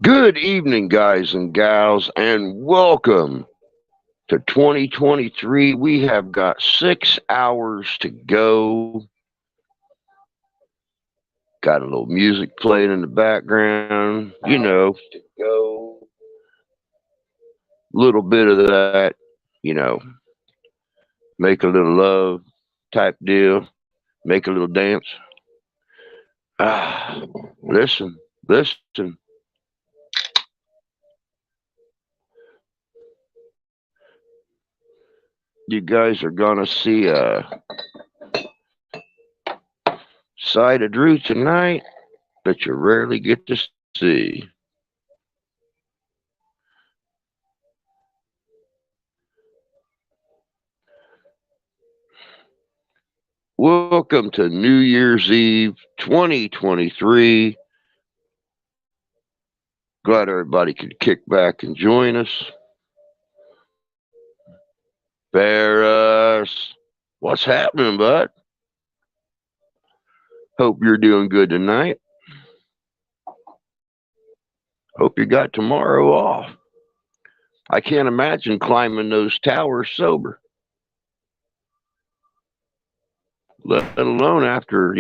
Good evening, guys and gals, and welcome to 2023. We have got 6 hours to go. Got a little music playing in the background, to go. A little bit of that, you know, make a little love type deal, make a little dance. Ah, listen. You guys are gonna see a side of Drew tonight that you rarely get to see. Welcome to New Year's Eve 2023. Glad everybody could kick back and join us. Ferris, what's happening, bud? Hope you're doing good tonight. Hope you got tomorrow off. I can't imagine climbing those towers sober, let alone after.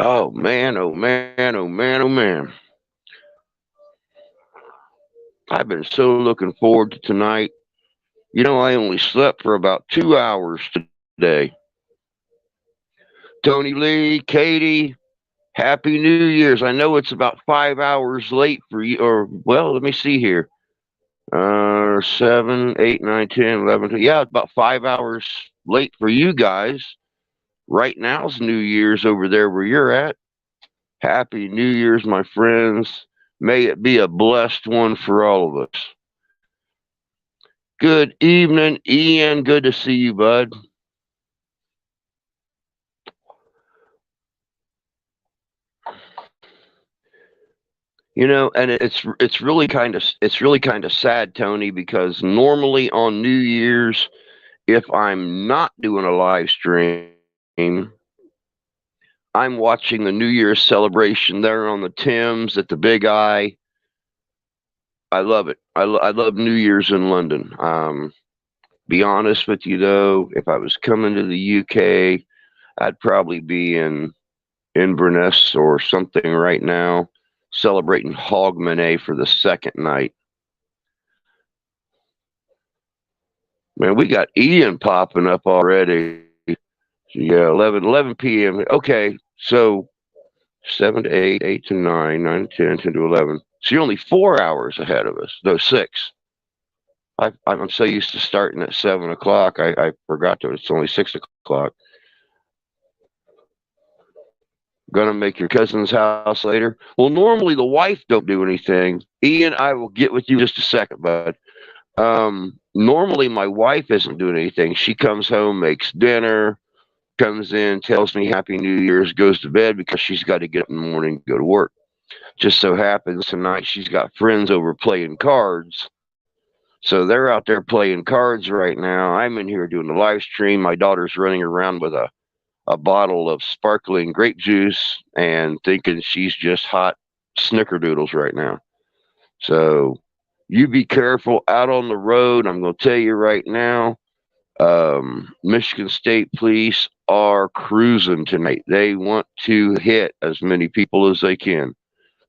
Oh man, oh man, oh man, oh man. I've been so looking forward to tonight. I only slept for about 2 hours today. Tony Lee, Katie, Happy New Year's. I know it's about 5 hours late for you, or, well, let me see here. 7, 8, 9, 10, 11. Yeah, it's about 5 hours late for you guys. Right now's New Year's over there where you're at. Happy New Year's, my friends. May it be a blessed one for all of us. Good evening, Ian. Good to see you, bud. And it's really kind of sad, Tony, because normally on New Year's, if I'm not doing a live stream, I'm watching the New Year's celebration there on the Thames at the Big Eye. I love it. I love New Year's in London. Be honest with you though, if I was coming to the UK, I'd probably be in Inverness or something right now, celebrating Hogmanay for the second night. Man, we got Ian popping up already. Yeah, 11 p.m. Okay, so 7 to 8, 8 to 9, 9 to 10, 10 to 11. So you're only 4 hours ahead of us. No, six. I'm so used to starting at 7 o'clock. I forgot that it's only 6 o'clock. Gonna make your cousin's house later. Well, normally the wife don't do anything. Ian, I will get with you in just a second, bud. Normally my wife isn't doing anything. She comes home, makes dinner, comes in, tells me Happy New Year's, goes to bed because she's got to get up in the morning and go to work. Just so happens tonight she's got friends over playing cards. So they're out there playing cards right now. I'm in here doing the live stream. My daughter's running around with a bottle of sparkling grape juice and thinking she's just hot snickerdoodles right now. So you be careful out on the road. I'm going to tell you right now, Michigan State Police are cruising tonight. They want to hit as many people as they can.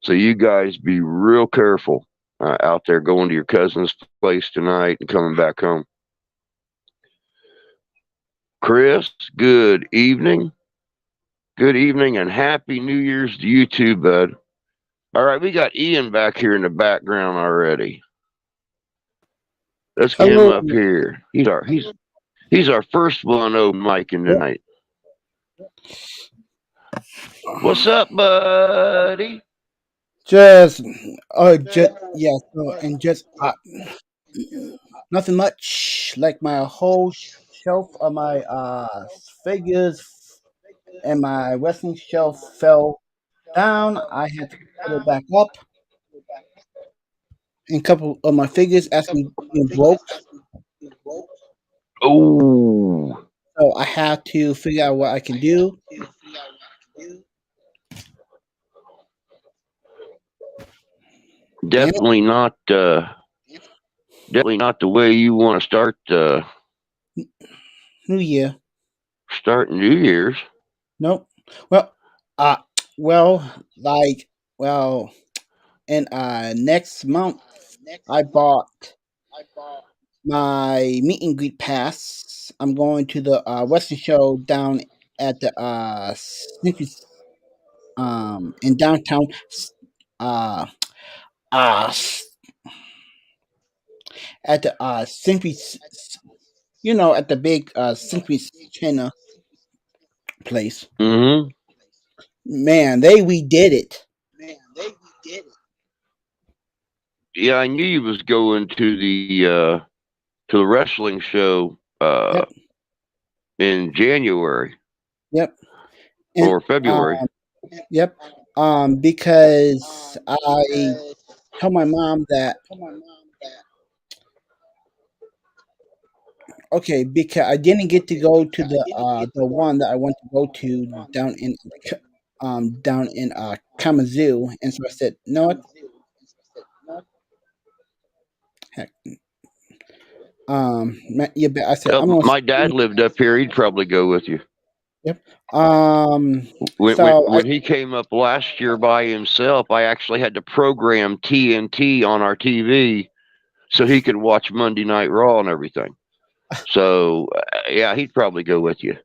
So you guys be real careful out there going to your cousin's place tonight and coming back home. Chris, good evening. Good evening and happy New Year's to you too, bud. All right, we got Ian back here in the background already. Let's get him Hello. up here. He's our first one open mic in Yeah. tonight. What's up, buddy? Just, yeah. So, and just nothing much. Like my whole shelf of my figures and my wrestling shelf fell down. I had to put it back up. and a couple of my figures actually broke. Oh, So I have to figure out what I can do. And definitely not. Definitely not the way you want to start. New Year. Start New Year's. Nope. Well, uh, well, like, well, in next month, I bought my meet and greet pass. I'm going to the Western Show down at the in downtown, uh, uh, at the at the big Century China place. Mm-hmm. Man, they redid it. Yeah, I knew you was going to the wrestling show Yep, in January yep, and or February. yep. Because I told my mom that okay, because I didn't get to go to the one that I want to go to down in Kalamazoo, and so I said, "No, what? Heck, yeah." But I said, "I'm Well, gonna." my dad lived up here. He'd probably go with you. Yep. Um. When, when So I when he came up last year by himself, I actually had to program TNT on our TV so he could watch Monday Night Raw and everything. So yeah, he'd probably go with you.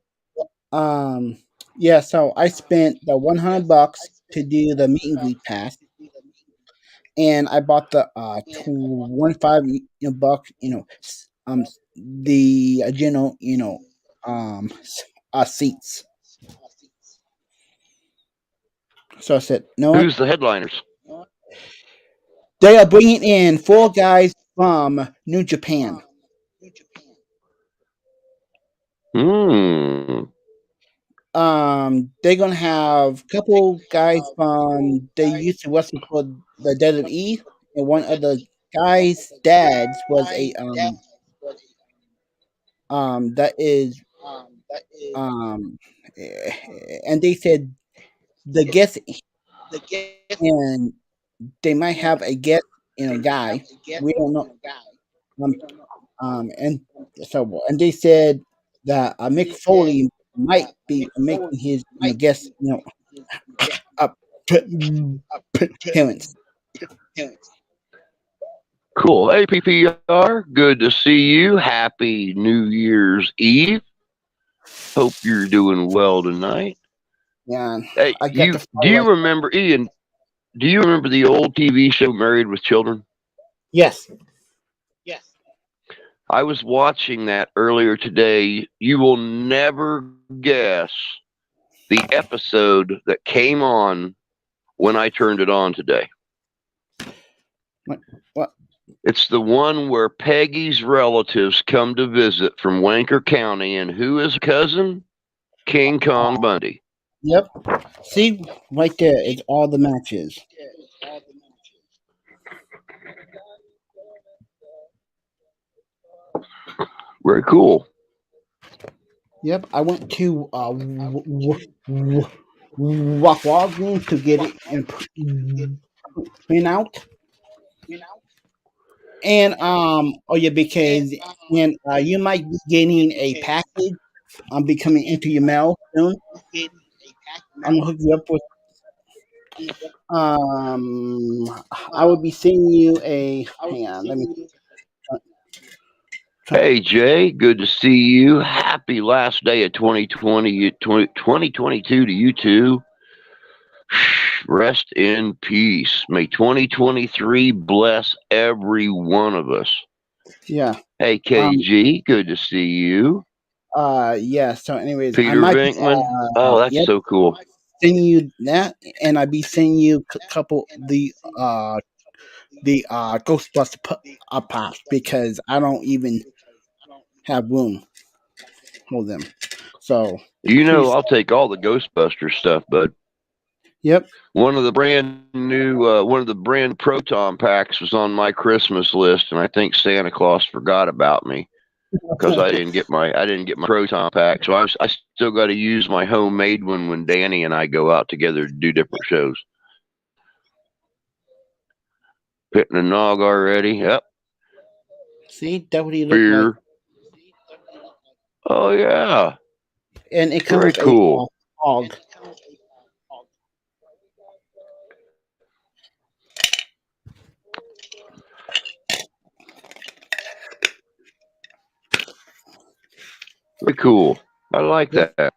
um yeah. So I spent the $100 to do the meet and greet pass, and I bought the 25 buck. The general seats. So I said, "No, what? Who's the headliners? They are bringing in 4 guys from New Japan. Hmm. They're gonna have a couple guys from they used to wrestle for the WWE, and one of the guys' dads was a that is um and they said the guest and they might have a guest guy. We don't know. Um, and and they said that Mick Foley might be making his guest up appearance. Cool. Hey, PPR. Good to see you. Happy New Year's Eve. Hope you're doing well tonight. Yeah, Hey, I got the do you fireworks. remember Ian? Do you remember the old TV show Married with Children? Yes. I was watching that earlier today. You will never guess the episode that came on when I turned it on today. What? It's the one where Peggy's relatives come to visit from Wanker County, and who is cousin? King Kong Bundy. Yep. See, right there, it's all the matches. Very cool. Yep. I went to Walgreens to get it and print out. And oh yeah, because and you might be getting a package be coming into your mail soon. I'm gonna hook you up with I will be sending you a hang on, let me try, try, Hey, Jay, good to see you. Happy last day of 2022 to you too. Rest in peace. May 2023 bless every one of us. yeah. Hey, Um KG, good to see you. yeah, so anyways, I Peter might be Venkman. Oh, that's yep, so cool. sending you that and I'll be sending you a couple the Ghostbuster pops because I don't even have room for them. So You know, please I'll take all the Ghostbuster stuff, bud. Yep. One of the brand proton packs was on my Christmas list, and I think Santa Claus forgot about me because I didn't get my proton pack. So I still got to use my homemade one when Danny and I go out together to do different shows. Hitting a nog already. Yep. See, that's what he looked like, Beer. Oh yeah. and it comes Very with a cool. hog. Very cool. I like Yep. that.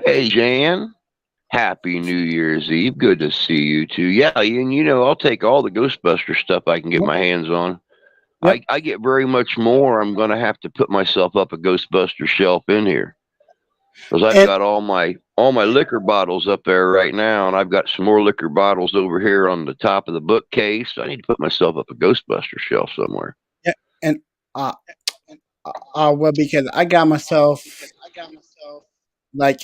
Hey Jan. Happy New Year's Eve. Good to see you too. Yeah, and I'll take all the Ghostbuster stuff I can get Yep. my hands on. Yep. I get very much more. I'm going to have to put myself up a Ghostbuster shelf in here because I've And got all my liquor bottles up there right now, and I've got some more liquor bottles over here on the top of the bookcase. I need to put myself up a Ghostbuster shelf somewhere. yeah, and uh, well, because I got myself like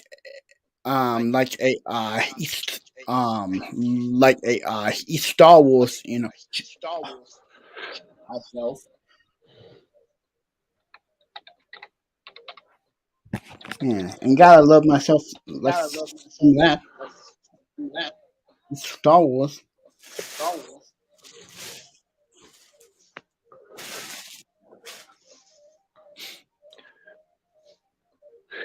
like a East like a East Star Wars, myself. Yeah, and gotta love myself like some of that Star Wars.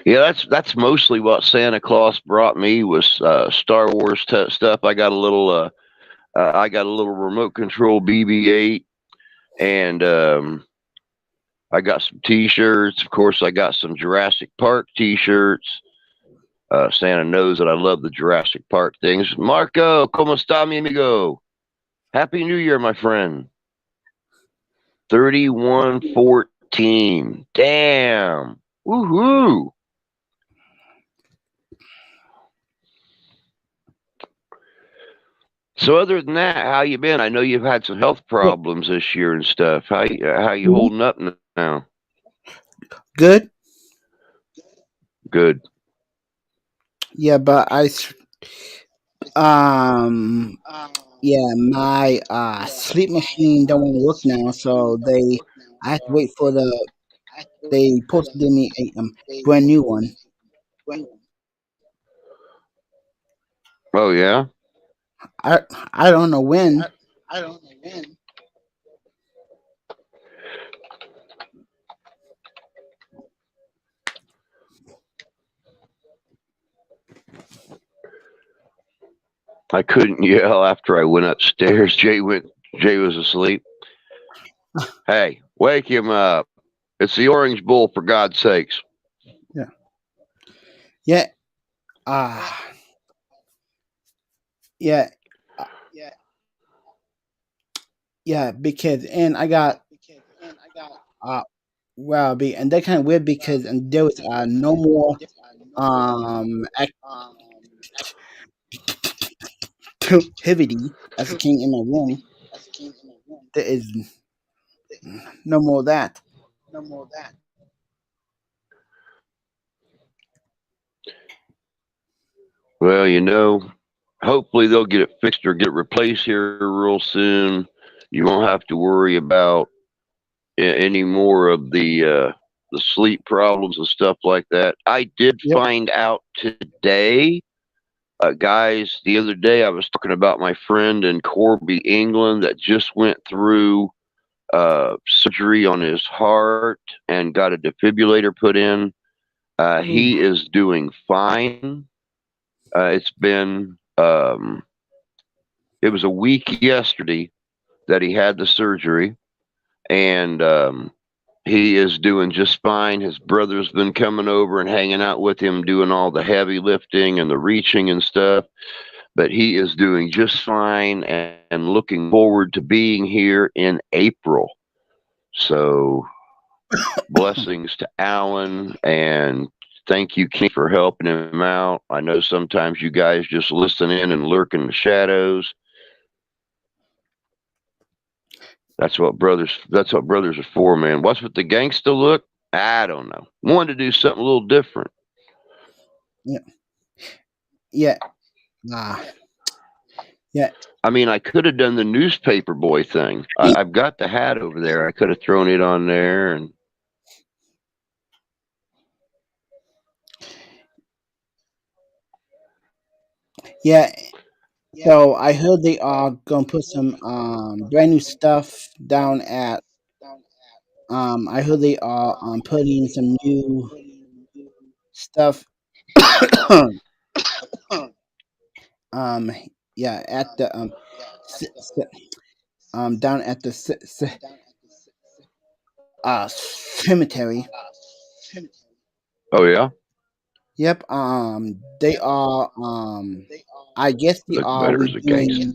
Yeah, that's mostly what Santa Claus brought me was Star Wars stuff. I got a little remote control BB-8, and I got some T-shirts. Of course, I got some Jurassic Park T-shirts. Santa knows that I love the Jurassic Park things. Marco, ¿cómo está, mi amigo? Happy New Year, my friend. 3114. Damn. Woohoo. So other than that, how you been? I know you've had some health Yeah. problems this year and stuff. How you Mhm. holding up now? Good. Good. Yeah, but um yeah, my sleep machine don't want to work now, so I have to wait for they supposed to give me a brand new one. Oh yeah. I I don't know when. I couldn't yell after I went upstairs. Jay was asleep. Hey, wake him up. It's the Orange Bull, for God's sakes. Yeah. Yeah. Ah. Yeah. uh, yeah. Because and I got uh well, and that kind of weird because and there was no more um activity as it came in my room. There is no more of that. Well, hopefully they'll get it fixed or get it replaced here real soon. You won't have to worry about any more of the sleep problems and stuff like that. I did Yep. find out today, guys. The other day, I was talking about my friend in Corby, England, that just went through surgery on his heart and got a defibrillator put in. Ooh. He is doing fine. It's been it was a week yesterday that he had the surgery, and he is doing just fine. His brother's been coming over and hanging out with him, doing all the heavy lifting and the reaching and stuff. But he is doing just fine and looking forward to being here in April. So blessings to Alan, and thank you, King, for helping him out. I know sometimes you guys just listen in and lurk in the shadows. That's what brothers are for, man. What's with the gangsta look? I don't know. Wanted to do something a little different. yeah, yeah, ah, yeah, I mean, I could have done the newspaper boy thing. I've got the hat over there. I could have thrown it on there, and yeah. So I heard they are gonna put some brand new stuff down at I heard they are putting some new stuff um yeah at the c- c- down at the cemetery. oh yeah, Yep. They are. I guess they look are better as a gangster.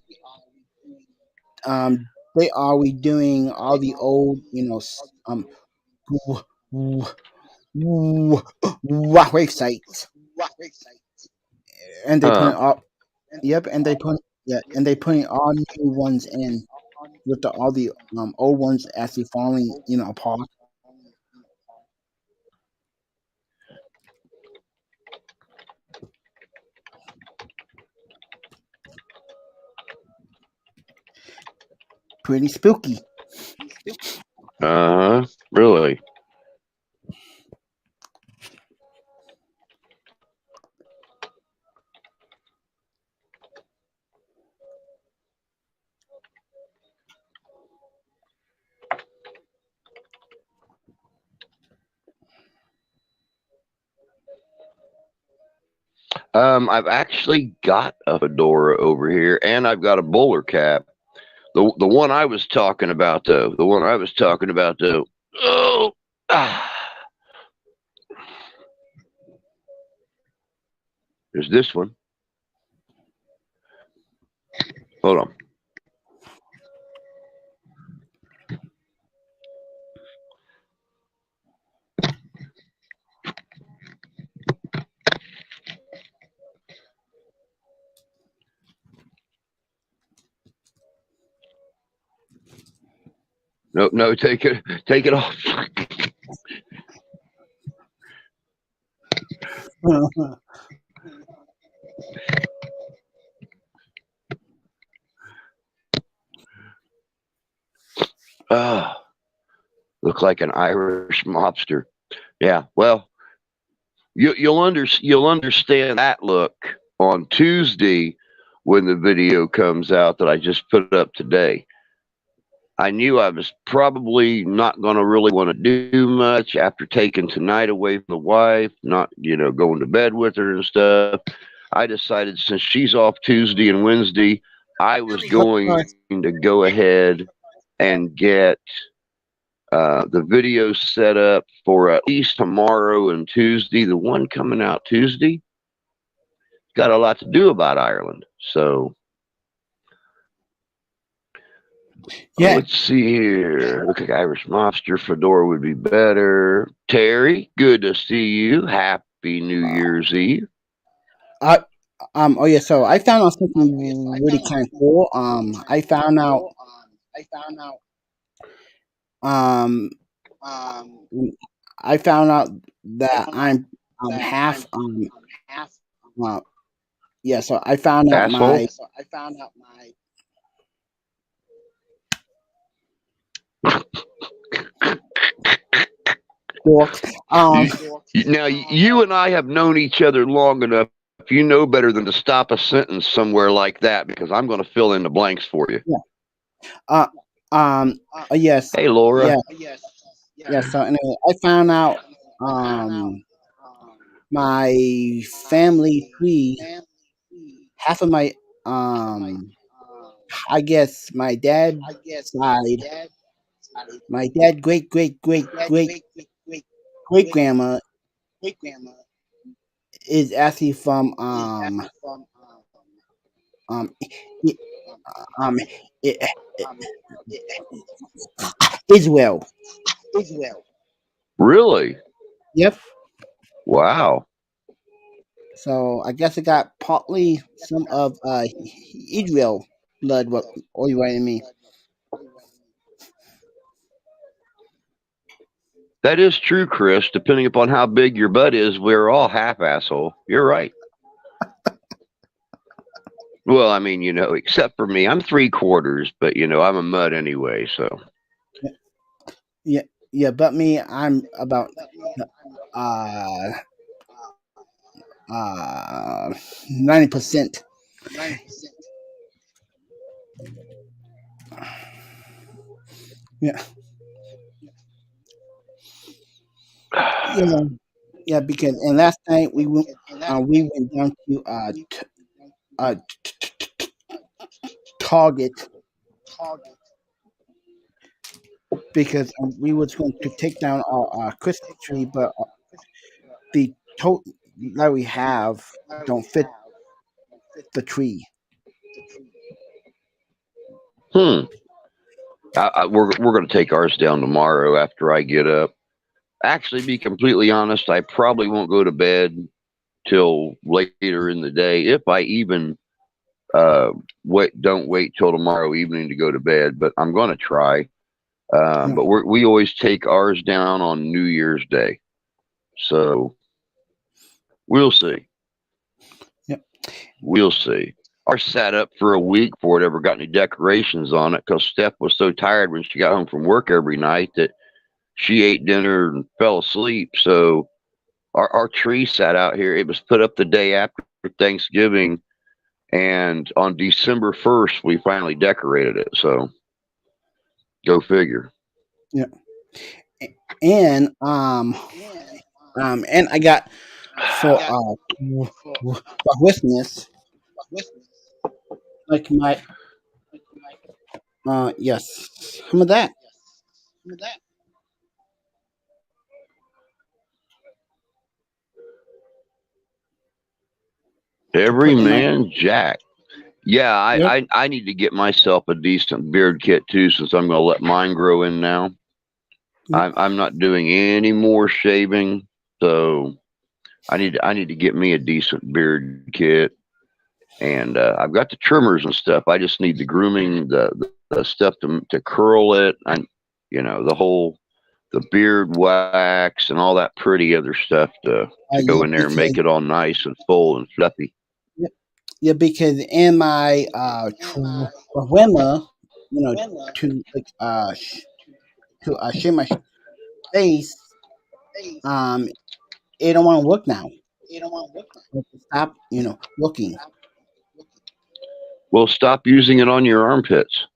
redoing. They are redoing all the old, w- w- websites, and they put Huh. all. Yep, and they put yeah, and they putting all new ones in with all the old ones actually falling, apart. Pretty spooky. Really. I've actually got a fedora over here, and I've got a bowler cap. The one I was talking about, though. The one I was talking about, though. Oh, ah, there's this one. Hold on. No, no, take it off. Ah, look like an Irish mobster. Yeah. Well, you'll understand that look on Tuesday when the video comes out that I just put up today. I knew I was probably not going to really want to do much after taking tonight away from the wife, not, going to bed with her and stuff. I decided since she's off Tuesday and Wednesday, I was going to go ahead and get the video set up for at least tomorrow and Tuesday. The one coming out Tuesday got a lot to do about Ireland. So Yeah. let's see here. Look like Irish Mobster Fedora would be better. Terry, good to see you. Happy New Year's Eve. Uh, oh yeah. So I found out something really kind of cool. Um I found out that I'm half uh, yeah. So I found out my Asshole. fork. You, now, you and I have known each other long enough. You know better than to stop a sentence somewhere like that because I'm going to fill in the blanks for you. Yeah. Uh, yes. Hey, Yeah. Laura. Yeah. So anyway, I found out um my family tree. Half of my um I guess my dad side, my dad great grandma is actually from um I- um I- Israel. Really? Yep. Wow. So I guess I got partly some of Israel blood. What are you writing me? That is true, Chris. Depending upon how big your butt is, we're all half asshole. You're right. Well, I mean, except for me, I'm three quarters, but I'm a mud anyway. So Yeah, yeah, but me, I'm about uh 90%. Yeah, yeah, yeah. Because and last night we went down to uh Target because we was going to take down our Christmas tree, but the tote that we have don't fit the tree. hmm, we're going to take ours down tomorrow after I get up. Actually, be completely honest, I probably won't go to bed till later in the day, if I even uh, don't wait till tomorrow evening to go to bed. But I'm going to try. Yeah, But we always take ours down on New Year's Day, so we'll see. yeah, We'll see. Ours sat up for a week before it ever got any decorations on it because Steph was so tired when she got home from work every night that she ate dinner and fell asleep. So our tree sat out here. It was put up the day after Thanksgiving, and on December 1st, we finally decorated it. So go figure. yeah. And and I got for for Christmas like my yes, some of that. To Every put in my man Jack. Yeah, yep, I need to get myself a decent beard kit too, since I'm going to let mine grow in now. yep. I'm not doing any more shaving, so I need to get me a decent beard kit, and I've got the trimmers and stuff. I just need the grooming, the stuff to curl it, and the whole the beard wax and all that pretty other stuff to go Yeah, in there and make because it all nice and full and fluffy. yeah, yeah, because in my trimmer, you know, to like to shave my face, um, it don't want to work now. Like, stop, working. Well, stop using it on your armpits.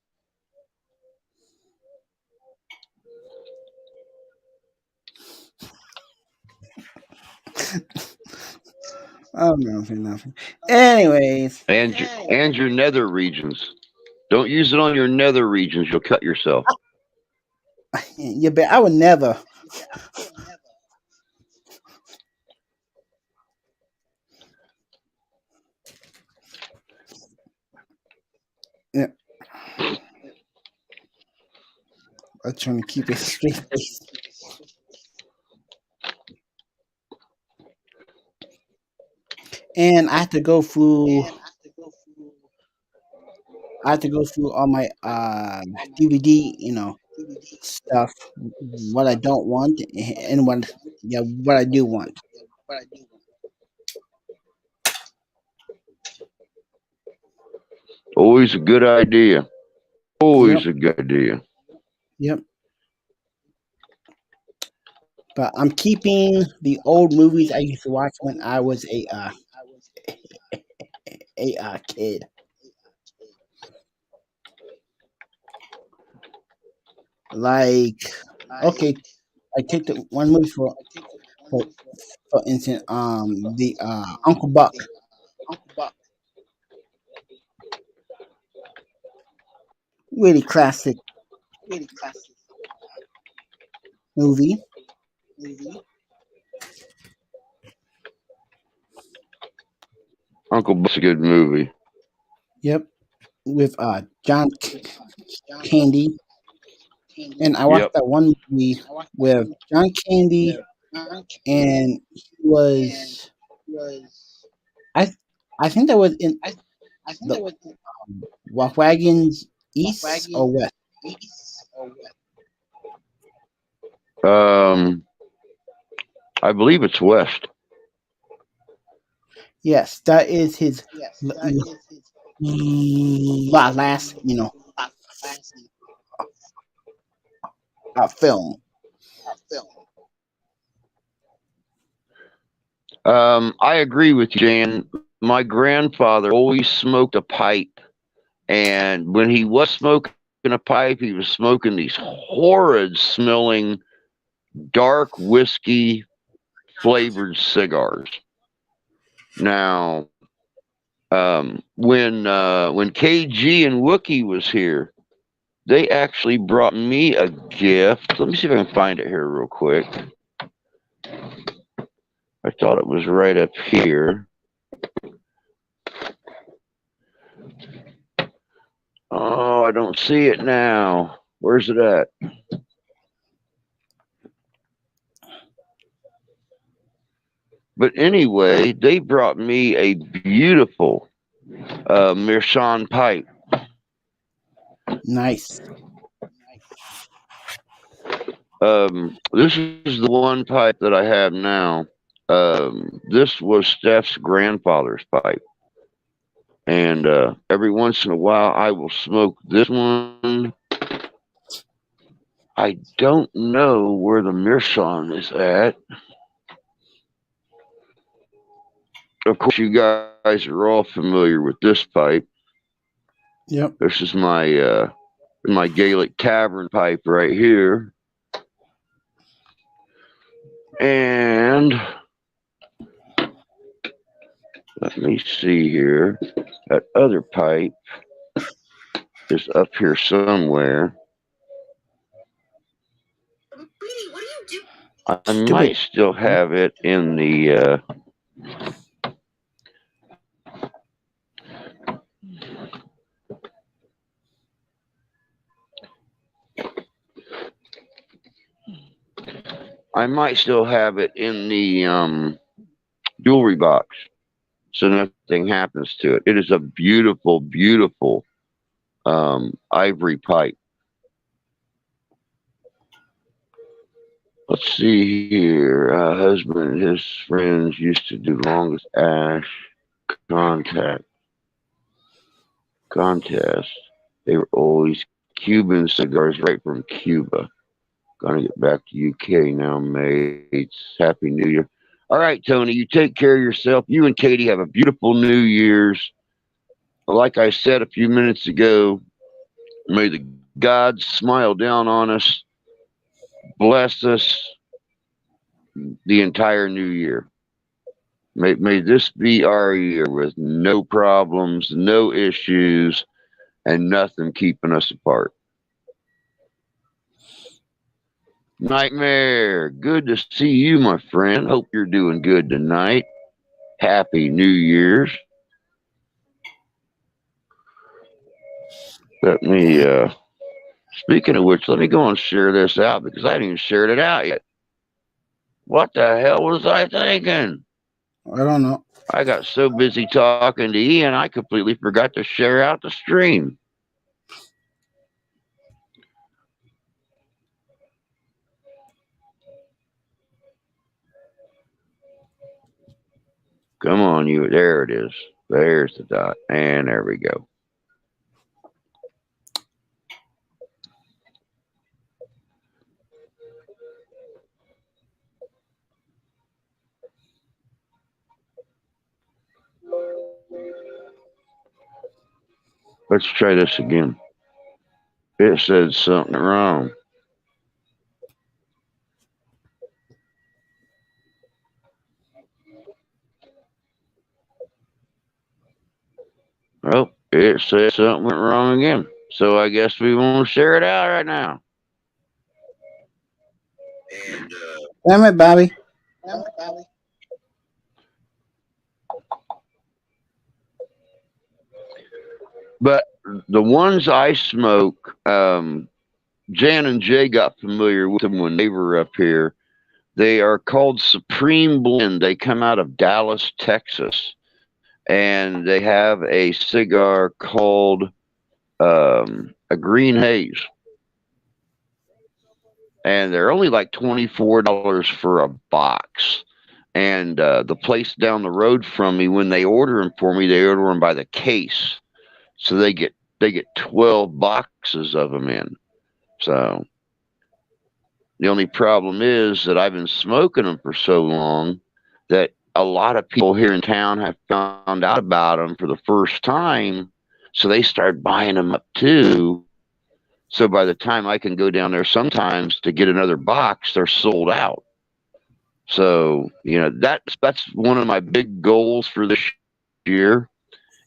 Oh, nothing, nothing. Anyways, And your nether regions. Don't use it on your nether regions. You'll cut yourself. yeah, but I would never. Yeah, I'm trying to keep a straight face, and I have to go through. I have to go through all my DVD, stuff. What I don't want and what I do want. Always a good idea. Always Yep, a good idea. yep. But I'm keeping the old movies I used to watch when I was a kid. Like, okay, I take the one movie for, for instance, the Uncle Buck, really classic movie. Uncle Buck's a good movie. Yep, with John Candy, and I watched Yep. that one movie with John Candy, and he was I I think that was in the Wagons East or West. Um, I believe it's West. Yes, that is his last, film. I agree with you, Jan. My grandfather always smoked a pipe, and when he was smoking a pipe, he was smoking these horrid smelling dark whiskey flavored cigars. Now, when KG and Wookie was here, they actually brought me a gift. Let me see if I can find it here real quick. I thought it was right up here. Oh, I don't see it now. Where's it at? But anyway, they brought me a beautiful Meerschaum pipe. Nice. This is the one pipe that I have now. This was Steph's grandfather's pipe. And every once in a while, I will smoke this one. I don't know where the Meerschaum is at. Of course, you guys are all familiar with this pipe. Yep. This is my Gaelic Tavern pipe right here. And let me see here. That other pipe is up here somewhere. I might still have it in the. I might still have it in the jewelry box, so nothing happens to it. It is a beautiful, beautiful ivory pipe. Let's see here. Husband and his friends used to do longest ash contact contest. They were always Cuban cigars right from Cuba. Gonna get back to UK now, mates. Happy New Year. All right, Tony, you take care of yourself. You and Katie have a beautiful New Year's. Like I said a few minutes ago, may the gods smile down on us, bless us the entire new year. May this be our year with no problems, no issues, and nothing keeping us apart. Nightmare, good to see you, my friend. Hope you're doing good tonight. Happy New Year's. Let me, speaking of which, let me go and share this out because I haven't even shared it out yet. What the hell was I thinking? I don't know. I got so busy talking to Ian, I completely forgot to share out the stream. Come on, you. There it is. There's the dot. And there we go. Let's try this again. It said something wrong. Oh, it said something went wrong again. So I guess we won't share it out right now. Damn it, Bobby. But the ones I smoke, Jan and Jay got familiar with them when they were up here. They are called Supreme Blend. They come out of Dallas, Texas. And they have a cigar called a Green Haze. and they're only like $24 for a box. And the place down the road from me, when they order them for me, they order them by the case, so they get 12 boxes of them in. So the only problem is that I've been smoking them for so long that a lot of people here in town have found out about them for the first time, so they start buying them up too. So by the time I can go down there sometimes to get another box, they're sold out. So that's one of my big goals for this year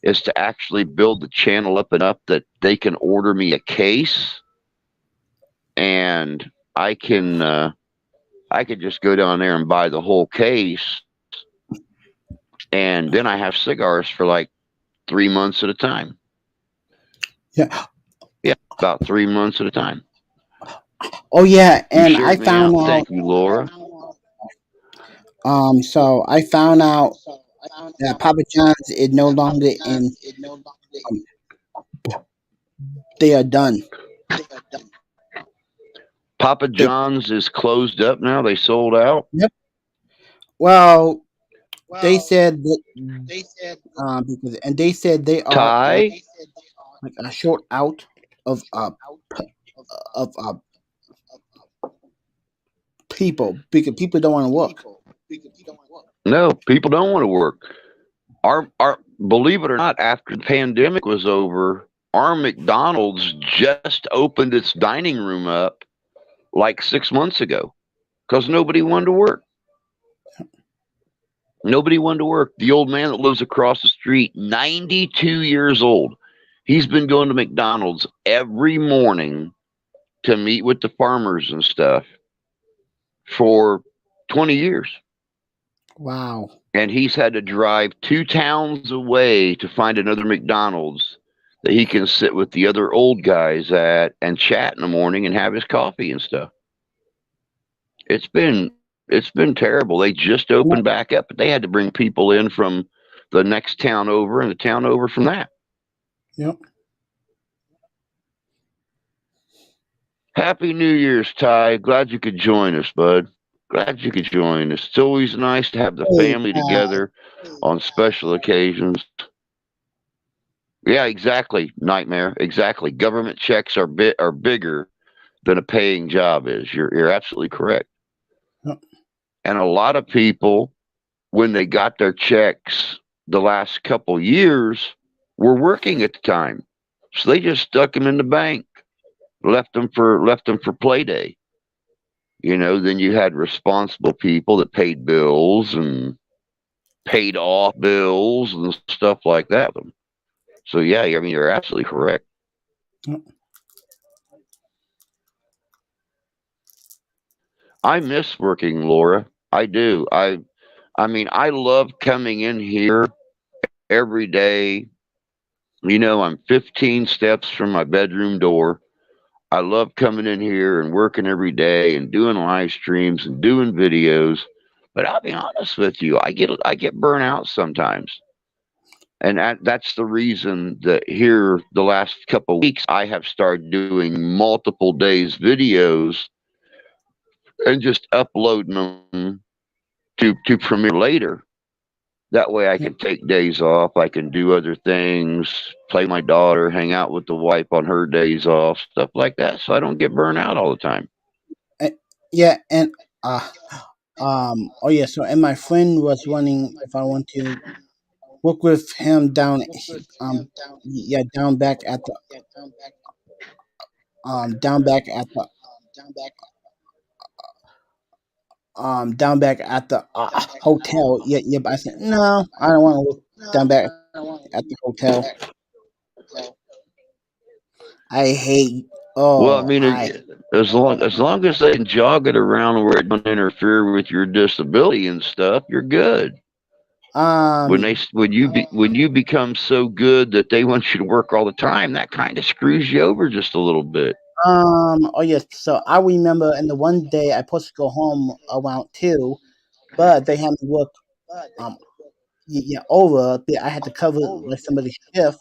is to actually build the channel up enough that they can order me a case, and I could just go down there and buy the whole case, and then I have cigars for like 3 months at a time. Yeah. Yeah, about 3 months at a time. Oh yeah, You and I shared me found out. out. Thank you, Laura. So I found out that Papa John's is no longer in. Um, they are done. Papa They. John's is closed up now. They sold out. Yep. Well, they said that because and they said they are Ty? like a short out of of people because people don't want to work. No, people don't want to work. Our believe it or not, after the pandemic was over, our McDonald's just opened its dining room up like 6 months ago because nobody wanted to work. Nobody wanted to work. The old man that lives across the street, 92 years old, he's been going to McDonald's every morning to meet with the farmers and stuff for 20 years. Wow. And he's had to drive 2 towns away to find another McDonald's that he can sit with the other old guys at and chat in the morning and have his coffee and stuff. It's been terrible. They just opened back up, but they had to bring people in from the next town over and the town over from that. Yep. Happy New Year's, Ty. Glad you could join us, bud. Glad you could join us. It's always nice to have the Hey, family together on special occasions. Yeah, exactly. Nightmare. Exactly. Government checks are bigger than a paying job is. You're absolutely correct. yep. And a lot of people, when they got their checks the last couple years, were working at the time, so they just stuck them in the bank, left them for play day. Then you had responsible people that paid bills and paid off bills and stuff like that. So yeah, I mean you're absolutely correct. Yep. I miss working, Laura. I do. I mean I love coming in here every day. I'm 15 steps from my bedroom door. I love coming in here and working every day and doing live streams and doing videos. But I'll be honest with you, I get burnt out sometimes. And that's the reason that here the last couple of weeks I have started doing multiple days videos and just uploading them to Premiere later. That way I Yep. can take days off. I can do other things, play my daughter, hang out with the wife on her days off, stuff like that. So I don't get burnt out all the time. Yeah, and uh, oh yeah. So and my friend was wondering if I want to work with him yeah, down back at the down back at the hotel. Yeah, yeah. But I said no, I don't want to work down back at the hotel. I hate. Well, I Oh, mean, as long as they can jog it around where it don't interfere with your disability and stuff, you're good. um When you become so good that they want you to work all the time, that kind of screws you over just a little bit. oh yes. So I remember, and the one day I supposed to go home around 2, but they had me work um yeah over. I had to cover like somebody's shift,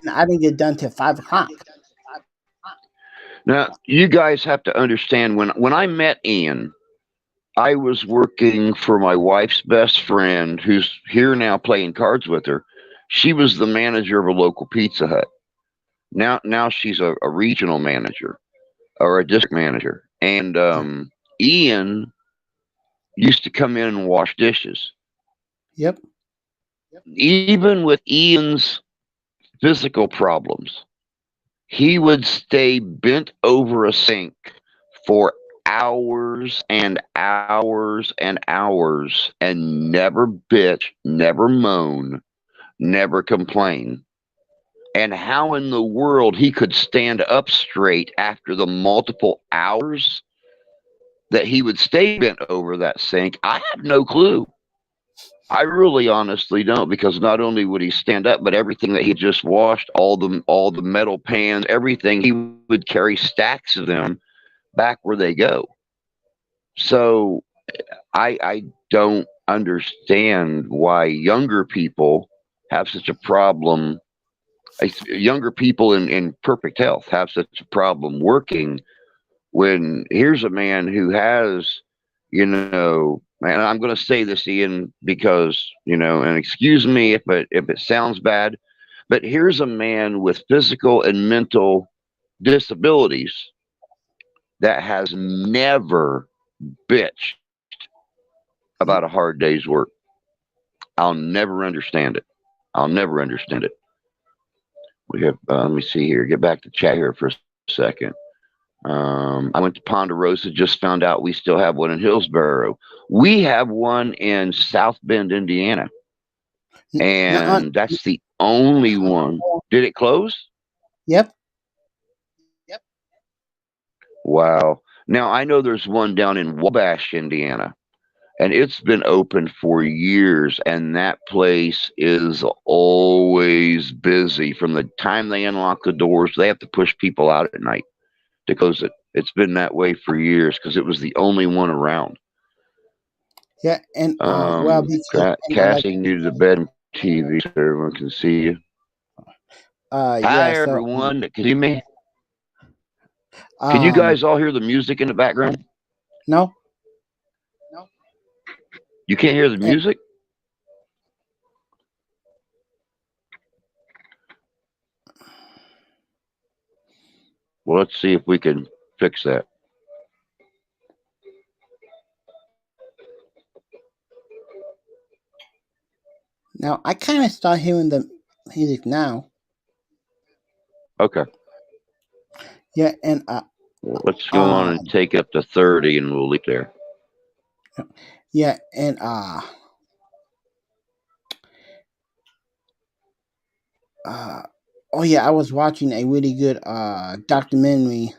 and I didn't get done till 5 o'clock. Now, you guys have to understand when I met Ian, I was working for my wife's best friend who's here now playing cards with her. She was the manager of a local Pizza Hut. Now she's a regional manager or a district manager. And Ian used to come in and wash dishes. Yep. Even with Ian's physical problems, he would stay bent over a sink for hours and hours and hours and never bitch, never moan, never complain. And how in the world he could stand up straight after the multiple hours that he would stay bent over that sink, I have no clue. I really honestly don't, because not only would he stand up, but everything that he just washed, all the metal pans, everything, he would carry stacks of them back where they go. So I don't understand why younger people have such a problem. Younger people in perfect health have such a problem working when here's a man who has, and I'm going to say this, Ian, because and excuse me if it sounds bad, but here's a man with physical and mental disabilities that has never bitched about a Yep. hard day's work. I'll never understand it. I'll never understand it. We have, let me see here, get back to chat here for a second. I went to Ponderosa, just found out we still have one in Hillsboro. We have one in South Bend, Indiana, No. and that's the only one. Did it close? Yep. Wow. Now, I know there's one down in Wabash, Indiana, and it's been open for years, and that place is always busy. From the time they unlock the doors, they have to push people out at night to close it. It's been that way for years because it was the only one around. Yeah. And well, because and I like Casting you to the bed and TV so everyone can see you. yeah. Hi, So everyone. Can you see me? Can you um guys all hear the music in the background? no. You can't hear the And, music? Well, let's see if we can fix that. now I kind of start hearing the music now. Okay. Yeah. And Well, let's go on and um take it up to 30 and we'll leave there. yeah. And uh oh yeah, I was watching a really good documentary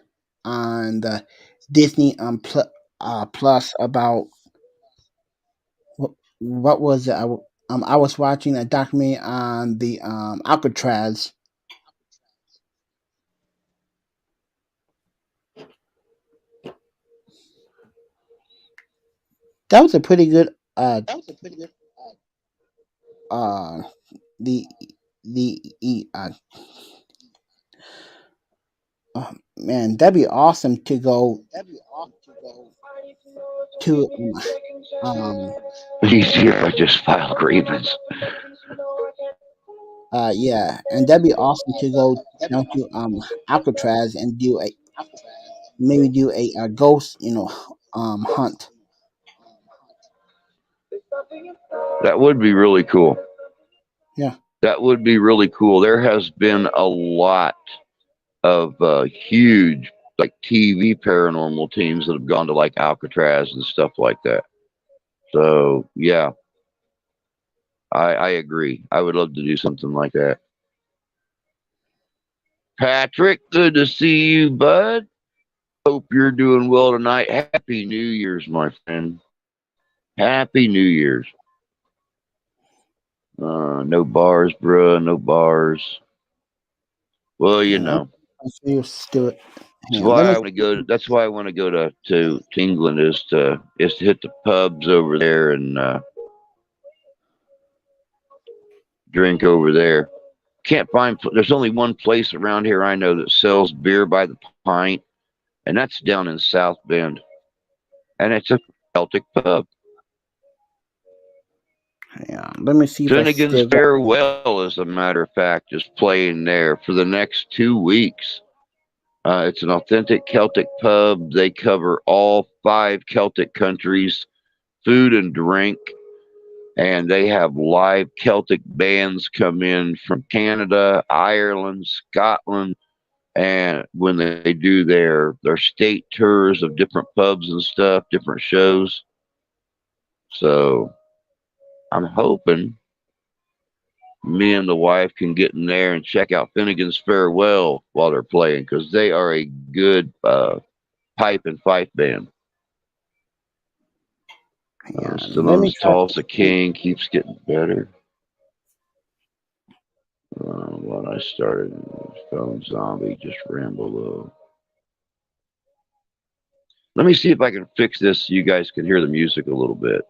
on the Disney plus about what was it? I was watching a documentary on the Alcatraz. That was a pretty good uh the man, that'd be awesome to go to um Easier if I just file grievance. yeah, and that'd be awesome to go down to Alcatraz and do a maybe do a ghost hunt. That would be really cool. Yeah. That would be really cool. There has been a lot of huge, like TV paranormal teams that have gone to like Alcatraz and stuff like that. So yeah, I agree. I would love to do something like that. Patrick, good to see you, bud. Hope you're doing well tonight. Happy New Year's, my friend. Happy New Year's. No bars, bruh. No bars. Well, Hang on, I'm sure you'll do it. that's Hang on, let why me. I want to go. That's why I want to go to England is to hit the pubs over there and drink over there. Can't find. There's only one place around here I know that sells beer by the pint, and that's down in South Bend, and it's a Celtic pub. Yeah, let me see if I Finnegan's still got. Farewell, as a matter of fact, is playing there for the next 2 weeks. It's an authentic Celtic pub. They cover all 5 Celtic countries, food and drink, and they have live Celtic bands come in from Canada, Ireland, Scotland, and when they do their state tours of different pubs and stuff, different shows. So I'm hoping me and the wife can get in there and check out Finnegan's Farewell while they're playing because they are a good pipe and fife band. Yeah, Still let on me his try. Tulsa King, keeps getting better. When I started, Phone Zombie just ramble low. Let me see if I can fix this so you guys can hear the music a little bit.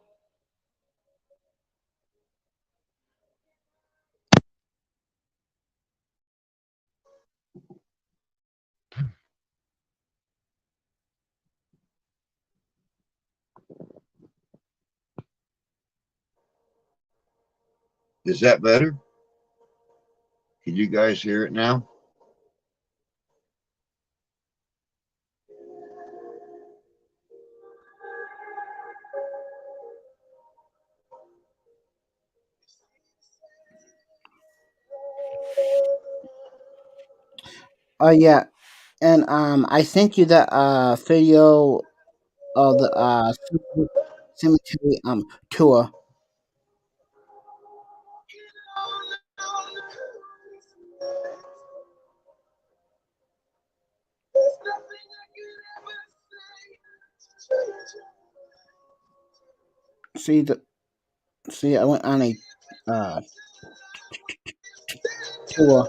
Is that better? Can you guys hear it now? Oh yeah, and I sent you the video of the cemetery tour. See the see I went on a uh tour.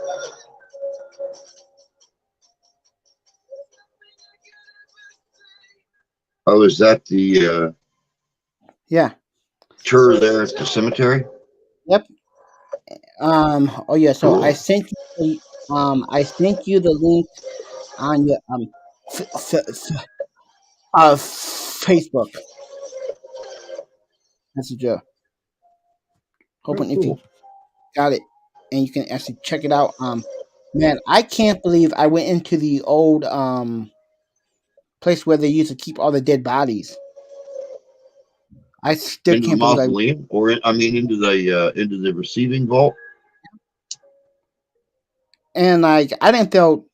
Oh, is that the Yeah. tour there at the cemetery? Yep. Oh yeah. So Cool. I sent you the link on your Facebook messenger. Very Hoping if you cool. got it and you can actually check it out. Man, I can't believe I went into the old place where they used to keep all the dead bodies. I still Into the can't believe I mausoleum, or I mean, into the receiving vault. and like I didn't feel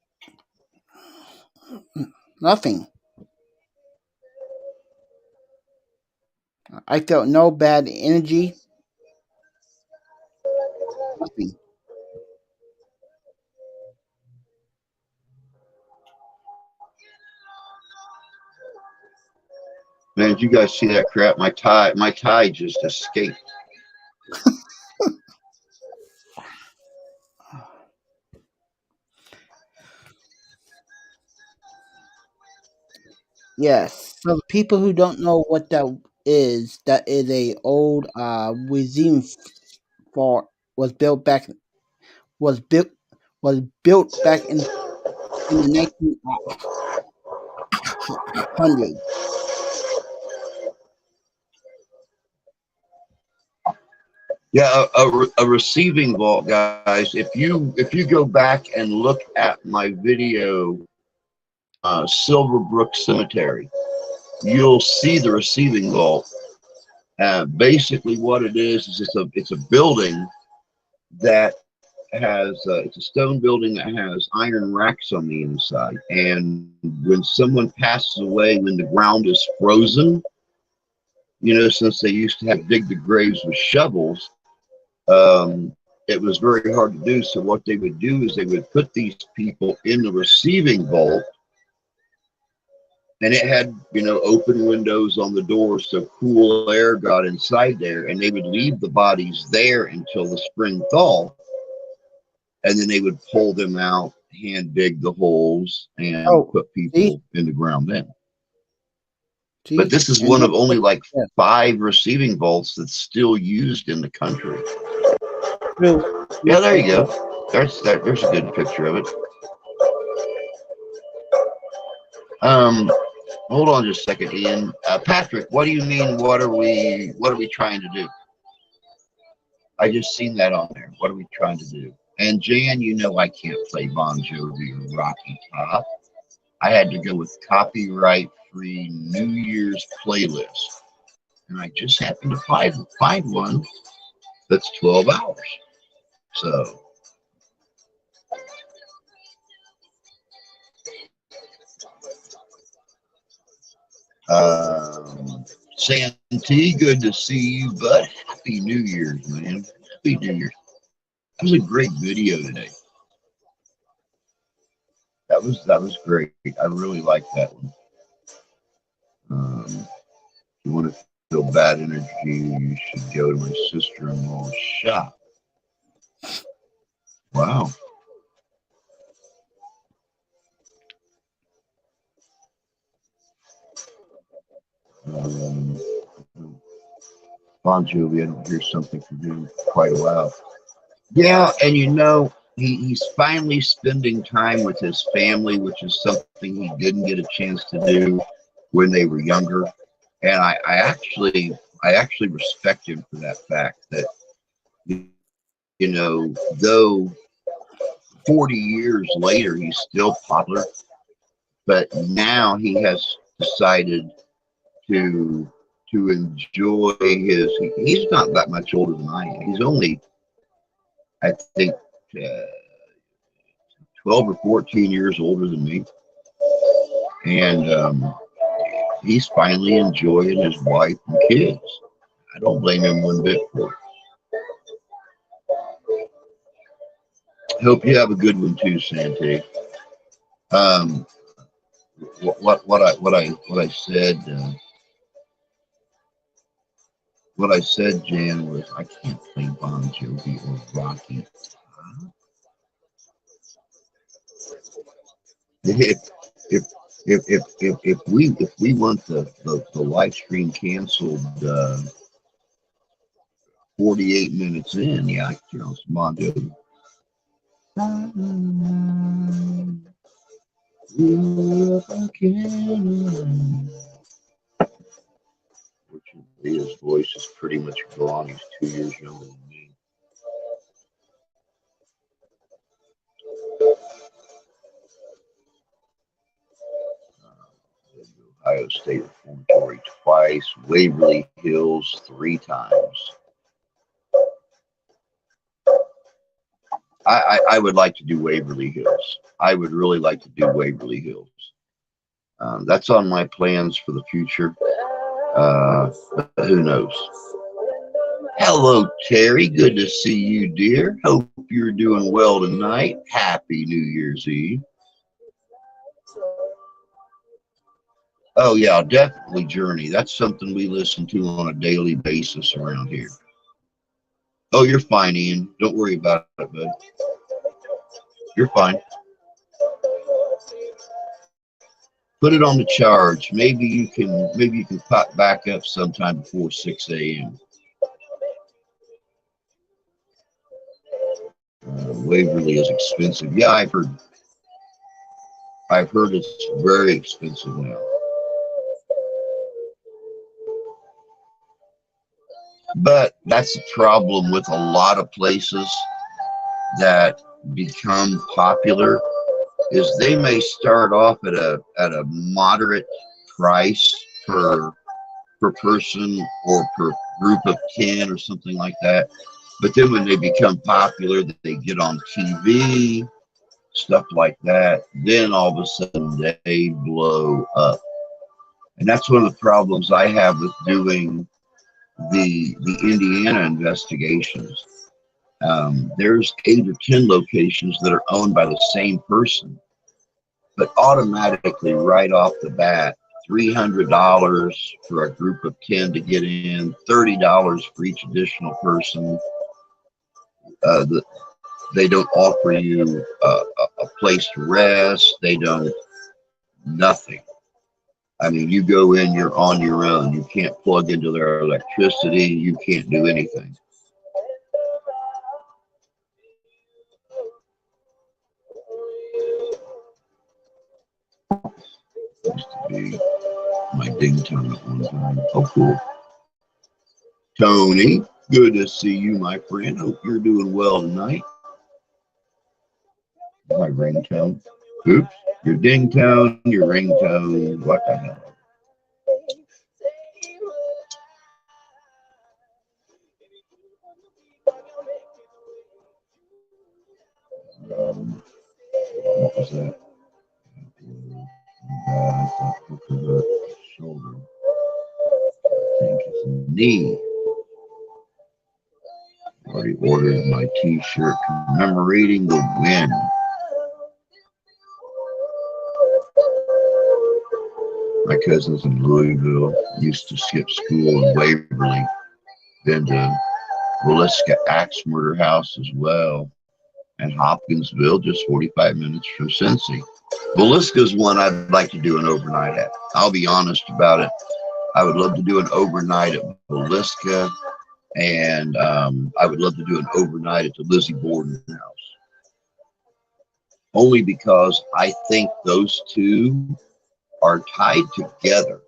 nothing. I felt no bad energy, nothing. Man, did you guys see that crap? My tie just escaped. Yes. So the people who don't know what that is a old museum fort was built back was built was built back in the 1900s. Yeah, a receiving vault, guys. If you go back and look at my video, Silverbrook Cemetery, you'll see the receiving vault. Basically, what it is it's a building that has it's a stone building that has iron racks on the inside, and when someone passes away, when the ground is frozen, since they used to have to dig the graves with shovels, it was very hard to do. So what they would do is they would put these people in the receiving vault, and it had open windows on the doors so cool air got inside there, and they would leave the bodies there until the spring thaw, and then they would pull them out, hand dig the holes, and Oh, put see, people in the ground then. But see, this is and one look of only what like yeah, 5 receiving vaults that's still used in the country. true. Yeah, Look there what you go. There's a good picture of it. Um, hold on just a second, Ian. Patrick, what do you mean? What are we trying to do? I just seen that on there. What are we trying to do? And Jan, you know I can't play Bon Jovi or Rocky Top. I had to go with copyright free New Year's playlist. And I just happened to find one that's 12 hours. So, Santee, good to see you, bud. Happy New Year's, man. Happy New Year's. That was a great video today. That was great. I really liked that one. If you want to feel bad energy, you should go to my sister-in-law's shop. Wow. Um, Bon Jovi, I don't hear something from him for quite a while. Yeah, and he's finally spending time with his family, which is something he didn't get a chance to do when they were younger. And I actually respect him for that fact that though 40 years later he's still popular, but now he has decided to enjoy he's not that much older than I am. He's only, I think, uh, 12 or 14 years older than me, and he's finally enjoying his wife and kids. I don't blame him one bit for it. Hope you have a good one too, Sante. Um, what I said, Jan, was I can't play Bon Jovi or Rocky. If if if we want the live stream canceled 48 minutes in, yeah, I can some Bon Jovi. Fortunately, his voice is pretty much gone. He's 2 years younger than me. Ohio State Reformatory twice, Waverly Hills 3 times. I would like to do Waverly Hills. I would really like to do Waverly Hills. That's on my plans for the future. But who knows? Hello, Terry. Good to see you, dear. Hope you're doing well tonight. Happy New Year's Eve. Oh, yeah, definitely Journey. That's something we listen to on a daily basis around here. Oh, you're fine, Ian. Don't worry about it, bud. You're fine. Put it on the charge. Maybe you can pop back up sometime before 6 a.m. Waverly is expensive. Yeah, I've heard it's very expensive now. But that's the problem with a lot of places that become popular is they may start off at a moderate price per person or per group of 10 or something like that. But then when they become popular, they get on TV, stuff like that. Then all of a sudden they blow up. And that's one of the problems I have with doing the Indiana investigations. There's 8 or 10 locations that are owned by the same person, but automatically right off the bat, $300 for a group of 10 to get in, $30 for each additional person. They don't offer you a place to rest. They don't, nothing. I mean, you go in, you're on your own. You can't plug into their electricity. You can't do anything. Used to be my ding tone at one time. Oh, cool. Tony, good to see you, my friend. Hope you're doing well tonight. My ringtone. Oops. Your ding tone, your ringtone. What the hell? What was that? Shoulder. I think it's knee. Already ordered my t-shirt commemorating the win. My cousins in Louisville used to skip school in Waverly, then to Villisca Axe Murder House as well, and Hopkinsville, just 45 minutes from Cincy. Villisca's one I'd like to do an overnight at. I'll be honest about it. I would love to do an overnight at Villisca, and I would love to do an overnight at the Lizzie Borden house. Only because I think those two are tied together.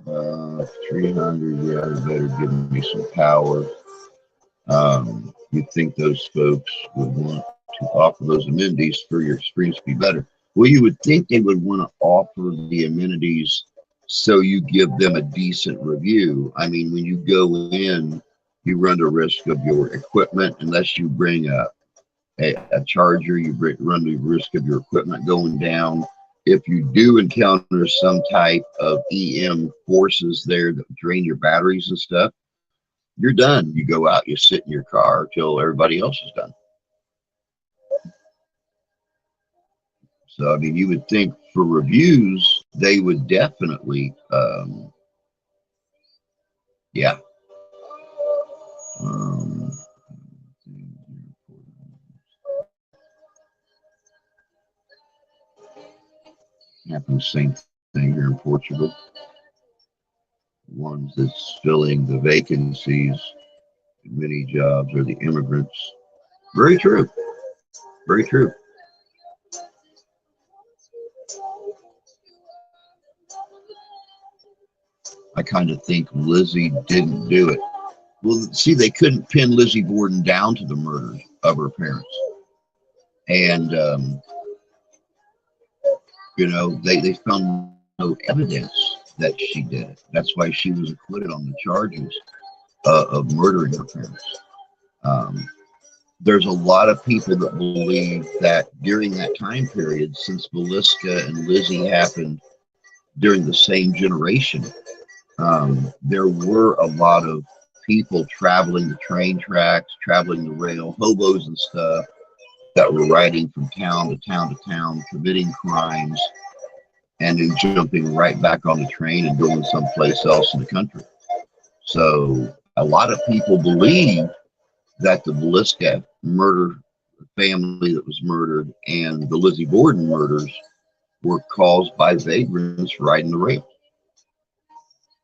Uh, 300, yeah, they better give me some power. You'd think those folks would want to offer those amenities for your experience to be better. Well, you would think they would want to offer the amenities so you give them a decent review. I mean, when you go in, you run the risk of your equipment, unless you bring a charger, you run the risk of your equipment going down. If you do encounter some type of EM forces there that drain your batteries and stuff, you're done. You go out, you sit in your car till everybody else is done. So, I mean, you would think for reviews, they would definitely, yeah. Happens same thing here in Portugal. Ones that's filling the vacancies, many jobs are the immigrants. Very true. Very true. I kind of think Lizzie didn't do it. Well, see, they couldn't pin Lizzie Borden down to the murder of her parents. And, you know, they found no evidence that she did it. That's why she was acquitted on the charges of murdering her parents. There's a lot of people that believe that during that time period, since Villisca and Lizzie happened during the same generation, there were a lot of people traveling the train tracks, traveling the rail, hobos and stuff, that were riding from town to town to town, committing crimes, and then jumping right back on the train and going someplace else in the country. So a lot of people believe that the Villisca murder family that was murdered and the Lizzie Borden murders were caused by vagrants riding the rail.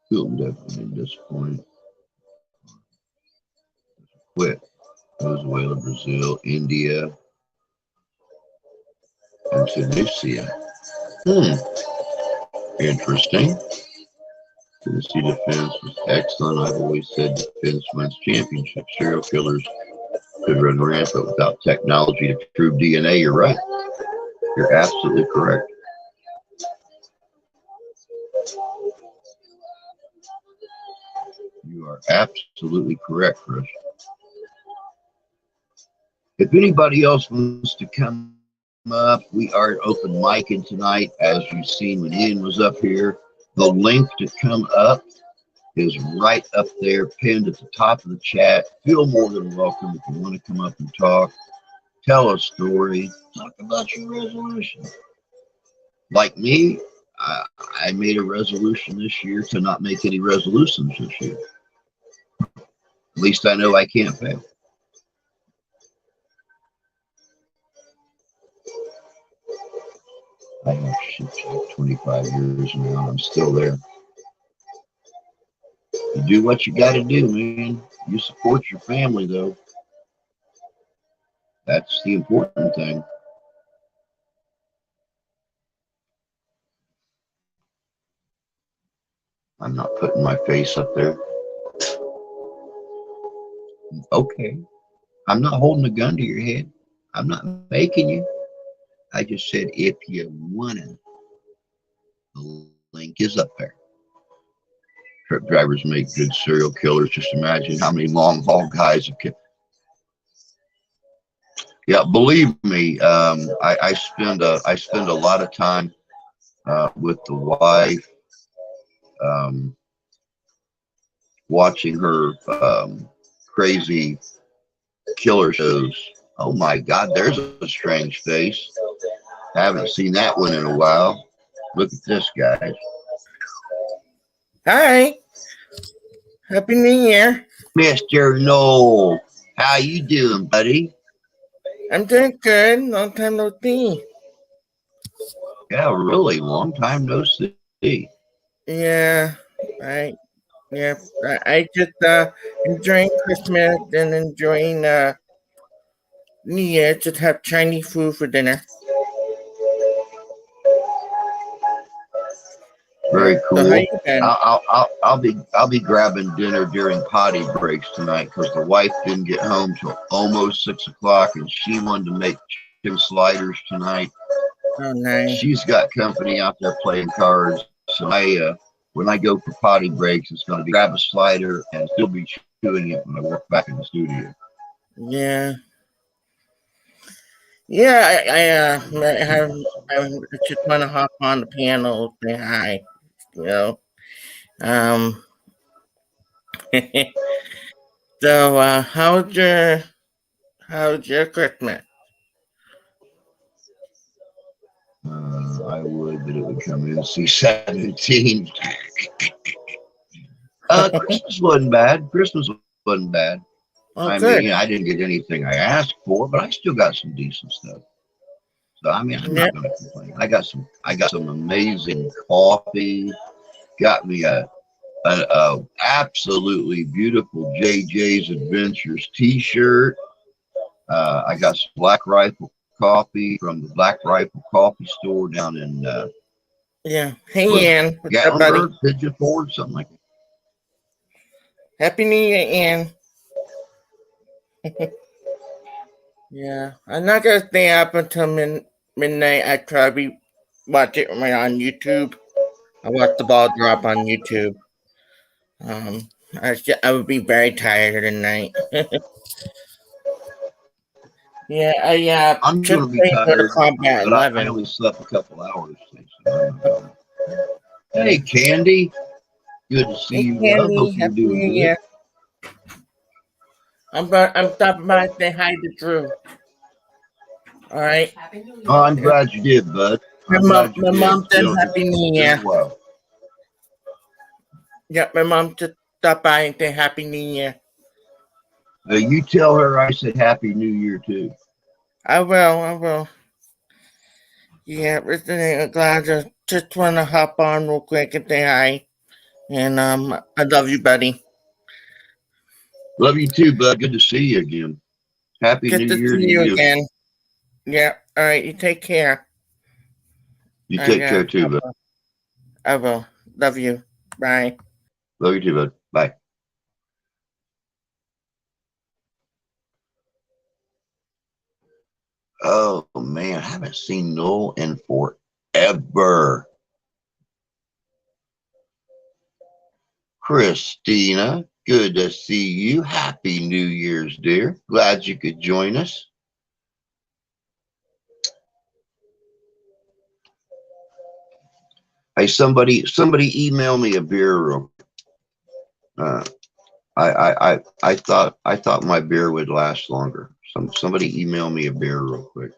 Film definitely disappointed. Quit. Venezuela, Brazil, India, and Tunisia. Interesting. Tennessee defense was excellent. I've always said defense wins championships. Serial killers could run rampant without technology to prove DNA. You're right. You're absolutely correct. You are absolutely correct, Chris. If anybody else wants to come up, we are open micing tonight, as you've seen when Ian was up here. The link to come up is right up there, pinned at the top of the chat. Feel more than welcome if you want to come up and talk, tell a story, talk about your resolution. Like me, I made a resolution this year to not make any resolutions this year. At least I know I can't fail. I have shit like 25 years now. I'm still there. You do what you got to do, man. You support your family, though. That's the important thing. I'm not putting my face up there. Okay. I'm not holding a gun to your head. I'm not making you. I just said if you wanna, the link is up there. Truck drivers make good serial killers. Just imagine how many long haul guys have killed. Yeah, believe me, I spend a lot of time with the wife, um, watching her crazy killer shows. Oh my God, there's a strange face. Haven't seen that one in a while. Look at this, guys. Hi. Happy New Year. Mr. Noel, how you doing, buddy? I'm doing good. Long time no see. Yeah, really, long time no see. Yeah. I yeah. I just enjoying Christmas and enjoying New Year. Just have Chinese food for dinner. Very So how cool. you been? I'll be grabbing dinner during potty breaks tonight because the wife didn't get home till almost 6 o'clock, and she wanted to make chicken sliders tonight. Oh, nice. She's got company out there playing cards. So when I go for potty breaks, it's going to be grab a slider and still be chewing it when I work back in the studio. Yeah. Yeah. I just want to hop on the piano, say hi. You know. Um. So how's your Christmas? I would, but it would come in C-17. Christmas wasn't bad. Christmas wasn't bad. Oh, I good. mean, I didn't get anything I asked for, but I still got some decent stuff. So I mean, I'm Yeah. not going to complain. I got some amazing coffee. Got me a absolutely beautiful JJ's Adventures T-shirt. I got some Black Rifle coffee from the Black Rifle Coffee Store down in Yeah. Hey, Ann. What's up, buddy? Gatlinburg, Pigeon Forge, something like that. Happy New Year, Ann. Yeah. I'm not going to stay up until midnight. I probably watch it right on YouTube. I watch the ball drop on YouTube. I would be very tired tonight. Yeah, I'm just going to be playing Mortal tired, Kombat but I 11. only slept a couple hours. So. Hey, Candy. Good to see Hey, you, love. Candy. Hope you're Happy doing New good. Year. I'm stopping by to say hi to Drew. All right. Oh, I'm glad you did, bud. My mom said Happy New Year. Well. Yeah, my mom just stopped by and say Happy New Year. You tell her I said Happy New Year too. I will. Yeah, listen, I'm glad I just want to hop on real quick and say hi. And I love you, buddy. Love you too, bud. Good to see you again. Happy Good New to Year see to you you. again. Yeah, all right, you take care. You take care too, bud. I will. Love you. Bye. Love you too, bud. Bye. Oh man, I haven't seen Noel in forever. Christina, good to see you. Happy New Year's, dear. Glad you could join us. Hey, somebody email me a beer real. I thought my beer would last longer. Somebody email me a beer real quick.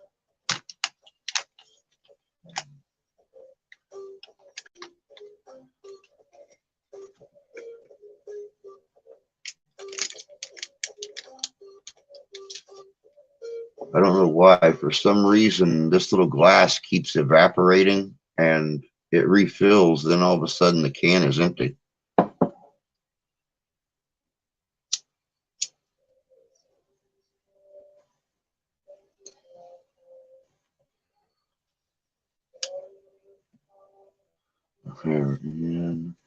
I don't know why. For some reason, this little glass keeps evaporating and it refills. Then all of a sudden, the can is empty. Make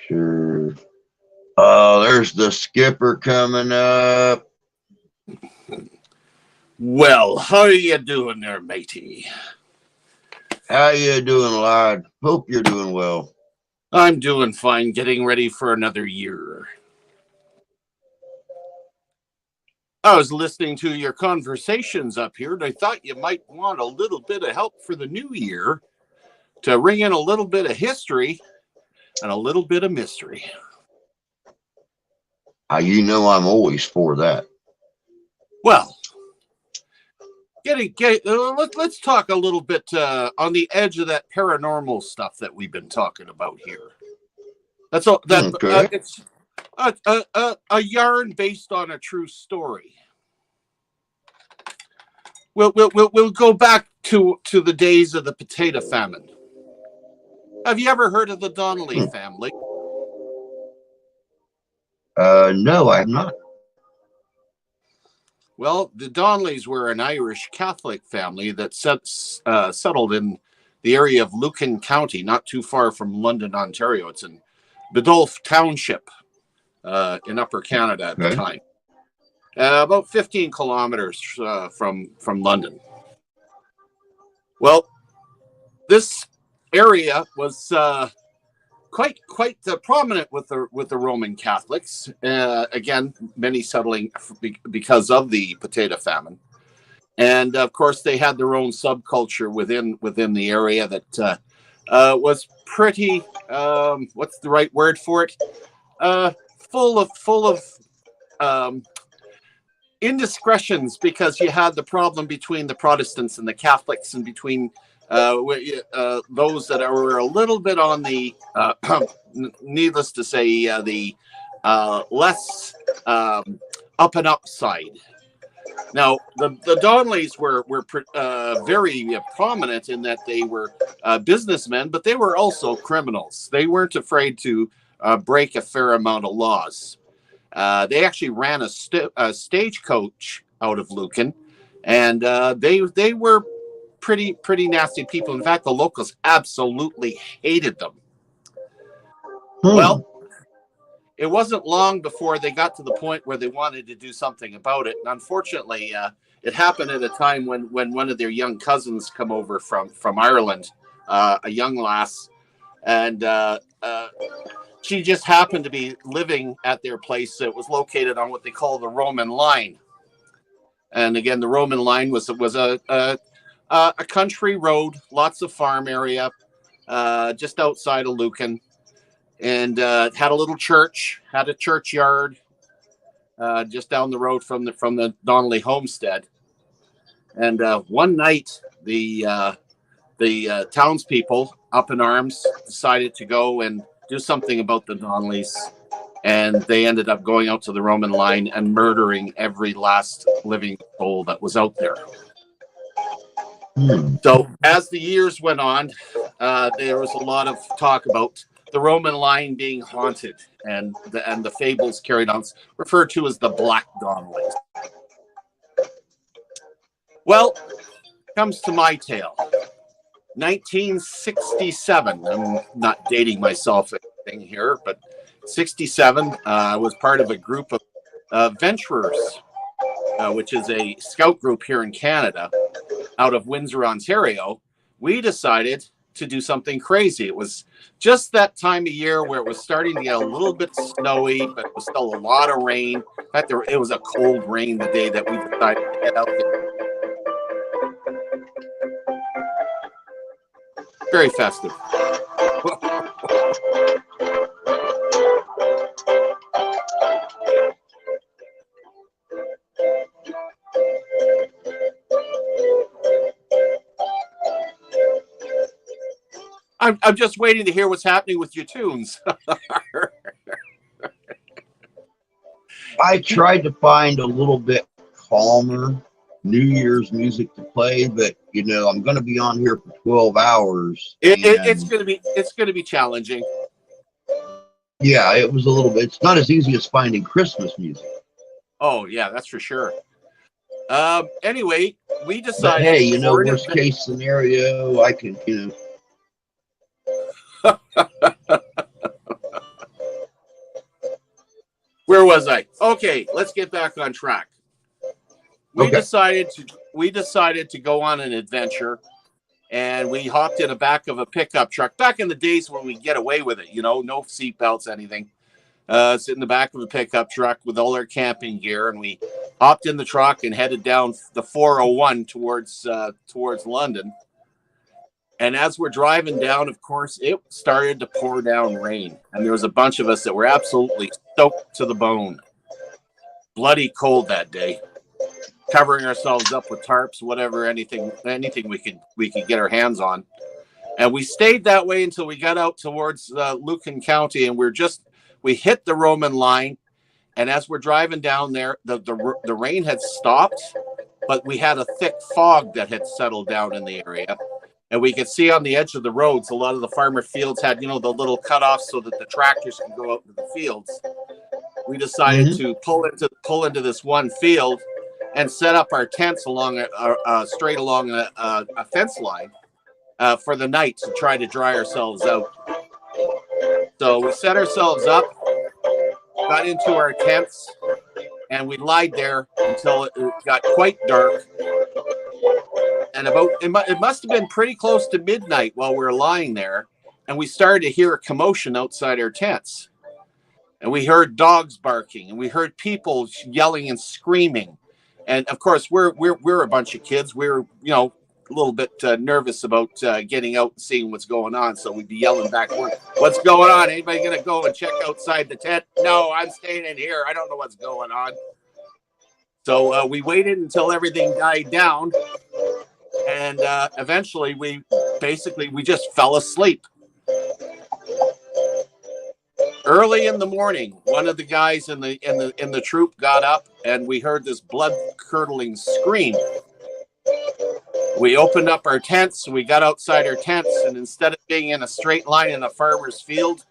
sure. Oh, there's the skipper coming up. Well, how are you doing there, matey? How you doing, lad? Hope you're doing well. I'm doing fine, getting ready for another year. I was listening to your conversations up here, and I thought you might want a little bit of help for the new year to ring in a little bit of history and a little bit of mystery. You know I'm always for that. Well, let's talk a little bit on the edge of that paranormal stuff that we've been talking about here. That's all. Okay. It's a yarn based on a true story. We'll go back to the days of the potato famine. Have you ever heard of the Donnelly family? No, I have not. Well, the Donnellys were an Irish Catholic family that settled in the area of Lucan County, not too far from London, Ontario. It's in Biddulph Township in Upper Canada at the time. About 15 kilometers from London. Well, this area was quite prominent with the Roman Catholics. Again, many settling because of the potato famine, and of course they had their own subculture within the area that was pretty. What's the right word for it? Full of indiscretions, because you had the problem between the Protestants and the Catholics, and between those that were a little bit on the, needless to say, the less up and up side. Now, the Donnellys were very prominent in that they were businessmen, but they were also criminals. They weren't afraid to break a fair amount of laws. They actually ran a stagecoach out of Lucan, and they were pretty nasty people. In fact, the locals absolutely hated them. Well, it wasn't long before they got to the point where they wanted to do something about it. And unfortunately, it happened at a time when one of their young cousins come over from Ireland, a young lass, and she just happened to be living at their place. It was located on what they call the Roman Line. And again, the Roman Line was a country road, lots of farm area, just outside of Lucan, and had a little church, had a churchyard, just down the road from the Donnelly homestead. And one night, the townspeople up in arms decided to go and do something about the Donnellys, and they ended up going out to the Roman Line and murdering every last living soul that was out there. So as the years went on, there was a lot of talk about the Roman Line being haunted, and the fables carried on, referred to as the Black Donnellys. Well, comes to my tale. 1967. I'm not dating myself anything here, but 67. I was part of a group of venturers, which is a scout group here in Canada, out of Windsor, Ontario. We decided to do something crazy. It was just that time of year where it was starting to get a little bit snowy, but it was still a lot of rain. In fact, it was a cold rain the day that we decided to head out there. Very festive. I'm just waiting to hear what's happening with your tunes. I tried to find a little bit calmer New Year's music to play, but you know I'm going to be on here for 12 hours. It's going to be challenging. Yeah, it was a little bit. It's not as easy as finding Christmas music. Oh yeah, that's for sure. Anyway, we But decided hey, you know, for an worst event. case scenario, I can, you know. Where was I? Okay, let's get back on track. We Okay. decided to go on an adventure, and we hopped in the back of a pickup truck. Back in the days when we get away with it, you know, no seatbelts, anything. Sit in the back of a pickup truck with all our camping gear, and we hopped in the truck and headed down the 401 towards London. And as we're driving down, of course, it started to pour down rain, and there was a bunch of us that were absolutely soaked to the bone. Bloody cold that day, covering ourselves up with tarps, whatever, anything we could get our hands on. And we stayed that way until we got out towards Lucan County, and we hit the Roman line. And as we're driving down there, the rain had stopped, but we had a thick fog that had settled down in the area. And we could see on the edge of the roads, a lot of the farmer fields had, you know, the little cutoffs so that the tractors can go out into the fields. We decided to pull into this one field and set up our tents along straight along a fence line for the night to try to dry ourselves out. So we set ourselves up, got into our tents, and we lied there until it got quite dark. And it must have been pretty close to midnight while we were lying there, and we started to hear a commotion outside our tents. And we heard dogs barking, and we heard people yelling and screaming. And of course, we're a bunch of kids. We're, you know, a little bit nervous about getting out and seeing what's going on. So we'd be yelling back, "What's going on? Anybody gonna go and check outside the tent?" "No, I'm staying in here. I don't know what's going on." So we waited until everything died down, and eventually we just fell asleep. Early in the morning, one of the guys in the troop got up, and we heard this blood-curdling scream. We opened up our tents, we got outside our tents, and instead of being in a straight line in a farmer's field,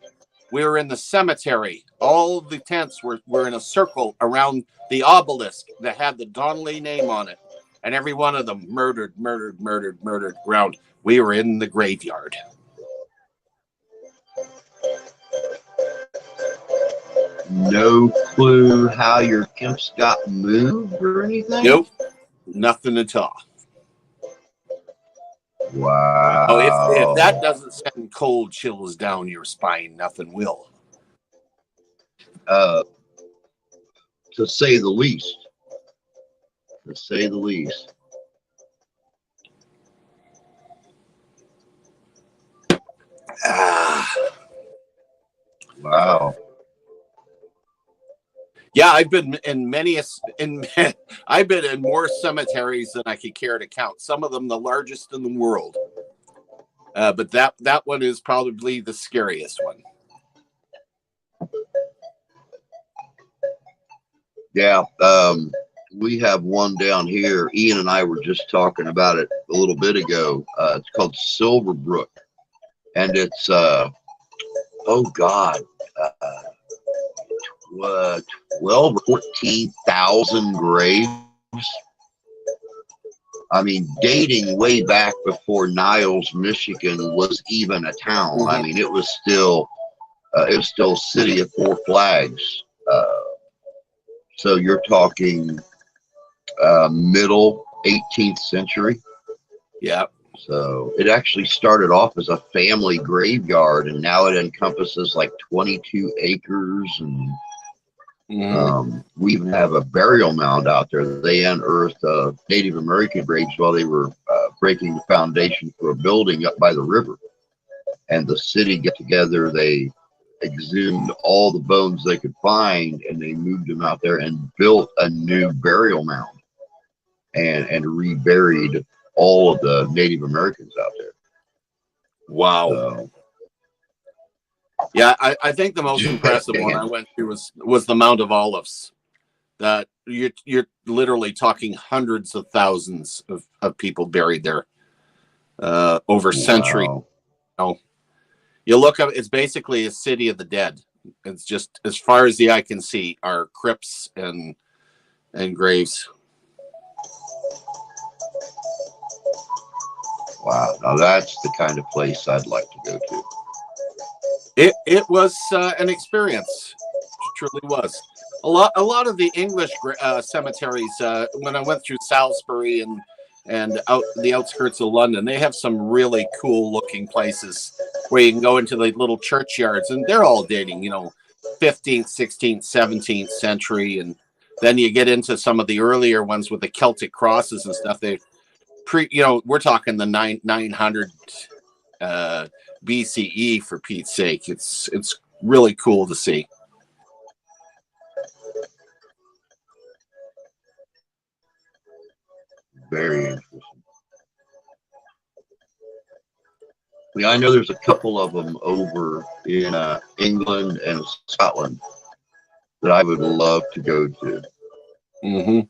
we were in the cemetery. All of the tents were in a circle around the obelisk that had the Donnelly name on it. And every one of them murdered ground. We were in the graveyard. No clue how your camps got moved or anything? Nope, nothing at all. Wow. Oh, if that doesn't send cold chills down your spine, nothing will. To say the least. To say the least. Wow. Yeah, I've been in I've been in more cemeteries than I could care to count. Some of them the largest in the world. But that one is probably the scariest one. Yeah, we have one down here. Ian and I were just talking about it a little bit ago. It's called Silverbrook, and it's oh God, 12 or 14,000 graves. I mean, dating way back before Niles, Michigan was even a town. Mm-hmm. I mean, it was still City of Four Flags. So you're talking middle 18th century. Yeah. So it actually started off as a family graveyard, and now it encompasses like 22 acres. And we even have a burial mound out there. They unearthed Native American graves while they were breaking the foundation for a building up by the river. And the city got together. They exhumed all the bones they could find, and they moved them out there and built a new burial mound and reburied all of the Native Americans out there. Wow. So, yeah, I think the most impressive one I went to was the Mount of Olives. That you're literally talking hundreds of thousands of people buried there over centuries. wow. You know, you look up, it's basically a city of the dead. It's just, as far as the eye can see, are crypts and graves. Wow. Now that's the kind of place I'd like to go to. It was an experience. It truly was. A lot of the English cemeteries. When I went through Salisbury and out the outskirts of London, they have some really cool looking places where you can go into the little churchyards, and they're all dating, 15th, 16th, 17th century, and then you get into some of the earlier ones with the Celtic crosses and stuff. We're talking the 900 BCE, for Pete's sake. It's really cool to see. Very interesting. Yeah, I know there's a couple of them over in England and Scotland that I would love to go to. Mm-hmm.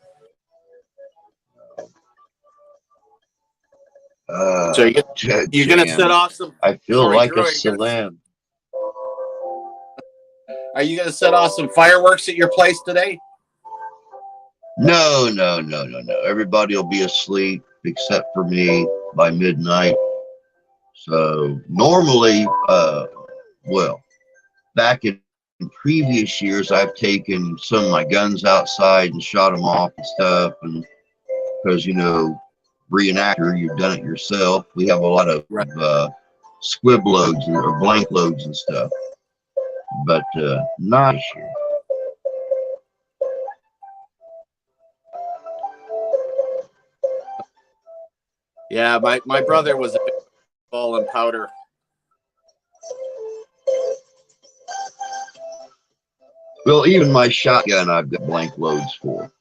So you're going to set off some. I feel like Drew, a celeb. Are you going to set off some fireworks at your place today? No. Everybody will be asleep except for me by midnight. So normally, back in previous years, I've taken some of my guns outside and shot them off and stuff. And because, reenactor, you've done it yourself. We have a lot of squib loads or blank loads and stuff. But not this year. Yeah, my brother was a big ball and powder. Well, even my shotgun I've got blank loads for.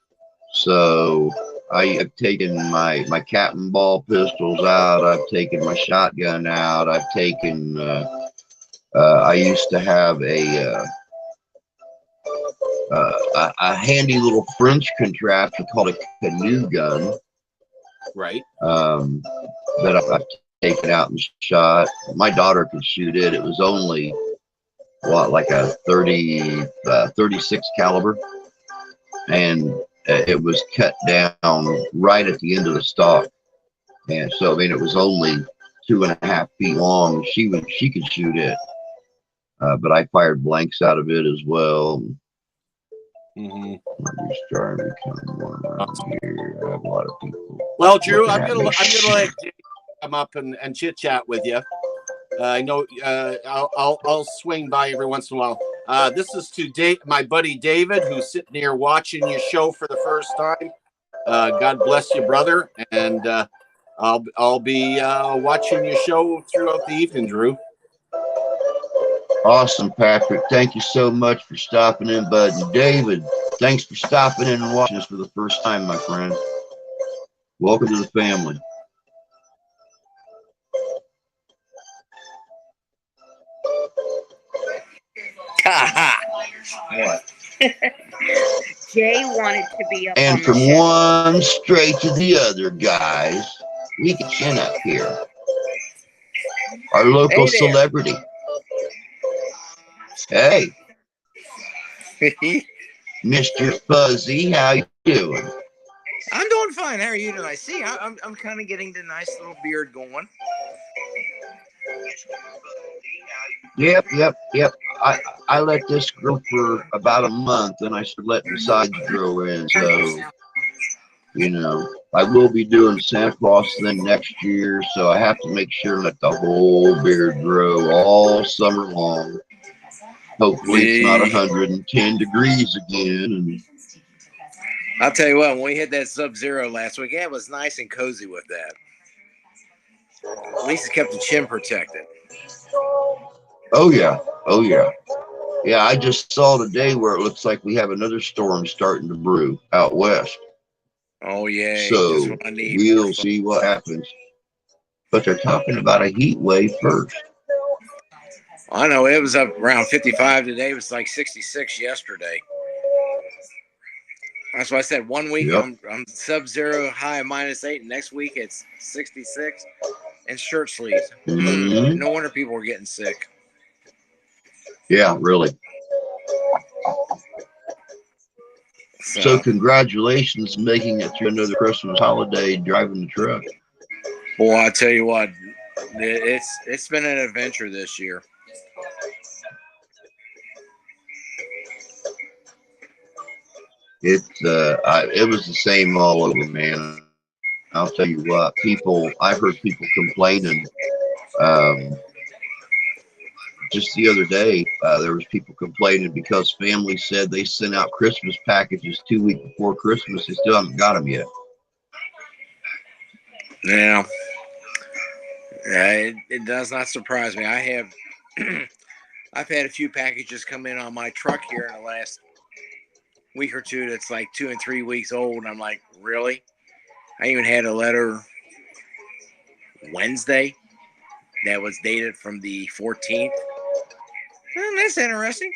So I have taken my cap and ball pistols out. I've taken my shotgun out. I've taken, I used to have a handy little French contraption called a canoe gun. Right. That I've taken out and shot. My daughter could shoot it. It was only like a 36 caliber, and it was cut down right at the end of the stock. And so it was only 2.5 feet long. She could shoot it, but I fired blanks out of it as well. Mm-hmm. I'm just trying to become more around here. I have a lot of people. Well, Drew, I'm gonna let Jay come up and chit chat with you. I know I'll swing by every once in a while. This is to my buddy David, who's sitting here watching your show for the first time. God bless you, brother, and I'll be watching your show throughout the evening, Drew. Awesome, Patrick. Thank you so much for stopping in, bud. And David, thanks for stopping in and watching us for the first time, my friend. Welcome to the family. What? Jay wanted to be up and on from the show. One straight to the other, guys. We can chin up here. Our local celebrity. Hey, Mr. Fuzzy, how you doing? I'm doing fine. How are you doing? I see. I'm kind of getting the nice little beard going. Yep. I let this grow for about a month, and I started letting the sides grow in. So, I will be doing Santa Claus thing next year, so I have to make sure and let the whole beard grow all summer long. Hopefully it's not 110 degrees again. And I'll tell you what, when we hit that sub-zero last week, it was nice and cozy with that. At least it kept the chin protected. Oh yeah. Yeah, I just saw today where it looks like we have another storm starting to brew out west. Oh yeah. So we'll see what happens. But they're talking about a heat wave first. I know it was up around 55 today. It was like 66 yesterday. That's why I said 1 week I'm sub-zero, high -8. And next week it's 66 and shirt sleeves. Mm-hmm. No wonder people were getting sick. Yeah, really. So congratulations making it through another Christmas holiday driving the truck. Boy, I tell you what, it's been an adventure this year. It was the same all over, man. I'll tell you what, I've heard people complaining. Um, just the other day, there was people complaining because families said they sent out Christmas packages 2 weeks before Christmas. They still haven't got them yet. Yeah, it does not surprise me. I've had a few packages come in on my truck here in the last week or two that's like 2 and 3 weeks old. And I'm like, really? I even had a letter Wednesday that was dated from the 14th. That's interesting.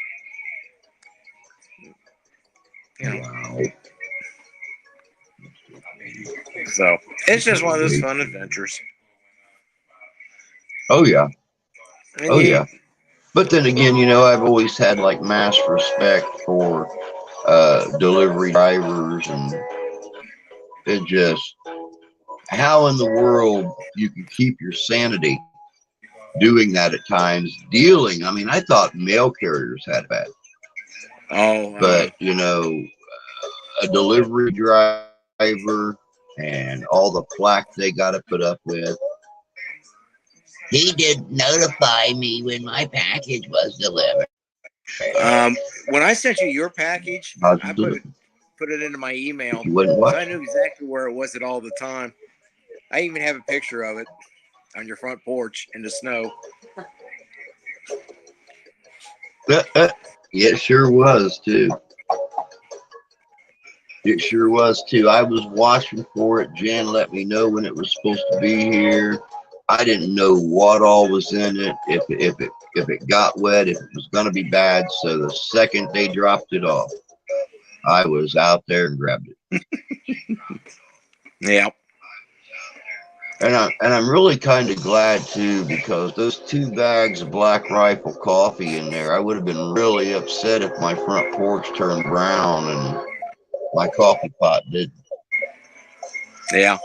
You know. Wow. So it's just one of those fun adventures. Oh yeah. And Oh yeah. But then again, I've always had like mass respect for delivery drivers, and it just, how in the world you can keep your sanity doing that at times, dealing. I mean, I thought mail carriers had it bad, but a delivery driver and all the flack they got to put up with. He didn't notify me when my package was delivered. When I sent you your package, I put it into my email, so I knew exactly where it was at all the time. I even have a picture of it on your front porch in the snow. It sure was too. It sure was too. I was watching for it. Jan let me know when it was supposed to be here. I didn't know what all was in it, if it got wet, if it was going to be bad. So the second they dropped it off, I was out there and grabbed it. Yeah. And I'm really kind of glad too, because those 2 bags of Black Rifle coffee in there, I would have been really upset if my front porch turned brown and my coffee pot didn't. Yeah.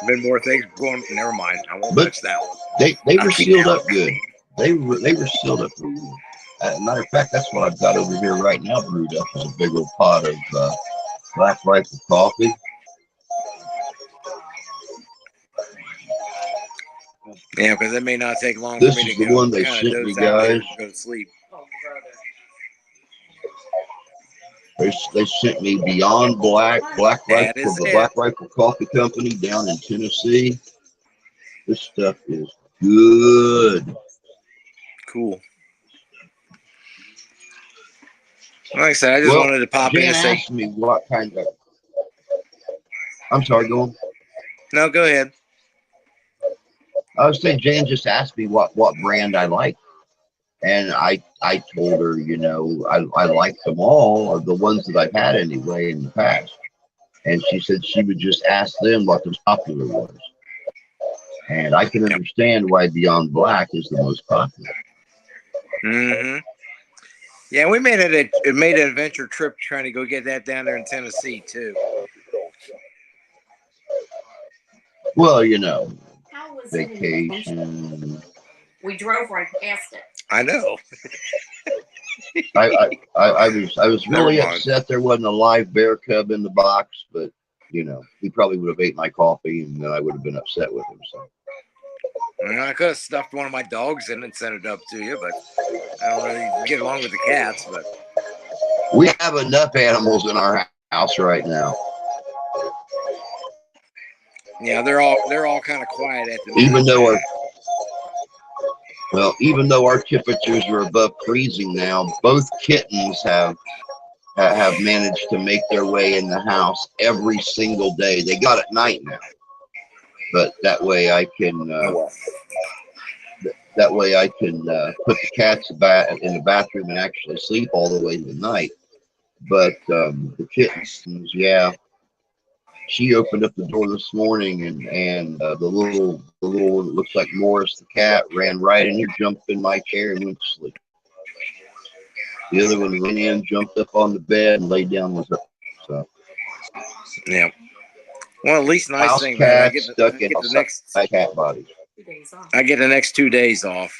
Been more things going. Never mind. I won't touch that one. They were sealed up good. They were sealed up pretty good. Matter of fact, that's what I've got over here right now, brewed up, is a big old pot of Black Rifle coffee. Yeah, because it may not take long This for me is to the one they sent me, guys. Go to sleep. They sent me Beyond Black Rifle from the Black Rifle Coffee Company down in Tennessee. This stuff is good. Cool. Like I said, I just wanted to pop in and say. Asked me what kind of. I'm sorry, go on. No, go ahead. I was saying, Jan just asked me what brand I like, and I told her, I like them all, or the ones that I've had anyway in the past, and she said she would just ask them what the popular was, and I can understand why Beyond Black is the most popular. Mm-hmm. Yeah, we made an adventure trip trying to go get that down there in Tennessee too. Well, vacation. We drove right past it. I know. I was really upset there wasn't a live bear cub in the box, but he probably would have ate my coffee, and then I would have been upset with him. So I could have stuffed one of my dogs in and sent it up to you, but I don't really get along with the cats. But we have enough animals in our house right now. Yeah, they're all kind of quiet at the moment. Even though our temperatures are above freezing now, both kittens have managed to make their way in the house every single day. They got at night now, but that way I can put the cats in the bathroom and actually sleep all the way to the night. But the kittens, yeah. She opened up the door this morning, and the little one that looks like Morris the cat ran right in here, jumped in my chair, and went to sleep. The other one ran in, jumped up on the bed, and laid down with her. So, yeah. Well, at least nice House thing, man. cat stuck in the next cat body. I get the next 2 days off.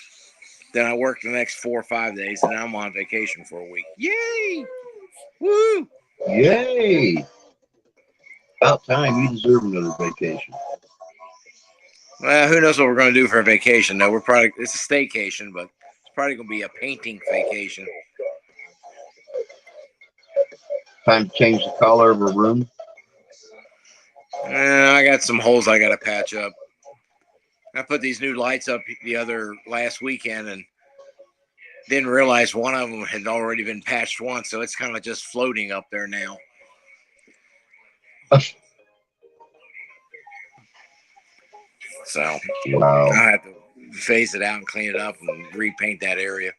Then I work the next 4 or 5 days, and then I'm on vacation for a week. Yay! Woo! Yay! About time. You deserve another vacation. Well, who knows what we're going to do for a vacation? No, it's a staycation, but it's probably going to be a painting vacation. Time to change the color of a room. I got some holes I got to patch up. I put these new lights up last weekend and didn't realize one of them had already been patched once, so it's kind of just floating up there now. So Wow. I have to phase it out and clean it up and repaint that area.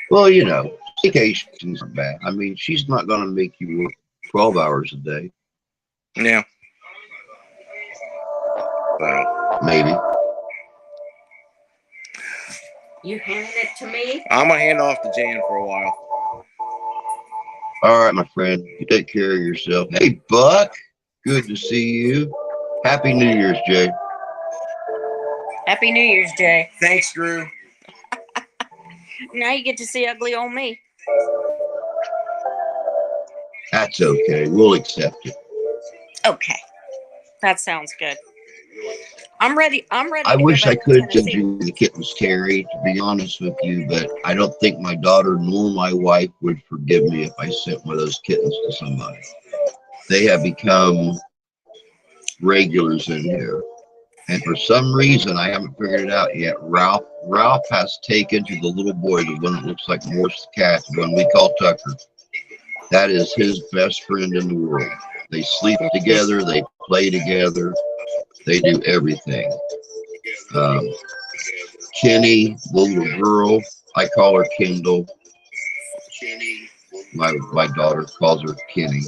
Well, vacations aren't bad. I mean, she's not going to make you work 12 hours a day. Yeah. So maybe. You handing it to me? I'm going to hand off to Jan for a while. All right, my friend. You take care of yourself. Hey, Buck. Good to see you. Happy New Year's, Jay. Happy New Year's, Jay. Thanks, Drew. Now you get to see ugly old me. That's okay. We'll accept it. Okay. That sounds good. I'm ready. I to wish go I back could to send Tennessee. you the kittens, Terry, to be honest with you, but I don't think my daughter nor my wife would forgive me if I sent one of those kittens to somebody. They have become regulars in here. And for some reason, I haven't figured it out yet. Ralph has taken to the little boy, the one that looks like Morse the cat, the one we call Tucker. That is his best friend in the world. They sleep together. They play together. They do everything. Kenny, the little girl, I call her Kendall. My daughter calls her Kenny.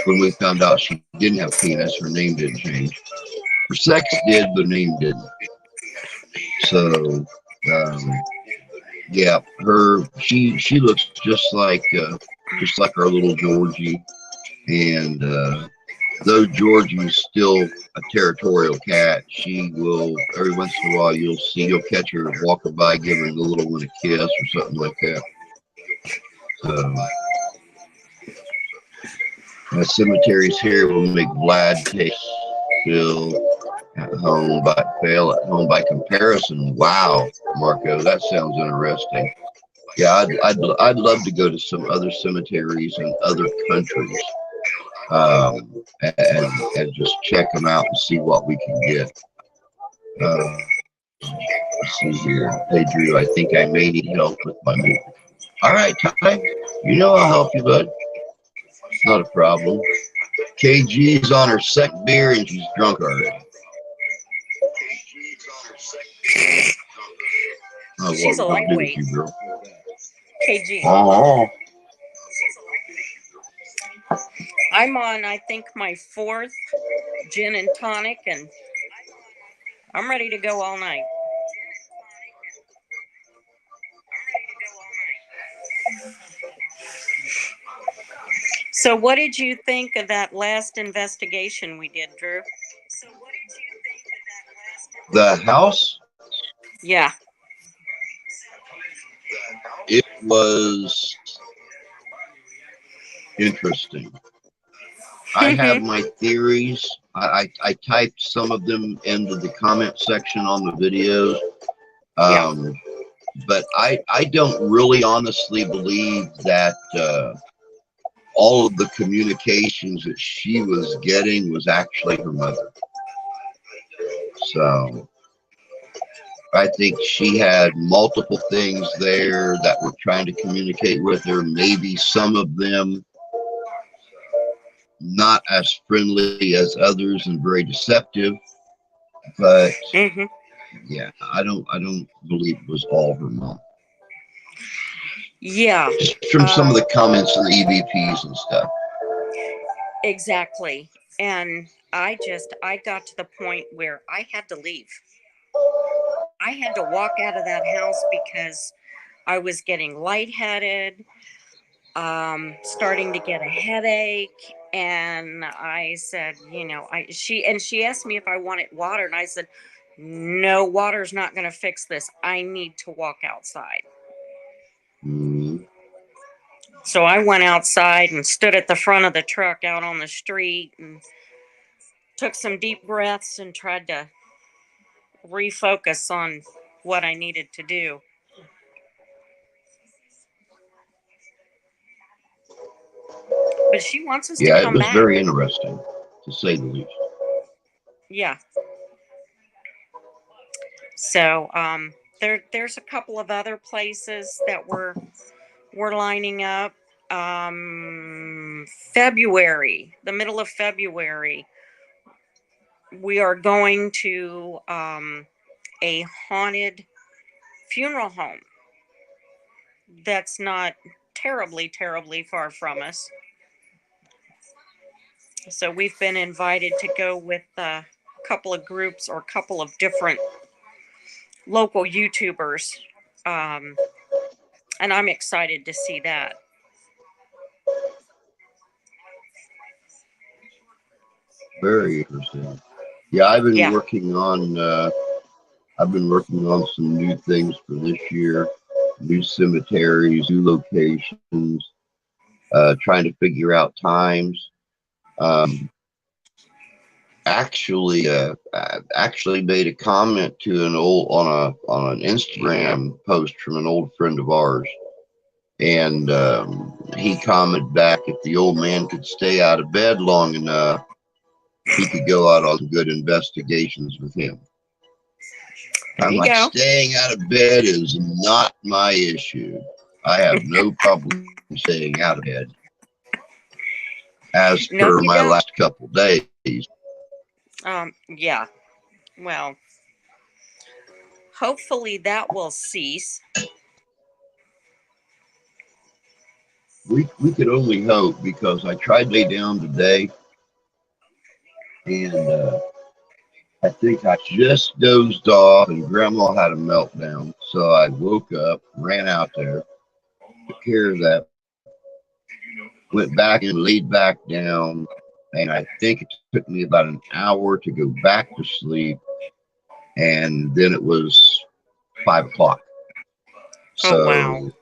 When we found out she didn't have penis, her name didn't change. Her sex did, but name didn't. So, yeah, she looks just like our little Georgie, and though Georgie's still a territorial cat, she will every once in a while you'll catch her walking by, giving the little one a kiss or something like that. The cemeteries here will make Vlad take Phil at home, but fail at home by comparison. Wow, Marco, that sounds interesting. Yeah, I'd love to go to some other cemeteries in other countries, and just check them out and see what we can get. Let's see here. Hey, Drew, I think I may need help with my move. All right, Ty, I'll help you, bud. It's not a problem. KG's on her second beer and she's drunk already. Oh, She's a what do with lightweight. you, girl? KG. Oh. I'm on, I think, my 4th gin and tonic, and I'm ready to go all night. So what did you think of that last investigation we did, Drew? The house? Yeah. It was interesting. I have my theories. I typed some of them into the comment section on the videos. But I don't really honestly believe that all of the communications that she was getting was actually her mother. So I think she had multiple things there that were trying to communicate with her. Maybe some of them not as friendly as others and very deceptive. But yeah, I don't believe it was all her mom. Yeah. Just from some of the comments in the EVPs and stuff. Exactly. And I got to the point where I had to leave. I had to walk out of that house because I was getting lightheaded. starting to get a headache. And I said, she asked me if I wanted water, and I said, no, water's not going to fix this. I need to walk outside. Mhm. So I went outside and stood at the front of the truck out on the street and took some deep breaths and tried to refocus on what I needed to do. But she wants us to Yeah, it come was back. very interesting, to say the least. Yeah. So there's a couple of other places that we're lining up. February, the middle of February, we are going to a haunted funeral home that's not terribly far from us. So we've been invited to go with a couple of groups or a couple of different local YouTubers. And I'm excited to see that. Very interesting. Yeah, I've been Yeah. working on some new things for this year, new cemeteries, new locations, trying to figure out times. Actually made a comment to an on an Instagram post from an old friend of ours, and he commented back, if the old man could stay out of bed long enough, he could go out on good investigations with him. There I'm you like, go. staying out of bed is not my issue. I have no problem staying out of bed, as No, per you my don't. last couple days. Yeah. Well, hopefully that will cease. We could only hope, because I tried to lay down today, and I think I just dozed off and Grandma had a meltdown. So I woke up, ran out there, took care of that, went back and laid back down. And I think it took me about an hour to go back to sleep. And then it was 5 o'clock. Oh, wow. So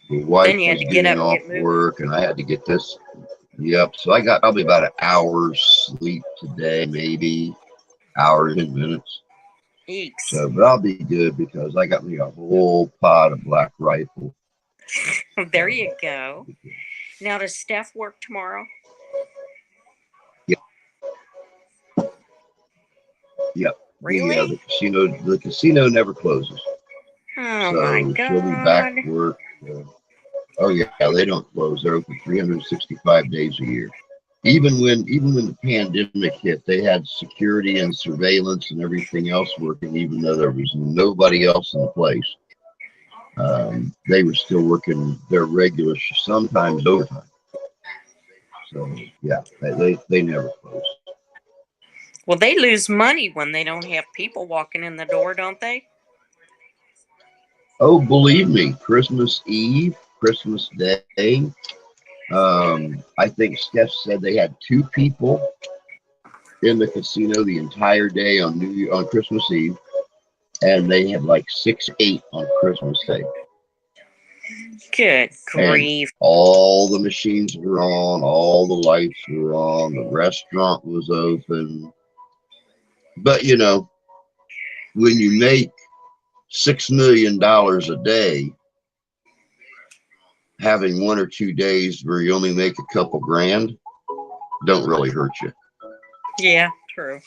the wife Then you had was to get getting up and off get moving. work, and I had to get this. Yep. So I got probably about an hour's sleep today, maybe hour and 10 minutes. Eeks. So, but I'll be good, because I got me a whole pot of Black Rifle. There you go. Now, does Steph work tomorrow? Yep. Really? The casino never closes. Oh, So my God. she'll be back to work. Oh yeah, they don't close. They're open 365 days a year. Even when the pandemic hit, they had security and surveillance and everything else working, even though there was nobody else in the place. They were still working their regular, sometimes overtime. So yeah, they never close. Well, they lose money when they don't have people walking in the door, don't they? Oh, believe me, Christmas Eve, Christmas Day. I think Steph said they had 2 people in the casino the entire day on Christmas Eve, and they had like 6, 8 on Christmas Day. Good grief. And all the machines were on, all the lights were on, the restaurant was open. But you know, when you make $6 million a day, having 1 or 2 days where you only make a couple grand don't really hurt you. Yeah, true.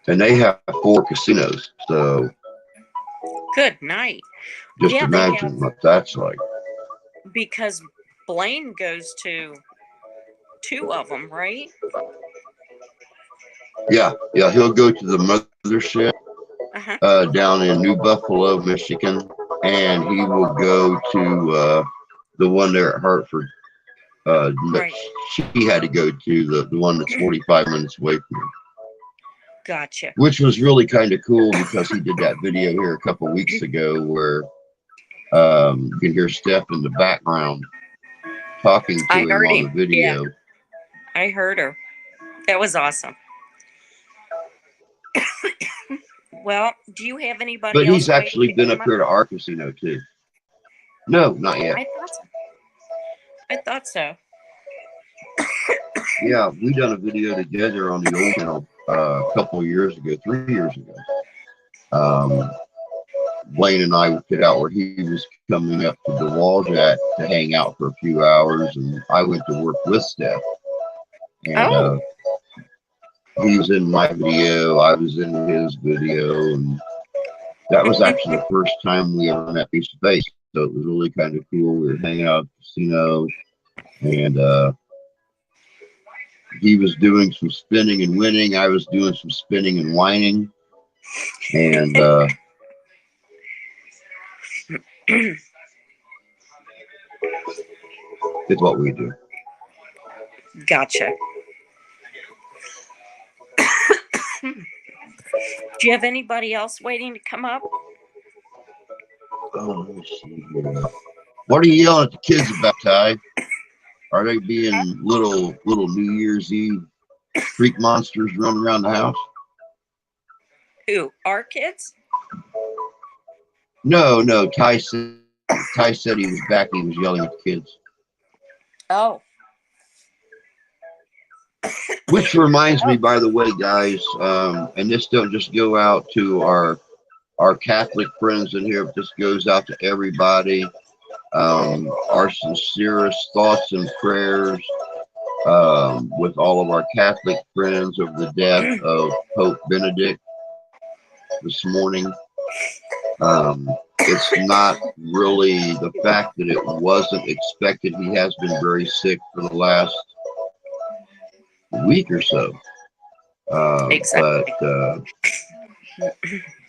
And they have 4 casinos, so good night. Just imagine what that's like. Because Blaine goes to 2 of them, right? Yeah, he'll go to the mothership down in New Buffalo, Michigan, and he will go to the one there at Hartford. Right. She had to go to the one that's 45 minutes away from him. Gotcha. Which was really kind of cool, because he did that video here a couple weeks ago where You can hear Steph in the background talking to I him heard on the him. Yeah, video. I heard her. That was awesome. Well, do you have anybody But he's else waiting actually to been up come up? here to our casino too. No, not yet. I thought so. I thought so. Yeah, we done a video together on the old channel a couple of years ago, 3 years ago. Blaine and I put out where he was coming up to the Waljack to hang out for a few hours, and I went to work with Steph. And Oh, he was in my video, I was in his video, and that was actually the first time we ever met face to face. So it was really kind of cool. We were hanging out at the casino, and he was doing some spinning and winning. I was doing some spinning and whining, and it's what we do. gotcha. Do you have anybody else waiting to come up? Oh, let me see here. What are you yelling at the kids about, Ty? Are they being little New Year's Eve freak monsters running around the house? Who? Our kids? No. Ty said he was back. He was yelling at the kids. Oh. Which reminds me, by the way, guys, and this don't just go out to our Catholic friends in here, but this goes out to everybody. Our sincerest thoughts and prayers with all of our Catholic friends over the death of Pope Benedict this morning. It's not really the fact that it wasn't expected. He has been very sick for the last week or so. Exactly. But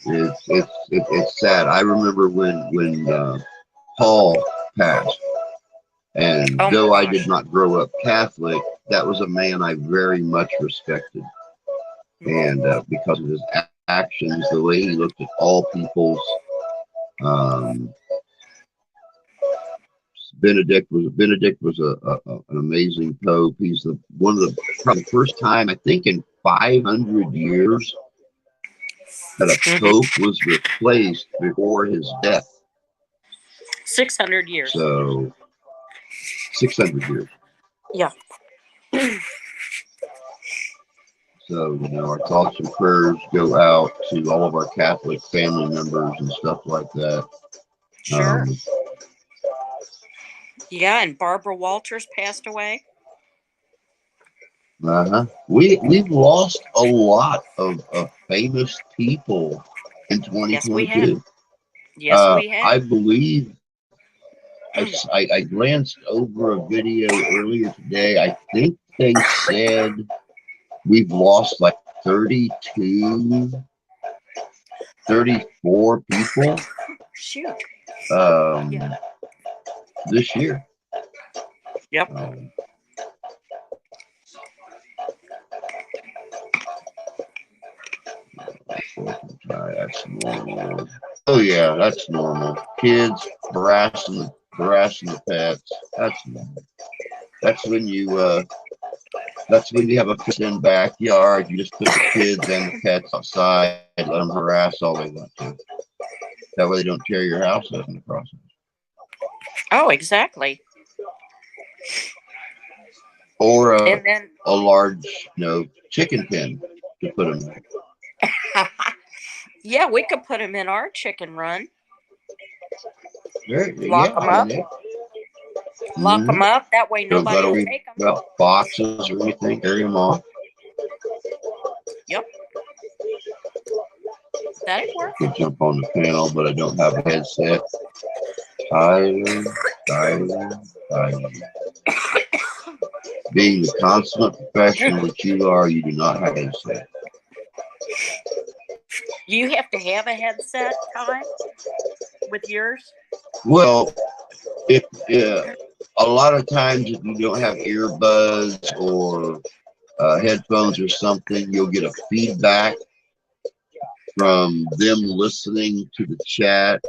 it's sad. I remember when Paul passed, and Oh my though I gosh. did not grow up Catholic, that was a man I very much respected, and because of his actions, the way he looked at all people's. Benedict was an amazing pope. He's one of the probably first time, I think, in 500 years that a pope was replaced before his death. 600 years. So 600 years. Yeah. So, our thoughts and prayers go out to all of our Catholic family members and stuff like that. Sure. Yeah, and Barbara Walters passed away. We've lost a lot of famous people in 2022. Yes, we have. Yes, we have. I believe I glanced over a video earlier today. I think they said we've lost like 32, 34 people. Shoot. This year. Yep. That's normal. Oh yeah, that's normal. Kids harassing the pets. That's normal. That's when you have a fenced-in backyard. You just put the kids and the pets outside and let them harass all they want to. That way they don't tear your house up in the process. Oh, exactly. Or And then, a large, chicken pen to put them in. yeah, we could put them in our chicken run. Lock them up. Lock them up. That way Don't nobody gotta will worry take them. about boxes or anything. Carry them off. Yep. That'd work. I could jump on the panel, but I don't have a headset. Tyler. Being the consummate professional that you are, you do not have a headset. You have to have a headset, Ty, with yours? Well, if a lot of times if you don't have earbuds or headphones or something, you'll get a feedback from them listening to the chat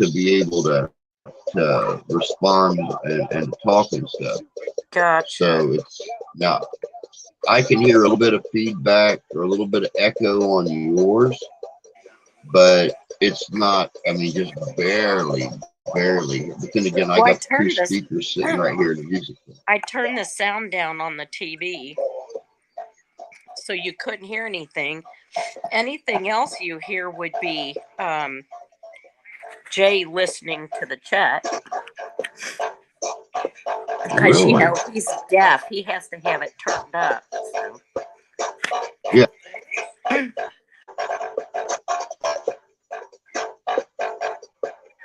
to be able to respond and talk and stuff. Gotcha. So it's now I can hear a little bit of feedback or a little bit of echo on yours, but it's not. I mean, just barely. But then again, I got two speakers sitting right here in the music room. I turned the sound down on the TV, so you couldn't hear anything. Anything else you hear would be Jay listening to the chat. Because, Really? you know, he's deaf. He has to have it turned up. So. Yeah.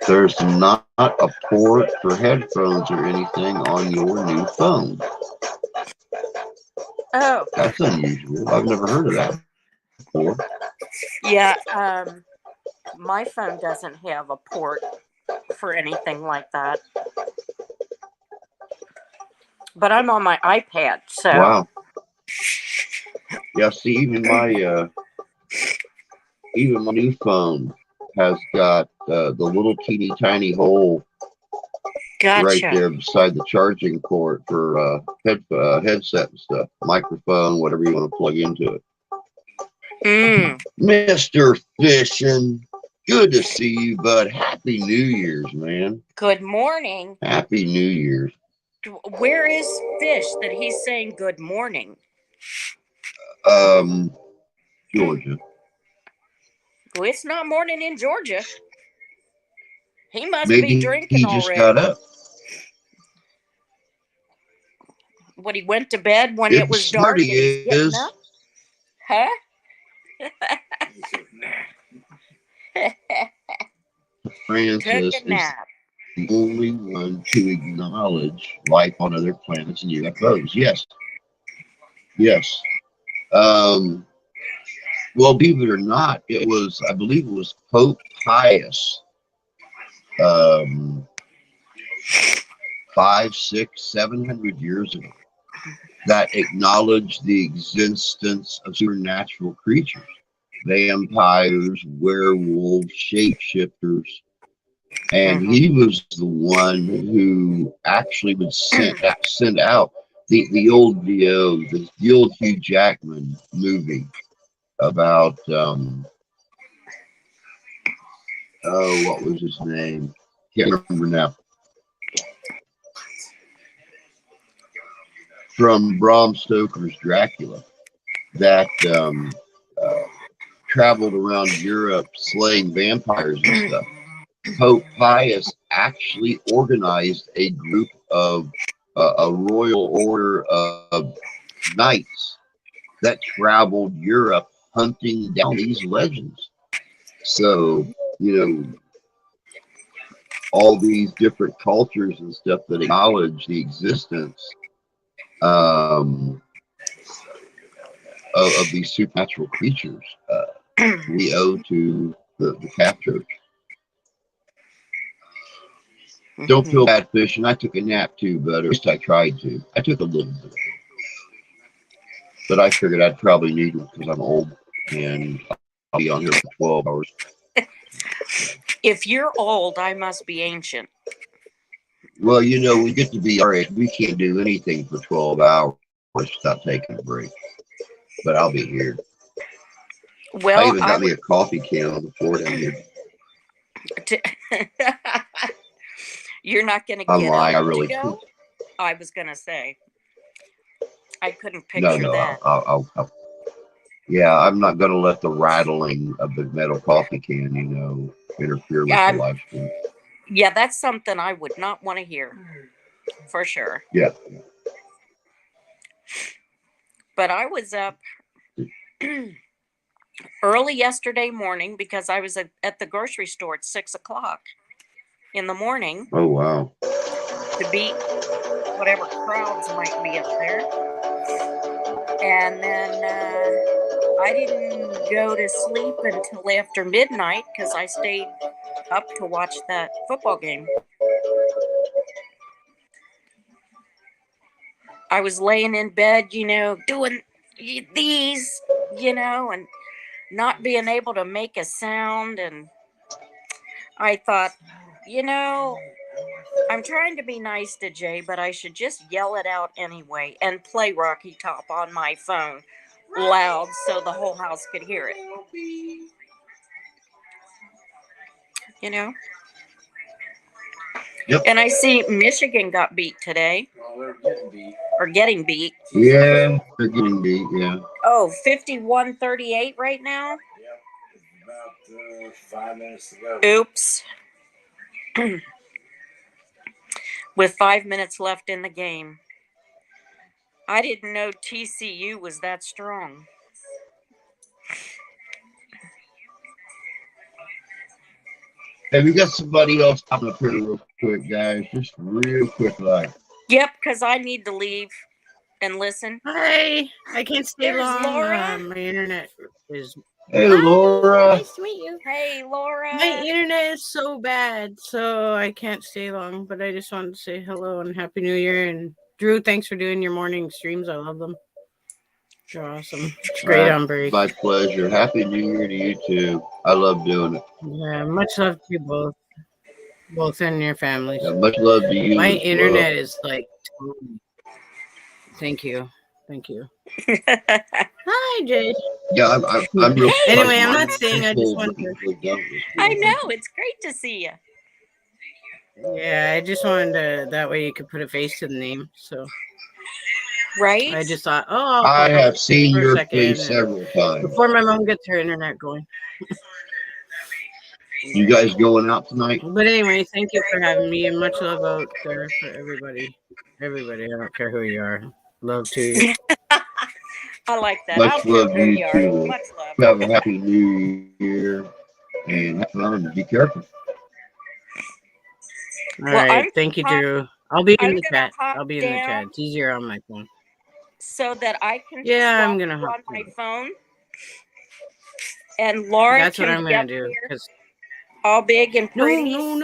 There's not a port for headphones or anything on your new phone. Oh. That's unusual. I've never heard of that before. Yeah, my phone doesn't have a port for anything like that. But I'm on my iPad, so. Wow. Yeah, see, even my new phone has got the little teeny tiny hole right there beside the charging port for headset and stuff, microphone, whatever you want to plug into it. Mr. Fishing, good to see you, bud. Happy New Year's, man. Good morning. Happy New Year's. Where is Fish that he's saying good morning? Georgia. Well, it's not morning in Georgia. He must Maybe be drinking he just already. got up. When he went to bed when it was dark and he's getting up? Huh? Francis is the only one to acknowledge life on other planets and UFOs. Yes. Yes. Well, believe it or not, I believe it was Pope Pius 500, 600, 700 years ago that acknowledged the existence of supernatural creatures, vampires, werewolves, shapeshifters, and he was the one who actually would send out the old VO, the old Hugh Jackman movie about what was his name? Can't remember now. From Bram Stoker's Dracula, that traveled around Europe slaying vampires and stuff. Pope Pius actually organized a group of a royal order of knights that traveled Europe hunting down these legends. So, you know, all these different cultures and stuff that acknowledge the existence of these supernatural creatures, we owe to the Catholic Church. Don't feel bad, Fish, and I took a nap too, but at least I tried to. I took a little bit, but I figured I'd probably need it because I'm old and I'll be on here for 12 hours. If you're old, I must be ancient. Well, you know, we get to be our age. We can't do anything for 12 hours without taking a break. But I'll be here. Well, I even got me a coffee can on the floor down here. You're not going to get up I really to go? Could. I was going to say. I couldn't picture that. I'll yeah, I'm not going to let the rattling of the metal coffee can, you know, interfere with the live stream. Yeah, that's something I would not want to hear. For sure. Yeah. But I was up early yesterday morning because I was at the grocery store at 6 o'clock in the morning. Oh, wow. To beat whatever crowds might be up there. And then I didn't go to sleep until after midnight because I stayed up to watch that football game. I was laying in bed, you know, doing these, you know, and not being able to make a sound. And I thought, You know, I'm trying to be nice to Jay, but I should just yell it out anyway and play Rocky Top on my phone loud so the whole house could hear it. You know? Yep. And I see Michigan got beat today. Or getting beat. Yeah, they're getting beat. Yeah. Oh, 51-38 right now? About 5 minutes to go. Oops. With 5 minutes left in the game. I didn't know TCU was that strong. Have you got somebody else coming up here real quick, guys? Just real quick, like. Yep, because I need to leave and listen. Hi, I can't stay There's long. Laura. My internet is. Hey, Hi, Laura. nice to meet you. Hey, Laura. My internet is so bad, so I can't stay long. But I just wanted to say hello and Happy New Year. And Drew, thanks for doing your morning streams. I love them. They're awesome. It's great on break. My pleasure. Happy New Year to you too. I love doing it. Yeah, much love to you both and your families. Yeah, much love to you. My as internet well. is like. Thank you. Hi, Jay. Yeah, I'm real. Anyway, I'm not staying. I just wanted to. I know. It's great to see you. Yeah, I just wanted to. That way you could put a face to the name. So. Right? I just thought, oh, I have seen for a your second, face several times. before my mom gets her internet going. You guys going out tonight? But anyway, thank you for having me, and much love out there for everybody. Everybody, I don't care who you are. Love to you. I like that. Much I don't love care who you you are. too. Much love. Have a happy New Year and have fun and be careful. All Well, right, I'm thank you, hop- Drew. I'll be in I'm the gonna chat. hop I'll be in the chat. down It's easier on my phone. so that I can just Yeah, I'm watch gonna you hop on my down. phone. And Laura That's what can I'm be up gonna do. here Because all big and pretty. no.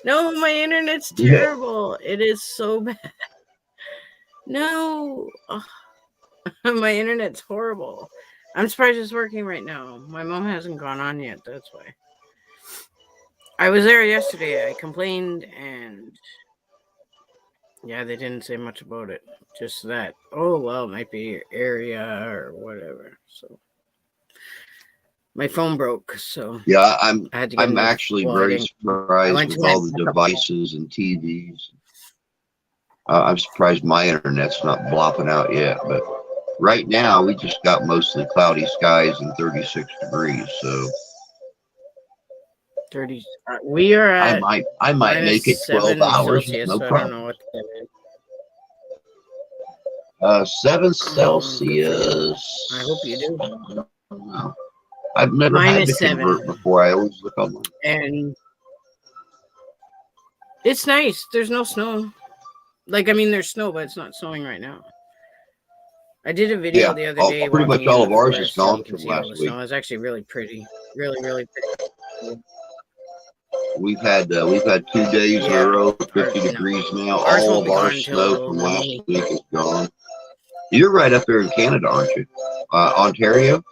No, my internet's terrible. It is so bad. No. Ugh. My internet's horrible. I'm surprised it's working right now. My mom hasn't gone on yet. That's why. I was there yesterday. I complained, and yeah, they didn't say much about it. Just that, oh, well, it might be your area or whatever. So my phone broke. So Yeah, I had to get I'm a new- actually well, I very didn't- I surprised went with to my all the backup. devices and TVs. I'm surprised my internet's not blopping out yet, but right now we just got mostly cloudy skies and 36 degrees. So 30. We are I at might make it 12 -7 hours, Celsius, no so I don't problem. know what that is. 7 Celsius. I hope you do. I don't know. I've never Mine had to is 7. convert before. I always look on. And it's nice. There's no snow. Like, I mean, there's snow, but it's not snowing right now. I did a video the other day. Pretty much walking all in of the ours forest, is gone you can from see all last the week. snow. It's actually really pretty. Really pretty. We've had 2 days in a row, 50 degrees now. Ours All won't of be our gone snow till from the last May. week is gone. You're right up there in Canada, aren't you? Ontario?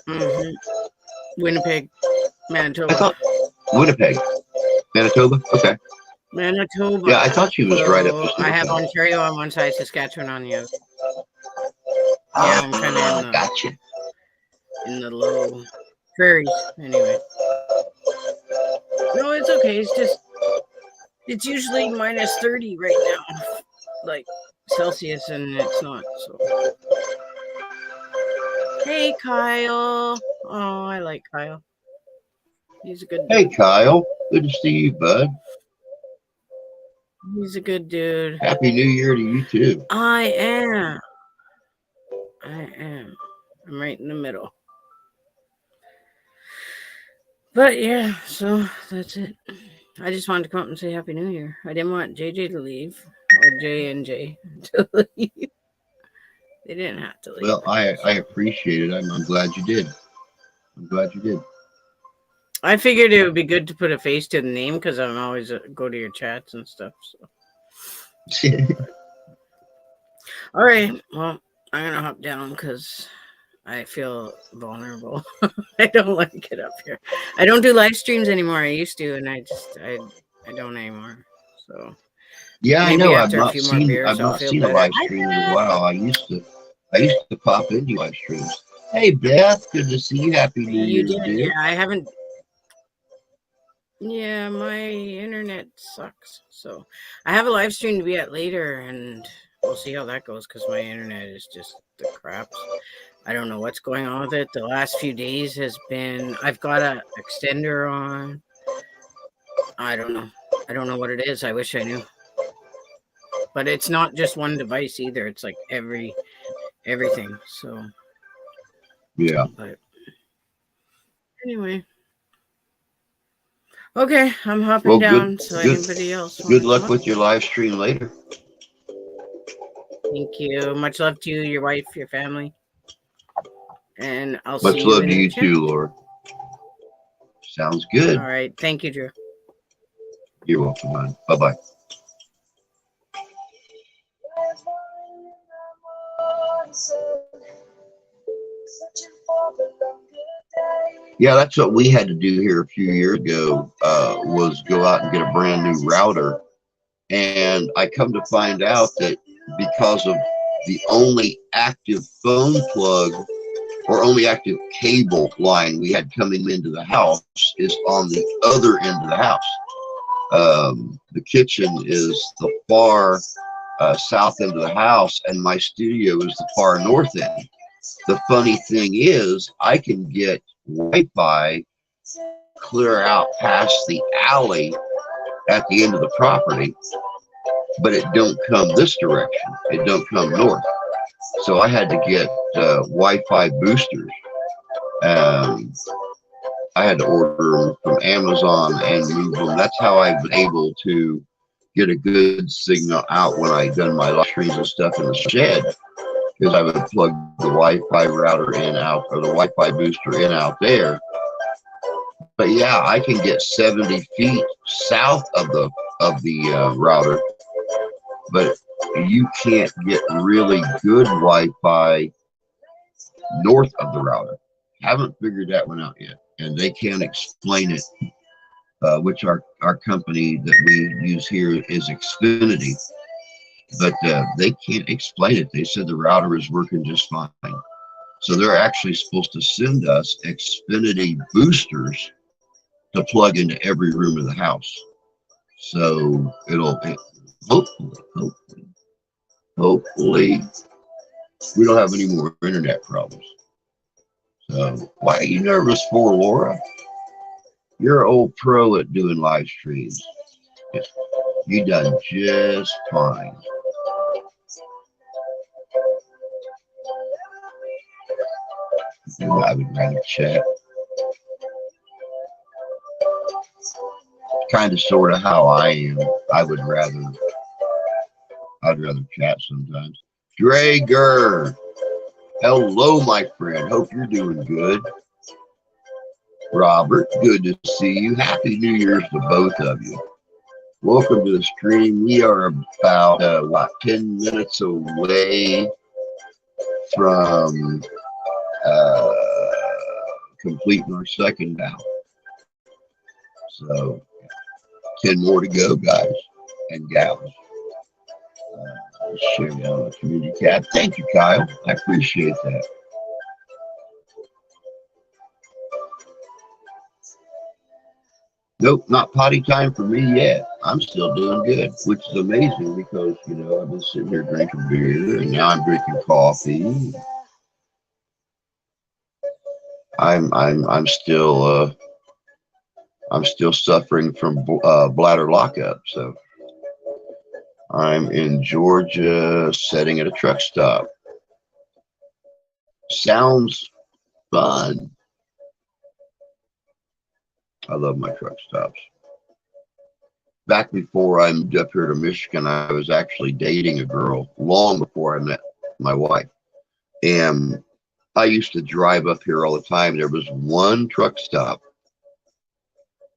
Mm-hmm. Winnipeg, Manitoba. I thought Winnipeg, Manitoba. Okay. Manitoba. Yeah, I thought she was right up just I have north. Ontario on one side, Saskatchewan on the other. Yeah, I'm kind of Gotcha. in the low prairies. Anyway. No, it's okay. It's usually -30 right now, like Celsius, and it's not. So, hey, Kyle. Oh, I like Kyle. He's a good dude. Hey, Kyle. Good to see you, bud. He's a good dude. Happy New Year to you too. I am. I'm right in the middle. But yeah, so that's it. I just wanted to come up and say Happy New Year. I didn't want JJ to leave or J and J to leave. They didn't have to leave. Well, I appreciate it. I'm glad you did. I'm glad you did. I figured it would be good to put a face to the name because I'm always go to your chats and stuff. So. All right. Well, I'm gonna hop down because I feel vulnerable. I don't like it up here. I don't do live streams anymore. I used to, and I don't anymore. So Yeah, I maybe know. after a few more beers, I've I'll not feel seen a better. live stream in a while. I used to pop into live streams. Hey Beth, good to see you. Happy New You Year's, did, dear. yeah. I haven't. Yeah, my internet sucks. So I have a live stream to be at later, and we'll see how that goes because my internet is just the craps. I don't know what's going on with it. The last few days has been. I've got a extender on. I don't know. I don't know what it is. I wish I knew. But it's not just one device either. It's like everything. So Yeah. but anyway. Okay, I'm hopping Well, down. So good, anybody else want good to come luck up? with your live stream later. Thank you. Much love to you, your wife, your family. And I'll see Much you love in to the you chat. too, Laura. Sounds good. All right. Thank you, Drew. You're welcome, hon. Bye-bye. Yeah, that's what we had to do here a few years ago, was go out and get a brand new router. And I come to find out that because of the only active phone plug or only active cable line we had coming into the house is on the other end of the house. The kitchen is the far south end of the house, and my studio is the far north end. The funny thing is, I can get Wi-Fi clear out past the alley at the end of the property, but it don't come this direction. It don't come north. So I had to get Wi-Fi boosters. I had to order them from Amazon and move them. That's how I was able to get a good signal out when I done my live streams and stuff in the shed, because I would plug the Wi-Fi router in out, or the Wi-Fi booster in out there. But yeah, I can get 70 feet south of the router, but you can't get really good Wi-Fi north of the router. Haven't figured that one out yet, and they can't explain it. Which our company that we use here is Xfinity, but they can't explain it. They said the router is working just fine. So they're actually supposed to send us Xfinity boosters to plug into every room of the house. So hopefully we don't have any more internet problems. So why are you nervous for, Laura? You're an old pro at doing live streams. You done just fine. I would rather chat. Kind of, sort of how I am. I'd rather chat sometimes. Drager, hello, my friend. Hope you're doing good. Robert, good to see you. Happy New Year's to both of you. Welcome to the stream. We are about 10 minutes away from completing our second hour. So 10 more to go, guys and gals. Share down the community tab. Thank you, Kyle. I appreciate that. Nope, not potty time for me yet. I'm still doing good, which is amazing because, you know, I've been sitting here drinking beer and now I'm drinking coffee. I'm still suffering from bladder lockup. So I'm in Georgia, sitting at a truck stop. Sounds fun. I love my truck stops. Back before I moved up here to Michigan, I was actually dating a girl long before I met my wife. And I used to drive up here all the time. There was one truck stop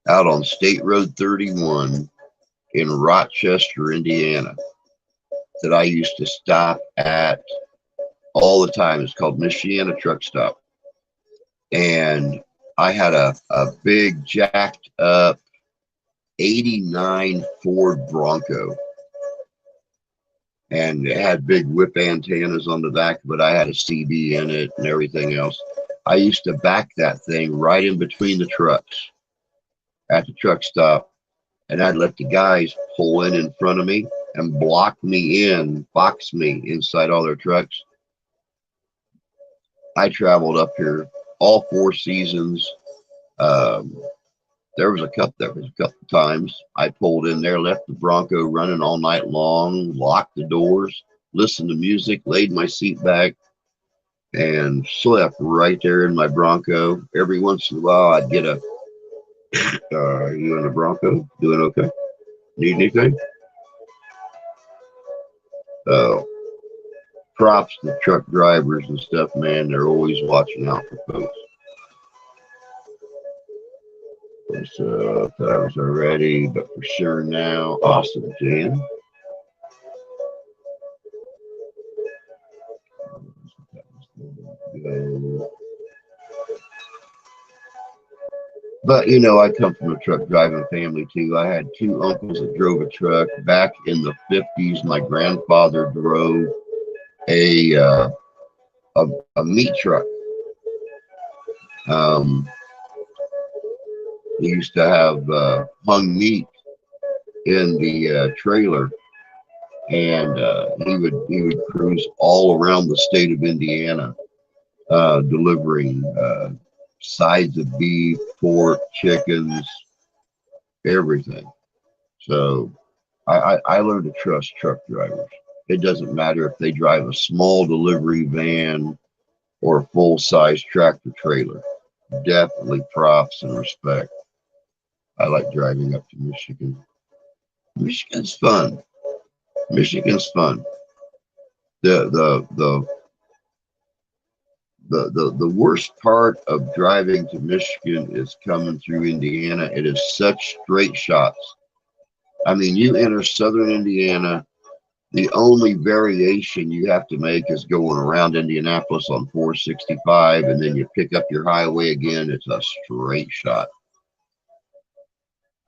out on State Road 31 in Rochester, Indiana, that I used to stop at all the time. It's called Michiana Truck Stop. And I had a big jacked up 89 Ford Bronco. And it had big whip antennas on the back, but I had a CD in it and everything else. I used to back that thing right in between the trucks at the truck stop, and I'd let the guys pull in front of me and block me in, box me inside all their trucks. I traveled up here all 4 seasons. There was a couple times I pulled in there, left the Bronco running all night long, locked the doors, listened to music, laid my seat back, and slept right there in my Bronco. Every once in a while, I'd get a, are you in a Bronco? Doing okay? Need anything? Props to truck drivers and stuff, man. They're always watching out for folks. So that was already, but for sure now. Awesome, Jan. But you know, I come from a truck driving family too. I had 2 uncles that drove a truck back in the 50s. My grandfather drove a meat truck. He used to have hung meat in the trailer, and he would cruise all around the state of Indiana, delivering sides of beef, pork, chickens, everything. So I learned to trust truck drivers. It doesn't matter if they drive a small delivery van or a full-size tractor trailer. Definitely props and respect. I like driving up to Michigan. Michigan's fun. Michigan's fun. The worst part of driving to Michigan is coming through Indiana. It is such straight shots. I mean, you enter southern Indiana, the only variation you have to make is going around Indianapolis on 465, and then you pick up your highway again. It's a straight shot.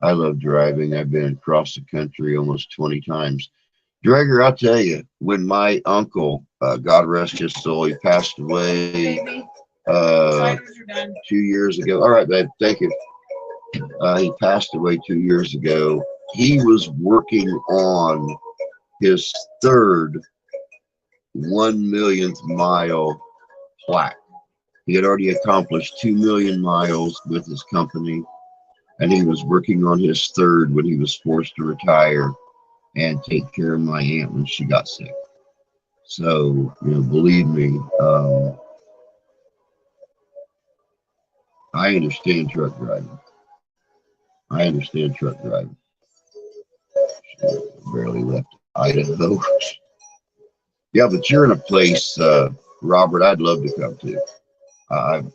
I love driving. I've been across the country almost 20 times. Drager, I'll tell you, when my uncle, God rest his soul, he passed away 2 years ago. All right, babe, thank you. He passed away 2 years ago. He was working on his 3rd 1,000,000th mile plaque. He had already accomplished 2 million miles with his company, and he was working on his 3rd when he was forced to retire and take care of my aunt when she got sick. So, you know, believe me, I understand truck driving. I understand truck driving. Barely left Idaho. Yeah, but you're in a place, Robert, I'd love to come to.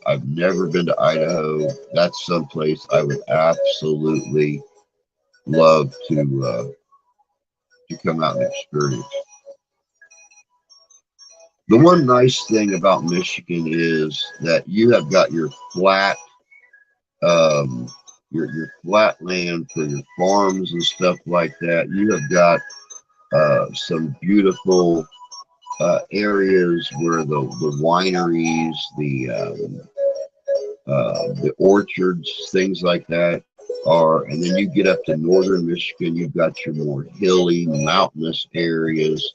I've never been to Idaho. That's someplace I would absolutely love to come out and experience. The one nice thing about Michigan is that you have got your flat, your flat land for your farms and stuff like that. You have got some beautiful areas where the wineries, the orchards, things like that are, and then you get up to northern Michigan, you've got your more hilly, mountainous areas.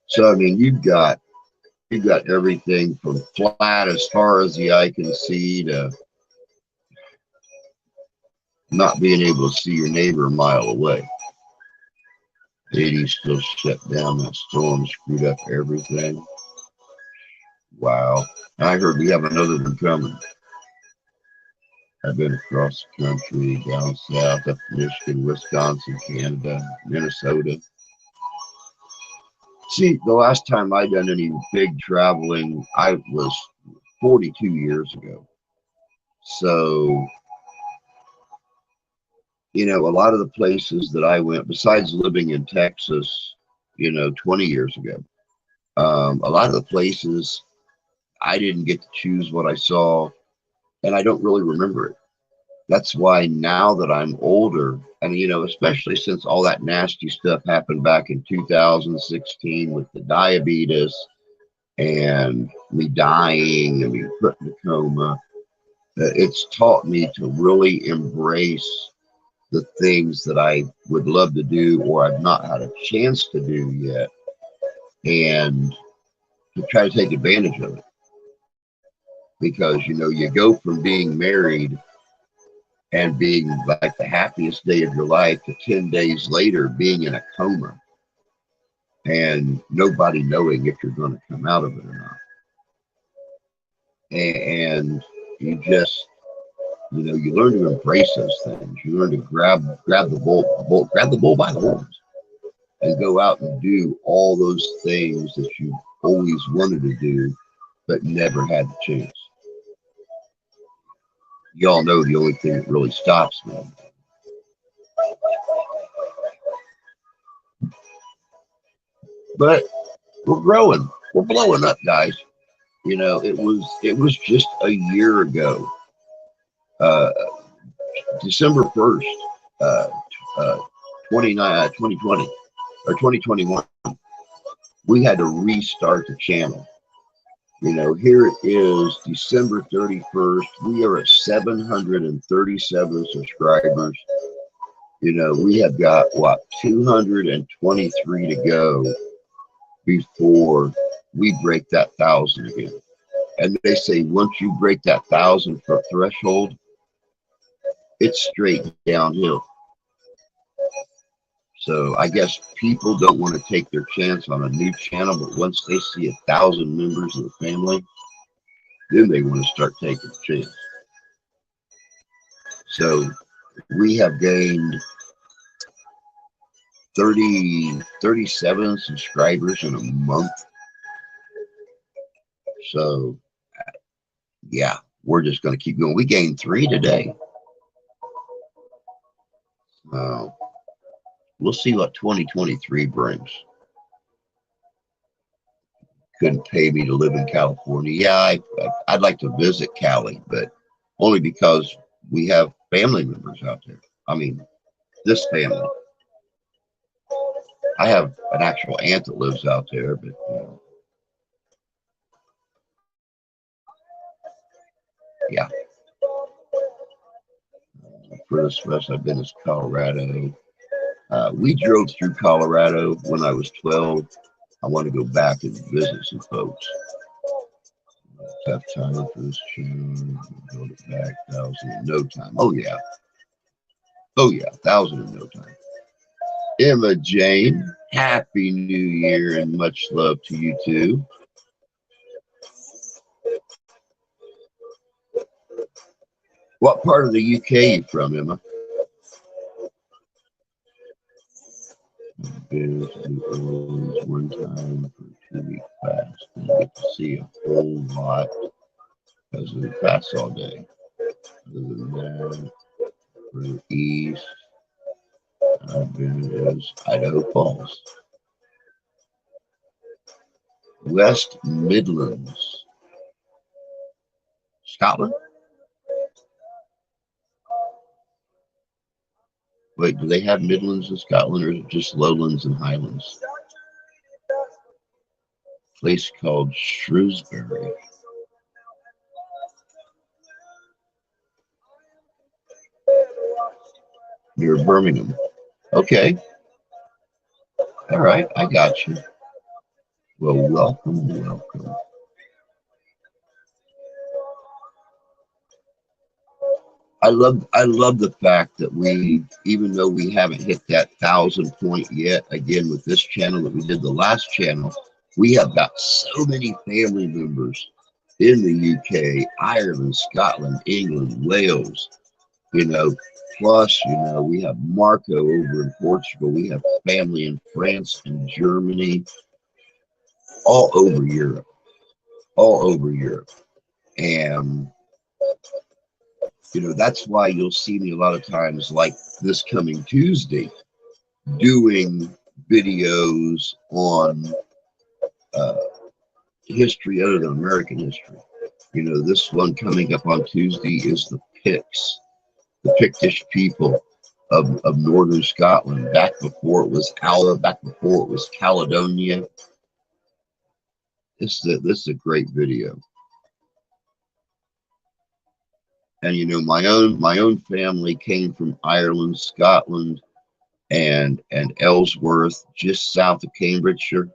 So I mean, you've got everything from flat as far as the eye can see to not being able to see your neighbor a mile away. 80 still shut down. That storm screwed up everything. Wow. I heard we have another one coming. I've been across the country, down south, up to Michigan, Wisconsin, Canada, Minnesota. See, the last time I done any big traveling, I was 42 years ago. So, you know, a lot of the places that I went, besides living in Texas, you know, 20 years ago, A lot of the places I didn't get to choose what I saw, and I don't really remember it. That's why now that I'm older, and especially since all that nasty stuff happened back in 2016 with the diabetes and me dying and being put in a coma, it's taught me to really embrace the things that I would love to do or I've not had a chance to do yet, and to try to take advantage of it. Because you go from being married and being like the happiest day of your life to 10 days later being in a coma and nobody knowing if you're going to come out of it or not. And you just, you learn to embrace those things. You learn to grab the bull by the horns, and go out and do all those things that you always wanted to do but never had the chance. Y'all know the only thing that really stops me. But we're growing. We're blowing up, guys. It was just a year ago, December 1st, uh, uh, 2020 or 2021. We had to restart the channel. Here it is, December 31st. We are at 737 subscribers. We have got, 223 to go before we break that 1,000 again. And they say once you break that 1,000 threshold, it's straight downhill. So I guess people don't want to take their chance on a new channel, but once they see 1,000 members of the family, then they want to start taking the chance. So we have gained 37 subscribers in a month. So yeah, we're just going to keep going. We gained 3 today. We'll see what 2023 brings. Couldn't pay me to live in California. Yeah, I'd like to visit Cali, but only because we have family members out there. I mean, this family. I have an actual aunt that lives out there, but yeah. Furthest west I've been is Colorado. We drove through Colorado when I was 12. I want to go back and visit some folks. Tough time for this channel. Build it back, 1,000 in no time. Oh yeah. 1,000 in no time. Emma Jane, Happy New Year and much love to you too. What part of the UK are you from, Emma? Been to New Orleans one time for a 2-week fast. And I get to see a whole lot because of the fast all day. Other than that, for the east, I've been as Idaho Falls. West Midlands, Scotland? Wait, do they have Midlands in Scotland, or is it just Lowlands and Highlands? Place called Shrewsbury. Near Birmingham. Okay. All right, I got you. Well, welcome. I love the fact that we, even though we haven't hit that 1,000 point yet, again with this channel that we did the last channel, we have got so many family members in the UK, Ireland, Scotland, England, Wales, plus, we have Marco over in Portugal. We have family in France and Germany, all over Europe. And that's why you'll see me a lot of times, like this coming Tuesday, doing videos on uh, history other than American history. You know, this one coming up on Tuesday is the Picts, the Pictish people of northern Scotland, back before it was Caledonia. This is a great video. And you know, my own family came from Ireland, Scotland, and Ellsworth, just south of Cambridgeshire.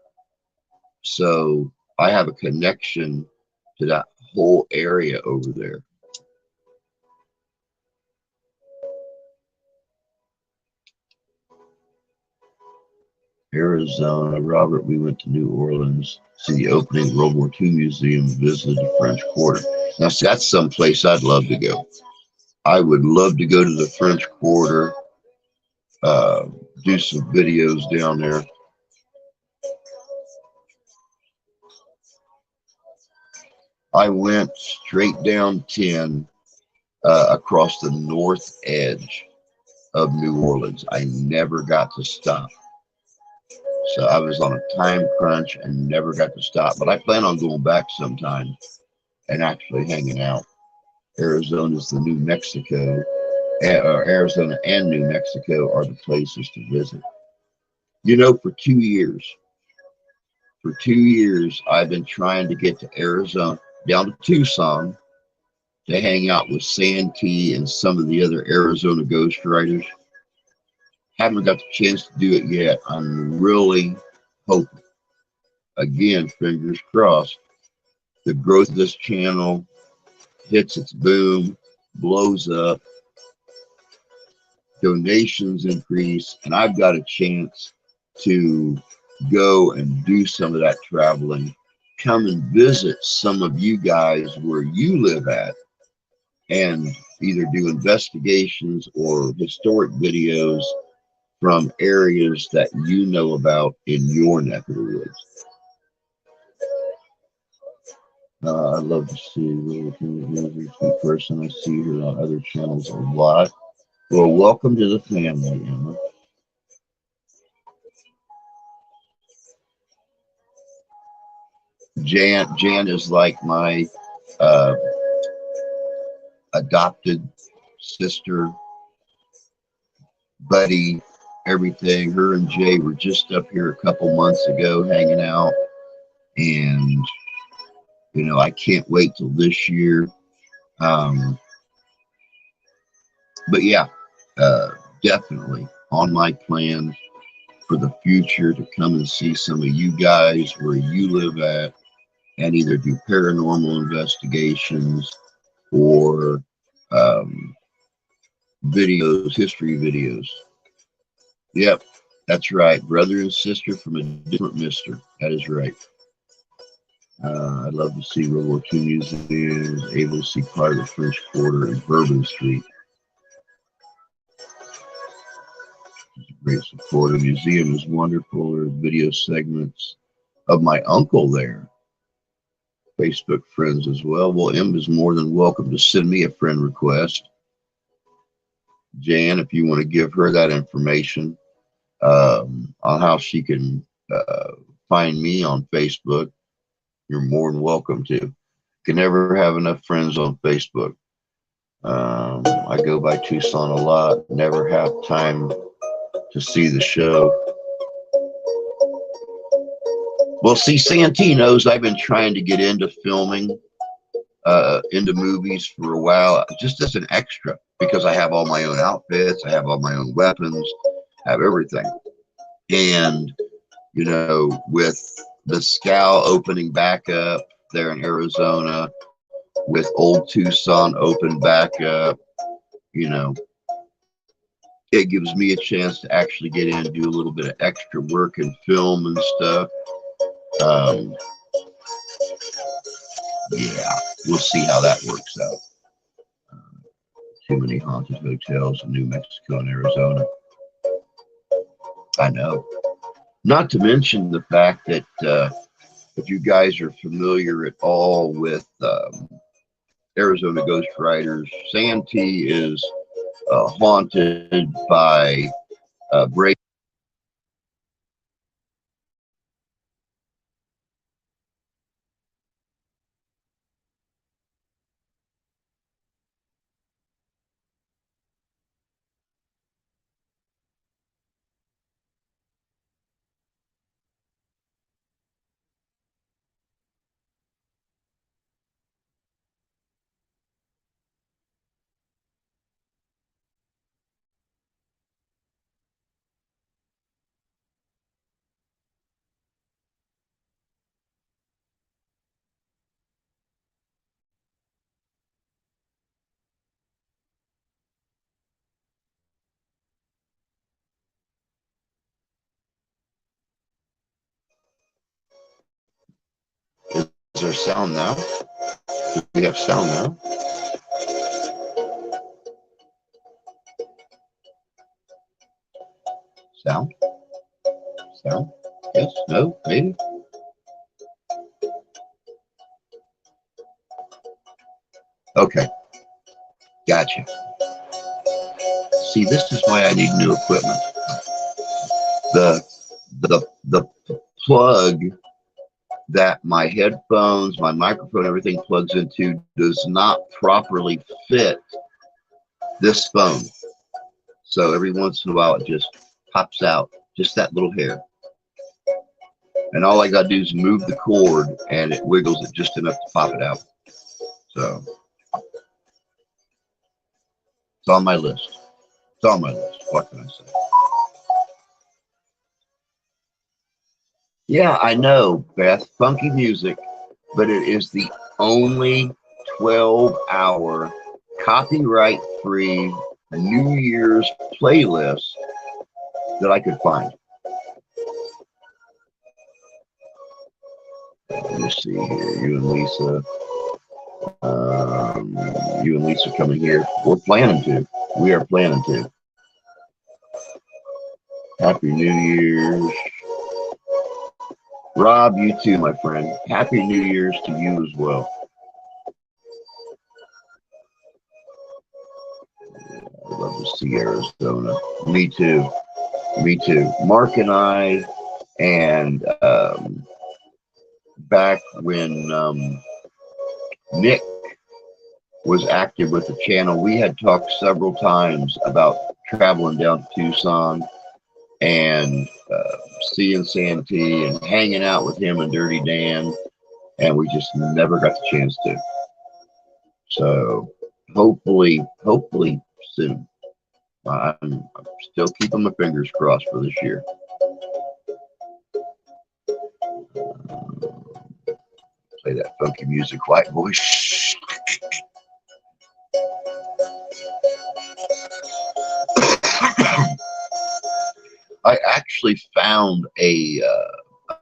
So I have a connection to that whole area over there. Arizona, Robert, we went to New Orleans, see the opening World War II museum, visited the French Quarter. Now, see, that's someplace I'd love to go. I would love to go to the French Quarter, do some videos down there. I went straight down 10 across the north edge of New Orleans. I never got to stop. So I was on a time crunch and never got to stop. But I plan on going back sometime and actually hanging out. Arizona's the New Mexico. Arizona and New Mexico are the places to visit. You know, for 2 years, I've been trying to get to Arizona, down to Tucson, to hang out with Santee and some of the other Arizona ghostwriters. Haven't got the chance to do it yet. I'm really hoping, again, fingers crossed, the growth of this channel hits its boom, blows up, donations increase, and I've got a chance to go and do some of that traveling, come and visit some of you guys where you live at, and either do investigations or historic videos from areas that you know about in your neck of the woods. I love to see the person. I see her on other channels a lot. Well, welcome to the family, Emma. Jan is like my adopted sister, buddy, everything. Her and Jay were just up here a couple months ago hanging out, and you know, I can't wait till this year. But yeah, definitely on my plan for the future to come and see some of you guys where you live at and either do paranormal investigations or videos, history videos. Yep, that's right. Brother and sister from a different mister. That is right. I'd love to see World War II museums, able to see part of the French Quarter and Bourbon Street. Great support. The museum is wonderful. There are video segments of my uncle there. Facebook friends as well. Well, Em is more than welcome to send me a friend request. Jan, if you want to give her that information on how she can find me on Facebook, you're more than welcome to. Can never have enough friends on Facebook. I go by Tucson a lot, never have time to see the show. Well, see, Santee knows I've been trying to get into filming, into movies for a while, just as an extra, because I have all my own outfits, I have all my own weapons, I have everything. And, you know, with the Scow opening back up there in Arizona, with Old Tucson open back up, you know, it gives me a chance to actually get in and do a little bit of extra work and film and stuff. Yeah, we'll see how that works out. Too many haunted hotels in New Mexico and Arizona. I know. Not to mention the fact that if you guys are familiar at all with Arizona Ghost Riders, Santee is haunted by break there sound now? Do we have sound now? Sound? Sound? Yes? No? Maybe? Okay. Gotcha. See, this is why I need new equipment. The plug that my headphones, my microphone, everything plugs into does not properly fit this phone. So every once in a while it just pops out, just that little hair. And all I got to do is move the cord and it wiggles it just enough to pop it out. So it's on my list. It's on my list. What can I say? Yeah, I know, Beth. Funky music, but it is the only 12-hour copyright-free New Year's playlist that I could find. Let me see here. You and Lisa. You and Lisa coming here. We're planning to. We are planning to. Happy New Year's. Rob, you too, my friend. Happy New Year's to you as well. I love to see Arizona. Me too. Me too. Mark and I, and back when Nick was active with the channel, we had talked several times about traveling down to Tucson and seeing Santee and hanging out with him and Dirty Dan, and we just never got the chance to. So hopefully soon. I'm still keeping my fingers crossed for this year. Play that funky music, white boy. I actually found a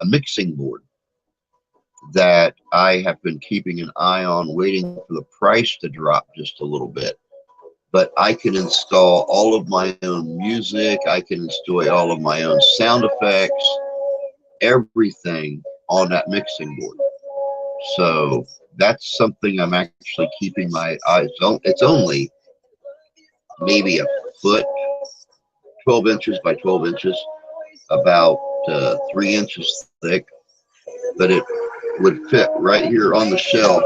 mixing board that I have been keeping an eye on, waiting for the price to drop just a little bit. But I can install all of my own music. I can install all of my own sound effects, everything on that mixing board. So that's something I'm actually keeping my eyes on. It's only maybe a foot, 12 inches by 12 inches, about 3 inches thick, but it would fit right here on the shelf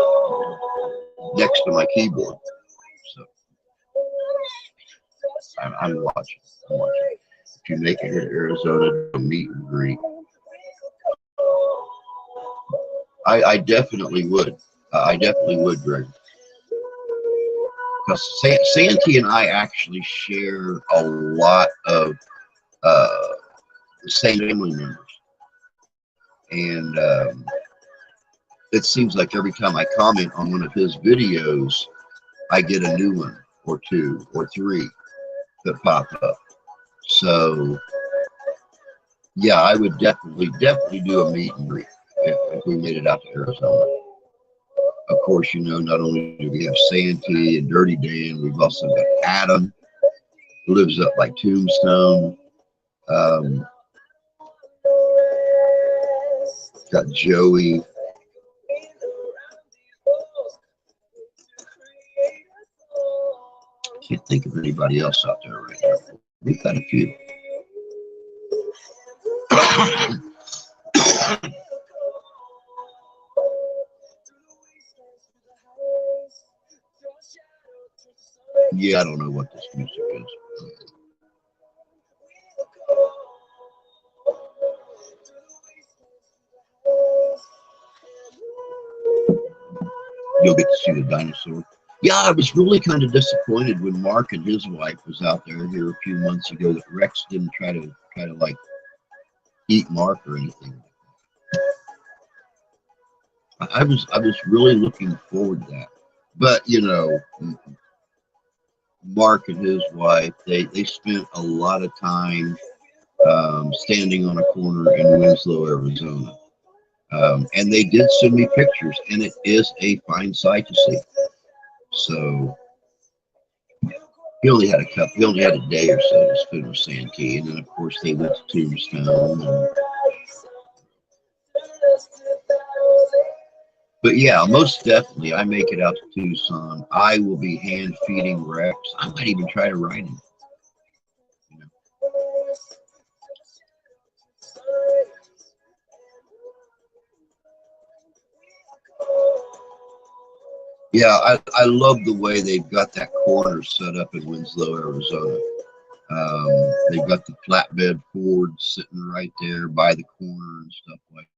next to my keyboard. So I'm watching. If you make it here to Arizona, to meet and greet, I definitely would. I definitely would, Greg. Because Santee and I actually share a lot of the same family members. And it seems like every time I comment on one of his videos, I get a new one or two or three that pop up. So yeah, I would definitely do a meet and greet if we made it out to Arizona. Of course, you know, not only do we have Santee and Dirty Dan, we've also got Adam, who lives up by Tombstone. Got Joey. Can't think of anybody else out there right now. We've got a few. Yeah, I don't know what this music is. You'll get to see the dinosaur. Yeah, I was really kind of disappointed when Mark and his wife was out there here a few months ago that Rex didn't try to like eat Mark or anything. I was really looking forward to that. But you know, Mark and his wife, they spent a lot of time standing on a corner in Winslow, Arizona. And they did send me pictures, and it is a fine sight to see. So he only had he only had a day or so to spend with Santee, and then of course they went to Tombstone. But yeah, most definitely, I make it out to Tucson. I will be hand feeding Rex. I might even try to ride him. You know. Yeah, I love the way they've got that corner set up in Winslow, Arizona. They've got the flatbed Ford sitting right there by the corner and stuff like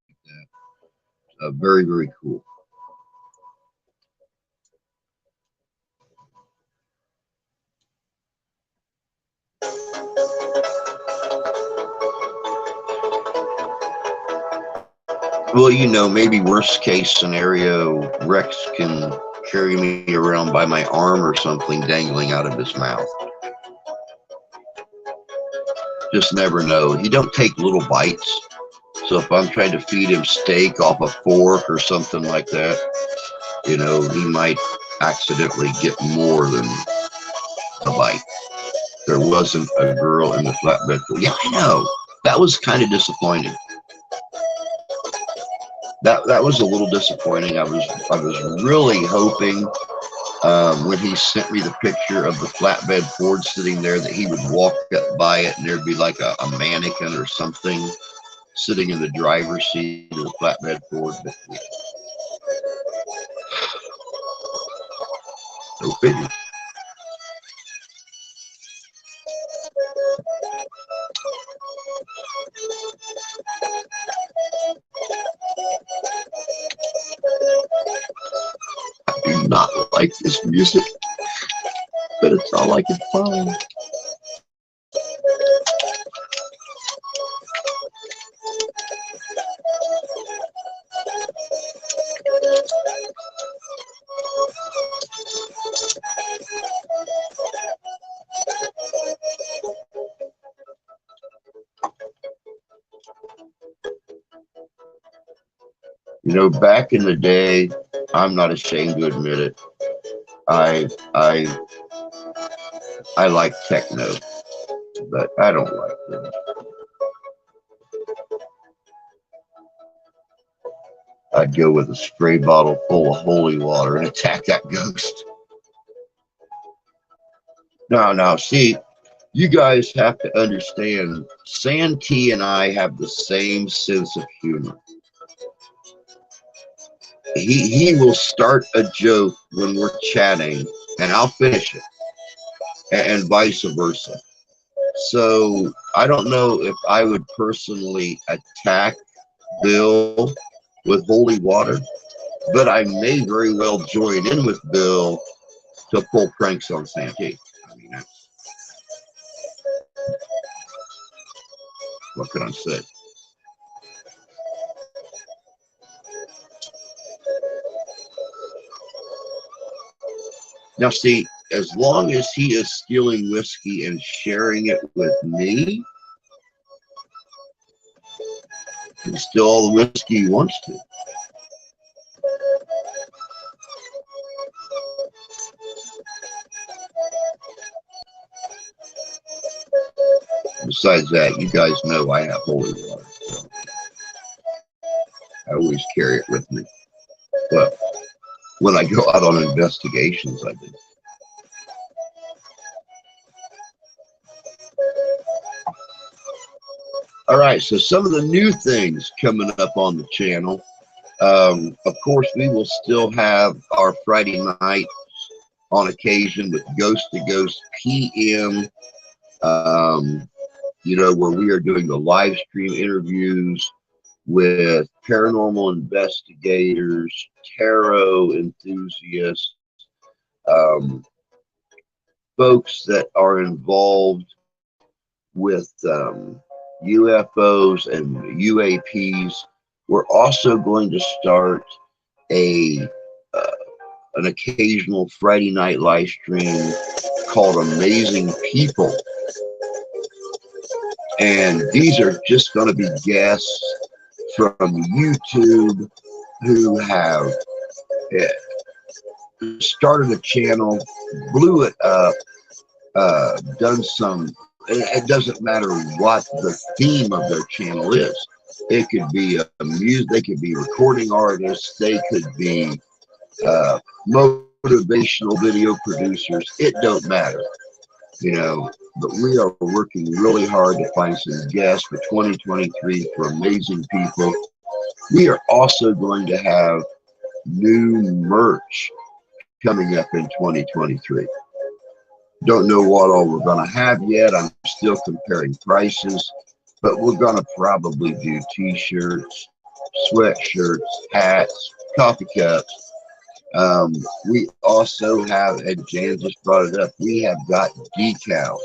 that. Very, very cool. Well, you know, maybe worst case scenario, Rex can carry me around by my arm or something dangling out of his mouth. Just never know. He don't take little bites. So if I'm trying to feed him steak off a fork or something like that, you know, he might accidentally get more than a bite. There wasn't a girl in the flatbed. Yeah, I know. That was kind of disappointing. That was a little disappointing. I was really hoping when he sent me the picture of the flatbed Ford sitting there that he would walk up by it and there'd be like a mannequin or something sitting in the driver's seat of the flatbed Ford. But no figure. I do not like this music, but it's all I can find. You know, back in the day, I'm not ashamed to admit it. I like techno, but I don't like them. I'd go with a spray bottle full of holy water and attack that ghost. Now, see, you guys have to understand, Santee and I have the same sense of humor. He will start a joke when we're chatting, and I'll finish it, and vice versa. So I don't know if I would personally attack Bill with holy water, but I may very well join in with Bill to pull pranks on Santee. I mean, what can I say? Now, see, as long as he is stealing whiskey and sharing it with me, he can steal all the whiskey he wants to. Besides that, you guys know I have holy water. So I always carry it with me. But when I go out on investigations, I do. All right, so some of the new things coming up on the channel. Of course, we will still have our Friday night on occasion with Ghost to Ghost PM, you know, where we are doing the live stream interviews with paranormal investigators, tarot enthusiasts, folks that are involved with UFOs and UAPs. We're also going to start an occasional Friday night live stream called Amazing People. And these are just going to be guests from YouTube who have started a channel, blew it up, done some. It doesn't matter what the theme of their channel is. It could be a music. They could be recording artists. They could be motivational video producers. It don't matter, But we are working really hard to find some guests for 2023 for amazing people. We are also going to have new merch coming up in 2023. Don't know what all we're going to have yet. I'm still comparing prices, but we're going to probably do t-shirts, sweatshirts, hats, coffee cups. We also have, and Jan just brought it up, we have got decals.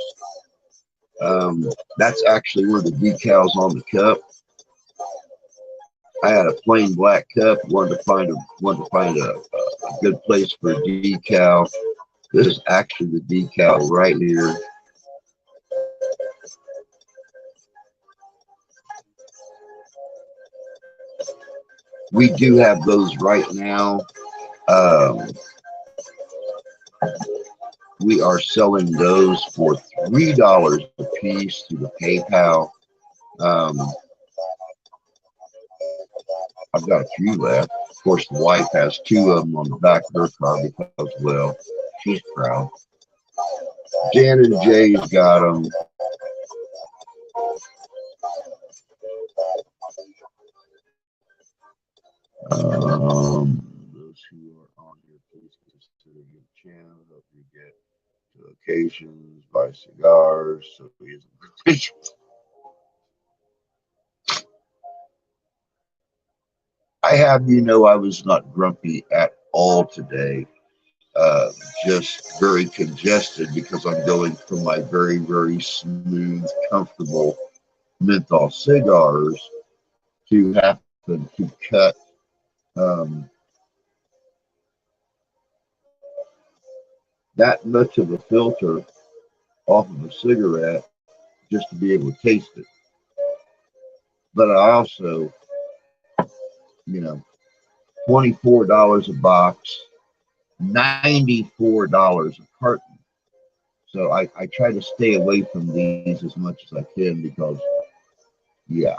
That's actually one of the decals on the cup. I had a plain black cup, wanted to find a good place for a decal. This is actually the decal right here. We do have those right now. We are selling those for $3 a piece through the PayPal. I've got a few left. Of course, the wife has 2 of them on the back of her car because, well, she's proud. Jan and Jay's got them. Those who are on here, please consider your channel. Help you get to locations, buy cigars. So I have I was not grumpy at all today. Just very congested because I'm going from my very, very smooth, comfortable menthol cigars to happen to cut that much of a filter off of a cigarette just to be able to taste it. But I also, $24 a box, $94 a carton. So I try to stay away from these as much as I can because, yeah,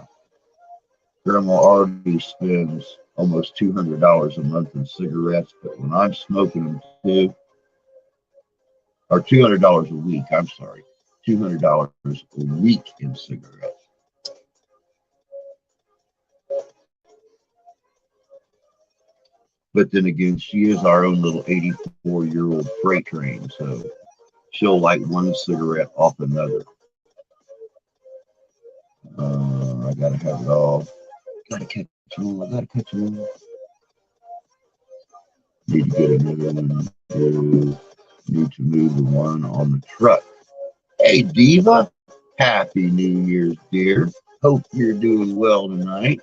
Grandma already spends almost $200 a month in cigarettes, but when I'm smoking them too, or $200 a week, I'm sorry, $200 a week in cigarettes. But then again, she is our own little 84-year-old freight train, so she'll light one cigarette off another. I gotta have it all. Gotta catch them all. Need to get another one. Need to move the one on the truck. Hey, Diva. Happy New Year's, dear. Hope you're doing well tonight.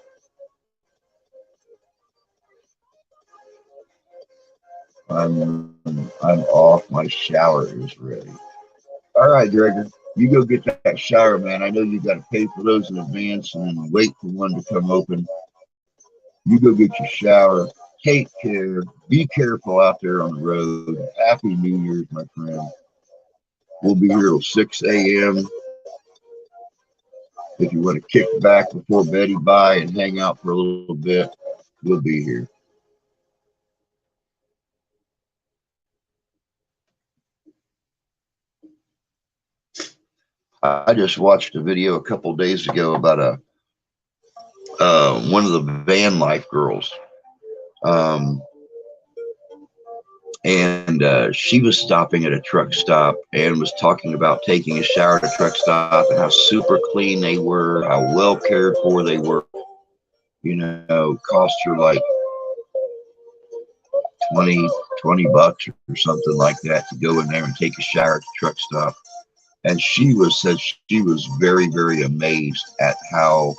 I'm off. My shower is ready. All right, Gregor, you go get that shower, man. I know you got to pay for those in advance and then wait for one to come open. You go get your shower. Take care. Be careful out there on the road. Happy New Year's, my friend. We'll be here till 6 a.m. If you want to kick back before Betty by and hang out for a little bit, we'll be here. I just watched a video a couple days ago about one of the van life girls. She was stopping at a truck stop and was talking about taking a shower at a truck stop and how super clean they were, how well cared for they were. Cost her like $20 or something like that to go in there and take a shower at the truck stop. And she said she was very, very amazed at how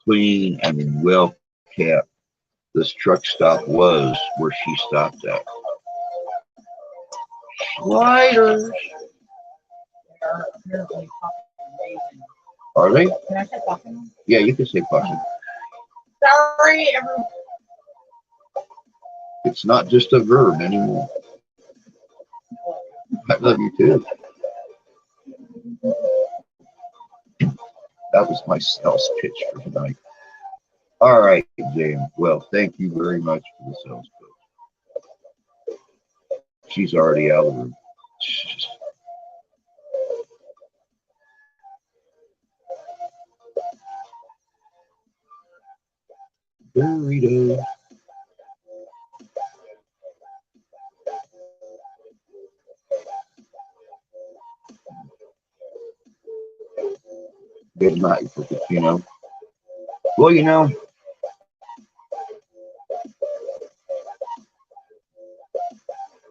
clean and well kept this truck stop was where she stopped at. Sliders. Are they? Can I say fucking? Yeah, you can say fucking. It's not just a verb anymore. I love you too. That was my sales pitch for tonight. All right, Jan. Well, thank you very much for the sales pitch. She's already out of the room. Burrito. Good night for casino. Well, you know,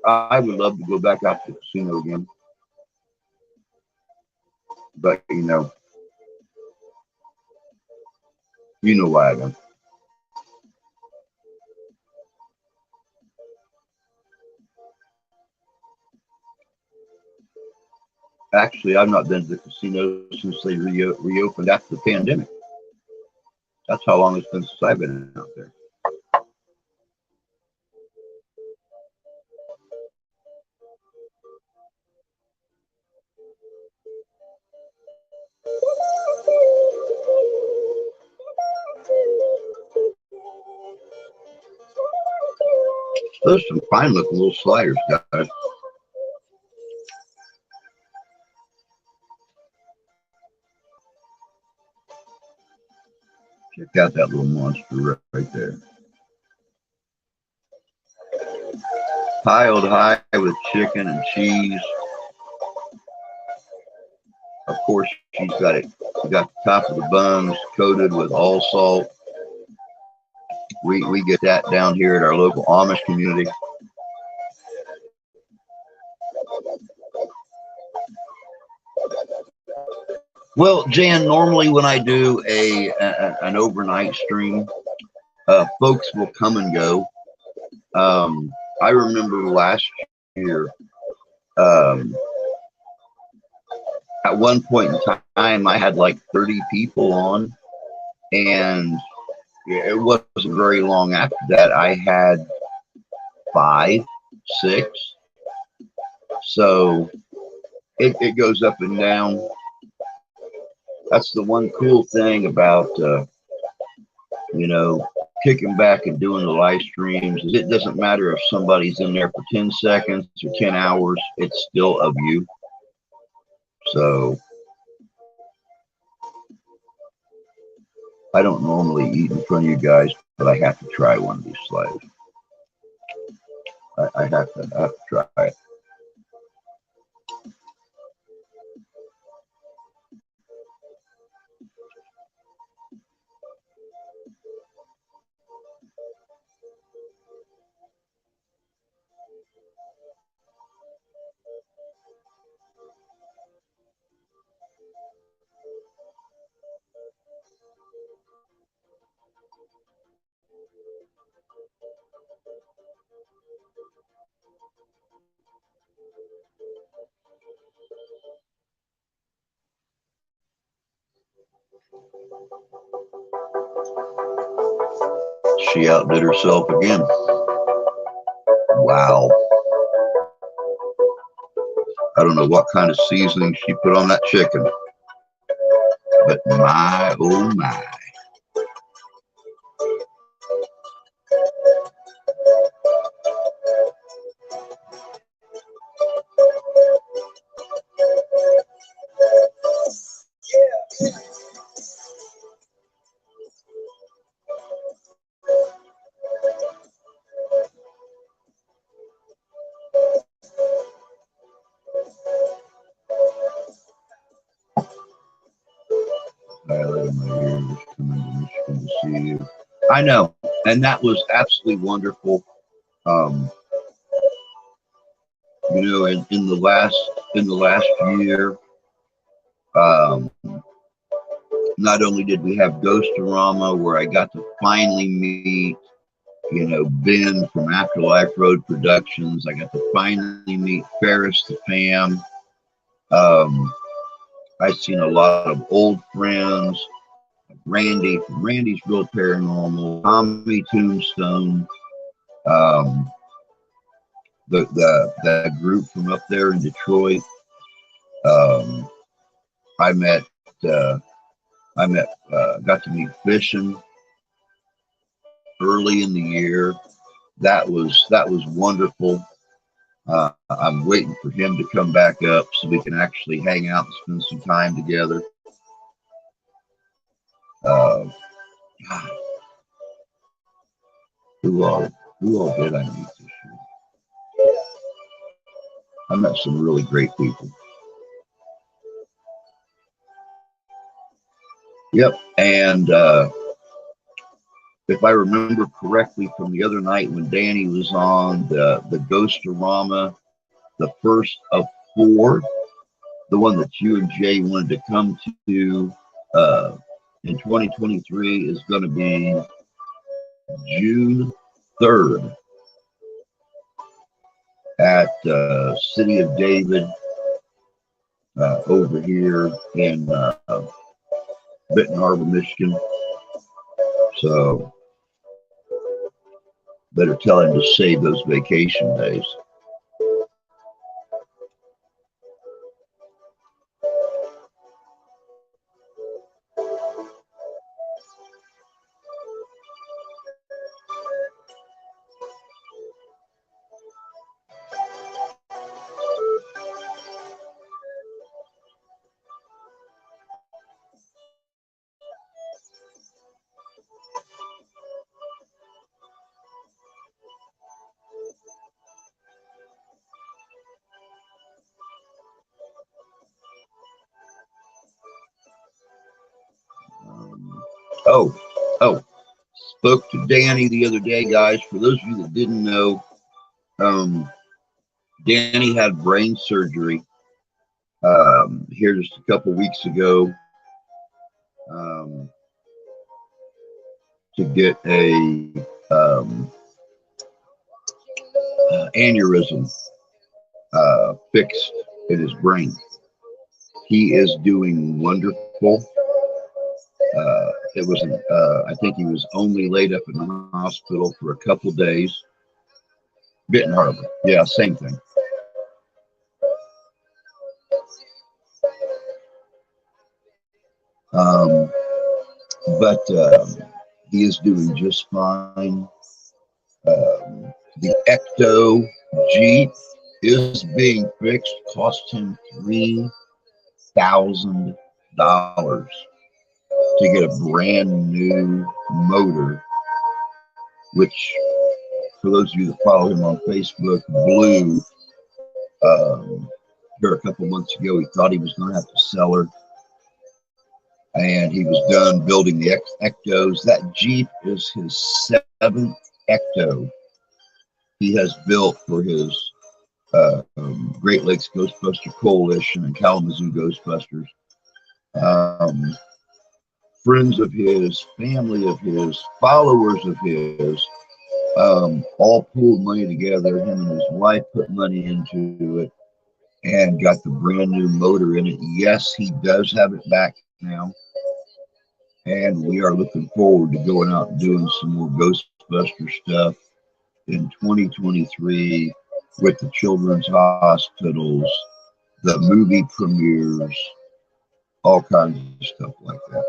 I would love to go back out to the casino again. But, you know why I don't. Actually, I've not been to the casino since they reopened after the pandemic. That's how long it's been since I've been out there. Those are some fine looking little sliders, guys. Check out that little monster right there. Piled high with chicken and cheese. Of course, she's got it. She got the top of the buns coated with all salt. We get that down here at our local Amish community. Well, Jan, normally when I do an overnight stream, folks will come and go. I remember last year, at one point in time, I had like 30 people on, and it wasn't very long after that I had 5, 6. So it goes up and down. That's the one cool thing about kicking back and doing the live streams. Is it doesn't matter if somebody's in there for 10 seconds or 10 hours, it's still of you. So I don't normally eat in front of you guys, but I have to try one of these slides. I have to try it. She outdid herself again. Wow. I don't know what kind of seasoning she put on that chicken, but my, oh my. I know, and that was absolutely wonderful. In the last year, not only did we have Ghostorama, where I got to finally meet, Ben from Afterlife Road Productions. I got to finally meet Ferris the Fam. I've seen a lot of old friends. I've Randy from Randy's Real Paranormal, Tommy Tombstone, um, the group from up there in Detroit. Um, I met uh, got to meet Fishing early in the year. That was wonderful. I'm waiting for him to come back up so we can actually hang out and spend some time together. Uh, God, who all who all did I meet this year? I met some really great people. Yep, and if I remember correctly from the other night when Danny was on the Ghostorama, the first of four, the one that you and Jay wanted to come to uh, in 2023 is going to be June 3rd at City of David over here in Benton Harbor, Michigan. So better tell him to save those vacation days. Oh, oh, spoke to Danny the other day, guys. For those of you that didn't know, Danny had brain surgery here just a couple weeks ago um, to get a aneurysm fixed in his brain. He is doing wonderful. I think he was only laid up in the hospital for a couple days. Benton Harbor. Yeah, same thing. Um, but he is doing just fine. The Ecto Jeep is being fixed. Cost him $3,000 to get a brand new motor, which, for those of you that follow him on Facebook, blew here a couple months ago. He thought he was going to have to sell her, and he was done building the Ectos. That Jeep is his 7th Ecto he has built for his Great Lakes Ghostbuster Coalition and Kalamazoo Ghostbusters. Friends of his, family of his, followers of his, all pooled money together. Him and his wife put money into it and got the brand new motor in it. Yes, he does have it back now. And we are looking forward to going out and doing some more Ghostbuster stuff in 2023 with the children's hospitals, the movie premieres, all kinds of stuff like that.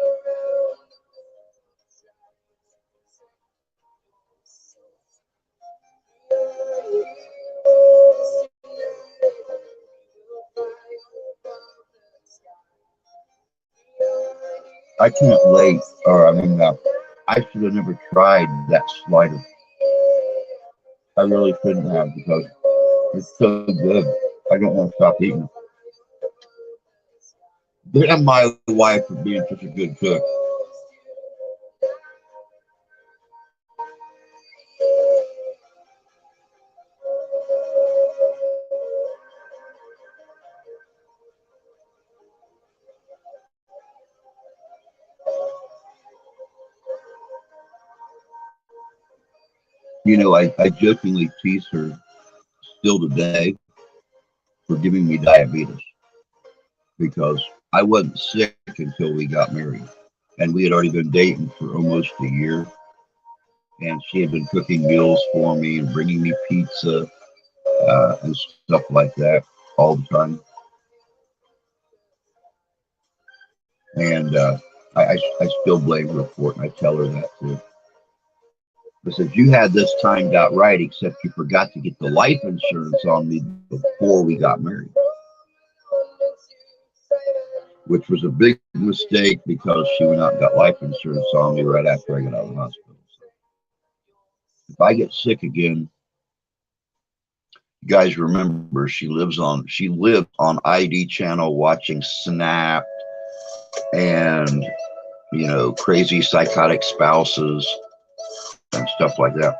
I can't wait, or I should have never tried that slider. I really couldn't have because it's so good. I don't want to stop eating it. Damn my wife for being such a good cook. You know, I jokingly tease her still today for giving me diabetes because I wasn't sick until we got married. and we had already been dating for almost a year. And she had been cooking meals for me and bringing me pizza and stuff like that all the time. And I still blame her for it, and I tell her that too. I said, you had this timed out right, except you forgot to get the life insurance on me before we got married, which was a big mistake because she went out and got life insurance on me right after I got out of the hospital. So if I get sick again, you guys remember she lived on ID channel watching Snap and crazy psychotic spouses and stuff like that.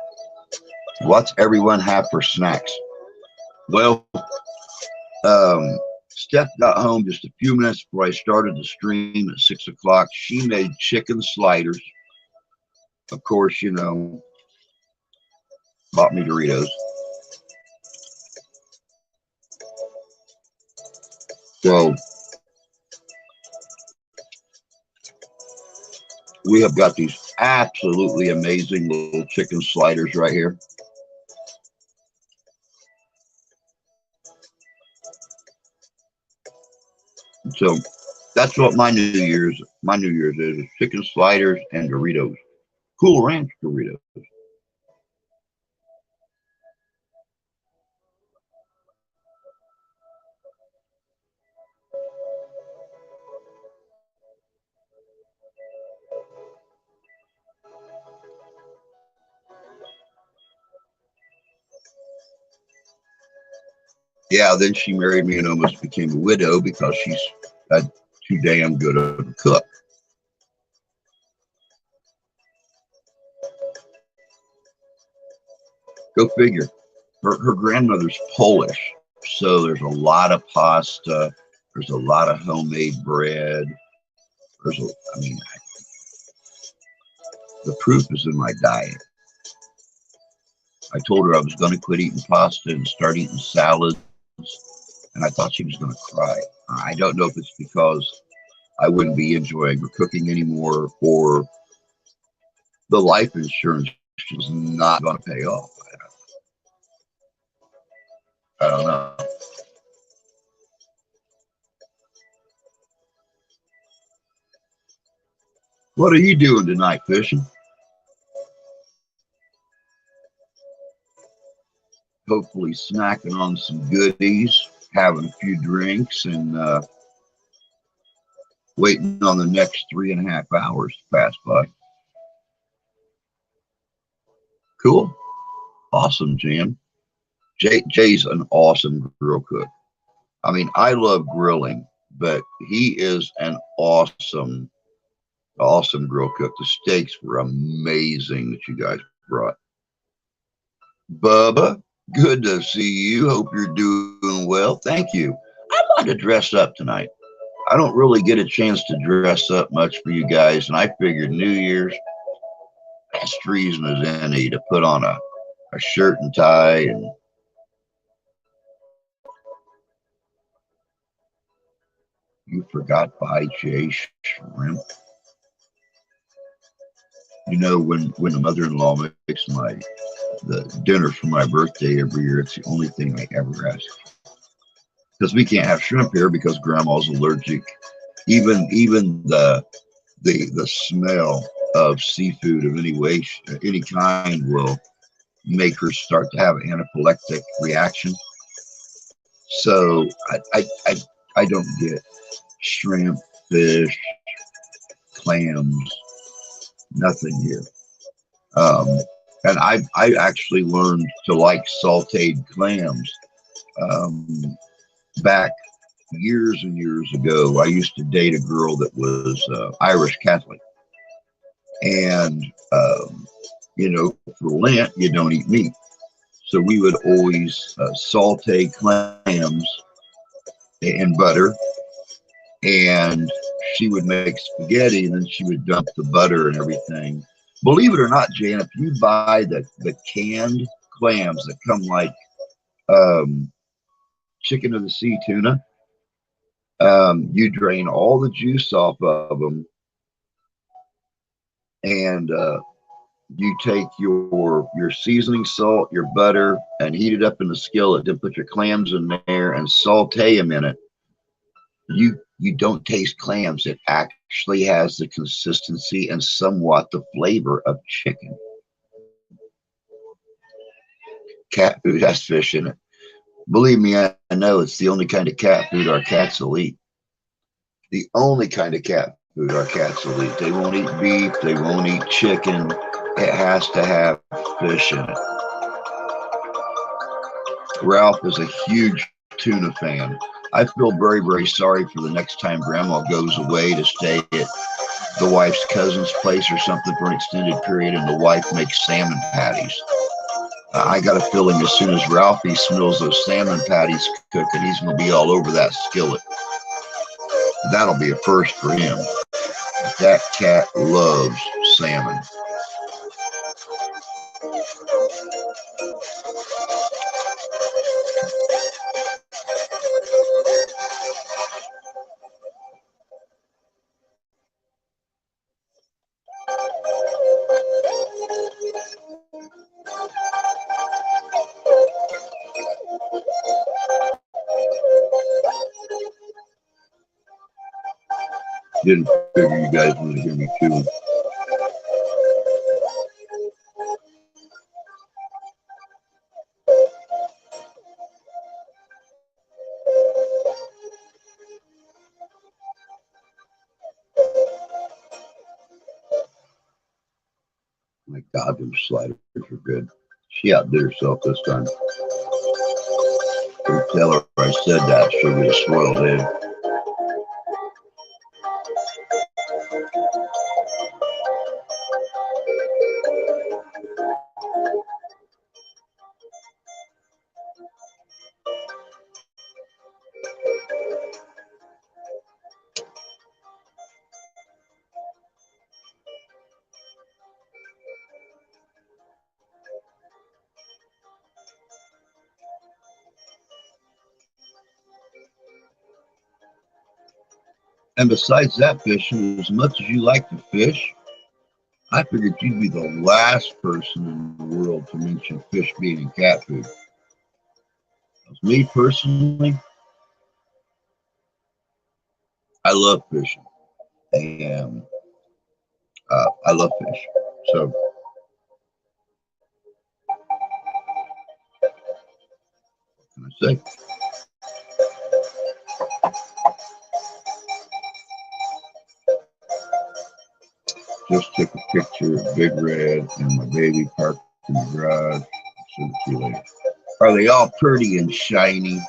What's everyone have for snacks? Well, Steph got home just a few minutes before I started the stream at 6 o'clock. She made chicken sliders. Of course, bought me Doritos. So we have got these absolutely amazing little chicken sliders right here. So that's what my New Year's is chicken sliders and Doritos. Cool Ranch Doritos. Yeah, then she married me and almost became a widow because she's too damn good of a cook. Go figure. Her grandmother's Polish, so there's a lot of pasta. There's a lot of homemade bread. The proof is in my diet. I told her I was going to quit eating pasta and start eating salads, and I thought she was going to cry. I don't know if it's because I wouldn't be enjoying her cooking anymore, or the life insurance was not going to pay off. I don't know. What are you doing tonight, fishing? Hopefully snacking on some goodies, having a few drinks, and waiting on the next 3.5 hours to pass by. Cool. Awesome, Jan. Jay's an awesome grill cook. I mean, I love grilling, but he is an awesome grill cook. The steaks were amazing that you guys brought. Bubba, good to see you. Hope you're doing well. Thank you. I want to dress up tonight. I don't really get a chance to dress up much for you guys, and I figured New Year's, best reason as any to put on a shirt and tie. And you forgot by Jay Shrimp. When the mother-in-law makes the dinner for my birthday every year, it's the only thing I ever ask. Because we can't have shrimp here because grandma's allergic. Even the smell of seafood of any kind will make her start to have an anaphylactic reaction. So I don't get shrimp, fish, clams, nothing here. And I actually learned to like sauteed clams back years and years ago. I used to date a girl that was Irish Catholic, and for Lent you don't eat meat, so we would always saute clams in butter, and she would make spaghetti, and then she would dump the butter and everything. Believe it or not, Jan, if you buy the canned clams that come like chicken of the sea tuna, you drain all the juice off of them, and you take your seasoning salt, your butter, and heat it up in the skillet. Then put your clams in there and saute them in it. You don't taste clams. It actually has the consistency and somewhat the flavor of chicken. Cat food has fish in it. Believe me, I know it's the only kind of cat food our cats will eat. The only kind of cat food our cats will eat. They won't eat beef. They won't eat chicken. It has to have fish in it. Ralph is a huge tuna fan. I feel very, very sorry for the next time Grandma goes away to stay at the wife's cousin's place or something for an extended period, and the wife makes salmon patties. I got a feeling as soon as Ralphie smells those salmon patties cooking, he's going to be all over that skillet. That'll be a first for him. That cat loves salmon. Didn't figure you guys wanted to hear me too. My God, those sliders are good. She outdid herself this time. Don't tell her I said that. She'll get a spoiled head. And besides that, fishing, as much as you like to fish, I figured you'd be the last person in the world to mention fish being in cat food. As me personally, I love fishing, and I love fish. So, what can I say? Just took a picture of Big Red and my baby parked in the garage. Send it to you later. Are they all pretty and shiny?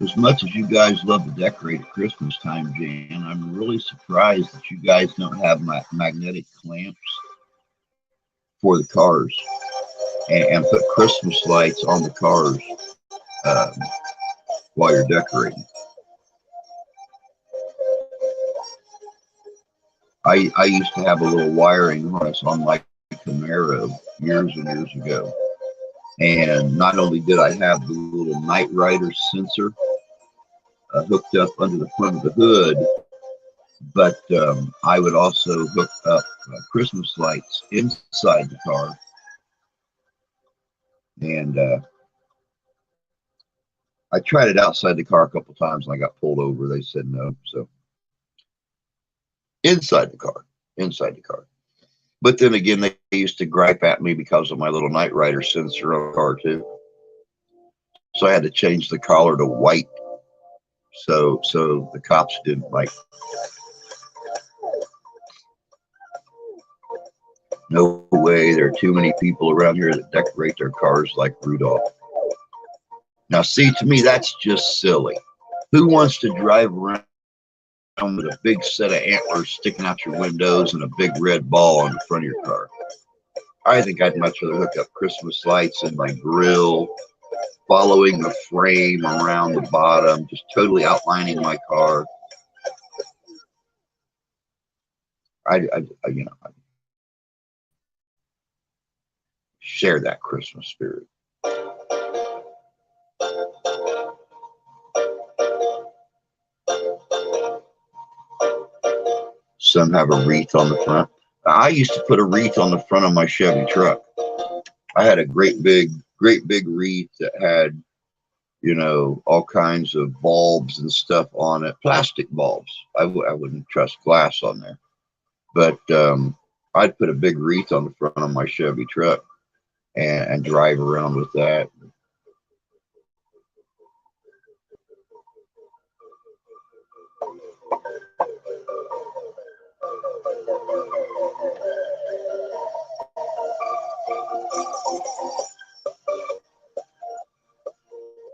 As much as you guys love to decorate at Christmas time, Jan, I'm really surprised that you guys don't have magnetic clamps for the cars and put Christmas lights on the cars while you're decorating. I used to have a little wiring harness on my Camaro years and years ago. And not only did I have the little Night Rider sensor hooked up under the front of the hood, but I would also hook up Christmas lights inside the car. And I tried it outside the car a couple times and I got pulled over. They said no. So inside the car. But then again, they used to gripe at me because of my little Night Rider sensor on the car too. So I had to change the collar to white. So the cops didn't like. No way, there are too many people around here that decorate their cars like Rudolph. Now see, to me, that's just silly. Who wants to drive around with a big set of antlers sticking out your windows and a big red ball on the front of your car? I think I'd much rather hook up Christmas lights in my grill following a frame around the bottom, just totally outlining my car. I share that Christmas spirit. Some have a wreath on the front. I used to put a wreath on the front of my Chevy truck. I had a great big wreath that had, you know, all kinds of bulbs and stuff on it, plastic bulbs. I wouldn't trust glass on there. But I'd put a big wreath on the front of my Chevy truck and drive around with that.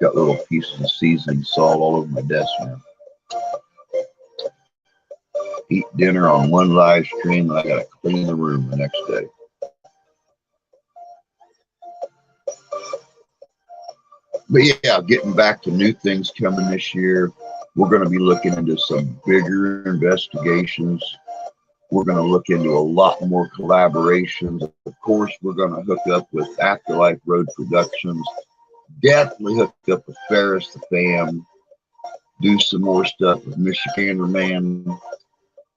Got little pieces of seasoning salt all over my desk now. Eat dinner on one live stream, and I gotta clean the room the next day. But yeah, getting back to new things coming this year, we're going to be looking into some bigger investigations. We're going to look into a lot more collaborations. Of course, we're going to hook up with Afterlife Road Productions. Definitely hook up with Ferris the Fam. Do some more stuff with Michigan Man.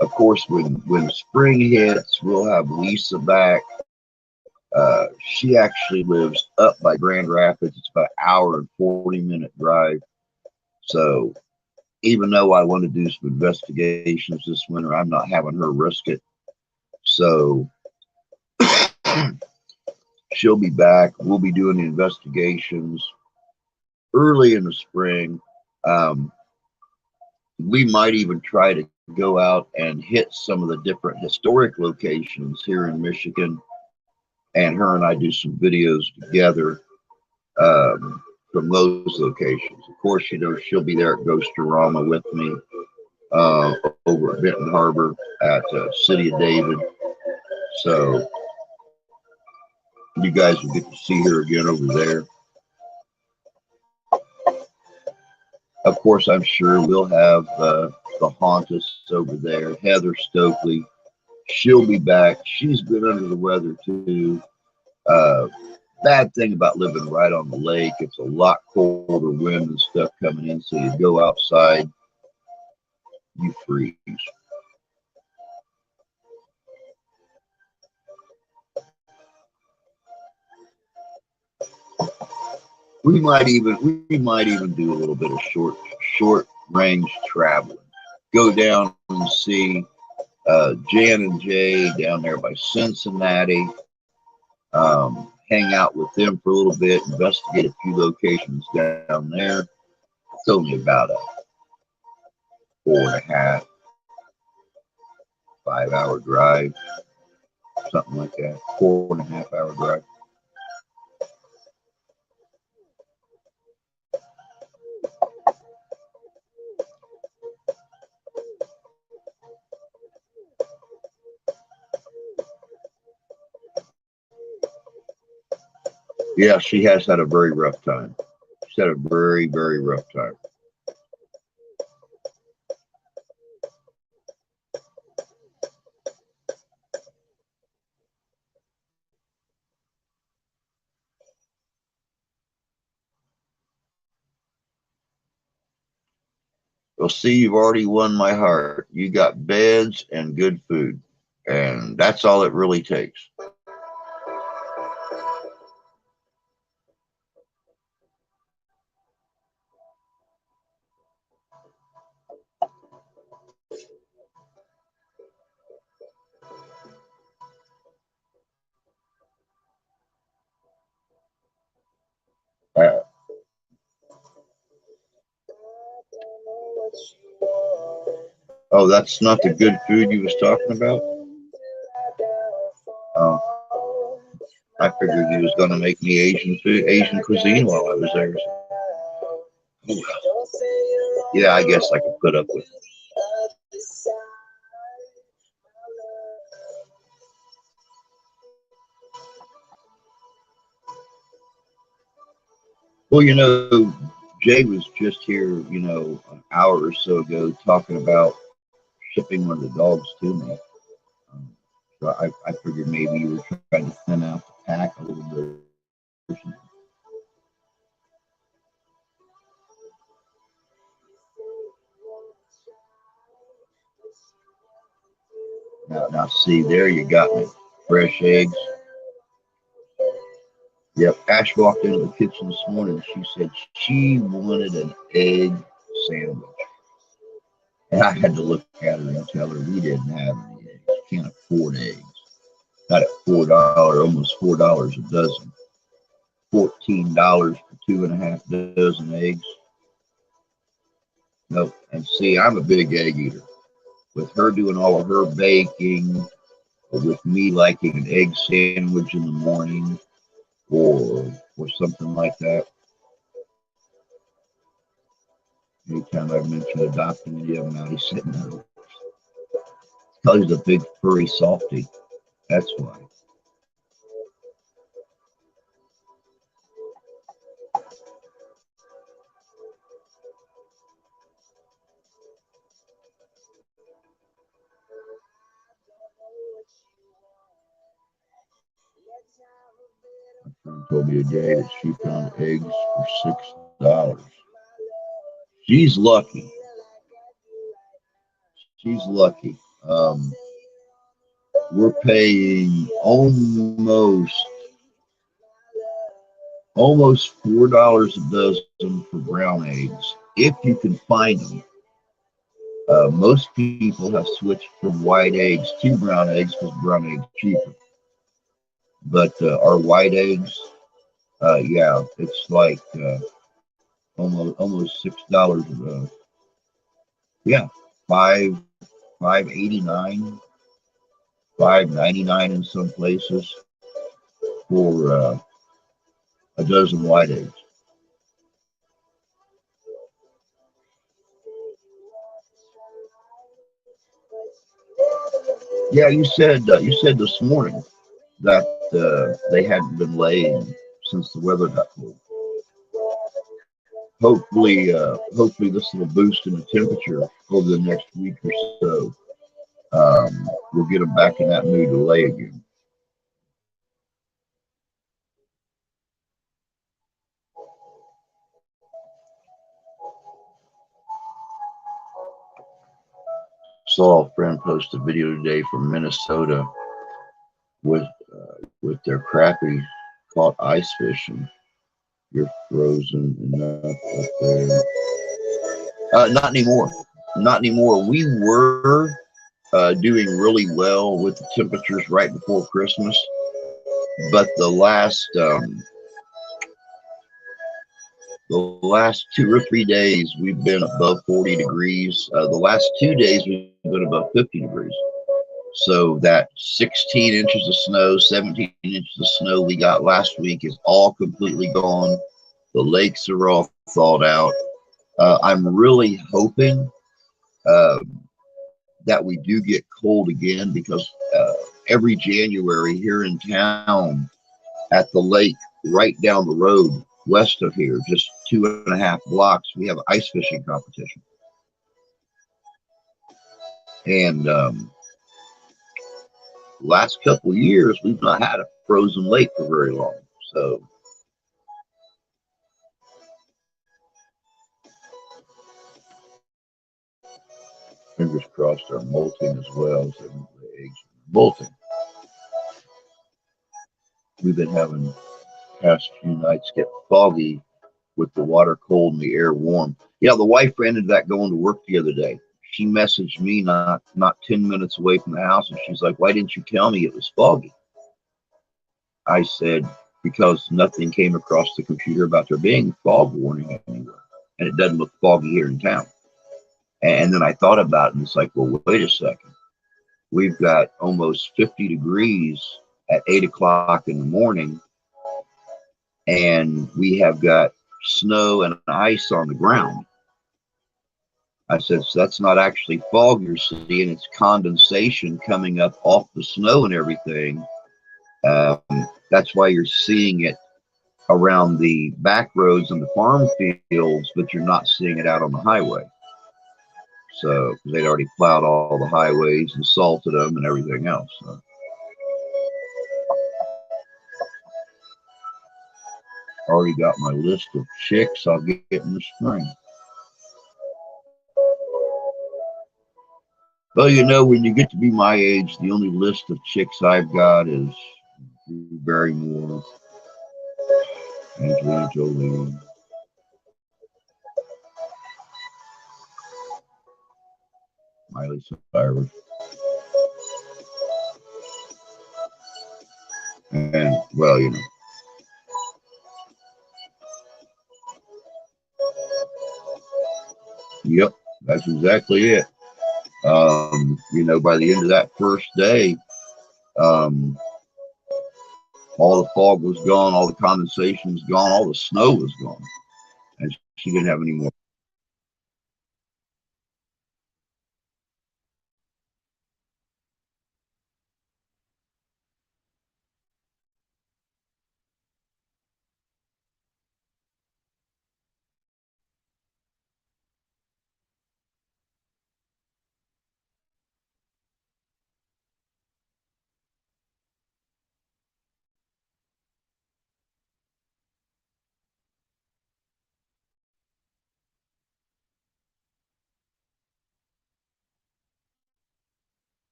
Of course, when spring hits, we'll have Lisa back. She actually lives up by Grand Rapids. It's about an hour and 40-minute drive. So even though I want to do some investigations this winter, I'm not having her risk it. So she'll be back. We'll be doing the investigations early in the spring. We might even try to go out and hit some of the different historic locations here in Michigan. And her and I do some videos together from those locations. Of course, you know, she'll be there at Ghostorama with me over at Benton Harbor at City of David. So you guys will get to see her again over there. Of course, I'm sure we'll have the Hauntus over there, Heather Stokely. She'll be back. She's been under the weather too. Bad thing about living right on the lake, it's a lot colder wind and stuff coming in, so you go outside, you freeze. We might even do a little bit of short range traveling. Go down and see Jan and Jay down there by Cincinnati. Hang out with them for a little bit, investigate a few locations down there. It's only about a 4.5, 5 hour drive, something like that. 4.5 hour drive. Yeah, she has had a very rough time. She's had a very, very rough time. Well, see, you've already won my heart. You got beds and good food, and that's all it really takes. Uh, oh, that's not the good food you was talking about? Oh, I figured you was going to make me Asian food, Asian cuisine while I was there. Yeah, I guess I could put up with it. Well, you know, Jay was just here, you know, an hour or so ago talking about shipping one of the dogs to me. Um, so I figured maybe you were trying to thin out the pack a little bit. Now, see, there you got me. Fresh eggs. Yep. Ash walked into the kitchen this morning. She said she wanted an egg sandwich. And I had to look at her and tell her we didn't have any eggs. Can't afford eggs. Not at $4, almost $4 a dozen. $14 for 2.5 dozen eggs. Nope. And see, I'm a big egg eater. With her doing all of her baking, or with me liking an egg sandwich in the morning, or something like that. Anytime I mention adopting the other night, he's sitting there. Because he's a big furry softy. That's why. My friend told me today that she found eggs for $6. She's lucky. She's lucky. We're paying almost $4 a dozen for brown eggs if you can find them. Most people have switched from white eggs to brown eggs because brown eggs are cheaper. But our white eggs, yeah, it's like almost $6. Yeah, five 5.99 in some places for a dozen white eggs. Yeah, you said this morning that they hadn't been laying since the weather got cold. Hopefully this little boost in the temperature over the next week or so will get them back in that mood to lay again. Saw a friend post a video today from Minnesota with their crappie caught ice fishing. You're frozen enough up there. Not anymore. Not anymore. We were doing really well with the temperatures right before Christmas, but the last 2 or 3 days we've been above 40 degrees. The last 2 days we've been above 50 degrees. So that 16 inches of snow, 17 inches of snow we got last week is all completely gone. The lakes are all thawed out. I'm really hoping uh, that we do get cold again because every January here in town at the lake right down the road west of here, just 2.5 blocks, we have an ice fishing competition. And last couple of years, we've not had a frozen lake for very long. So fingers crossed are molting as well. So the eggs are molting. We've been having past few nights get foggy with the water cold and the air warm. Yeah, the wife ended that going to work the other day. She messaged me not 10 minutes away from the house, and she's like, "Why didn't you tell me it was foggy?" I said, "Because nothing came across the computer about there being fog warning anywhere, and it doesn't look foggy here in town." And then I thought about it, and it's like, well, wait a second. We've got almost 50 degrees at 8 o'clock in the morning, and we have got snow and ice on the ground. I said, so that's not actually fog you're seeing, it's condensation coming up off the snow and everything. That's why you're seeing it around the back roads and the farm fields, but you're not seeing it out on the highway. So they'd already plowed all the highways and salted them and everything else. So. Already got my list of chicks I'll get in the spring. Well, you know, when you get to be my age, the only list of chicks I've got is Drew Barrymore, Angelina Jolie. Miley Cyrus. And, well, you know. Yep, that's exactly it. You know, by the end of that first day, um, all the fog was gone, all the condensation was gone, all the snow was gone. And she didn't have any more.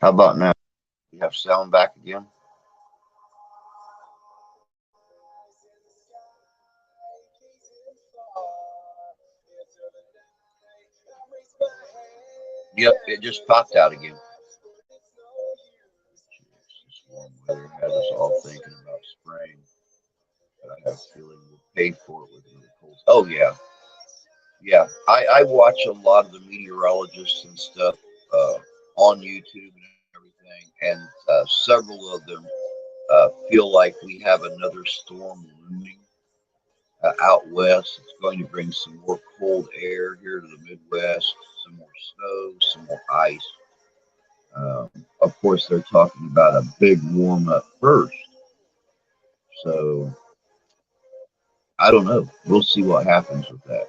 How about now? You have sound back again? Yep, it just popped out again. This warm weather has us all thinking about spring, but I have a feeling we'll pay for it with really cold. Oh yeah, yeah. I watch a lot of the meteorologists and stuff on YouTube and everything, and several of them feel like we have another storm looming out west. It's going to bring some more cold air here to the Midwest, some more snow, some more ice. Of course, they're talking about a big warm up first. So I don't know. We'll see what happens with that.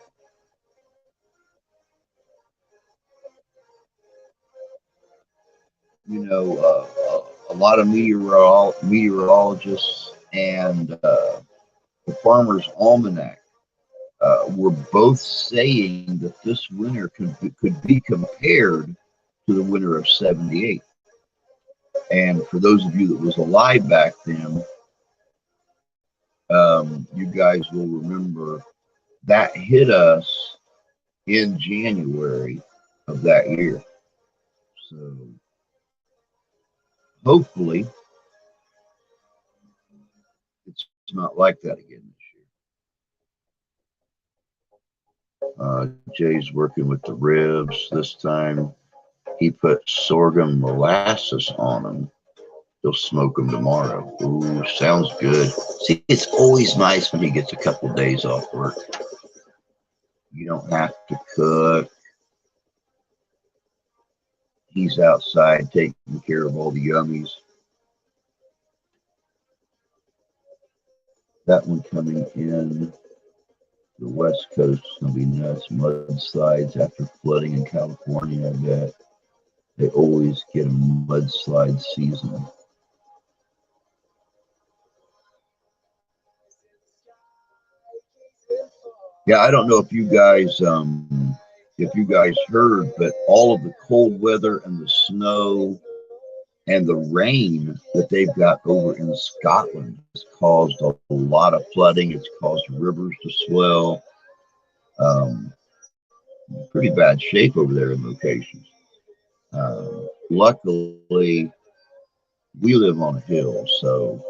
You know, a lot of meteorologists and the Farmer's Almanac were both saying that this winter could be compared to the winter of '78. And for those of you that was alive back then, you guys will remember that hit us in January of that year. So hopefully it's not like that again this year. Jay's working with the ribs this time. He put sorghum molasses on them. He'll smoke them tomorrow. Ooh, sounds good. See, it's always nice when he gets a couple of days off work. You don't have to cook. He's outside taking care of all the yummies. That one coming in the West Coast is going to be nuts. Mudslides after flooding in California, I bet. They always get a mudslide season. Yeah, I don't know if you guys heard, but all of the cold weather and the snow and the rain that they've got over in Scotland has caused a lot of flooding. It's caused rivers to swell. Pretty bad shape over there in locations. Luckily, we live on a hill, so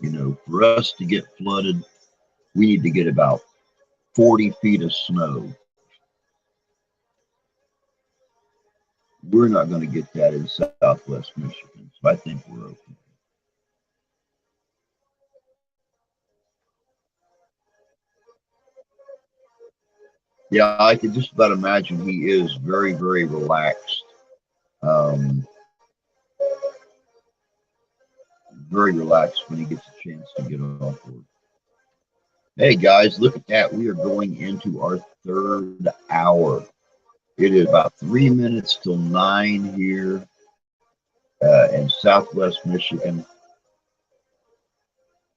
you know, for us to get flooded, we need to get about 40 feet of snow. We're not going to get that in Southwest Michigan, so I think we're okay. Yeah, I can just about imagine he is very, very relaxed. Um, very relaxed when he gets a chance to get off work. Hey guys, look at that. We are going into our third hour. It is about 3 minutes till 9 here in Southwest Michigan.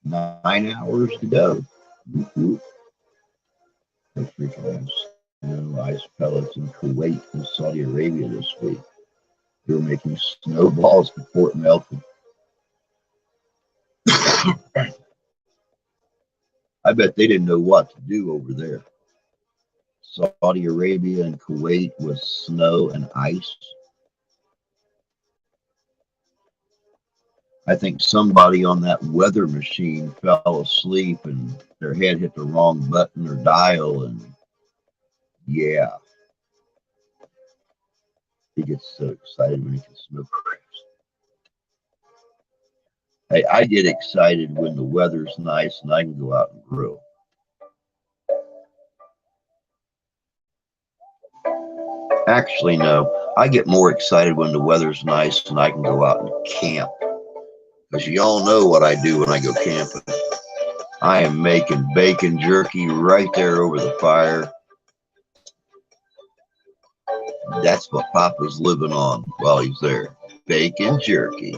9 hours to go. Whoop, whoop. Snow, ice pellets in Kuwait and Saudi Arabia this week. They were making snowballs before it melted. I bet they didn't know what to do over there. Saudi Arabia and Kuwait with snow and ice. I think somebody on that weather machine fell asleep and their head hit the wrong button or dial, and yeah, he gets so excited when he can smoke craps. Hey, I get excited when the weather's nice and I can go out and grill. Actually, no, I get more excited when the weather's nice and I can go out and camp. Because you all know what I do when I go camping. I am making bacon jerky right there over the fire. That's what Papa's living on while he's there. Bacon jerky.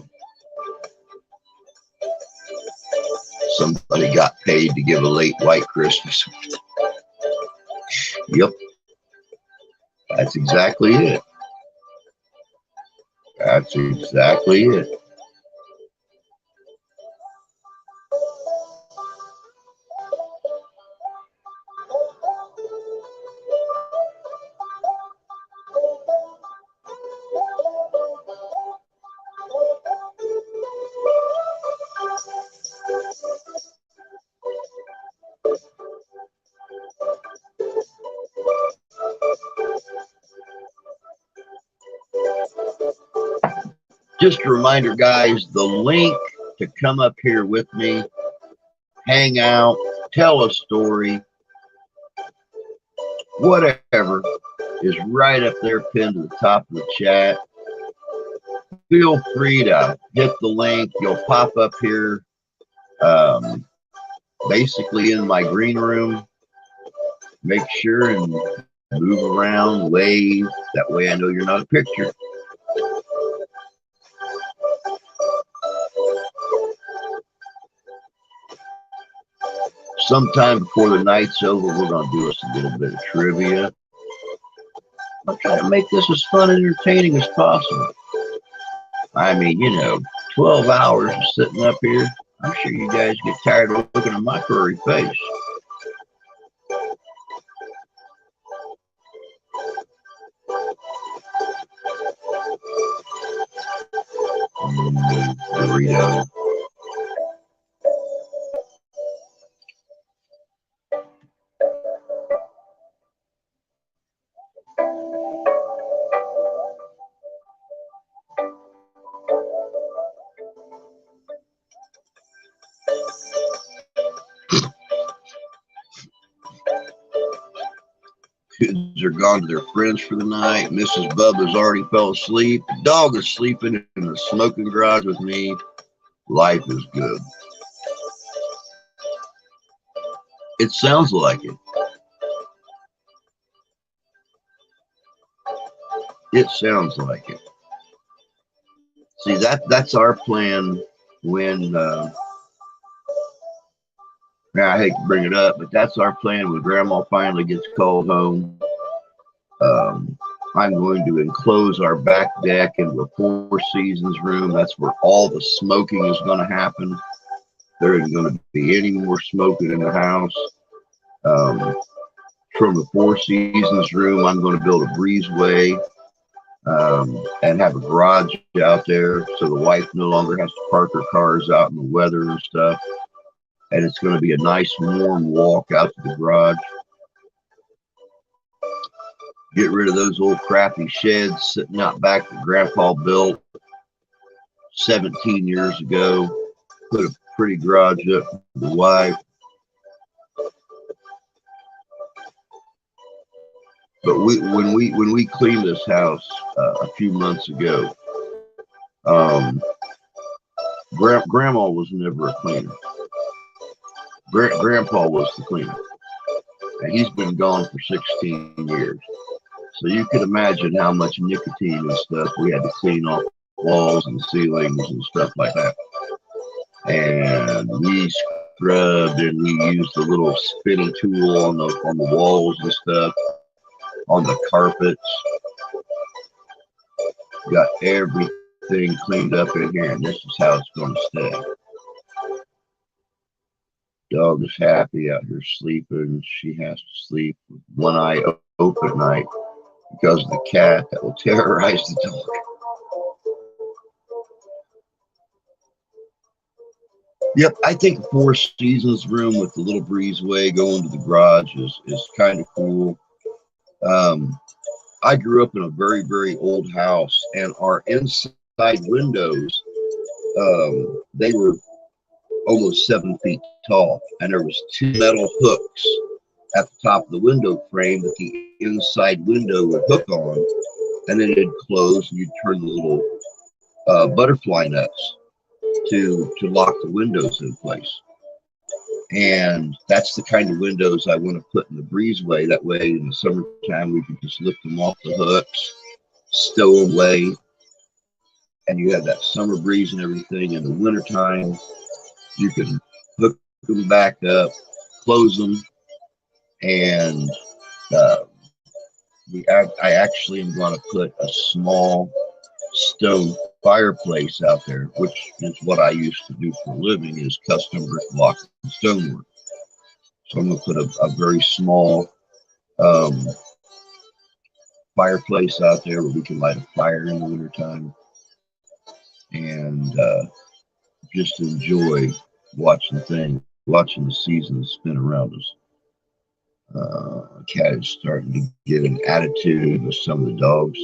Somebody got paid to give a late white Christmas. Yep. That's exactly it. That's exactly it. Just a reminder, guys, the link to come up here with me, hang out, tell a story, whatever, is right up there pinned to the top of the chat. Feel free to hit the link. You'll pop up here, basically in my green room. Make sure and move around, wave. That way I know you're not a picture. Sometime before the night's over, we're going to do us a little bit of trivia. I'm trying to make this as fun and entertaining as possible. I mean, 12 hours of sitting up here. I'm sure you guys get tired of looking at my furry face. Burrito. Kids are gone to their friends for the night. Mrs. Bubba's already fell asleep. The dog is sleeping in the smoking garage with me. Life is good. It sounds like it. It sounds like it. See, that's our plan when, I hate to bring it up, but that's our plan when Grandma finally gets called home. I'm going to enclose our back deck into a Four Seasons room. That's where all the smoking is going to happen. There isn't going to be any more smoking in the house. From the Four Seasons room, I'm going to build a breezeway and have a garage out there so the wife no longer has to park her cars out in the weather and stuff. And it's going to be a nice warm walk out to the garage. Get rid of those old crappy sheds sitting out back that Grandpa built 17 years ago. Put a pretty garage up for the wife. But when we cleaned this house a few months ago, Grandma was never a cleaner. Grandpa was the cleaner, and he's been gone for 16 years. So you could imagine how much nicotine and stuff we had to clean off walls and ceilings and stuff like that. And we scrubbed and we used the little spinning tool on the walls and stuff, on the carpets. Got everything cleaned up in here, and this is how it's going to stay. Dog is happy out here sleeping. She has to sleep with one eye open at night because of the cat that will terrorize the dog. Yep, I think the Four Seasons room with the little breezeway going to the garage is kind of cool. I grew up in a very, very old house, and our inside windows, they were almost 7 feet tall, and there was 2 metal hooks at the top of the window frame that the inside window would hook on, and then it'd close, and you'd turn the little butterfly nuts to lock the windows in place. And that's the kind of windows I want to put in the breezeway. That way in the summertime we can just lift them off the hooks, stow away, and you have that summer breeze and everything. In the wintertime you can hook them back up, close them, and I actually am going to put a small stone fireplace out there, which is what I used to do for a living, is custom brick block and stonework. So I'm going to put a very small fireplace out there where we can light a fire in the wintertime and just enjoy watching the seasons spin around us. Cat is starting to get an attitude with some of the dogs.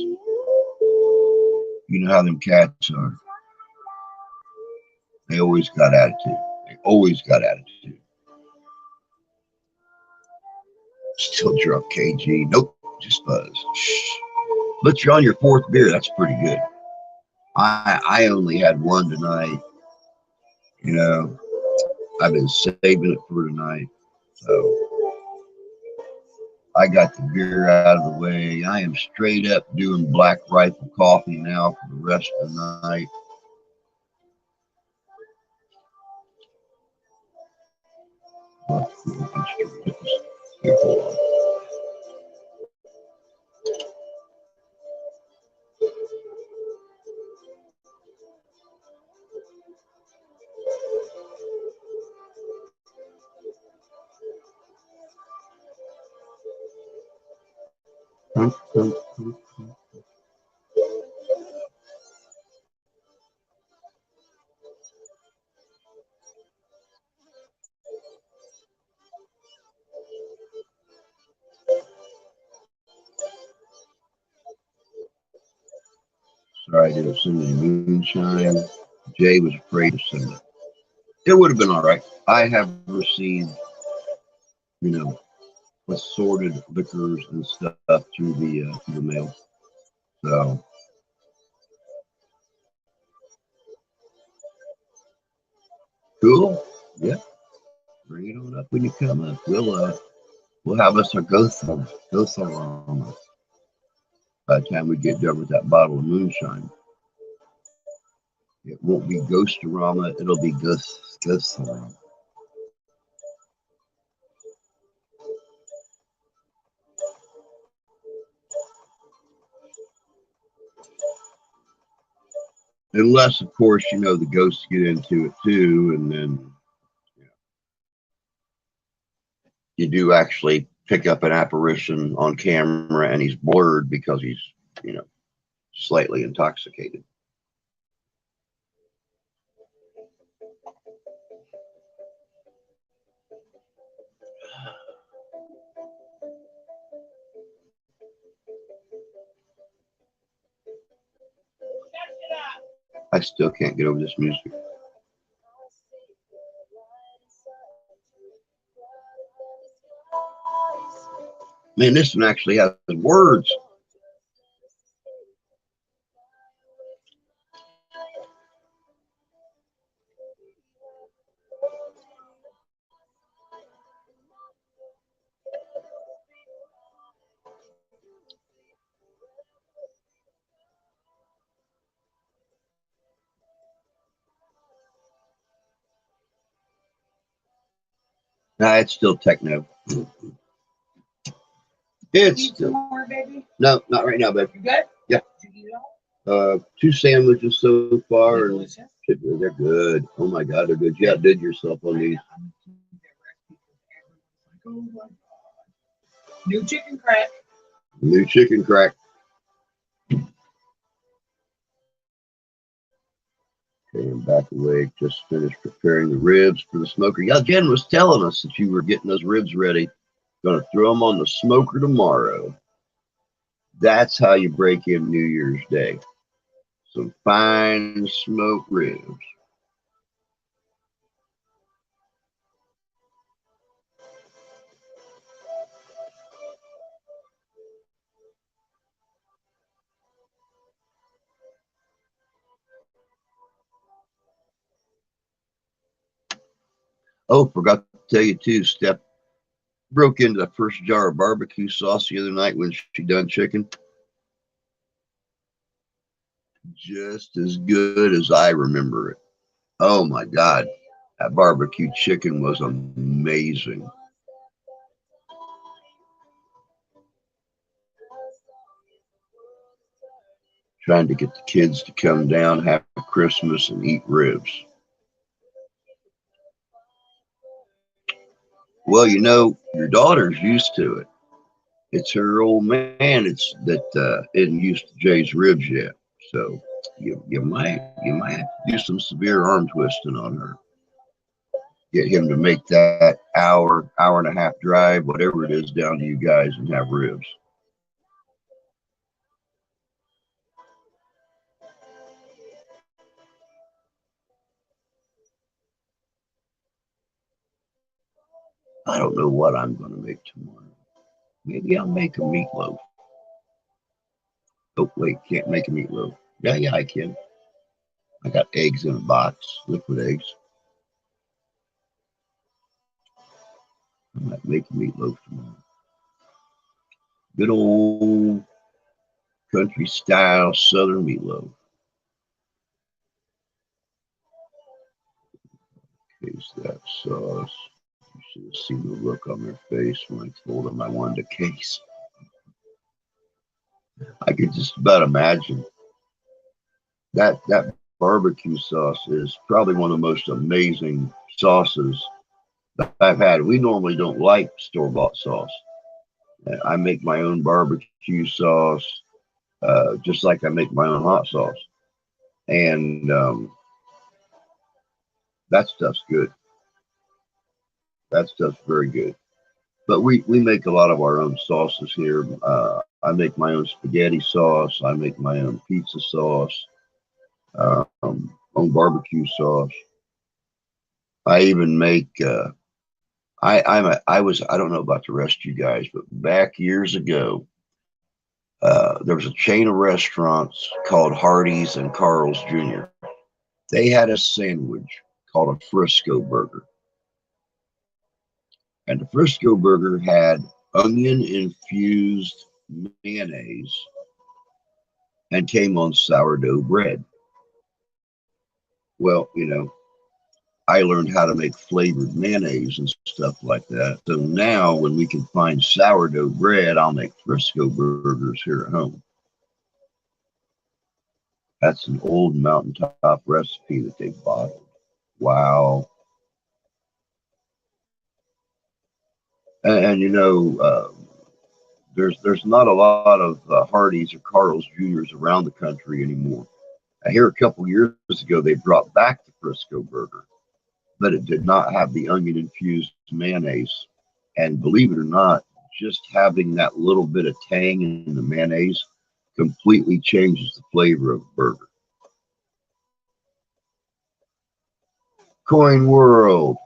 You know how them cats are. They always got attitude. They always got attitude. Still drunk, KG. Nope, just Buzz. Shh. But you're on your 4th beer. That's pretty good. I only had one tonight. You know, I've been saving it for tonight. So I got the beer out of the way. I am straight up doing Black Rifle coffee now for the rest of the night. Here, hold on. Sorry, I didn't send any moonshine. Jay was afraid to send it. It would have been all right. I have received, you know, assorted liquors and stuff through the mail. So cool. Yeah. Bring it on up when you come up. We'll have us a ghost aroma by the time we get done with that bottle of moonshine. It won't be ghost-aroma, it'll be ghost-aroma. Unless, of course, you know, the ghosts get into it too, and then you do actually pick up an apparition on camera and he's blurred because he's, you know, slightly intoxicated. I still can't get over this music. Man, this one actually has words. Nah, it's still techno. It's still more, baby? no, not right now, babe. You good? Yeah. Did you eat it all? 2 sandwiches so far, and Delicious. they're good. Oh my God, they're good. You outdid yourself on these. New chicken crack. New chicken crack. Okay, I'm back awake. Just finished preparing the ribs for the smoker. Yeah, Jen was telling us that you were getting those ribs ready. Gonna throw them on the smoker tomorrow. That's how you break in New Year's Day. Some fine smoked ribs. Oh, forgot to tell you too, Steph broke into the first jar of barbecue sauce the other night when she done chicken. Just as good as I remember it. Oh my God. That barbecue chicken was amazing. Trying to get the kids to come down, have Christmas, and eat ribs. Well, you know, your daughter's used to it. It's her old man. It's that isn't used to Jay's ribs yet. So you might have to do some severe arm twisting on her. Get him to make that hour and a half drive, whatever it is, down to you guys and have ribs. I don't know what I'm going to make tomorrow. Maybe I'll make a meatloaf. Oh, wait, can't make a meatloaf. Yeah, I can. I got eggs in a box, liquid eggs. I might make a meatloaf tomorrow. Good old country style southern meatloaf. Case that sauce. You should have seen the look on their face when I told them I wanted a case. I could just about imagine that barbecue sauce is probably one of the most amazing sauces that I've had. We normally don't like store-bought sauce. I make my own barbecue sauce, just like I make my own hot sauce, and that stuff's good. That stuff's very good. But we make a lot of our own sauces here. I make my own spaghetti sauce. I make my own pizza sauce, own barbecue sauce. I even make. I don't know about the rest of you guys, but back years ago, there was a chain of restaurants called Hardee's and Carl's Jr. They had a sandwich called a Frisco burger. And the Frisco burger had onion infused mayonnaise and came on sourdough bread. Well, you know, I learned how to make flavored mayonnaise and stuff like that. So now when we can find sourdough bread, I'll make Frisco burgers here at home. That's an old mountaintop recipe that they bottled. Wow. And you know, there's not a lot of Hardee's or Carl's Jr.'s around the country anymore. I hear a couple years ago they brought back the Frisco burger, but it did not have the onion infused mayonnaise. And believe it or not, just having that little bit of tang in the mayonnaise completely changes the flavor of the burger. Coin World,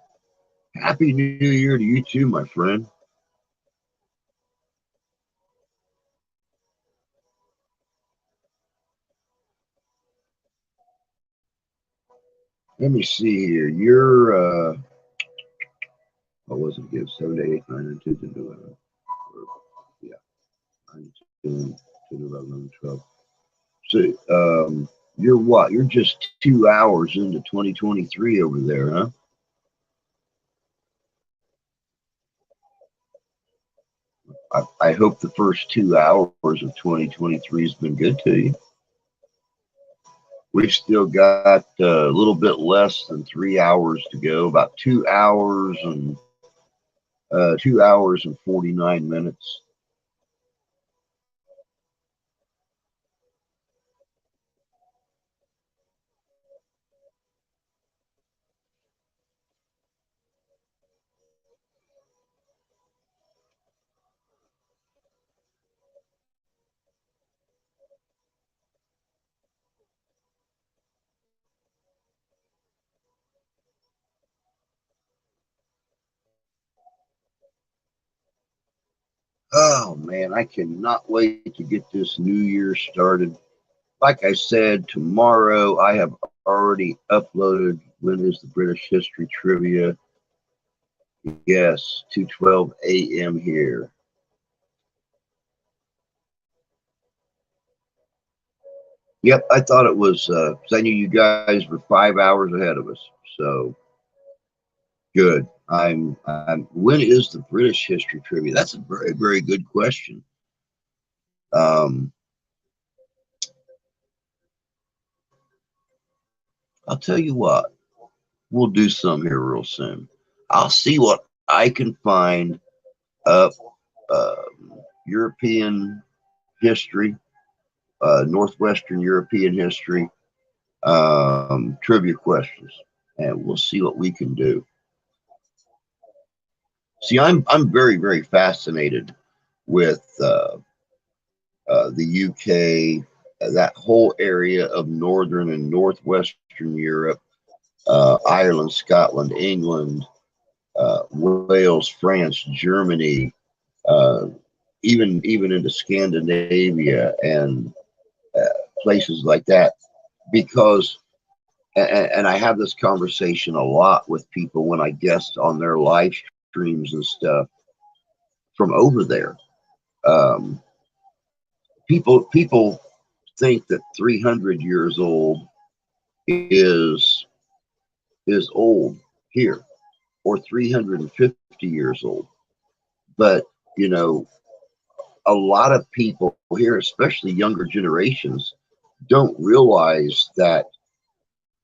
Happy New Year to you too, my friend. Let me see here. You're what was it again? 7 to 8, 9 and 2 to 11. Yeah, 9 to 11, 12. So you're what? You're just 2 hours into 2023 over there, huh? I hope the first 2 hours of 2023 has been good to you. We've still got a little bit less than 3 hours to go, about 2 hours and 2 hours and 49 minutes. Oh man, I cannot wait to get this new year started. Like I said, tomorrow I have already uploaded when is the British History Trivia. Yes, 2:12 a.m. here. Yep, I thought it was, because I knew you guys were 5 hours ahead of us. So good. When is the British History Trivia? That's a very, very good question. I'll tell you what, we'll do some here real soon. I'll see what I can find up European history, Northwestern European history, trivia questions, and we'll see what we can do. See, I'm very, very fascinated with the UK, that whole area of northern and northwestern Europe, Ireland, Scotland, England, Wales, France, Germany, even into Scandinavia and places like that, because and I have this conversation a lot with people when I guest on their live streams and stuff from over there. People think that 300 years old is old here, or 350 years old. But you know, a lot of people here, especially younger generations, don't realize that,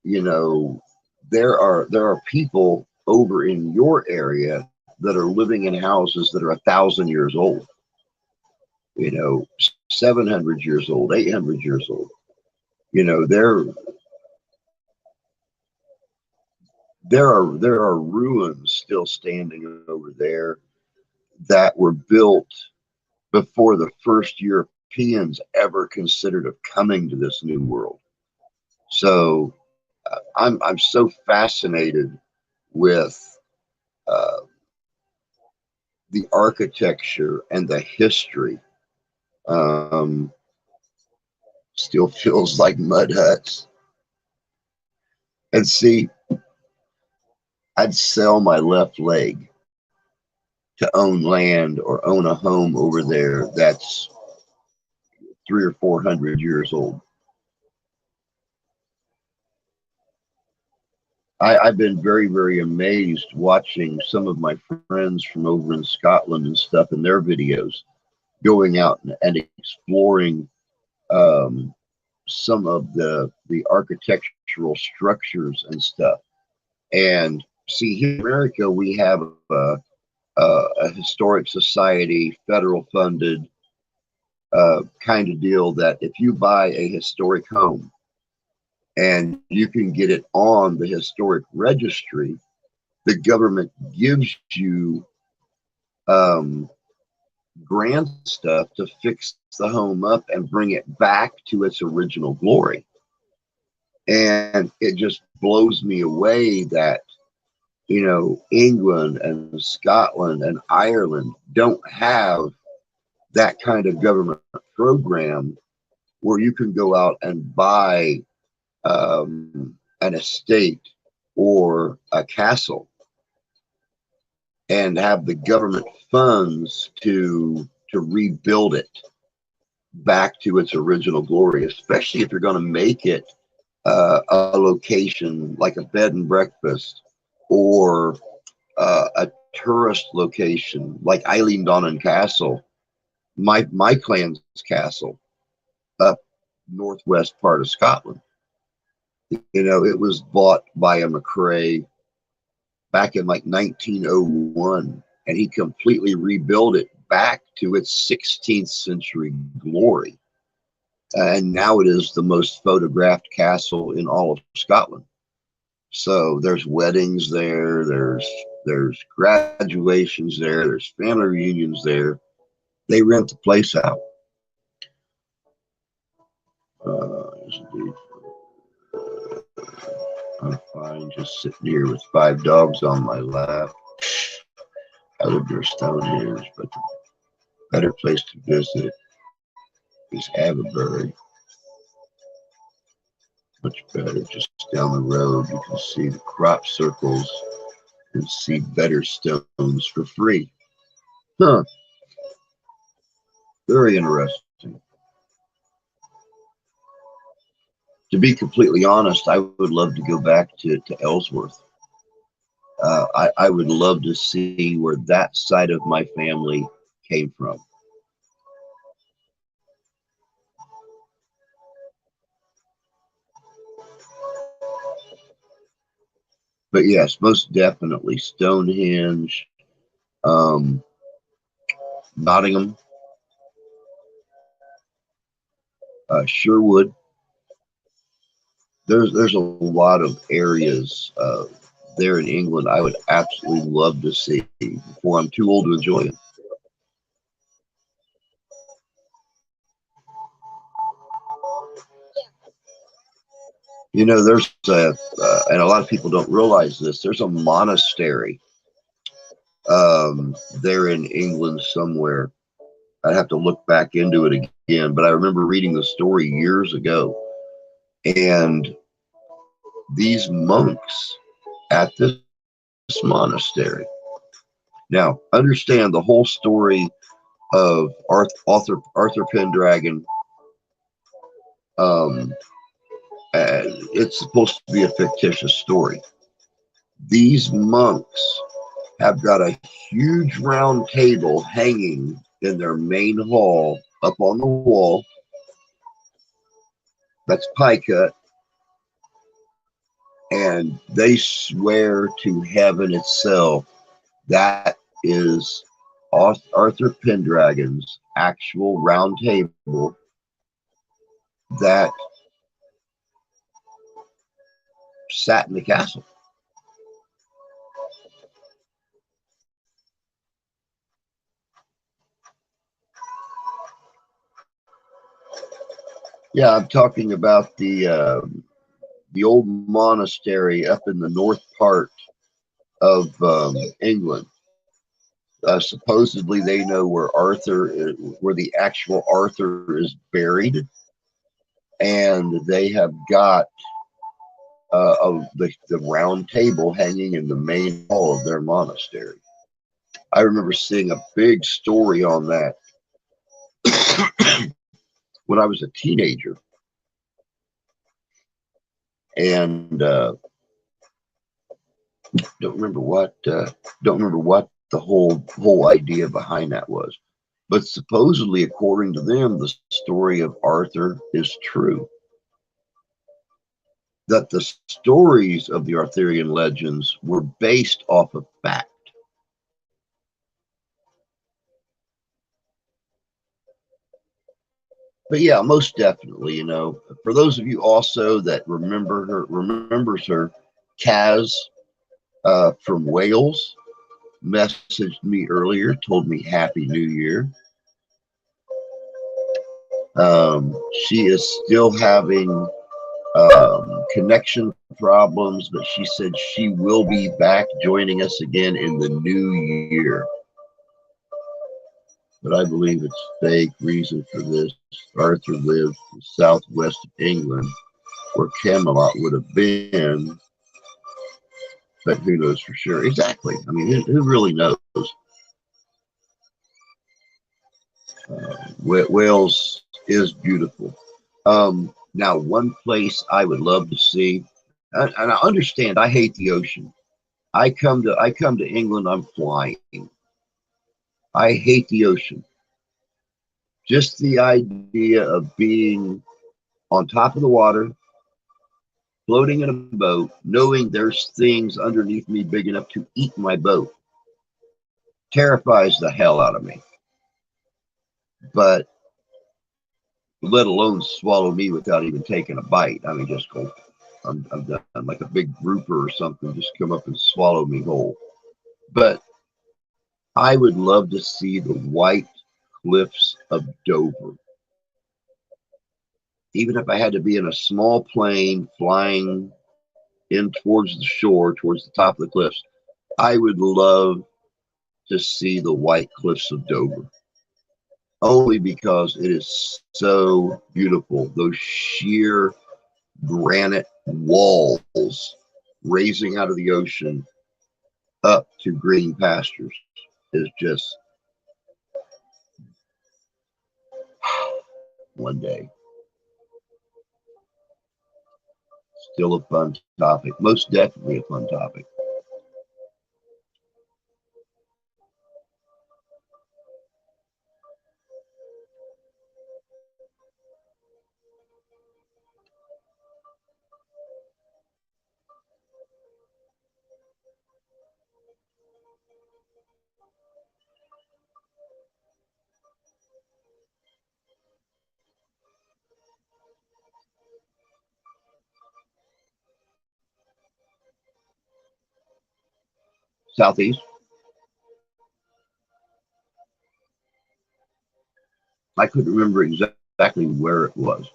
you know, there are people over in your area that are living in houses that are 1,000 years old, you know, 700 years old, 800 years old. You know, there are ruins still standing over there that were built before the first Europeans ever considered of coming to this new world. So I'm so fascinated with uh, the architecture and the history. Still feels like mud huts. And see, I'd sell my left leg to own land or own a home over there that's 300 or 400 years old. I've been very, very amazed watching some of my friends from over in Scotland and stuff in their videos, going out and exploring some of the architectural structures and stuff. And see, here in America, we have a historic society, federal funded kind of deal that if you buy a historic home and you can get it on the historic registry, the government gives you grant stuff to fix the home up and bring it back to its original glory. And it just blows me away that, you know, England and Scotland and Ireland don't have that kind of government program where you can go out and buy an estate or a castle and have the government funds to rebuild it back to its original glory, especially if you're going to make it a location like a bed and breakfast or a tourist location like Eilean Castle my clan's castle up northwest part of Scotland. You know, it was bought by a McRae back in like 1901, and he completely rebuilt it back to its 16th century glory. And now it is the most photographed castle in all of Scotland. So there's weddings there, there's graduations there, there's family reunions there. They rent the place out. I'm fine just sitting here with 5 dogs on my lap. I live near Stonehenge, but the better place to visit is Avebury. Much better. Just down the road, you can see the crop circles and see better stones for free. Huh. Very interesting. To be completely honest, I would love to go back to Ellsworth. I would love to see where that side of my family came from. But yes, most definitely Stonehenge, Nottingham, Sherwood. There's a lot of areas there in England I would absolutely love to see before I'm too old to enjoy it. You know, there's and a lot of people don't realize this, there's a monastery there in England somewhere. I'd have to look back into it again, but I remember reading the story years ago. And these monks at this monastery. Now, understand the whole story of Arthur Pendragon. It's supposed to be a fictitious story. These monks have got a huge round table hanging in their main hall up on the wall. That's pie cut. And they swear to heaven itself that is Arthur Pendragon's actual round table that sat in the castle. Yeah, I'm talking about the old monastery up in the north part of England. Supposedly, they know where where the actual Arthur is buried, and they have got the round table hanging in the main hall of their monastery. I remember seeing a big story on that when I was a teenager, and don't remember what the whole idea behind that was. But supposedly, according to them, the story of Arthur is true. That the stories of the Arthurian legends were based off of fact. But yeah, most definitely, you know, for those of you also that remembers her, Kaz from Wales messaged me earlier, told me Happy New Year. She is still having connection problems, but she said she will be back joining us again in the new year. But I believe it's fake reason for this. Arthur lived in the southwest of England, where Camelot would have been, but who knows for sure? Exactly. I mean, who really knows? Wales is beautiful. Now, one place I would love to see, and I understand, I hate the ocean. I come to England, I'm flying. I hate the ocean. Just the idea of being on top of the water, floating in a boat, knowing there's things underneath me big enough to eat my boat, terrifies the hell out of me. But let alone swallow me without even taking a bite. I mean, just go, I'm done. Like a big grouper or something, just come up and swallow me whole. But I would love to see the white cliffs of Dover. Even if I had to be in a small plane flying in towards the shore, towards the top of the cliffs, I would love to see the white cliffs of Dover. Only because it is so beautiful. Those sheer granite walls raising out of the ocean up to green pastures is just one day. Still a fun topic. Most definitely a fun topic. Southeast. I couldn't remember exactly where it was.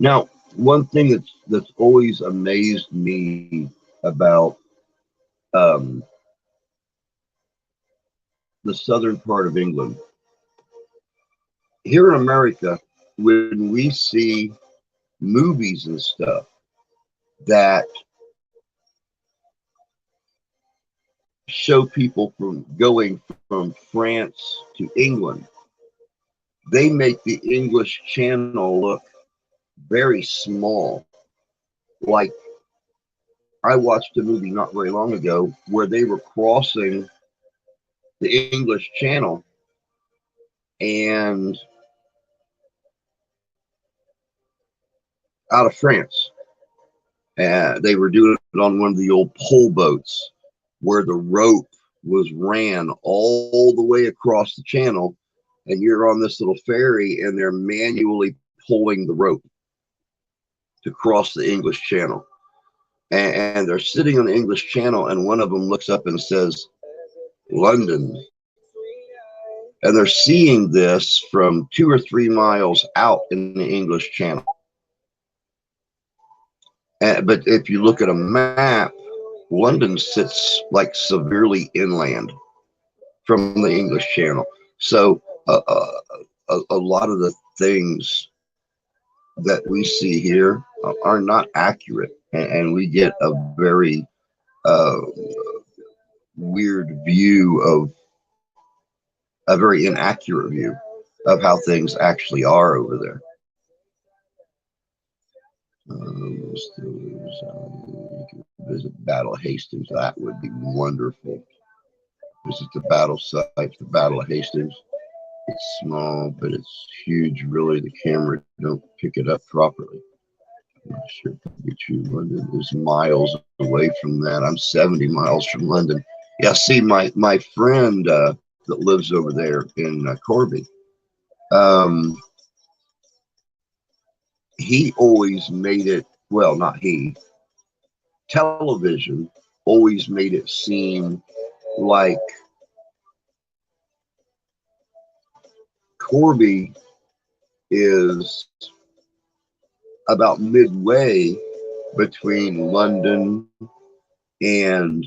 Now, one thing that's always amazed me about the southern part of England, here in America, when we see movies and stuff that show people from going from France to England, they make the English Channel look very small. Like, I watched a movie not very long ago where they were crossing the English Channel and out of France. They were doing it on one of the old pole boats where the rope was ran all the way across the channel, and you're on this little ferry and they're manually pulling the rope to cross the English Channel. And they're sitting on the English Channel, and one of them looks up and says, London. And they're seeing this from 2 or 3 miles out in the English Channel. But if you look at a map, London sits like severely inland from the English Channel. So a lot of the things that we see here are not accurate, and we get a very weird view of a very inaccurate view of how things actually are over there. You can visit Battle of Hastings. That would be wonderful. Visit the battle site, the Battle of Hastings. It's small, but it's huge. Really, the camera don't pick it up properly. I'm not sure if I get you. London is miles away from that. I'm 70 miles from London. Yeah, see, my friend that lives over there in Corby, he always made it, well, not he, television always made it seem like Corby is about midway between London and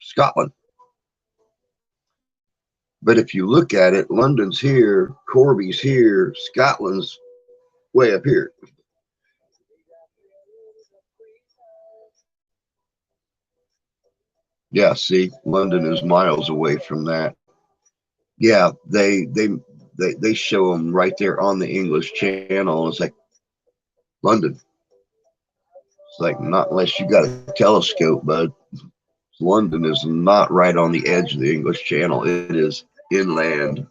Scotland. But if you look at it, London's here, Corby's here, Scotland's way up here. Yeah, see, London is miles away from that. Yeah, they show them right there on the English Channel. It's like London. It's like, not unless you got a telescope, bud. London is not right on the edge of the English Channel. It is inland.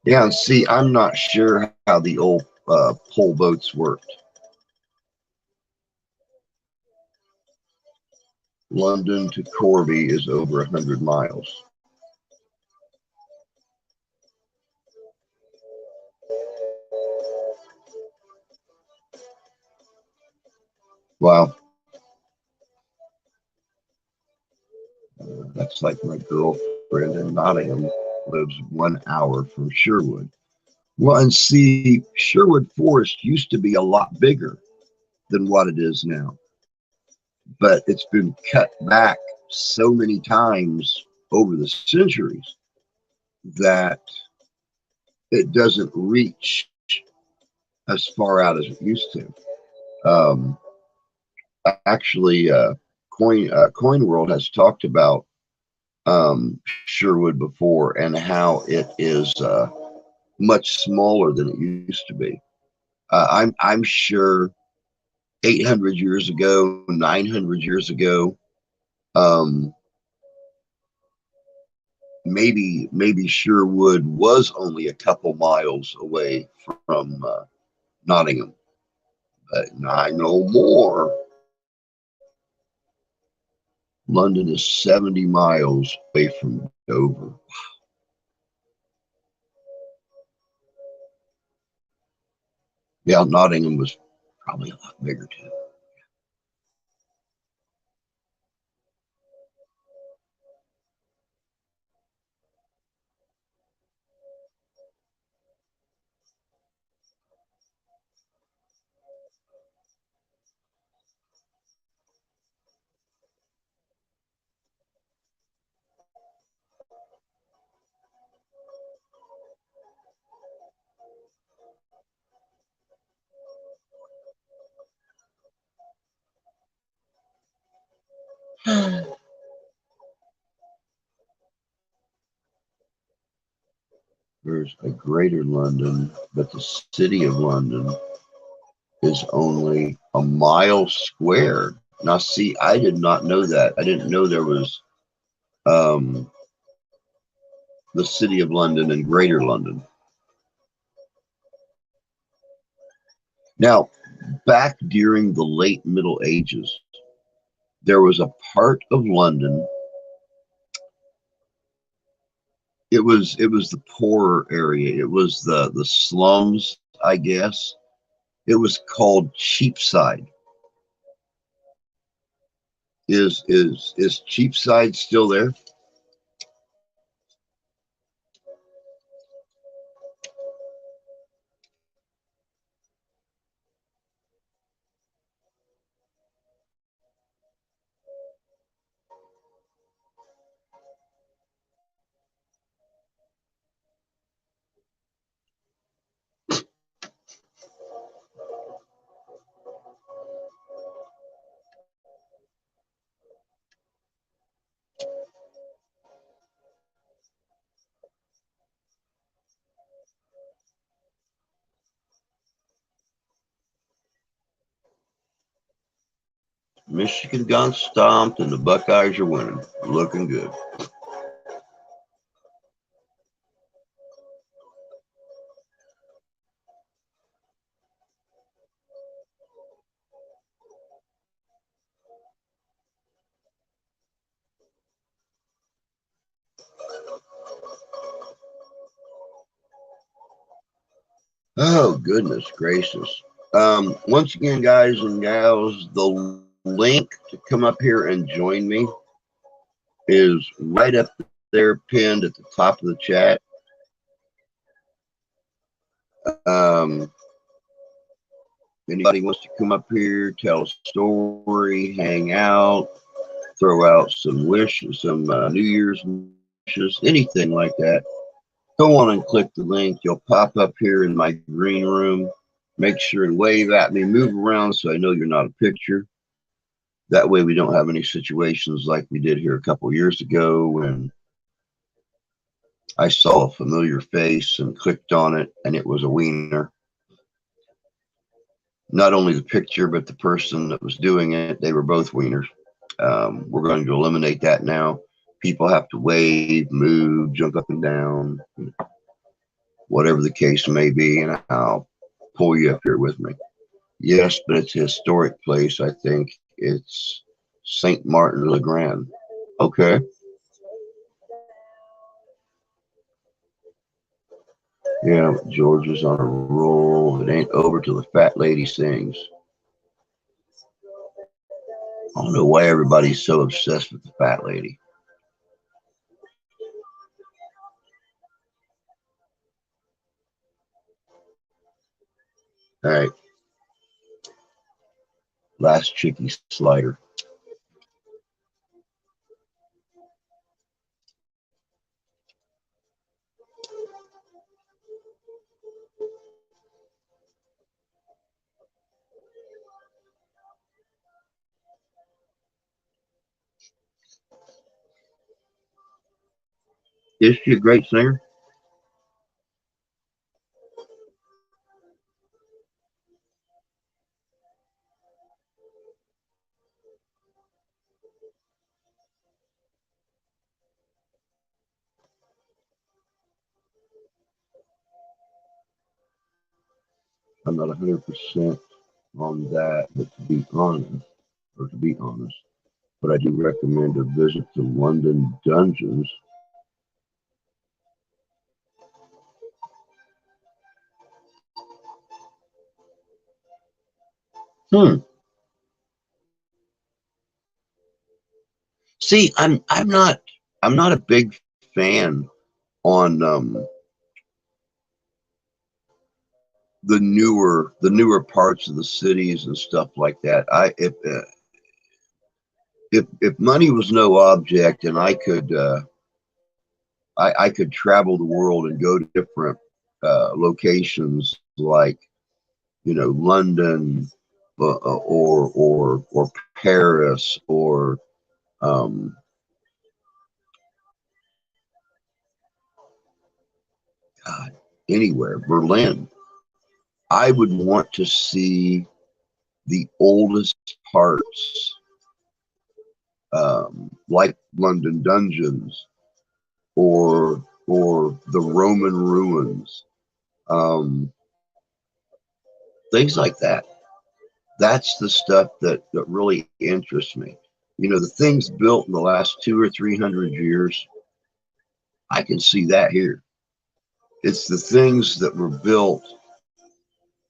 Yeah, and see, I'm not sure how the old pole boats worked. London to Corby is over 100 miles. Wow. That's like my girlfriend in Nottingham lives 1 hour from Sherwood. Well, and see, Sherwood Forest used to be a lot bigger than what it is now, but it's been cut back so many times over the centuries that it doesn't reach as far out as it used to. Actually, Coin World has talked about Sherwood before and how it is much smaller than it used to be. I'm sure 800 years ago, 900 years ago, um, maybe Sherwood was only a couple miles away from Nottingham, but I know more. London is 70 miles away from Dover. Yeah, Nottingham was probably a lot bigger too. There's a greater London, but the city of London is only a mile square. Now, see, I did not know that. I didn't know there was um, the city of London and greater London. Now, back during the late Middle Ages, there was a part of London. It was the poorer area. It was the slums, I guess. It was called Cheapside. Is Cheapside still there? Michigan got stomped, and the Buckeyes are winning. Looking good. Oh, goodness gracious. Once again, guys and gals, the link to come up here and join me is right up there, pinned at the top of the chat. Anybody wants to come up here, tell a story, hang out, throw out some wishes, some New Year's wishes, anything like that, go on and click the link. You'll pop up here in my green room. Make sure and wave at me, move around so I know you're not a picture. That way we don't have any situations like we did here a couple years ago when I saw a familiar face and clicked on it, and it was a wiener. Not only the picture, but the person that was doing it, they were both wieners. We're going to eliminate that now. People have to wave, move, jump up and down, whatever the case may be, and I'll pull you up here with me. Yes, but it's a historic place. I think it's St. Martin le Grand. Okay. Yeah, George is on a roll. It ain't over till the fat lady sings. I don't know why everybody's so obsessed with the fat lady. All right. Last chicky slider. Is she a great singer? I'm not 100% on that, but to be honest, but I do recommend a visit to London Dungeons. Hmm. See, I'm not a big fan on the newer parts of the cities and stuff like that. If money was no object and I could travel the world and go to different locations like London or Paris or um, God, anywhere, Berlin. I would want to see the oldest parts, like London Dungeons or the Roman ruins, things like that. That's the stuff that really interests me. The things built in the last 200 or 300 years, I can see that here. It's the things that were built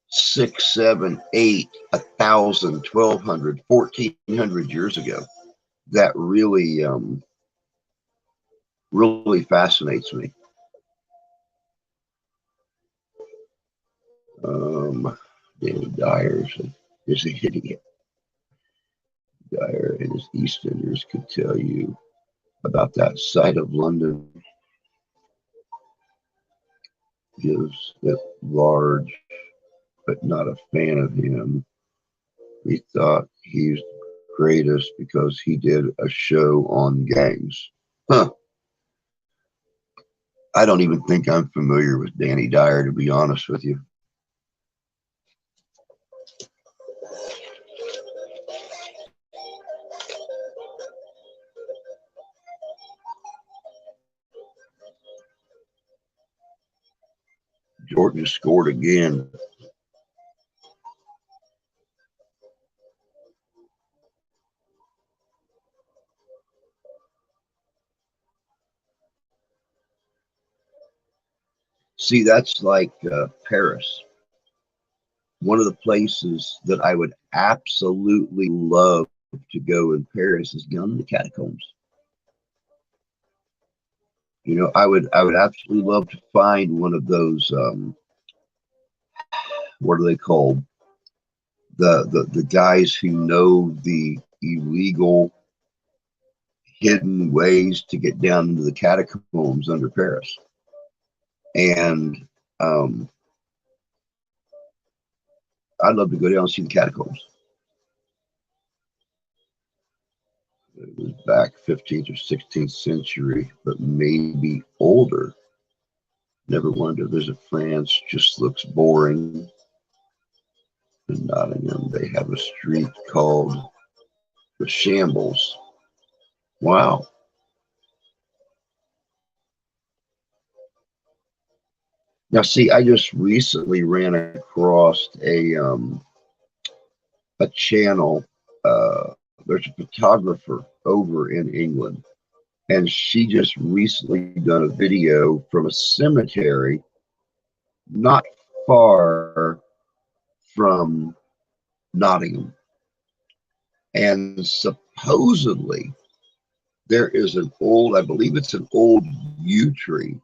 6, 7, 8, 1,000, 1,200, 1,400 years ago that really fascinates me. Danny Dyer is an idiot. Dyer and his EastEnders could tell you about that side of London. Gives it large, but not a fan of him. He thought he's greatest because he did a show on gangs. Huh. I don't even think I'm familiar with Danny Dyer, to be honest with you. Georgia scored again. See, that's like Paris. One of the places that I would absolutely love to go in Paris is down in the catacombs. I would absolutely love to find one of those. What are they called? The guys who know the illegal hidden ways to get down into the catacombs under Paris. And I'd love to go down and see the catacombs. It was back 15th or 16th century, but maybe older. Never wanted to visit France. Just looks boring. In Nottingham, they have a street called the Shambles. Wow. Now, see, I just recently ran across a channel. There's a photographer over in England, and she just recently done a video from a cemetery not far from Nottingham. And supposedly there is an old, I believe it's an old yew tree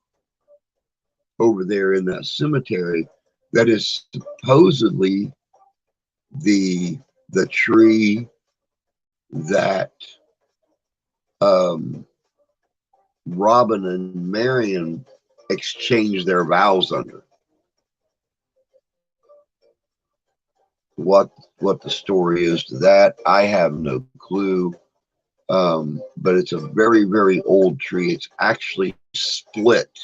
over there in that cemetery that is supposedly the tree that Robin and Marion exchanged their vows under. What the story is to that, I have no clue. But it's a very, very old tree. It's actually split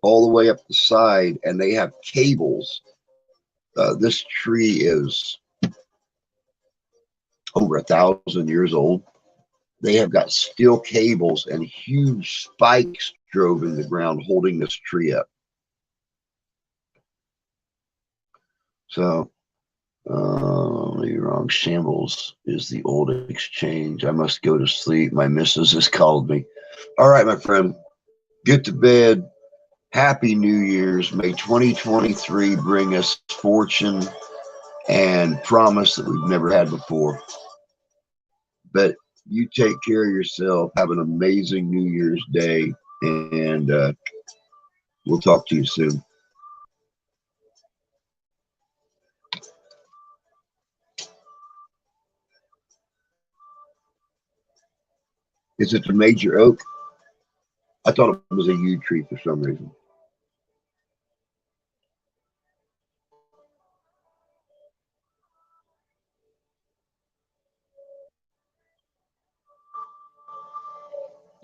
all the way up the side, and they have cables. This tree is over 1,000 years old. They have got steel cables and huge spikes drove in the ground holding this tree up. So, you're wrong. Shambles is the old exchange. I must go to sleep. My missus has called me. All right, my friend, get to bed. Happy New Year's. May 2023 bring us fortune and promise that we've never had before. But you take care of yourself. Have an amazing New Year's Day, and we'll talk to you soon. Is it the major oak? I thought it was a yew tree for some reason.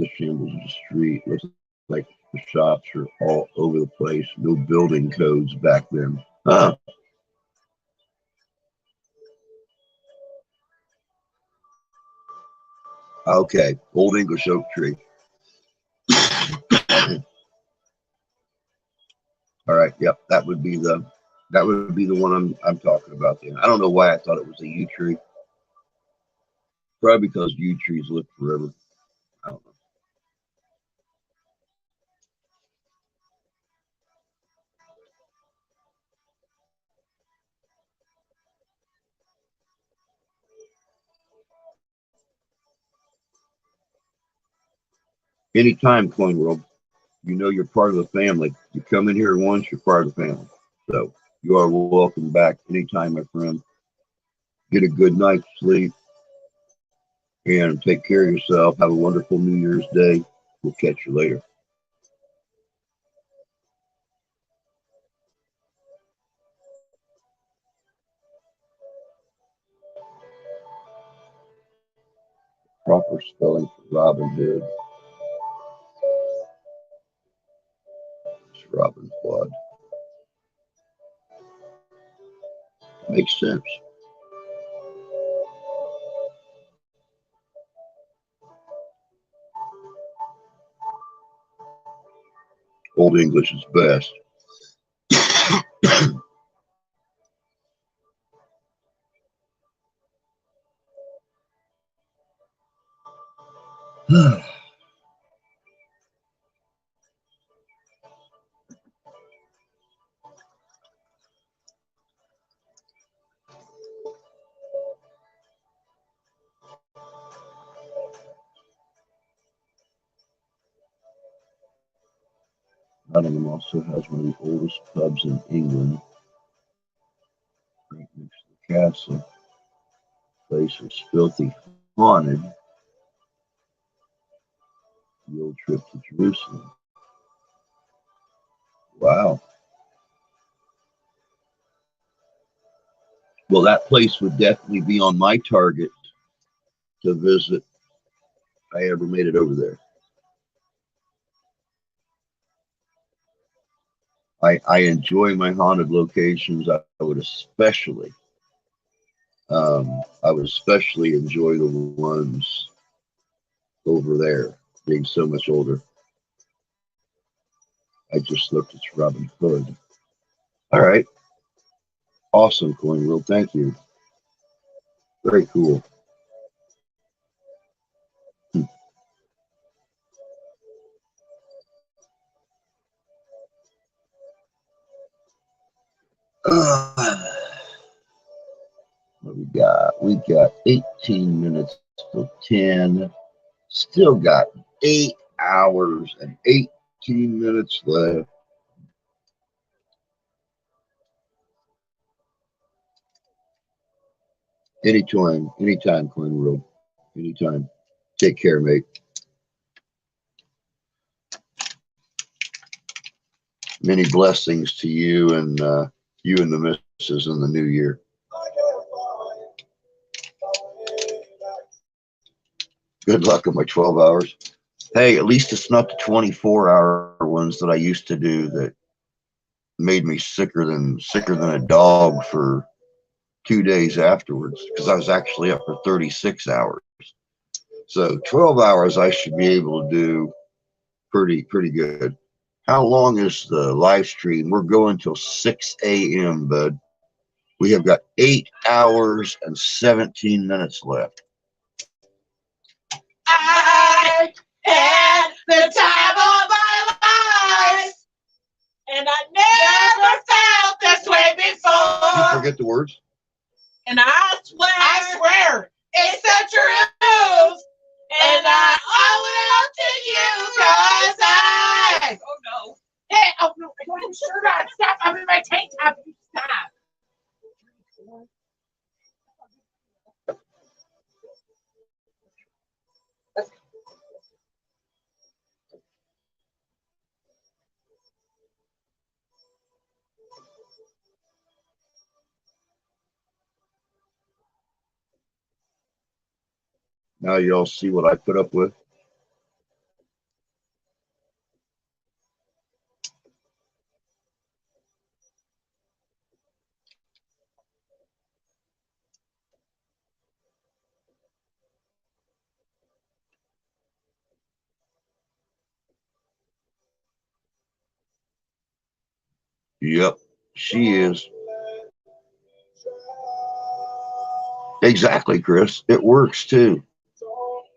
The shambles of the street looks like the shops are all over the place. No building codes back then. Huh. Okay, old English oak tree. All right, yep, that would be the one I'm talking about then. I don't know why I thought it was a yew tree. Probably because yew trees live forever. I don't know. Anytime, Coin World. You know you're part of the family. You come in here once, you're part of the family. So you are welcome back anytime, my friend. Get a good night's sleep and take care of yourself. Have a wonderful New Year's Day. We'll catch you later. Proper spelling for Robin Hood. It's Robin's blood. Makes sense. Old English is best. Nottingham also has one of the oldest pubs in England, right next to the castle. The place was filthy haunted. The old trip to Jerusalem. Wow. Well, that place would definitely be on my target to visit if I ever made it over there. I enjoy my haunted locations. I would especially enjoy the ones over there, being so much older. I just looked at Robin Hood. All right. Awesome, Coin World. Thank you. Very cool. What we got? We got 18 minutes till 10. Still got 8 hours and 18 minutes left. Anytime, Coin World. Anytime. Take care, mate. Many blessings to you and the missus in the new year. Good luck on my 12 hours. Hey, at least it's not the 24-hour ones that I used to do that made me sicker than a dog for 2 days afterwards, because I was actually up for 36 hours. So 12 hours I should be able to do pretty good. How long is the live stream? We're going till 6 a.m., bud. We have got 8 hours and 17 minutes left. I had the time of my life, and I never felt this way Did you before. forget the words? And I swear, it's the truth. And I owe it all to you, cause I. Oh no. Hey, oh no, I don't have a shirt on. Stop, I'm in my tank top. Stop. Now you all see what I put up with. Yep, she is. Exactly, Chris. It works too.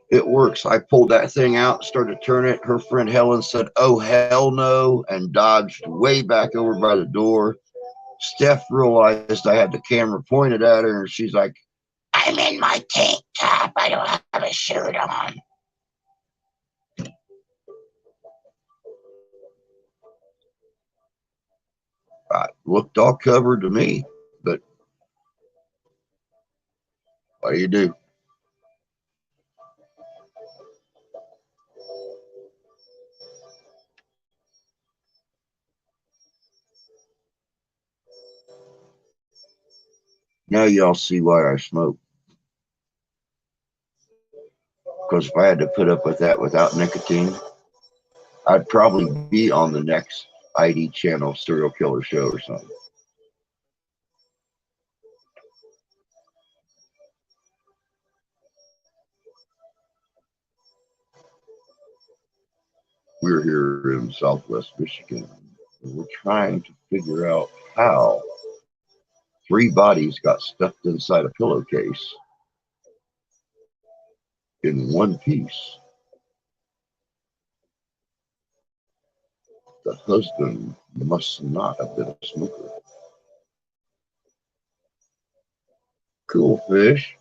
It works. I pulled that thing out, started to turn it. Her friend Helen said, "Oh, hell no," and dodged way back over by the door. Steph realized I had the camera pointed at her, and she's like, "I'm in my tank top. I don't have a shirt on." Looked all covered to me, but what do you do? Now y'all see why I smoke. Because if I had to put up with that without nicotine, I'd probably be on the next ID channel serial killer show or something. We're here in Southwest Michigan, and we're trying to figure out how 3 bodies got stuffed inside a pillowcase in one piece. The husband must not have been a smoker. Cool fish.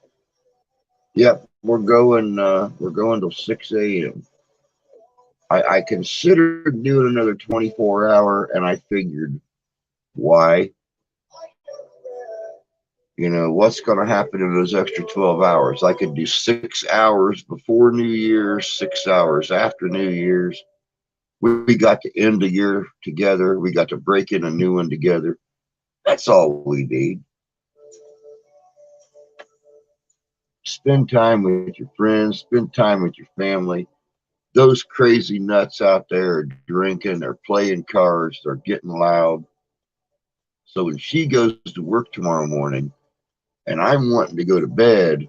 Yep, we're going till 6 a.m. I considered doing another 24-hour, and I figured, why? You know, what's going to happen in those extra 12 hours? I could do 6 hours before New Year's, 6 hours after New Year's. We got to end the year together. We got to break in a new one together. That's all we need. Spend time with your friends, spend time with your family. those crazy nuts out there are drinking, they're playing cards, they're getting loud. So when she goes to work tomorrow morning and I'm wanting to go to bed,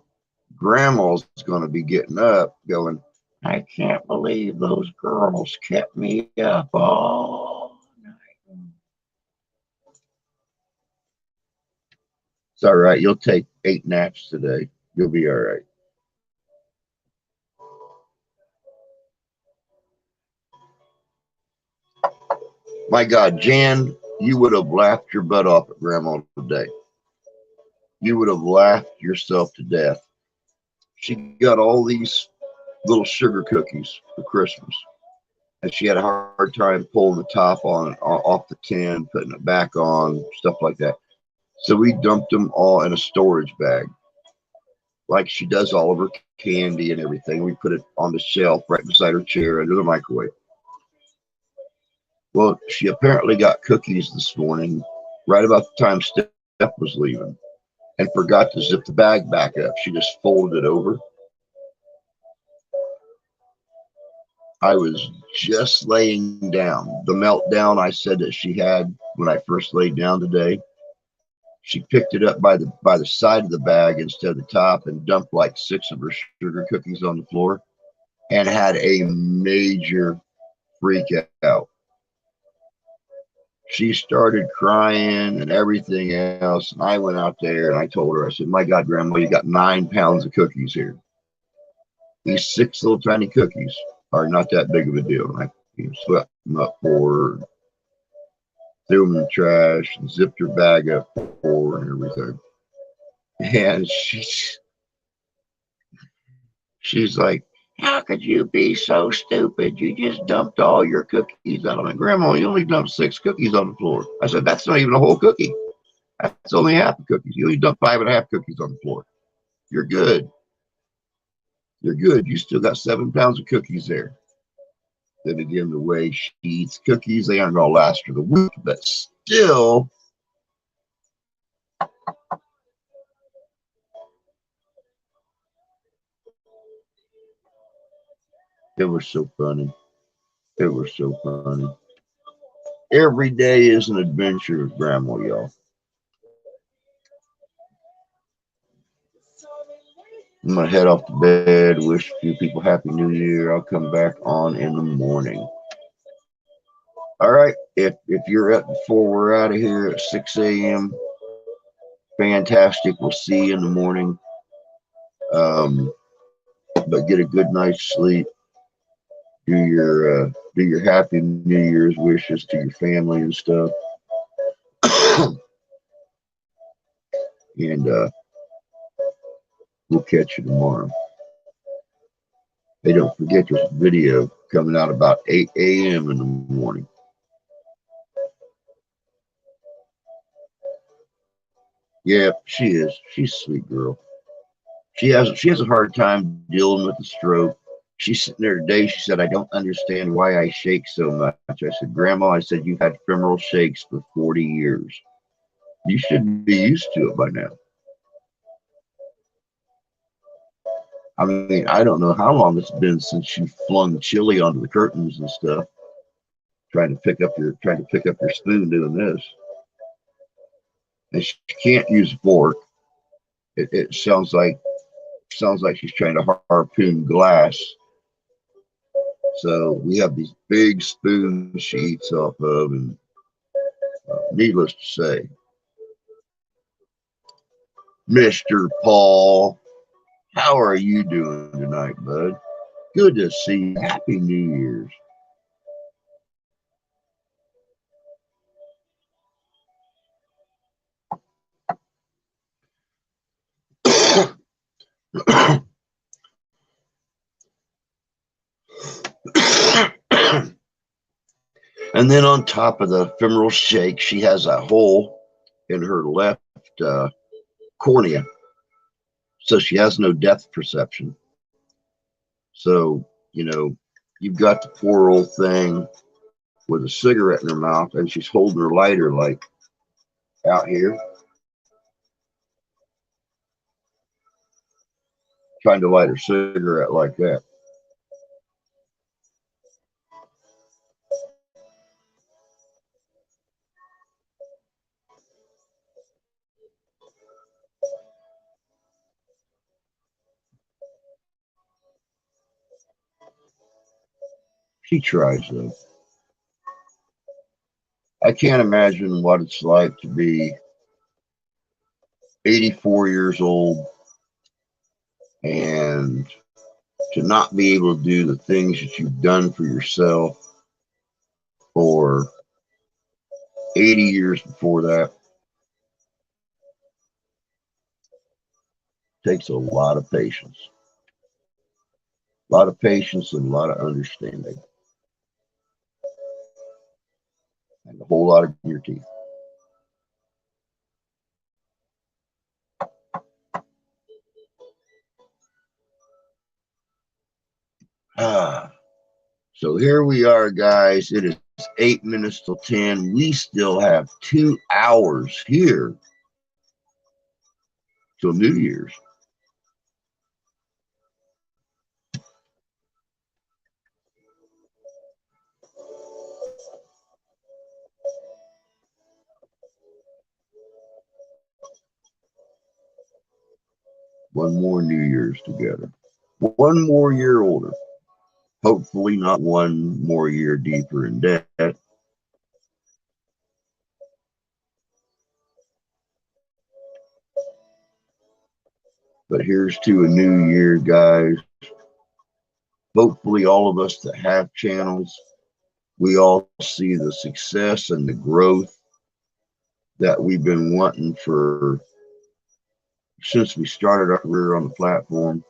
Grandma's going to be getting up going, I can't believe those girls kept me up all night. It's all right. You'll take 8 naps today. You'll be all right. My God, Jan, you would have laughed your butt off at Grandma today. You would have laughed yourself to death. She got all these little sugar cookies for Christmas, and she had a hard time pulling the top on off the tin, putting it back on, stuff like that. So we dumped them all in a storage bag, like she does all of her candy and everything. We put it on the shelf right beside her chair under the microwave. Well, she apparently got cookies this morning, right about the time Steph was leaving, and forgot to zip the bag back up. She just folded it over. I was just laying down. The meltdown I said that she had when I first laid down today, she picked it up by the side of the bag instead of the top and dumped like 6 of her sugar cookies on the floor and had a major freak out. She started crying and everything else. And I went out there and I told her, I said, my God, Grandma, you got 9 pounds of cookies here. These 6 little tiny cookies are not that big of a deal. And I swept them up for her, threw them in the trash, and zipped her bag up for her and everything. And she's like, how could you be so stupid? You just dumped all your cookies out on it. Grandma, you only dumped 6 cookies on the floor. I said, that's not even a whole cookie. That's only half a cookie. You only dumped 5.5 cookies on the floor. You're good. You're good. You still got 7 pounds of cookies there. Then again, the way she eats cookies, they aren't going to last her the week, but still, it was so funny. It was so funny. Every day is an adventure with Grandma, y'all. I'm going to head off to bed, wish a few people Happy New Year. I'll come back on in the morning. All right. If you're up before we're out of here at 6 a.m., fantastic. We'll see you in the morning. But get a good night's sleep. Do your Happy New Year's wishes to your family and stuff. And we'll catch you tomorrow. Hey, don't forget there's a video coming out about 8 a.m. in the morning. Yeah, she is. She's a sweet girl. She has a hard time dealing with the stroke. She's sitting there today. She said, I don't understand why I shake so much. I said, Grandma, I said, you've had femoral shakes for 40 years. You should be used to it by now. I mean, I don't know how long it's been since she flung chili onto the curtains and stuff, trying to pick up your spoon doing this. And she can't use a fork. It sounds like she's trying to harpoon glass. So we have these big spoons she eats off of, and needless to say, Mr. Paul, how are you doing tonight, bud? Good to see you. Happy New Year's. And then on top of the femoral shake, she has a hole in her left cornea. So she has no depth perception. So, you've got the poor old thing with a cigarette in her mouth, and she's holding her lighter like out here, trying to light her cigarette like that. She tries though. I can't imagine what it's like to be 84 years old and to not be able to do the things that you've done for yourself for 80 years before that. Takes a lot of patience. A lot of patience and a lot of understanding. And a whole lot of your teeth. So here we are, guys. It is 8 minutes till 10. We still have 2 hours here till New Year's. One more New Year's together. One more year older. Hopefully not one more year deeper in debt. But here's to a new year, guys. Hopefully all of us that have channels, we all see the success and the growth that we've been wanting for since we started our career on the platform.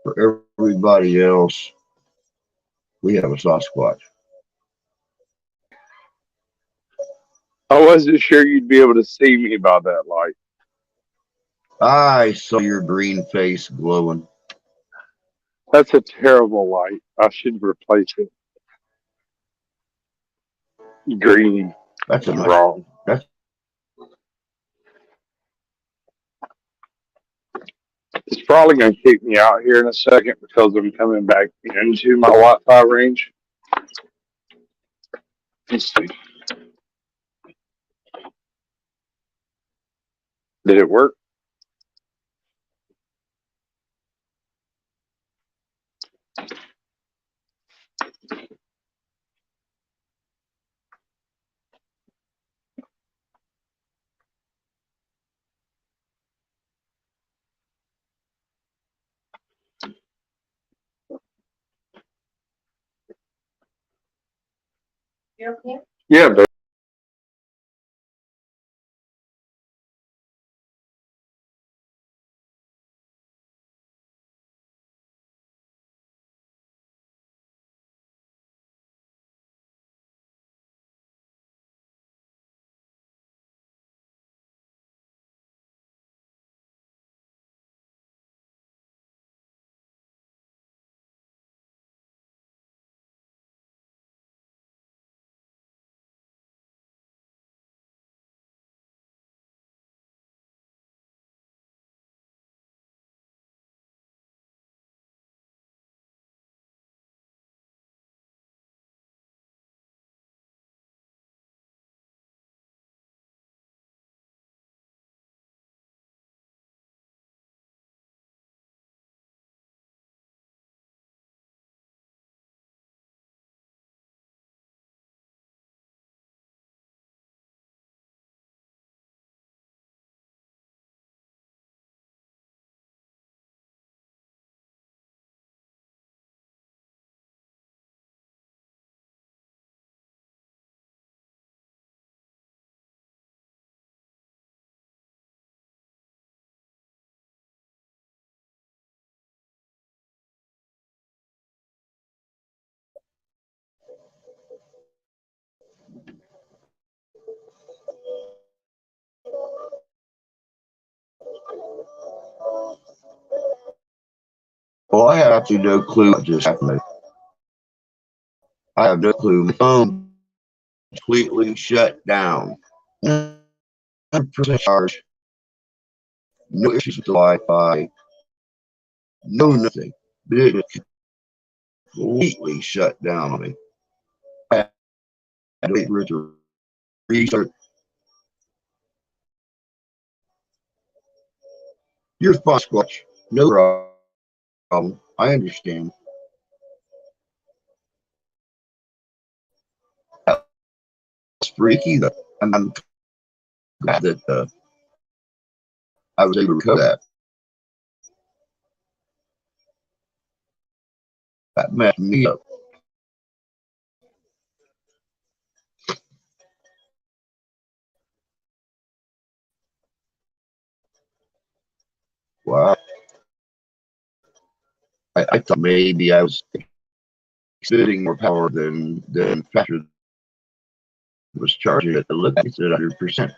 For everybody else, we have a Sasquatch. I wasn't sure you'd be able to see me by that light. I saw your green face glowing. That's a terrible light. I should replace it. Green. That's a nice, Wrong. that's It's probably going to kick me out here in a second because I'm coming back into my Wi-Fi range. Let's see. Did it work? You okay? Yeah, but well, I have absolutely no clue what just happened. I have no clue. My phone completely shut down. 100% charge. No issues with the Wi-Fi. No nothing. But it completely shut down on me. I had to wait for it to restart. You're fine, Squatch. No problem. I understand. freaky, though. And I'm glad that I was able to recover that. That messed me up. Wow. I thought maybe I was exhibiting more power than factor was charging at the look. It's at 100%.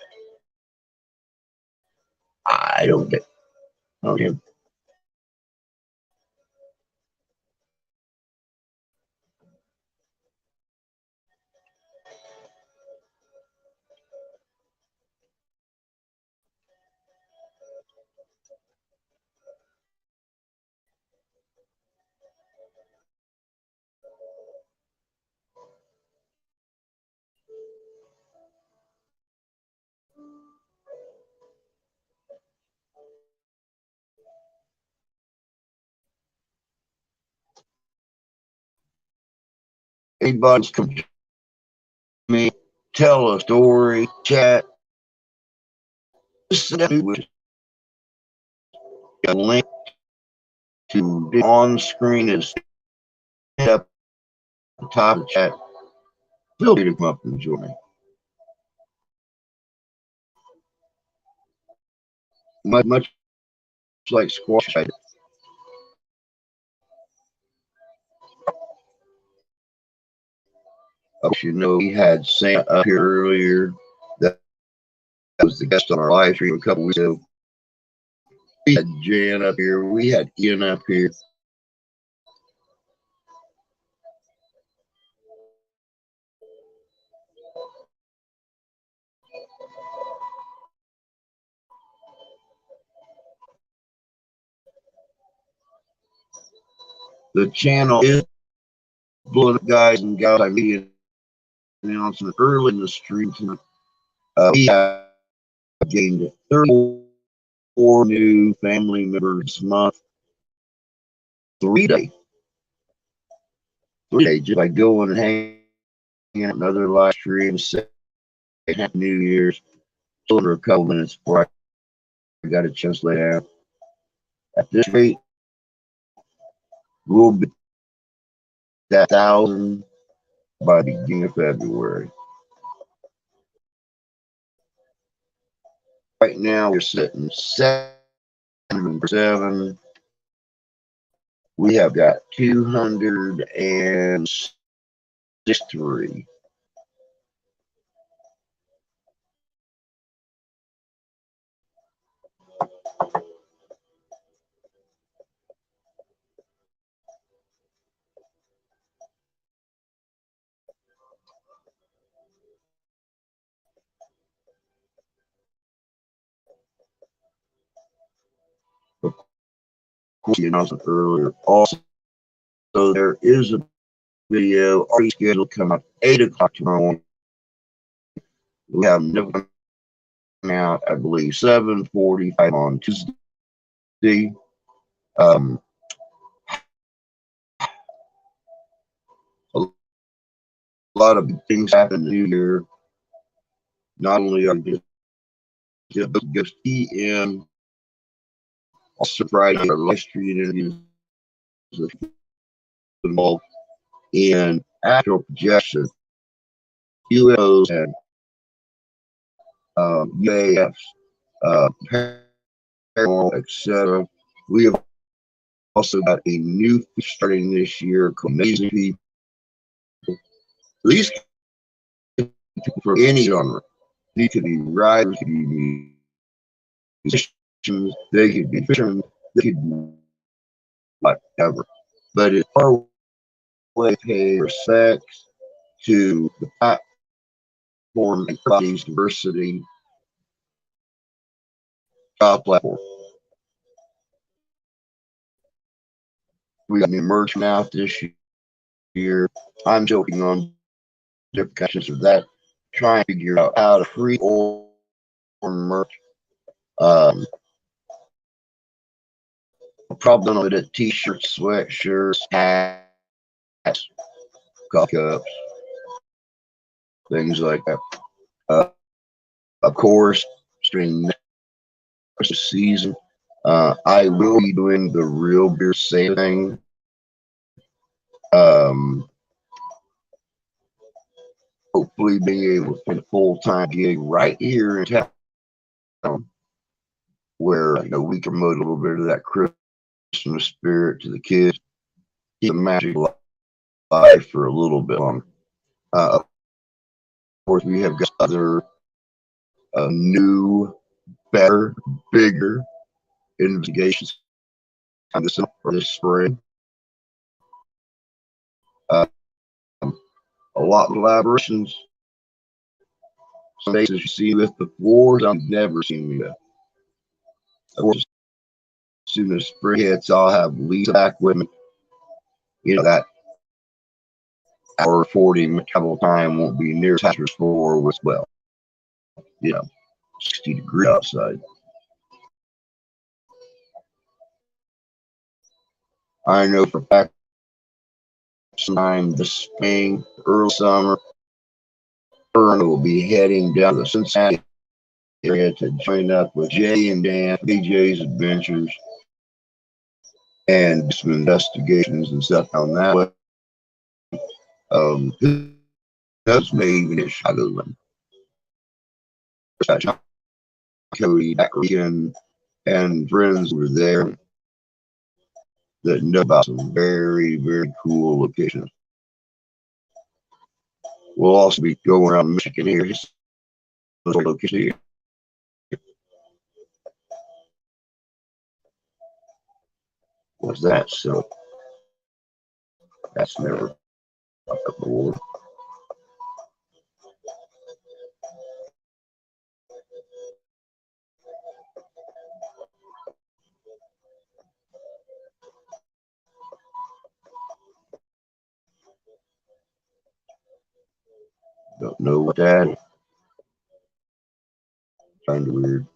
I don't get. Okay. Anybody's come to me, tell a story, chat. Just with a link to the on screen is up at the top of the chat. Feel free to come up and join me. Much like squash. You know, we had Sam up here earlier. That was the guest on our live stream a couple weeks ago. We had Jan up here. We had Ian up here. The channel is blowing up, guys and gals. I made an announcement early in the stream tonight. We have gained 34 new family members this month. 3 days. 3 days just by going and hanging out another live stream, say Happy New Year's. Still under a couple minutes before I got a chance to lay down. At this rate, we'll be at 1,000 by the beginning of February. Right now, we're sitting 7. We have got 263. Of course, the announcement earlier. Also, there is a video already scheduled to come out 8 o'clock tomorrow morning. We have another out, I believe, 7:45 on Tuesday. A lot of things happen in the new year. Not only are we just EM, also Friday, our live stream interviews involved in actual projection, UFOs and UAFs, paranormal, etc. We have also got a new starting this year called Amazing People. These people from any genre. They could be writers, they could be musicians, they could be fishermen, they could be whatever. But it's our way to pay respects to the platform and company's diversity platform. We got new merch out this year. I'm joking on different kinds of that, trying to figure out how to free or merch. Probably with it, t-shirts, sweatshirts, hats, coffee cups, things like that. of course, during Christmas season, I will be doing the real beer sale thing. Um, Hopefully, be able to get a full-time gig right here in town, where we can promote a little bit of that Christmas spirit to the kids, keep the magic alive for a little bit longer. Of course, we have got other new, better, bigger investigations this spring. Uh, a lot of collaborations. Some faces you see with before, I've never seen me with. Of course, as soon as spring hits, I'll have Lisa back with me. That hour 40 travel time won't be near as hazardous for as well. 60 degrees outside. I know for a fact sometime this spring, early summer, Vern will be heading down to the Cincinnati area to join up with Jay and Dan, BJ's Adventures, and some investigations and stuff on that way. Who knows, maybe even in Chicagoland. Cody, and friends were there that know about some very, very cool locations. We'll also be going around Michigan here. Location here. What's that? So that's never up the board. Don't know what that is. Kind of weird.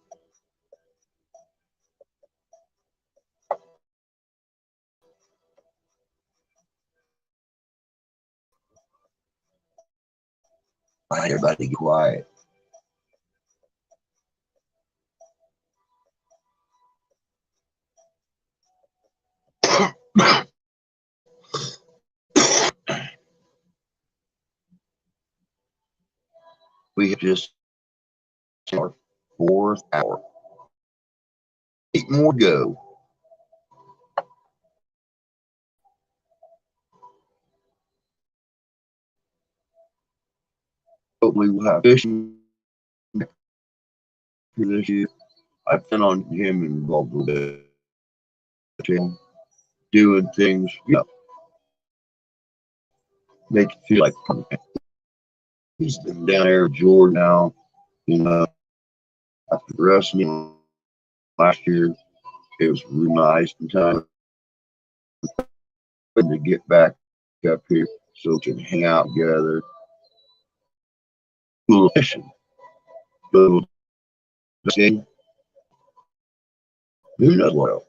All right, everybody, get quiet. We have just our 4th hour. 8 more to go. Hopefully, we'll have fishing for this year. I plan on him involved with it, doing things, make it feel like he's been down there with Jordan now, after wrestling last year. It was really nice and time to get back up here so we can hang out together. A little fishing, a little skating. Who knows what else?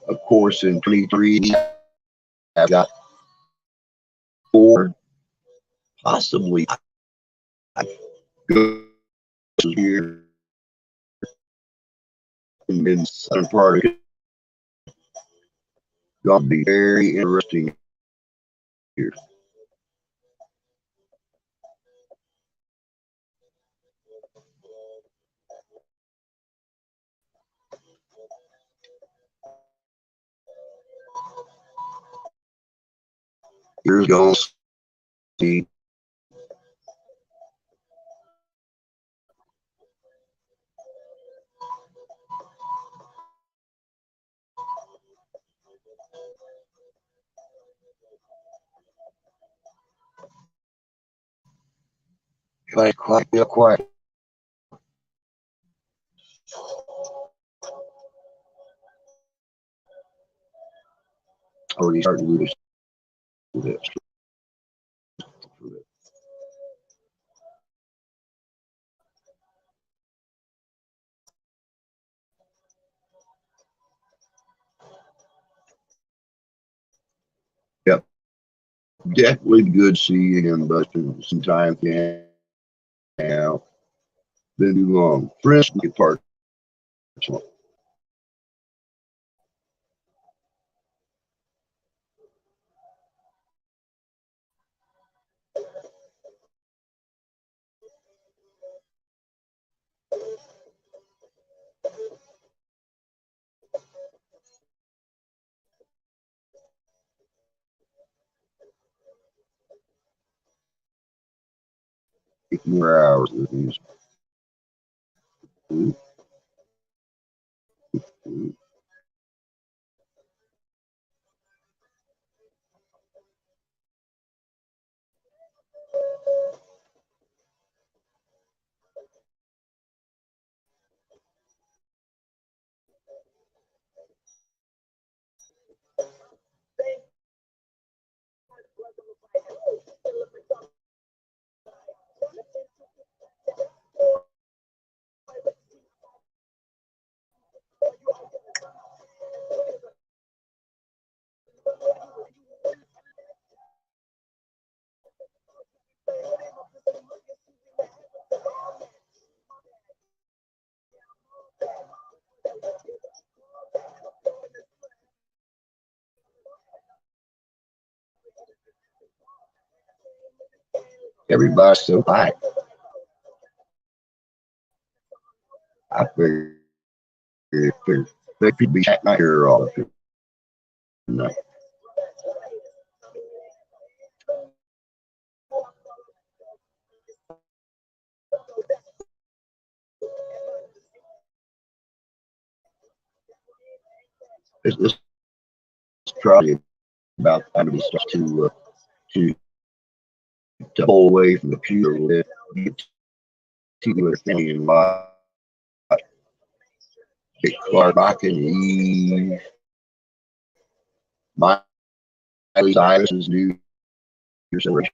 Of course, in 23, I've got 4, possibly 5 good here in the southern part of it. Going to be very interesting here. Here's going to see. Quiet, quiet, real quiet. Already started with this. Yep. Definitely good seeing him, but some time can out. Been too long. Friends get parts. More hours with these. Everybody's so high. I figured they could be at my ear all the night. It's probably about time to start to to pull away from the computer a little bit, get to the thing and watch Big Clark, Rock and Eve, Miley Cyrus's New Year's celebration.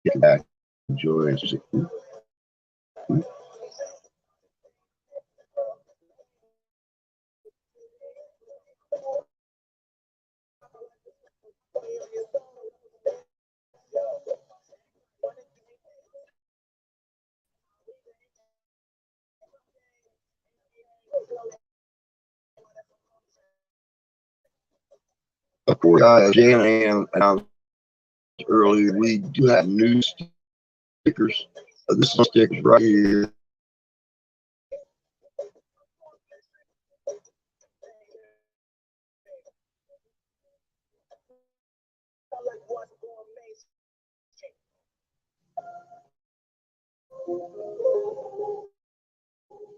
Get back, enjoy. Of course, Jan announced earlier, we do have new stickers. This is stickers right here.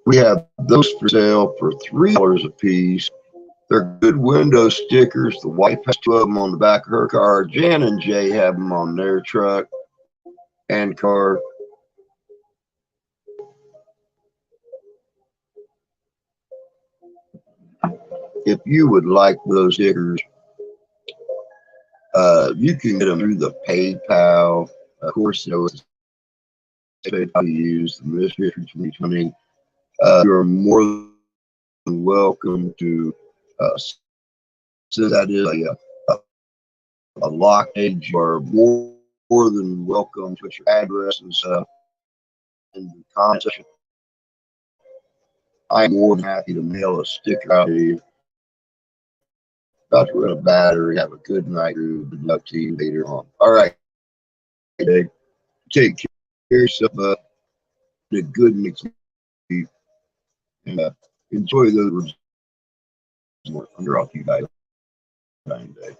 We have those for sale for $3 a piece. They're good window stickers. The wife has 2 of them on the back of her car. Jan and Jay have them on their truck and car. If you would like those stickers, you can get them through the PayPal. Of course, it's PayPal you use, the Mystery 2020. You're more than welcome to, since that is a lock page, you are more than welcome to put your address and stuff in the comment section. I'm more than happy to mail a sticker out to you. About to run a battery. Have a good night. Good luck to you later on. All right, Dave. Take care of yourself. The good next week. And enjoy those under all you guys. Day.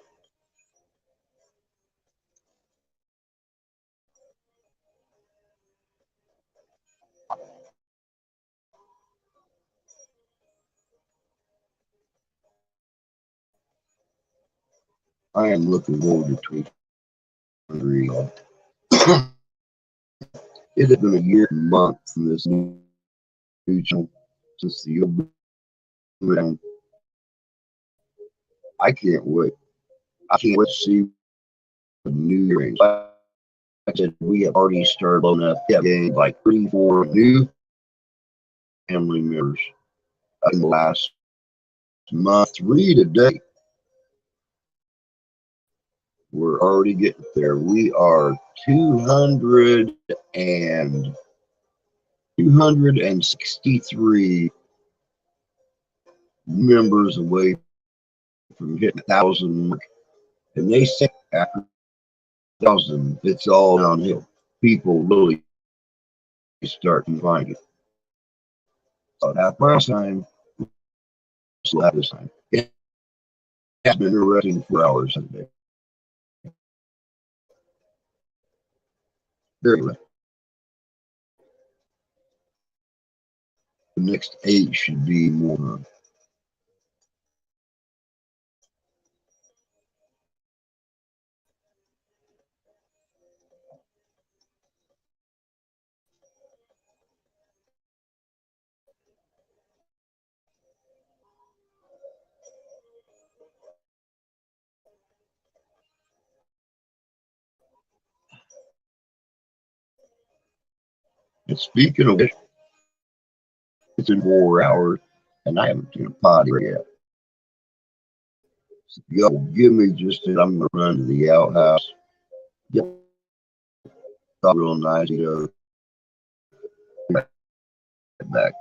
I am looking forward to 2023. It has been a year and a month from this new channel since the old. I can't wait. I can't wait to see the new year. Like I said, we have already started blowing up. We have gained like 34 new family members in the last month. 3 today. We're already getting there. We are 263 members away from hitting 1,000. And they say after 1,000, it's all downhill. People really start to find it. So that last time, this time, it has been interesting for hours a day. Very well. The next 8 should be more. And speaking of which, it's in 4 hours, and I haven't seen a potty yet. So y'all give me just it. I'm gonna run to the outhouse. Get real nice, back.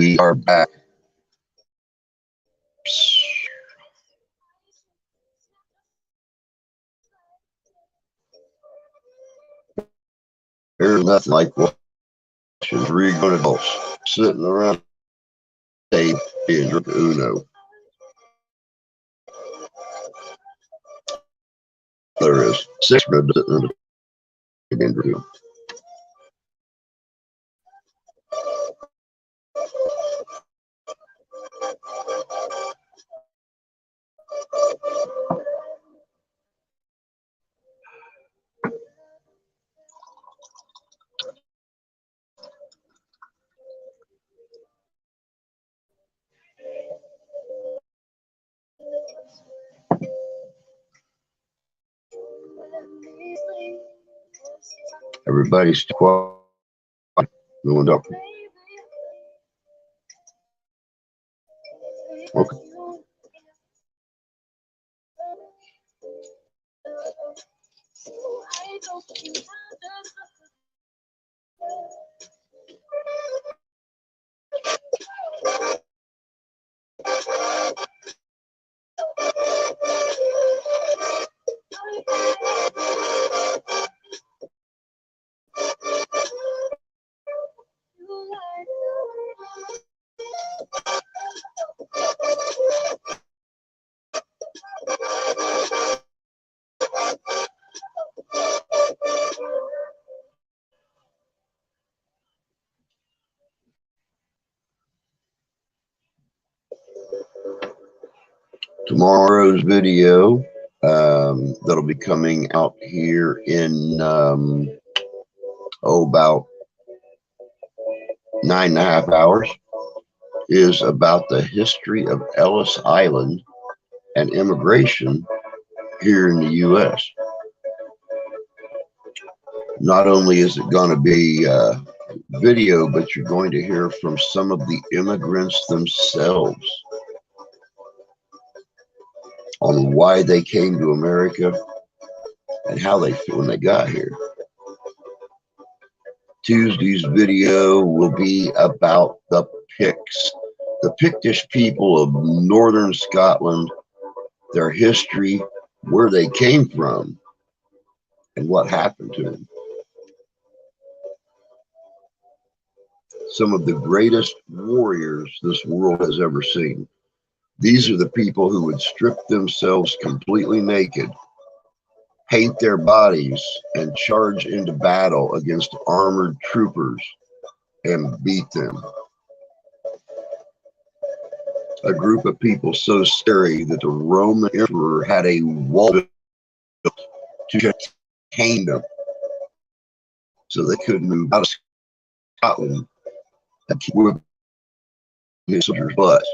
we are back. There's nothing like watching three grown adults sitting around a table and drinking Uno. There is six men sitting in the game room. Everybody's quiet. No one up. Okay. Tomorrow's video that'll be coming out here in about 9.5 hours is about the history of Ellis Island and immigration here in the U.S. Not only is it going to be video, but you're going to hear from some of the immigrants themselves on why they came to America and how they feel when they got here. Tuesday's video will be about the Picts, the Pictish people of northern Scotland, their history, where they came from, and what happened to them. Some of the greatest warriors this world has ever seen. These are the people who would strip themselves completely naked, paint their bodies, and charge into battle against armored troopers and beat them. A group of people so scary that the Roman emperor had a wall built to contain them so they couldn't move out of Scotland and keep whipping his soldiers' butts.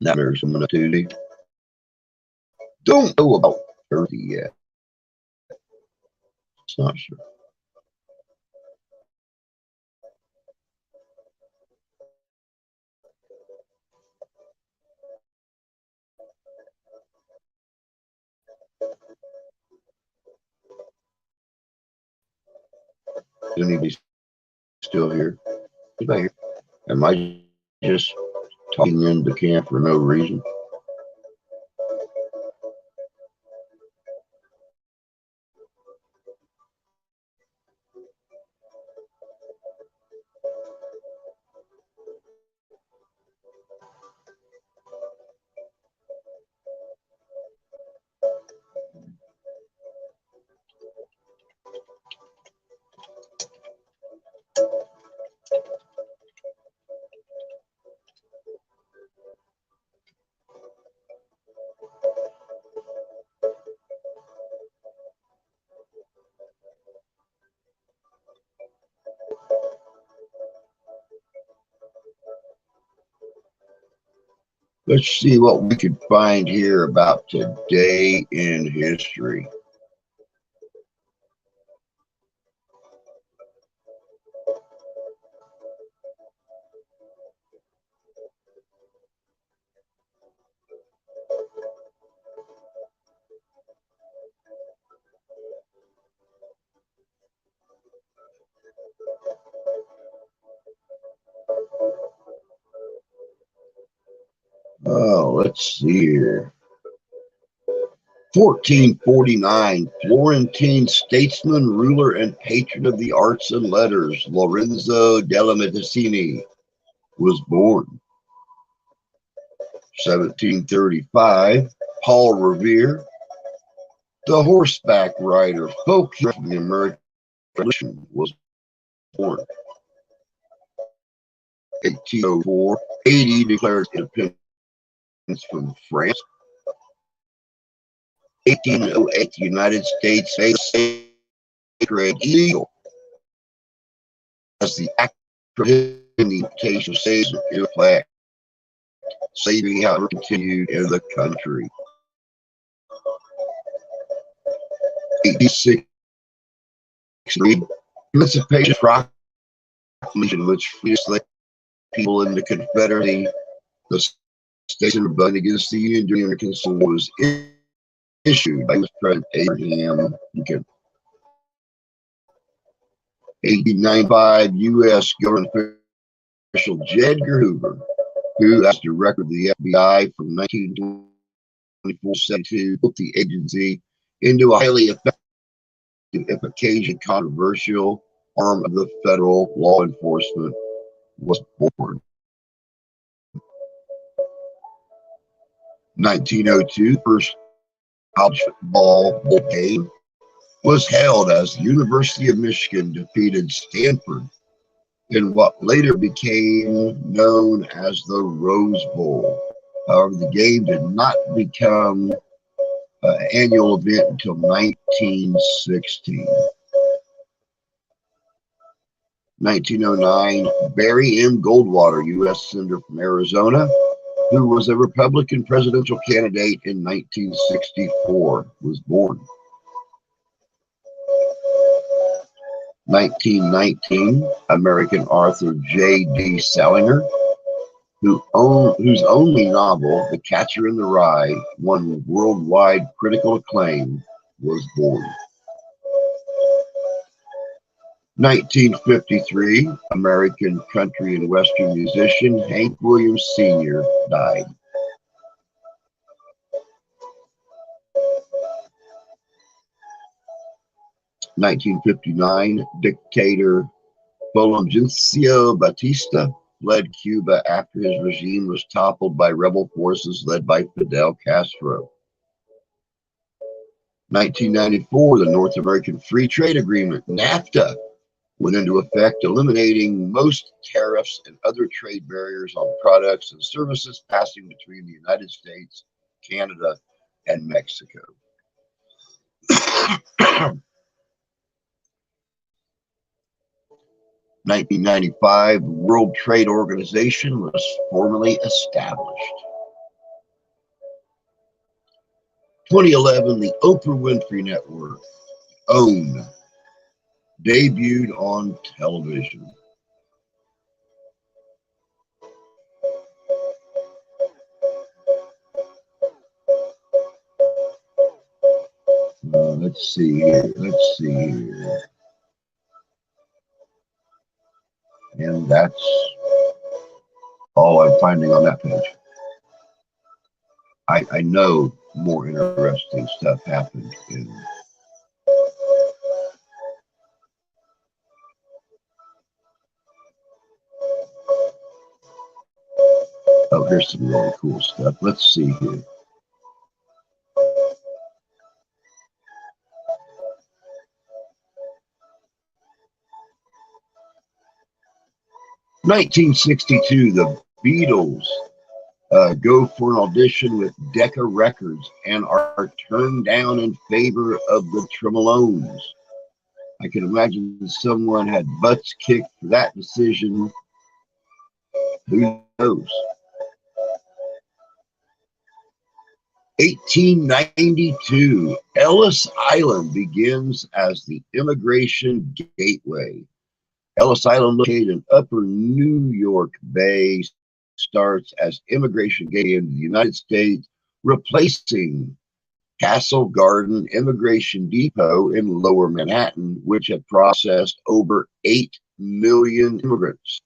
Now there's some Tuesday. Don't know about Thursday yet. It's not sure. Is anybody still here? Anybody here? Am I just talking into camp for no reason? Let's see what we could find here about today in history. Oh, let's see here. 1449, Florentine statesman, ruler, and patron of the arts and letters, Lorenzo della Medici was born. 1735, Paul Revere, the horseback rider, folk hero of the American Revolution, was born. 1804, Haiti declared independence from France. 1808, the United States made sacred illegal as the act prohibiting the importation of slaves in effect. Slavery, however, continued in the country. 1863, Emancipation Proclamation, which freed slave people in the Confederacy, the states in rebellion against the Union during the American Civil War, was issued by President Abraham Lincoln. 1895, U.S. government official J. Edgar Hoover, who, as director of the FBI from 1924-72, put the agency into a highly effective, if occasionally controversial, arm of the federal law enforcement, was born. 1902, first college football bowl game was held as the University of Michigan defeated Stanford in what later became known as the Rose Bowl. However, the game did not become an annual event until 1916. 1909, Barry M. Goldwater, U.S. Senator from Arizona, who was a Republican presidential candidate in 1964, was born. 1919, American author J.D. Salinger, whose only novel, The Catcher in the Rye, won worldwide critical acclaim, was born. 1953, American country and western musician Hank Williams Sr. died. 1959, dictator Fulgencio Batista fled Cuba after his regime was toppled by rebel forces led by Fidel Castro. 1994, the North American Free Trade Agreement, NAFTA, went into effect, eliminating most tariffs and other trade barriers on products and services passing between the United States, Canada, and Mexico. 1995, the World Trade Organization was formally established. 2011, the Oprah Winfrey Network, OWN, debuted on television. Let's see here. And that's all I'm finding on that page. I know more interesting stuff happened in here's some really cool stuff. Let's see here. In 1962, the Beatles go for an audition with Decca Records and are turned down in favor of the Tremolones. I can imagine someone had butts kicked for that decision. Who knows? 1892, Ellis Island begins as the immigration gateway. Ellis Island, located in upper New York Bay, starts as immigration gateway into the United States, replacing Castle Garden Immigration Depot in Lower Manhattan, which had processed over 8 million immigrants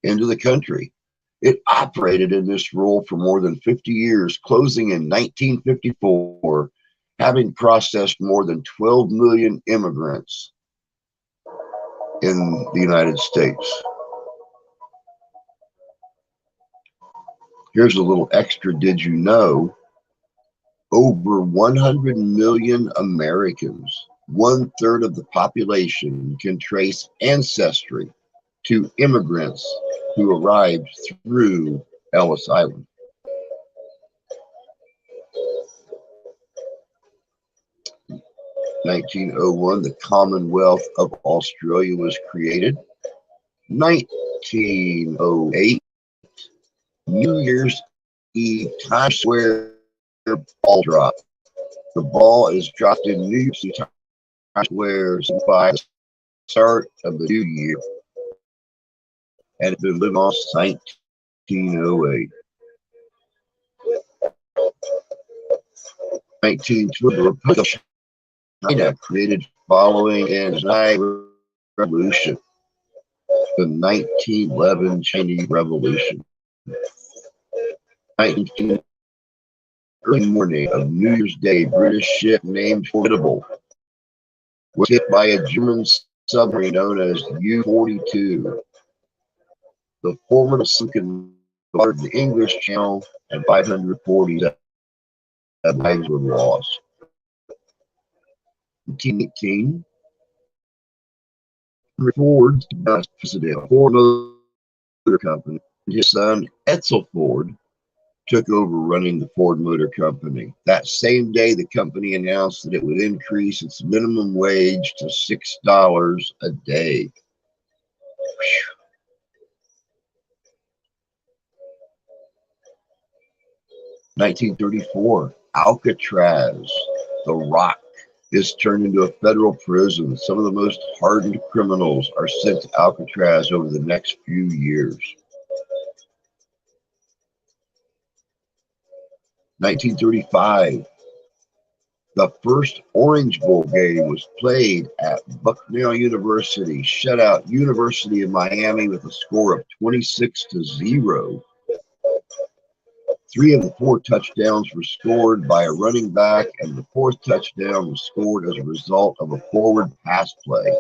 into the country. It operated in this role for more than 50 years, closing in 1954, having processed more than 12 million immigrants in the United States. Here's a little extra did you know? Over 100 million Americans, 1/3 of the population, can trace ancestry to immigrants who arrived through Ellis Island. In 1901, the Commonwealth of Australia was created. 1908, New Year's Eve, Times Square ball drop. The ball is dropped in New York City, Times Square by the start of the new year, and it's been living on since 1908. 1920, the Republic of China created following an revolution, the 1911 Chinese Revolution. 1915, early morning of New Year's Day, British ship named Formidable was hit by a German submarine known as U-42. The Formidable sunk in the English Channel, and 547 lives were lost. 1918, Ford, president of Ford Motor Company, and his son Edsel Ford took over running the Ford Motor Company. That same day, the company announced that it would increase its minimum wage to $6 a day. 1934, Alcatraz, the Rock, is turned into a federal prison. Some of the most hardened criminals are sent to Alcatraz over the next few years. 1935, the first Orange Bowl game was played at Bucknell University, shut out University of Miami with a score of 26-0. 3 of the 4 touchdowns were scored by a running back, and the 4th touchdown was scored as a result of a forward pass play.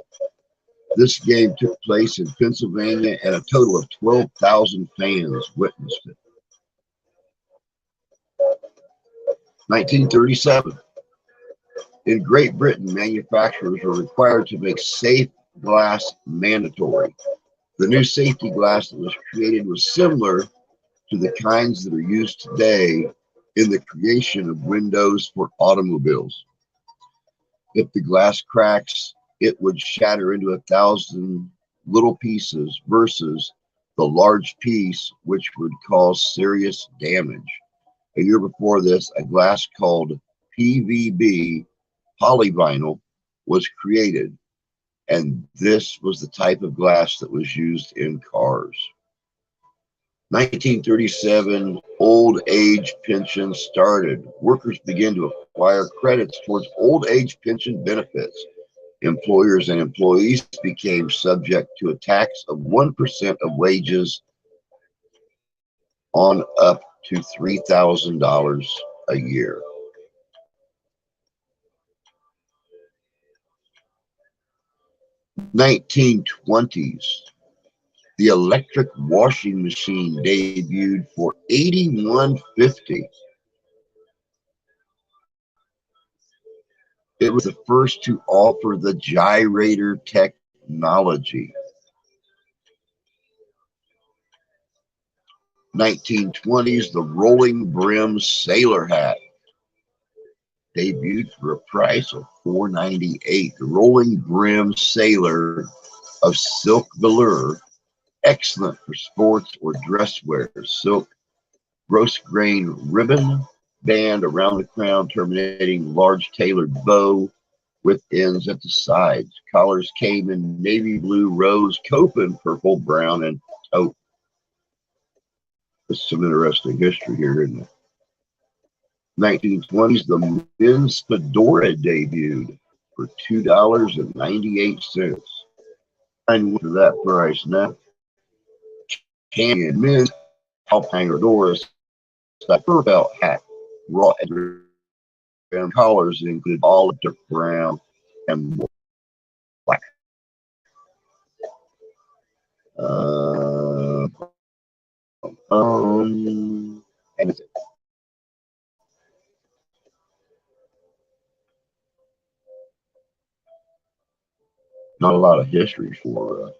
This game took place in Pennsylvania, and a total of 12,000 fans witnessed it. 1937. In Great Britain, manufacturers were required to make safe glass mandatory. The new safety glass that was created was similar to the kinds that are used today in the creation of windows for automobiles. If the glass cracks, it would shatter into 1,000 little pieces versus the large piece, which would cause serious damage. A year before this, a glass called PVB, polyvinyl, was created, and this was the type of glass that was used in cars. 1937, old age pension started. Workers began to acquire credits towards old age pension benefits. Employers and employees became subject to a tax of 1% of wages on up to $3,000 a year. 1920s. The electric washing machine debuted for $81.50. It was the first to offer the gyrator technology. 1920s, the rolling brim sailor hat debuted for a price of $4.98. The rolling brim sailor of silk velour, excellent for sports or dress wear. Silk gross grain ribbon band around the crown, terminating large tailored bow with ends at the sides. Collars came in navy blue, rose, copin, purple, brown, and taupe. There's some interesting history here, isn't it? 1920s, the men's fedora debuted for $2.98. I went to that price now. Canyon men's help hanger doors that fur belt hat, raw and colors include olive, dark brown, and black. Uh, and it's not a lot of history for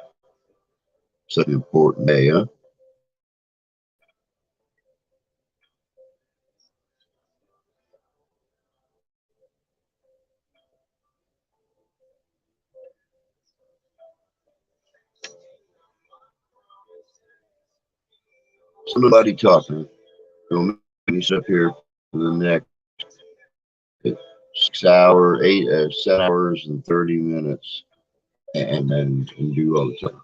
such an important day, huh? Somebody talking. We'll finish up here for the next 6 hours, 7 hours and 30 minutes, and then do all the time.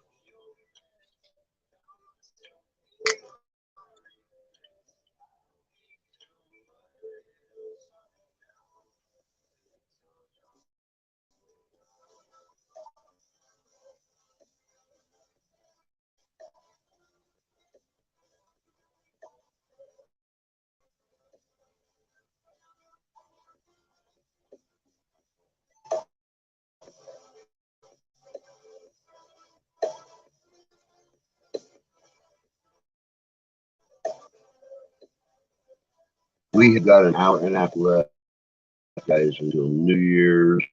We have got an hour and a half left, guys, until New Year's,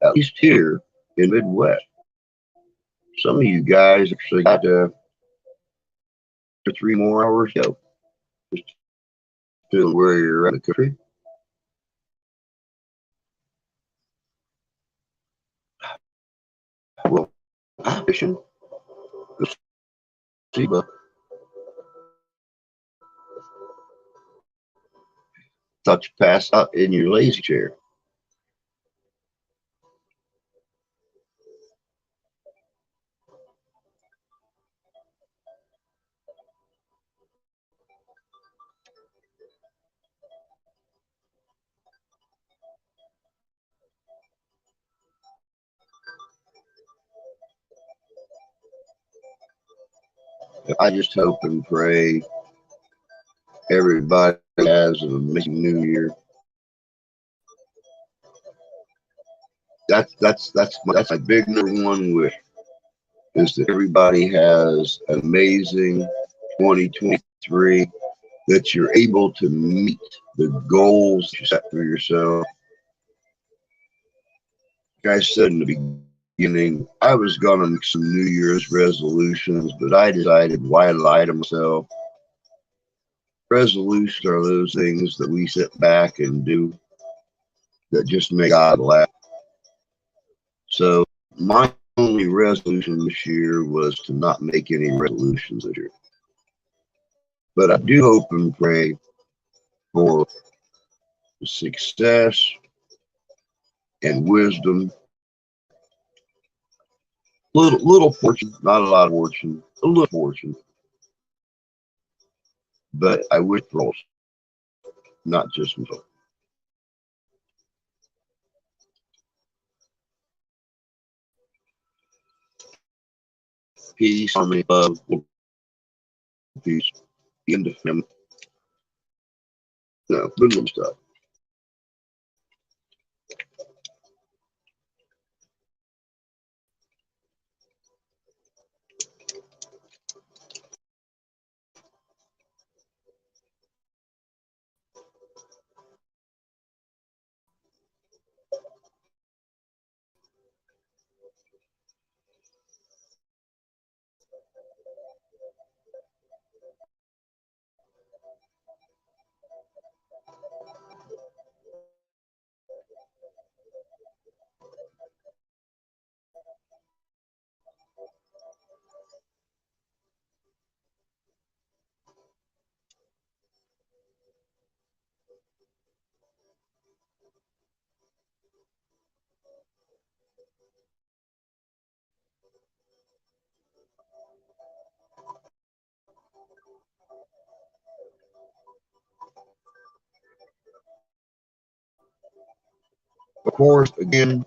at least here in Midwest. Some of you guys actually got 3 more hours to go. Just feel where you're at in the country. Well, I'm fishing. See, but thought you passed out in your lazy chair. I just hope and pray everybody has an amazing New Year. That's my big #1 wish, is that everybody has an amazing 2023, that you're able to meet the goals you set for yourself. Like I said in the beginning, I was gonna make some New Year's resolutions, but I decided, why lie to myself? Resolutions are those things that we sit back and do that just make God laugh. So my only resolution this year was to not make any resolutions this year. But I do hope and pray for success and wisdom. Little fortune, not a lot of fortune, a little fortune. But I wish for all, not just myself. Peace, harmony, love, peace, into him. No, good little stuff. Of course, again,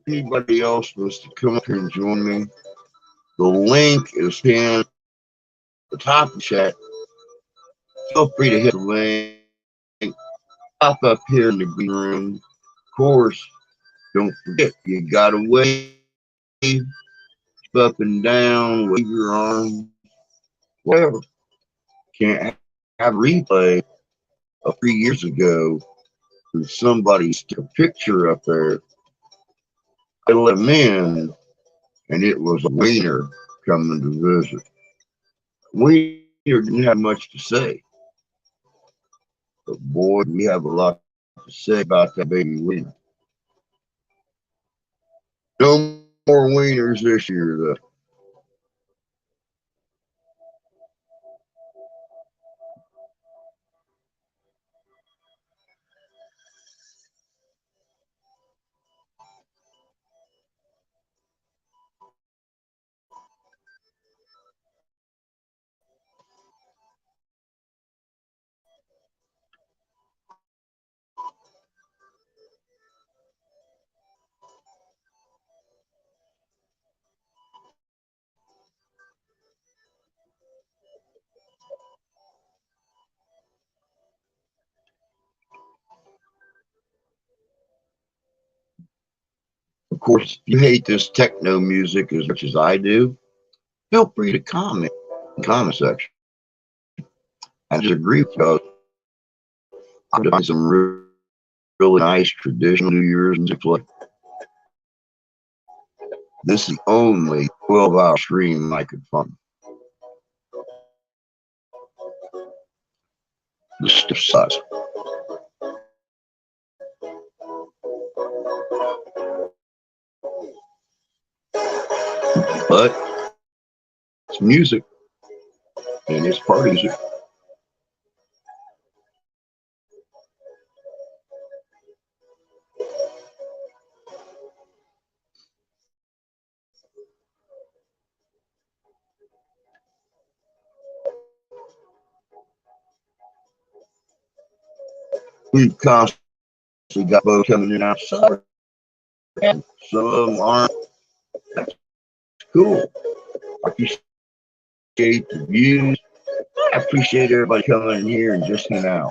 anybody else wants to come up here and join me, the link is pinned the top of the chat, feel free to hit the link, pop up here in the green room. Of course, don't forget, you gotta wave up and down, wave your arms, whatever. Can't have replay of 3 years ago when somebody took a picture up there. I let them in, and it was a wiener coming to visit. Wiener didn't have much to say, but boy, we have a lot to say about that baby wiener. No more wieners this year, though. Of course, if you hate this techno music as much as I do, feel free to comment in the comment section. I disagree with you. I find some really nice traditional New Year's music play. This is the only 12-hour stream I could find. The stuff sucks. But it's music, and it's party music. We've constantly got both coming in outside, and some of them aren't. That's cool. I appreciate the views. I appreciate everybody coming in here and just hanging out.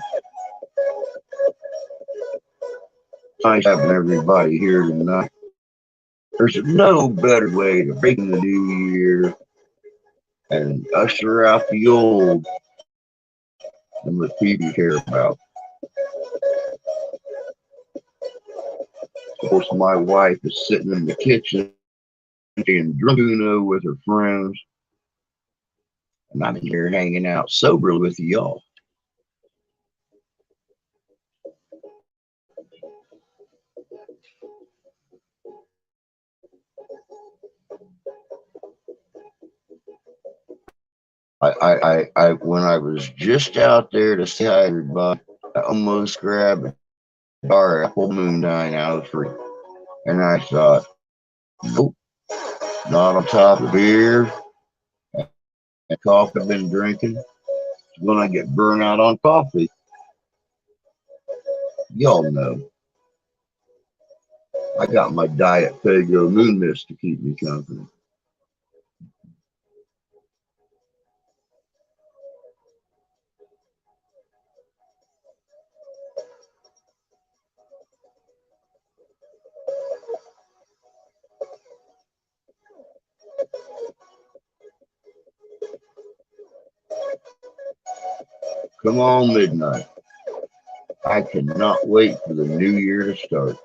Nice having everybody here tonight. There's no better way to break in the new year and usher out the old than what people care about. Of course, my wife is sitting in the kitchen and drunk Uno with her friends, and I'm in here hanging out sober with y'all. When I was just out there to say hi to everybody, I almost grabbed a bar apple moonshine out of the tree, and I thought, nope, not on top of beer and coffee I've been drinking. When I get burnt out on coffee, y'all know I got my Diet Fago Moon Mist to keep me company. Come on, midnight. I cannot wait for the new year to start.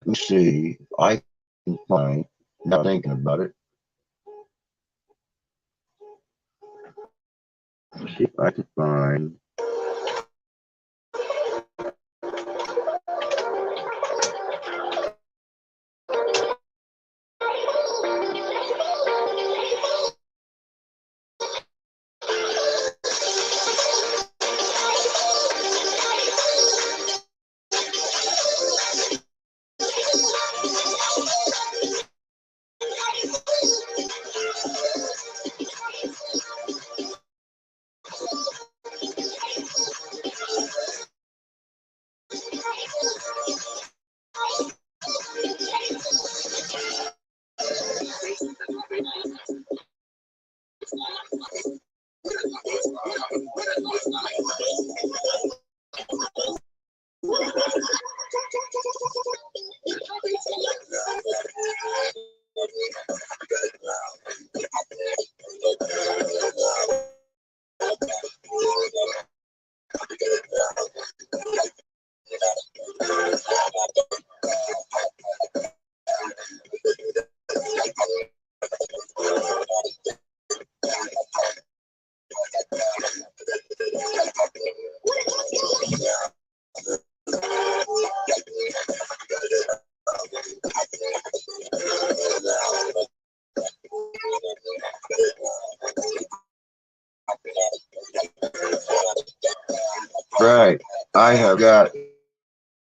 Let me see. I can find, now thinking about it, let's see if I can find Right. I have got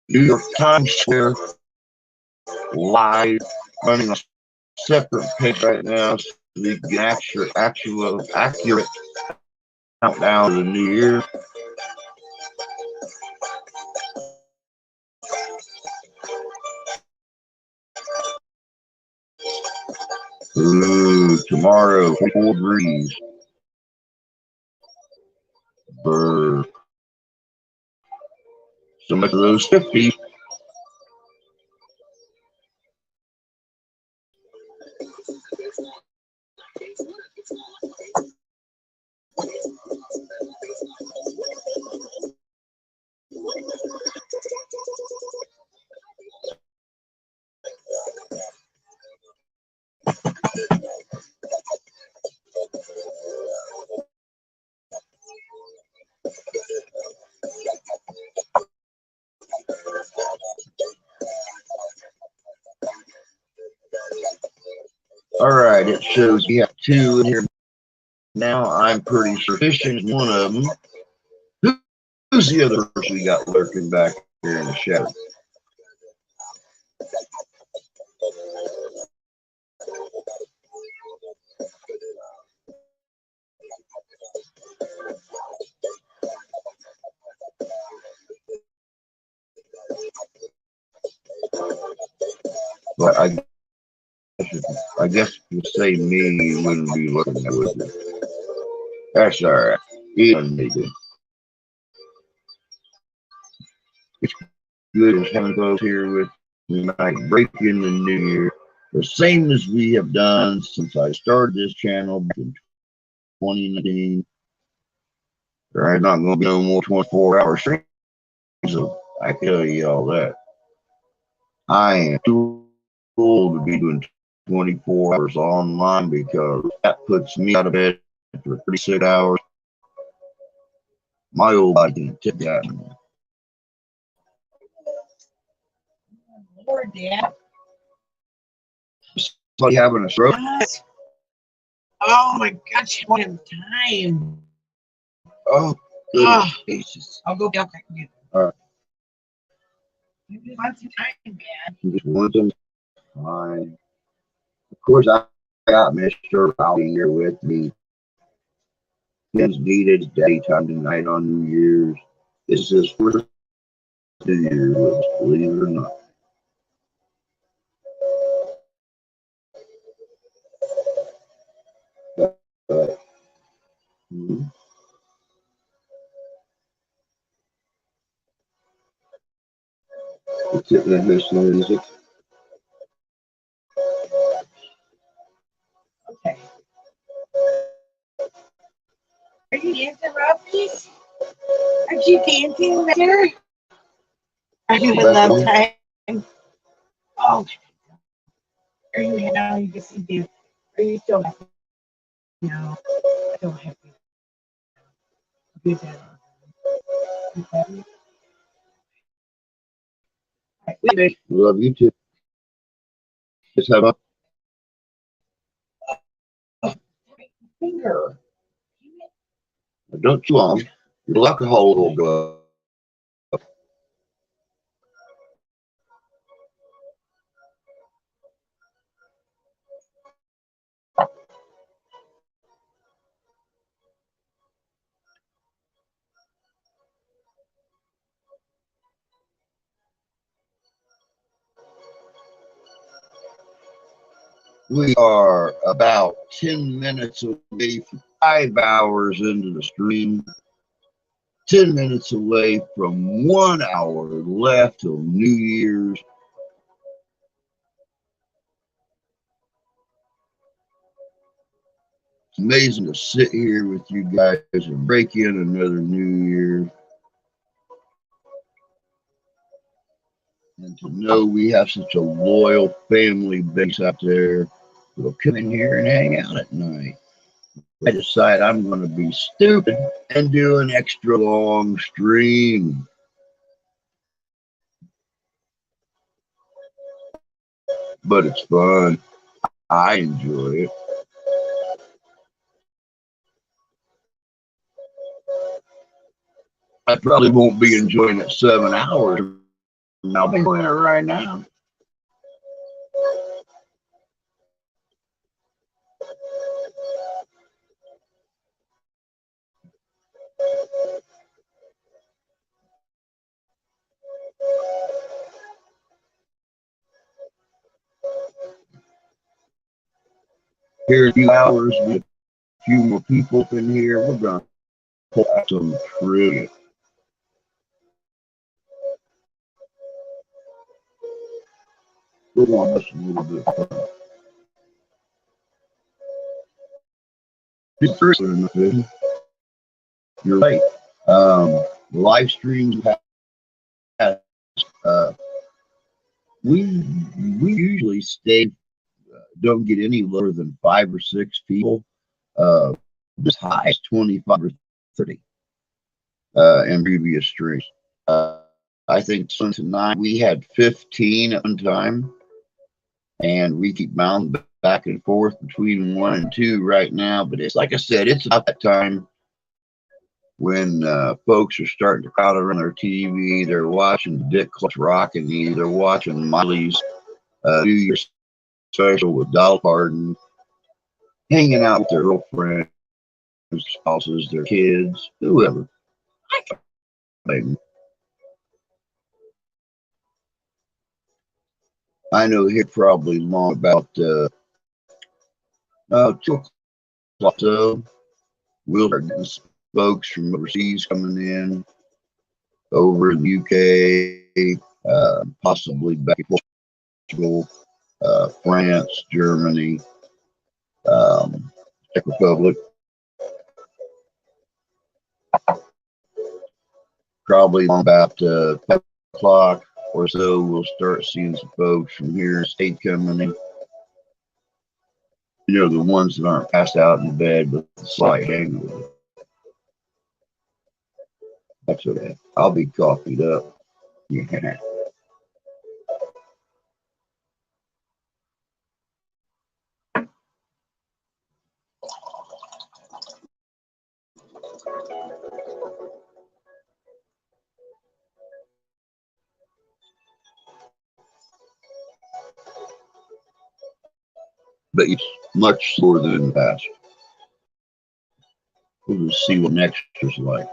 New York Times Square live running a separate page right now so we can accurate countdown to the new year. Ooh, tomorrow, 4 degrees. Brr. So much of those 50s. All right, it shows we have 2 in here now. I'm pretty sure Fishing is one of them. Who's the other person we got lurking back here in the shadow? But I guess you say me wouldn't be looking at it. That's all right. Even they do. It's good as having those here with me, like breaking the new year, the same as we have done since I started this channel back in 2019. There ain't not going to be no more 24-hour streams, so I can tell you all that. I am too old to be doing 24 hours online because that puts me out of bed for 36 hours. My old body can't take that anymore. Lord, Dad. Somebody having a stroke? Oh my gosh, what a time. Oh, Oh, Jesus. I'll go back again. All right. You just want some time, man. Just want them fine. Of course, I got Mr. out here with me. His needed daytime tonight on New Year's. This is his first New Year's, believe it or not. But, it's sitting in this music. Okay. Are you dancing, Ralphie? Are you dancing there? Are you in love time? Oh, are you now? You just see dance. Are you still happy? No, I don't have you. Do that. You happy? Wait. Love you too. Just have a Finger. don't too long. Your alcohol will go up. We are about 10 minutes away from 5 hours into the stream. 10 minutes away from 1 hour left till New Year's. It's amazing to sit here with you guys and break in another New Year. And to know we have such a loyal family base out there that'll come in here and hang out at night. I decide I'm going to be stupid and do an extra long stream. But it's fun. I enjoy it. I probably won't be enjoying it 7 hours. I'll be doing it right now. Here in a few hours, with a few more people in here, we're going to pull out some trivia. We're going to have a little bit of fun. Good first one, you're right. Live streams have, we usually stay, don't get any lower than 5 or 6 people. As high as 25 or 30 in previous streams. I think tonight we had 15 at one time, and we keep bouncing back and forth between 1 and 2 right now. But it's like I said, it's about that time when folks are starting to crowd around their TV. They're watching Dick Clark's Rockin' they're watching Miley's New Year's special with Dolly Parton, hanging out with their girlfriends, spouses, their kids, whoever. I know here probably long about 2 o'clock. So we'll start getting folks from overseas coming in, over in the UK, possibly back in Portugal, France, Germany, Czech Republic. Probably about 5 o'clock or so, we'll start seeing some folks from here in the state coming in. You know, the ones that aren't passed out in bed with a slight hangover. That's okay. I'll be coffeeed up. Yeah. But it's much slower than in the past. We'll just see what next is like.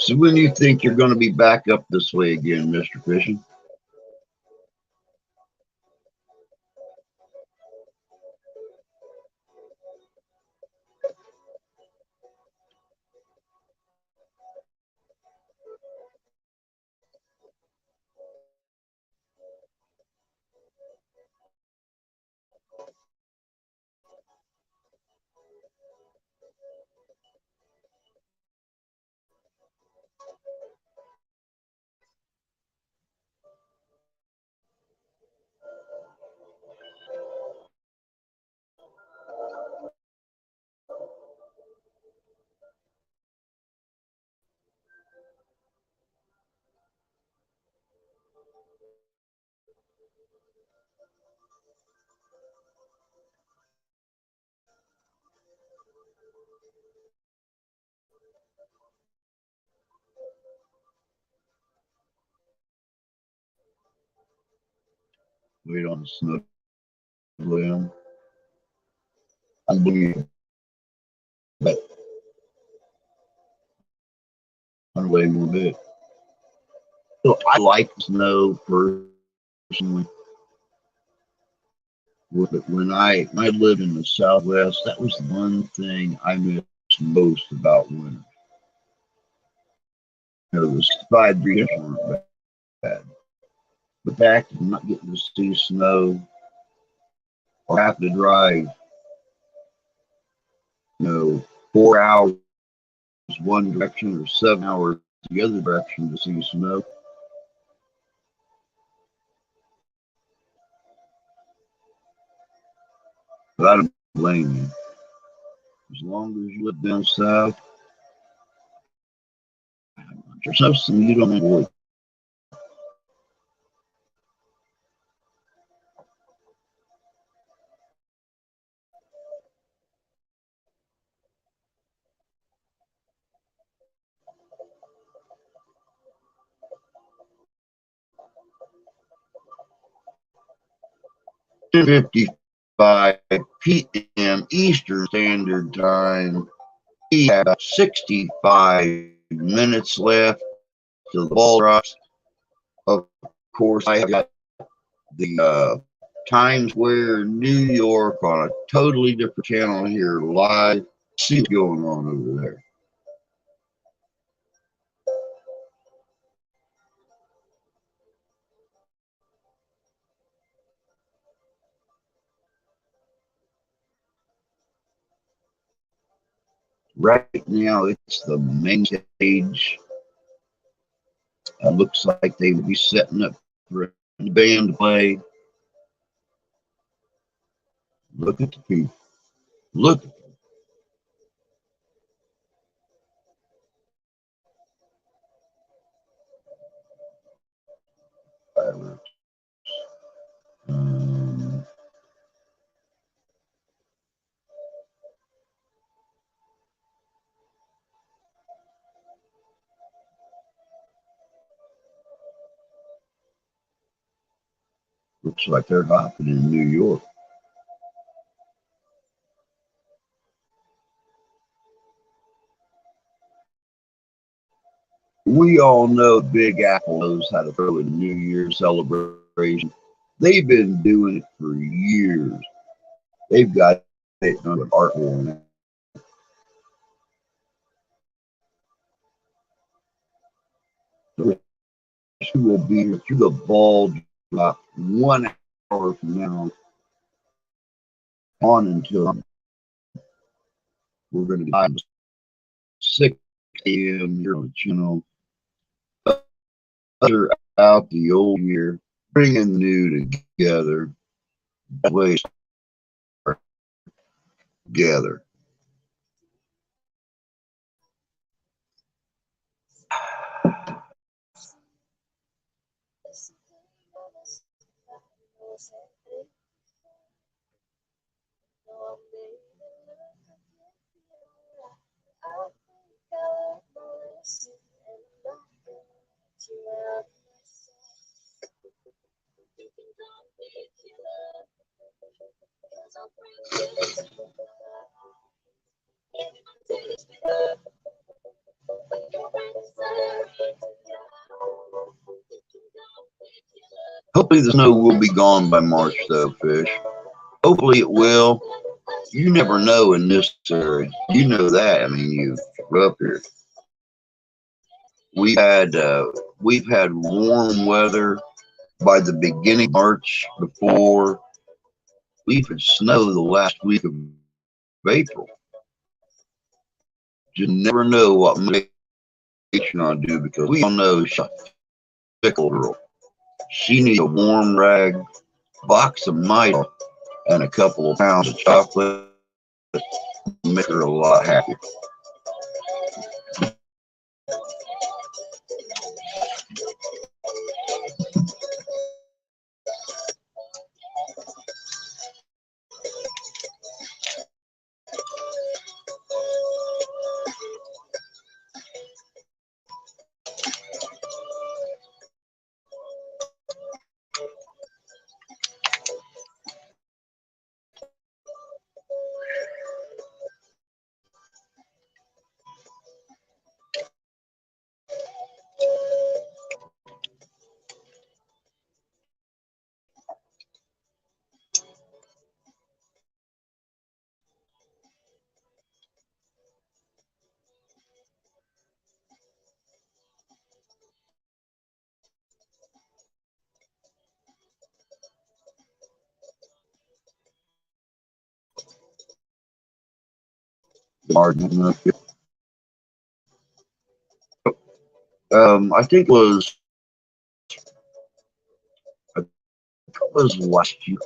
So when do you think you're going to be back up this way again, Mr. Fishing? Wait on the snow. I'm believing, but I'm waiting a little bit. So I like snow personally. When I lived in the Southwest, that was the one thing I missed most about winter. The 5 degrees weren't bad. The fact of not getting to see snow or have to drive, 4 hours one direction or 7 hours the other direction to see snow. But I don't blame you. As long as you live down south, there's something you don't avoid. $10:55 p.m. Eastern Standard Time. We have 65 minutes left till the ball drops. Of course, I have got the Times Square, New York on a totally different channel here live. See what's going on over there. Right now, it's the main stage. Looks like they will be setting up for the band to play. Look at the people. Look. Um, Looks like they're hopping in New York. We all know Big Apple knows how to throw a New Year's celebration. They've been doing it for years. They've got it on an art form. She will be here through the ball drop 1 hour from now on until we're going to be 6 a.m. here on the channel. Usher out the old year, bringing the new together. That way, together. Hopefully the snow will be gone by March, though, Fish. Hopefully it will. You never know in this area. You know that. I mean, you grew up here. We've had warm weather by the beginning of March before. We've had snow the last week of April. You never know what nation I'll do because we all know she's a fickle girl. She needs a warm rag, box of Milo, and a couple of pounds of chocolate. Make her a lot happier. I think it was last year,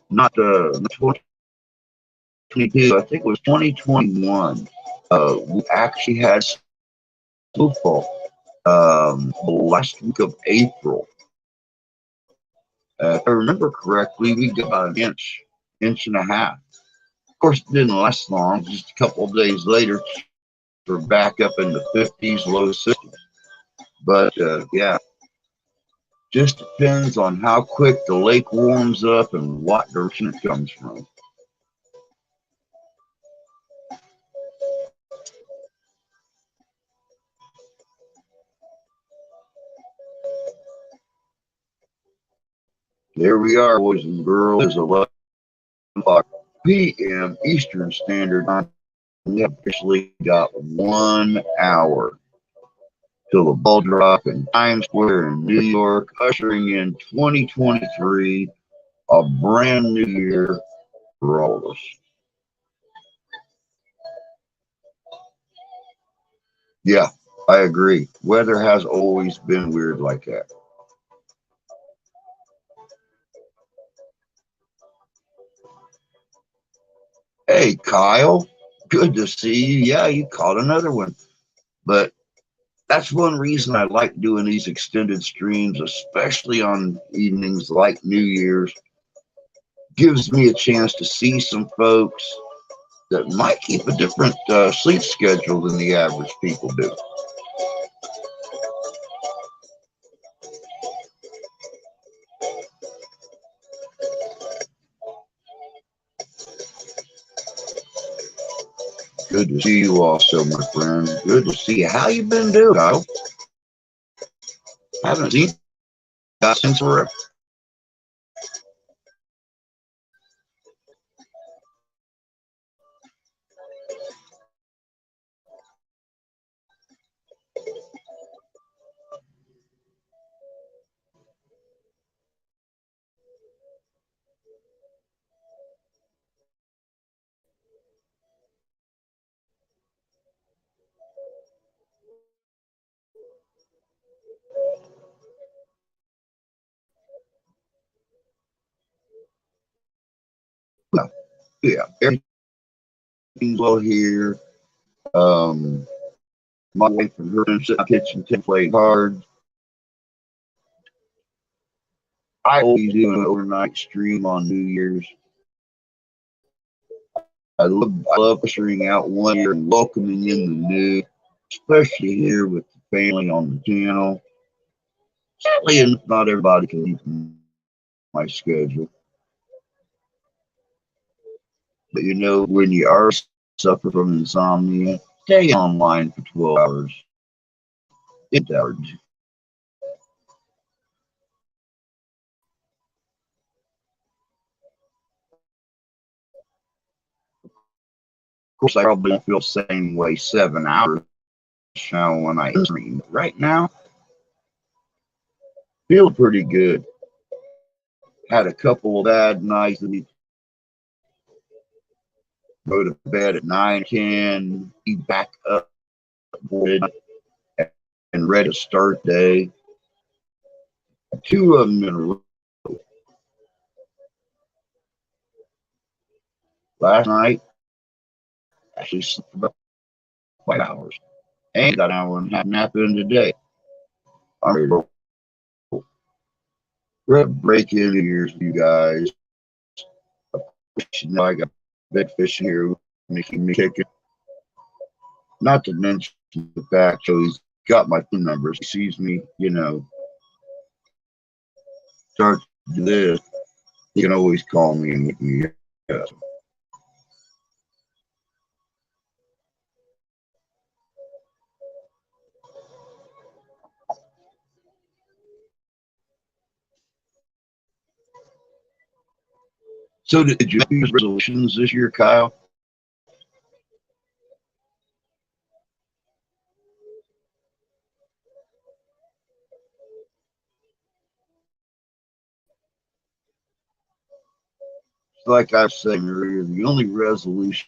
not 2022. I think it was 2021. We actually had snowfall the last week of April. If I remember correctly, we got about an inch and a half. Of course, it didn't last long. Just a couple of days later, we're back up in the 50s, low 60s. But yeah, just depends on how quick the lake warms up and what direction it comes from. There we are, boys and girls. It's 11 o'clock p.m. Eastern Standard Time. We have officially got 1 hour till the ball drop in Times Square in New York, ushering in 2023, a brand new year for all of us. Yeah, I agree. Weather has always been weird like that. Hey, Kyle, good to see you. Yeah, you caught another one. But that's one reason I like doing these extended streams, especially on evenings like New Year's. Gives me a chance to see some folks that might keep a different sleep schedule than the average people do. Good to see you also, my friend. Good to see you. How you been doing, Kyle? Haven't seen you since forever. Yeah, everything's well here. My wife and her sit in the kitchen playing cards. I always do an overnight stream on New Year's. I love ushering out one year and welcoming in the new, especially here with the family on the channel. Sadly, not everybody can meet my schedule. But you know, when you are suffer from insomnia, stay online for 12 hours. It's average. Of course, I probably don't feel the same way 7 hours when I stream. Right now, feel pretty good. Had a couple of bad nights. Go to bed at 9, 10, be back up and ready to start day. 2 of them in a row. Last night, actually slept about 5 hours. And got an hour and a half nap in today. I'm ready to roll. We're gonna break in here, you guys. You know, I got big fish here making me kicking. Not to mention the fact that he's got my phone numbers. He sees me, you know, start to do this. He can always call me and make me. So did you use resolutions this year, Kyle? Like I was saying earlier, the only resolution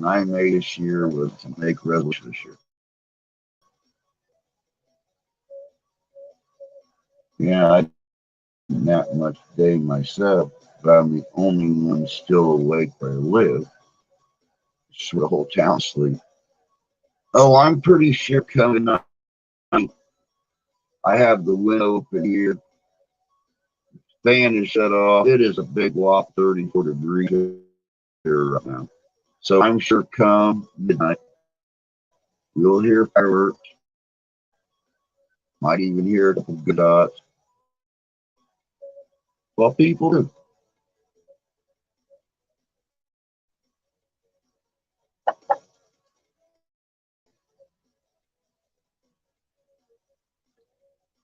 I made this year was to make resolution this year. Yeah, I didn't nap much today myself, but I'm the only one still awake where I live. So the whole town sleep. Oh, I'm pretty sure coming up. I have the window open here. Fan is shut off. It is a big whop, 34 degrees here right now. So I'm sure come midnight, we'll hear fireworks. Might even hear a couple good dots. Well, people do.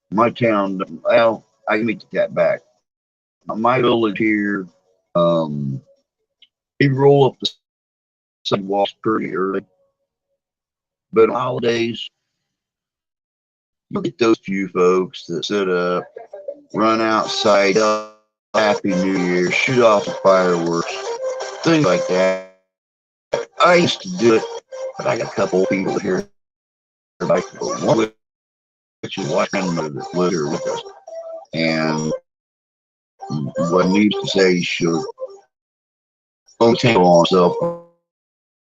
My town, well, I can take that back. My village here, they roll up the sidewalks pretty early. But on holidays, you get those few folks that sit up, run outside, Happy New Year, shoot off the fireworks, things like that. I used to do it, but I got a couple of people here, like one which is my grandmother that lived here with us. And what needs to say, she'll only tell on herself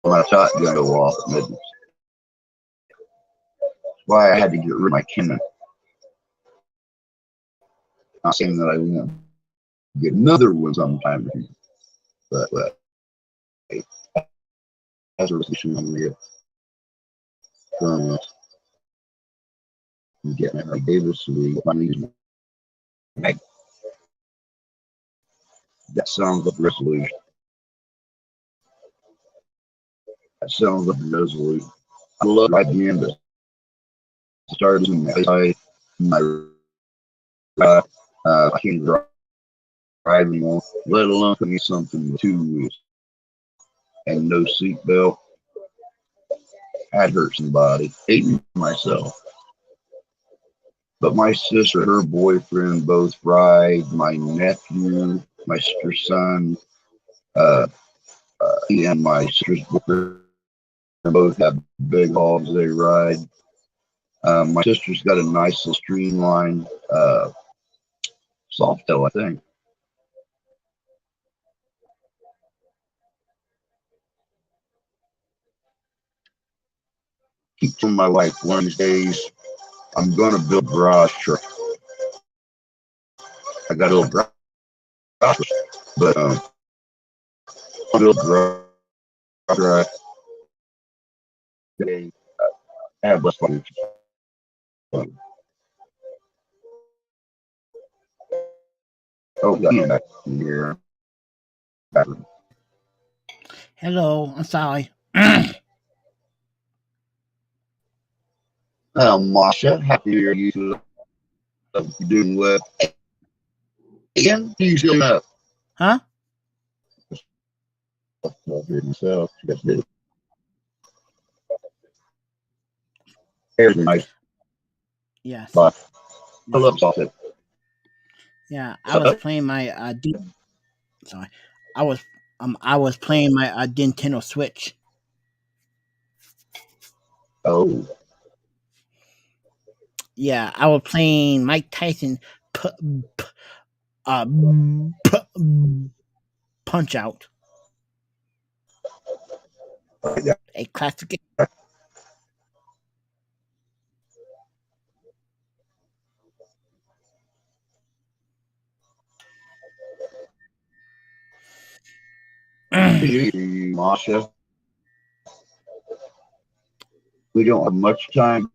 when I thought going to go off at midnight. That's why I had to get rid of my Canon. Not saying that I won't get another one sometime, but hey, as a resolution, I'm going to get my Davis so we finally make that sounds like a resolution. That sounds like a resolution. I love right at the end of started in my I can't drive anymore, let alone put me something with 2 wheels and no seat belt. I'd hurt somebody, hating myself. But my sister and her boyfriend both ride. My nephew, my sister's son, he and my sister's boyfriend both have big hogs they ride. My sister's got a nice little streamlined Softail, I think. Keep telling my wife one of these days I'm gonna build a garage truck. I got a little garage, but I'll build a garage truck. I have less fun. Oh, yeah, back here. Hello, I'm sorry. Masha, happy to hear you doing well. Ian, you still up? Huh? Myself, Hair's nice. Yes. But I love sausage. Yeah, I was playing my sorry. I was playing my Nintendo Switch. Oh. Yeah, I was playing Mike Tyson Punch Out. A classic game. Masha, we don't have much time.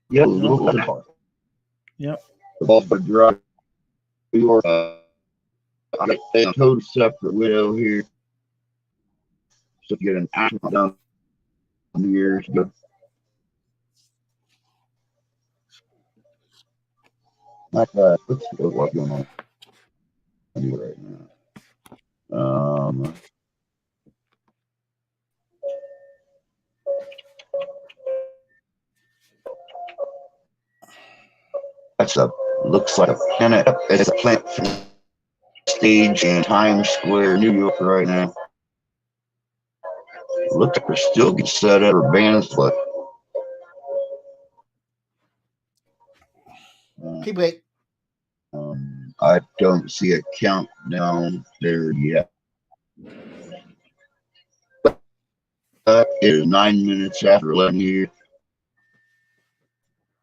Yeah, a little bit. Yep. The ball but dry. Your I got a total separate window here. So if you get an accident down years ago. Like that. Let's see what's going on right now. That's a looks like a planet. It's a plant stage in Times Square, New York, right now. looks like we're still getting set up for band flip. People, I don't see a countdown there yet. It is 9 minutes after 11 here.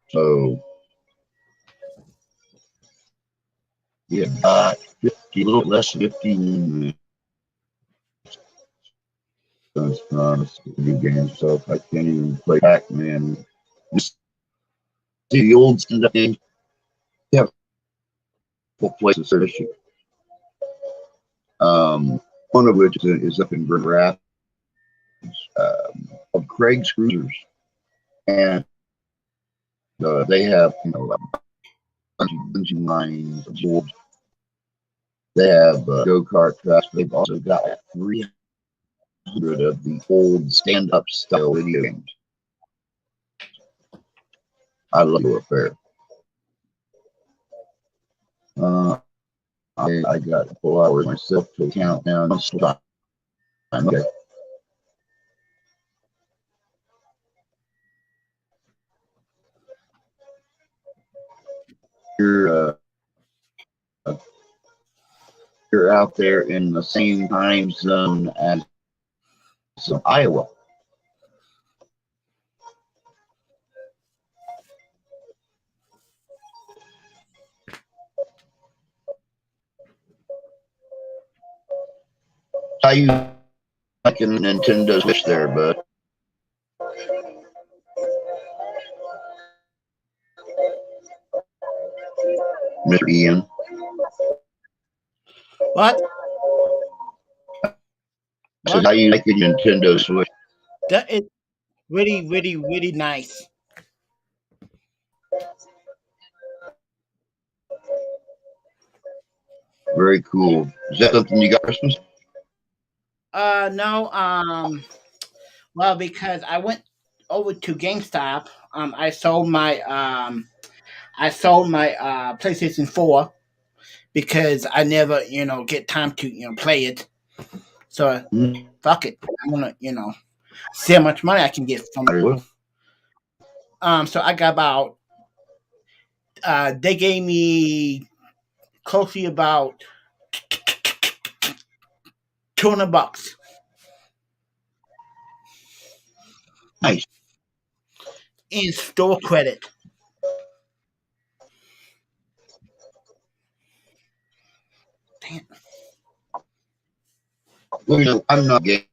So, yeah, 50, a little less than 15 minutes. It's video game stuff. I can't even play Pac-Man. See the old stand-up games? Yeah, full places are issue. One of which is up in Grand Rapids, of Craig's Cruisers, and they have bungee lines, they have go-kart tracks. They've also got 300 of the old stand-up style video games. I love the affair. I got a couple hours myself to count down. Okay. You're out there in the same time zone as Iowa. How you liking Nintendo Switch there, bud? Mr. Ian. what? So how you liking Nintendo Switch? That is really, really, really nice. Very cool. Is that something you got for Christmas? No. Well, because I went over to GameStop. I sold my PlayStation 4 because I never, get time to, play it. So fuck it. I'm gonna, see how much money I can get from it. So I got about. They gave me closely about $200 Nice. in store credit. Damn. Well, I'm not game.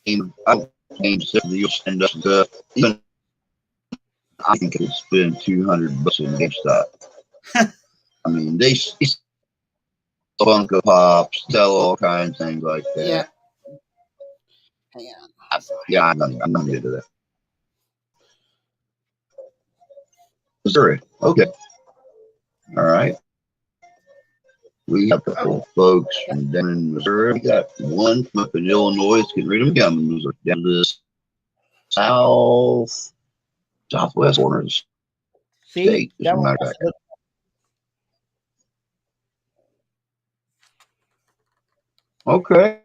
I don't game stuff that you'll stand up stuff. Even I think I could spend $200 in GameStop. I mean, they Funko Pops, sell all kinds of things like that. Yeah, I'm not into that. Missouri. Okay. All right. We got a couple folks from down in Missouri. We got one from up in Illinois. It's getting ready to come in Missouri. Down to the southwest corner of the state, as a matter of fact. Okay.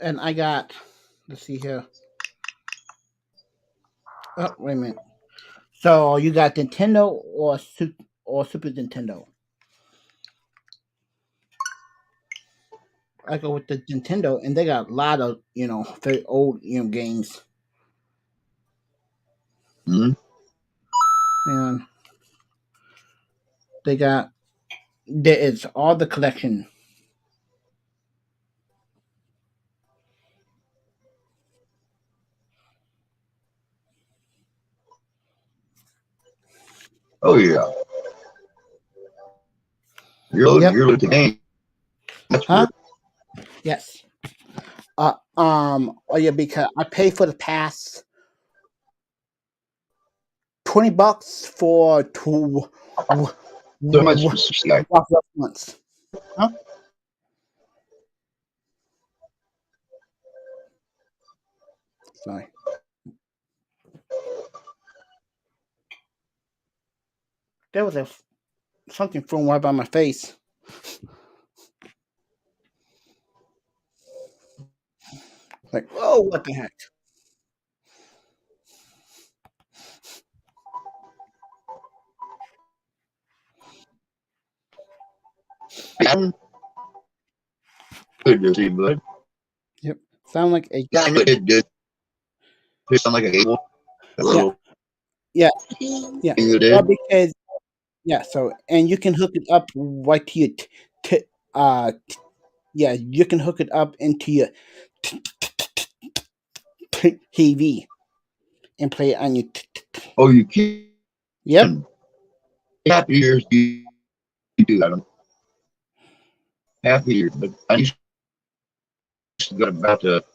And I got, let's see here. Oh, wait a minute. So you got Nintendo or Super Nintendo? I go with the Nintendo, and they got a lot of very old games. Mm-hmm. And they got it's all the collection. Oh yeah. You're with the game. That's huh? Good. Yes. Oh yeah, because I paid for the pass. $20 for 2 so much months. Huh? Sorry. There was something thrown right by my face. Like, oh, what the heck? Good to see, bud. Yep. Sound like a Yeah, I know it did good. It sound like a cable. A little. yeah. Yeah. You Well, did. because so and you can hook it up right to your yeah, you can hook it up into your TV and play it on your Oh, you can. yep. Happy years you do, Adam. Happy years, but I just got about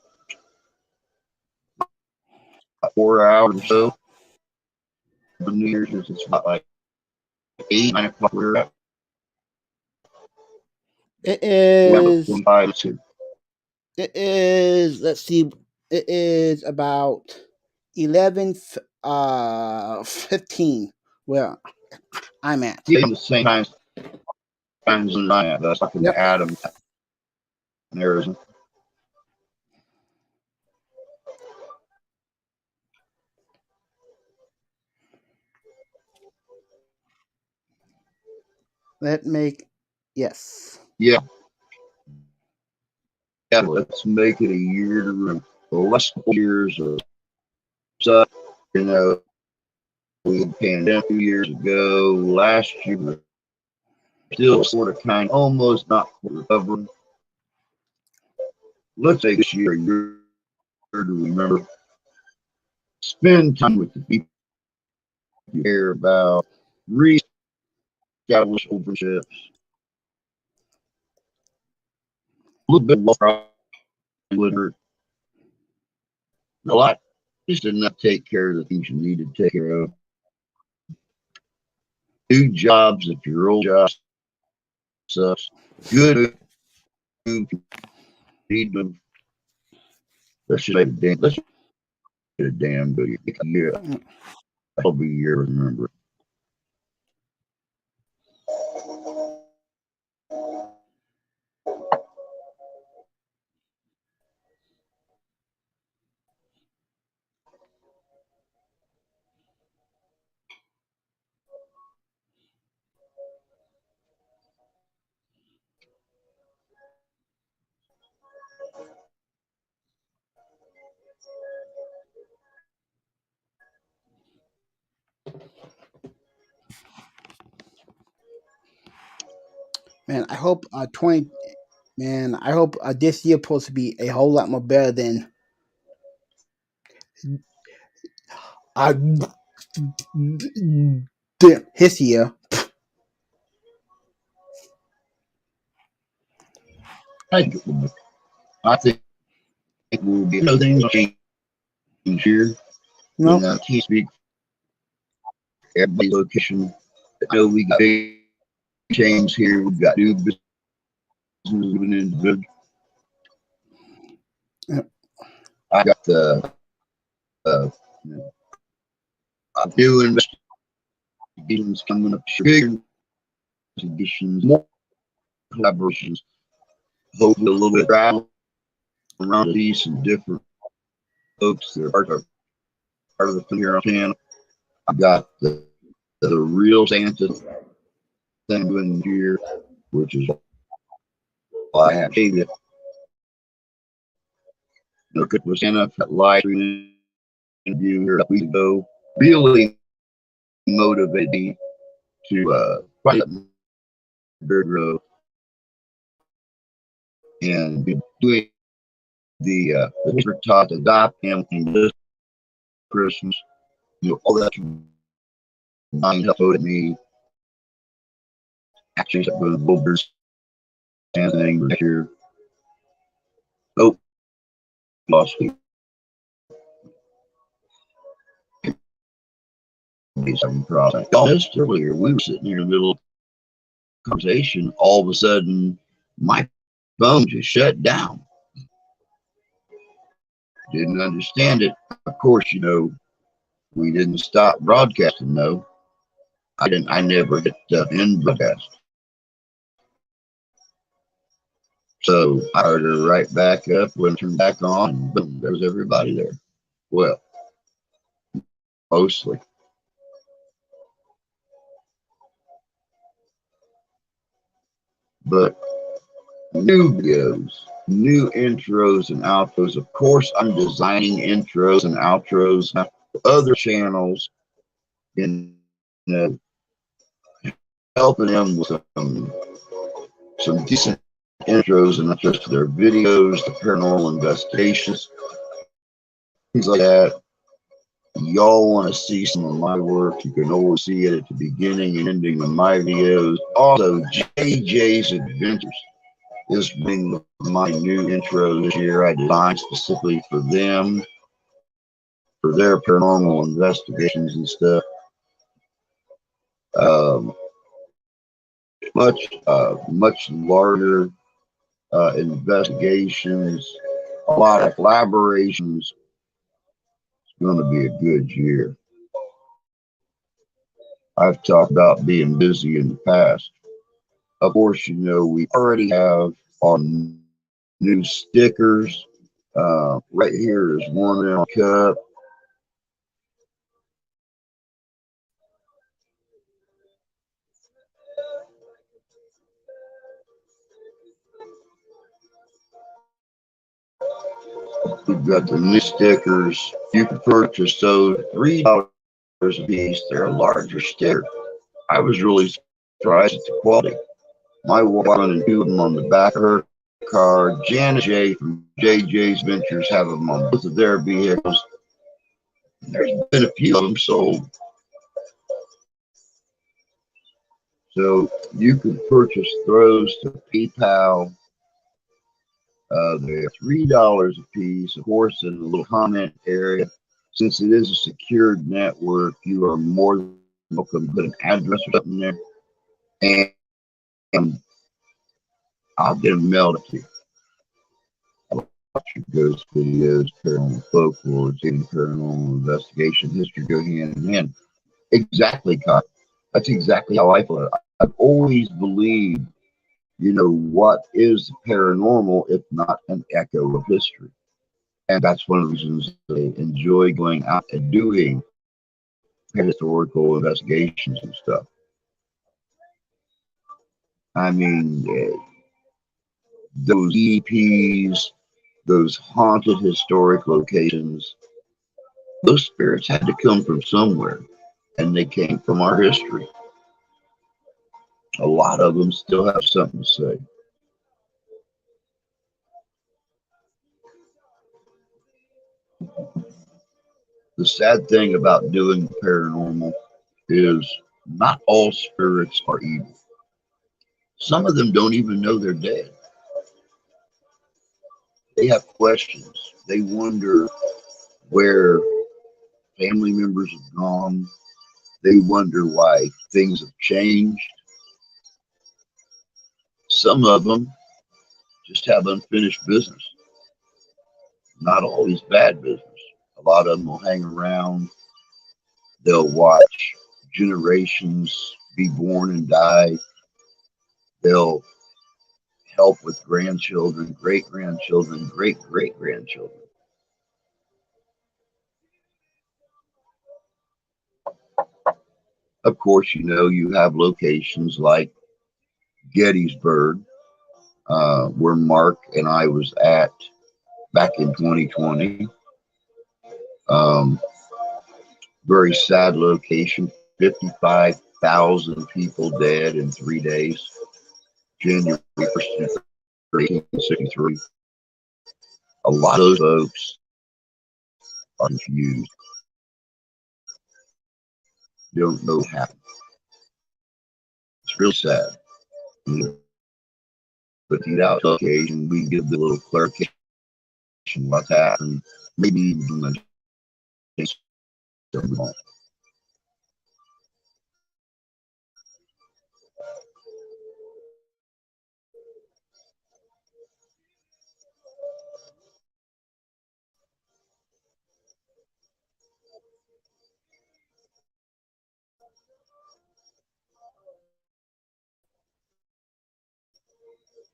4 hours or so. The New Year's it's about like 8, 9 o'clock. We're at. It Yeah, but is 45 to. it is let's see, it is about 11 15 where I'm at. Yeah, the same times as I am. That's like in Yep. Adam in Arizona. Let make yes. Yeah. Yeah, let's make it a year to remember. The last couple years of stuff, you know, we had pandemic 2 years ago. Last year, we're still sort of kind of almost not recovering. Let's take this year a year to remember. Spend time with the people you care about. Reestablish old friendships. A little bit more probably would hurt a lot. Just enough to take care of the things you need to take care of. Do jobs if your old job sucks. Good food, need them. Let's just make a damn. Let's get a damn good year. That'll be a year to remember. Man, I hope 20 man, I hope this year supposed to be a whole lot more better than uh, his year. I think we'll be no things change here. No. And can't speak for everybody's location. I know we got big chains here. We've got new businesses moving into good. Yep. I got the new investigations coming up. Big investigations, more collaborations. Hopefully a little bit travel around these and different folks that are part of the thing here on channel. I got the real Santa thing doing here, which is why I have shaved it. Look at was Santa at live interview here a week ago. Really motivated me to fight bear growth and be doing the taught to adopt him and this Christmas. You know, all that combined helped motivate me. Actually, with the boulders and thing here. Oh, lost me. Just earlier, we were sitting here in the middle of a conversation. All of a sudden, my phone just shut down. Didn't understand it. Of course, you know, we didn't stop broadcasting. No, I didn't. I never hit end broadcast. So I fired her right back up, when turned back on, and boom, there was everybody there. Well, mostly. But new videos, new intros and outros. Of course, I'm designing intros and outros for other channels, and helping them with some decent intros and not just their videos, the paranormal investigations, things like that. Y'all want to see some of my work, you can always see it at the beginning and ending of my videos. Also, JJ's Adventures is being my new intro this year. I designed specifically for them, for their paranormal investigations and stuff. Um, much larger investigations, a lot of collaborations. It's going to be a good year. I've talked about being busy in the past. Of course, we already have our new stickers. Right here is one in a cup. We've got the new stickers. You can purchase those $3 a piece. They're a larger sticker. I was really surprised at the quality. My wife wanted two of them on the back of her car. Jan and Jay from JJ's Ventures have them on both of their vehicles. There's been a few of them sold. So you can purchase those to PayPal. They're $3 a piece. Of course, in the little comment area, since it is a secured network, you are more than welcome to put an address or something there, and I'll get them mailed to you. I watch your ghost videos, paranormal folklore, paranormal investigation, history go hand in hand. Exactly, Kyle. That's exactly how I feel. I've always believed, what is paranormal if not an echo of history? And that's one of the reasons I enjoy going out and doing historical investigations and stuff. I mean, those EPs, those haunted historic locations, those spirits had to come from somewhere, and they came from our history. A lot of them still have something to say. The sad thing about doing paranormal is not all spirits are evil. Some of them don't even know they're dead. They have questions. They wonder where family members have gone. They wonder why things have changed. Some of them just have unfinished business. Not always bad business. A lot of them will hang around. They'll watch generations be born and die. They'll help with grandchildren, great grandchildren, great great grandchildren. Of course, you have locations like Gettysburg, where Mark and I was at back in 2020. Um, Very sad location. 55,000 people dead in 3 days. January 1st, 1863. A lot of those folks are confused. They don't know what happened. It's real sad. But the out occasion, we give the little clarification what happened. Maybe even the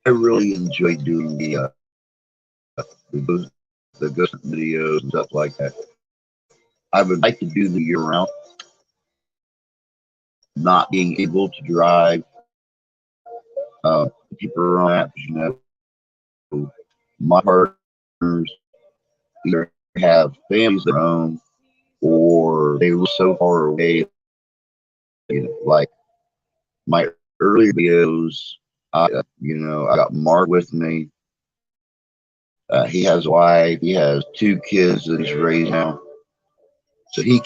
really enjoy doing the ghost videos and stuff like that. I would like to do the year round. Not being able to drive, people around that, my partners either have families of their own or they live so far away. Like my early videos, I got Mark with me. He has a wife. He has 2 kids that he's raised now, so he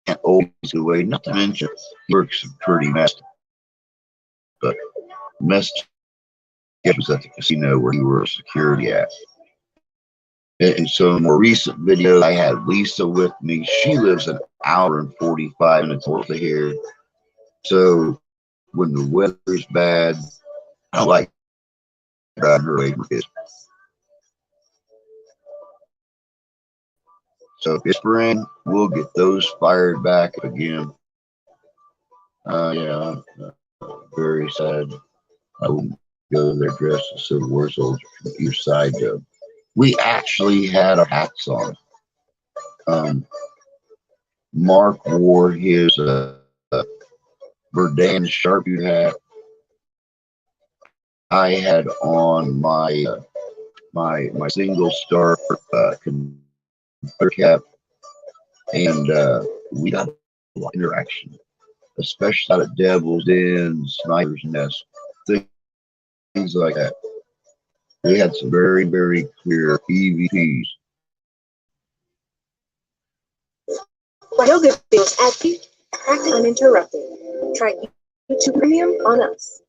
can't always get away. Not to mention, he works pretty messed, but messed was at the casino where he worked security at. And so in more recent videos, I had Lisa with me. She lives an hour and 45 minutes north of here. So when the weather's bad, I like driving her away from kids. So if it's spring, we'll get those fired back again. Yeah, very sad. I wouldn't go there dressed as Civil War soldiers from either side. We actually had our hats on. Mark wore his Verdun Sharpie hat. I had on my my single star cap, and we got a lot of interaction, especially out of Devil's Den, Sniper's Nest, things like that. We had some very, very clear EVPs. Yoga feels active, uninterrupted. Try YouTube Premium on us.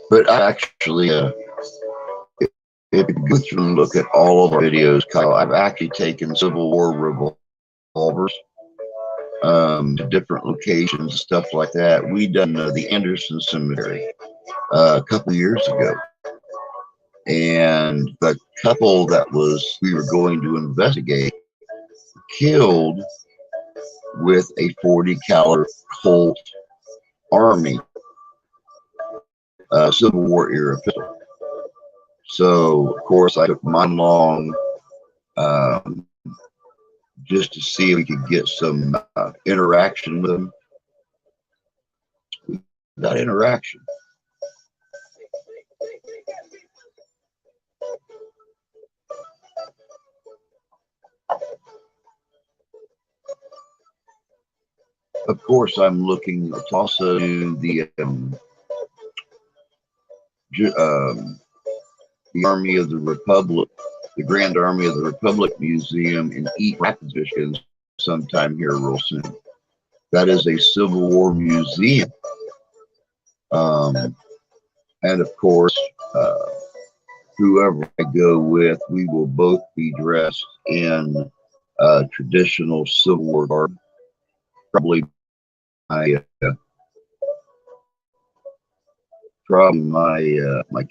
But I actually, if you go through and look at all of our videos, Kyle, I've actually taken Civil War revolvers to different locations, stuff like that. We done the Anderson Cemetery a couple years ago, and the couple that we were going to investigate killed with a 40 caliber Colt Army Civil War era pistol. So of course I took mine along just to see if we could get some interaction with them. We got interaction. Of course, I'm looking to also do the Army of the Republic, the Grand Army of the Republic Museum in East Rapids, Michigan, sometime here real soon. That is a Civil War museum. And of course, whoever I go with, we will both be dressed in traditional Civil War garb. Probably my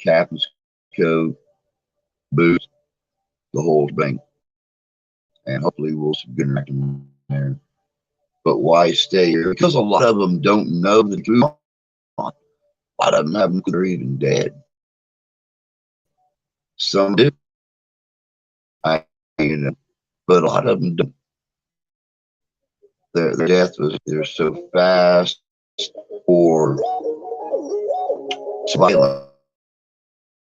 captain's coat, boots, the whole thing, and hopefully we'll some good interaction there. But why stay here? Because a lot of them don't know the truth. A lot of them haven't, they're even dead. Some do, but a lot of them don't. Their death was either so fast or violent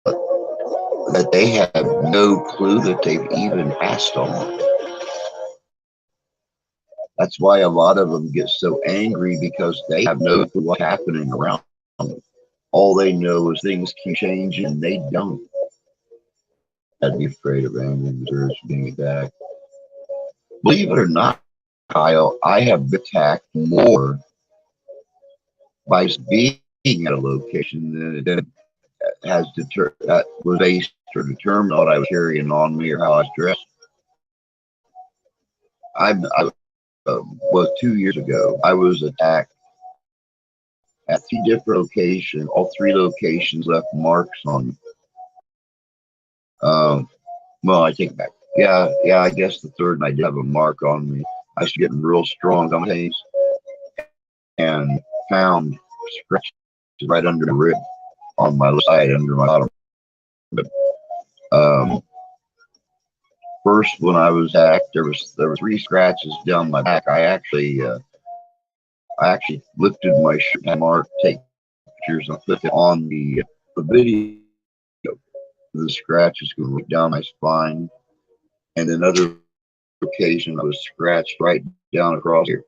that they have no clue that they've even passed on. That's why a lot of them get so angry, because they have no clue what's happening around them. All they know is things keep changing and they don't. I'd be afraid of ambulance being attacked. Believe it or not, Kyle, I have been attacked more by being at a location than has that was based or determined what I was carrying on me or how I was dressed. I was 2 years ago. I was attacked at 3 different locations. All 3 locations left marks on me. Well, I take it back. Yeah, I guess the third one I did have a mark on me. I was getting real strong on things and found scratches right under the rib on my left side, under my bottom rib. Um, First, when I was attacked, there was 3 scratches down my back. I actually lifted my shirt and mark, take pictures, and put it on the video. The scratches going right down my spine, and another occasion I was scratched right down across here.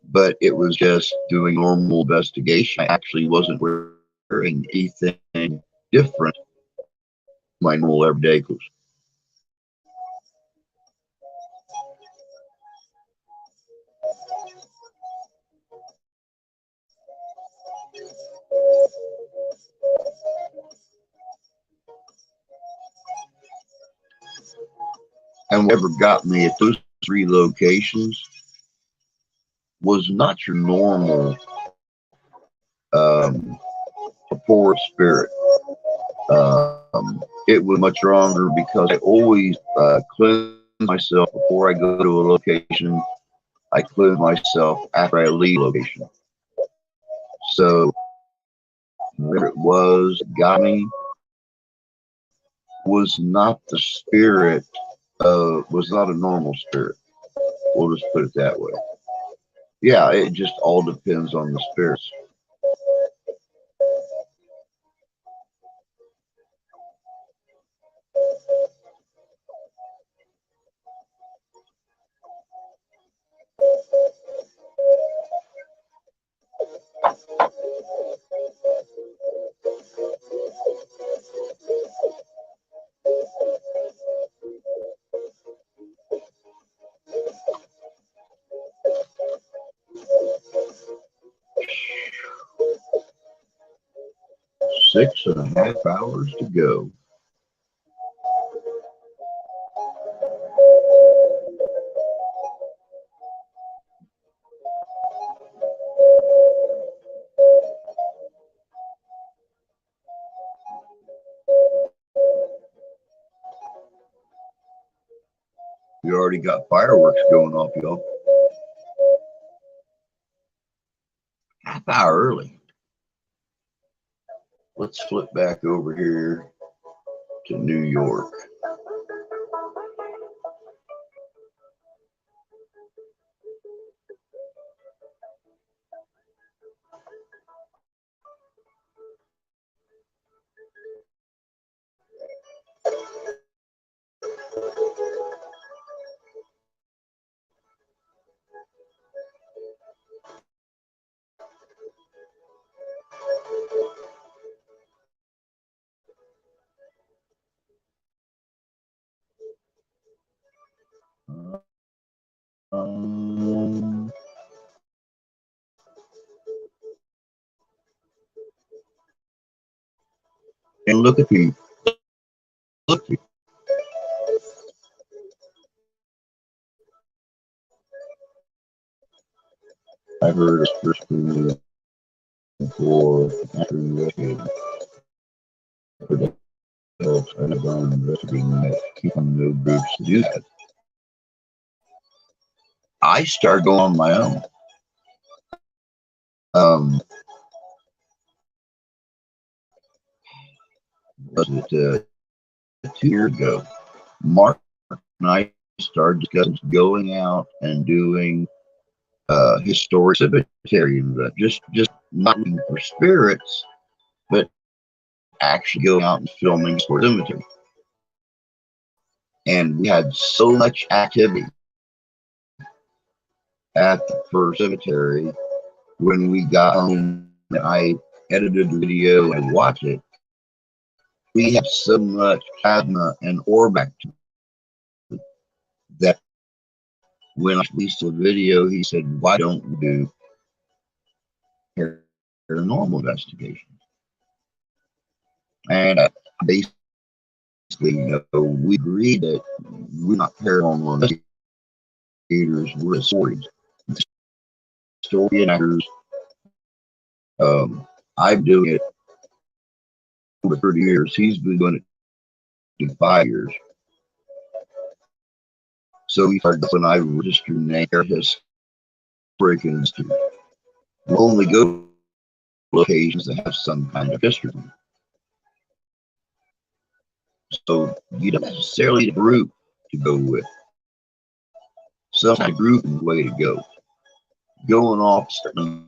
But it was just doing normal investigation. I actually wasn't wearing anything different my normal everyday clothes. And whatever got me at those 3 locations was not your normal poor spirit. It was much stronger because I always cleanse myself before I go to a location. I cleanse myself after I leave a location. So whatever it was that got me was not the spirit was not a normal spirit. We'll just put it that way. Yeah, it just all depends on the spirits. Six and a half hours to go. We already got fireworks going off, y'all. Half hour early. Let's flip back over here to New York. And look at me. Look at me. I've heard a person for after investigating. I never gone investigating that. Keeping no groups to do that. I started going on my own. Was it 2 years ago? Mark and I started discussing going out and doing historic cemetery, just not looking for spirits, but actually going out and filming for cemetery. And we had so much activity at the first cemetery. When we got home, I edited the video and watched it. We had so much plasma and orb activity that when I released the video, he said, "Why don't we do paranormal investigations?" And basically, we agreed that we're not paranormal investigators, we're historians. Historian actors. I've been doing it for 30 years. He's been doing it in 5 years. So we started when I registered name Historic Institute. We'll only go locations that have some kind of history. So you don't necessarily need a group to go with. Some kind of group is the way to go. Going off starting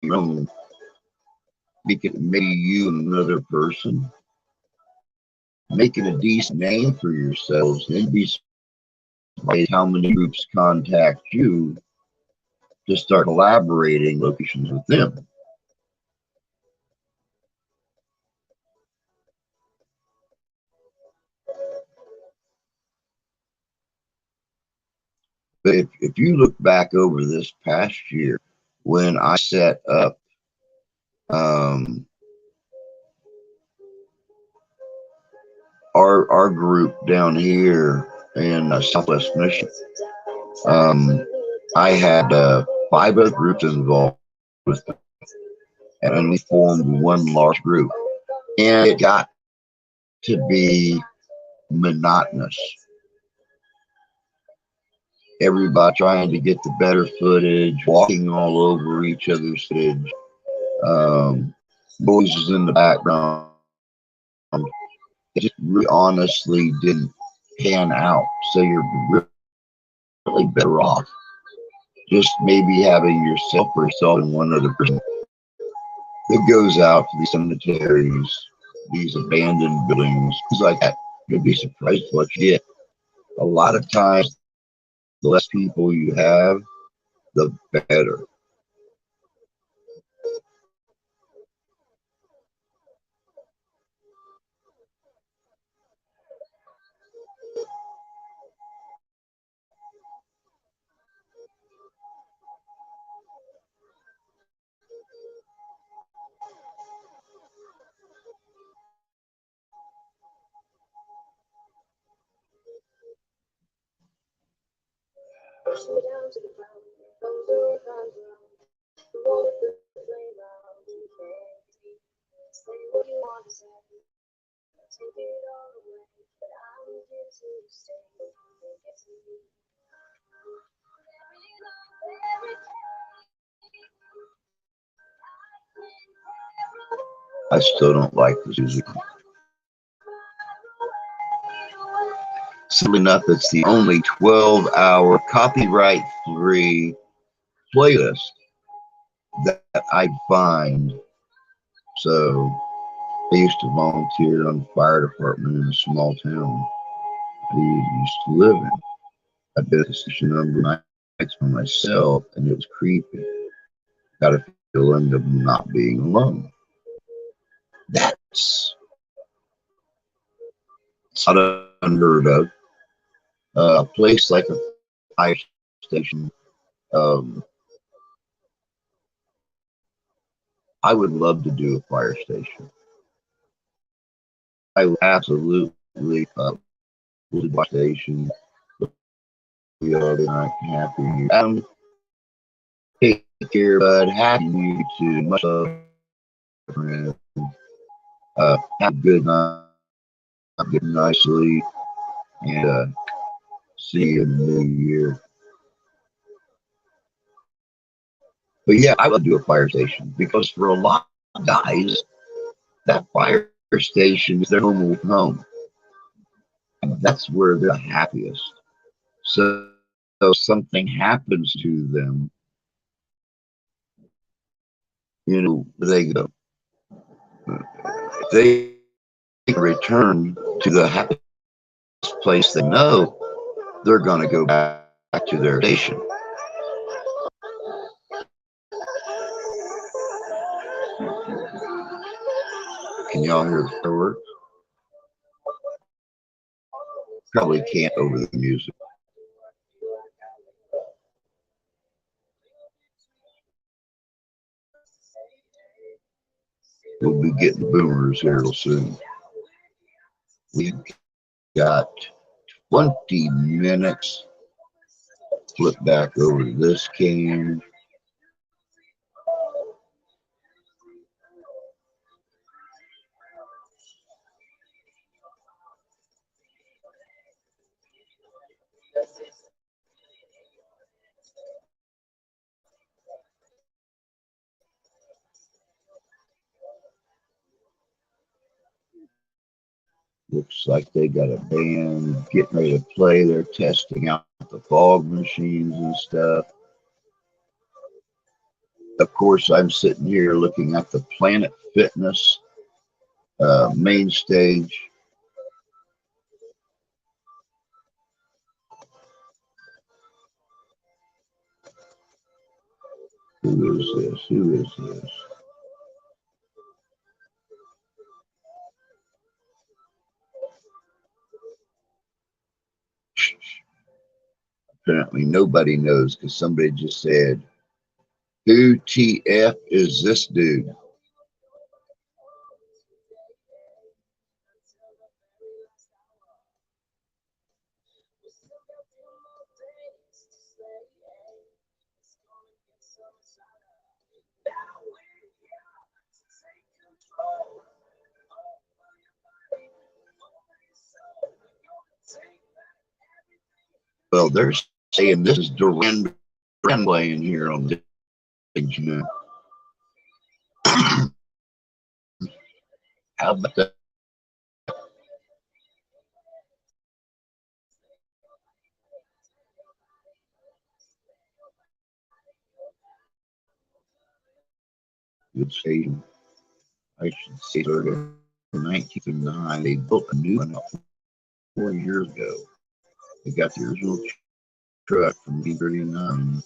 your own, making maybe you and another person, making a decent name for yourselves, and be surprised how many groups contact you to start collaborating locations with them. But if you look back over this past year, when I set up our group down here in Southwest Michigan, I had 5 other groups involved with them, and we formed one large group. And it got to be monotonous. Everybody trying to get the better footage, walking all over each other's footage, voices in the background. It just really honestly didn't pan out. So you're really better off just maybe having yourself or yourself and one other person that goes out to these cemeteries, these abandoned buildings, things like that. You'll be surprised what you get. A lot of times, the less people you have, the better. I still don't like this music. Sadly enough, it's the only 12-hour copyright-free playlist that I find. So I used to volunteer on the fire department in a small town I used to live in. I did a station number of nights for myself, and it was creepy. Got a feeling of not being alone. That's not unheard of. A place like a fire station, I would love to do a fire station. I would absolutely do a fire station. We are not happy. Take care, bud. Happy you too. Much love, friend. Have a good night. Get a nice sleep. And see you in the new year. But yeah, I would do a fire station because for a lot of guys, that fire station is their home. And that's where they're happiest. So something happens to them, they go. If they return to the happiest place they know, they're going to go back to their station. Can y'all hear the fireworks? Probably can't over the music. We'll be getting boomers here real soon. We've got 20 minutes. Flip back over to this cam. Looks like they got a band getting ready to play. They're testing out the fog machines and stuff. Of course, I'm sitting here looking at the Planet Fitness main stage. Who is this? Who is this? Apparently nobody knows because somebody just said, who TF is this dude? Well, they're saying this is Duran playing here on the stage. How about that? Good station. I should say, started in 1909. They built a new one 4 years ago. They got the original truck from B39,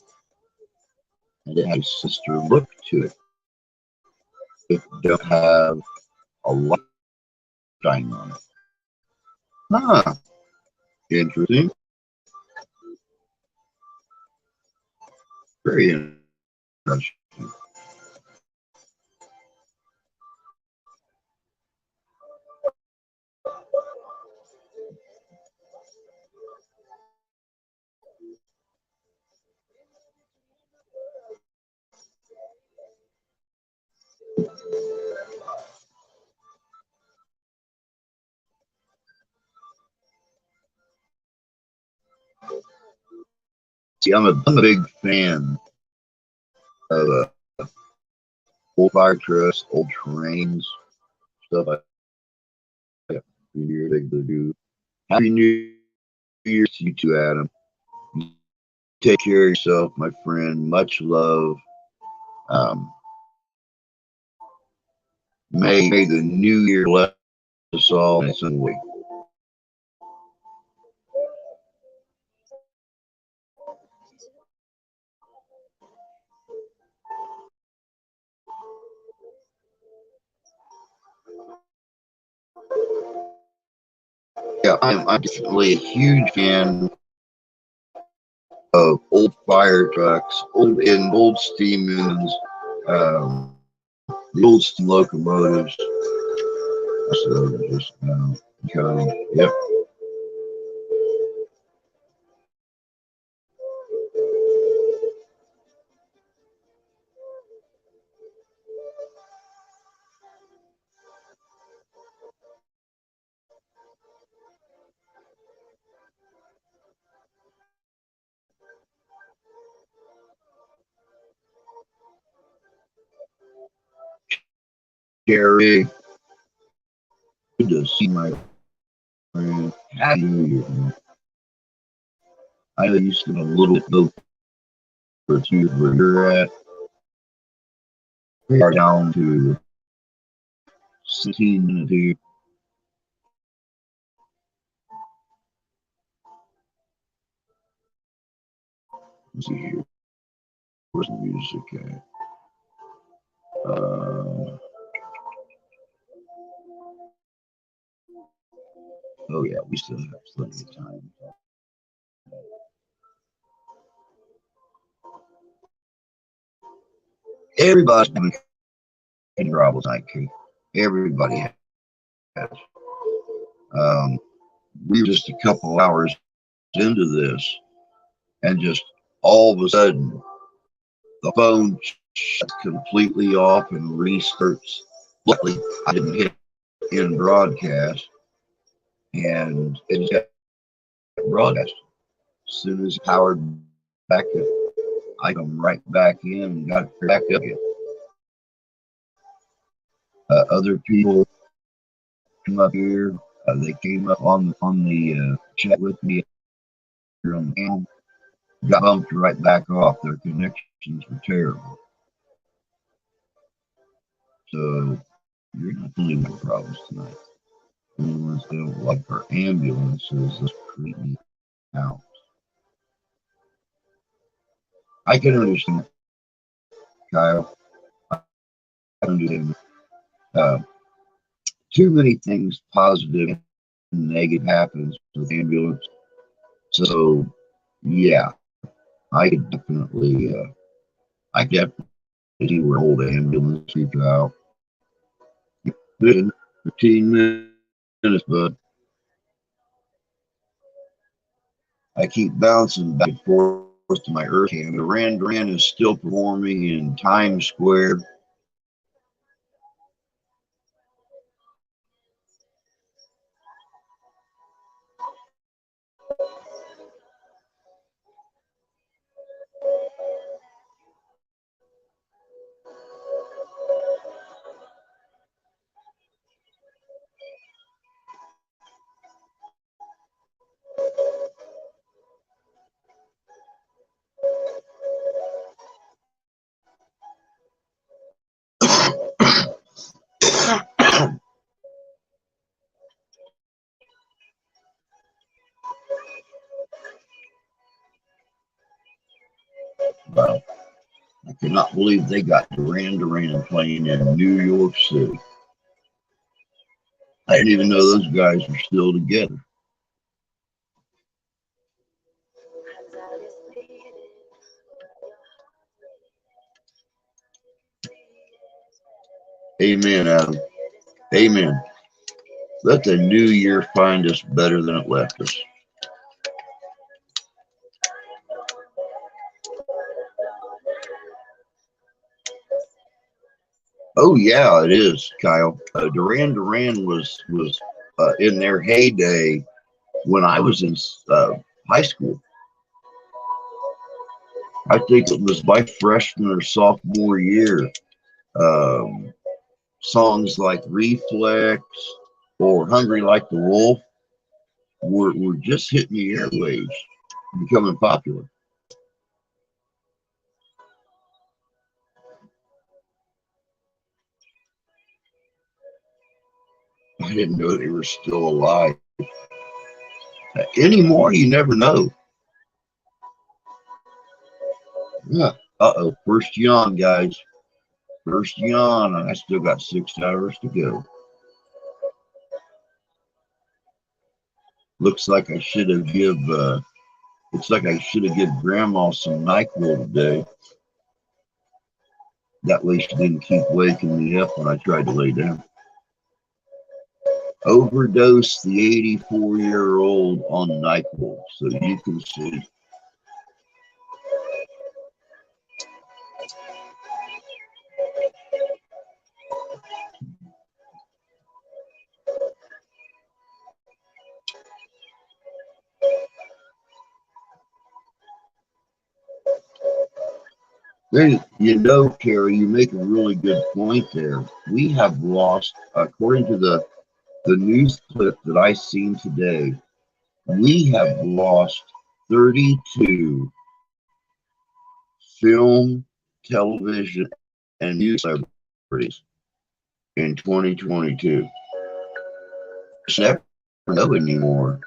and it has a sister look to it. It don't have a lifetime on it. Huh. Interesting. Very interesting. See, I'm a big fan of old fire trucks, old trains, stuff like that. They do. Happy New Year to you too, Adam. Take care of yourself, my friend. Much love. Um, may the new year bless us all in some way. Yeah, I'm definitely a huge fan of old fire trucks, old steam engines, the old steam locomotives. So just yep. Gary, good to see my friend. Happy New Year. I know you spent a little bit over to where you're at. We are down to 16 minutes here. Let's see here. Where's the music at? Oh yeah, we still have plenty of time. Everybody's been in trouble tonight, Kate. Everybody has. We were just a couple hours into this, and just all of a sudden, the phone shuts completely off and restarts. Luckily, I didn't hit in broadcast, and it just got broadcast. As soon as powered back up, I come right back in and got it back up again. Other people come up here. They came up on the chat with me and got bumped right back off. Their connections were terrible. So you're not the only one with problems tonight. The only ones that don't like our ambulances is creeping out. I can understand, Kyle. I understand. Uh, too many things positive and negative happens with ambulance. So yeah, I could definitely I definitely see where old ambulance people out. Been 15 minutes, but I keep bouncing back and forth to my earth hand. Duran is still performing in Times Square. Wow. I cannot believe they got Duran playing in New York City. I didn't even know those guys were still together. Amen, Adam. Amen. Let the new year find us better than it left us. Oh yeah, it is, Kyle. Duran was in their heyday when I was in high school. I think it was my freshman or sophomore year. Um, Songs like Reflex or Hungry Like the Wolf were just hitting the airwaves, becoming popular. I didn't know they were still alive. Anymore, you never know. Yeah. Uh-oh, first yawn, guys. First yawn, and I still got 6 hours to go. Looks like I should have give Grandma some NyQuil today. That way she didn't keep waking me up when I tried to lay down. Overdosed the 84-year-old on NyQuil, so you can see. Hey, Terry, you make a really good point there. We have lost, according to the news clip that I seen today, we have lost 32 film, television, and music celebrities in 2022. Just never know anymore.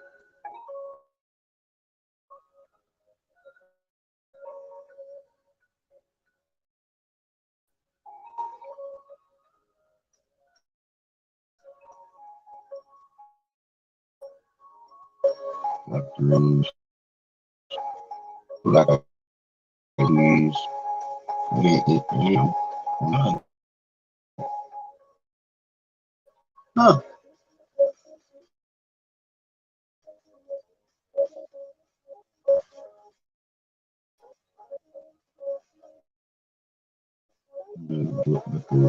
Like dreams, like these, Huh.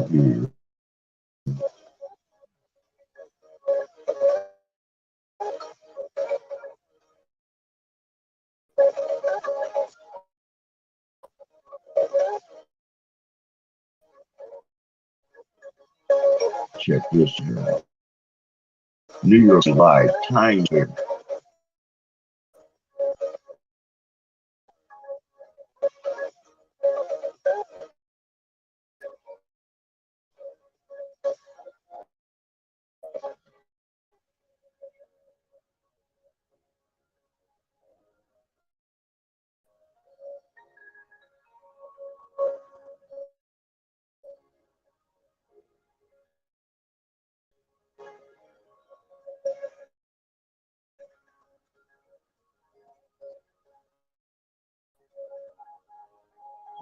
Here. Check this out. New York Live Times Square.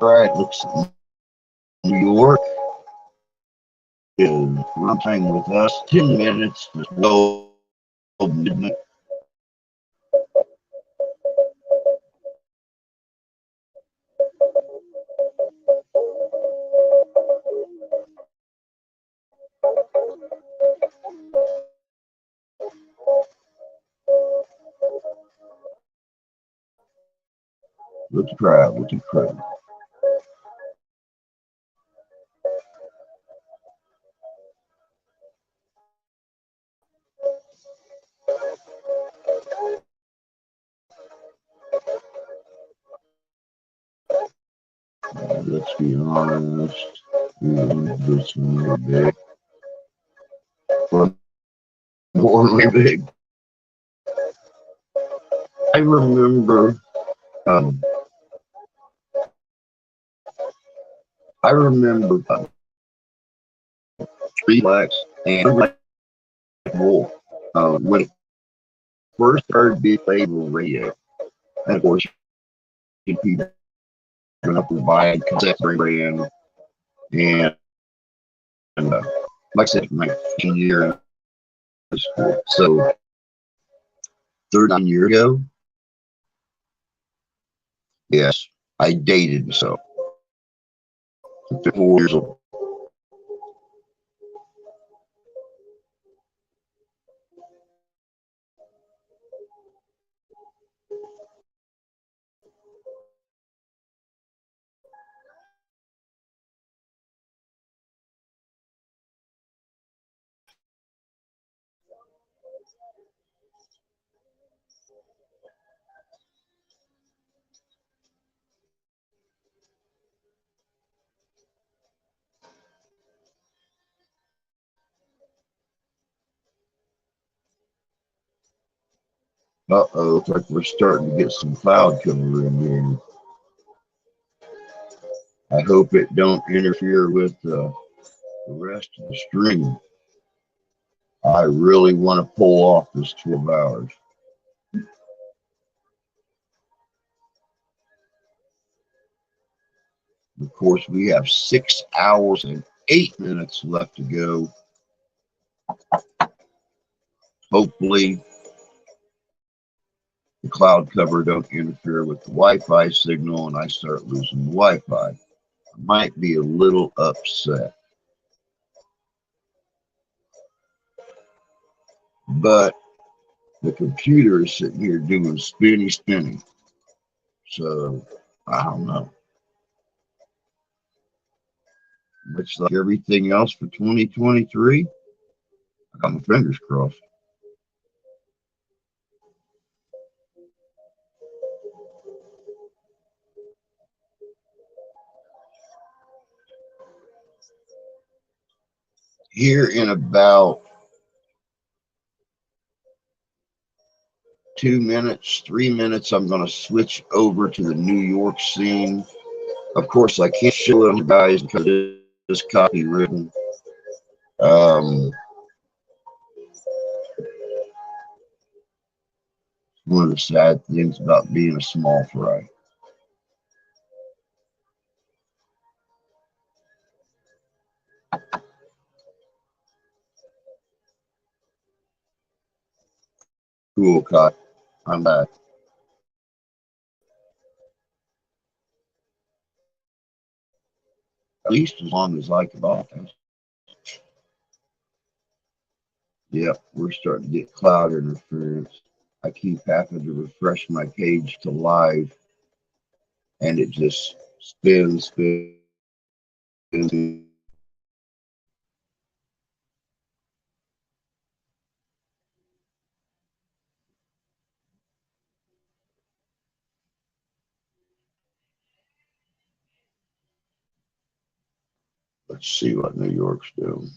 All right, looks like New York is runtime with us 10 minutes to 12 midnight. Look at the crowd, look at the crowd. Let's be honest, this one big, more big. I remember, um, I remember Three Blacks and Black Wolf when it first started being played on radio. And of course, people went up and buying cassette brand and like I said, my 15 year school. So 39 years ago, yes, I dated myself. 4 years old. Uh-oh, looks like we're starting to get some cloud cover in here. I hope it don't interfere with the rest of the stream. I really want to pull off this 12 hours. Of course, we have 6 hours and 8 minutes left to go. Hopefully, the cloud cover don't interfere with the Wi-Fi signal and I start losing the Wi-Fi. I might be a little upset. But the computer is sitting here doing spinning. So, I don't know. Looks like everything else for 2023. I got my fingers crossed. Here in about 2 minutes, 3 minutes, I'm going to switch over to the New York scene. Of course, I can't show it, guys, because it is copywritten. One of the sad things about being a small fry. Cool, cut. I'm back. At least as long as I can broadcast. Yep, we're starting to get cloud interference. I keep having to refresh my page to live, and it just spins. Let's see what New York's doing.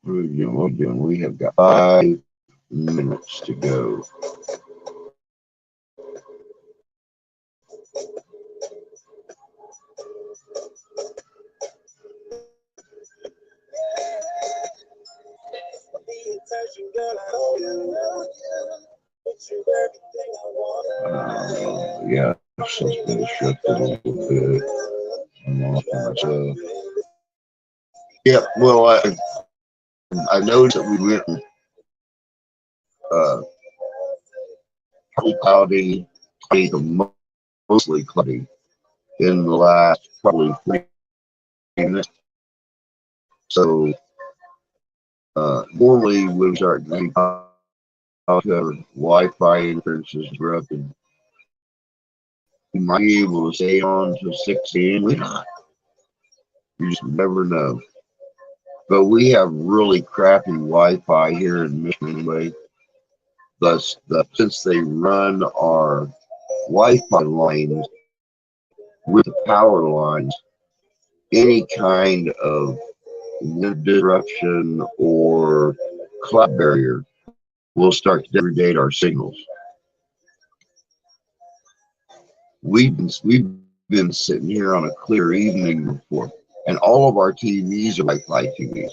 What are we doing? We have got 5 minutes to go. Yeah, she's been shifted a little bit. I'm off myself. Yeah, well, I noticed that we went uh, cloudy, mostly cloudy in the last probably 3 minutes. So normally when we start getting Wi-Fi interferences interrupted, you might be able to stay on to 6 a.m. We not. You just never know. But we have really crappy Wi-Fi here in Michigan anyway. Thus, since they run our Wi-Fi lines with the power lines, any kind of wind disruption or cloud barrier will start to degrade our signals. We've been sitting here on a clear evening before, and all of our TVs are Wi-Fi TVs.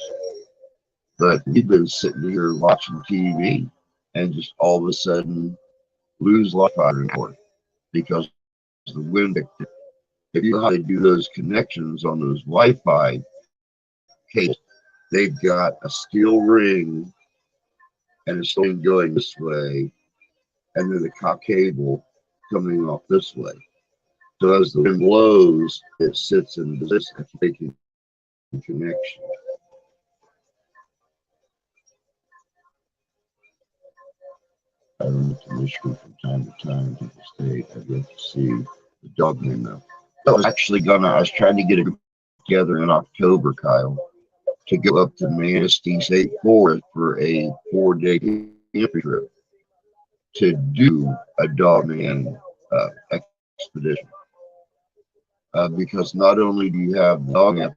But we've been sitting here watching TV and just all of a sudden lose Wi-Fi report because the wind. If you know how to do those connections on those Wi-Fi cables, they've got a steel ring and a steel ring going this way, and then the cable coming off this way. So as the wind blows, it sits in this making connection. I went to Michigan from time to time to the state. I get to see the dog name though. I was trying to get a group together in October, Kyle, to go up to Manistee State Forest for a 4-day camping trip to do a dog man expedition. Because not only do you have dog up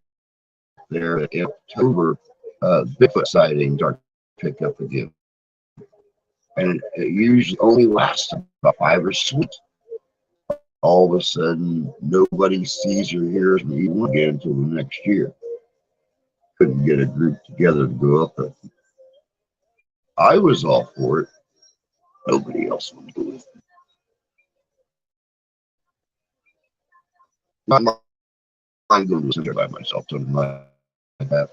there in October, Bigfoot sightings are picked up again. And it usually only lasts about 5 or 6 weeks. All of a sudden, nobody sees or hears me again until the next year. Couldn't get a group together to go up there. I was all for it. Nobody else would do it. I'm going to sit there by myself something like that.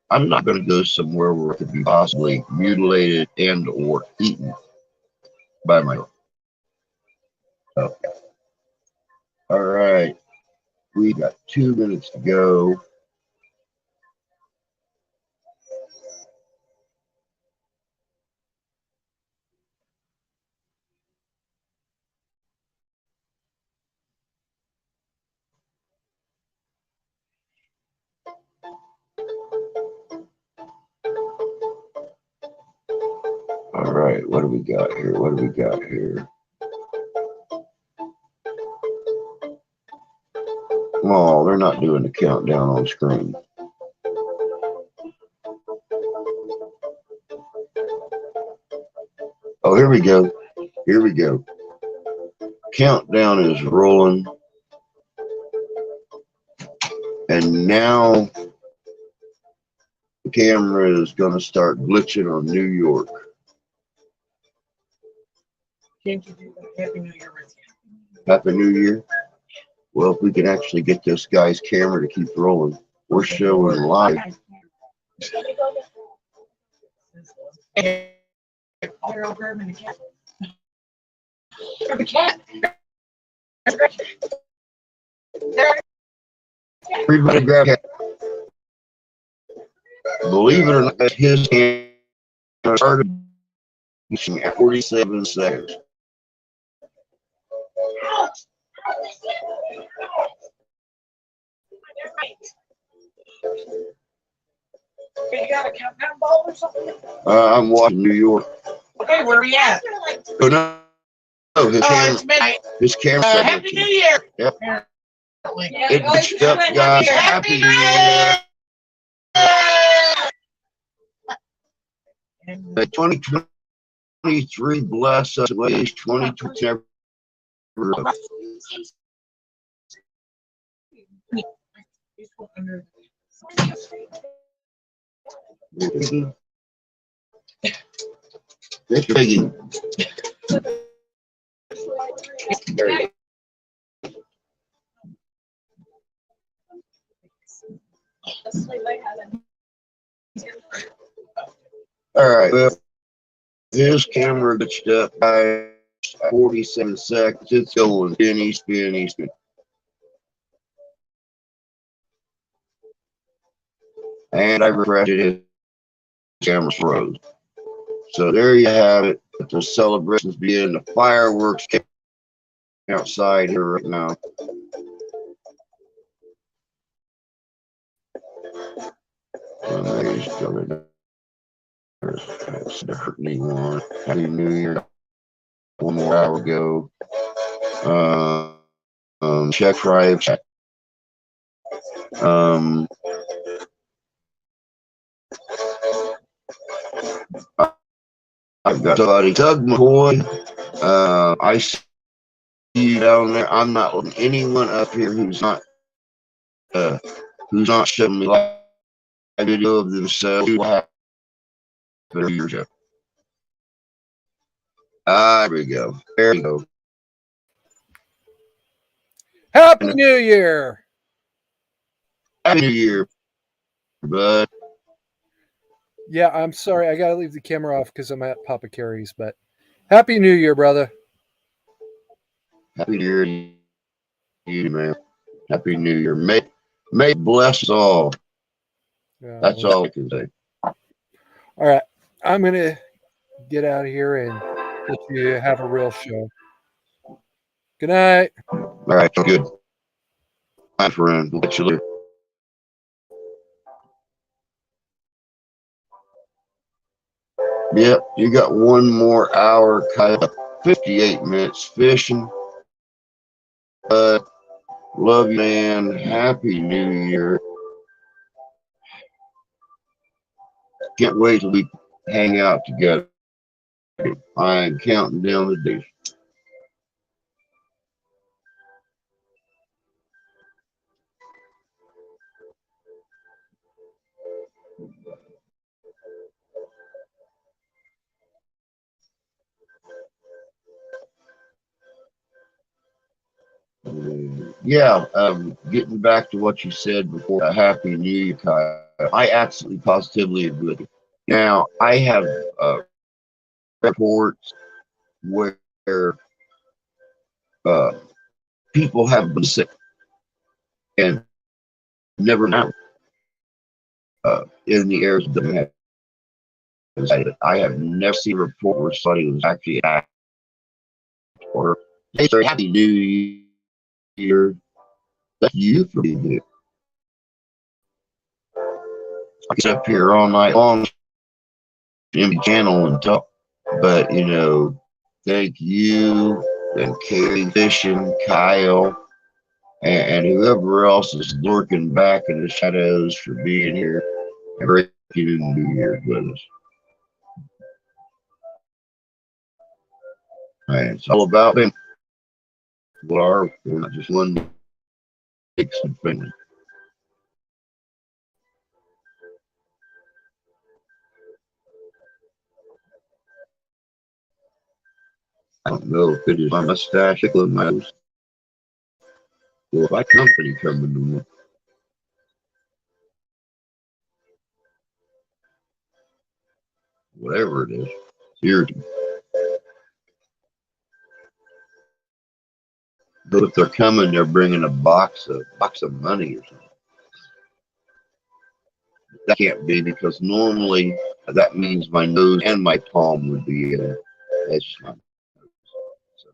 I'm not going to go somewhere where it could be possibly mutilated and or eaten by myself. Okay. All right. We got 2 minutes to go. All right, what do we got here? Oh, they're not doing the countdown on screen. Oh, here we go. Countdown is rolling. And now the camera is going to start glitching on New York. Happy New Year with you. Happy New Year. Well, if we can actually get this guy's camera to keep rolling, we're showing live. The cat. Everybody grab it. Believe it or not, his camera started at 47 seconds. You got a countdown ball or something? I'm watching New York. Okay, where are we at? Oh no, his camera. It's midnight. His camera. Happy New Year. Yep. Yeah, It bitched up, guys. Happy New Year. The 2023 bless us ways 2020. This biggie. All right. Well, his camera glitched up by 47 seconds. It's going spinny, spinny, spinny. And I refreshed it. His camera froze. So there you have it. The celebrations begin. The fireworks outside here right now. There's the hurting one. Happy New Year. 1 more hour ago. Check right. I've got somebody, Doug McCoy. I see you down there. I'm not letting anyone up here who's not showing me like a video of themselves. There we go. There we go. There we go. Happy New Year. Happy New Year, bud. Yeah, I'm sorry. I got to leave the camera off because I'm at Papa Carey's, but Happy New Year, brother. Happy New Year to you, man. Happy New Year. May bless us all. That's all I can say. All right. I'm going to get out of here and let you have a real show. Good night. All right. Good. My friend. We'll get you later. Yep, you got 1 more hour, kind of 58 minutes fishing. Love you, man. Happy New Year. Can't wait till we hang out together. I'm counting down the days. Yeah, getting back to what you said before, a Happy New Year, Kyle. I absolutely positively agree with you. Now, I have reports where people have been sick and never know in the areas that have. I have never seen a report where somebody was actually attacked or they say Happy New Year. That's you for being here. I sit up here all night long in the channel and talk, but thank you and Carrie Fishing, Kyle, and whoever else is lurking back in the shadows for being here and breaking the New Year with us. And it's all about them. We're not just one big family. I don't know if it is my mustache, tickling my nose, or my company coming to me. Whatever it is, it's irritating. But if they're coming, they're bringing a box of money or something. That can't be, because normally that means my nose and my palm would be in it. That's just my nose. So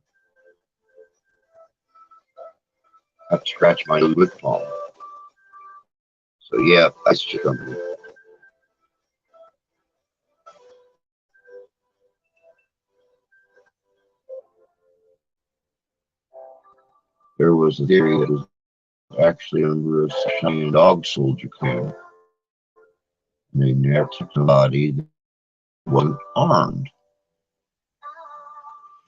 I have to scratch my nose with palm. So yeah, that's just something. There was a theory that was actually under a Cheyenne dog soldier clan. They never took somebody that wasn't armed.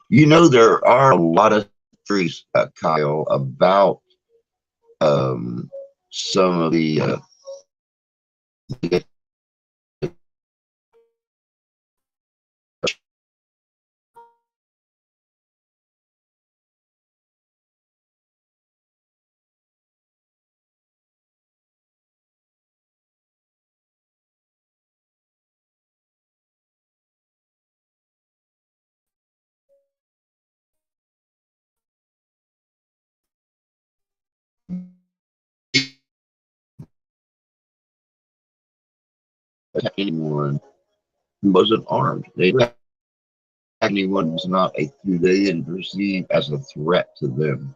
You know, there are a lot of theories, Kyle, about some of the anyone who wasn't armed. They let anyone who's not who they didn't perceive as a threat to them.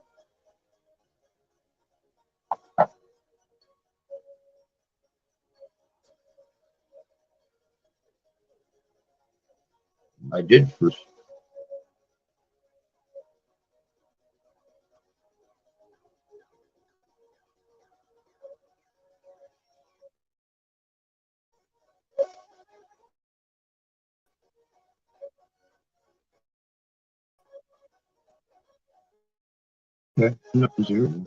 I did first. Okay. Zero.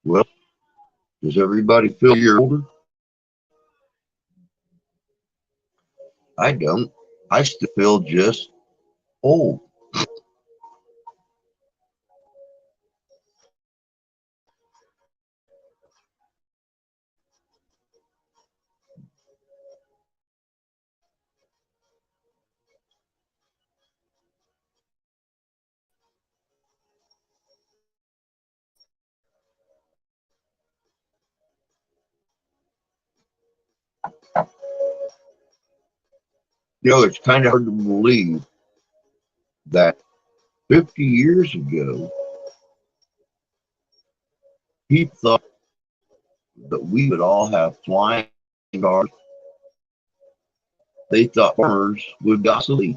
Well, does everybody feel you're older? I don't. I still feel just old. You know, it's kind of hard to believe that 50 years ago, people thought that we would all have flying cars. They thought farmers would go sleep.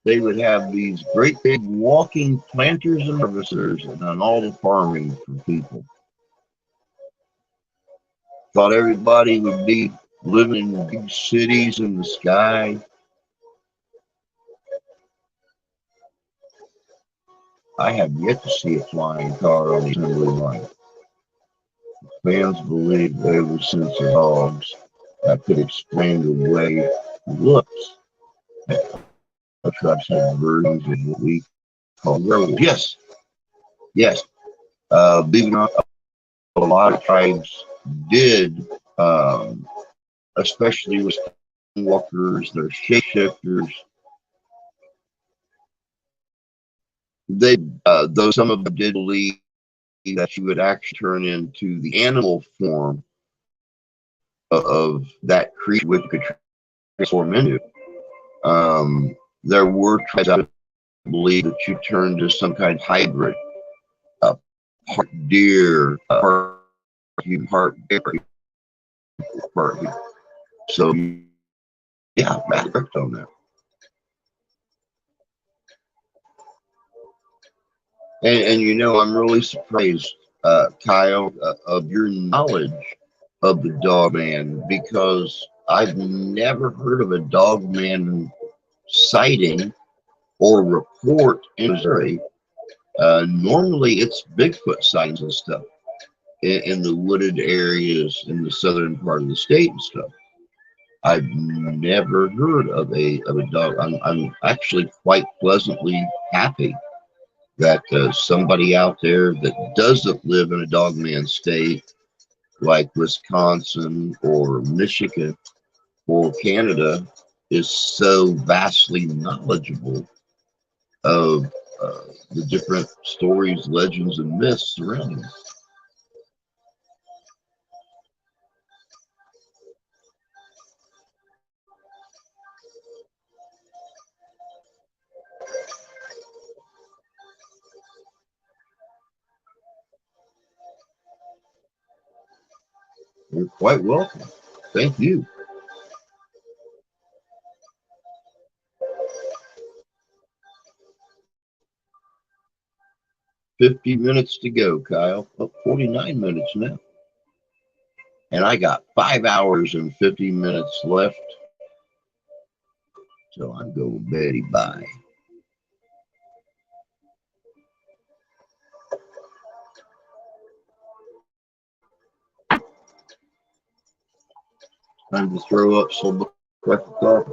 They would have these great big walking planters and harvesters and done all the farming for people. Thought everybody would be living in big cities in the sky. I have yet to see a flying car on the assembly line. Fans believe they were sense of dogs that could explain the way looks. Trucks have versions of what we call werewolves. Yes, yes. Believe it or not, a lot of tribes did, especially with walkers, they're shapeshifters. They, though some of them did believe that you would actually turn into the animal form of that creature which could transform into. There were tribes that believed that you turned to some kind of hybrid, part deer, part human, part bear. part here. So yeah, Matt worked on that. And you know, I'm really surprised, Kyle, of your knowledge of the dog man, because I've never heard of a dog man sighting or report in Missouri. Normally, it's Bigfoot sightings and stuff in the wooded areas in the southern part of the state and stuff. I've never heard of a dog. I'm actually quite pleasantly happy that somebody out there that doesn't live in a dogman state like Wisconsin or Michigan or Canada is so vastly knowledgeable of the different stories, legends, and myths surrounding it. You're quite welcome. Thank you. $50 to go, Kyle. Oh, 49 minutes now. And I got 5 hours and 50 minutes left. So I'm going Betty bye. Time to throw up some cup of coffee.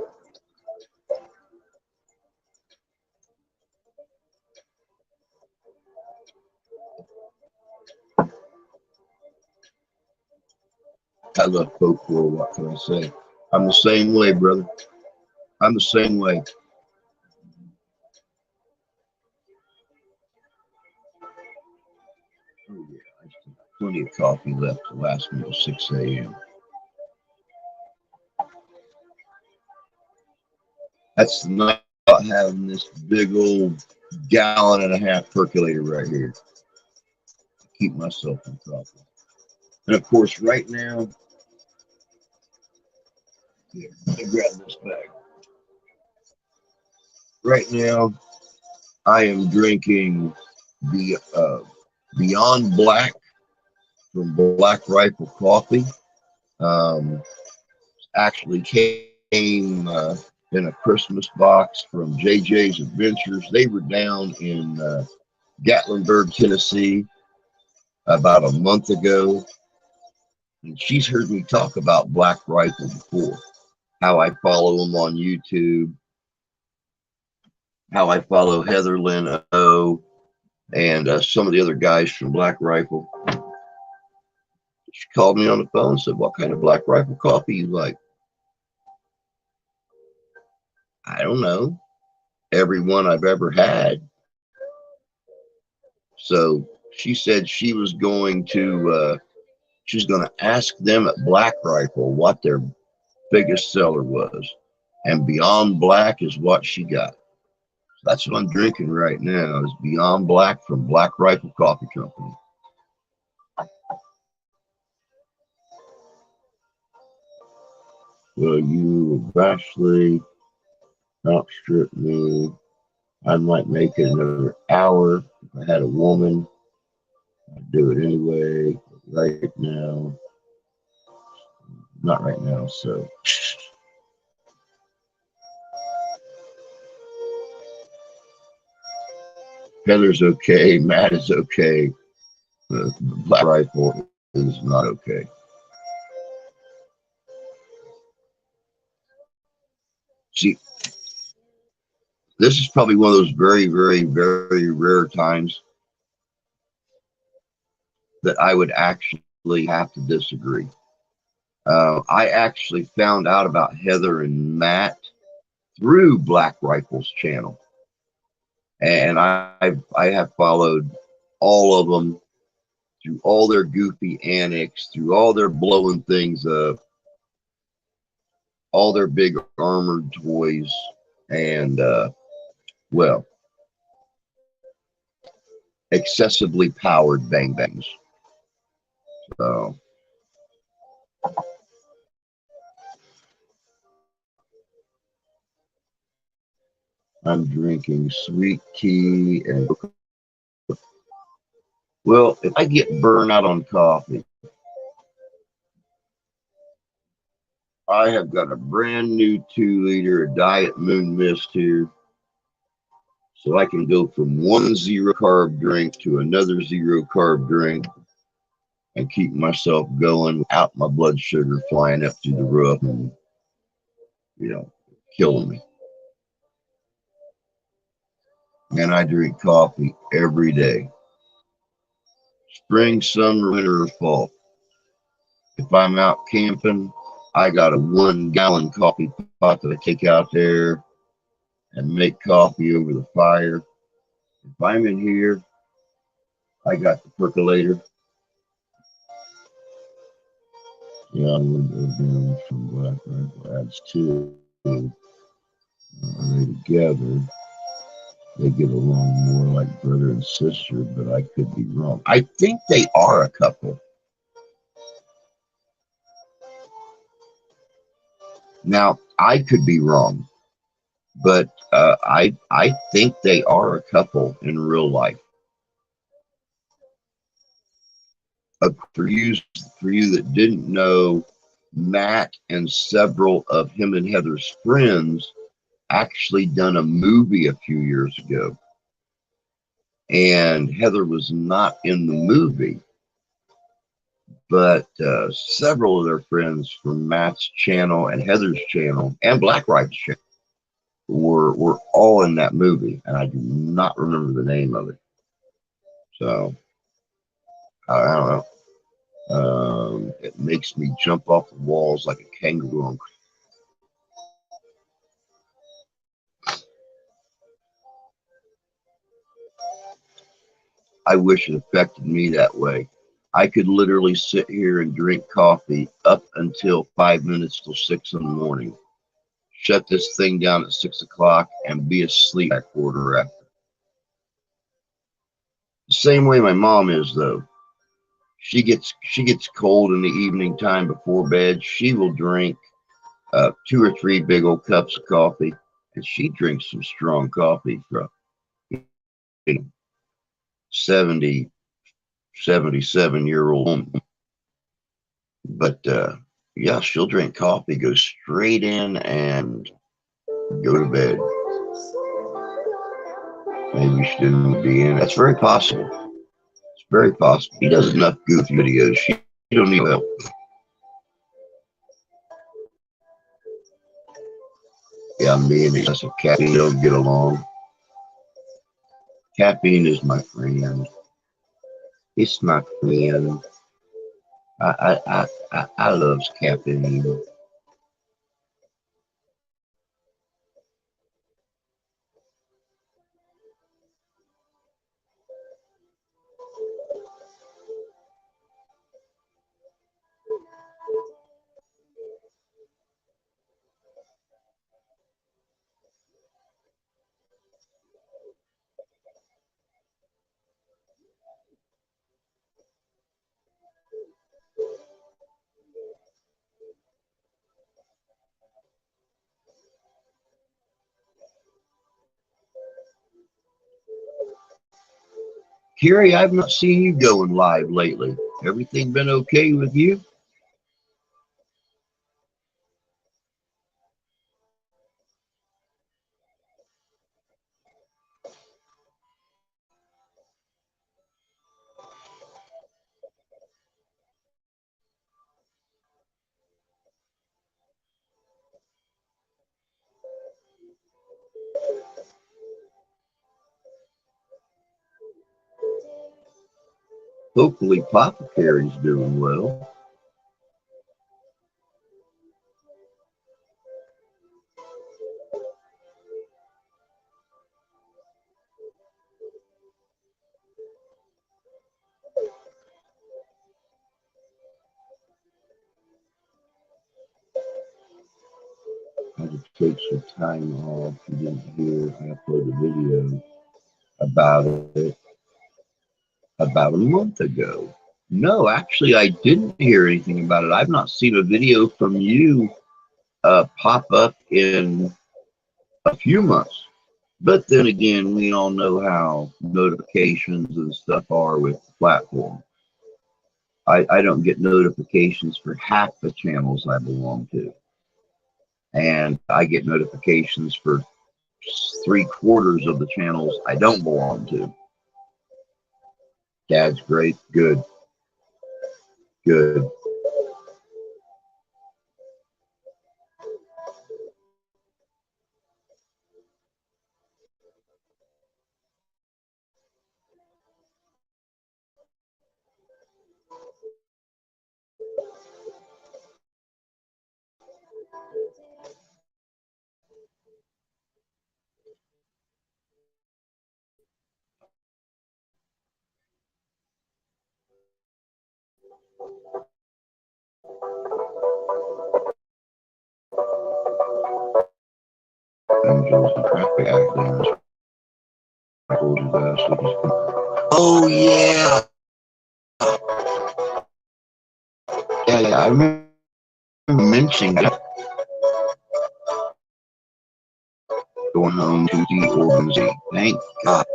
I love folklore. What can I say? I'm the same way, brother. I'm the same way. Oh, yeah. I still have plenty of coffee left to last me till 6 a.m. That's the night about having this big old gallon-and-a-half percolator right here to keep myself in coffee. And of course, right now, here, let me grab this bag. Right now, I am drinking the Beyond Black from Black Rifle Coffee. Actually came in a Christmas box from JJ's Adventures. They were down in Gatlinburg, Tennessee about a month ago. And she's heard me talk about Black Rifle before, how I follow them on YouTube, how I follow Heather Lynn O, and some of the other guys from Black Rifle. She called me on the phone and said, "What kind of Black Rifle coffee you like?" I don't know. Every one I've ever had. So she said she was going to ask them at Black Rifle what their biggest seller was, and Beyond Black is what she got. So that's what I'm drinking right now, is Beyond Black from Black Rifle Coffee Company. Well, you rashly outstrip me. I might make it another hour. If I had a woman, I'd do it anyway. Right now, not right now. So Heather's okay. Matt is okay. The Black Rifle is not okay. See, this is probably one of those very, very, very rare times that I would actually have to disagree. I actually found out about Heather and Matt through Black Rifle's channel, and I have followed all of them through all their goofy antics, through all their blowing things up, all their big armored toys, and well, excessively powered bang bangs. So I'm drinking sweet tea and well, if I get burned out on coffee, I have got a brand new 2-liter Diet Moon Mist here. So I can go from one zero carb drink to another zero carb drink and keep myself going without my blood sugar flying up through the roof and, killing me. And I drink coffee every day. Spring, summer, winter, or fall. If I'm out camping, I got a 1-gallon coffee pot that I take out there and make coffee over the fire. If I'm in here, I got the percolator. Yeah, I'm going to go down from Black Rifle adds 2. They together, they get along more like brother and sister, but I could be wrong. I think they are a couple. Now, I could be wrong, but I think they are a couple in real life. For you that didn't know, Matt and several of him and Heather's friends actually done a movie a few years ago. And Heather was not in the movie, but several of their friends from Matt's channel and Heather's channel and Black Rifle's channel were all in that movie, and I do not remember the name of it. So I don't know. It makes me jump off the walls like a kangaroo. I wish it affected me that way. I could literally sit here and drink coffee up until 5 minutes till 6 in the morning. Shut this thing down at 6 o'clock and be asleep at quarter after. The same way my mom is, though. She gets cold in the evening time before bed. She will drink 2 or 3 big old cups of coffee, and she drinks some strong coffee from 70, 77-year-old woman. But yeah, she'll drink coffee, go straight in, and go to bed. Maybe she didn't be in. That's very possible. It's very possible. He does enough goofy videos. She don't need help. Yeah, me and excessive caffeine don't get along. Caffeine is my friend. It's my friend. I love caffeine. Carrie, I've not seen you going live lately. Everything been okay with you? Hopefully Papa Carrie's doing well. I had to take some time off. You didn't hear I uploaded a video about it about a month ago. No, actually, I didn't hear anything about it. I've not seen a video from you pop up in a few months. But then again, we all know how notifications and stuff are with the platform. I don't get notifications for half the channels I belong to. And I get notifications for 3/4 of the channels I don't belong to. Dad's great. Good. Good. Angels and traffic accidents. Oh yeah. Yeah, I remember mentioning that. Going home to the organization. Thank God.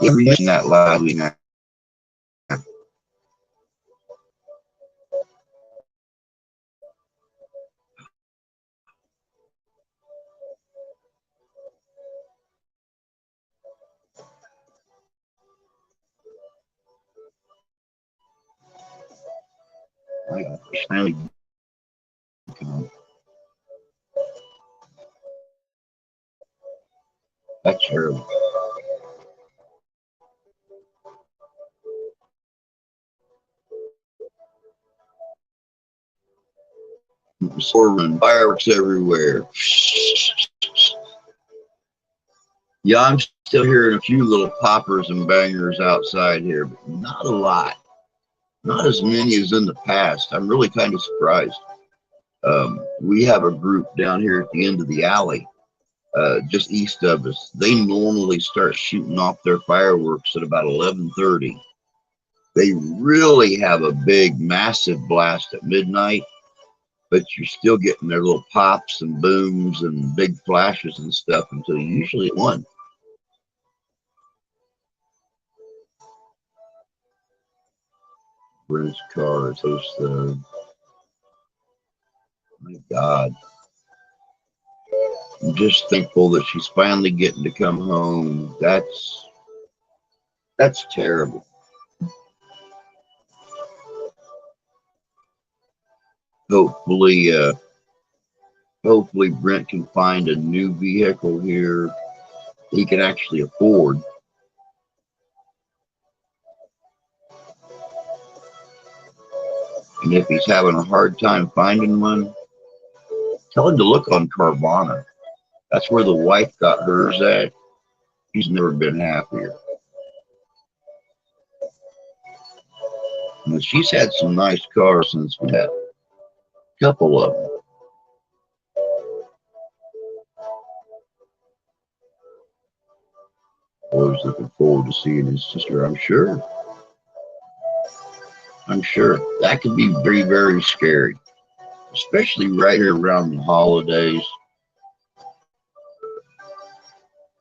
Yeah, we mentioned that last week. That's terrible. Soaring fireworks everywhere. Yeah, I'm still hearing a few little poppers and bangers outside here, but not a lot. Not as many as in the past. I'm really kind of surprised. We have a group down here at the end of the alley, just east of us. They normally start shooting off their fireworks at about 11:30. They really have a big, massive blast at midnight, but you're still getting their little pops and booms and big flashes and stuff until usually at 1. Brent's car is so my God. I'm just thankful that she's finally getting to come home. That's terrible. Hopefully, hopefully Brent can find a new vehicle here he can actually afford. And if he's having a hard time finding one, tell him to look on Carvana. That's where the wife got hers at. She's never been happier. And she's had some nice cars since we had a couple of them. Always looking forward to seeing his sister, I'm sure. I'm sure that could be very, very scary, especially right here around the holidays.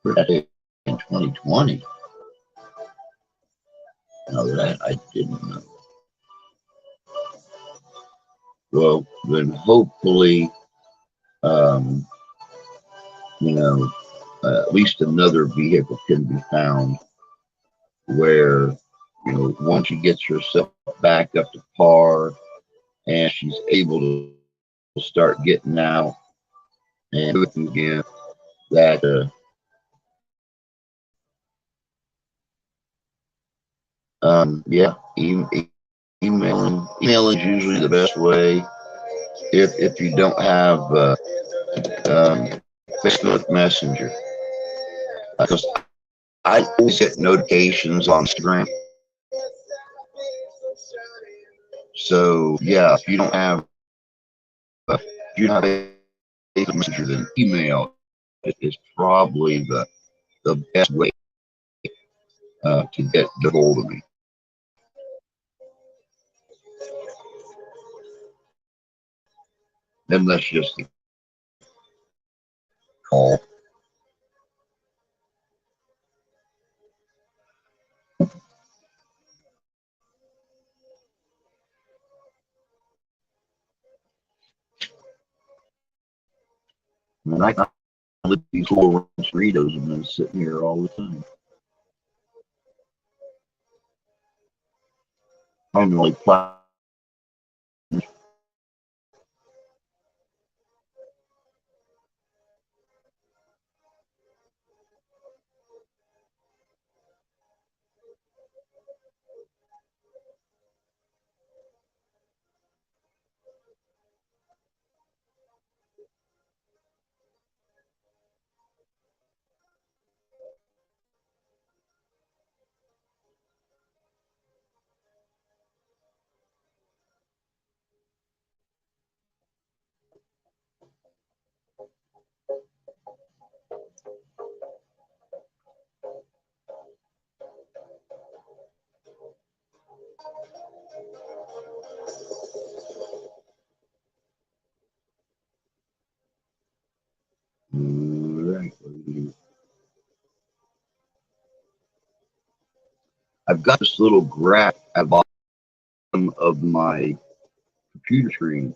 In 2020. No, that I didn't know. Well, then hopefully, you know, at least another vehicle can be found where, you know, once she gets herself back up to par and she's able to start getting out and doing again, that yeah, emailing is usually the best way if you don't have Facebook Messenger, because I always get notifications on Instagram. So yeah, if you don't have Facebook Messenger, then email is probably the best way to get a hold of me. Then that's just a call. And I live these little Doritos and been sitting here all the time. I'm really proud. Right. I've got this little graph at the bottom of my computer screen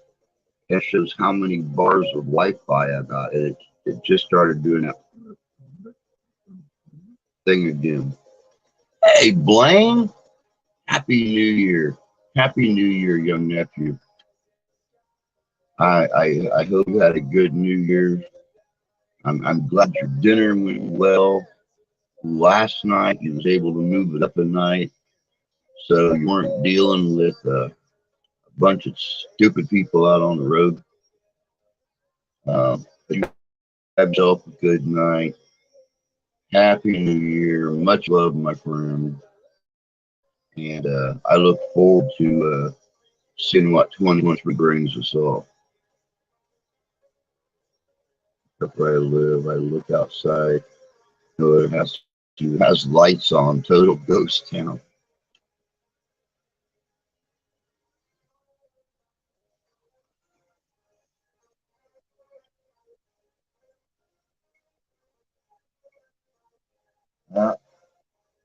that shows how many bars of Wi-Fi I got. It just started doing that thing again. Hey, Blaine! Happy New Year! Happy New Year, young nephew. I hope you had a good New Year. I'm glad your dinner went well. Last night you was able to move it up a night, so you weren't dealing with a bunch of stupid people out on the road. You have yourself a good night. Happy New Year. Much love, my friend. And I look forward to seeing what 2023 brings us all. Where I live, I look outside. You know, it has lights on. Total ghost town.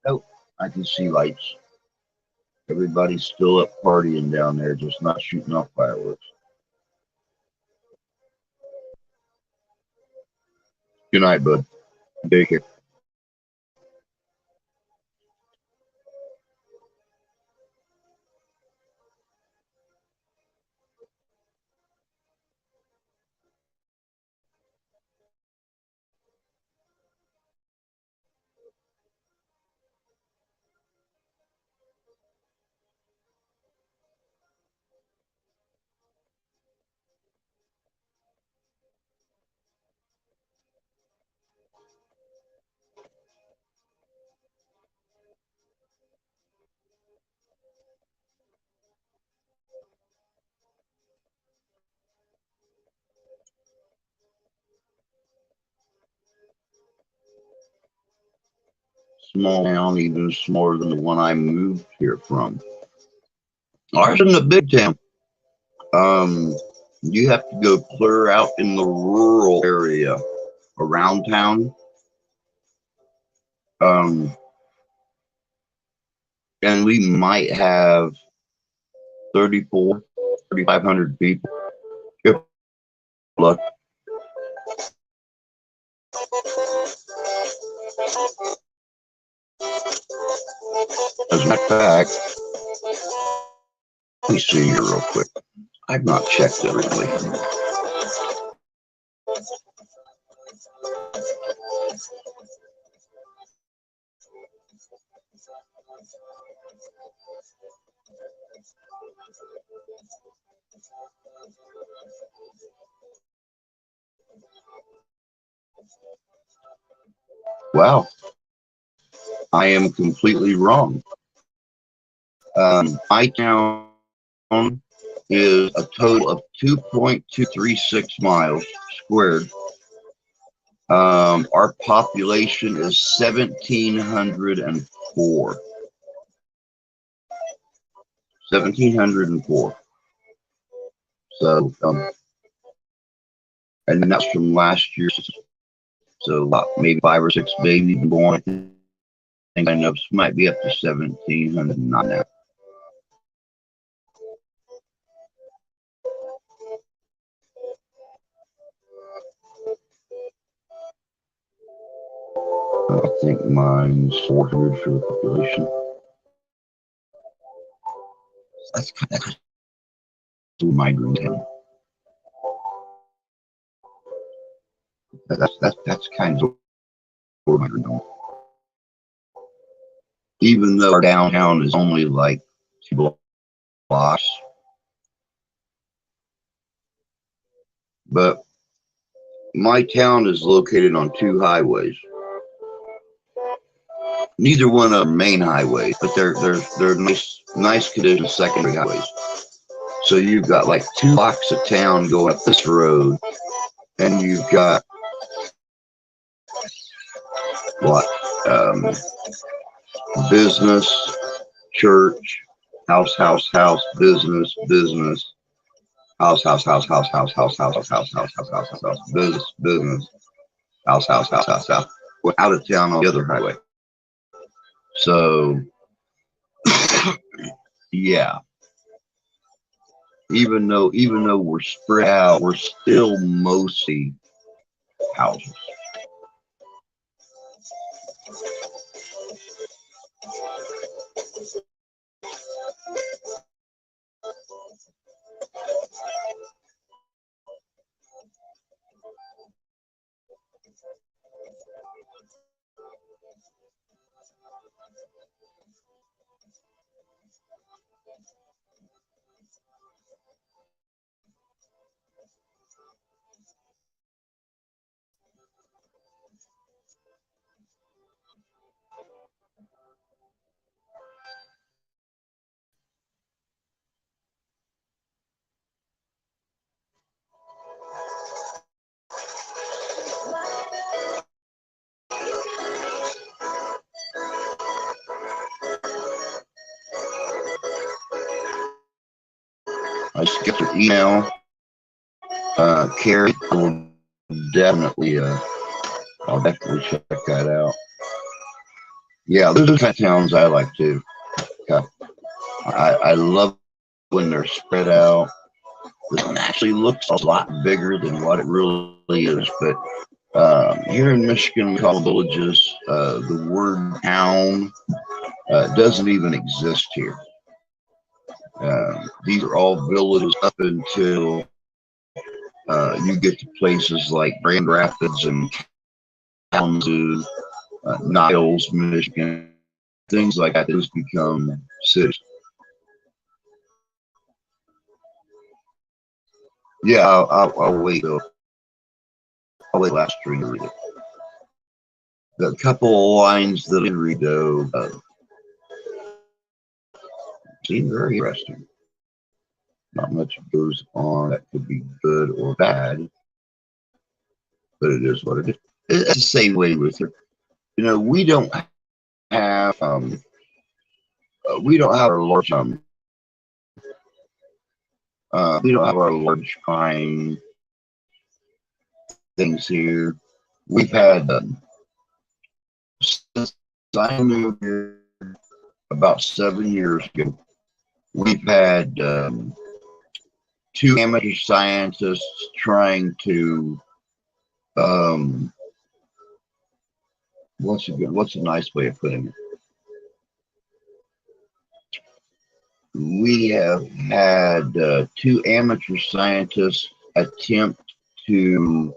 Nope, I can see lights. Everybody's still up partying down there, just not shooting off fireworks. Good night, bud. Take care. Small town, even smaller than the one I moved here from. Ours isn't a big town. You have to go clear out in the rural area around town. And we might have 3,500 people. If luck. As a matter of fact, let me see here real quick. I've not checked it lately. Wow, I am completely wrong. My town is a total of 2.236 miles squared. Our population is 1,704. 1,704. So, and that's from last year. So maybe 5 or 6 babies born. I think I know might be up to 1,700 now. think mine's 400 for the population. That's kind of my green town. That's kind of where my green town. Even though our downtown is only like 2 blocks, but my town is located on 2 highways. Neither one of them main highways, but they're nice condition secondary highways. So you've got like 2 blocks of town going up this road, and you've got what business, church, house, business, house, business, house. We're out of town on the other highway. So, yeah. Even though we're spread out, we're still mostly houses. I just get your email, Carrie. I'll definitely check that out. Yeah, those are the kind of towns I like too. I love when they're spread out. This one actually looks a lot bigger than what it really is, but here in Michigan, we call villages. The word town doesn't even exist here. These are all villages up until you get to places like Grand Rapids and Kalamazoo, Niles, Michigan, things like that. Those become cities. Yeah, I'll wait. I'll wait last stream to read it. The couple of lines that I read though seem very interesting. Not much goes on that could be good or bad, but it is what it is. It's the same way with her. You know, we don't have our large we don't have our large crime things here. We've had since I moved here about 7 years ago, we've had 2 amateur scientists trying to what's a nice way of putting it? We have had 2 amateur scientists attempt to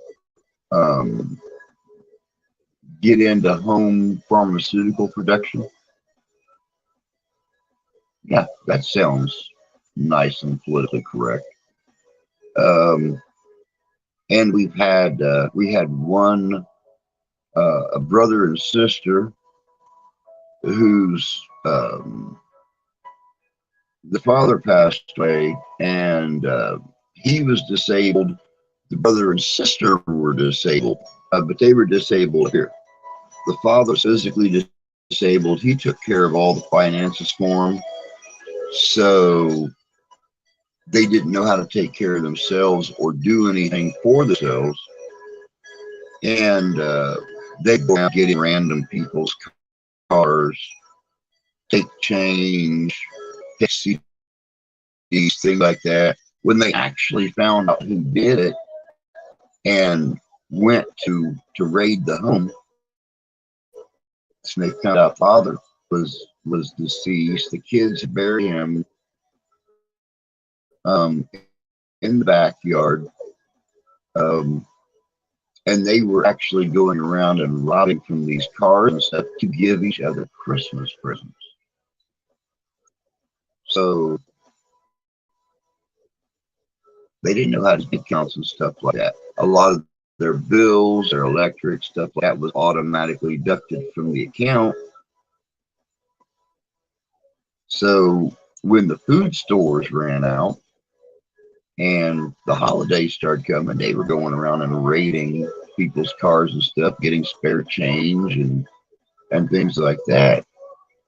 get into home pharmaceutical production. Yeah, that sounds nice and politically correct. And we had one a brother and sister whose the father passed away, and he was disabled. The brother and sister were disabled, but they were disabled here. The father was physically disabled. He took care of all the finances for him. So they didn't know how to take care of themselves or do anything for themselves. And they go out getting random people's cars, take change, take CDs, things like that. When they actually found out who did it and went to raid the home, they found out father was deceased. The kids buried him in the backyard, um, and they were actually going around and robbing from these cars and stuff to give each other Christmas presents. So they didn't know how to get accounts and stuff like that. A lot of their bills, their electric stuff like that was automatically deducted from the account. So when the food stores ran out and the holidays started coming, they were going around and raiding people's cars and stuff, getting spare change and things like that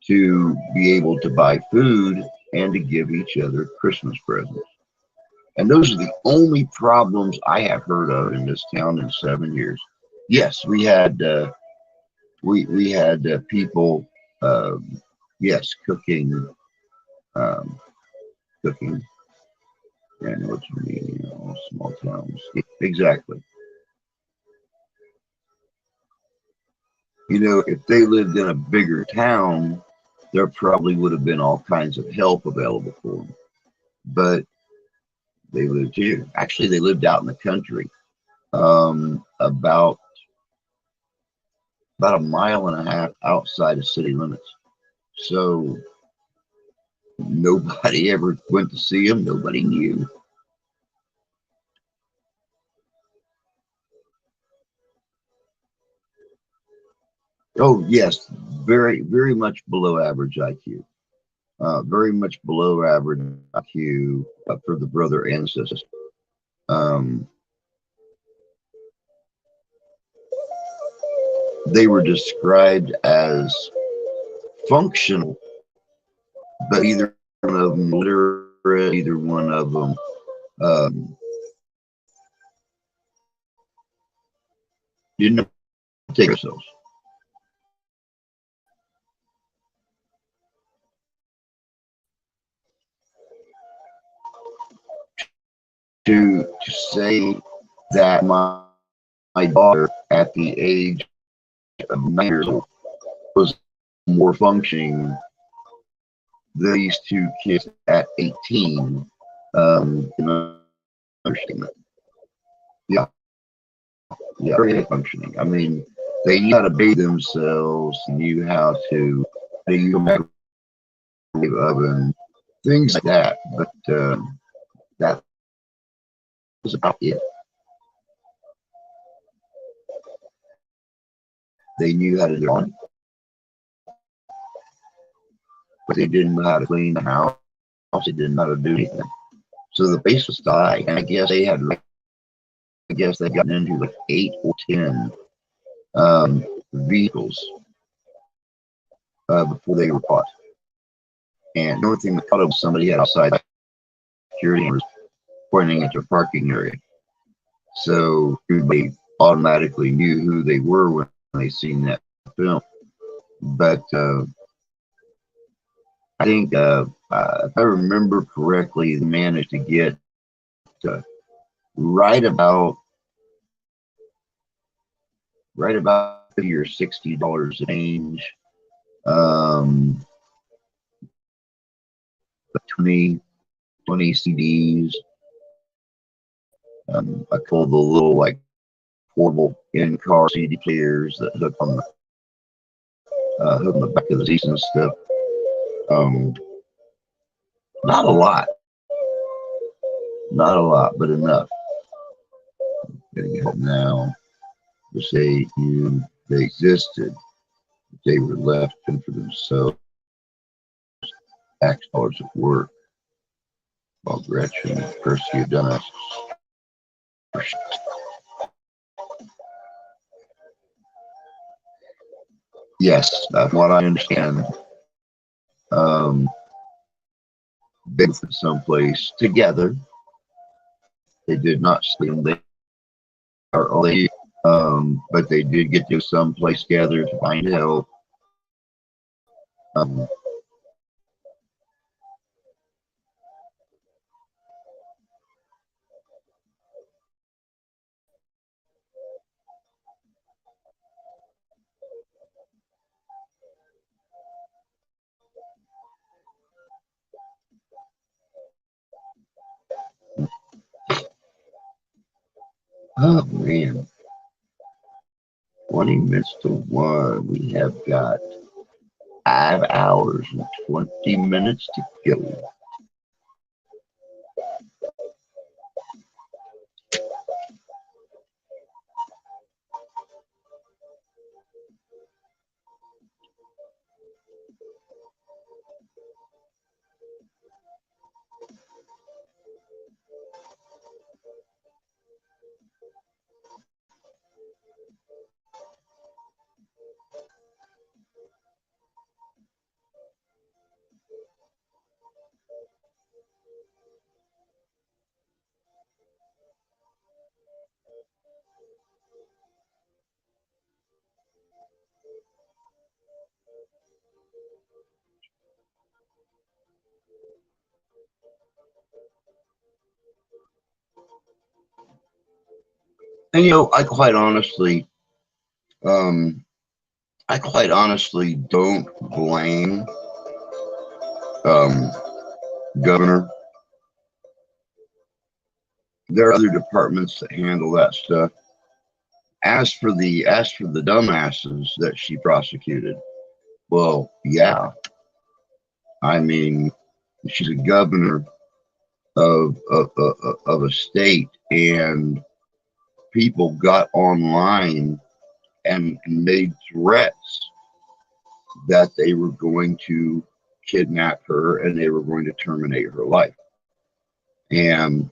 to be able to buy food and to give each other Christmas presents. And those are the only problems I have heard of in this town in 7 years. Yes, we had we had people, yes, um, cooking, and what you mean, small towns. Exactly. If they lived in a bigger town, there probably would have been all kinds of help available for them. But they lived here. Actually, they lived out in the country, about a mile and a half outside of city limits. So nobody ever went to see them. Nobody knew. Oh yes, very very much below average IQ. Very much below average IQ for the brother and sister. Um, they were described as functional, but either one of them literate, either one of them didn't take themselves. To say that my daughter at the age of 9 years old was more functioning than these two kids at 18, understatement. Yeah, yeah, very functioning. I mean, they knew how to bathe themselves, knew how to use a microwave oven, things like that. But that was about it. They knew how to do it, but they didn't know how to clean the house. They didn't know how to do anything. So the base was high, and I guess they gotten into like 8 or 10 vehicles before they were caught. And the only thing that caught them was somebody outside security was pointing at their parking area. So everybody automatically knew who they were when they seen that film. But I think if I remember correctly, they managed to get right about $50 or $60 range. 20 CDs. I call the little like portable in-car CD players that hook on the back of the seats and stuff. Not a lot, but enough. Getting it now to say they existed, they were left and for themselves. Tax dollars at work while Gretchen pursued us. Yes, that's what I understand. They went someplace together. They did not sleep. They are only, but they did get to someplace together to find help. Oh man, 20 minutes to 1. We have got 5 hours and 20 minutes to go. And um, I quite honestly don't blame um, governor. There are other departments that handle that stuff. As for the dumbasses that she prosecuted, well, yeah, I mean, she's a governor of a state, and people got online and made threats that they were going to kidnap her and they were going to terminate her life. And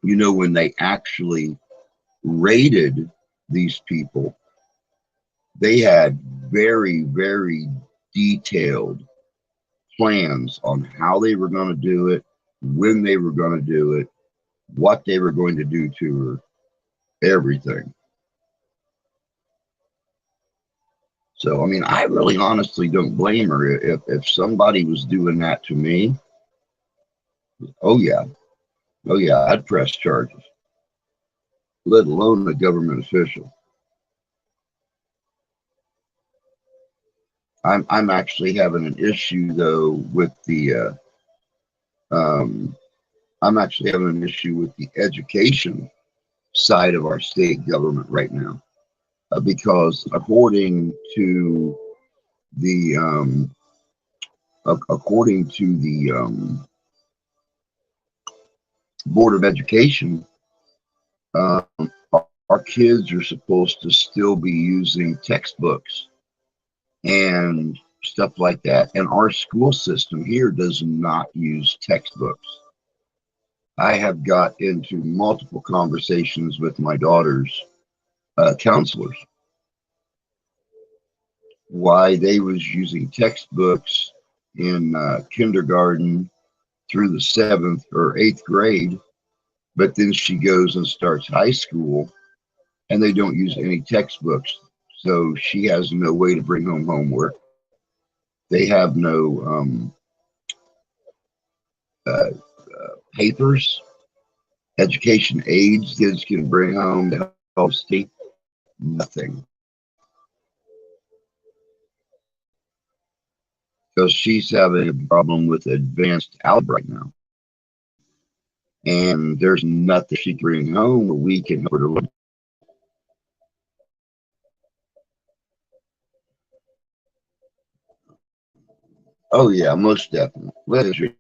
when they actually raided these people, they had very, very detailed plans on how they were going to do it, when they were going to do it, what they were going to do to her, everything. So, I mean, I really honestly don't blame her. If somebody was doing that to me, oh yeah, I'd press charges, let alone a government official. I'm actually having an issue though with the um, I'm actually having an issue with the education side of our state government right now, because the according to the Board of Education, um, our kids are supposed to still be using textbooks and stuff like that. And our school system here does not use textbooks. I have got into multiple conversations with my daughter's counselors why they was using textbooks in kindergarten through the 7th or 8th grade, but then she goes and starts high school and they don't use any textbooks. So she has no way to bring home homework. They have no papers, education aids kids can bring home to help state, nothing. Because she's having a problem with advanced algebra right now. And there's nothing she can bring home where we can help her to learn. Oh yeah, most definitely. Let us hear.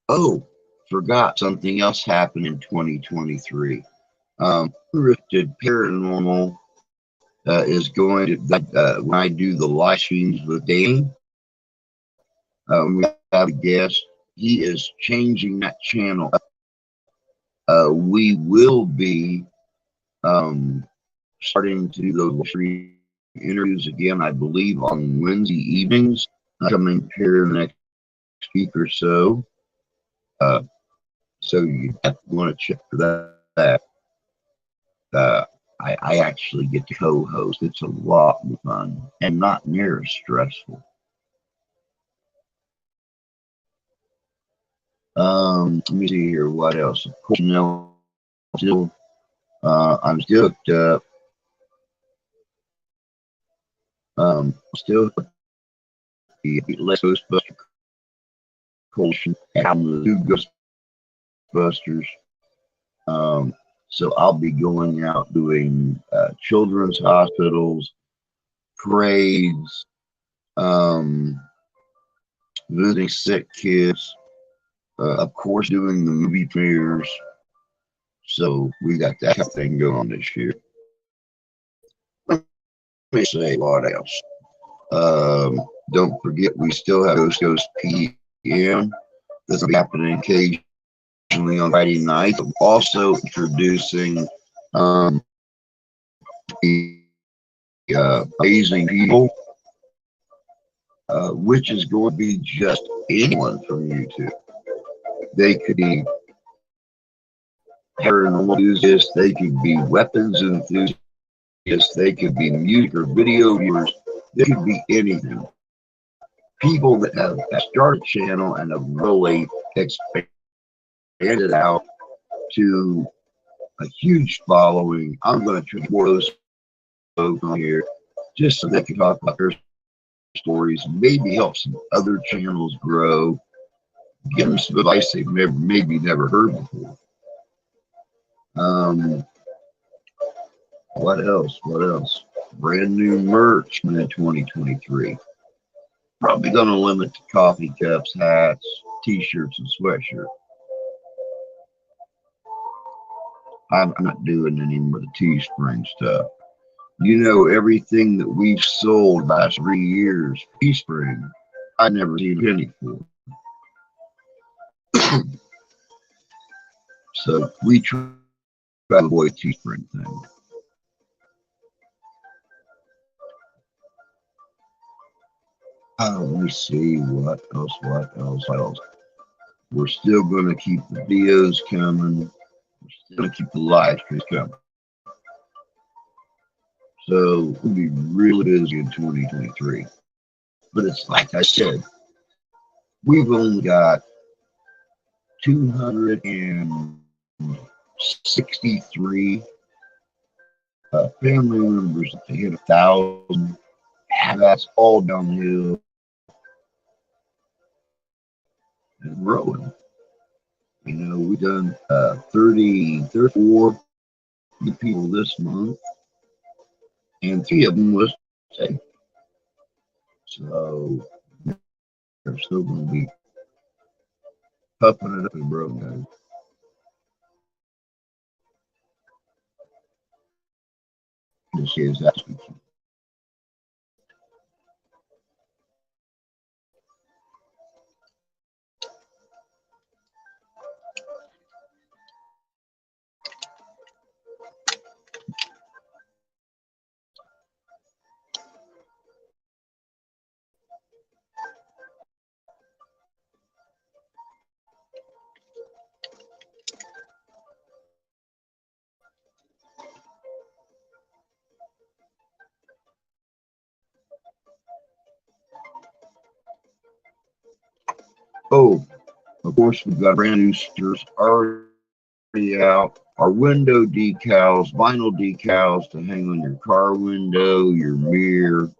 Oh, forgot something else happened in 2023. Restricted Paranormal is going to, when I do the live streams with Danny, we have a guest. He is changing that channel. We will be starting to do those free interviews again, I believe, on Wednesday evenings, coming here in the next week or so. So you want to check for that. I actually get to co-host. It's a lot of fun and not near as stressful. Let me see here. What else? Of course, still, I'm still hooked up. Still the Ghostbuster Coalition and the two Ghostbusters. So I'll be going out doing children's hospitals, parades, visiting sick kids, of course, doing the movie premieres. So we got that thing going on this year. Let me say what else. Don't forget, we still have Ghost PM. This will be happening occasionally on Friday night. Also introducing amazing people, which is going to be just anyone from YouTube. They could be paranormal enthusiasts, they could be weapons enthusiasts, they could be music or video viewers, they could be anything. People that have started a channel and have really expanded out to a huge following. I'm going to try more of those folks on here just so they can talk about their stories, maybe help some other channels grow, give them some advice they've maybe never heard before. What else? What else? Brand new merch in 2023. Probably going to limit to coffee cups, hats, t-shirts, and sweatshirts. I'm not doing any more of the Teespring stuff. You know, everything that we've sold last 3 years, Teespring, I never seen a penny for. So we try to avoid Teespring thing. Let me see what else. We're still going to keep the videos coming. We're still going to keep the live streams coming. So we'll be really busy in 2023. But it's like I said, we've only got 263 family members to hit 1,000. That's all downhill and growing. You know, we've done 34 people this month, and 3 of them was today. So they're still going to be puffing it up and growing, guys. This is that speaking. Oh, of course, we've got brand new stickers already out. Our window decals, vinyl decals to hang on your car window, your mirror,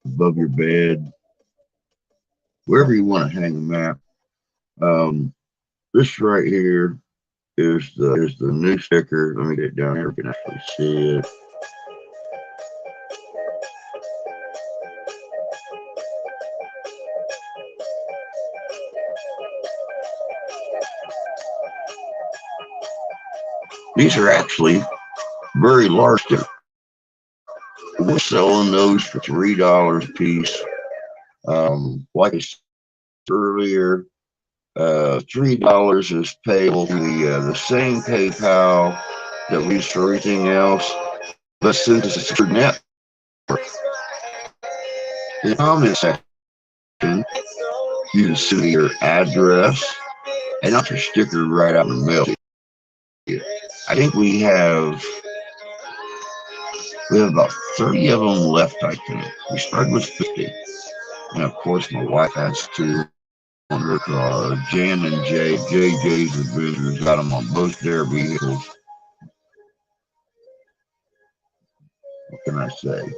above your bed, wherever you want to hang them at. This right here is the new sticker. Let me get it down here. We can actually see it. These are actually very large. We're selling those for $3 a piece. Like I said earlier, $3 is payable to the same PayPal that we use for everything else. But since it's a secure network, in the comment section, you can see your address, and that's a sticker right out of the mail. I think we have about 30 of them left. I think we started with 50, and of course my wife has two on her car. Jan and JJ's Adventures got them on both their vehicles. What can I say?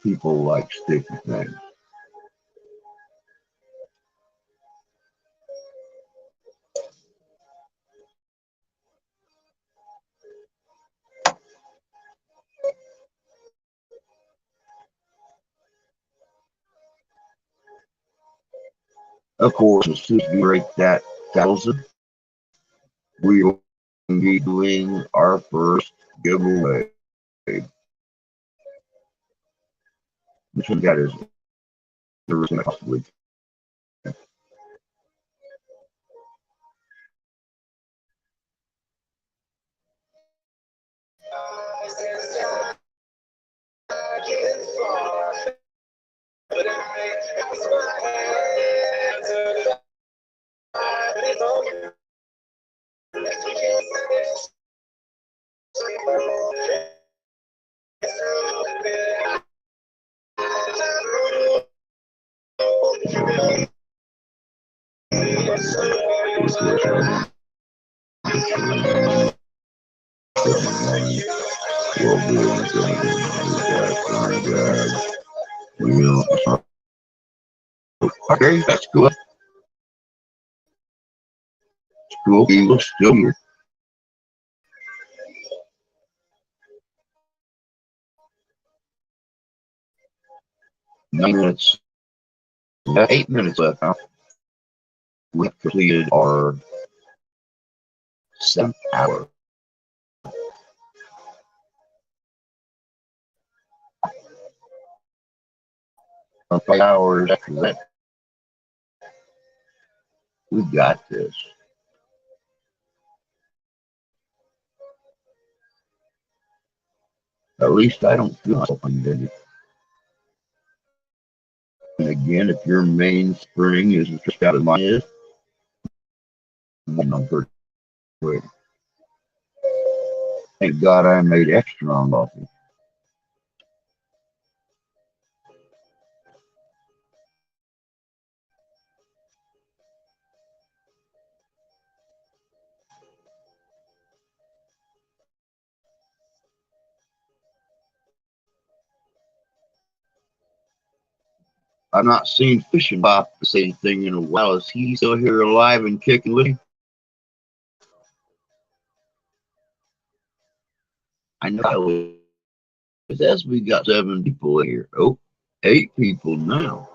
People like sticky things. Of course, as soon as we break that 1,000, we will be doing our first giveaway. Which one that is the reason possibly. Okay, that's cool. Cool. He was still here. Minutes. 8 minutes left now. We completed our 7th hour. Or 5 hours after that. We got this. At least I don't feel myself undid. And again, if your mainspring is just out of my head, I'm pretty quick. Thank God I made extra on coffee. I've not seen Fishing Bob say anything in a while. Is he still here alive and kicking with me? I know it says we got 7 people here. Oh, 8 people now.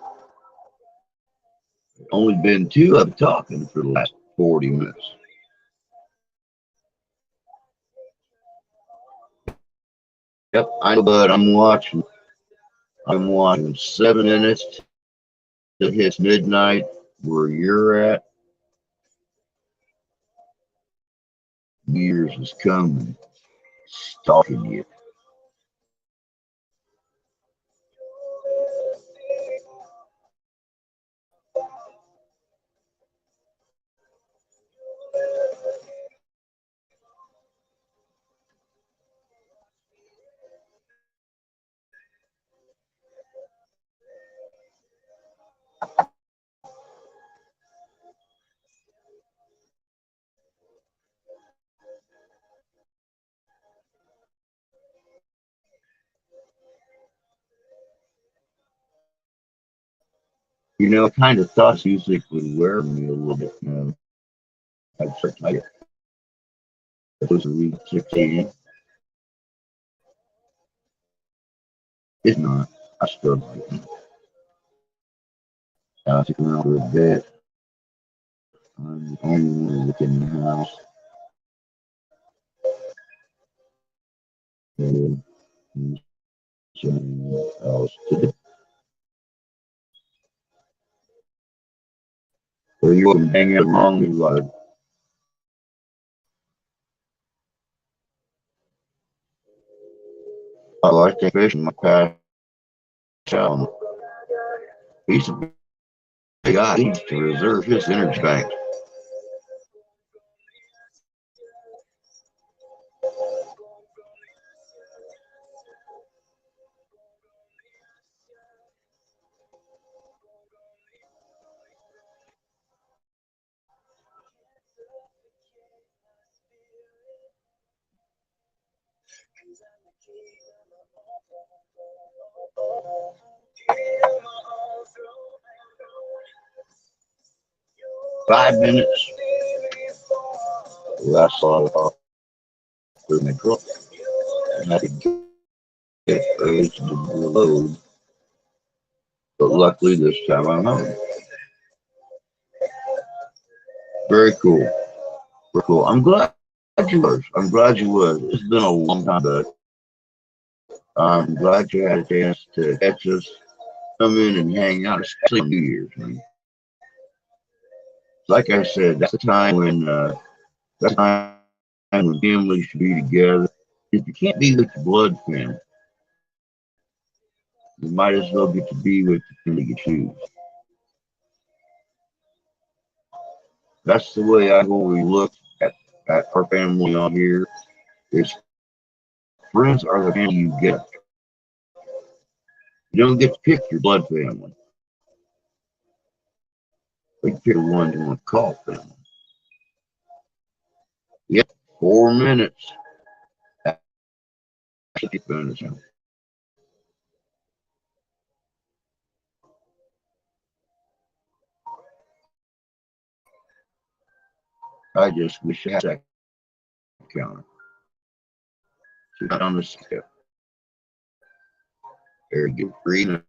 Only been 2 of them talking for the last 40 minutes. Yep, I know, but I'm watching 7 minutes. It hits midnight where you're at. Years is coming, stalking you. You know, I kind of thought music would wear me a little bit. I'd start to get those are 16. It's not. I still like it. I took around for a bit. I'm the only one within the house. And something else to do. So you can hang out along the road. I like to fish in my past. He's a big guy. He needs to reserve his energy bank. 5 minutes. That's a lot of for my truck. And I could get early to the load. But luckily this time I'm home. Very cool. Very cool. I'm glad you was. I'm glad you was. It's been a long time, but I'm glad you had a chance to catch us, come in and hang out, especially on New Year's, man. Like I said, that's the time when families should be together. If you can't be with your blood family, you might as well get to be with the family you choose. That's the way I always look at our family on here. Is friends are the family you get. You don't get to pick your blood family. But you pick the one you want to call family. Yep, 4 minutes. That's bonus. I just wish I had that counter. So on the step. There you go. 3 minutes.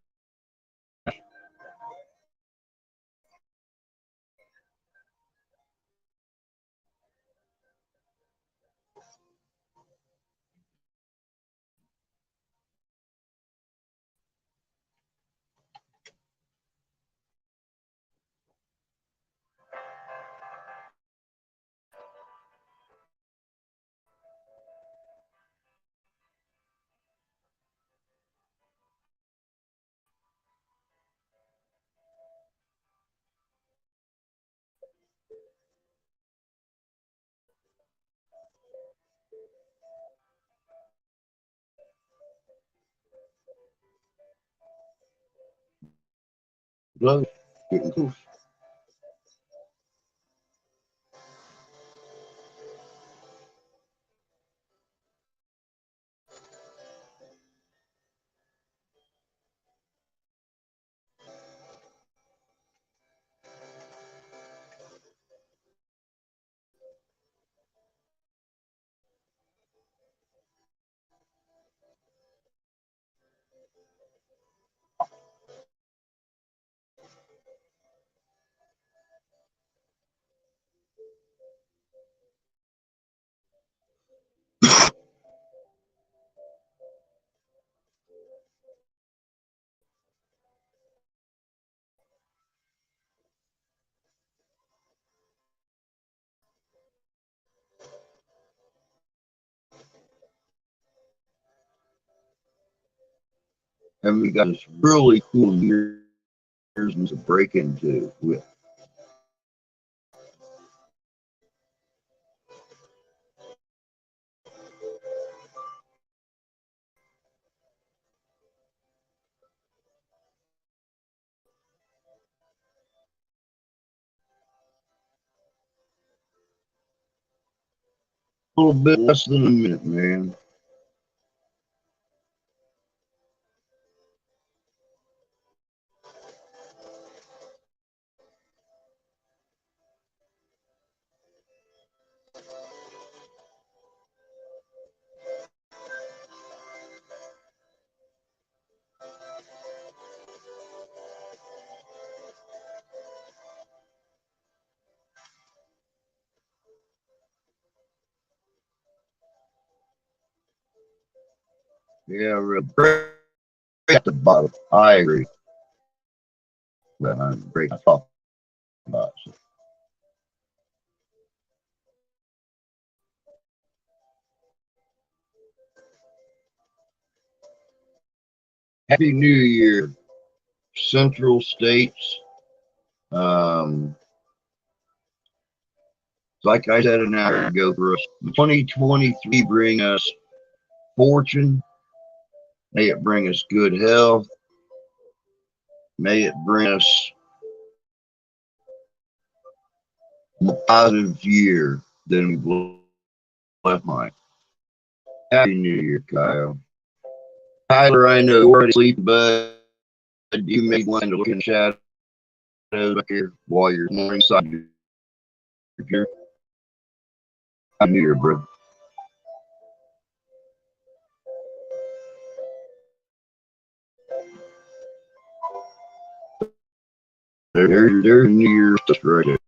Close. Getting close. And we got this really cool years to break into with. A little bit less than a minute, man. Yeah, real great at the bottom. I agree. But I'm great to talk about. So. Happy New Year, Central States. Um, like I said an hour ago, for us, 2023 bring us fortune. May it bring us good health. May it bring us a positive year than we've left behind. Happy New Year, Kyle. Tyler, I know you're already asleep, but you may want to look in the shadows back here while you're snoring inside your computer. Happy New Year, bro. There's New Year's stuff right there.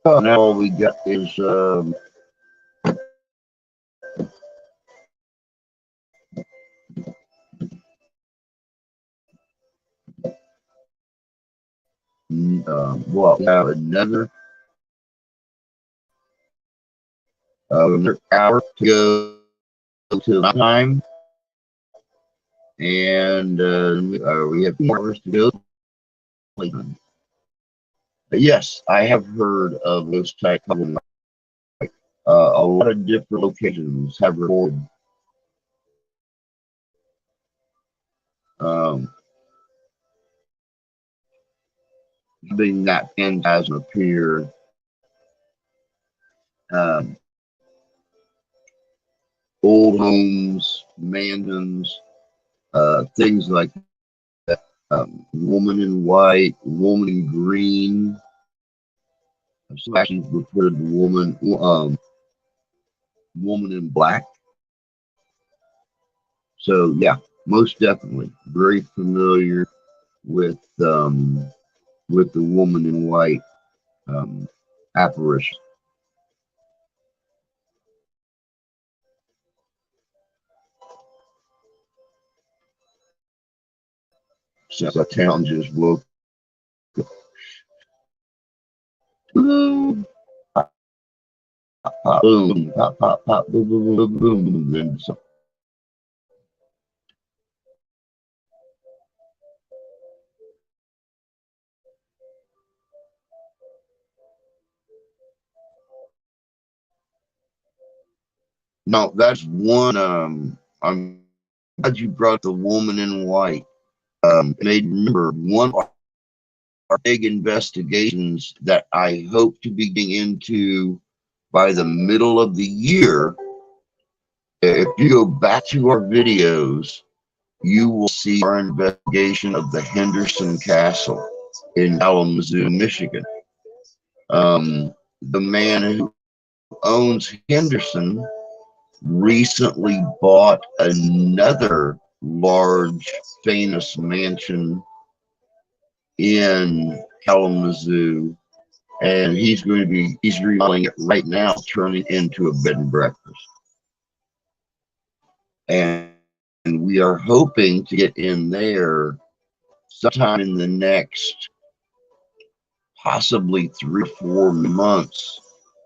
Now all we got is well, we have another hour to go to the time, and we have 4 hours to go. But yes, I have heard of those type of a lot of different locations have recorded being that phantasm appear. Um, Old homes, mansions, things like that. Woman in white, woman in green. Some actions referred to woman in black. So yeah, most definitely very familiar with the woman in white apparition. So the town just woke up. Boom, pop, pop, boom, pop, pop, pop, boom, boom, boom, boom, boom, then some. No, that's one. I'm glad you brought the woman in white. It made me remember one of our big investigations that I hope to be getting into by the middle of the year. If you go back to our videos, you will see our investigation of the Henderson Castle in Kalamazoo, Michigan. The man who owns Henderson recently bought another large famous mansion in Kalamazoo, and he's remodeling it right now, turning it into a bed and breakfast. And we are hoping to get in there sometime in the next possibly 3 or 4 months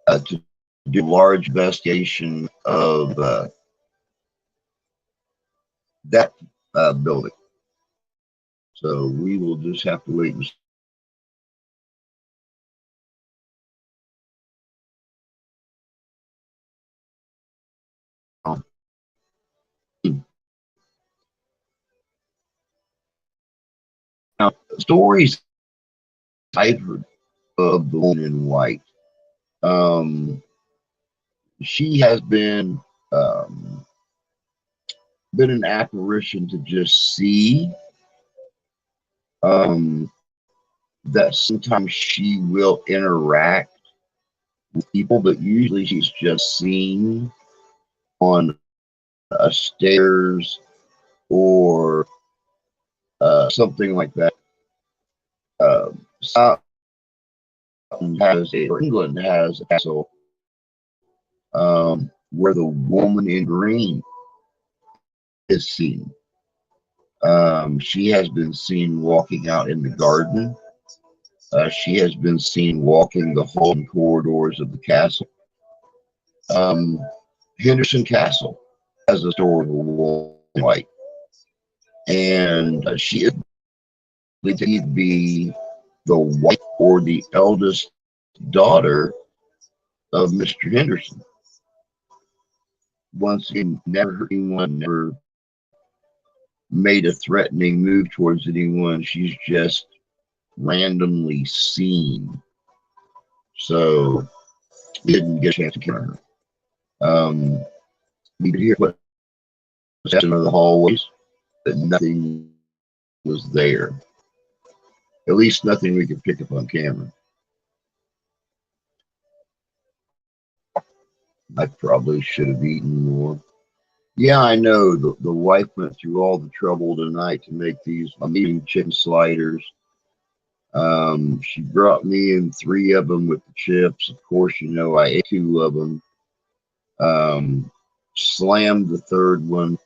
to do a large investigation of that building. So we will just have to wait and see. Now, stories I've heard of the woman in white. She has been an apparition to just see. That sometimes she will interact with people, but usually she's just seen on a stairs or something like that. England has a castle where the woman in green is seen. She has been seen walking out in the garden. She has been seen walking the hall and corridors of the castle. Henderson Castle has a story of a woman in white, and she is believed to be the wife or the eldest daughter of Mr. Henderson. Once again, never made a threatening move towards anyone. She's just randomly seen. So we didn't get a chance to kill her. We could hear what was in the hallways, but nothing was there. At least nothing we could pick up on camera. I probably should have eaten more. Yeah, I know. The wife went through all the trouble tonight to make these amazing chicken sliders. She brought me in 3 of them with the chips. Of course, you know, I ate 2 of them. Slammed the 3rd one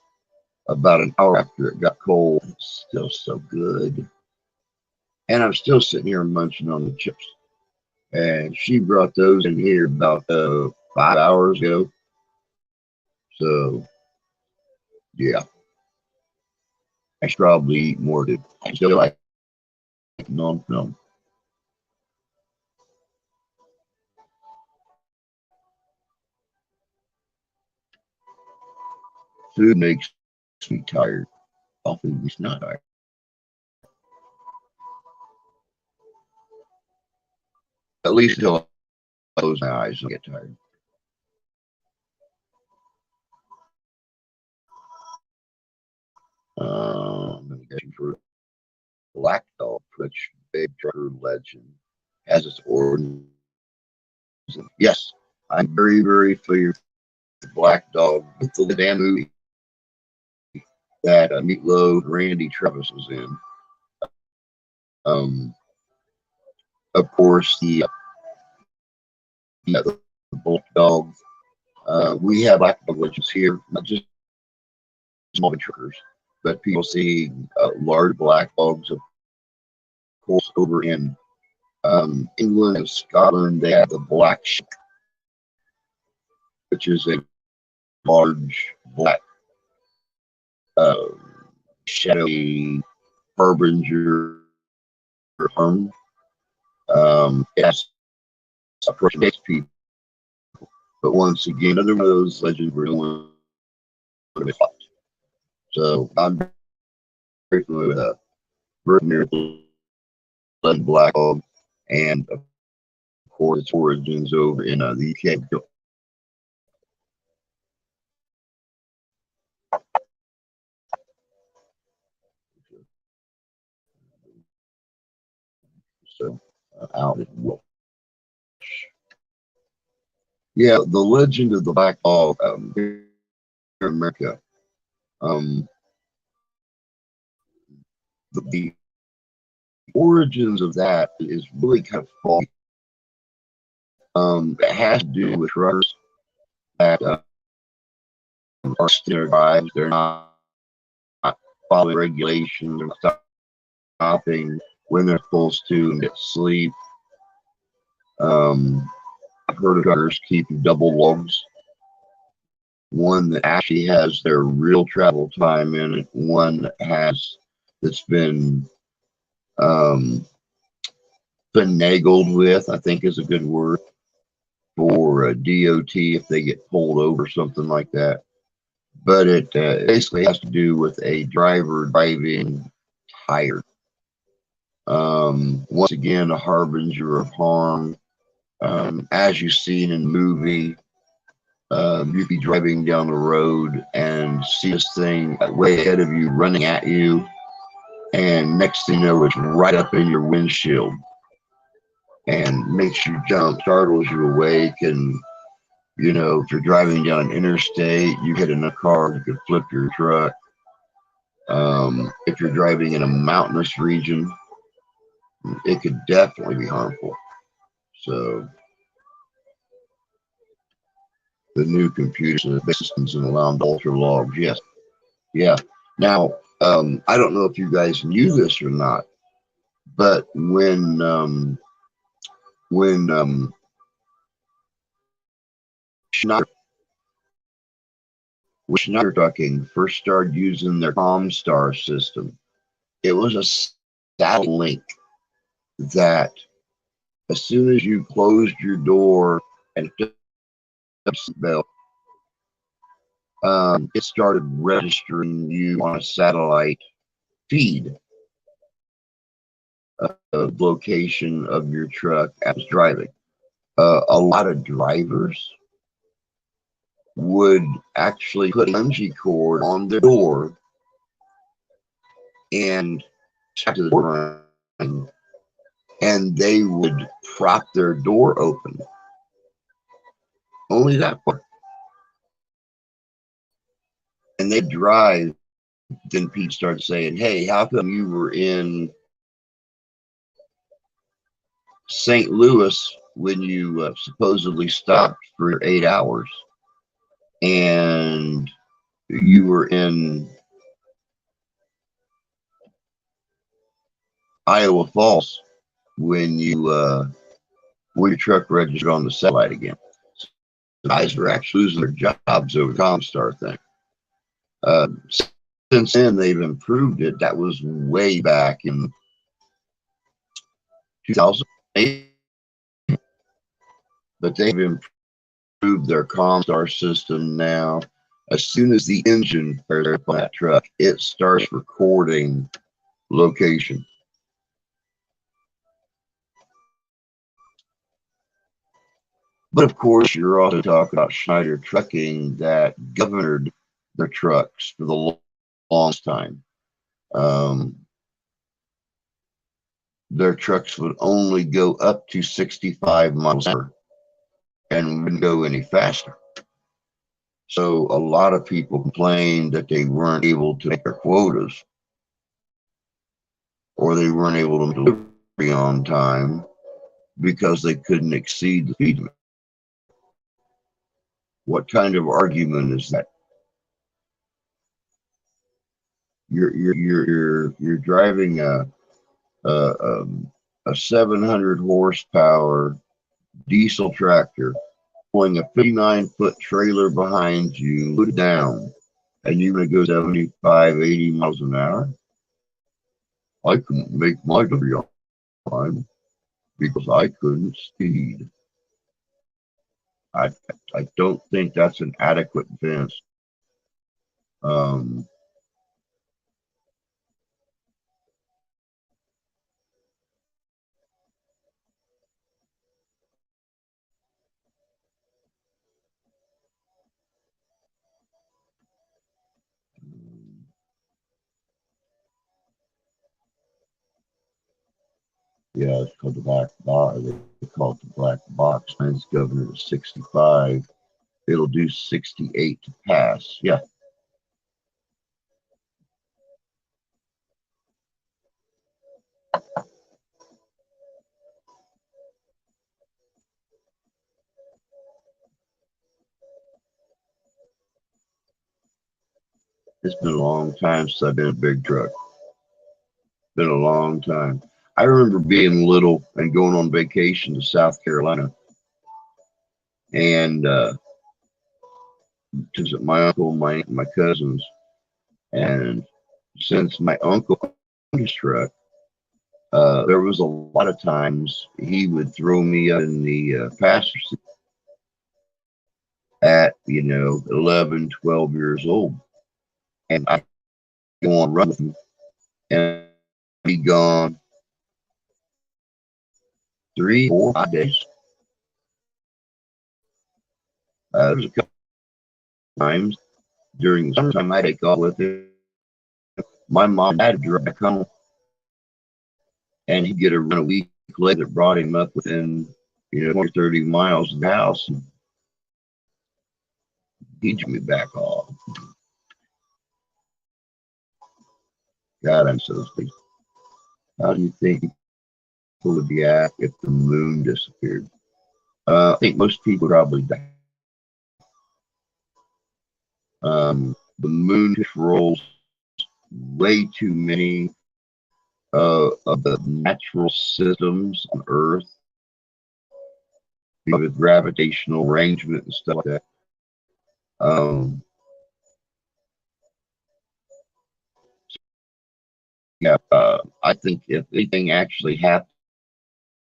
about an hour after it got cold. It's still so good. And I'm still sitting here munching on the chips. And she brought those in here about 5 hours ago. So, yeah. I should probably eat more too. I still like non-film. Food makes me tired. Often it's not tired. At least until I close my eyes and get tired. I'm getting for Black Dog, which big trucker legend has its origins. Yes, I'm very, very familiar with Black Dog, with the damn movie that Meatloaf Randy Travis was in. Of course, the Black Dog. We have Black Dog legends here, not just small truckers, but people see large black dogs, of course, over in England and Scotland. They have the black sheep, which is a large black shadowy harbinger harm. It has approaches people, but once again, another one of those legends where no one would have thought. So I'm very familiar with Birth Miracle and Black Dog, and of course its origins over in the UK. So out in Welsh. Yeah, the legend of the Black Dog here in America. The origins of that is really kind of faulty. It has to do with truckers that are still drives. They're not following regulations. They're not stopping when they're supposed to and get sleep. I've heard of truckers keeping double logs. One that actually has their real travel time in it. One that has that's been finagled with, I think is a good word, for a DOT if they get pulled over, something like that. But it basically has to do with a driver driving tired. Once again, a harbinger of harm. As you've seen in the movie, you'd be driving down the road and see this thing way ahead of you running at you, and next thing you know, it's right up in your windshield and makes you jump, startles you awake. And you know, if you're driving down an interstate, you hit another car, you could flip your truck. If you're driving in a mountainous region, it could definitely be harmful. So the new computer systems and allowing ultra logs, yes, yeah. Now, I don't know if you guys knew this or not, but when Schneider Trucking first started using their Comstar system, it was a satellite link that as soon as you closed your door and hit the bell, it started registering you on a satellite feed of location of your truck as driving. A lot of drivers would actually put a bungee cord on their door and to the door, and they would prop their door open. Only that part. And they drive. Then Pete started saying, "Hey, how come you were in St. Louis when you supposedly stopped for 8 hours, and you were in Iowa Falls when your truck registered on the satellite again?" So guys were actually losing their jobs over the Comstar thing. Since then, they've improved it. That was way back in 2008, but they've improved their Comstar system now. As soon as the engine fires up on that truck, it starts recording location. But of course, you're also talking about Schneider Trucking that governed their trucks for the longest time. Their trucks would only go up to 65 miles an hour and wouldn't go any faster. So a lot of people complained that they weren't able to make their quotas, or they weren't able to deliver on time because they couldn't exceed the speed limit. What kind of argument is that? You're driving a 700 horsepower diesel tractor, pulling a 59-foot trailer behind you, loaded down, and you're going to go 75, 80 miles an hour? I couldn't make my delivery on time because I couldn't speed. I don't think that's an adequate defense. Yeah, it's called the black box. They call it the black box. Mine's governor is 65. It'll do 68 to pass. Yeah. It's been a long time since I've been in a big truck. Been a long time. I remember being little and going on vacation to South Carolina and to visit my uncle, my cousins. And since my uncle owned his truck, there was a lot of times he would throw me up in the passenger seat at 11, 12 years old, and I'd go on run with him and be gone 3, 4, 5 days. There was a couple times during the summertime I take off with him. My mom and dad drive back home, and he'd get a run a week later that brought him up within 20, 30 miles of the house. And he'd get me back off. God, I'm so sleepy. How do you think people would react if the moon disappeared? I think most people would probably die. The moon controls way too many of the natural systems on Earth with gravitational arrangement and stuff like that. I think if anything actually happened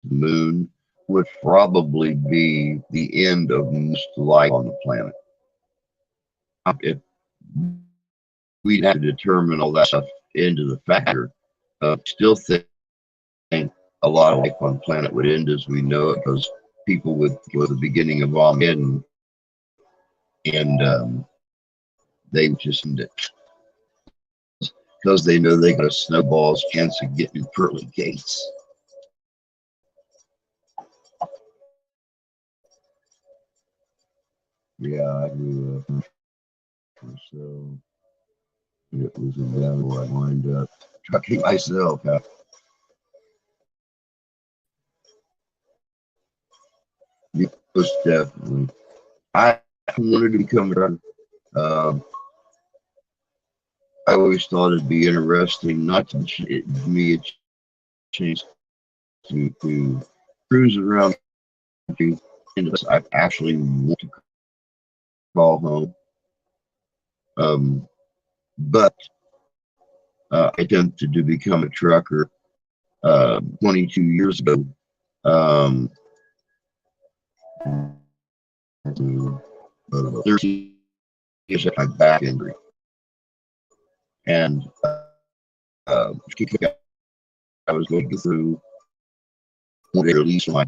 the moon would probably be the end of most life on the planet. If we'd have to determine all that stuff into the factor, still think a lot of life on the planet would end as we know it, because people would go the beginning of Armageddon, and they would just end it because they know they got a snowball's chance of getting through pearly gates. Yeah, I grew up, so it was inevitable. I wind up trucking myself. Most definitely. I wanted to become a runner. I always thought it'd be interesting, not to me a chance to cruise around. And I actually want to call home. But I attempted to become a trucker 22 years ago. 13 years of my back injury. And I was going through one release my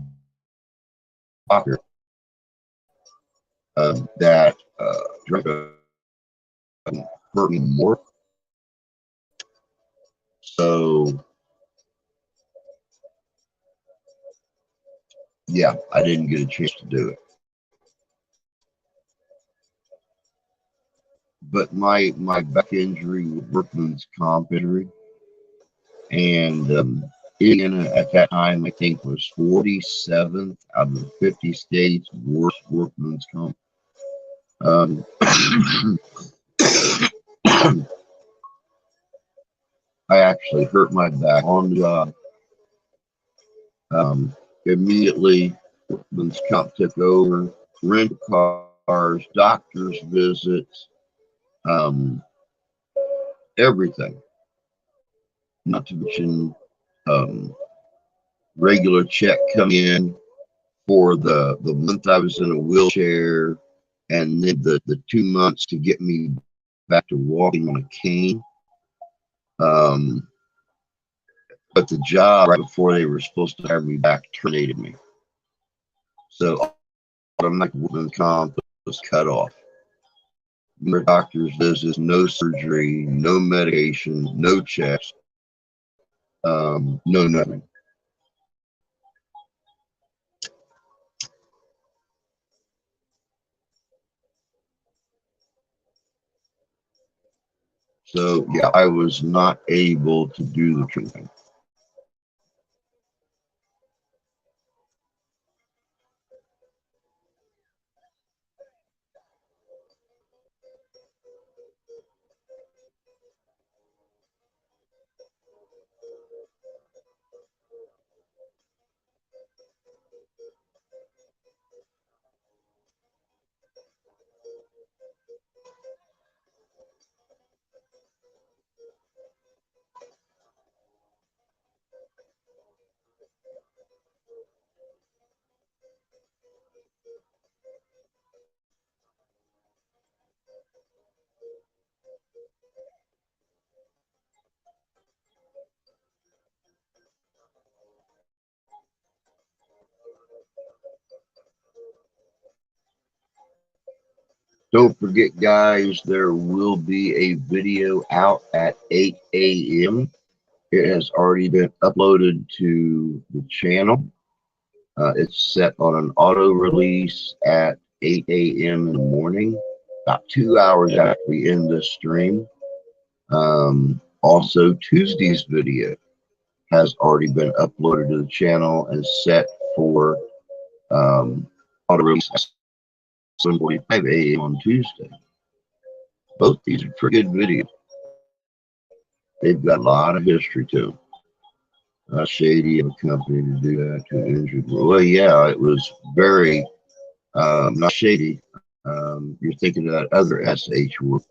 pocket that drug hurt me more. So yeah, I didn't get a chance to do it. But my back injury was workman's comp injury, and Indiana at that time I think was 47th out of the 50 states worst workman's comp. I actually hurt my back on the job. Immediately, workman's comp took over, rent cars, doctor's visits, everything. Not to mention regular check come in for the month I was in a wheelchair, and then the 2 months to get me back to walking on a cane. But the job right before they were supposed to hire me back terminated me. So automatic workman's comp was cut off. No doctor's visits, no surgery, no medication, no checks, no nothing. So yeah, I was not able to do the treatment. Don't forget, guys, there will be a video out at 8 a.m. It has already been uploaded to the channel. It's set on an auto release at 8 a.m. in the morning, about 2 hours after we end this stream. Also, Tuesday's video has already been uploaded to the channel and set for auto release at 7:45 a.m. on Tuesday. Both these are pretty good videos. They've got a lot of history to them. Shady of a company to do that to an injured. Well, yeah, it was very not shady. You're thinking of that other SH word.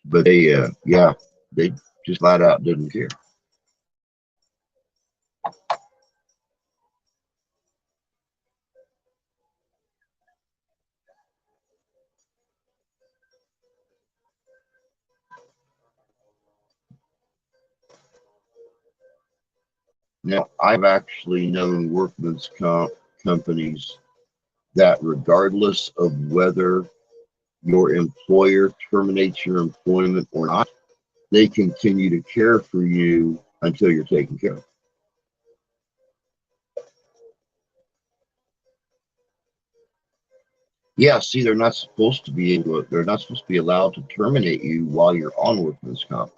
But they, yeah, they just flat out didn't care. Now, I've actually known workman's comp companies that, regardless of whether your employer terminates your employment or not, they continue to care for you until you're taken care of. Yeah, see, they're not supposed to be able to, they're not supposed to be allowed to terminate you while you're on workman's comp.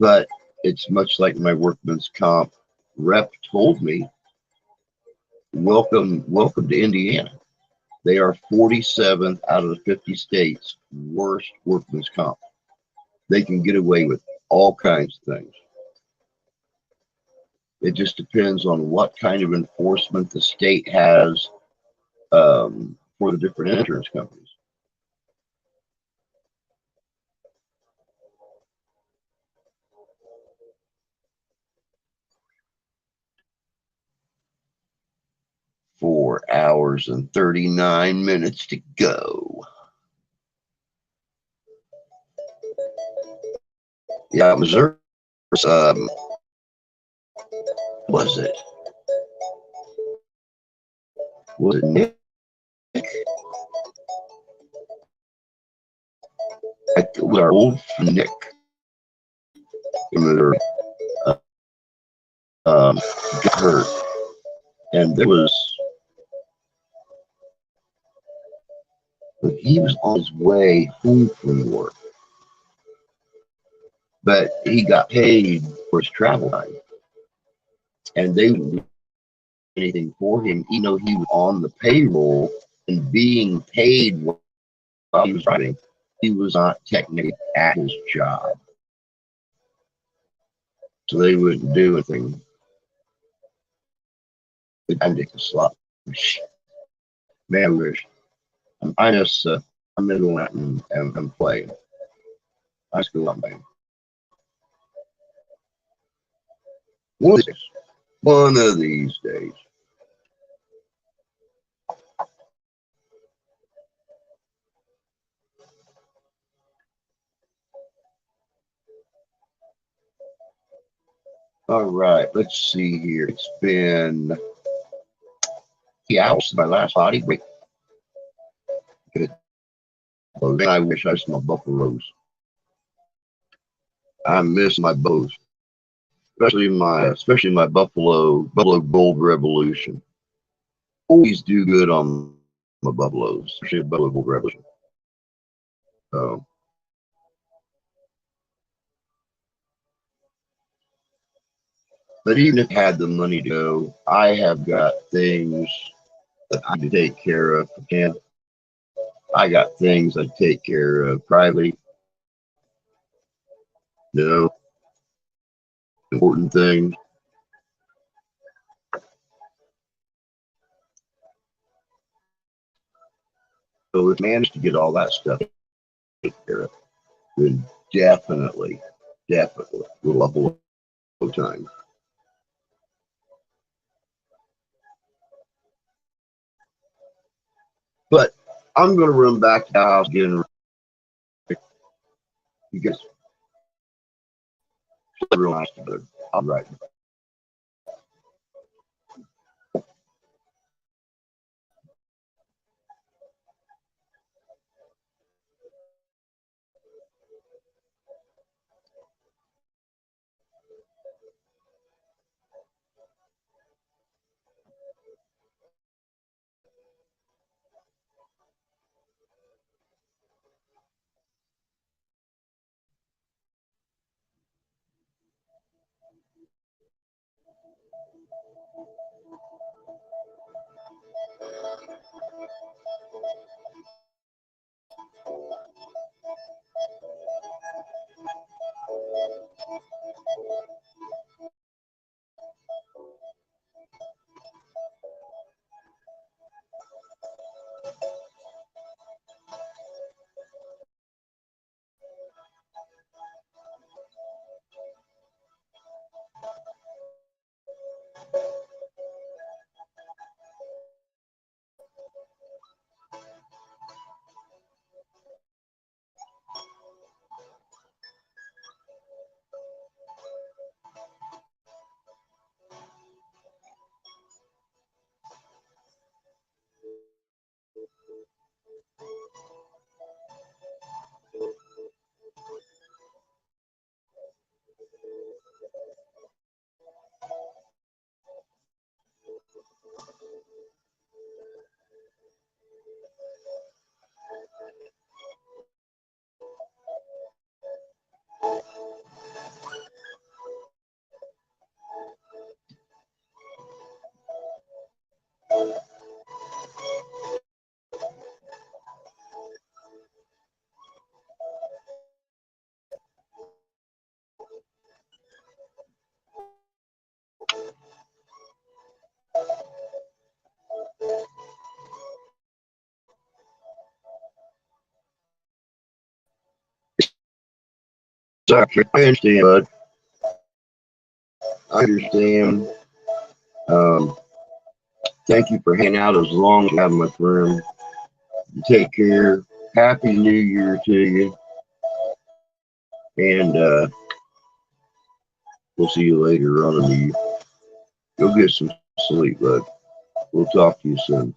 But it's much like my workman's comp rep told me, welcome to Indiana. They are 47th out of the 50 states worst workman's comp. They can get away with all kinds of things. It just depends on what kind of enforcement the state has for the different insurance companies. $4 hours and 39 minutes to go. Yeah, Missouri. Was it? Was it Nick? It was our old friend Nick. Uh, got hurt, and he was on his way home from work, but he got paid for his travel time, and they didn't do anything for him, even though he was on the payroll and being paid while he was driving. He was not technically at his job, so they wouldn't do anything. I think a slot. Man, I just I'm gonna go out and play. I just go out and play. One of these days. One of these days. All right, let's see here. It's been 3 hours since my last body break. Good. Well, then I wish I smelled buffaloes. I miss my bows, especially my Buffalo Gold Revolution. Always do good on my buffaloes, especially a Buffalo Gold Revolution. So, but even if I had the money to go, I have got things that I need to take care of. And I got things I take care of privately. You know, important things. So if I managed to get all that stuff taken care of, then definitely we'll level up time. But I'm going to run back to the house, get in. You guys real nice together. I'll be right back. I understand, bud. I understand. Um, Thank you for hanging out as long as you have, my friend. Take care. Happy New Year to you. And we'll see you later on in the year. Go get some sleep, bud. We'll talk to you soon.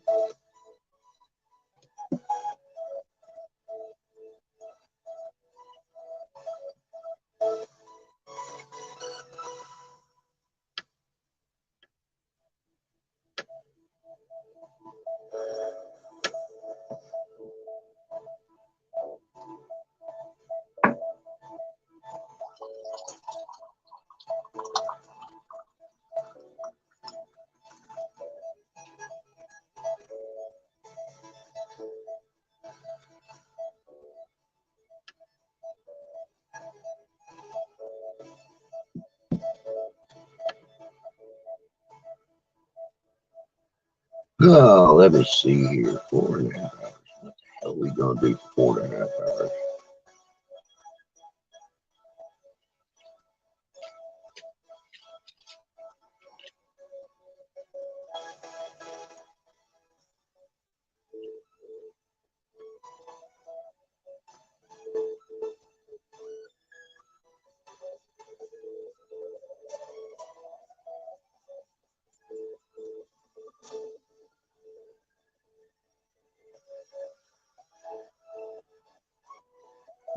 Oh, let me see here. 4.5 hours. What the hell are we going to do for 4.5 hours?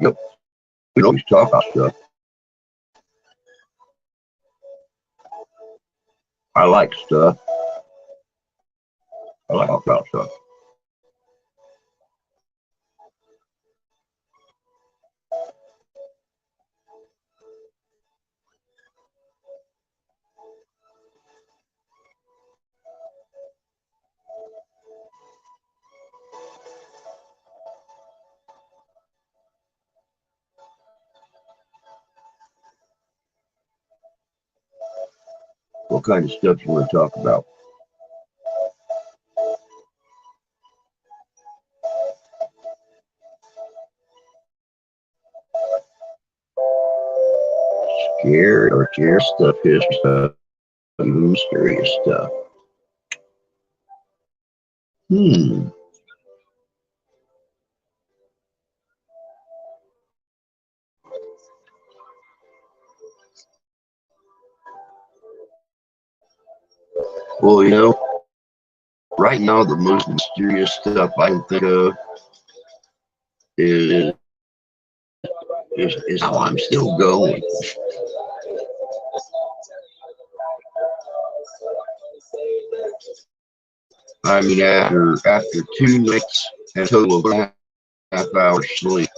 Yep. We always talk about stuff. I like stuff. I like talk about stuff. What kind of stuff you want to talk about? Scary stuff, history stuff, mysterious stuff. Well, right now the most mysterious stuff I can think of is how I'm still going. I mean, after 2 nights and a total of 1.5 hours sleep,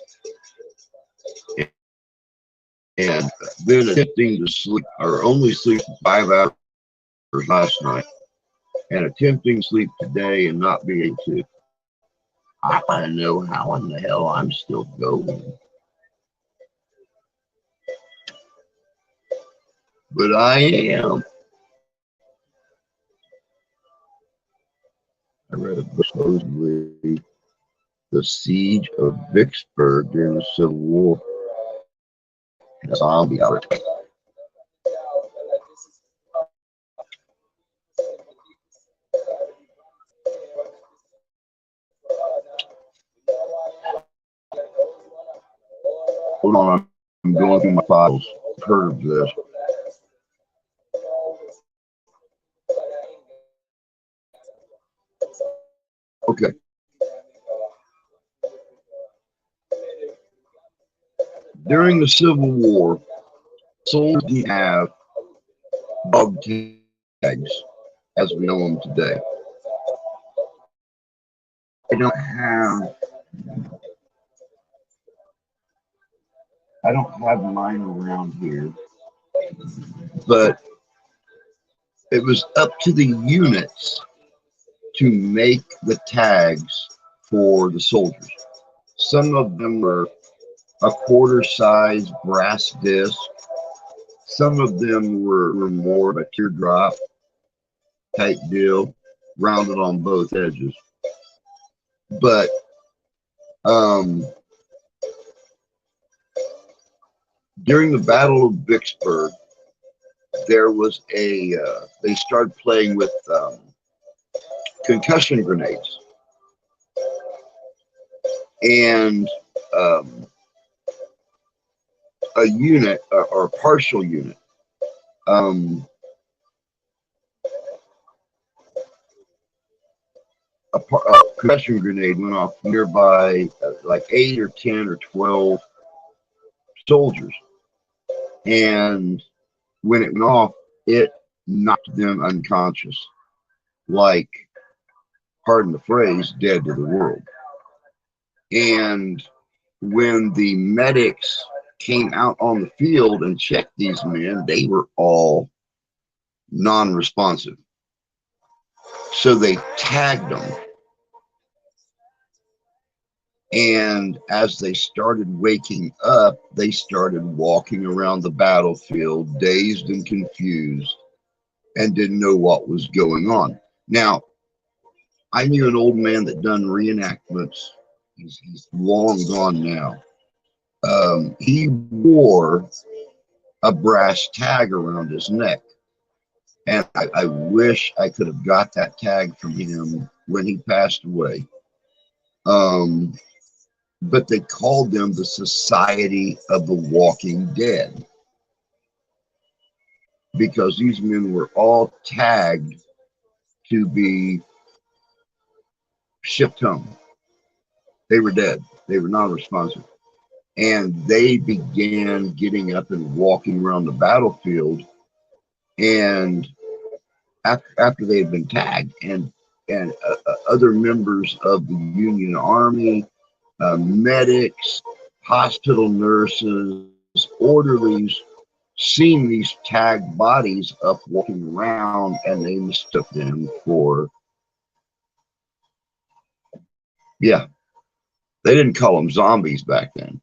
and then attempting to sleep or only sleep 5 hours last night, and attempting to sleep today and not being able to. I want to know how in the hell I'm still going. But I am. I read a book supposedly the siege of Vicksburg during the Civil War. A zombie out. Hold on, I'm going through my files. I've heard of this. Okay. During the Civil War, soldiers didn't have dog tags as we know them today. I don't have mine around here, but it was up to the units to make the tags for the soldiers. Some of them were a quarter size brass disc. Some of them were more of a teardrop type deal, rounded on both edges. But During the Battle of Vicksburg, there was they started playing with concussion grenades. And a unit or a partial unit, um, a concussion grenade went off nearby, like 8 or 10 or 12 soldiers. And when it went off, it knocked them unconscious, like, pardon the phrase, dead to the world. And when the medics came out on the field and checked these men, they were all non-responsive. So they tagged them. And as they started waking up, they started walking around the battlefield, dazed and confused, and didn't know what was going on. Now, I knew an old man that done reenactments. He's long gone now. He wore a brass tag around his neck. And I wish I could have got that tag from him when he passed away. But they called them the Society of the Walking Dead because these men were all tagged to be shipped home. They were dead. They were non-responsive. And they began getting up and walking around the battlefield. And after they had been tagged, and other members of the Union Army, medics, hospital nurses, orderlies, seen these tagged bodies up walking around, and they mistook them for, yeah, they didn't call them zombies back then,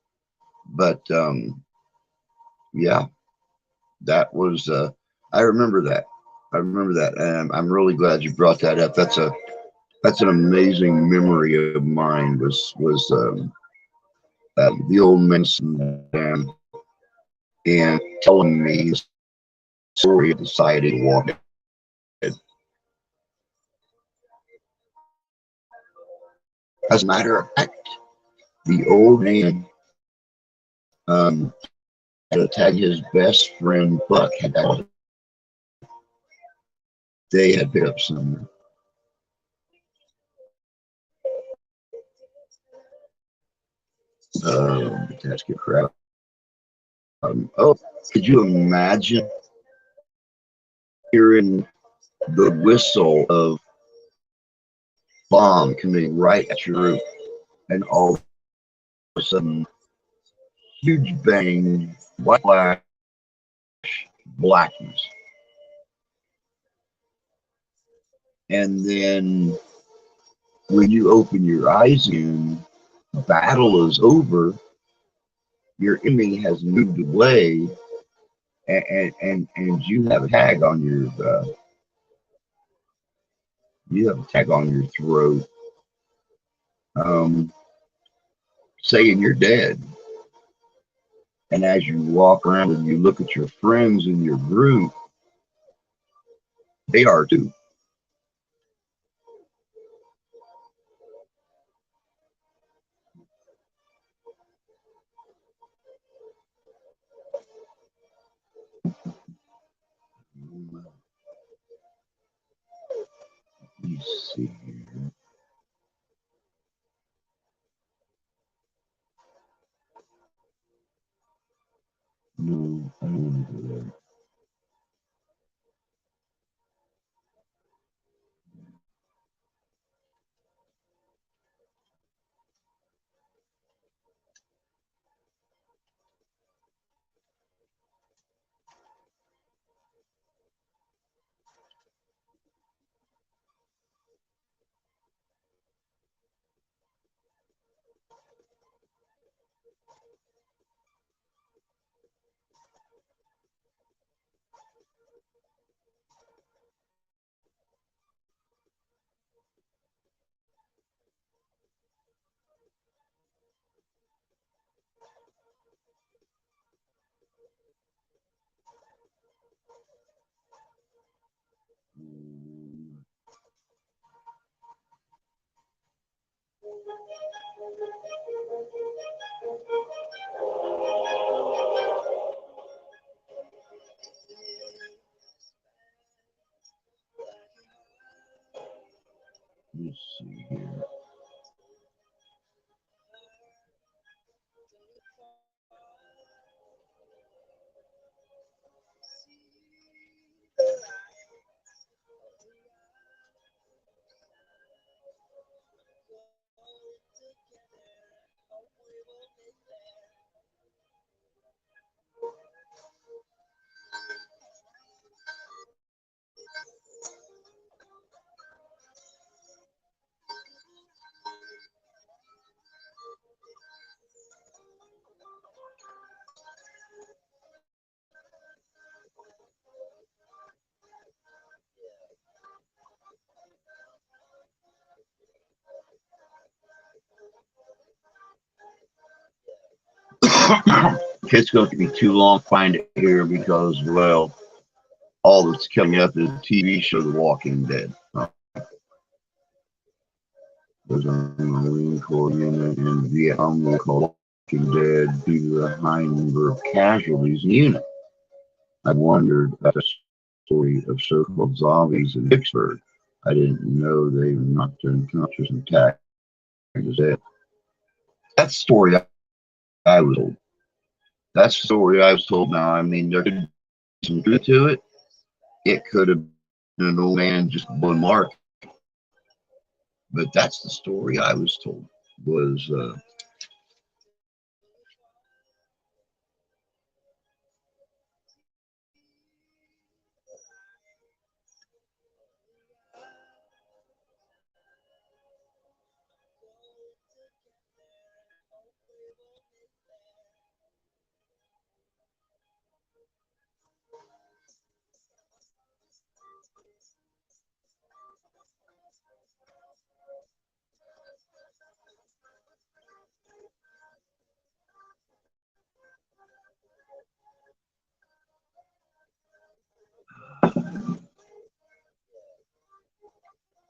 but yeah, that was I remember that. And I'm really glad you brought that up. That's an amazing memory of mine. Was the old man and telling me his story of the Society of Walking Dead. As a matter of fact, the old man had to tag his best friend Buck. They had picked up some. Let's get crap. Oh, could you imagine hearing the whistle of bomb coming right at your roof, and all of a sudden, huge bang, white flash, blackness, and then when you open your eyes again, battle is over. Your enemy has moved away, and you have a tag on your throat, saying you're dead. And as you walk around and you look at your friends in your group, they are too. Let me see here. No, I don't want to do that. Let's see here. It's going to be too long to find it here because, well, all that's coming up is the TV show The Walking Dead. There's a Marine Corps unit in Vietnam called Walking Dead due to the high number of casualties in the unit. I wondered about the story of so-called zombies in Vicksburg. I didn't know they were knocked unconscious and attacked as dead. That's the story I was told. That's the story I was told. Now, I mean, there could be some truth to it. It could have been an old man just blowing mark. But that's the story I was told. Was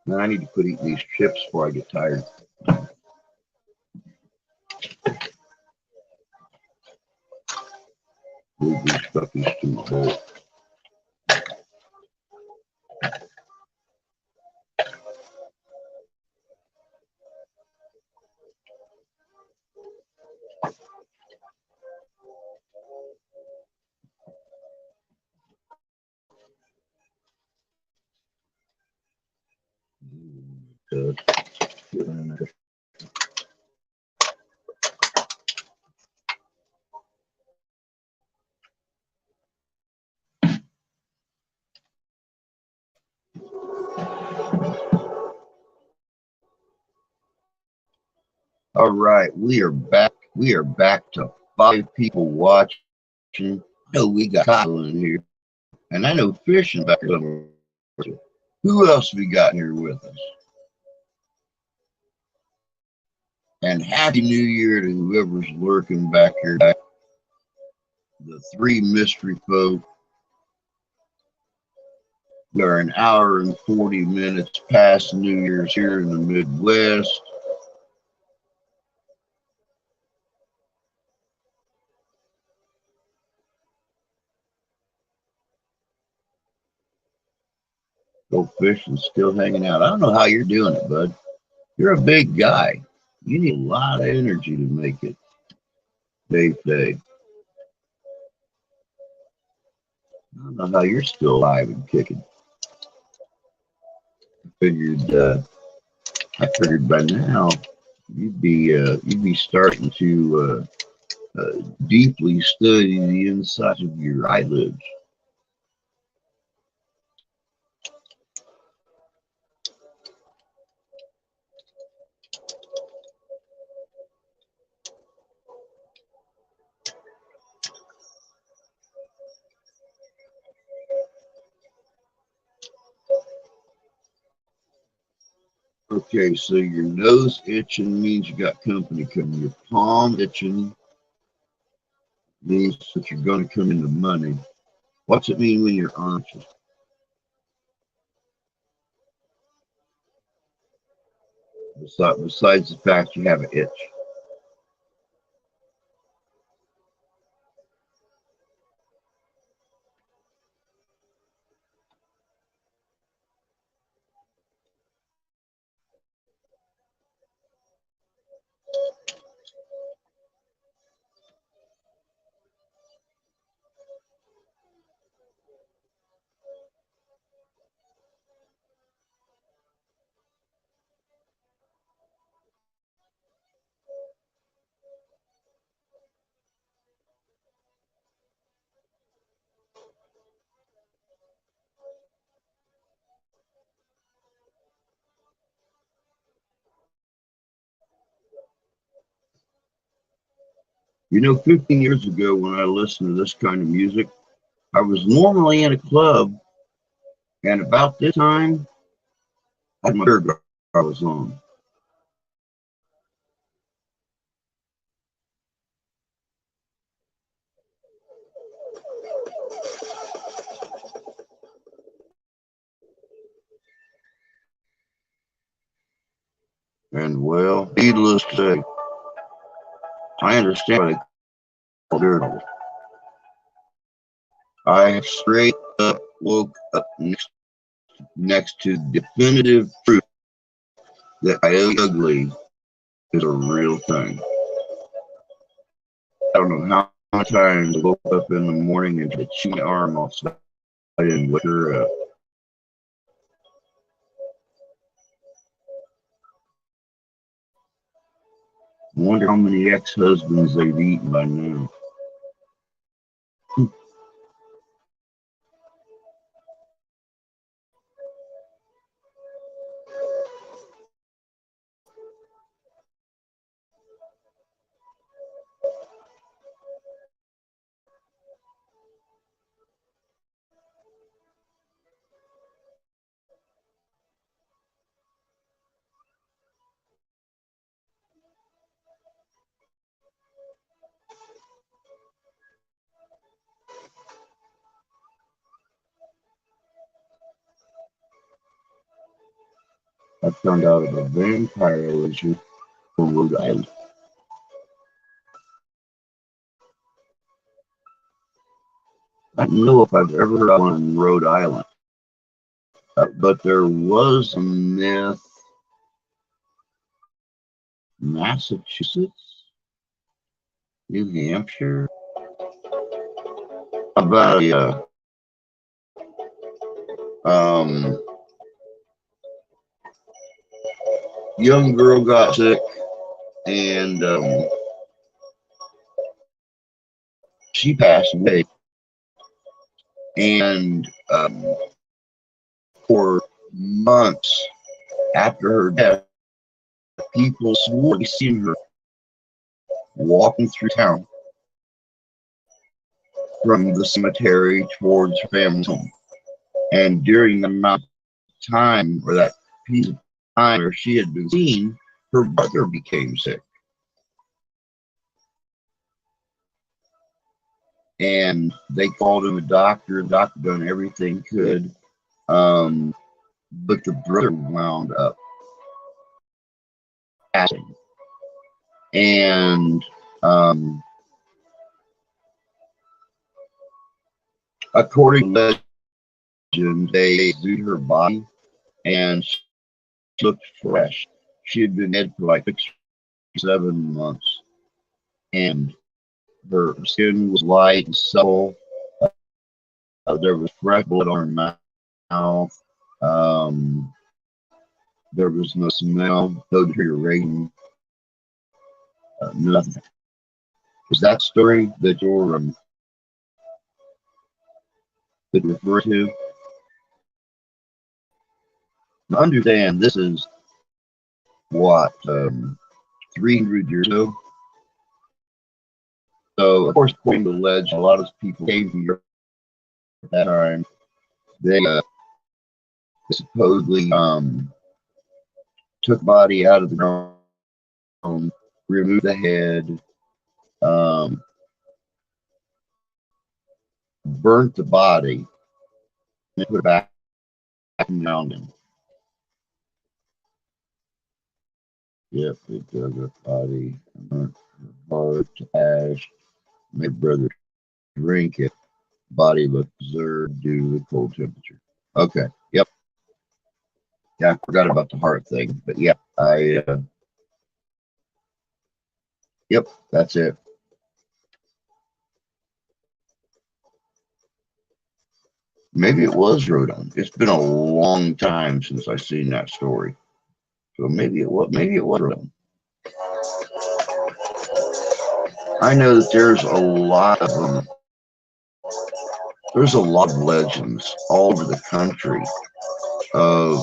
now I need to quit eating these chips before I get tired. Move these puppies to my bowl. Good. All right, we are back. We are back to 5 people watching. Oh, we got Kyle in here, and I know Fishing back somewhere. Who else we got here with us? And Happy New Year to whoever's lurking back here. The 3 mystery folk. We are an hour and 40 minutes past New Year's here in the Midwest. Go Fishing still hanging out. I don't know how you're doing it, bud. You're a big guy. You need a lot of energy to make it day to day. I don't know how you're still alive and kicking. I figured by now you'd be starting to deeply study the insides of your eyelids. Okay, so your nose itching means you got company coming. Your palm itching means that you're going to come into money. What's it mean when you're anxious? besides the fact you have an itch. You know, 15 years ago when I listened to this kind of music, I was normally in a club, and about this time, I had my beer gargles on. And well, needless to say, I understand why they call beer gargles. I straight up woke up next to definitive proof that Coyote Ugly is a real thing. I don't know how many times I woke up in the morning and tried to chew my arm off so I didn't wake her up. I wonder how many ex-husbands they've eaten by now. I found out about vampire religion on Rhode Island. I don't know if I've ever heard one in Rhode Island, but there was a myth, Massachusetts, New Hampshire, about a young girl got sick and she passed away. And for months after her death, people swore they seen her walking through town from the cemetery towards her family's home. And during the amount of time, or that piece of time where she had been seen, her brother became sick. And they called him a doctor. The doctor done everything he could. But the brother wound up passing. And according to legend, they exhumed her body and she looked fresh. She had been dead for like 6 or 7 months. And her skin was light and supple. There was fresh blood on her mouth. There was no smell, no deterioration, nothing. Is that story that you're that you refer to? Now understand, this is what 300 years ago. So, of course, according to the legend, a lot of people came from Europe at that time. They supposedly took the body out of the ground, removed the head, burnt the body, and put it back in the mountain. Yep, it dug her body, burnt her heart to ash, made brother drink it. Body looked preserved due to the cold temperature. Okay, yep. Yeah, I forgot about the heart thing, but yeah, yep, that's it. Maybe it was Rodon. It's been a long time since I've seen that story. So maybe it was Rodon. I know that there's a lot of them. There's a lot of legends all over the country of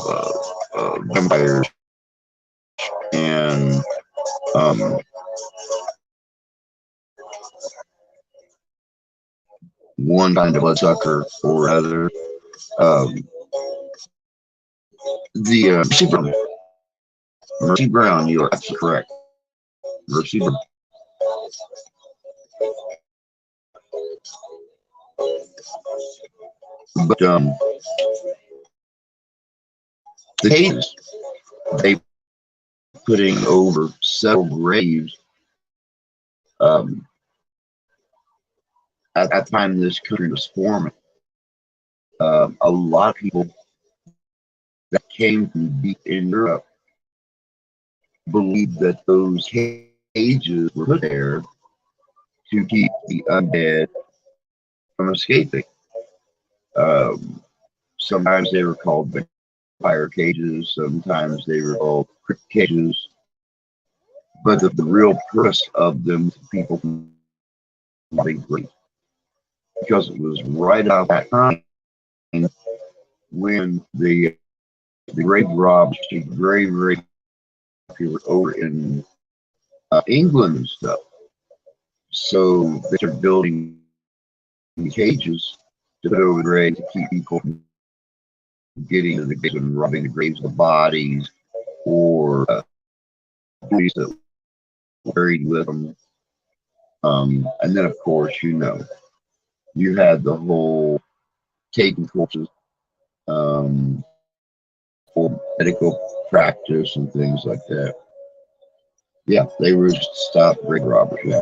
vampires and one kind of bloodsucker or other. Um, the Mercy Brown, you are absolutely correct. Mercy Brown. But the cases they putting over several graves at that time this country was forming. A lot of people that came from deep in Europe believed that those cages were put there to keep the undead from escaping. Um, Sometimes they were called vampire cages, sometimes they were called crypt cages, but the real purpose of them to people being great because it was right about that time when the grave robbers became very popular over in England and stuff. So they started building cages to put over the grave to keep people from getting to the graves and robbing the graves of the bodies or bodies that were buried with them. And then, of course, you had the whole taking corpses for medical practice and things like that. Yeah, they were just stop grave robbers. Yeah.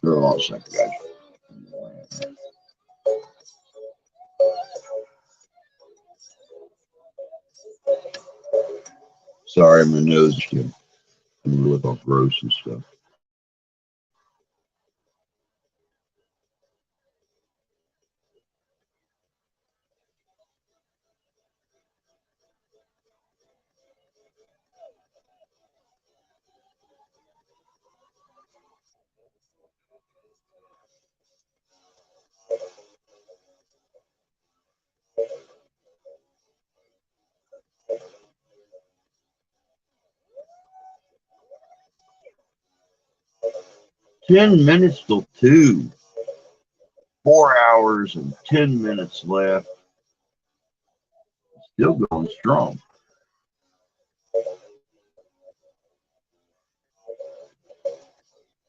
Hold on a second, guys. Sorry, my nose is getting a little gross and stuff. $10 till 2. 4 hours and 10 minutes left. Still going strong.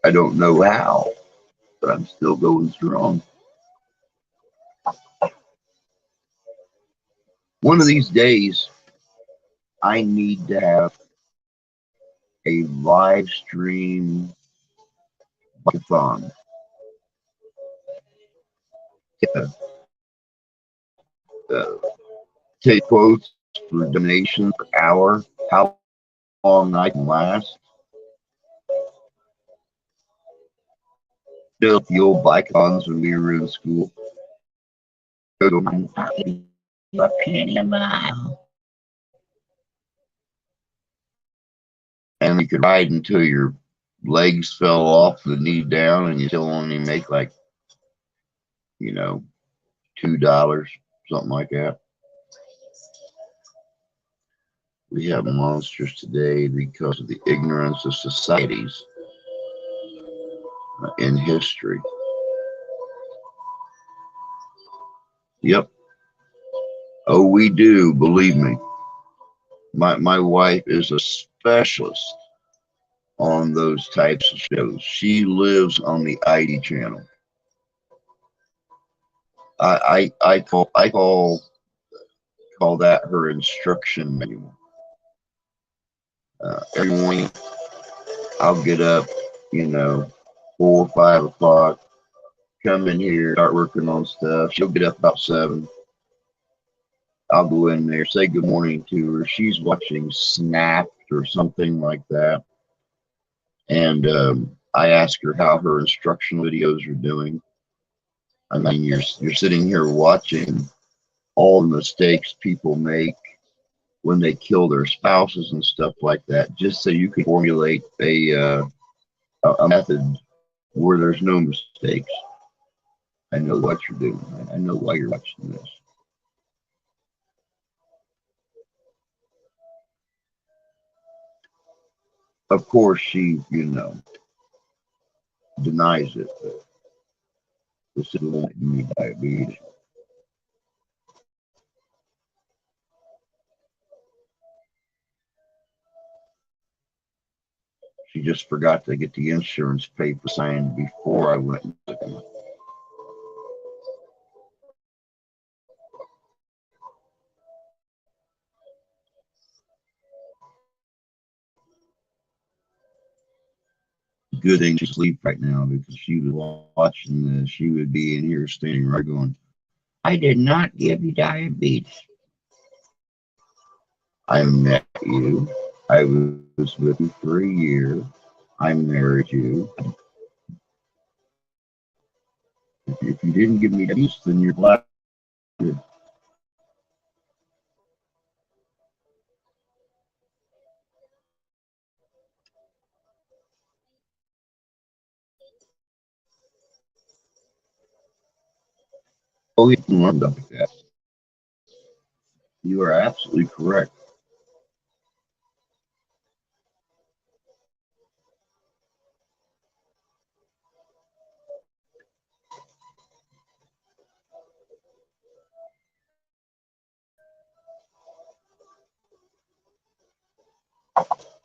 I don't know how, but I'm still going strong. One of these days, I need to have a live stream fun. Take quotes for donation per hour, how long I can last. Built the old bike-ons when we were in school. A penny a mile. And you could ride until your legs fell off the knee down and you still only make like, $2, something like that. We have monsters today because of the ignorance of societies in history. Yep. Oh, we do, believe me. My wife is a specialist on those types of shows. She lives on the ID channel. I call that her instruction manual. Every morning I'll get up, 4 or 5 o'clock, come in here, start working on stuff. She'll get up about 7. I'll go in there, say good morning to her. She's watching Snapped or something like that. And I ask her how her instructional videos are doing. I mean, you're sitting here watching all the mistakes people make when they kill their spouses and stuff like that, just so you can formulate a method where there's no mistakes. I know what you're doing. I know why you're watching this. Of course, she, denies it, but this is like me diabetes. She just forgot to get the insurance paper signed before I went. Good thing she's asleep right now, because she was watching this. She would be in here standing right going, I did not give you diabetes. I met you. I was with you for a year. I married you. If you didn't give me diabetes, then you're black. Oh, you can learn about that. You are absolutely correct.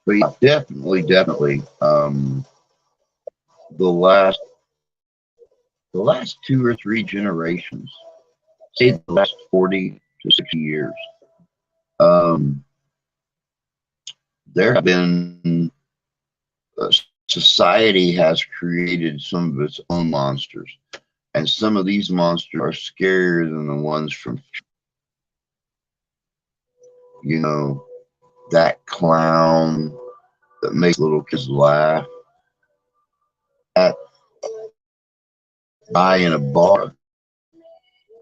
But yeah, definitely. The last 2 or 3 generations, say the last 40 to 60 years, um, there have been society has created some of its own monsters, and some of these monsters are scarier than the ones from, that clown that makes little kids laugh, that guy in a bar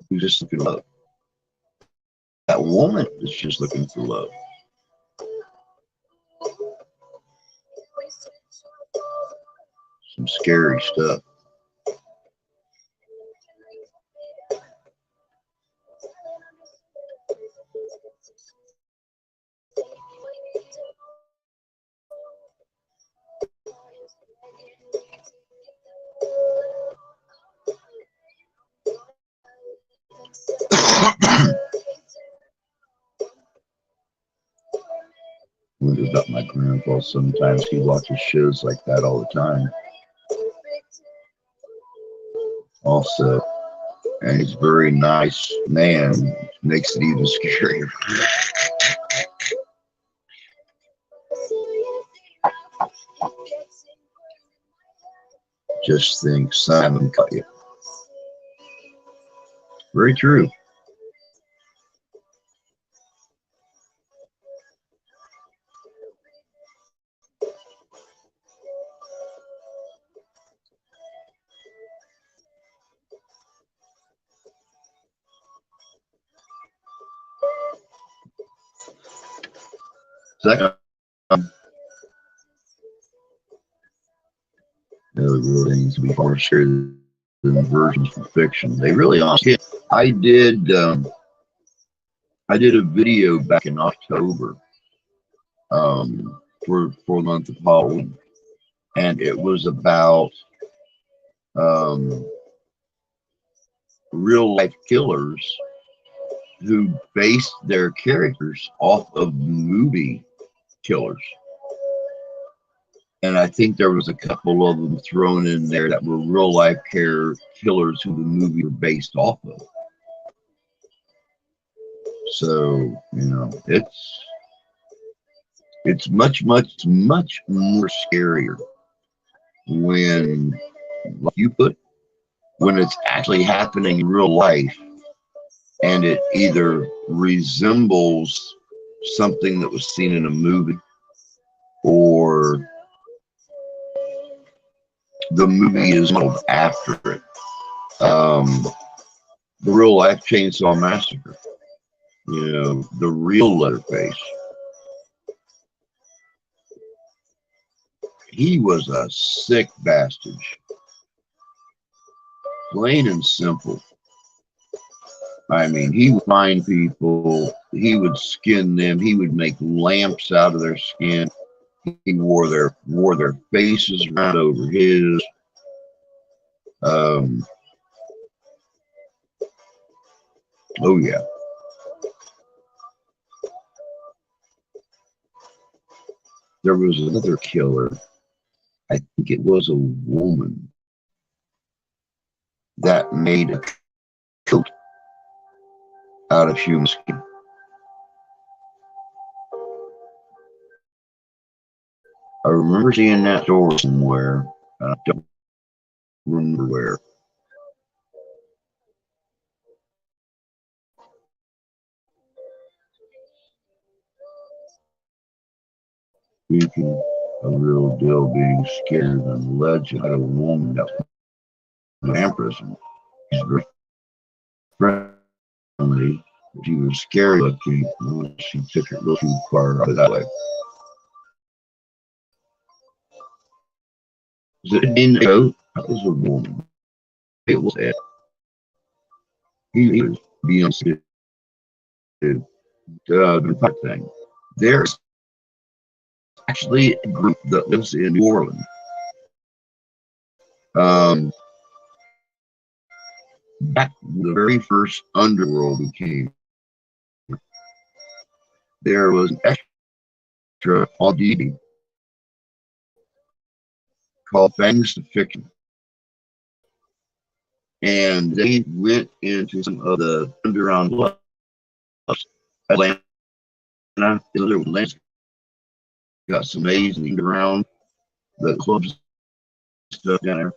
who's just looking for love, that woman that's just looking for love. Some scary stuff. Wonders about my grandpa. Sometimes he watches shows like that all the time. Also, and he's a very nice man, makes it even scarier. Just think, Simon cut you. Very true. Second, real things to be far scarier than versions from fiction. They really are. I did a video back in October for the month of Halloween, and it was about real life killers who based their characters off of movie killers. And I think there was a couple of them thrown in there that were real life killers who the movie were based off of. So, you know, it's much more scarier when, like you put, when it's actually happening in real life and it either resembles something that was seen in a movie or the movie is modeled after it. The real life Chainsaw Massacre, you know, the real Leatherface. He was a sick bastard, plain and simple. I mean, he would find people, he would skin them, he would make lamps out of their skin. He wore their faces right over his. Oh yeah. There was another killer. I think it was a woman that made a coat out of human skin. I remember seeing that story somewhere. I don't remember where. Speaking of real deal being scared and legend, I had a woman that was in prison. She's very friendly. She was scary looking. She took it a little too far out of that way. Was it in the coat? That was a woman. It was Ed. He was being scared. The type thing. There's actually a group that lives in New Orleans. Back when the very first underworld became, there was an extra on DVD called Fangs to Fiction. And they went into some of the underground clubs. Atlanta, got some amazing underground, the clubs stuff down there.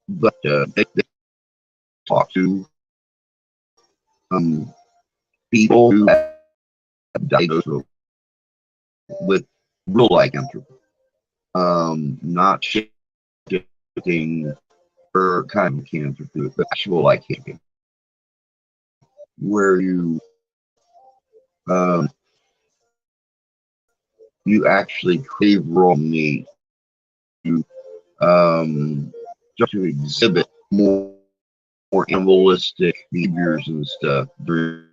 But they talked to people who have diagnosed with real life cancer, not shifting or kind of cancer, but actual like cancer, where you actually crave raw meat, you just to exhibit more animalistic behaviors and stuff during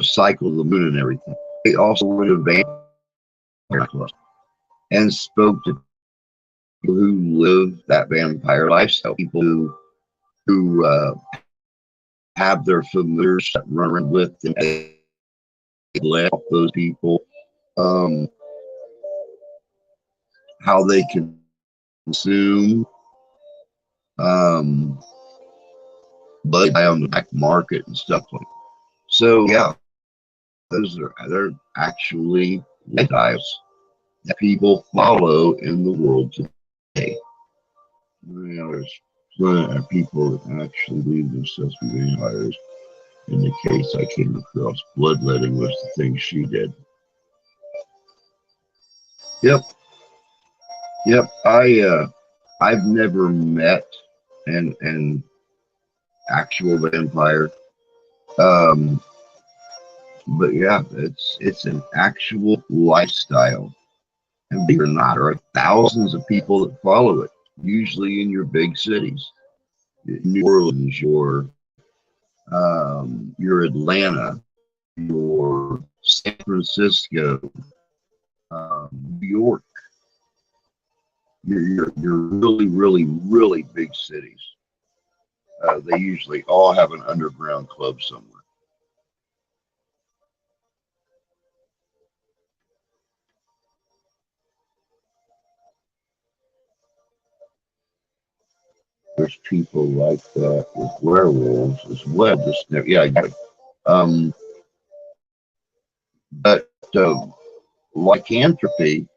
cycle of the moon and everything. They also went to vampire clubs and spoke to people who live that vampire lifestyle, people who have their familiars that run around with them. They let off those people, how they can consume, but buy on the black market and stuff like that. So yeah, they're actually lifestyles that people follow in the world today. You know, there's plenty of people that actually believe themselves to be vampires. In the case I came across, bloodletting was the thing she did. Yep. I've never met an actual vampire. But yeah, it's an actual lifestyle. And believe it or not, there are thousands of people that follow it, usually in your big cities. New Orleans, your Atlanta, your San Francisco, New York, your really big cities. They usually all have an underground club somewhere. There's people like that with werewolves as well. Just never, yeah, exactly. Um, but lycanthropy,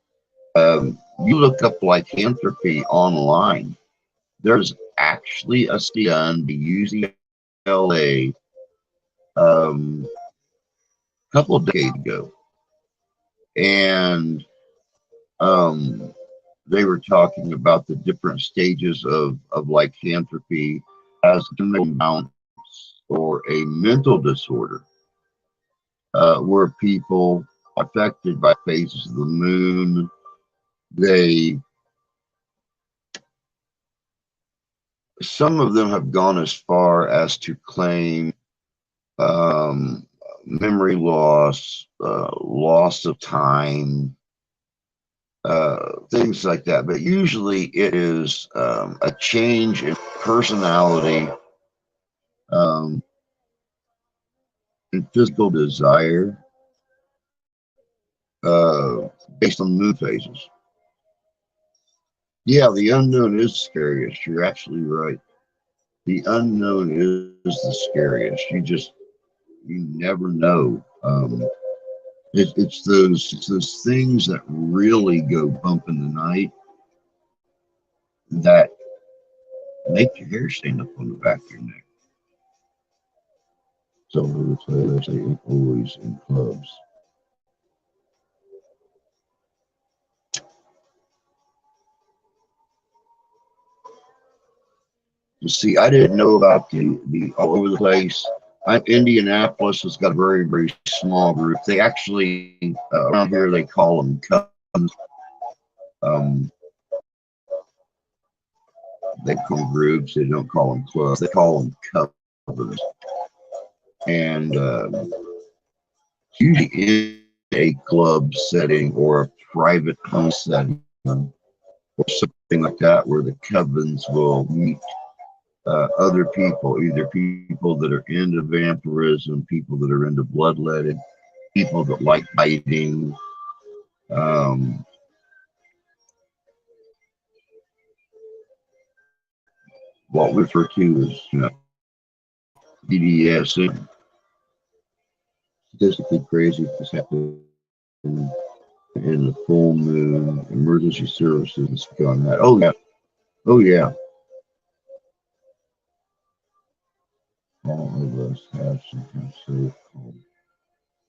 you look up lycanthropy online. There's actually a study done by UCLA a couple of decades ago, and they were talking about the different stages of lycanthropy as amounts or a mental disorder, where people affected by phases of the moon, some of them have gone as far as to claim um, memory loss, loss of time, things like that. But usually it is a change in personality um, and physical desire uh, based on moon phases. Yeah, the unknown is scariest. You're absolutely right. The unknown is the scariest. You never know. It's those things that really go bump in the night that make your hair stand up on the back of your neck. So they say always in clubs. You see, I didn't know about the all over the place. Indianapolis has got a very, very small group. They actually, around here, they call them cubs. Um, they call them groups. They don't call them clubs. They call them covers. And usually in a club setting or a private home setting or something like that, where the covens will meet other people, either people that are into vampirism, people that are into bloodletting, people that like biting, what we refer to as BDSM. Statistically crazy. This happened in the full moon. Emergency services on that. Oh yeah. Oh yeah. All of us have some kind of so-called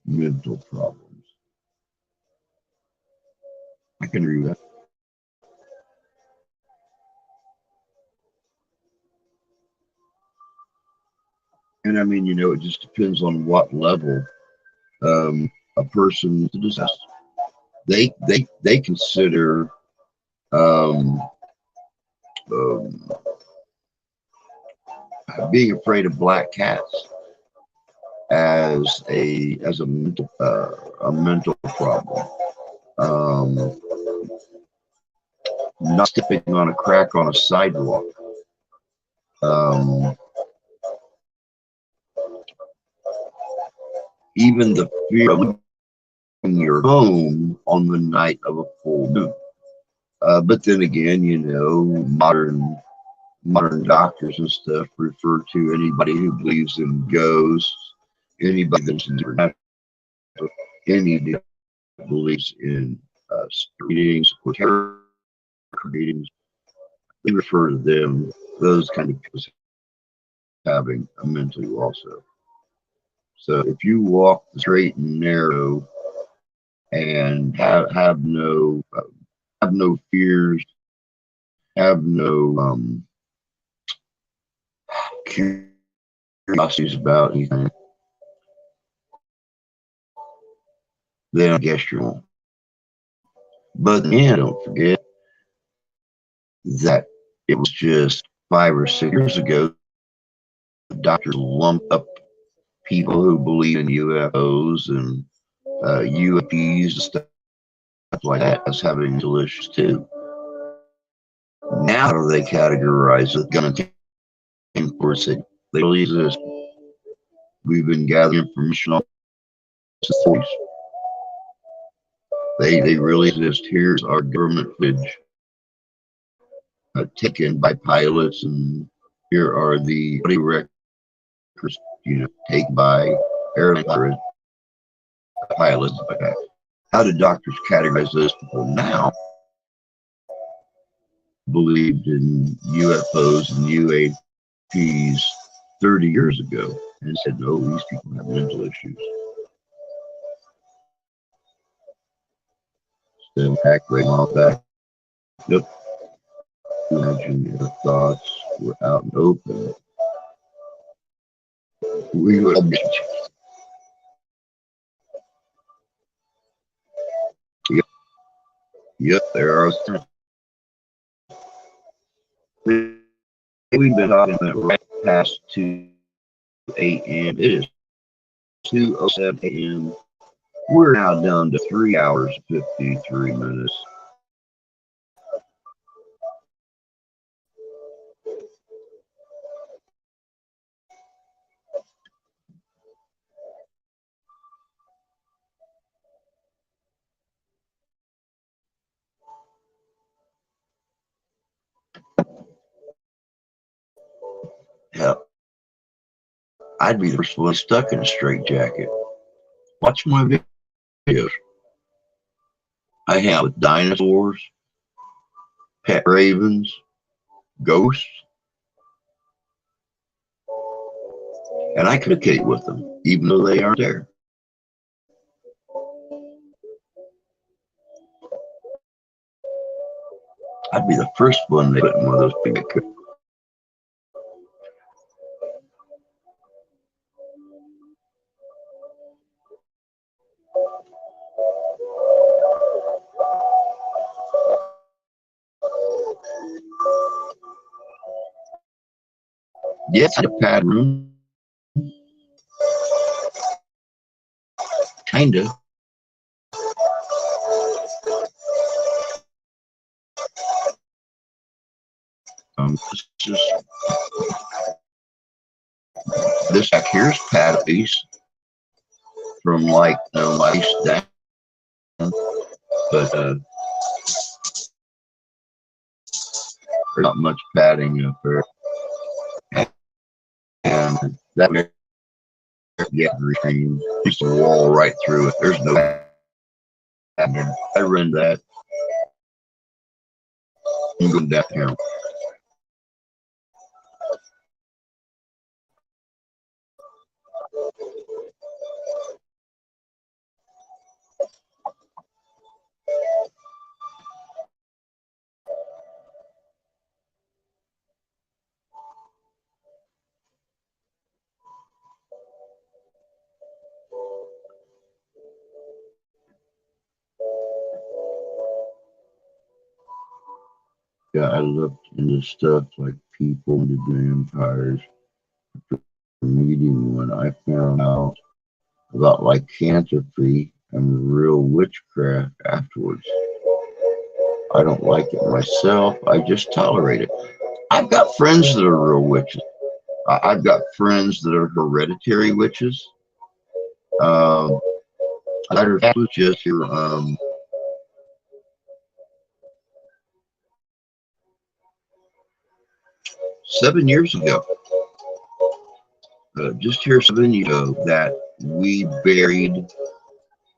mental problems. I can agree with that. And I mean, it just depends on what level a person possesses. They consider um, um, being afraid of black cats as a mental problem. Um, Not stepping on a crack on a sidewalk. Um, Even the fear of leaving your home on the night of a full moon. But then again, modern doctors and stuff refer to anybody who believes in ghosts, anybody that's supernatural, anybody that believes in readings or tarot readings. They refer to those kind of people, having a mental also. So if you walk straight and narrow and have no fears, have no curiosities about anything, then I guess you won't. But then don't forget that it was just 5 or 6 years ago, doctors lumped up people who believe in UFOs and UAPs and stuff like that as having delicious too. Now they categorize it gun Of course, they really exist. We've been gathering information on since the 40s. They really exist. Here's our government footage taken by pilots, and here are the audio records, taken by airline pilots. Like that. How did doctors categorize those people now? Believed in UFOs and UAPs 30 years ago and said, no, these people have mental issues. Still accurate all that. Nope. Imagine your thoughts were out and open. We would all be. Yep, there are. We've been talking about right past 2 a.m. It is 2:07 a.m. We're now down to 3 hours 53 minutes. Hell, I'd be the first one stuck in a straitjacket. Watch my videos. I hang out with dinosaurs, pet ravens, ghosts, and I communicate with them, even though they aren't there. I'd be the first one they put in one of those big. Yes, a pad room. Kinda. This back here's pad piece from like my waist down, but there's not much padding up there, and that green piece of wall right through it. There's no padding. I run that. I'm going downtown. Yeah, I looked into stuff like people into vampires. Meeting when I found out about lycanthropy and real witchcraft afterwards. I don't like it myself. I just tolerate it. I've got friends that are real witches. I've got friends that are hereditary witches. I was just here 7 years ago. Just here 7 years ago that we buried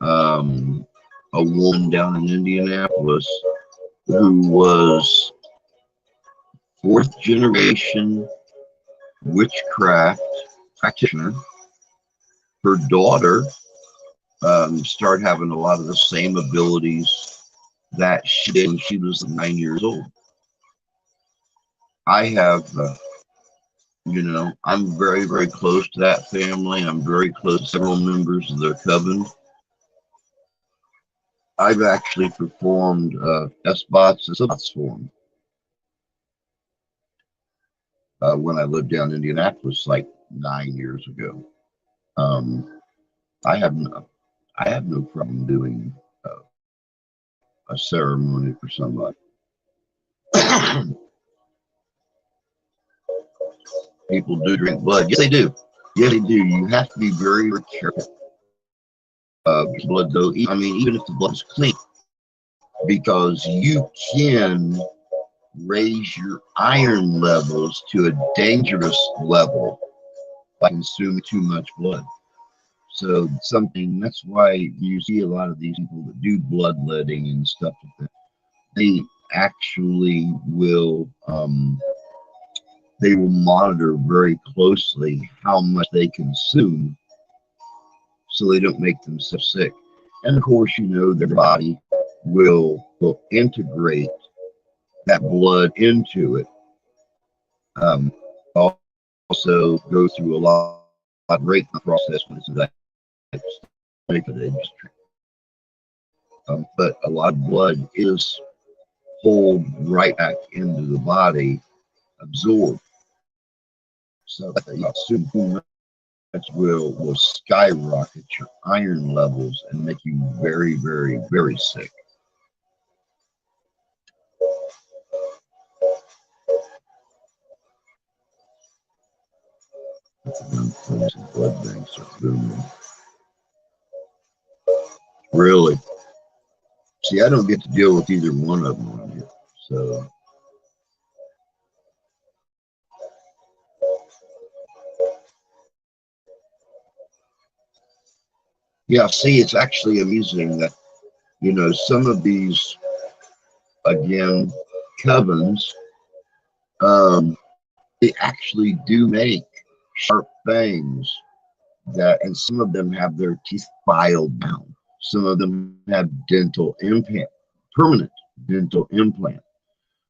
a woman down in Indianapolis who was 4th generation witchcraft practitioner. Her daughter started having a lot of the same abilities that she did when she was 9 years old. I have, I'm very, very close to that family. I'm very close to several members of their coven. I've actually performed SBOTs and SBOTs for them when I lived down in Indianapolis like 9 years ago. I have no problem doing a ceremony for somebody. people do drink blood. Yes, they do. Yes, they do. You have to be very, very careful. Blood, though, I mean, even if the blood is clean, because you can raise your iron levels to a dangerous level by consuming too much blood. So something that's why you see a lot of these people that do bloodletting and stuff like that. They actually they will monitor very closely how much they consume so they don't make themselves sick. And of course, you know, their body will integrate that blood into it. Um, also go through a lot of break process when it's that but a lot of blood is pulled right back into the body, absorbed. So that you consume too much will skyrocket your iron levels and make you very, very, very sick. Blood banks are booming. Really? See, I don't get to deal with either one of them on here. So, yeah, see, it's actually amusing that, you know, some of these, again, covens, they actually do make sharp fangs that, and some of them have their teeth filed down. Some of them have dental implant, permanent dental implant,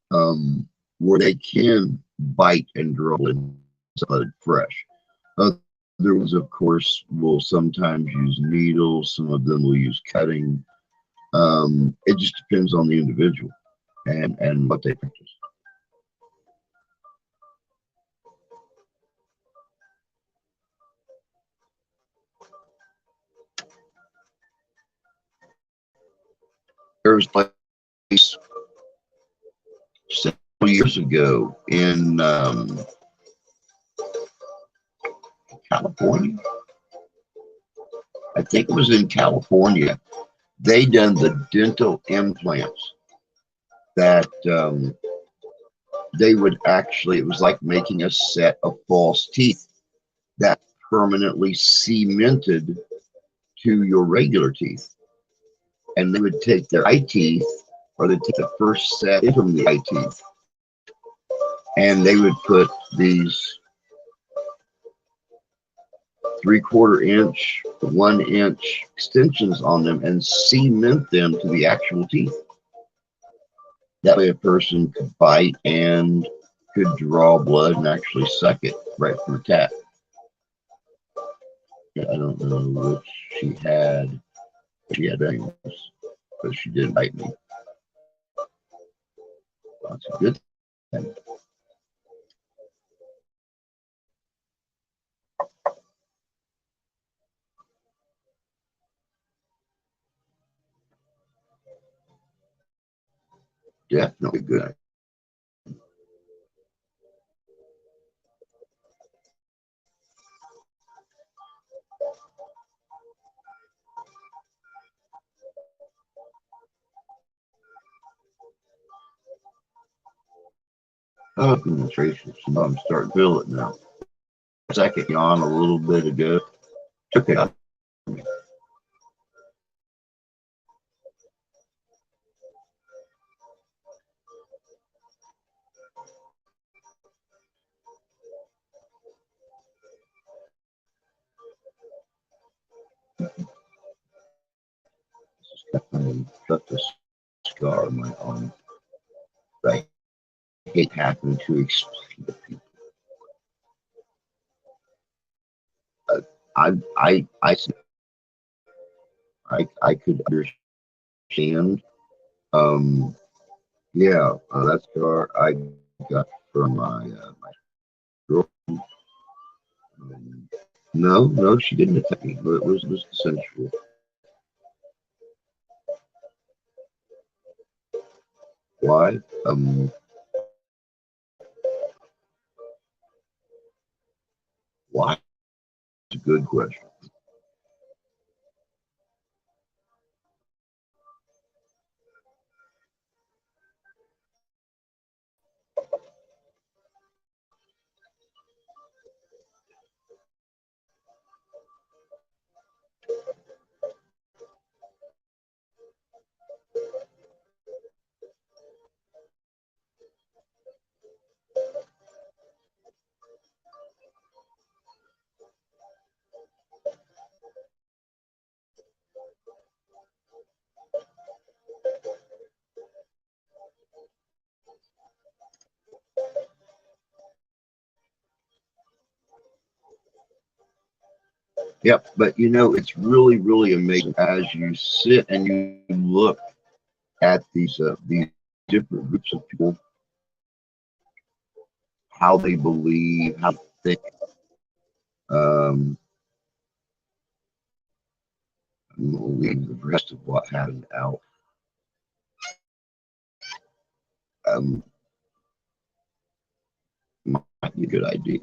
where they can bite and draw blood fresh. Other ones, of course, will sometimes use needles. Some of them will use cutting. It just depends on the individual and what they practice. There was a place several years ago in California. I think it was in California. They done the dental implants that they would actually, it was like making a set of false teeth that permanently cemented to your regular teeth. And they would take their eye teeth, or they'd take the first set from the eye teeth, and they would put these 3/4 inch, 1 inch extensions on them and cement them to the actual teeth. That way a person could bite and could draw blood and actually suck it right from the tap. I don't know what she had. She had things, but she didn't bite me. That's a good thing. Definitely good. Oh, penetration. So I'm starting to feel it now. Second yawn a little bit ago. Okay. Got this scar on my arm. I hate having to explain to people. I, I, I, I could understand. Um, yeah, that scar I got from my girlfriend. No, she didn't attack me. But it was consensual. Why? good question. Yep, but you know, it's really, really amazing as you sit and you look at these different groups of people, how they believe, how they think. Um, I'm gonna leave the rest of what happened out. Um, might be a good idea.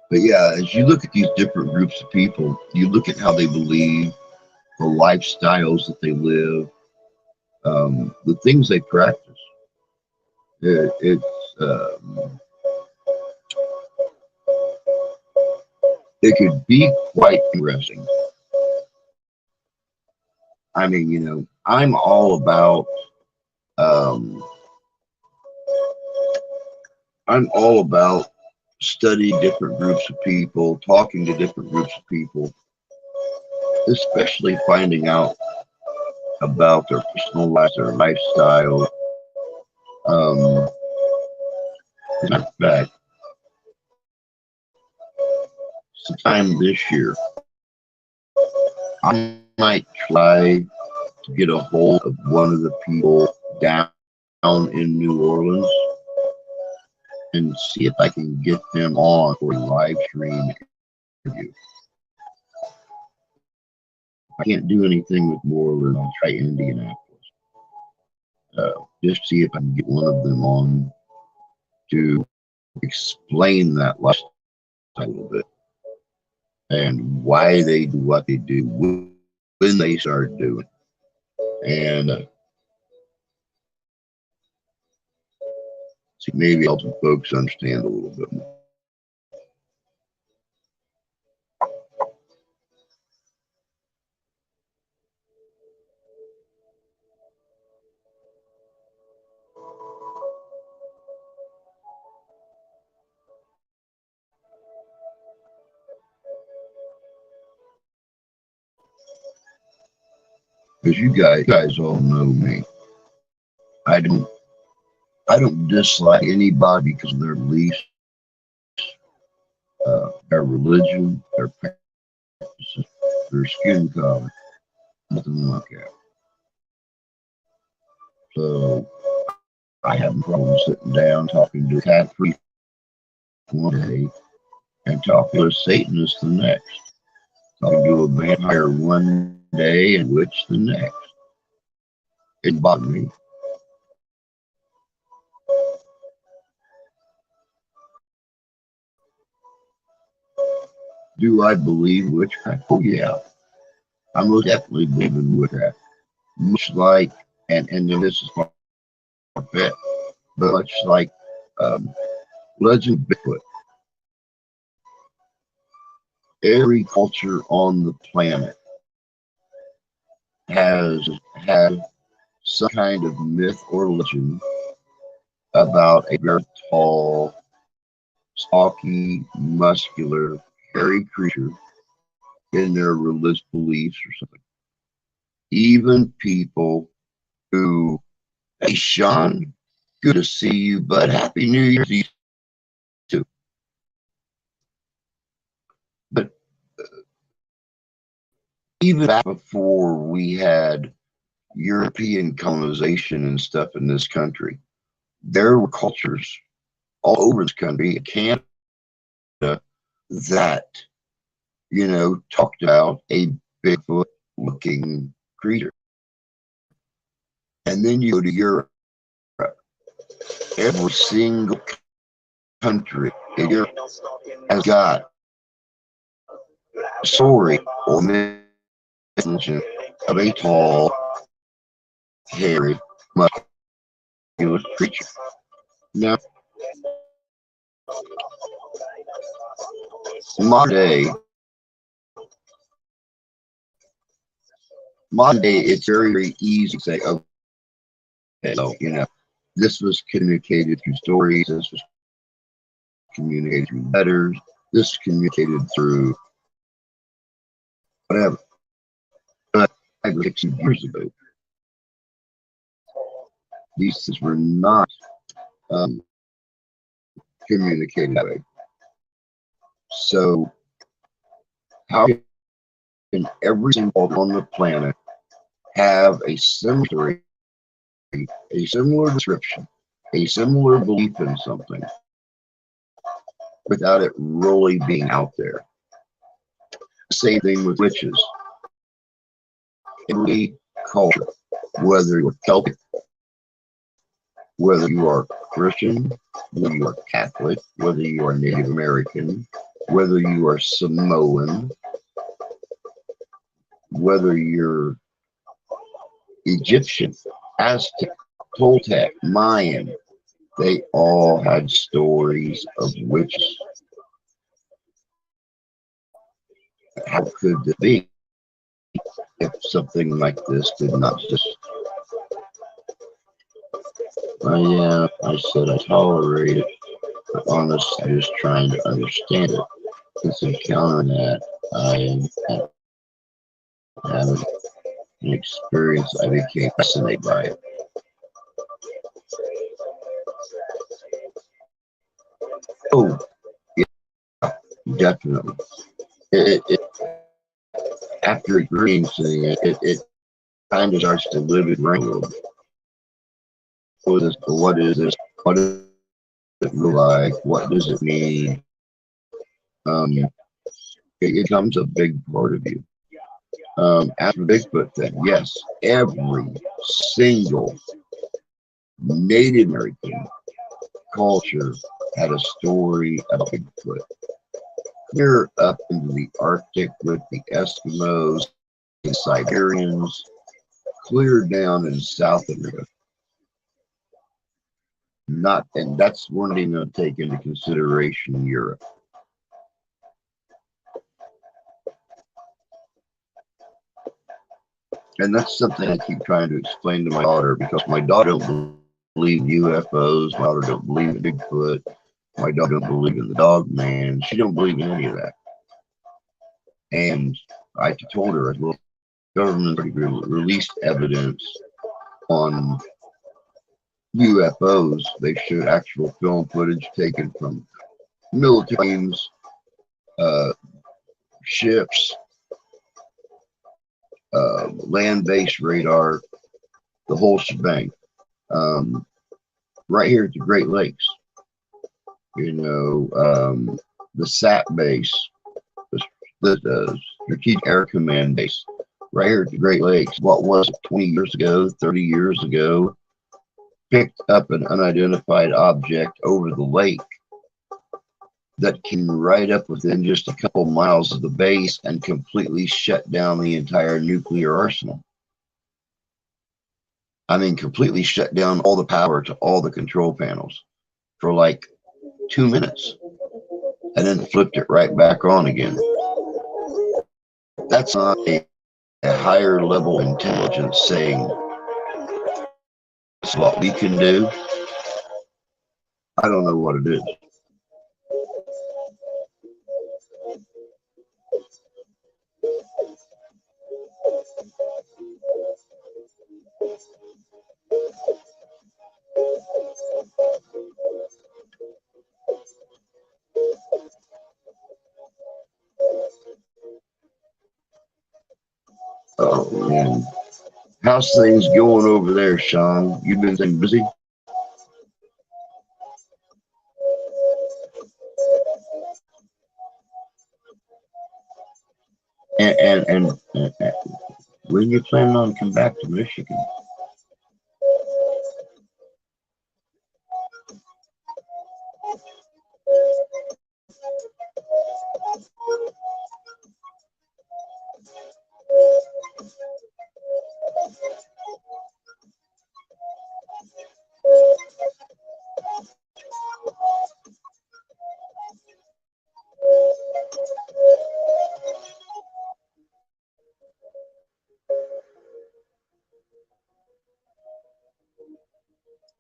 But yeah, as you look at these different groups of people, you look at how they believe, the lifestyles that they live, the things they practice. It's it could be quite interesting. I mean, you know, um, I'm all about studying different groups of people, talking to different groups of people, especially finding out about their personal lives, their lifestyle. Um, in fact, sometime this year, I might try to get a hold of one of the people down in New Orleans and see if I can get them on for a live stream interview. I can't do anything with New Orleans. I'll try Indianapolis. Just see if I can get one of them on to explain that lifestyle a little bit and why they do what they do, when they start doing, and see maybe help some folks understand a little bit more. Because you guys all know me. I don't I don't dislike anybody because of their beliefs, their religion, their practices, their skin color, nothing like that. So I have no problem sitting down talking to a cat priest one day and talking to a Satanist the next, talking to a vampire one day and witch the next. It bothered me. Do I believe witchcraft? Oh yeah, I most definitely believe in witchcraft. Much like, and then this is far fetched, but much like um, Legend of Bigfoot, every culture on the planet has had some kind of myth or legend about a very tall, stocky, muscular, hairy creature in their religious beliefs or something. Even people who, hey Sean, good to see you, bud. Happy New Year to you too. But even back before we had European colonization and stuff in this country, there were cultures all over this country, Canada, that, talked about a Bigfoot looking creature. And then you go to Europe. Every single country in Europe has got a story or mention of a tall, hairy, muscular creature. Now, modern day, it's very, very easy to say, okay, so, this was communicated through stories, this was communicated through letters, this was communicated through whatever. But 5 or 6 years ago, these things were not communicated that way. So, how can every single on the planet have a similar description, a similar belief in something, without it really being out there? Same thing with witches. Every culture, whether you're Celtic, whether you are Christian, whether you are Catholic, whether you are Native American, whether you are Samoan, whether you're Egyptian, Aztec, Toltec, Mayan, they all had stories of witches. How could it be if something like this did not exist? Yeah, I said I tolerate it, but honestly, I'm just trying to understand it. It's encountering that I am having an experience, I became fascinated by it. Oh, yeah, definitely. After experiencing it kind of starts to live in brain a little bit. What is this? What does it look like? What does it mean? It becomes a big part of you. After the Bigfoot thing, yes, every single Native American culture had a story about Bigfoot. Clear up into the Arctic with the Eskimos, the Siberians, clear down in South America. And that's one thing to take into consideration in Europe. And that's something I keep trying to explain to my daughter, because my daughter don't believe in UFOs, my daughter don't believe in Bigfoot, my daughter don't believe in the dog man. She don't believe in any of that. And I told her, well, the government released evidence on UFOs. They showed actual film footage taken from military planes, ships, land-based radar, the whole shebang. Right here at the Great Lakes, the SAT base, the Strategic Air Command base, right here at the Great Lakes. What was it, 20 years ago, 30 years ago, picked up an unidentified object over the lake that came right up within just a couple miles of the base and completely shut down the entire nuclear arsenal. I mean, completely shut down all the power to all the control panels for like 2 minutes, and then flipped it right back on again. That's not a higher level intelligence saying that's what we can do. I don't know what it is. Oh man, how's things going over there, Sean? You've been staying busy? And when you planning on coming back to Michigan?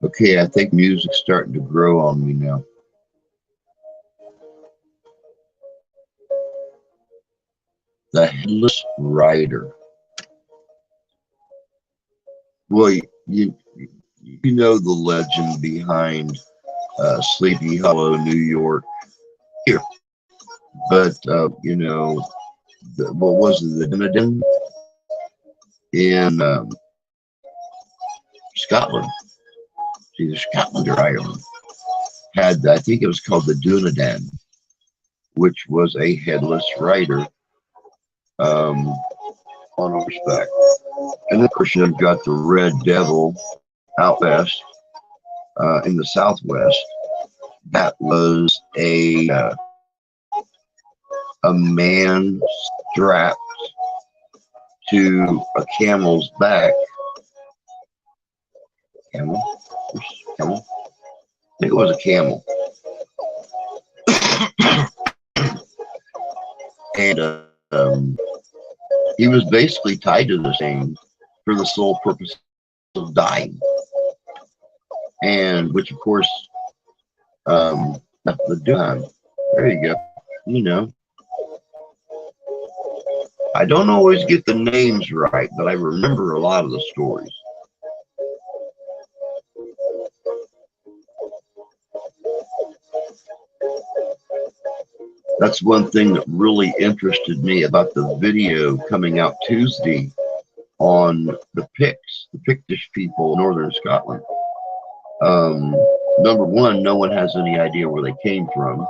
Okay, I think music's starting to grow on me now. The Headless Rider. Well, you know the legend behind Sleepy Hollow, New York. Here, but you know, what was it? The Dunedin in Scotland. See, the Scotland or Ireland had, I think it was called the Dunedin, which was a headless rider on horseback. And of course, you've got the Red Devil out west in the southwest. That was a man strapped to a camel's back. Camel? Camel? I think it was a camel. And he was basically tied to this thing for the sole purpose of dying. And which, of course, the dime. There you go. You know, I don't always get the names right, but I remember a lot of the stories. That's one thing that really interested me about the video coming out Tuesday on the Pictish people in northern Scotland. Number one, no one has any idea where they came from.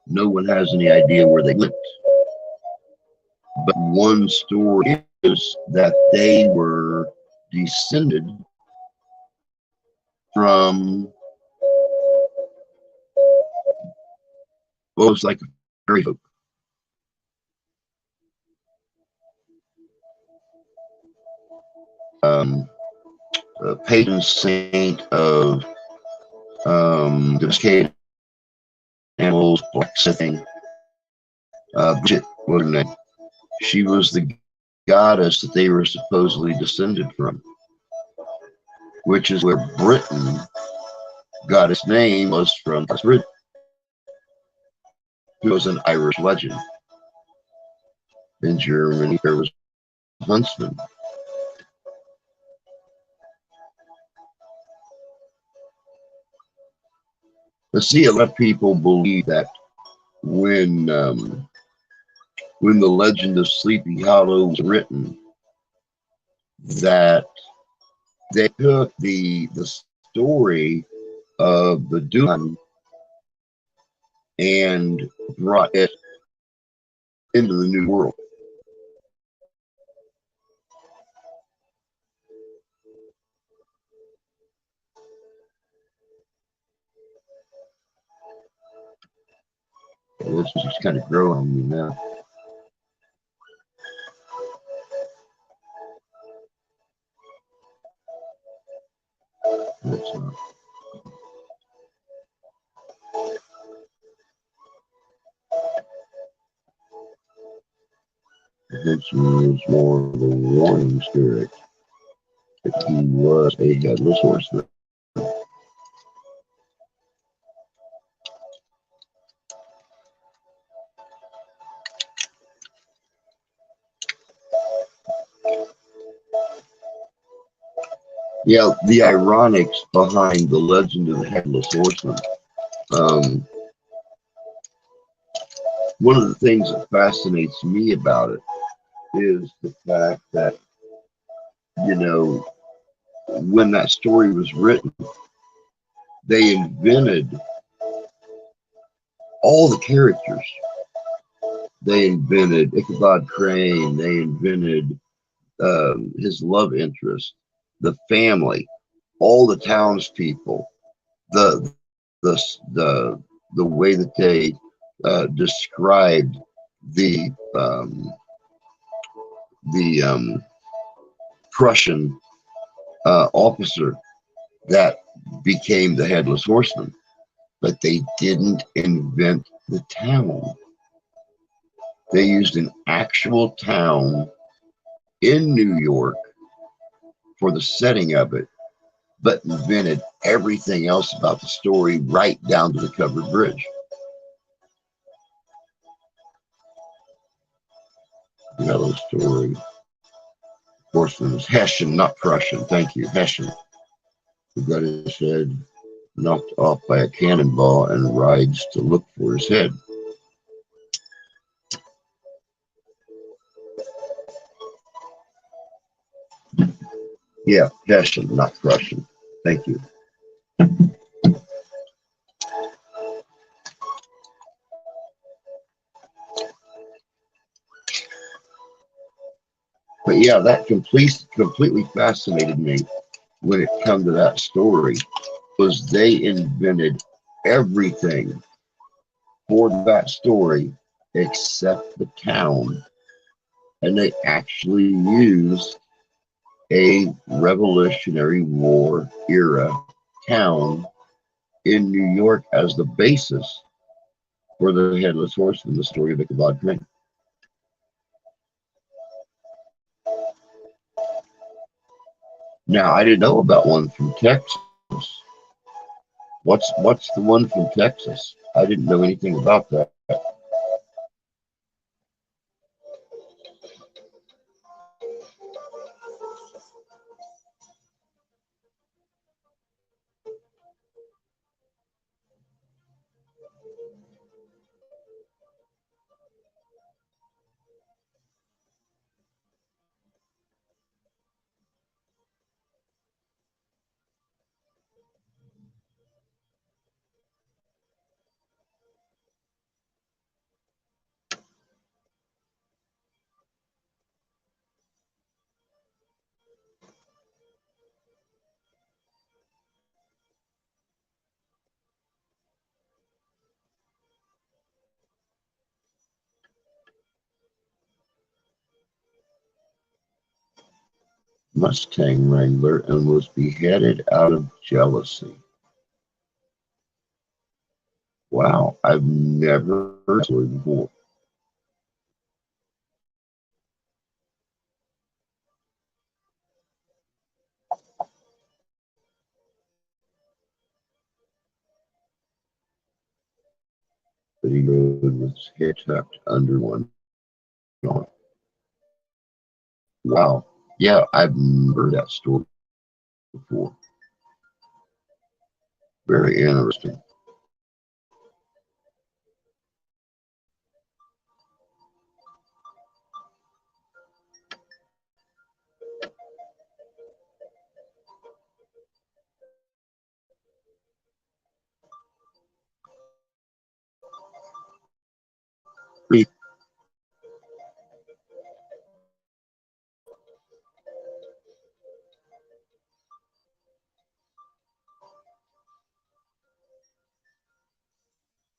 No one has any idea where they went. But one story is that they were descended from what was like a fairy folk. A patron saint of domesticated animals, blacksmithing. Bridget was her name. She was the goddess that they were supposedly descended from, which is where Britain got its name, was from Britain, who was an Irish legend. In Germany, there was huntsman. But see, a lot of people believe that when the legend of Sleepy Hollow was written, that they took the story of the Doom and brought it into the New World. This is just kind of growing on me now. It's not. This was more of a warning spirit that he was a headless horseman. Yeah, the ironics behind the legend of the Headless Horseman. One of the things that fascinates me about it is the fact that, you know, when that story was written, they invented all the characters They invented Ichabod Crane. They invented his love interest, the family, all the townspeople, the the the way that they described the the Prussian officer that became the headless horseman, but they didn't invent the town. They used an actual town in New York for the setting of it, but invented everything else about the story right down to the covered bridge. Another story. Horseman was Hessian, not Prussian. Thank you, Hessian. Who got his head knocked off by a cannonball and rides to look for his head. Yeah, Hessian, not Prussian. Thank you. But yeah, that completely fascinated me when it come to that story, was they invented everything for that story except the town, and they actually used a Revolutionary War era town in New York as the basis for the Headless Horseman, the story of Ichabod Crane. Now, I didn't know about one from Texas. What's the one from Texas? I didn't know anything about that. Mustang Wrangler and was beheaded out of jealousy. Wow, I've never heard that story before. But he rode with his head tucked under one arm. Wow, yeah, I've never heard that story before. Very interesting.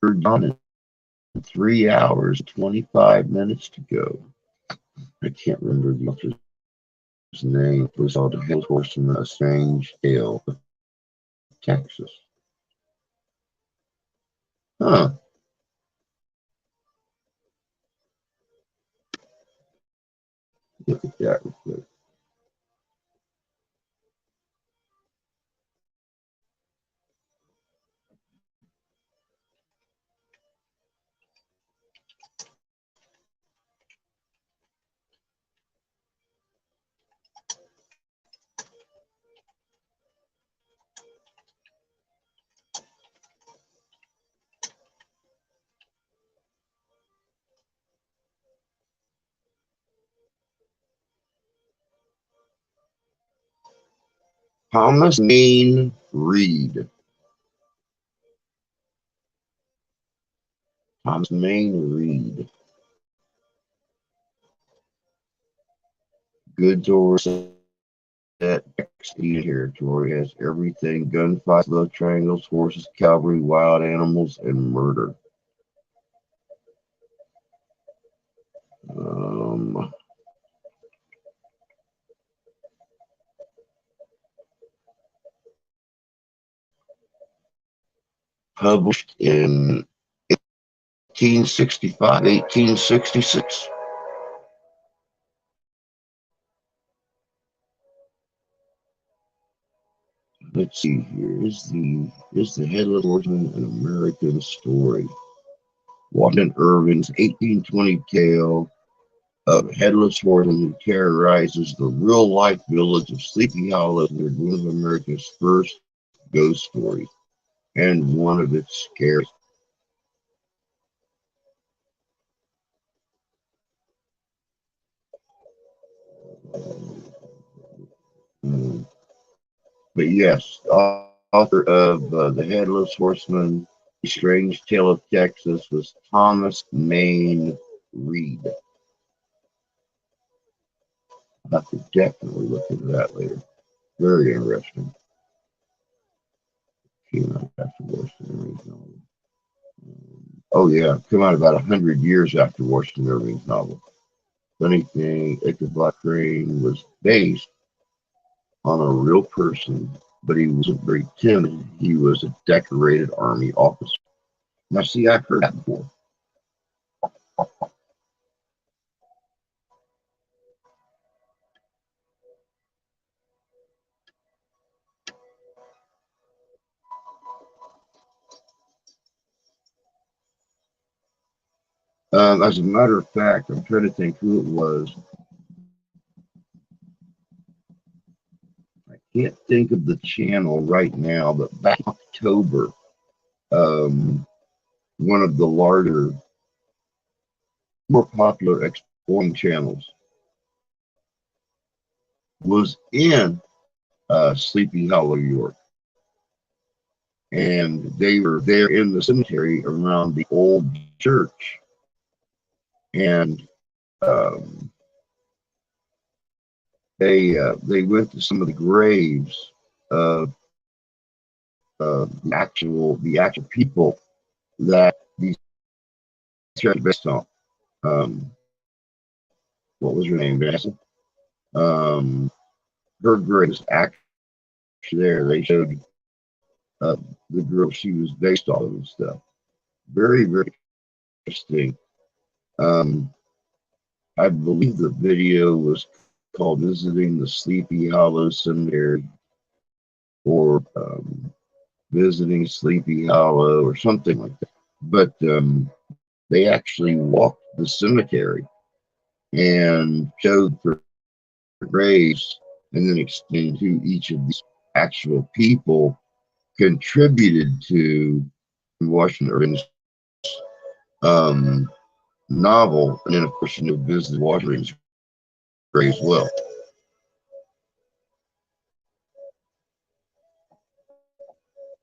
We're done in 3 hours, 25 minutes to go. I can't remember the author's name. It was called The Headless Horseman, A Strange Tale of Texas. Huh. Look at that real quick. Thomas Maine Reed. Thomas Maine Reed. Goods or that Indian territory has everything: gunfights, love triangles, horses, cavalry, wild animals, and murder. Um, Published in 1865, 1866. Let's see here. Is the Headless Horseman an American story? Washington Irving's 1820 tale of Headless Horseman who terrorizes the real-life village of Sleepy Hollow, one of America's first ghost stories and one of its scariest. Um, but yes, author of The Headless Horseman, A Strange Tale of Texas was Thomas Maine Reed. I have to definitely look into that later. Very interesting. Came out after Washington Irving's novel. Oh yeah, come out about 100 years after Washington Irving's novel. Funny thing, Ichabod Crane was based on a real person, but he wasn't very timid. He was a decorated Army officer. Now, see, I've heard that before. As a matter of fact, I'm trying to think who it was. I can't think of the channel right now, but back in October, one of the larger, more popular exploring channels was in Sleepy Hollow, New York. And they were there in the cemetery around the old church. And they went to some of the graves of the actual people that these churches based on. What was her name, Vanessa? Her grave is actually there. They showed the girl she was based on and stuff. Very, very interesting. I believe the video was called Visiting the Sleepy Hollow Cemetery or Visiting Sleepy Hollow or something like that. But they actually walked the cemetery and showed the graves and then explained who each of these actual people contributed to Washington Irving's novel. And then, of course, visited Washington's grave as well.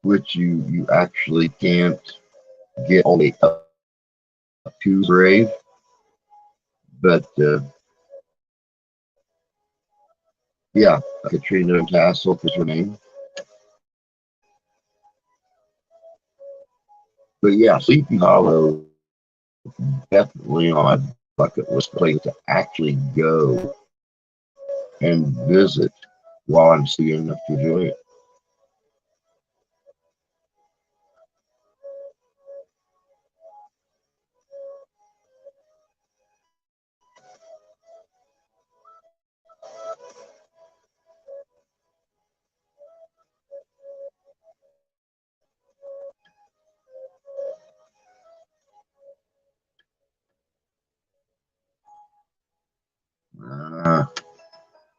Which you actually can't get all the way up to grave, but yeah, Katrina Tassel is her name. But yeah, Sleepy Hollow definitely on my bucket list place to actually go and visit while I'm seeing enough to enjoy it.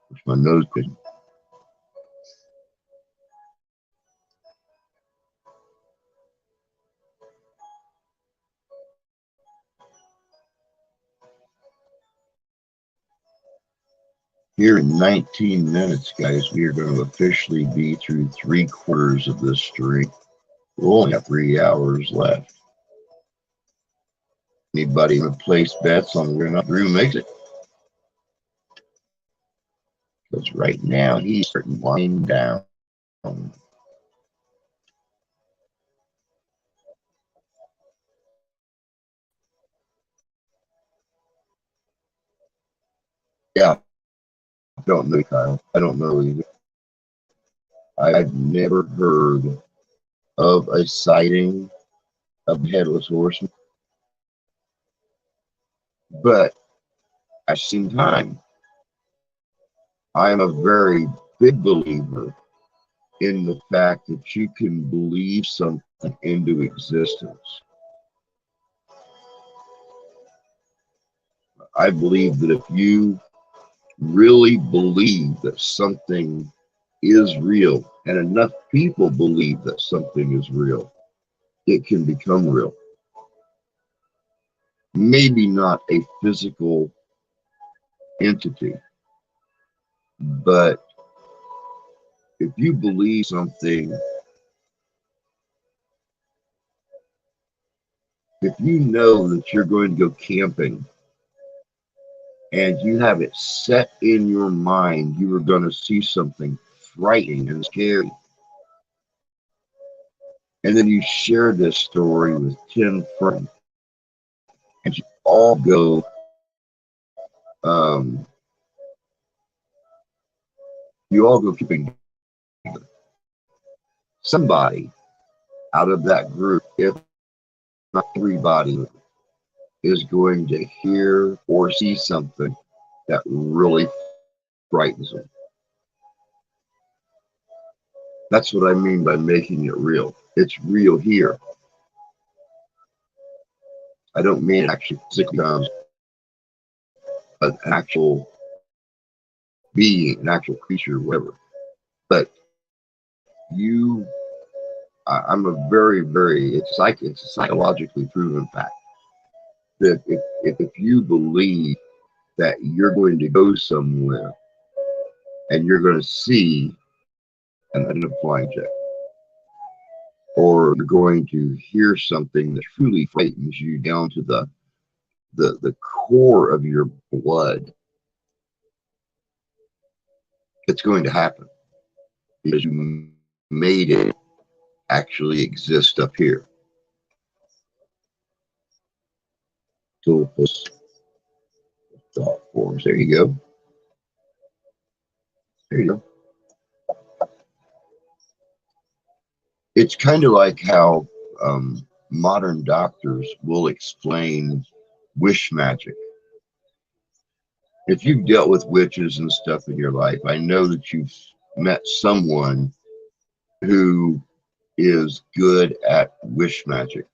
Where's my nose good? Here in 19 minutes, guys, we are going to officially be through 3/4 of this streak. We'll only have 3 hours left. Anybody want to place bets on whether or not Drew makes it? Because right now he's starting to wind down. Yeah, I don't know, Kyle. I don't know either. I've never heard of a sighting of a headless horseman, but at the same time, I am a very big believer in the fact that you can believe something into existence. I believe that if you really believe that something is real, and enough people believe that something is real, it can become real. Maybe not a physical entity, but if you believe something, if you know that you're going to go camping and you have it set in your mind you are going to see something frightening and scary, and then you share this story with 10 friends, and you all go, um, keeping somebody out of that group, if not everybody, is going to hear or see something that really frightens them. That's what I mean by making it real. It's real here. I don't mean actually physically comes, an actual being, an actual creature, whatever. But you, I'm a very, it's a psychologically proven fact that if you believe that you're going to go somewhere and you're going to see an flying jet, or you're going to hear something that truly frightens you down to the core of your blood, it's going to happen because you made it actually exist up here. So thought forms. There you go. There you go. It's kind of like how modern doctors will explain wish magic. If you've dealt with witches and stuff in your life, I know that you've met someone who is good at wish magic.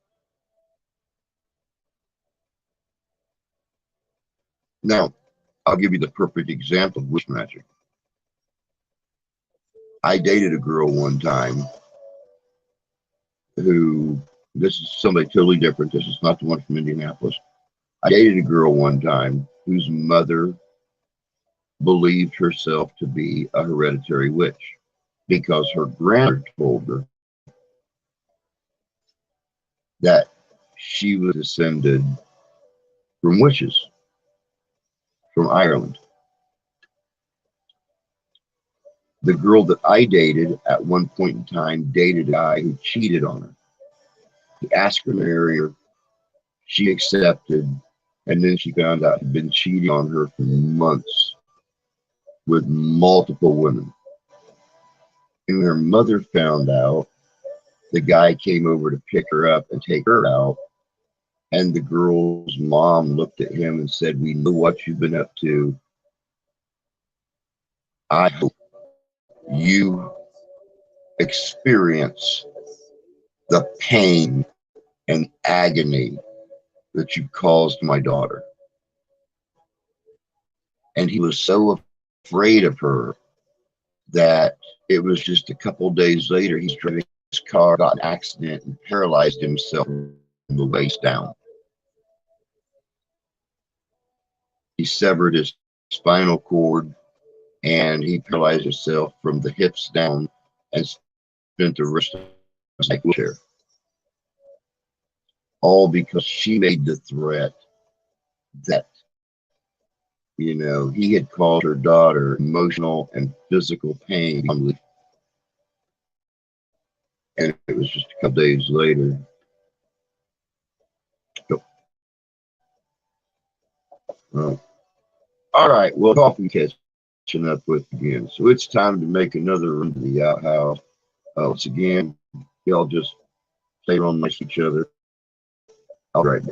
Now, I'll give you the perfect example of wish magic. I dated a girl one time who, this is somebody totally different. This is not the one from Indianapolis. I dated a girl one time whose mother believed herself to be a hereditary witch because her grandmother told her that she was descended from witches from Ireland. The girl that I dated at one point in time dated a guy who cheated on her. He asked her to marry her. She accepted, and then she found out he'd been cheating on her for months with multiple women. And her mother found out, the guy came over to pick her up and take her out. And the girl's mom looked at him and said, "We know what you've been up to. I hope you experience the pain and agony that you caused my daughter." And he was so afraid of her that it was just a couple days later, he's driving his car, got in an accident, and paralyzed himself from the waist down. He severed his spinal cord and he paralyzed himself from the hips down and spent the rest of his life in a wheelchair. All because she made the threat that You know, he had called her daughter emotional and physical pain, and it was just a couple days later. Oh, all right, well, coffee catching up with again. So it's time to make another run to the outhouse. Once again, y'all just stay on nice each other. All right.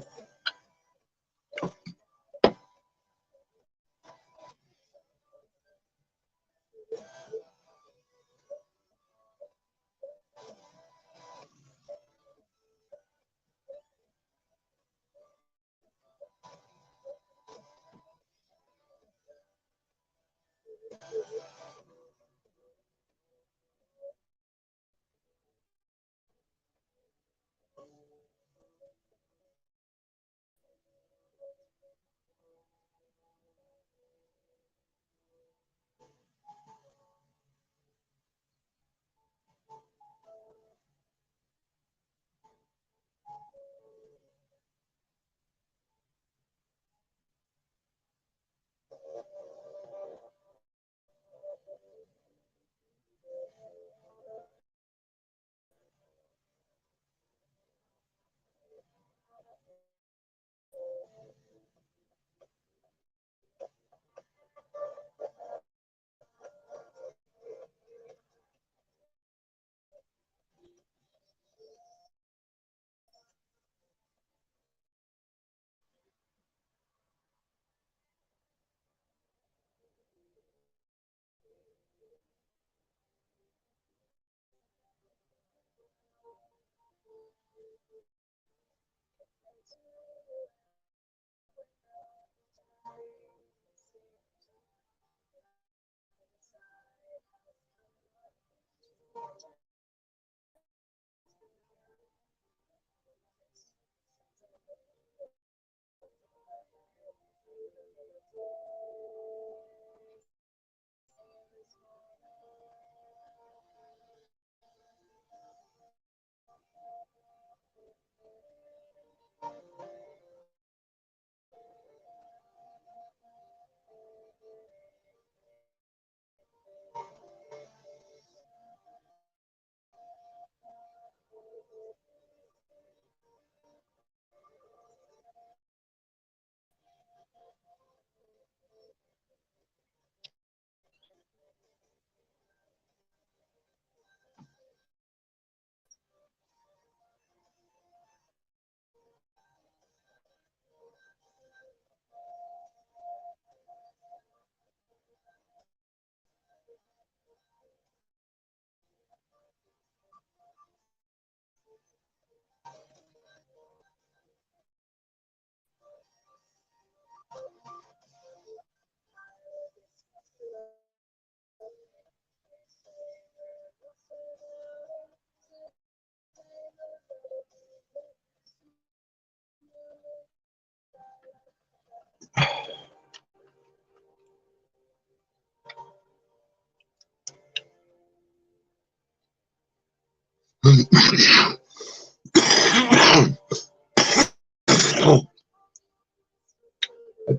I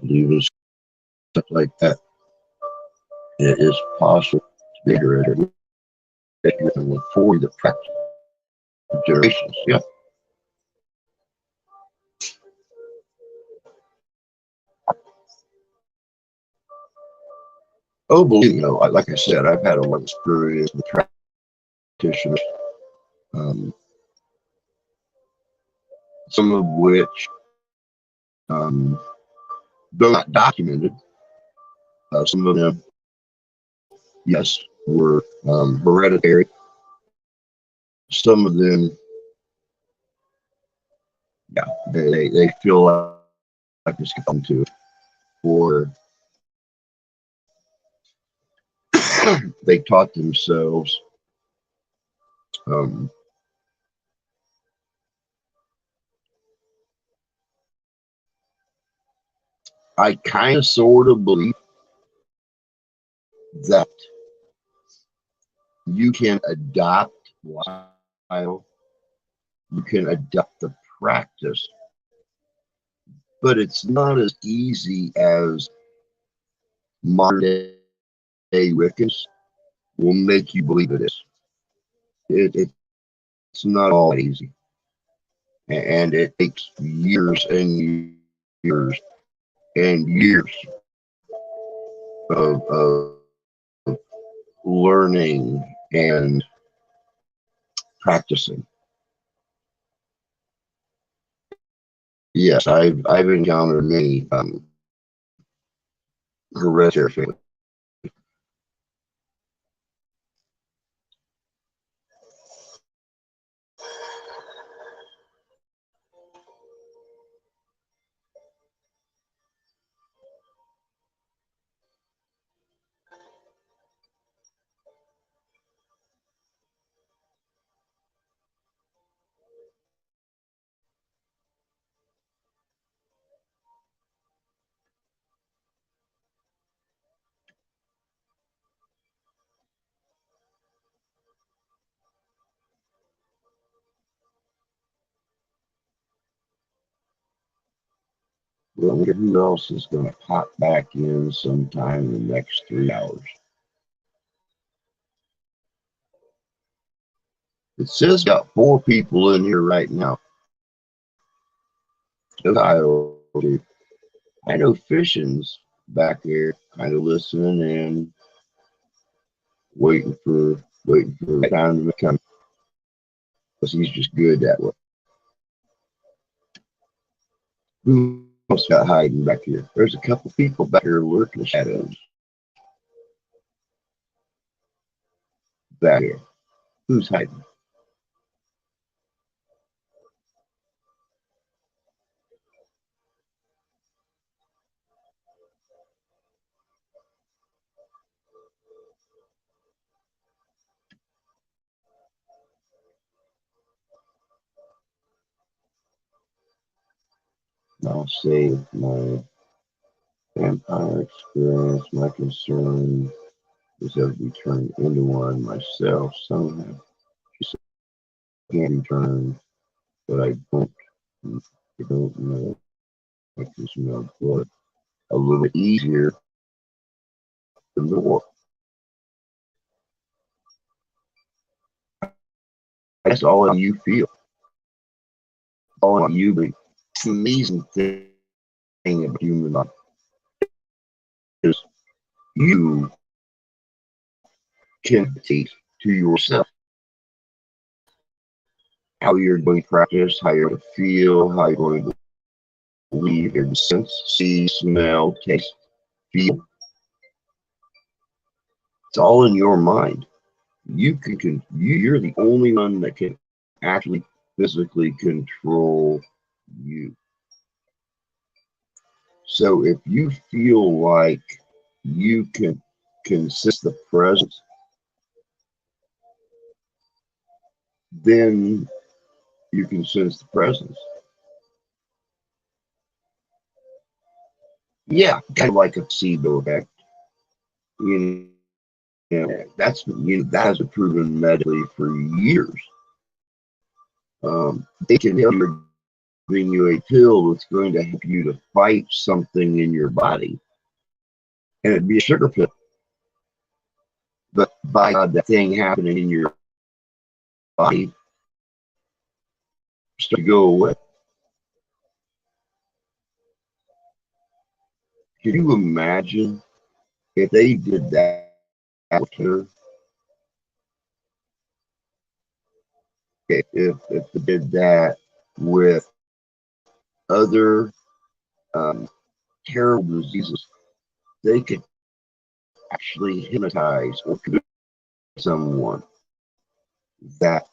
believe it's stuff like that. It is possible to be hereditary for the practice of generations. Yeah. Oh, believe me, like I said, I've had a lot of experience with practitioners, some of which, though not documented, some of them, yes, were hereditary. Some of them, yeah, they feel like it's come to, or they taught themselves I kind of sort of believe that you can adopt lifestyle, you can adopt the practice, but it's not as easy as modern day Wiccans will make you believe it is. It's not all easy, and it takes years and years and years of learning and practicing. Yes, I've encountered many hereditary failures. Well, I wonder who else is going to pop back in sometime in the next 3 hours. It says got 4 people in here right now. I know Fishing's back there, kind of listening and waiting for the time to come, because he's just good that way. Who else got hiding back here? There's a couple people back here lurking in the shadows. Back here. Who's hiding? I'll say my vampire experience, my concern is that we turn into one myself somehow. She said I can turn, but I don't know. I can smell blood a little bit easier than before. That's all you feel. All you be. It's an amazing thing about human life is you can dictate to yourself how you're going to practice, how you're going to feel, how you're going to believe, your sense, see, smell, taste, feel. It's all in your mind. You're the only one that can actually physically control you. So if you feel like you can sense the presence, then you can sense the presence. Yeah, kind of like a placebo effect. You know, that has been proven medically for years. They can tell you're giving you a pill that's going to help you to fight something in your body, and it'd be a sugar pill. But by God, that thing happening in your body starts to go away. Can you imagine if they did that with her? If they did that with other terrible diseases, they could actually hypnotize or convince someone that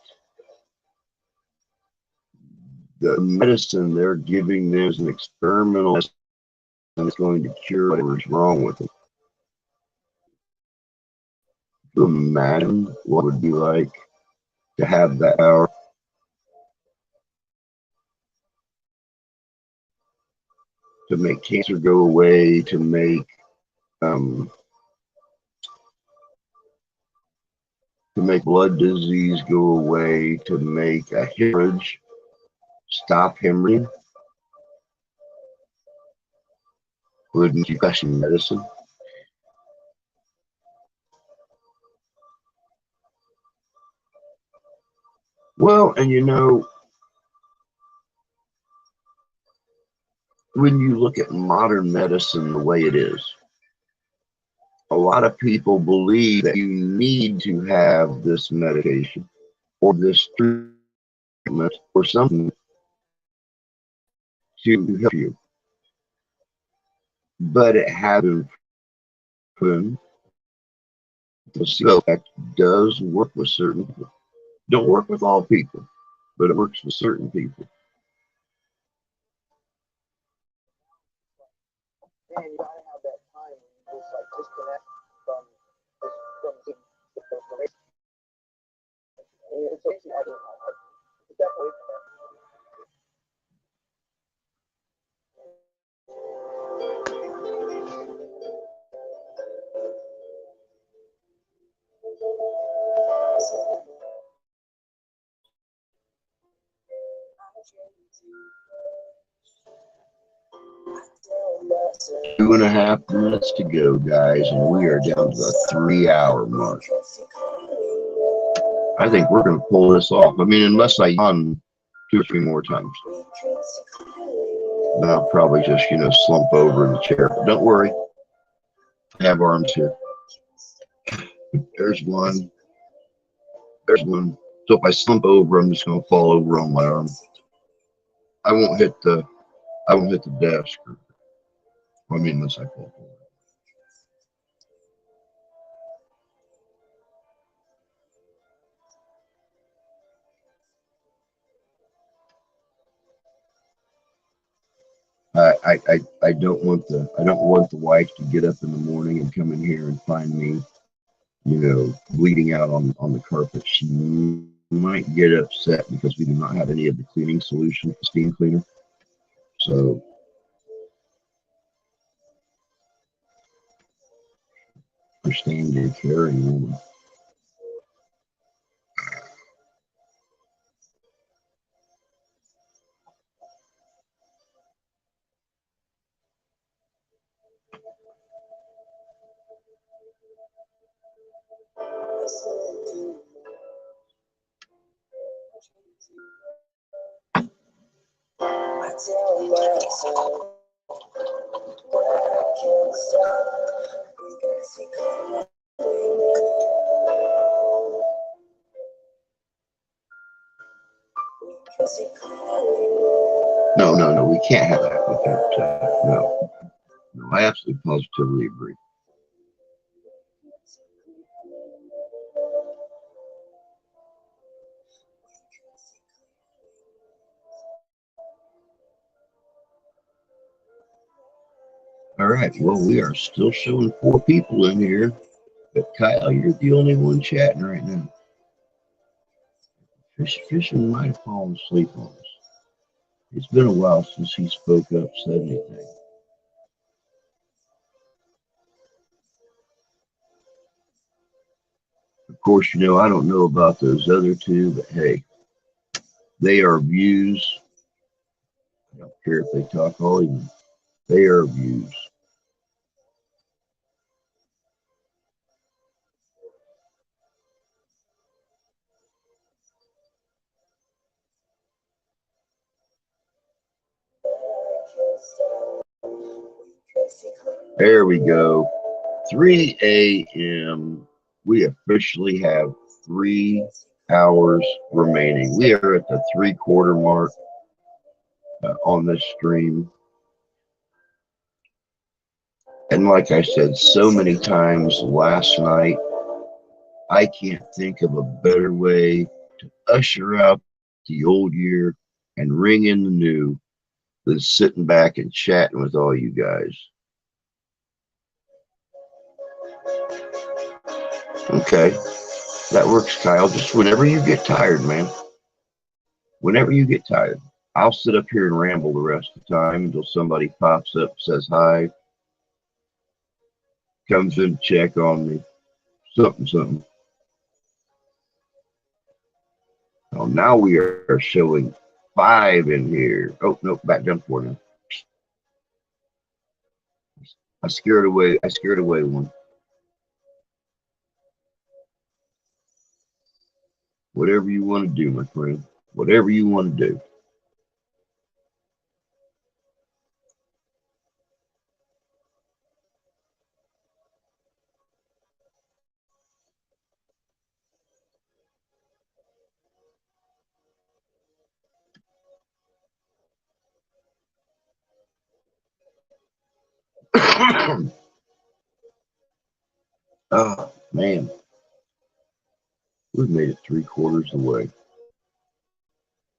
the medicine they're giving them is an experimental medicine that's going to cure whatever's wrong with them. Can you imagine what it would be like to have that power? To make cancer go away, to make blood disease go away, to make a hemorrhage stop hemorrhaging. Wouldn't you question medicine? Well, and when you look at modern medicine the way it is, a lot of people believe that you need to have this medication or this treatment or something to help you. But it hasn't proven the placebo effect does work with certain people. Don't work with all people, but it works with certain people. Two and a half minutes to go, guys, and we are down to the 3 hour mark. I think we're going to pull this off. I mean, unless I yawn 2 or 3 more times. Then I'll probably just, slump over in the chair. But don't worry. I have arms here. There's one. There's one. So if I slump over, I'm just going to fall over on my arm. I won't hit the desk. I mean, unless I fall forward. I don't want the wife to get up in the morning and come in here and find me, bleeding out on the carpet. She might get upset because we do not have any of the cleaning solution, the steam cleaner. So understand your caring woman. No, we can't have that with that. No, I absolutely positively agree. All right, well, we are still showing 4 people in here, but Kyle, you're the only one chatting right now. Fishing might have fallen asleep on us. It's been a while since he spoke up, said anything. Of course, I don't know about those other 2, but hey, they are views. I don't care if they talk all evening. They are views. There we go. 3 a.m. We officially have 3 hours remaining. We are at the 3/4 mark on this stream. And like I said so many times last night, I can't think of a better way to usher out the old year and ring in the new than sitting back and chatting with all you guys. Okay, that works, Kyle. Just whenever you get tired, man. Whenever you get tired, I'll sit up here and ramble the rest of the time until somebody pops up, says hi, comes in to check on me, something. Oh, now we are showing 5 in here. Oh, no, back down 4 now. I scared away one. Whatever you want to do, my friend. Whatever you want to do. Oh, man. We've made it 3/4 of the way.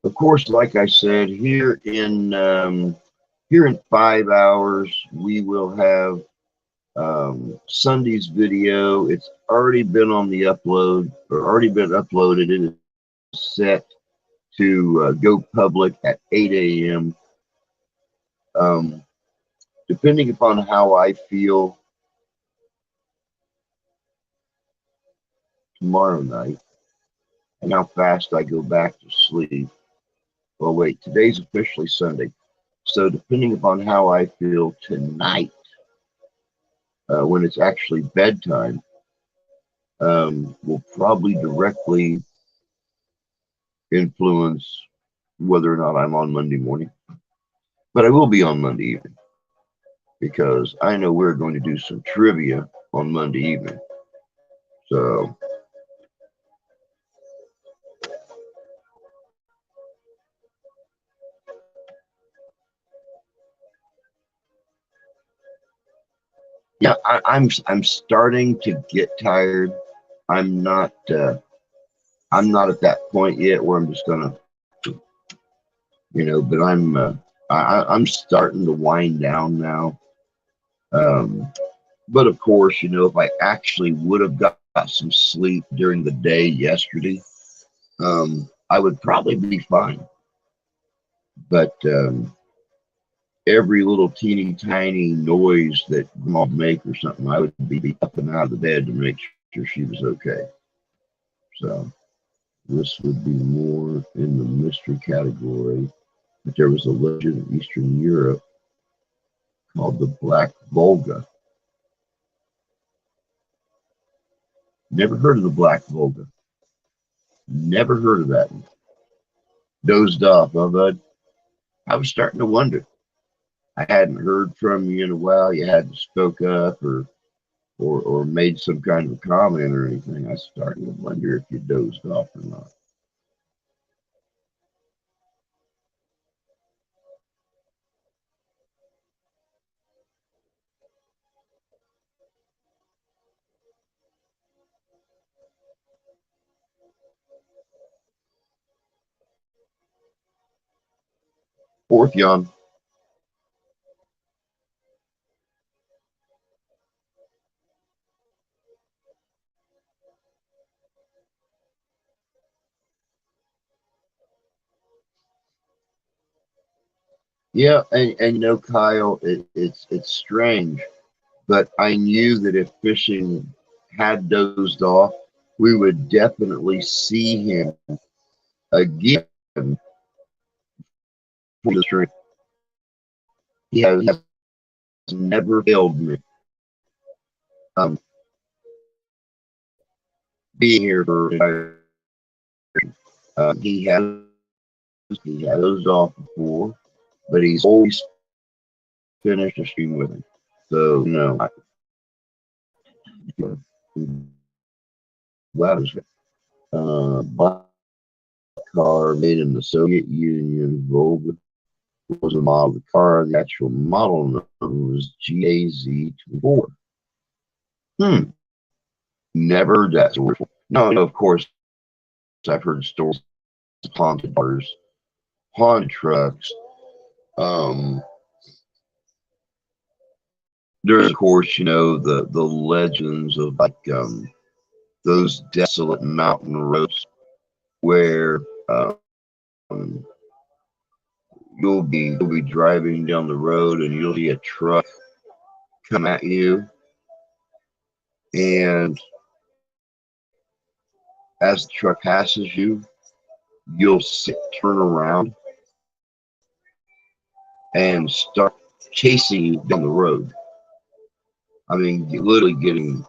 Of course, like I said, here in 5 hours, we will have Sunday's video. It's already been on the upload, or already been uploaded. It is set to go public at 8 a.m. Depending upon how I feel tomorrow night and how fast I go back to sleep. Well, wait, today's officially Sunday. So depending upon how I feel tonight, when it's actually bedtime, will probably directly influence whether or not I'm on Monday morning. But I will be on Monday evening because I know we're going to do some trivia on Monday evening. So yeah, I'm starting to get tired. I'm not at that point yet where I'm just gonna, but I'm starting to wind down now. But of course, if I actually would have got some sleep during the day yesterday, I would probably be fine. But every little teeny tiny noise that Grandma would make or something, I would be up and out of the bed to make sure she was okay. So this would be more in the mystery category. But there was a legend in Eastern Europe called the Black Volga. Never heard of the Black Volga. Never heard of that one. Dozed off, huh, bud? I was starting to wonder. I hadn't heard from you in a while. You hadn't spoke up or made some kind of comment or anything. I was starting to wonder if you dozed off or not. Fourth yawn. Yeah, and Kyle, it's strange, but I knew that if Fishing had dozed off, we would definitely see him again for the stream. He has never failed me. Being here for he had dozed off before, but he's always finished a stream with him. So glad it was black car made in the Soviet Union. Volga was a model of the car. The actual model number was GAZ24. Never heard that story before. No, of course, I've heard stories of haunted cars, haunted trucks. There's, of course, the legends of those desolate mountain roads where you'll be driving down the road and you'll see a truck come at you, and as the truck passes you, you'll turn around and start chasing you down the road. I mean, you're literally getting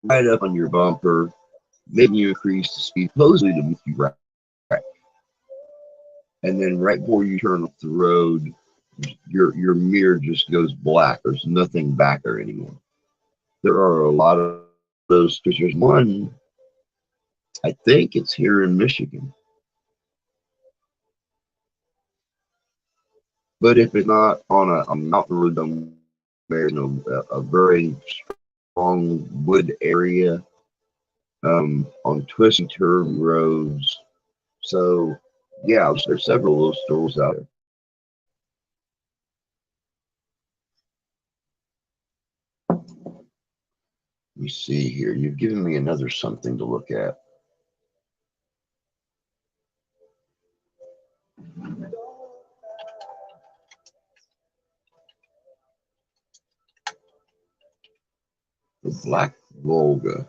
right up on your bumper, making you increase the speed supposedly to make you right. And then right before you turn off the road, your mirror just goes black. There's nothing back there anymore. There are a lot of those. Because there's one, I think it's here in Michigan. But if it's not on a mountain road somewhere, a very strong wood area, on twisting turn roads. So, yeah, there's several of those stores out there. Let me see here. You've given me another something to look at. The Black Volga.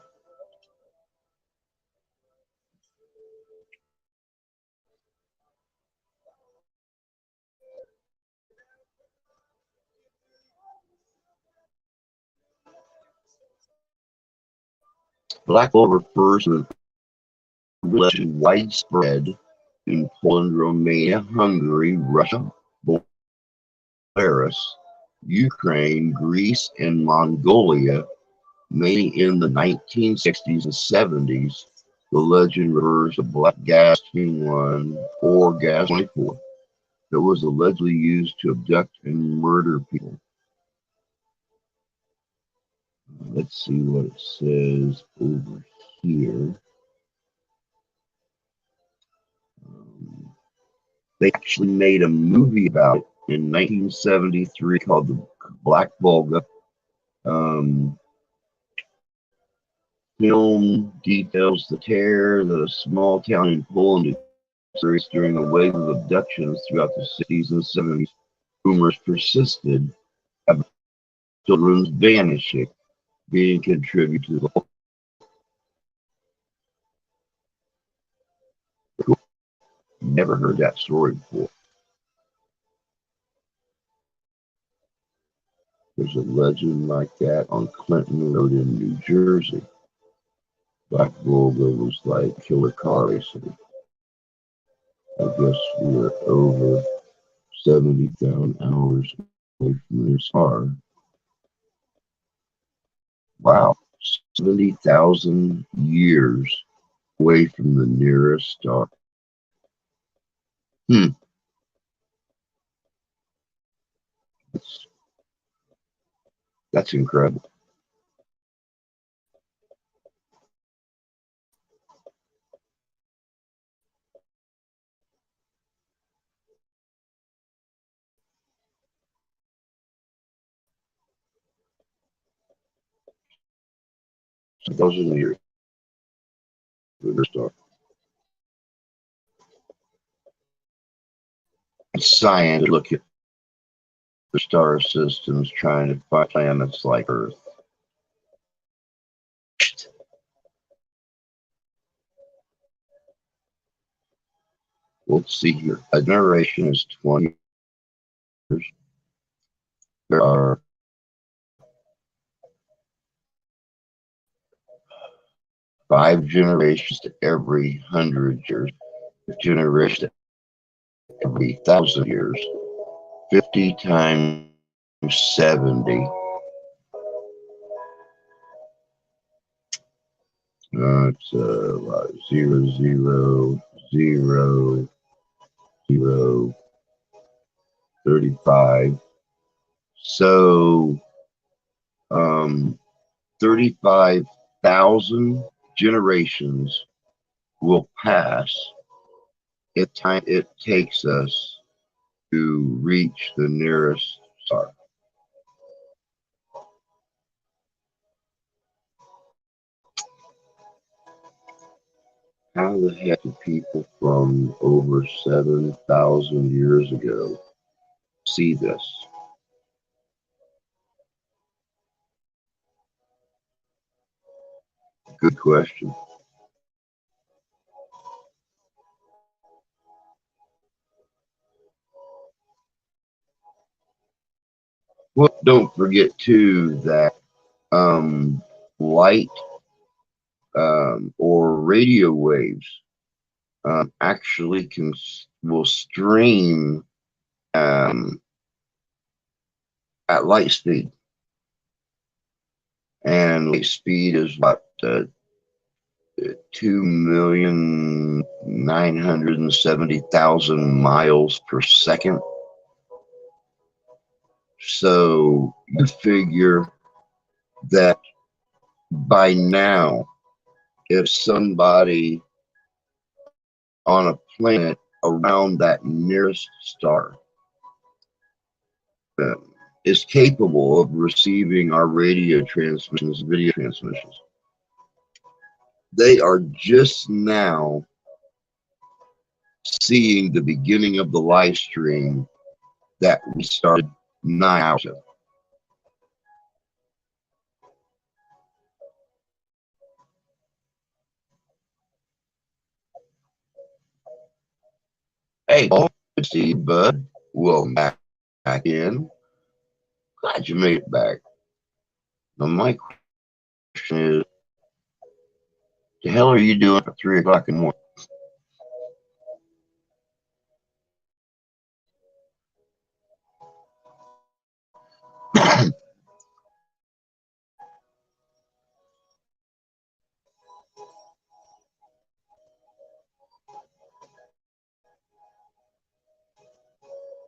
Black Volga refers to legend widespread in Poland, Romania, Hungary, Russia, Belarus, Ukraine, Greece, and Mongolia, mainly in the 1960s and 70s. The legend refers to black gas 21 or gas 24 that was allegedly used to abduct and murder people. Let's see what it says over here. They actually made a movie about it in 1973 called The Black Volga. Film details the terror that a small town in Poland experienced during a wave of abductions throughout the 60s and 70s. Rumors persisted about children's vanishing being contributed to the whole. Never heard that story before. There's a legend like that on Clinton Road in New Jersey. Black Volga was like killer car racing. I guess we're over 70,000 hours away from this car. Wow, 70,000 years away from the nearest star. That's incredible. Those are the years. Star. Science look at the star systems trying to find planets like Earth. Let's see here. A generation is 20 years. There are 5 generations to every 100 years, a generation every 1,000 years, 50 times 70. It's 0, 0, 0, 0, 35. So 35,000 generations will pass if time it takes us to reach the nearest star. How the heck do people from over 7,000 years ago see this? Good question. Well, don't forget too that light or radio waves actually will stream at light speed. And light speed is what, 2,970,000 miles per second. So you figure that by now, if somebody on a planet around that nearest star is capable of receiving our radio transmissions, video transmissions, they are just now seeing the beginning of the live stream that we started 9 hours ago. Hey, Paul, good to see you, bud. Welcome back in. Glad you made it back. Now, my question is, the hell are you doing at 3 o'clock in the morning?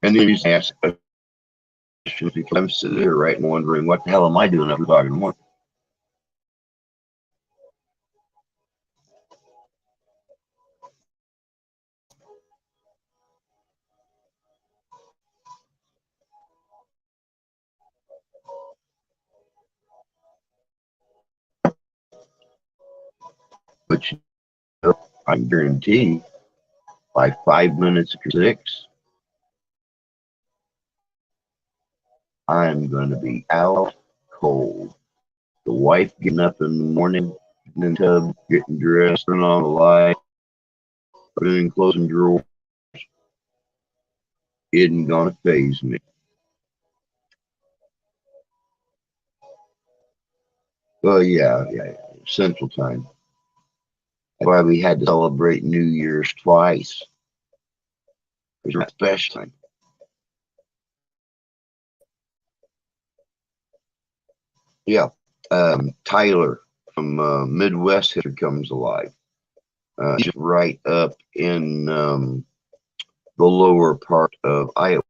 And then you ask the question because I'm sitting there right and wondering, what the hell am I doing at 3 o'clock in the morning? But you know, I guarantee by 5 minutes after 6, I'm going to be out cold. The wife getting up in the morning, in the tub, getting dressed, turning on the light, putting in closing drawers, isn't going to phase me. Well, yeah, Central Time. That's why we had to celebrate New Year's twice. It's not special time. Yeah, Tyler from Midwest here comes alive. He's right up in the lower part of Iowa.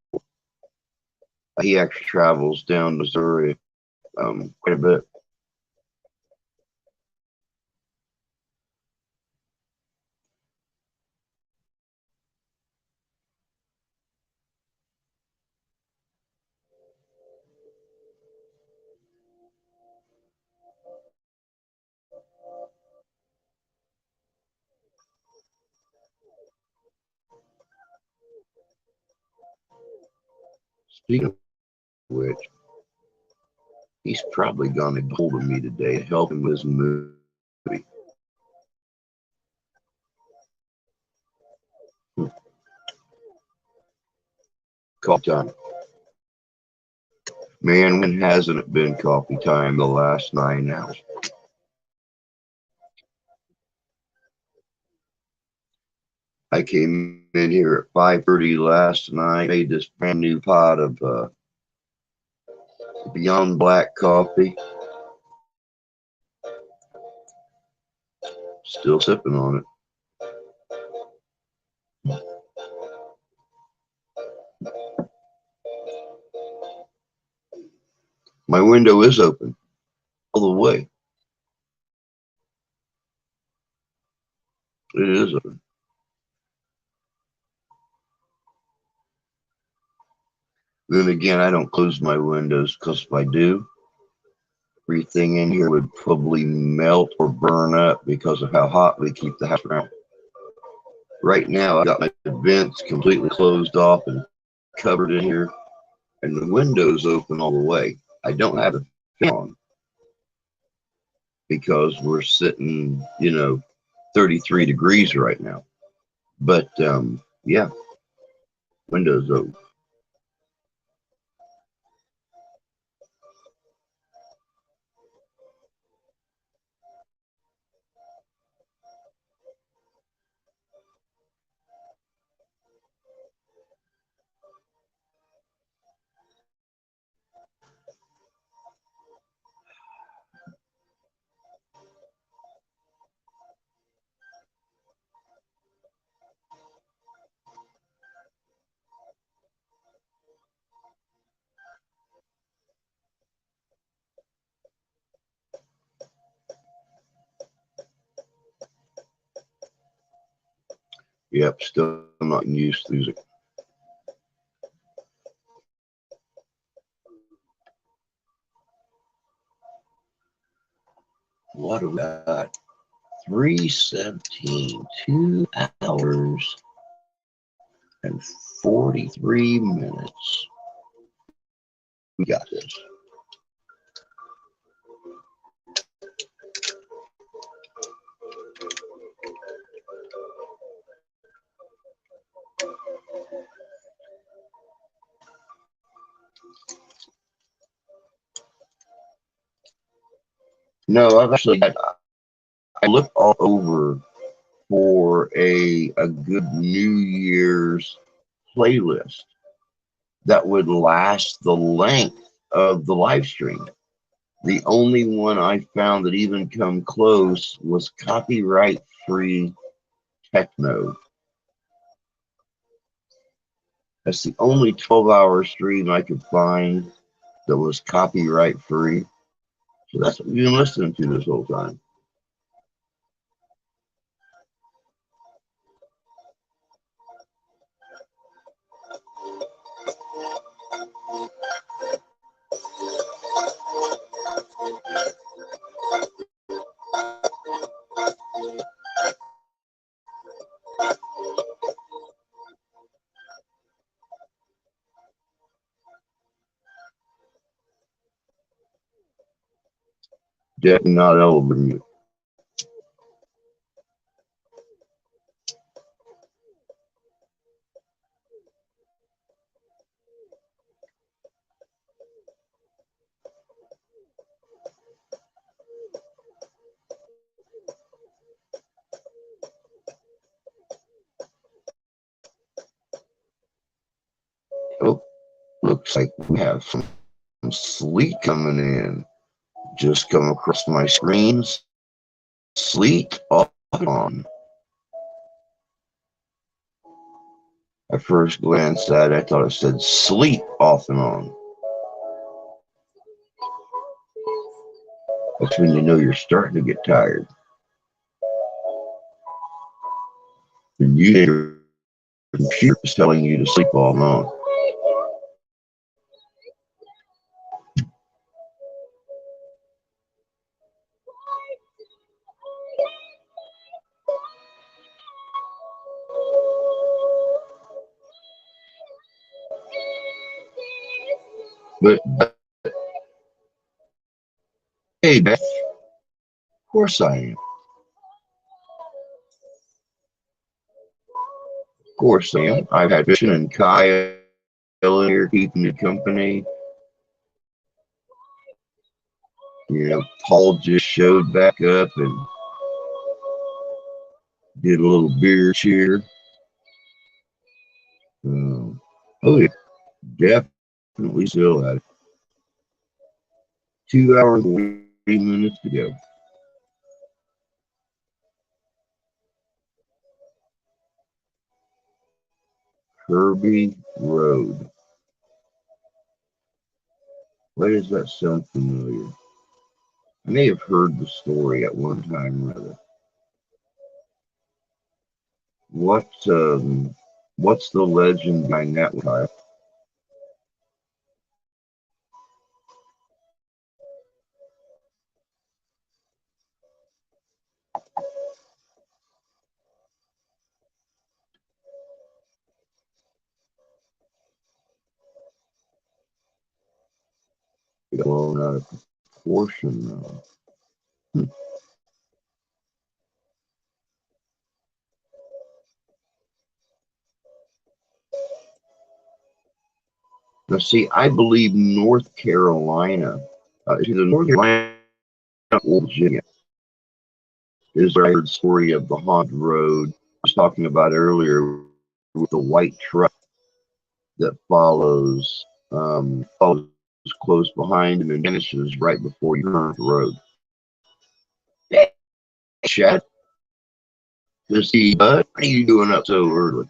He actually travels down Missouri quite a bit. Speaking of which, he's probably going to get hold of me today to help him with his movie. Coffee time. Man, when hasn't it been coffee time the last 9 hours? I came in here at 5:30 last night, made this brand new pot of Beyond Black coffee. Still sipping on it. My window is open all the way. It is open. Then again, I don't close my windows because if I do, everything in here would probably melt or burn up because of how hot we keep the house around. Right now, I've got my vents completely closed off and covered in here, and the windows open all the way. I don't have a fan on because we're sitting, 33 degrees right now. But yeah, windows open. Yep, still not used to it. What do we got? 3:17, 2 hours and 43 minutes. We got this. No, I've actually I looked all over for a good New Year's playlist that would last the length of the live stream. The only one I found that even come close was copyright-free techno. That's the only 12-hour stream I could find that was copyright-free. So that's what we've been listening to this whole time. Definitely not elevating. Oh, looks like we have some sleet coming in. Just come across my screens. Sleet off and on. At first glance at it, I thought it said sleet off and on. That's when you know you're starting to get tired. And your computer is telling you to sleep off and on. But hey, Beth, of course I am. Of course I am. I've had Vision and Kyle here keeping me company. You know, Paul just showed back up and did a little beer cheer. Oh, yeah, definitely still at it. 2 hours and 40 minutes to go. Kirby Road. Why does that sound familiar? I may have heard the story at one time or other. What's the legend behind that one, Kyle? Blown out of proportion now. Now, see, I believe North Carolina, either North Carolina or Virginia, is where I heard the story of the haunted road I was talking about earlier with the white truck that follows close behind him and vanishes right before you turn the road. Hey, Chad, just see, bud, what are you doing up so early?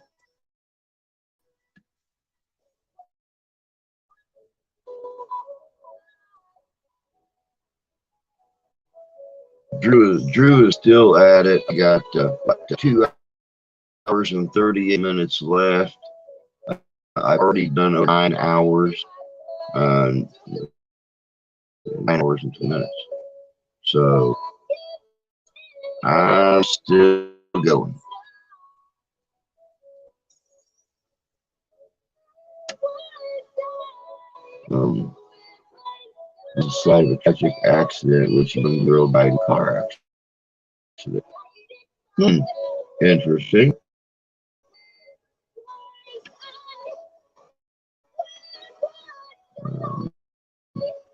Drew is still at it. I got 2 hours and 38 minutes left. I've already done 9 hours, 9 hours and 2 minutes. So I'm still going. Decided a tragic accident, which a young girl died in a car accident. Interesting.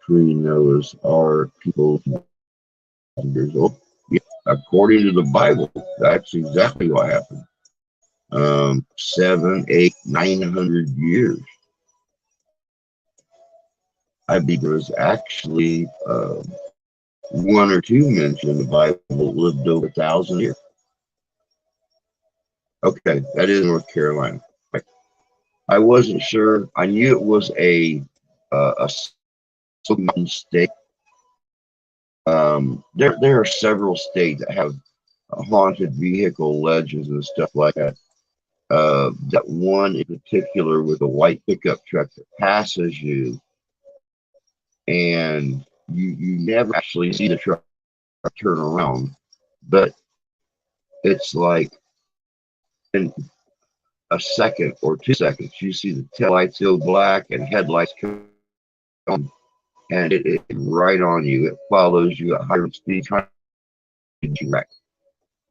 Pre-Noah's Ark, people years old. Yeah, according to the Bible, that's exactly what happened. 7, 8, 900 years. I believe there was actually one or two mentioned in the Bible lived over 1,000 years. Okay, that is North Carolina. I wasn't sure. I knew it was a mountain state. There are several states that have haunted vehicle legends and stuff like that. That one in particular with a white pickup truck that passes you, and you never actually see the truck turn around, but it's like in a second or 2 seconds, you see the taillights go black and headlights come on, and it's right on you. It follows you at higher speed, trying to get you wreck.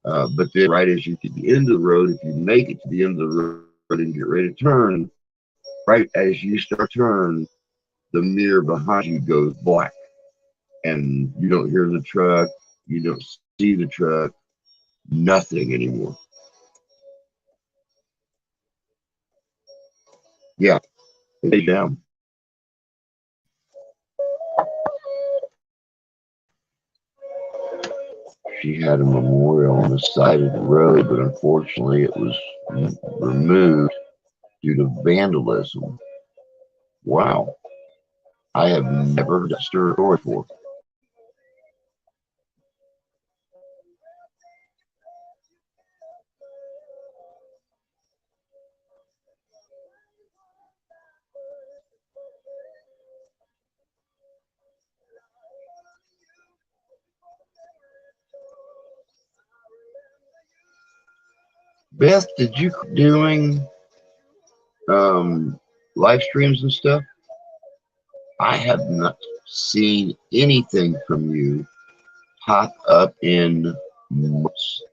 But then, right as you get to the end of the road, if you make it to the end of the road and get ready to turn, right as you start to turn, the mirror behind you goes black, and you don't hear the truck, you don't see the truck, nothing anymore. Yeah, lay down. She had a memorial on the side of the road, but unfortunately it was removed due to vandalism. Wow. I have never heard that story before. Beth, did you doing live streams and stuff? I have not seen anything from you pop up in months.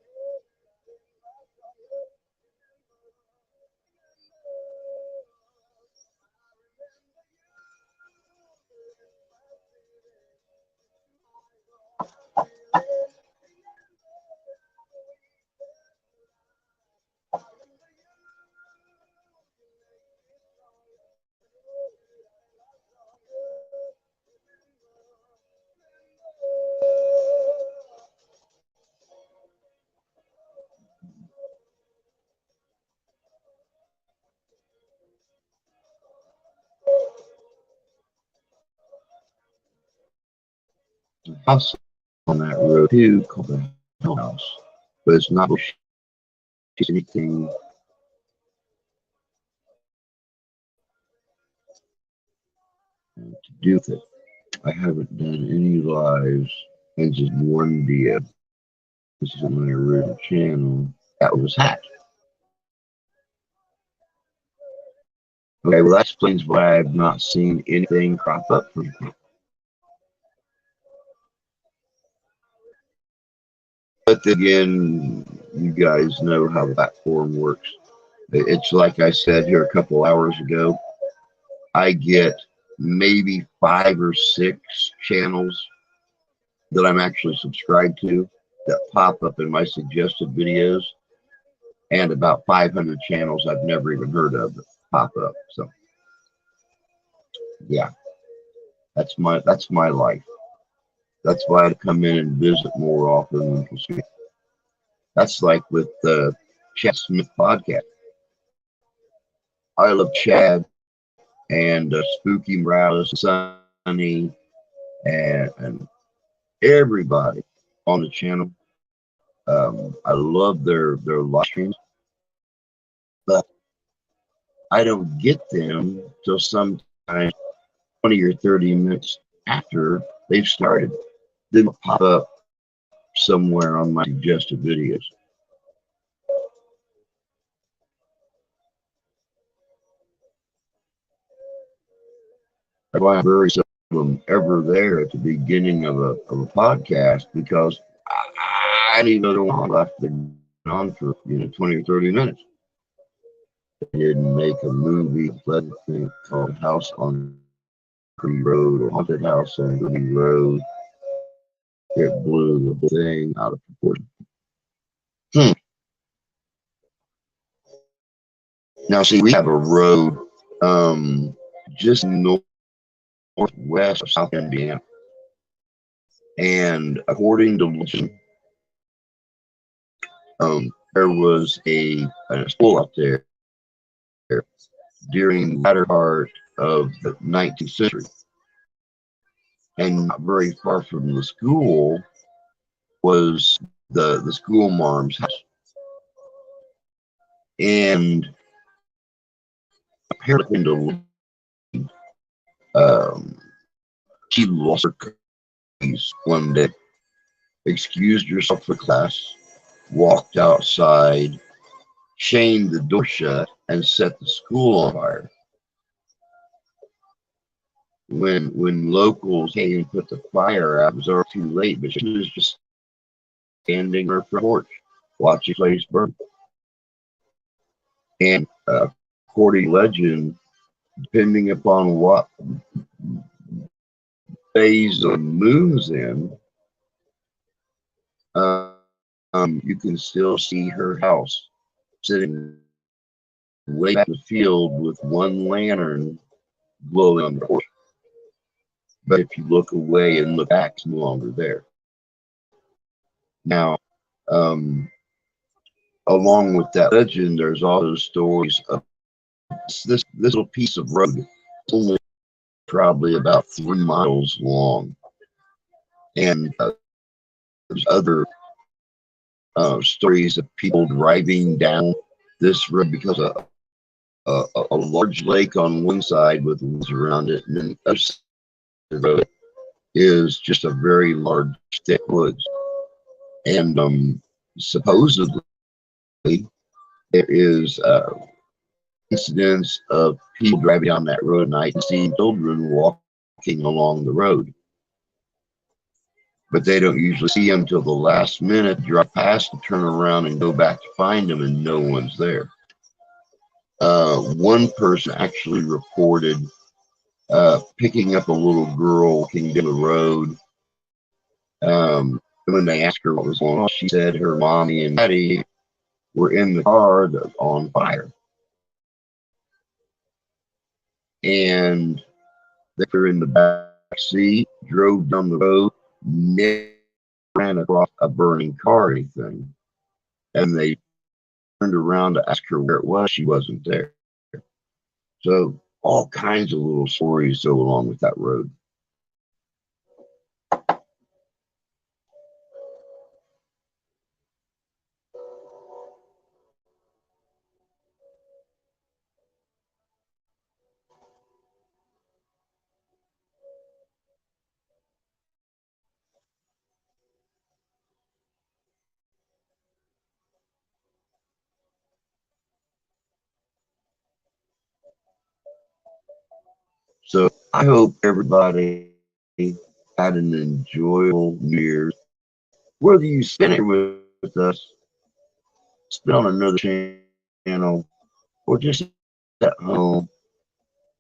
House on that road too called the Hell House, but it's not anything to do with it. I haven't done any lives and just one video. This is on my original channel. That was hacked. Okay, well that explains why I've not seen anything crop up from you. But again, you guys know how that forum works. It's like I said here a couple hours ago. I get maybe 5 or 6 channels that I'm actually subscribed to that pop up in my suggested videos, and about 500 channels I've never even heard of that pop up. So yeah, that's my life. That's why I come in and visit more often. That's like with the Chad Smith podcast. I love Chad and Spooky Morales, Sunny, and everybody on the channel. I love their live streams. I don't get them till sometime 20 or 30 minutes after they've started. They will pop up somewhere on my suggested videos. That's why I'm very seldom ever there at the beginning of a podcast, because I don't even know how left to on for 20 or 30 minutes. I didn't make a movie thing called House on Green Road or Haunted House on Green Road. It blew the whole thing out of proportion. Now, see, we have a road just northwest of South Indiana. And according to legend, there was a school up there during the latter part of the 19th century. And not very far from the school was the school marm's house. And apparently, she lost her keys one day, excused herself for class, walked outside, chained the door shut, and set the school on fire. When locals came and put the fire out, it was already too late, but she was just standing on her front porch, watching the place burn. And according to legend, depending upon what phase the moon's in, you can still see her house sitting way back in the field with one lantern glowing on the porch. But if you look away and look back, it's no longer there. Now, along with that legend, there's also stories of this little piece of road, only probably about 3 miles long, and there's other stories of people driving down this road because of a large lake on one side with woods around it, and then the other side of the road is just a very large thick woods. And supposedly there is incidents of people driving down that road at night and seeing children walking along the road. But they don't usually see them till the last minute, drive past and turn around and go back to find them, and no one's there. One person actually reported picking up a little girl walking down the road. When they asked her what was going on, she said her mommy and daddy were in the car that was on fire. And they were in the back seat, drove down the road, never ran across a burning car or anything. And they turned around to ask her where it was. She wasn't there. So all kinds of little stories go along with that road. So I hope everybody had an enjoyable New Year's. Whether you spend it with us, spend on another channel, or just at home,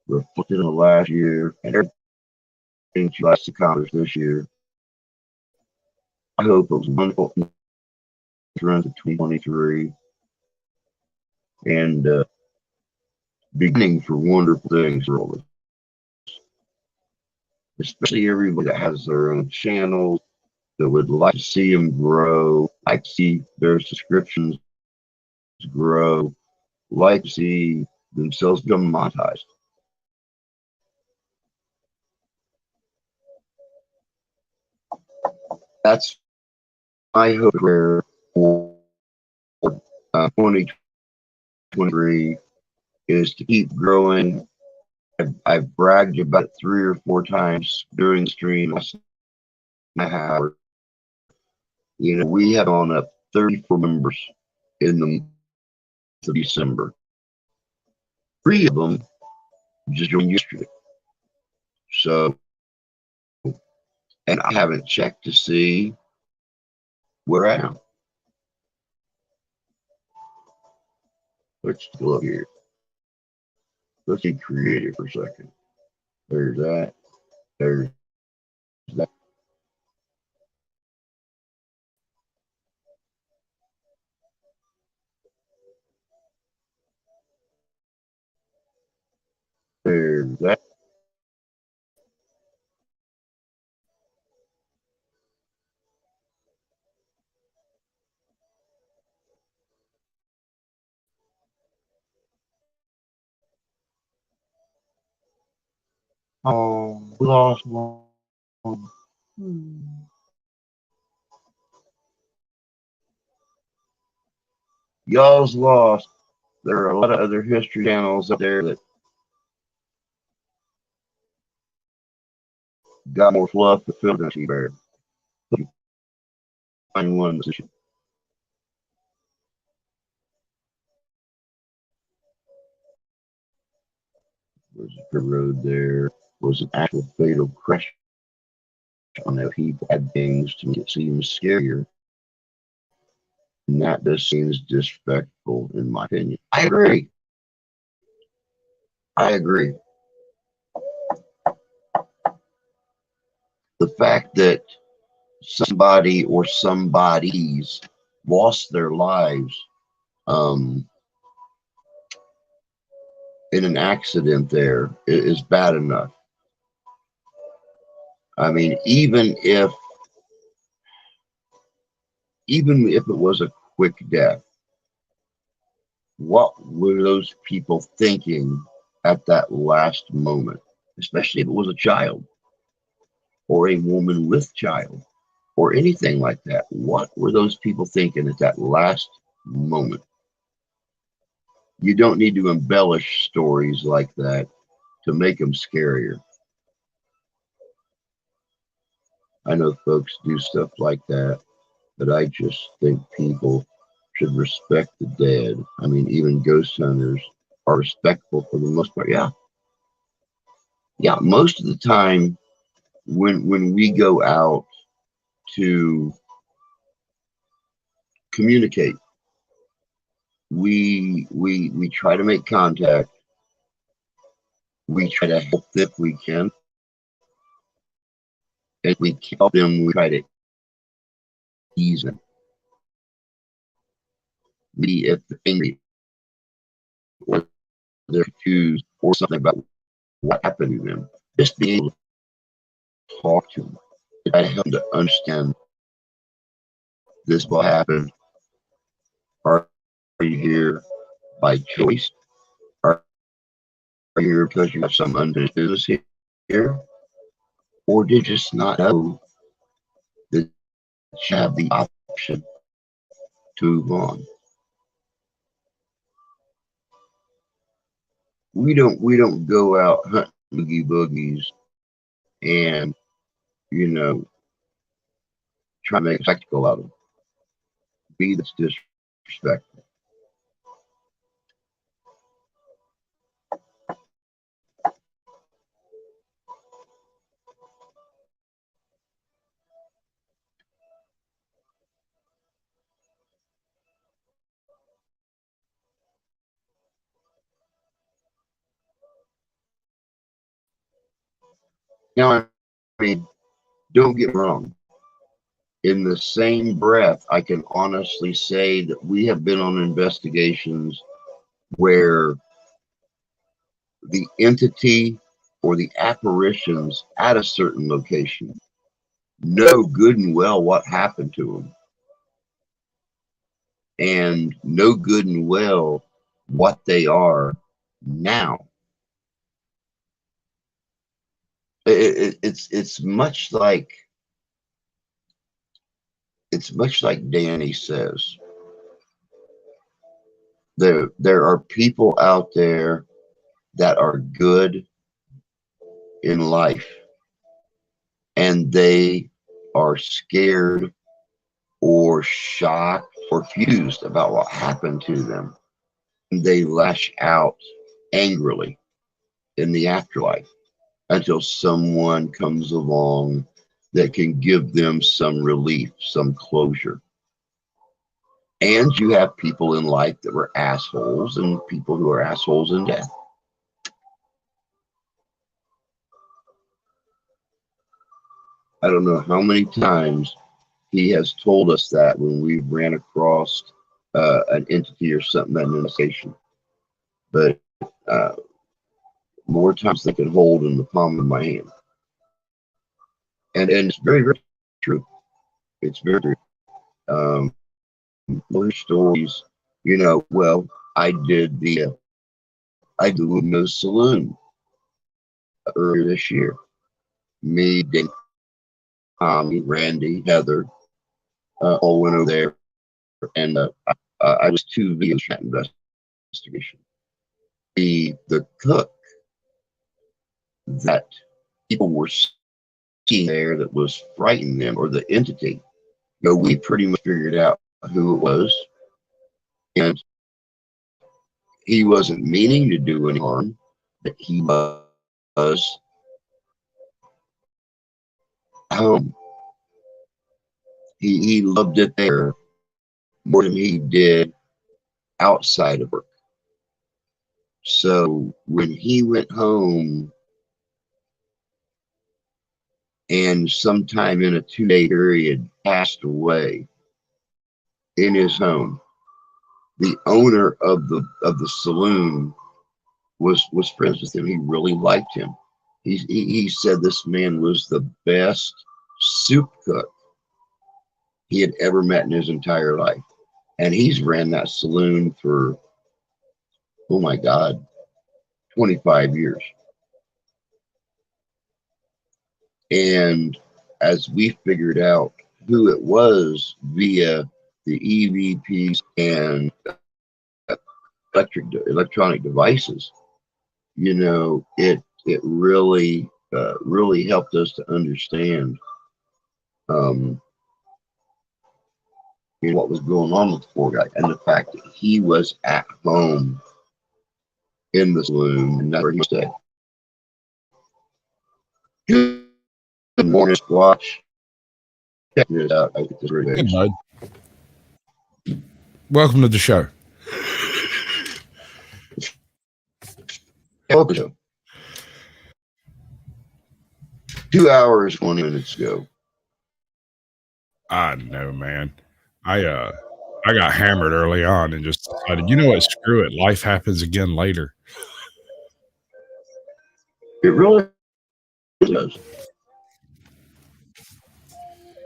reflecting on the last year and everything you like to accomplish this year. I hope it was wonderful run to 2023 and beginning for wonderful things for all of us. Especially everybody that has their own channels, that would like to see them grow, like to see their subscriptions grow, like to see themselves become monetized. That's my hope prayer for 2023 is to keep growing. I've bragged about it 3 or 4 times during the stream. I have, we have on up 34 members in the month of December. 3 of them just joined yesterday. So, and I haven't checked to see where I am. Let's go up here. Let's be creative for a second. There's that. There's that. There's that. Oh, we lost one. Y'all's lost. There are a lot of other history channels out there that got more fluff to fill than Bear. Find one position. Was the road there? Was an actual fatal crash on that people had things to make it seem scarier. And that just seems disrespectful, in my opinion. I agree. I agree. The fact that somebody or somebodies lost their lives in an accident there is bad enough. I mean, even if it was a quick death, what were those people thinking at that last moment? Especially if it was a child or a woman with child or anything like that. What were those people thinking at that last moment? You don't need to embellish stories like that to make them scarier. I know folks do stuff like that, but I just think people should respect the dead. I mean, even ghost hunters are respectful for the most part. Yeah. Yeah, most of the time when we go out to communicate, we try to make contact. We try to help if we can. And we help them, we try to ease them. Maybe if they're angry or they're confused or something about what happened to them, just being able to talk to them. I help them to understand this will happen. Are you here by choice? Are you here because you have some unfinished business here? Or did you just not know that you have the option to move on? We don't go out hunting boogie boogies and try to make a spectacle out of them. Be that's disrespectful. Now, I mean, don't get me wrong. In the same breath, I can honestly say that we have been on investigations where the entity or the apparitions at a certain location know good and well what happened to them and know good and well what they are now. It's much like Danny says. there are people out there that are good in life, and they are scared or shocked or confused about what happened to them. And they lash out angrily in the afterlife until someone comes along that can give them some relief, some closure. And you have people in life that were assholes and people who are assholes in death. I don't know how many times he has told us that when we ran across an entity or something that in the station. But more times than I can hold in the palm of my hand. And it's very, very true. It's very true. Other stories, well, I did the Window Saloon earlier this year. Me, Dave, Tommy, Randy, Heather, all went over there, and I was 2 videos for that investigation. The cook that people were seeing there that was frightening them, or the entity, we pretty much figured out who it was, and he wasn't meaning to do any harm, but he was home. He loved it there more than he did outside of work. So when he went home, and sometime in a 2-day period passed away in his home, the owner of the saloon was friends with him. He really liked him. He said this man was the best soup cook he had ever met in his entire life. And he's ran that saloon for, oh my God, 25 years. And as we figured out who it was via the EVPs and electronic devices, it really really helped us to understand what was going on with the poor guy, and the fact that he was at home in the saloon and that's where he stayed. Good morning, Squatch. Check this out. I get this really Hey, bud. Welcome to the show. Welcome to 2 hours, 20 minutes ago. I know, man. I got hammered early on and just decided, you know what, screw it. Life happens again later. It really does.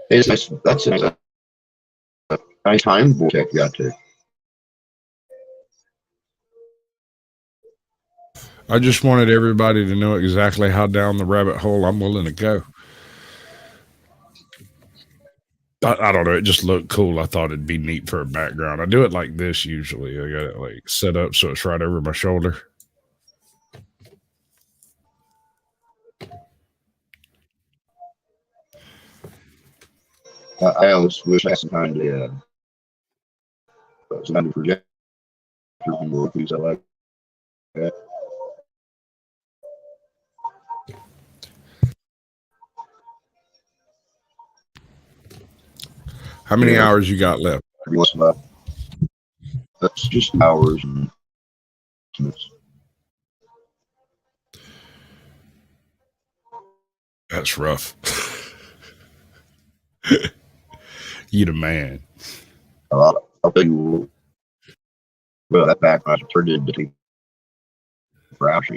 That's a nice time vortex you got there. I just wanted everybody to know exactly how down the rabbit hole I'm willing to go. I don't know. It just looked cool. I thought it'd be neat for a background. I do it like this usually. I got it like set up so it's right over my shoulder. I always wish I had some kind of projector more things I like that. How many hours you got left? That's just hours and minutes. That's rough. You the man. I'll tell you, well, that background turned into for hours.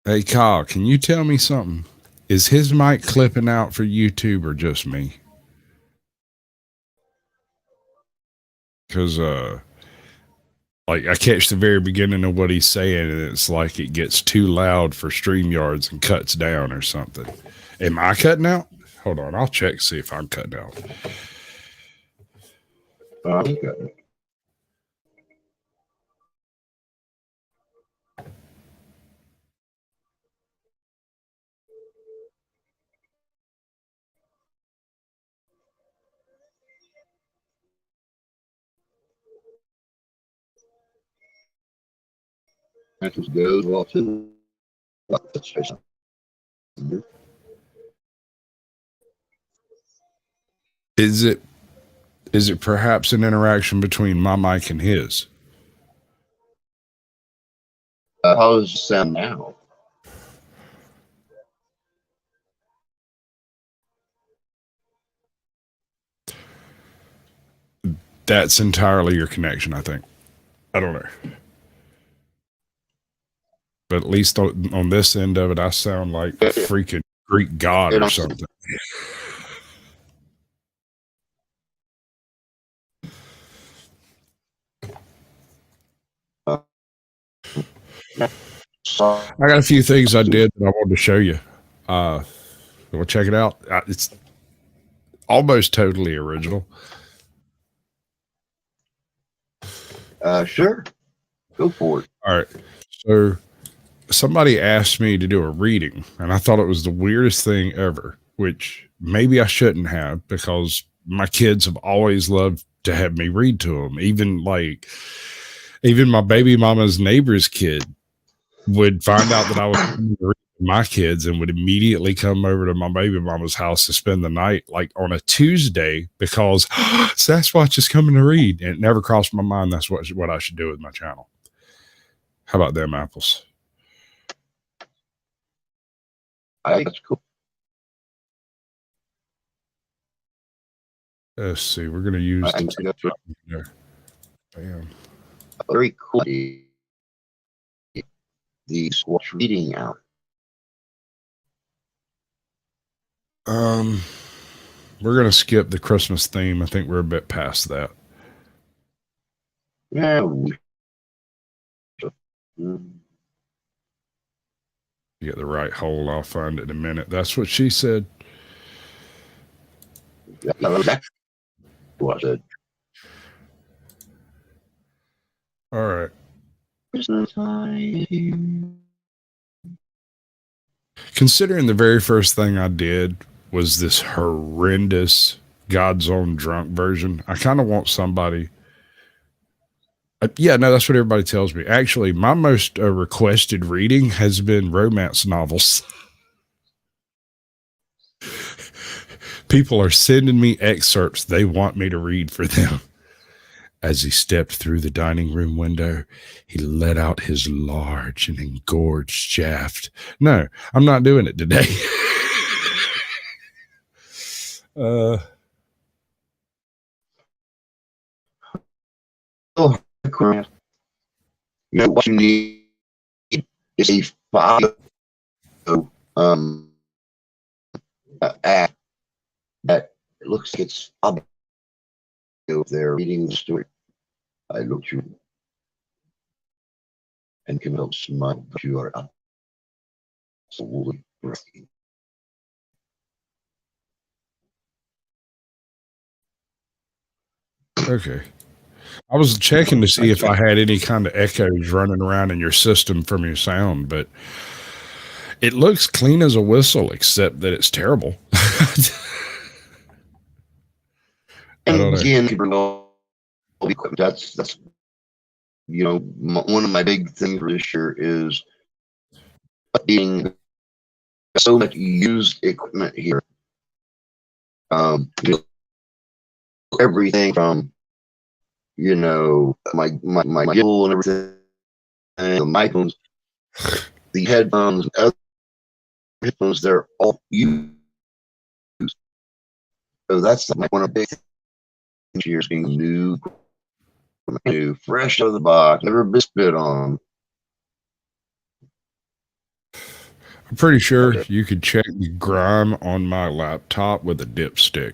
Hey, Kyle, can you tell me something? Is his mic clipping out for YouTube or just me? Because, like, I catch the very beginning of what he's saying, and it's like it gets too loud for StreamYards and cuts down or something. Am I cutting out? Hold on, I'll check, see if I'm cutting out. Okay. That just goes well too. Is it perhaps an interaction between my mic and his? How does it sound now? That's entirely your connection, I think. I don't know. But at least on this end of it, I sound like a freaking Greek god or something. I got a few things I did that I wanted to show you. We'll check it out. It's almost totally original. Sure. Go for it. All right. So somebody asked me to do a reading, and I thought it was the weirdest thing ever, which maybe I shouldn't have, because my kids have always loved to have me read to them. Even my baby mama's neighbor's kid would find out that I was reading to my kids and would immediately come over to my baby mama's house to spend the night, like on a Tuesday, because Sasquatch is coming to read. And it never crossed my mind that's what I should do with my channel. How about them apples? I think that's cool. Let's see. We're going to use the Bam. Very cool. The Squatch reading out. We're going to skip the Christmas theme. I think we're a bit past that. Yeah. Get the right hole. I'll find it in a minute. That's what she said. Was it? All right. Considering the very first thing I did was this horrendous God's Own Drunk version, I kind of want somebody. Yeah, no, that's what everybody tells me. Actually, my most requested reading has been romance novels. People are sending me excerpts they want me to read for them. As he stepped through the dining room window, he let out his large and engorged shaft. No, I'm not doing it today. Oh, crap. You know what you need is a follow app that looks like it's up there reading the story. I look you and can help smile, but you are absolutely breathing. Okay. I was checking to see if I had any kind of echoes running around in your system from your sound, but it looks clean as a whistle, except that it's terrible. I don't know. That's you know, one of my big things for this year is being so much used equipment here. You know, everything from my gimbal and everything, and the microphones, the headphones, other headphones, they're all used. So that's like one of the big things here is being new, fresh out of the box, never been spit on. I'm pretty sure you could check the grime on my laptop with a dipstick.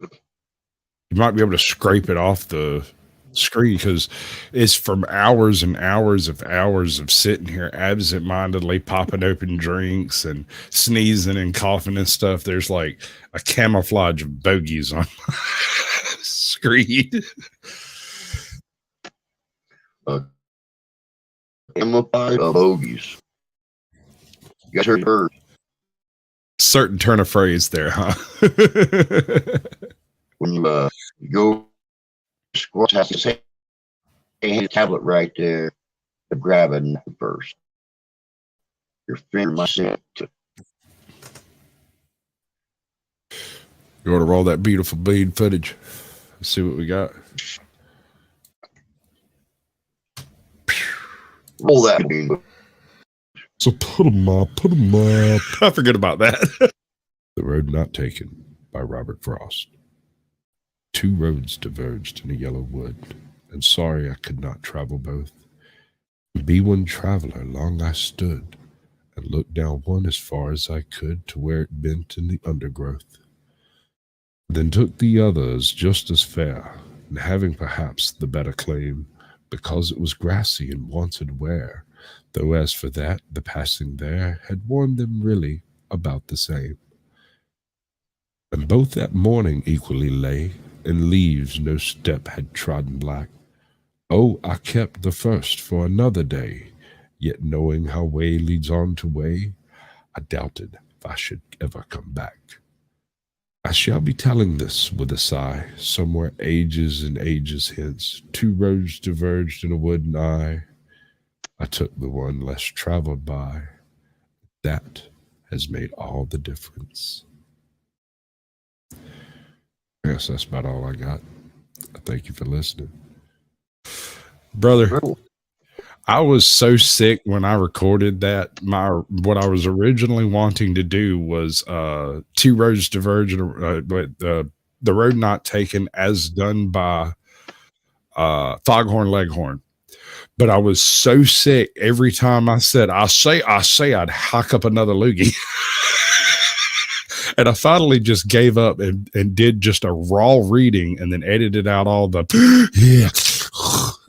You might be able to scrape it off the screen because it's from hours and hours of sitting here absent-mindedly popping open drinks and sneezing and coughing and stuff. There's like a camouflage of bogeys on my screen. Camouflage of bogeys. You guys heard? Certain turn of phrase there, huh? When you go squat, have to say hand tablet right there to grab a first. Your finger must sit to You want to roll that beautiful bead footage? Let's see what we got. roll that bead. So put 'em up. I forget about that. The Road Not Taken by Robert Frost. Two roads diverged in a yellow wood, and sorry I could not travel both. Be one traveler, long I stood, and looked down one as far as I could to where it bent in the undergrowth. Then took the other as just as fair, and having perhaps the better claim, because it was grassy and wanted wear, though as for that, the passing there had warned them really about the same. And both that morning equally lay, in leaves no step had trodden black. Oh, I kept the first for another day, yet knowing how way leads on to way, I doubted if I should ever come back. I shall be telling this with a sigh, somewhere ages and ages hence, two roads diverged in a wood, and I took the one less traveled by. That has made all the difference. Yes, that's about all I got. Thank you for listening. Brother, I was so sick when I recorded that. What I was originally wanting to do was two roads diverge, but the Road Not Taken as done by Foghorn Leghorn. But I was so sick every time I said, I say, I'd hack up another loogie. And I finally just gave up and did just a raw reading and then edited out all the,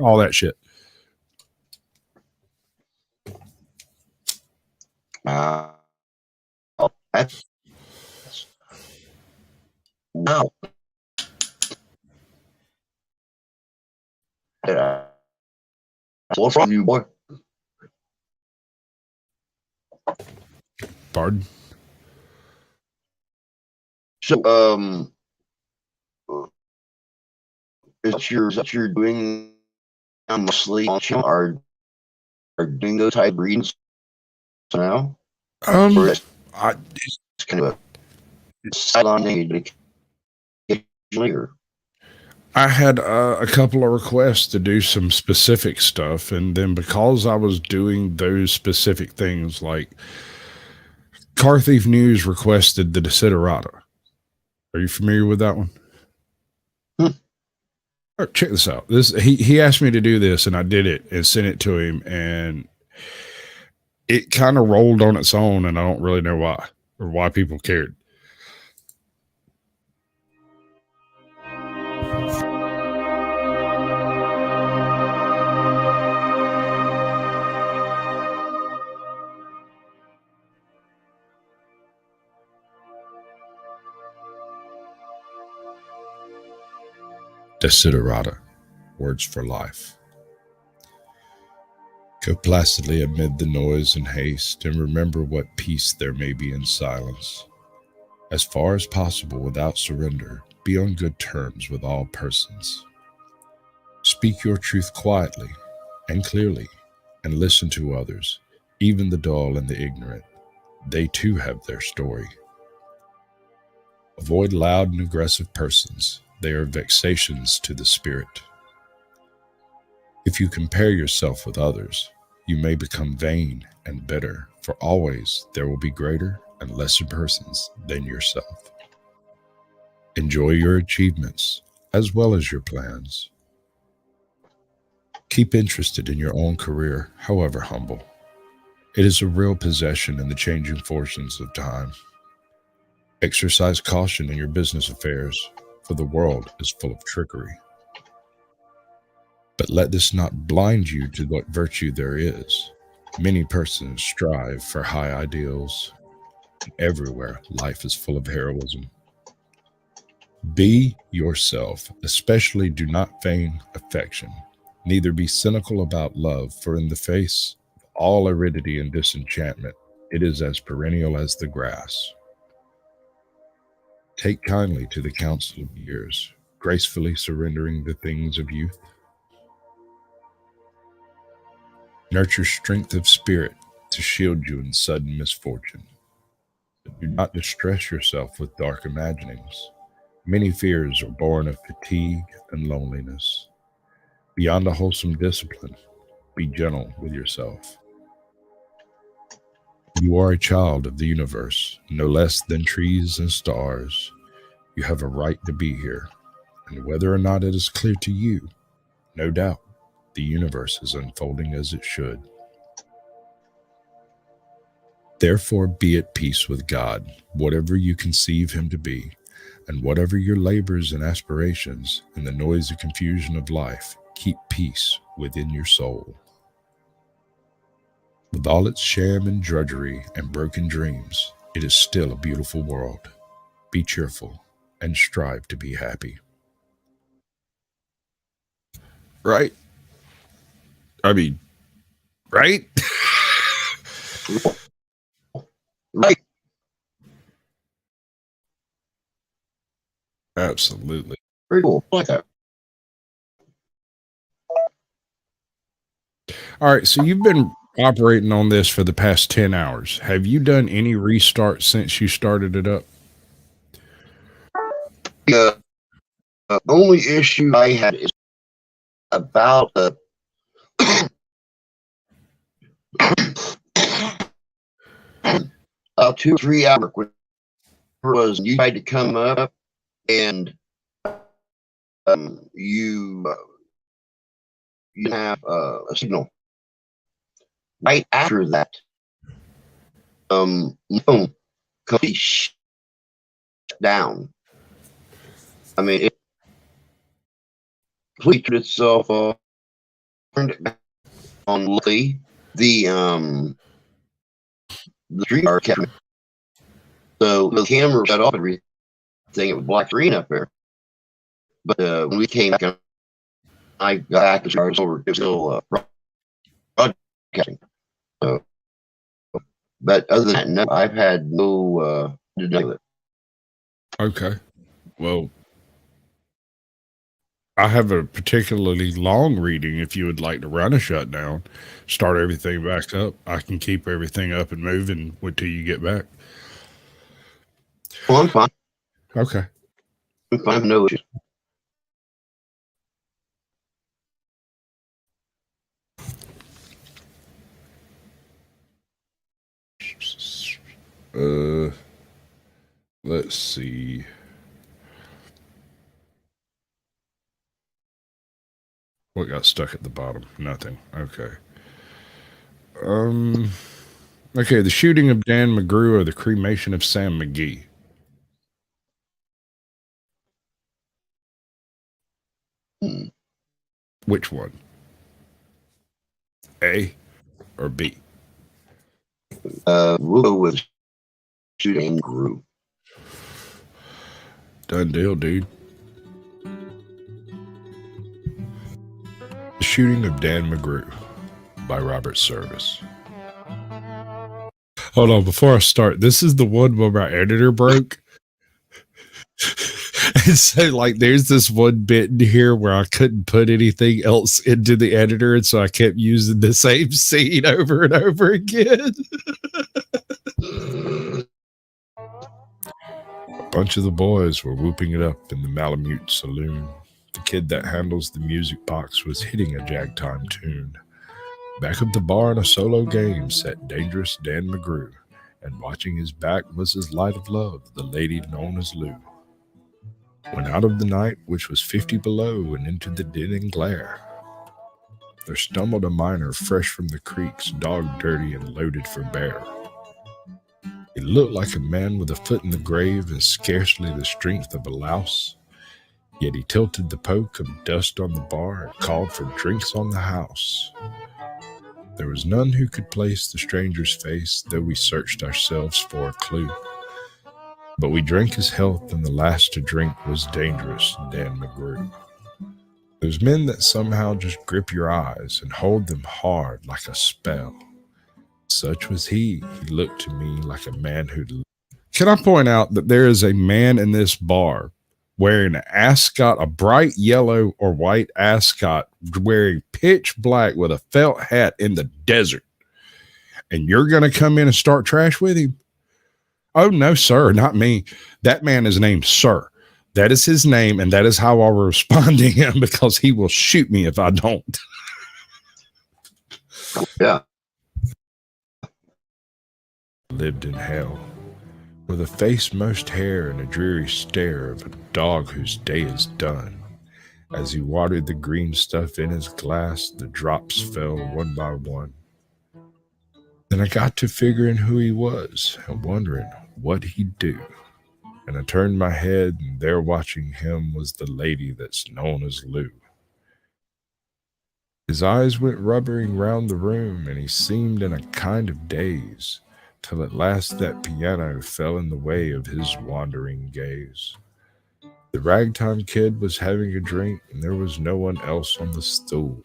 all that shit. That's wow. What's from you, boy? Pardon? So, is that you're doing mostly are doing those type readings now? Or is it's kind of a silent thing occasionally, or? I had a couple of requests to do some specific stuff, and then because I was doing those specific things, like Car Thief News requested the Desiderata. Are you familiar with that one? Oh, check this out. He asked me to do this, and I did it and sent it to him, and it kind of rolled on its own, and I don't really know why or why people cared. Desiderata, words for life. Go placidly amid the noise and haste, and remember what peace there may be in silence. As far as possible, without surrender, be on good terms with all persons. Speak your truth quietly and clearly, and listen to others, even the dull and the ignorant. They too have their story. Avoid loud and aggressive persons. They are vexations to the spirit. If you compare yourself with others, you may become vain and bitter, for always there will be greater and lesser persons than yourself. Enjoy your achievements as well as your plans. Keep interested in your own career, however humble. It is a real possession in the changing fortunes of time. Exercise caution in your business affairs, for the world is full of trickery. But let this not blind you to what virtue there is. Many persons strive for high ideals. Everywhere, life is full of heroism. Be yourself, especially do not feign affection. Neither be cynical about love, for in the face of all aridity and disenchantment, it is as perennial as the grass. Take kindly to the counsel of years, gracefully surrendering the things of youth. Nurture strength of spirit to shield you in sudden misfortune. But do not distress yourself with dark imaginings. Many fears are born of fatigue and loneliness. Beyond a wholesome discipline, be gentle with yourself. You are a child of the universe, no less than trees and stars. You have a right to be here, and whether or not it is clear to you, no doubt, the universe is unfolding as it should. Therefore, be at peace with God, whatever you conceive him to be, and whatever your labors and aspirations, in the noise and confusion of life, keep peace within your soul. With all its sham and drudgery and broken dreams, it is still a beautiful world. Be cheerful and strive to be happy. Right? I mean, right? Right. Absolutely. Very cool. I like that. All right, so you've been operating on this for the past 10 hours. Have you done any restart since you started it up? The only issue I had is about about 2 or 3 hours when you tried to come up and you have a signal. Right after that, the phone completely shut down. I mean, it completely turned itself off, turned it back on. Luckily, the stream kept me. So the camera shut off everything. It was black screen up there. But when we came back, I got back as far as over. It was still broadcasting. So, but other than that, no, I've had no to do with it. Okay. Well, I have a particularly long reading if you would like to run a shutdown, start everything back up. I can keep everything up and moving until you get back. Well, I'm fine. Okay. I'm fine. No issues. Let's see. What got stuck at the bottom? Nothing. Okay. Okay, the shooting of Dan McGrew or the cremation of Sam McGee? Which one? A or B? We'll go with shooting McGrew. Done deal, dude. The shooting of Dan McGrew by Robert Service. Hold on, before I start, this is the one where my editor broke. And so, like, there's this one bit in here where I couldn't put anything else into the editor, and so I kept using the same scene over and over again. A bunch of the boys were whooping it up in the Malamute saloon. The kid that handles the music box was hitting a jagtime tune. Back of the bar in a solo game sat dangerous Dan McGrew, and watching his back was his light of love, the lady known as Lou. When out of the night, which was 50 below, and into the din and glare, there stumbled a miner fresh from the creeks, dog dirty and loaded for bear. He looked like a man with a foot in the grave and scarcely the strength of a louse. Yet he tilted the poke of dust on the bar and called for drinks on the house. There was none who could place the stranger's face, though we searched ourselves for a clue. But we drank his health, and the last to drink was dangerous Dan McGrew. Those men that somehow just grip your eyes and hold them hard like a spell. Such was he. He looked to me like a man who'd... Can I point out that there is a man in this bar wearing an ascot, a bright yellow or white ascot, wearing pitch black with a felt hat in the desert. And you're going to come in and start trash with him? Oh, no, sir, not me. That man is named Sir. That is his name, and that is how I'll respond to him, because he will shoot me if I don't. Yeah. Lived in hell, with a face most hair and a dreary stare of a dog whose day is done. As he watered the green stuff in his glass, the drops fell one by one. Then I got to figuring who he was and wondering what he'd do. And I turned my head, and there watching him was the lady that's known as Lou. His eyes went rubbering round the room, and he seemed in a kind of daze, till at last that piano fell in the way of his wandering gaze. The ragtime kid was having a drink, and there was no one else on the stool.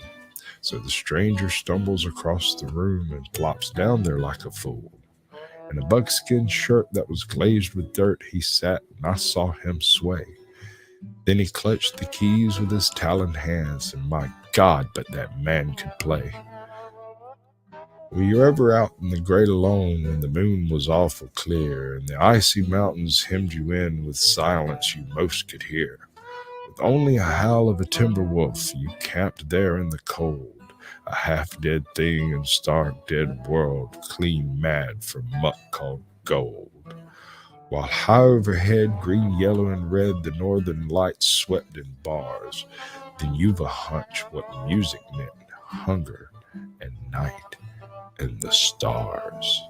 So the stranger stumbles across the room and flops down there like a fool. In a buckskin shirt that was glazed with dirt, he sat, and I saw him sway. Then he clutched the keys with his taloned hands, and my God, but that man could play. Were you ever out in the great alone when the moon was awful clear, and the icy mountains hemmed you in with silence you most could hear? With only a howl of a timber wolf, you camped there in the cold, a half-dead thing in stark dead world, clean mad for muck called gold. While high overhead, green, yellow, and red, the northern lights swept in bars, then you've a hunch what music meant, hunger and night and the stars.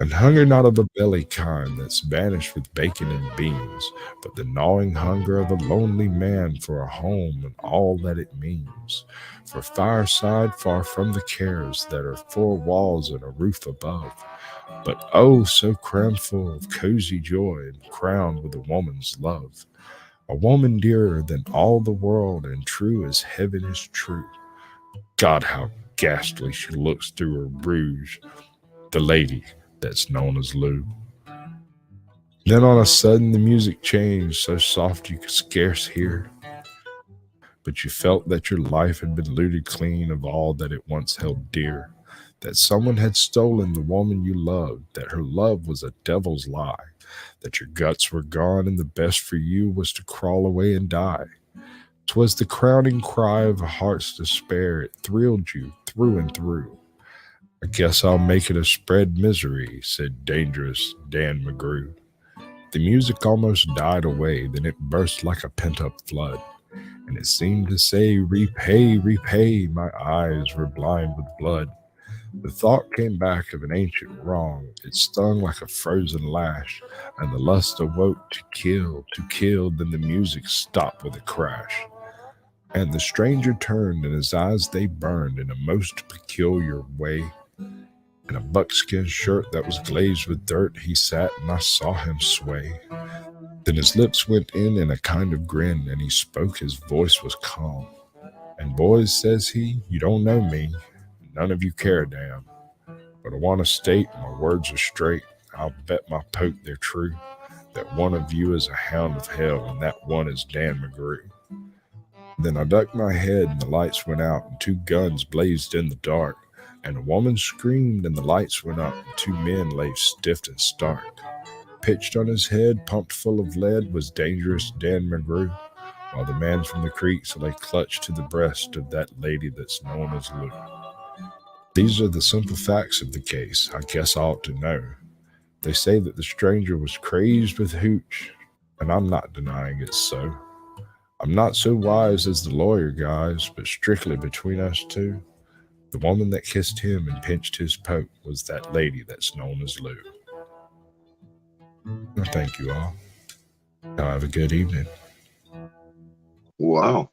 And hunger not of the belly kind that's banished with bacon and beans, but the gnawing hunger of a lonely man for a home and all that it means, for fireside far from the cares that are four walls and a roof above, but oh so crammed full of cozy joy and crowned with a woman's love, a woman dearer than all the world and true as heaven is true. God, how ghastly she looks through her rouge, the lady that's known as Lou. Then on a sudden the music changed, so soft you could scarce hear, but you felt that your life had been looted clean of all that it once held dear, that someone had stolen the woman you loved, that her love was a devil's lie, that your guts were gone and the best for you was to crawl away and die. 'Twas the crowning cry of a heart's despair, it thrilled you through and through. I guess I'll make it a spread misery, said dangerous Dan McGrew. The music almost died away, then it burst like a pent-up flood, and it seemed to say, repay, repay, my eyes were blind with blood. The thought came back of an ancient wrong, it stung like a frozen lash, and the lust awoke to kill, then the music stopped with a crash. And the stranger turned, and his eyes they burned in a most peculiar way. In a buckskin shirt that was glazed with dirt, he sat, and I saw him sway. Then his lips went in a kind of grin, and he spoke, his voice was calm. And boys, says he, you don't know me, none of you care a damn, but I want to state my words are straight, I'll bet my poke they're true, that one of you is a hound of hell, and that one is Dan McGrew. Then I ducked my head, and the lights went out, and two guns blazed in the dark, and a woman screamed, and the lights went up, and two men lay stiff and stark. Pitched on his head, pumped full of lead, was dangerous Dan McGrew, while the man from the creeks lay clutched to the breast of that lady that's known as Lou. These are the simple facts of the case, I guess I ought to know. They say that the stranger was crazed with hooch, and I'm not denying it's so. I'm not so wise as the lawyer guys, but strictly between us two, the woman that kissed him and pinched his poke was that lady that's known as Lou. Well, thank you all. Now have a good evening. Wow.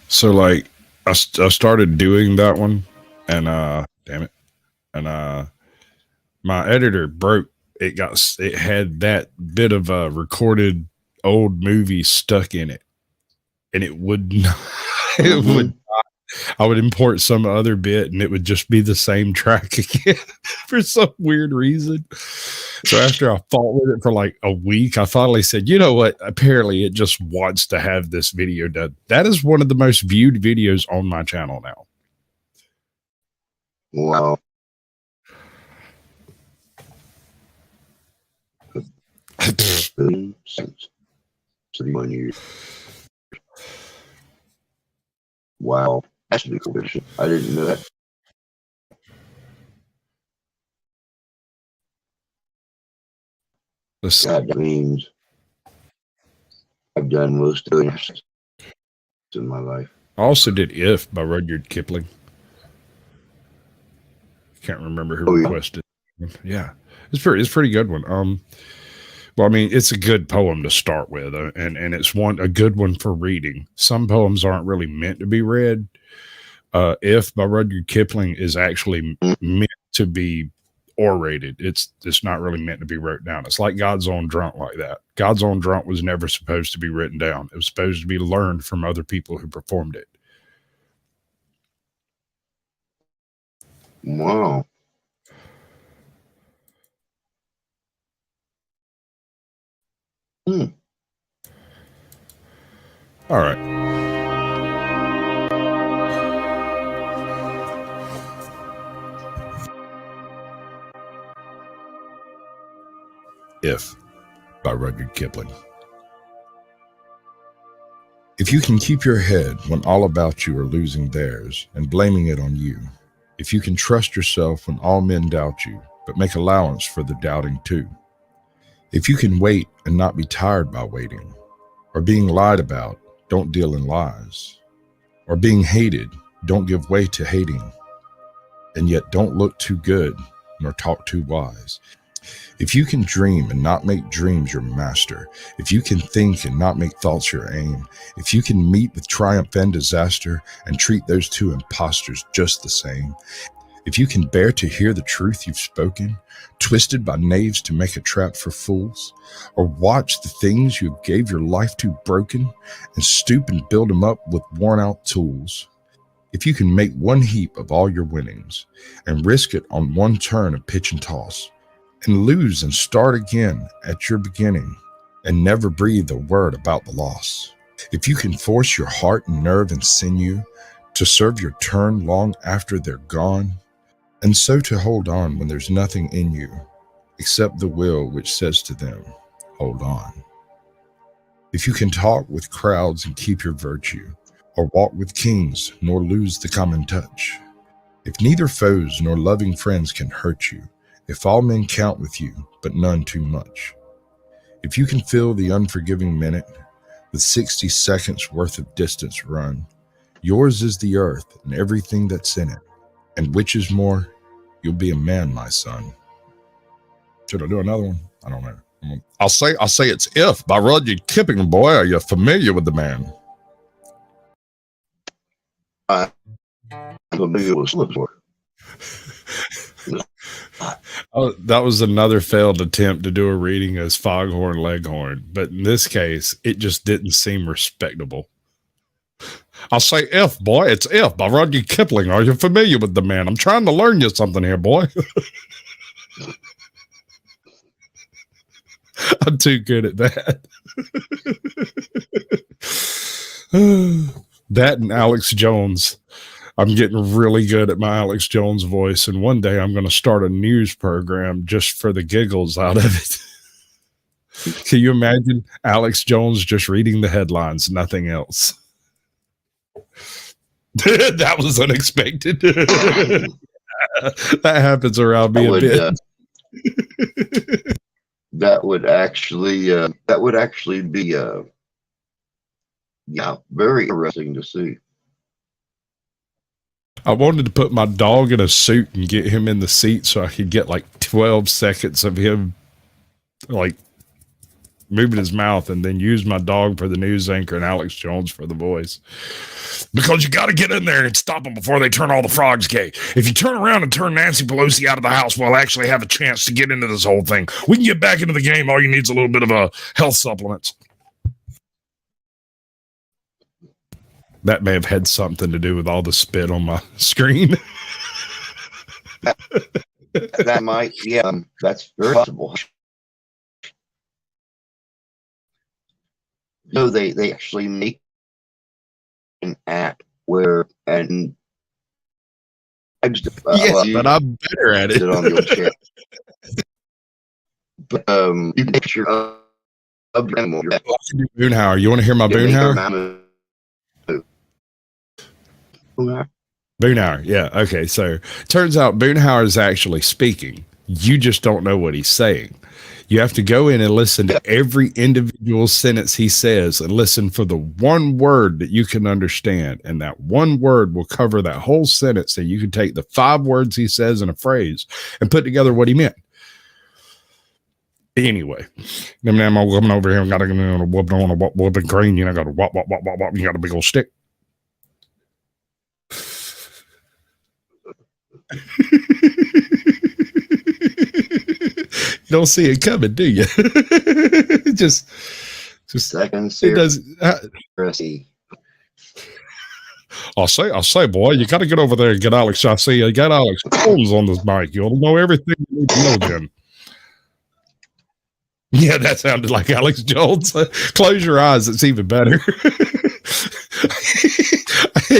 So, like, I started doing that one, and damn it, and my editor broke. It had that bit of a recorded old movie stuck in it, and it would not. It would not I would import some other bit and it would just be the same track again for some weird reason. So after I fought with it for like a week, I finally said, you know what? Apparently it just wants to have this video done. That is one of the most viewed videos on my channel now. Wow. 31 years. Wow. That's a cool vision. I didn't know that. God, that means I've done most of it in my life. I also did If by Rudyard Kipling. Can't remember who requested. Yeah. It's pretty good one. Well, I mean, it's a good poem to start with, and it's a good one for reading. Some poems aren't really meant to be read. If by Rudyard Kipling is actually meant to be orated. It's not really meant to be wrote down. It's like God's Own Drunk like that. God's Own Drunk was never supposed to be written down. It was supposed to be learned from other people who performed it. Wow. All right. If by Rudyard Kipling. If you can keep your head when all about you are losing theirs and blaming it on you, if you can trust yourself when all men doubt you, but make allowance for the doubting too, if you can wait and not be tired by waiting, or being lied about, don't deal in lies, or being hated, don't give way to hating, and yet don't look too good nor talk too wise. If you can dream and not make dreams your master, if you can think and not make thoughts your aim, if you can meet with triumph and disaster and treat those two impostors just the same, if you can bear to hear the truth you've spoken, twisted by knaves to make a trap for fools, or watch the things you have gave your life to broken and stoop and build them up with worn out tools, if you can make one heap of all your winnings and risk it on one turn of pitch and toss, and lose and start again at your beginning and never breathe a word about the loss. If you can force your heart and nerve and sinew to serve your turn long after they're gone, and so to hold on when there's nothing in you except the will which says to them, hold on. If you can talk with crowds and keep your virtue, or walk with kings nor lose the common touch, if neither foes nor loving friends can hurt you, if all men count with you, but none too much, if you can fill the unforgiving minute with 60 seconds worth of distance run, yours is the earth and everything that's in it, and which is more, you'll be a man, my son. Should I do another one? I don't know. I'll say it's If by Rudyard Kipling. Boy, are you familiar with the man? I'm familiar with Slipboard. Oh, that was another failed attempt to do a reading as Foghorn Leghorn, but in this case, it just didn't seem respectable. I'll say If, boy, it's If by Rudyard Kipling. Are you familiar with the man? I'm trying to learn you something here, boy. I'm too good at that. That and Alex Jones. I'm getting really good at my Alex Jones voice, and one day I'm going to start a news program just for the giggles out of it. Can you imagine Alex Jones just reading the headlines, nothing else? That was unexpected. That happens around me a bit. That would actually be very interesting to see. I wanted to put my dog in a suit and get him in the seat so I could get like 12 seconds of him like moving his mouth, and then use my dog for the news anchor and Alex Jones for the voice. Because you got to get in there and stop them before they turn all the frogs gay. If you turn around and turn Nancy Pelosi out of the house, we'll actually have a chance to get into this whole thing. We can get back into the game. All you need is a little bit of a health supplements. That may have had something to do with all the spit on my screen. That might, yeah, that's very possible. No, they actually make an app where, and yes, but I'm better at it. On the old chat. But you can picture of the animal. Boonhauer. You want to hear my Boonhauer? Boonhauer, yeah. Okay, so turns out Boonhauer is actually speaking. You just don't know what he's saying. You have to go in and listen to every individual sentence he says and listen for the one word that you can understand. And that one word will cover that whole sentence. And you can take the 5 words he says in a phrase and put together what he meant. Anyway, I'm over here. I got to whoop on a whooping green. You know, got to whop. You got a big old stick. You don't see it coming, do you? just seconds. It does. I'll say, boy, you got to get over there and get Alex. I see you got Alex Jones on this mic. You'll know everything you need to know, Jim. Yeah, that sounded like Alex Jones. Close your eyes; it's even better. I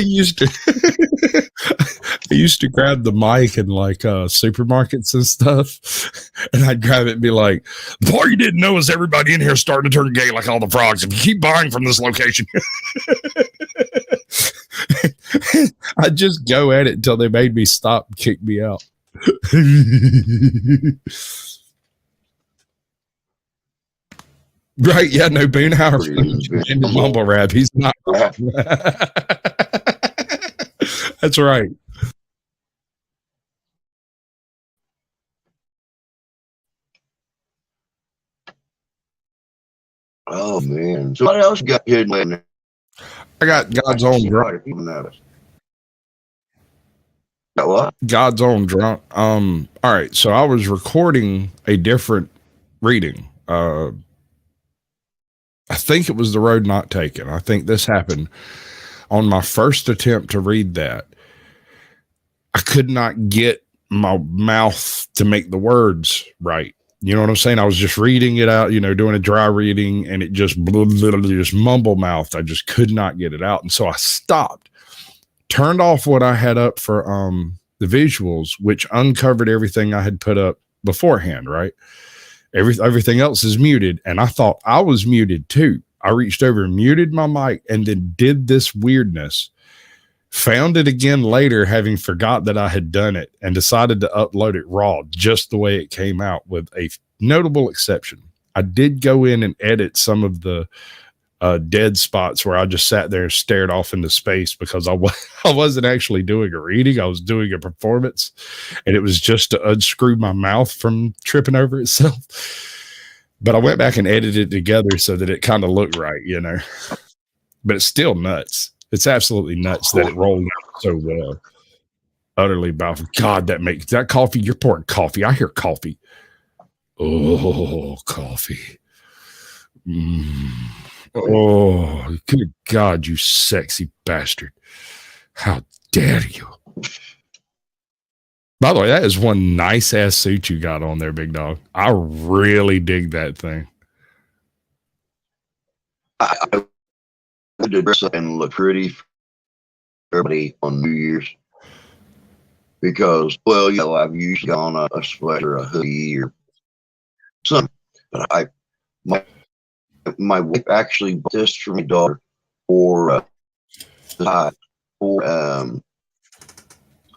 used to grab the mic in like supermarkets and stuff, and I'd grab it and be like, "The part you didn't know is everybody in here is starting to turn gay like all the frogs. If you keep buying from this location." I'd just go at it until they made me stop and kick me out. Right, yeah, no, Boonhauer in the mumble rap. He's not. That's right. Oh man! So what else you got hidden in there? I got God's Own Drunk. Got what? God's Own Drunk. All right, so I was recording a different reading. I think it was The Road Not Taken. I think this happened on my first attempt to read that. I could not get my mouth to make the words right. You know what I'm saying? I was just reading it out, you know, doing a dry reading, and it just literally just mumble mouthed. I just could not get it out. And so I stopped, turned off what I had up for the visuals, which uncovered everything I had put up beforehand, right? Everything else is muted, and I thought I was muted too. I reached over and muted my mic and then did this weirdness. Found it again later, having forgot that I had done it, and decided to upload it raw, just the way it came out, with a notable exception. I did go in and edit some of the dead spots where I just sat there and stared off into space, because I wasn't actually doing a reading. I was doing a performance, and it was just to unscrew my mouth from tripping over itself. But I went back and edited it together so that it kind of looked right, you know. But it's still nuts. It's absolutely nuts that it rolled out so well. Utterly baffled. God, that coffee. You're pouring coffee. I hear coffee. Oh, coffee. Oh, good God, you sexy bastard. How dare you? By the way, that is one nice ass suit you got on there, big dog. I really dig that thing. I did dress up and look pretty for everybody on New Year's, because, well, you know, I've usually gone a sweater, a hoodie, or something. But my wife actually bought this for my daughter for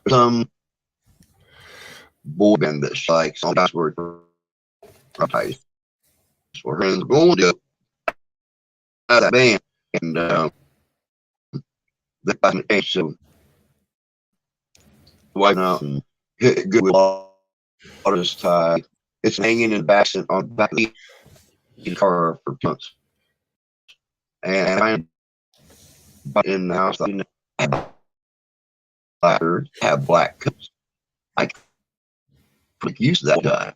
some boy band that she likes on password for her and going to that band, and the so wife out and hit good with all this tie. It's hanging in the back on the back of the car for months, and I'm in the house. I didn't have black coats. I could use that guy.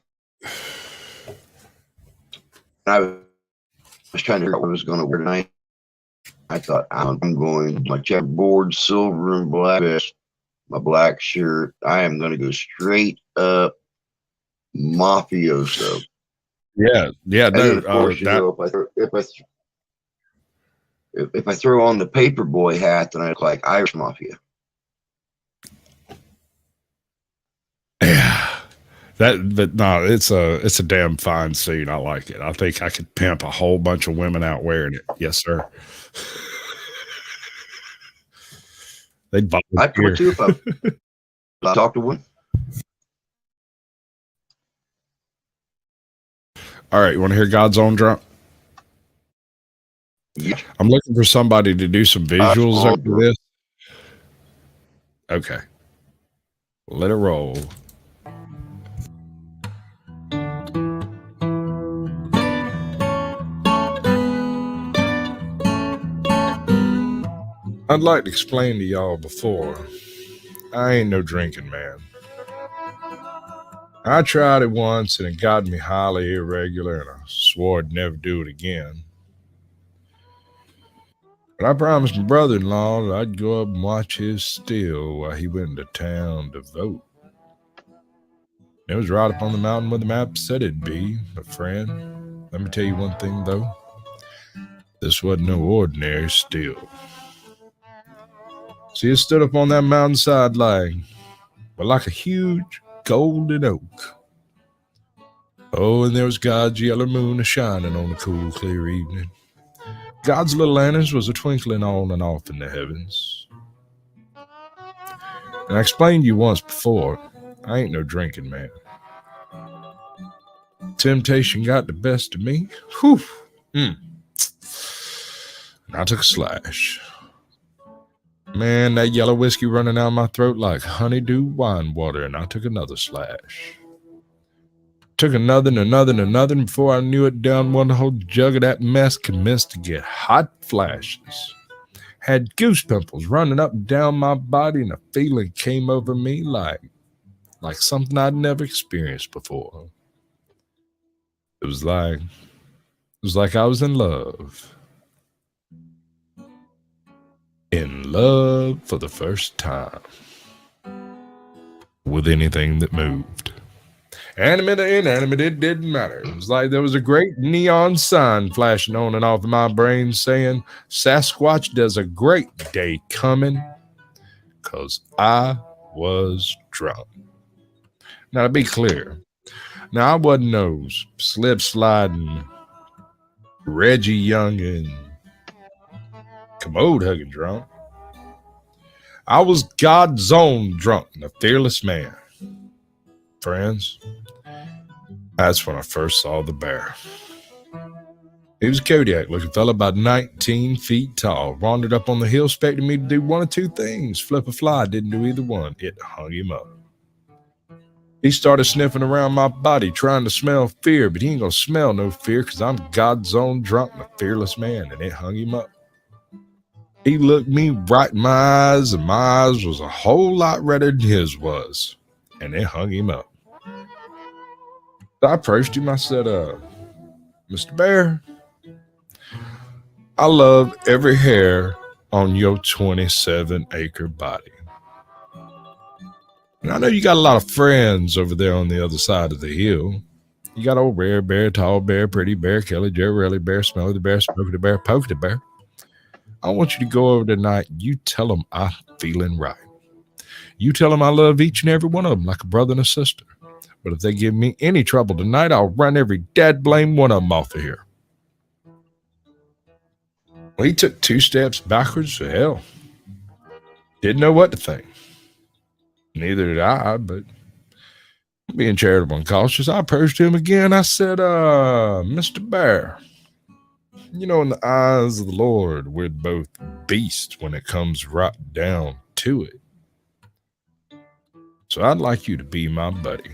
I was trying to figure out what I was going to wear tonight, I thought, I'm going my checkerboard silver and black vest, my black shirt. I am going to go straight up mafioso. Yeah, And then, of course, if I throw on the paperboy hat, then I look like Irish mafia. yeah. But no, it's a damn fine suit. I like it. I think I could pimp a whole bunch of women out wearing it. Yes, sir. They'd volunteer. I'd come too if I talk to one. All right, you want to hear God's Own Drunk? Yeah. I'm looking for somebody to do some visuals after this. Okay. Let it roll. I'd like to explain to y'all before, I ain't no drinking man. I tried it once and it got me highly irregular and I swore I'd never do it again. But I promised my brother-in-law that I'd go up and watch his still while he went into town to vote. It was right up on the mountain where the map said it'd be, my friend. Let me tell you one thing, though. This wasn't no ordinary still. See, it stood up on that mountainside like a huge golden oak. Oh, and there was God's yellow moon a-shining on a cool, clear evening. God's little lanterns was a-twinkling on and off in the heavens. And I explained to you once before, I ain't no drinking man. Temptation got the best of me. Whew. And I took a slash. Man, that yellow whiskey running down my throat like honeydew wine water, and I took another slash. Took another and another and another, and before I knew it, down one whole jug of that mess commenced to get hot flashes. Had goose pimples running up and down my body, and a feeling came over me like something I'd never experienced before. It was like I was in love. In love for the first time. With anything that moved. Animate or inanimate, it didn't matter. It was like there was a great neon sign flashing on and off in my brain saying, Sasquatch, there's a great day coming, 'cause I was drunk. Now, to be clear, now I wasn't no slip-sliding, Reggie Young and commode-hugging drunk. I was God's own drunk and a fearless man. Friends, that's when I first saw the bear. He was a Kodiak-looking fella about 19 feet tall, wandered up on the hill expecting me to do one of two things. Flip a fly, didn't do either one. It hung him up. He started sniffing around my body, trying to smell fear, but he ain't gonna smell no fear because I'm God's own drunk and a fearless man, and it hung him up. He looked me right in my eyes, and my eyes was a whole lot redder than his was, and it hung him up. So I approached him. I said, Mr. Bear, I love every hair on your 27-acre body. And I know you got a lot of friends over there on the other side of the hill. You got old Rare Bear, Tall Bear, Pretty Bear, Kelly, Jerry Bear, Smelly the Bear, Smokey the Bear, Pokey the Bear. I want you to go over tonight. You tell them I'm feeling right. You tell them I love each and every one of them like a brother and a sister. But if they give me any trouble tonight, I'll run every dad blame one of them off of here. Well, he took 2 steps backwards to hell. Didn't know what to think. Neither did I, but being charitable and cautious, I approached him again. I said, Mr. Bear, you know, in the eyes of the Lord, we're both beasts when it comes right down to it. So I'd like you to be my buddy,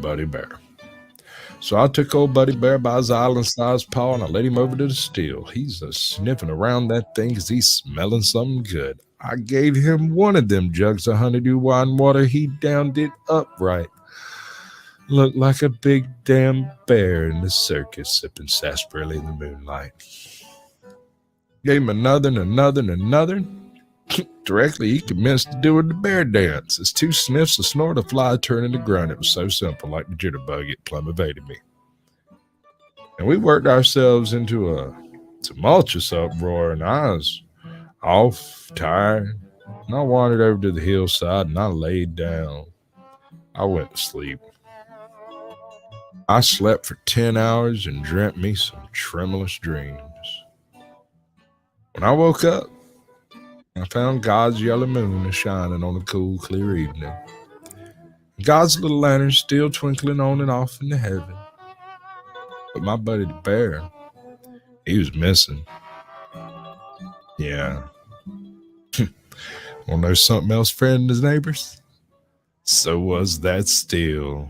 Buddy Bear. So I took old Buddy Bear by his island-sized paw and I led him over to the still. He's sniffing around that thing because he's smelling something good. I gave him one of them jugs of honeydew wine water. He downed it upright. Looked like a big damn bear in the circus sipping sarsaparilla in the moonlight. Gave him another and another and another. Directly, he commenced to doing the bear dance. As 2 sniffs, a snort, a fly turned into grunt. It was so simple, like the jitterbug, it plumb evaded me. And we worked ourselves into a tumultuous uproar, and I was off, tired, and I wandered over to the hillside and I laid down. I went to sleep. I slept for 10 hours and dreamt me some tremulous dreams. When I woke up, I found God's yellow moon a shining on a cool, clear evening. God's little lantern still twinkling on and off into heaven. But my buddy the bear, he was missing. Yeah. Wanna know something else, friend and his neighbors? So was that still.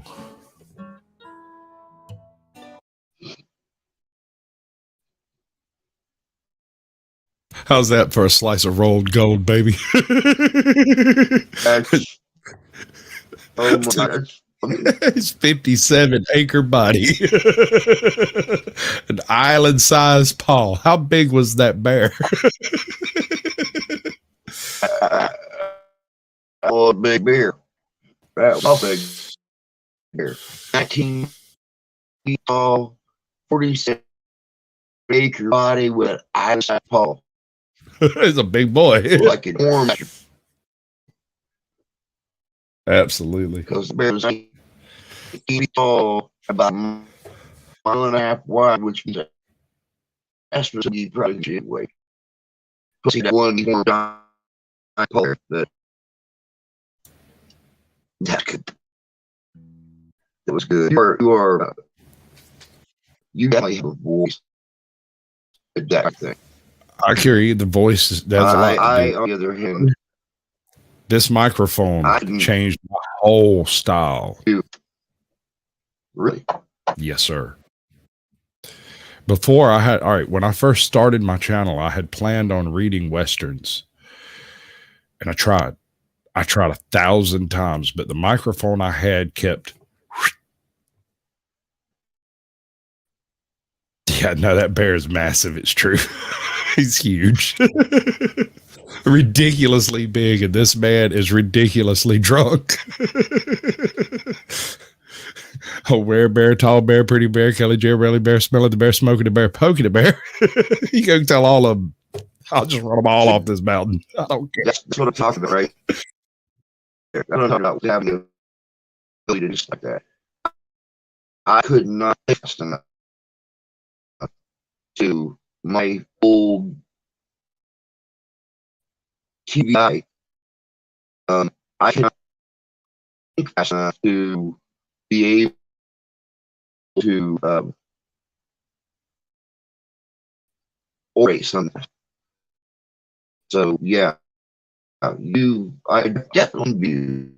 How's that for a slice of rolled gold, baby? That's, oh my God. His 57-acre body. An island-sized paw. How big was that bear? Oh, big bear. That was a big bear. 19 feet tall, 47-acre body with island-sized paw. He's a big boy. Like an orange. Absolutely. Because the bear was 18 feet tall, about a mile and a half wide, which means that's what you probably should weigh. See that one giant polar that was good. You definitely have a voice. That thing. I carry the voice. That's a lot. On the other hand, this microphone changed my whole style. Really? Yes, sir. Before when I first started my channel, I had planned on reading Westerns. And I tried 1,000 times, but the microphone I had kept. Yeah, no, that bear is massive. It's true. He's huge. Ridiculously big, and this man is ridiculously drunk. Oh, rare bear, tall bear, pretty bear, Kelly J, Rally bear, smelling the bear, smoking the bear, poking the bear. You can tell all of them. I'll just run them all off this mountain. I don't care. That's what I'm talking about, right? I don't know about having the ability to just like that. I could not fast enough to my old TVI. I cannot think fast enough to be able to orate something. So yeah, I definitely do,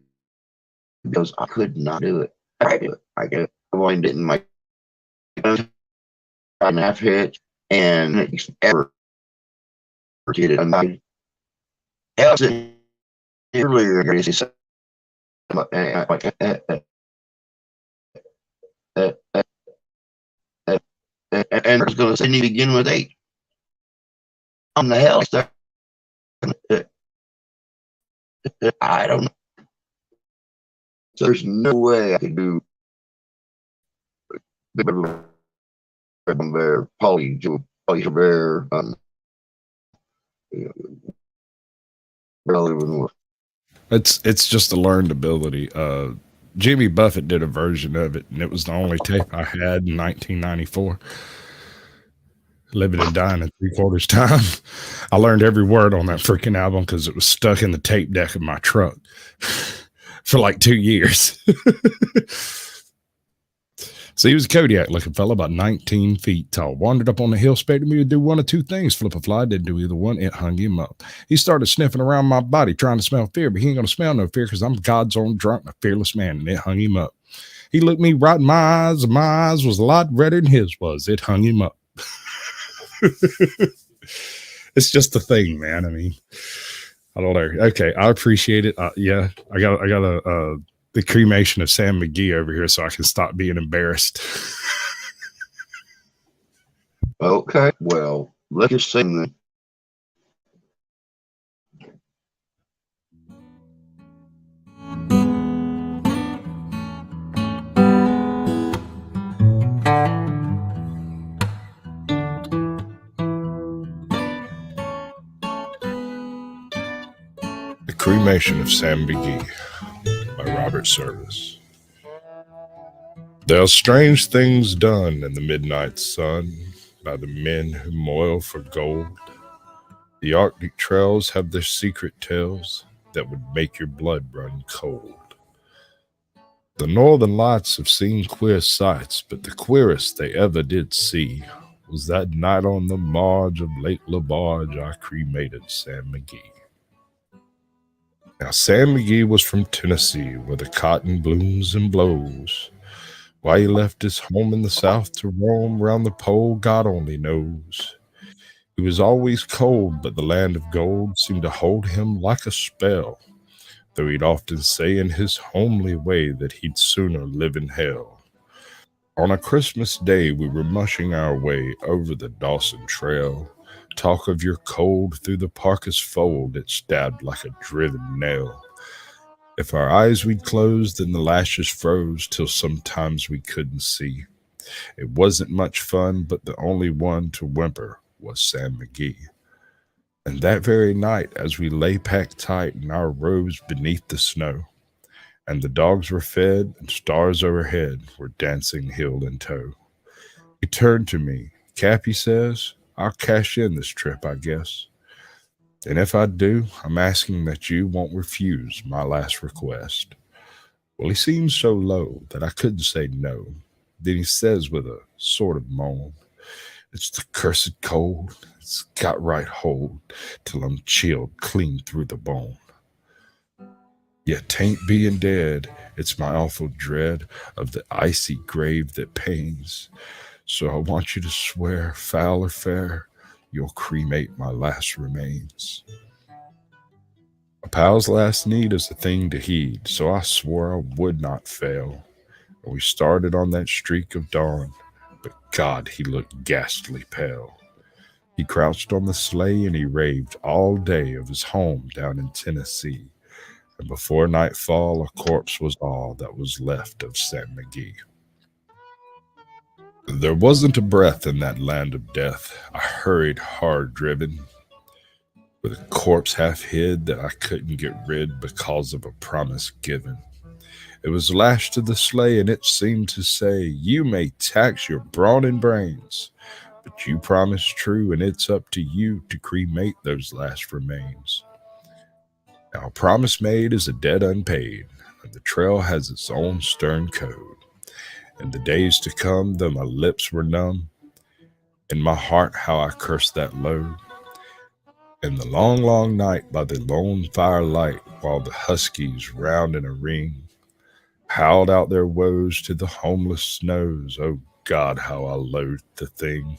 because I could not do it. I do it. I get it. I wind it in my half hit, and it's ever get it. I'm earlier, and I was going to say, need to begin with 8. On the hell, I don't know. So there's no way I could do bear, poly bear, It's just a learned ability. Jimmy Buffett did a version of it, and it was the only tape I had in 1994. Living and Dying in 3/4 time. I learned every word on that freaking album because it was stuck in the tape deck of my truck for like 2 years. So he was a Kodiak-looking fella, about 19 feet tall. Wandered up on the hill, expected me to do one of 2 things. Flip a fly, didn't do either one. It hung him up. He started sniffing around my body, trying to smell fear, but he ain't going to smell no fear because I'm God's own drunk and a fearless man, and it hung him up. He looked me right in my eyes, and my eyes was a lot redder than his was. It hung him up. It's just a thing, man. I mean, I don't know. Okay, I appreciate it. Yeah, I got the cremation of Sam McGee over here so I can stop being embarrassed. Okay, well, let's just say that Cremation of Sam McGee by Robert Service. There are strange things done in the midnight sun by the men who moil for gold. The Arctic trails have their secret tales that would make your blood run cold. The Northern Lights have seen queer sights, but the queerest they ever did see was that night on the marge of Lake LaBarge I cremated Sam McGee. Now, Sam McGee was from Tennessee, where the cotton blooms and blows. Why he left his home in the South to roam round the pole, God only knows. He was always cold, but the land of gold seemed to hold him like a spell, though he'd often say in his homely way that he'd sooner live in hell. On a Christmas day, we were mushing our way over the Dawson Trail. Talk of your cold through the parka's fold, it stabbed like a driven nail. If our eyes we'd closed, then the lashes froze till sometimes we couldn't see. It wasn't much fun, but the only one to whimper was Sam McGee. And that very night, as we lay packed tight in our robes beneath the snow, and the dogs were fed and stars overhead were dancing heel and toe, he turned to me. Cap, he says, I'll cash in this trip, I guess. And if I do, I'm asking that you won't refuse my last request. Well, he seemed so low that I couldn't say no. Then he says with a sort of moan, it's the cursed cold. It's got right hold till I'm chilled clean through the bone. Yet 'tain't being dead, it's my awful dread of the icy grave that pains. So I want you to swear, foul or fair, you'll cremate my last remains. A pal's last need is a thing to heed, so I swore I would not fail. And we started on that streak of dawn, but God, he looked ghastly pale. He crouched on the sleigh and he raved all day of his home down in Tennessee. And before nightfall, a corpse was all that was left of Sam McGee. There wasn't a breath in that land of death. I hurried hard driven, with a corpse half hid that I couldn't get rid because of a promise given. It was lashed to the sleigh and it seemed to say, you may tax your brawn and brains, but you promised true and it's up to you to cremate those last remains. Now a promise made is a debt unpaid, and the trail has its own stern code. In the days to come, though my lips were numb, in my heart how I cursed that load. In the long, long night by the lone firelight, while the huskies round in a ring howled out their woes to the homeless snows, oh God, how I loathed the thing.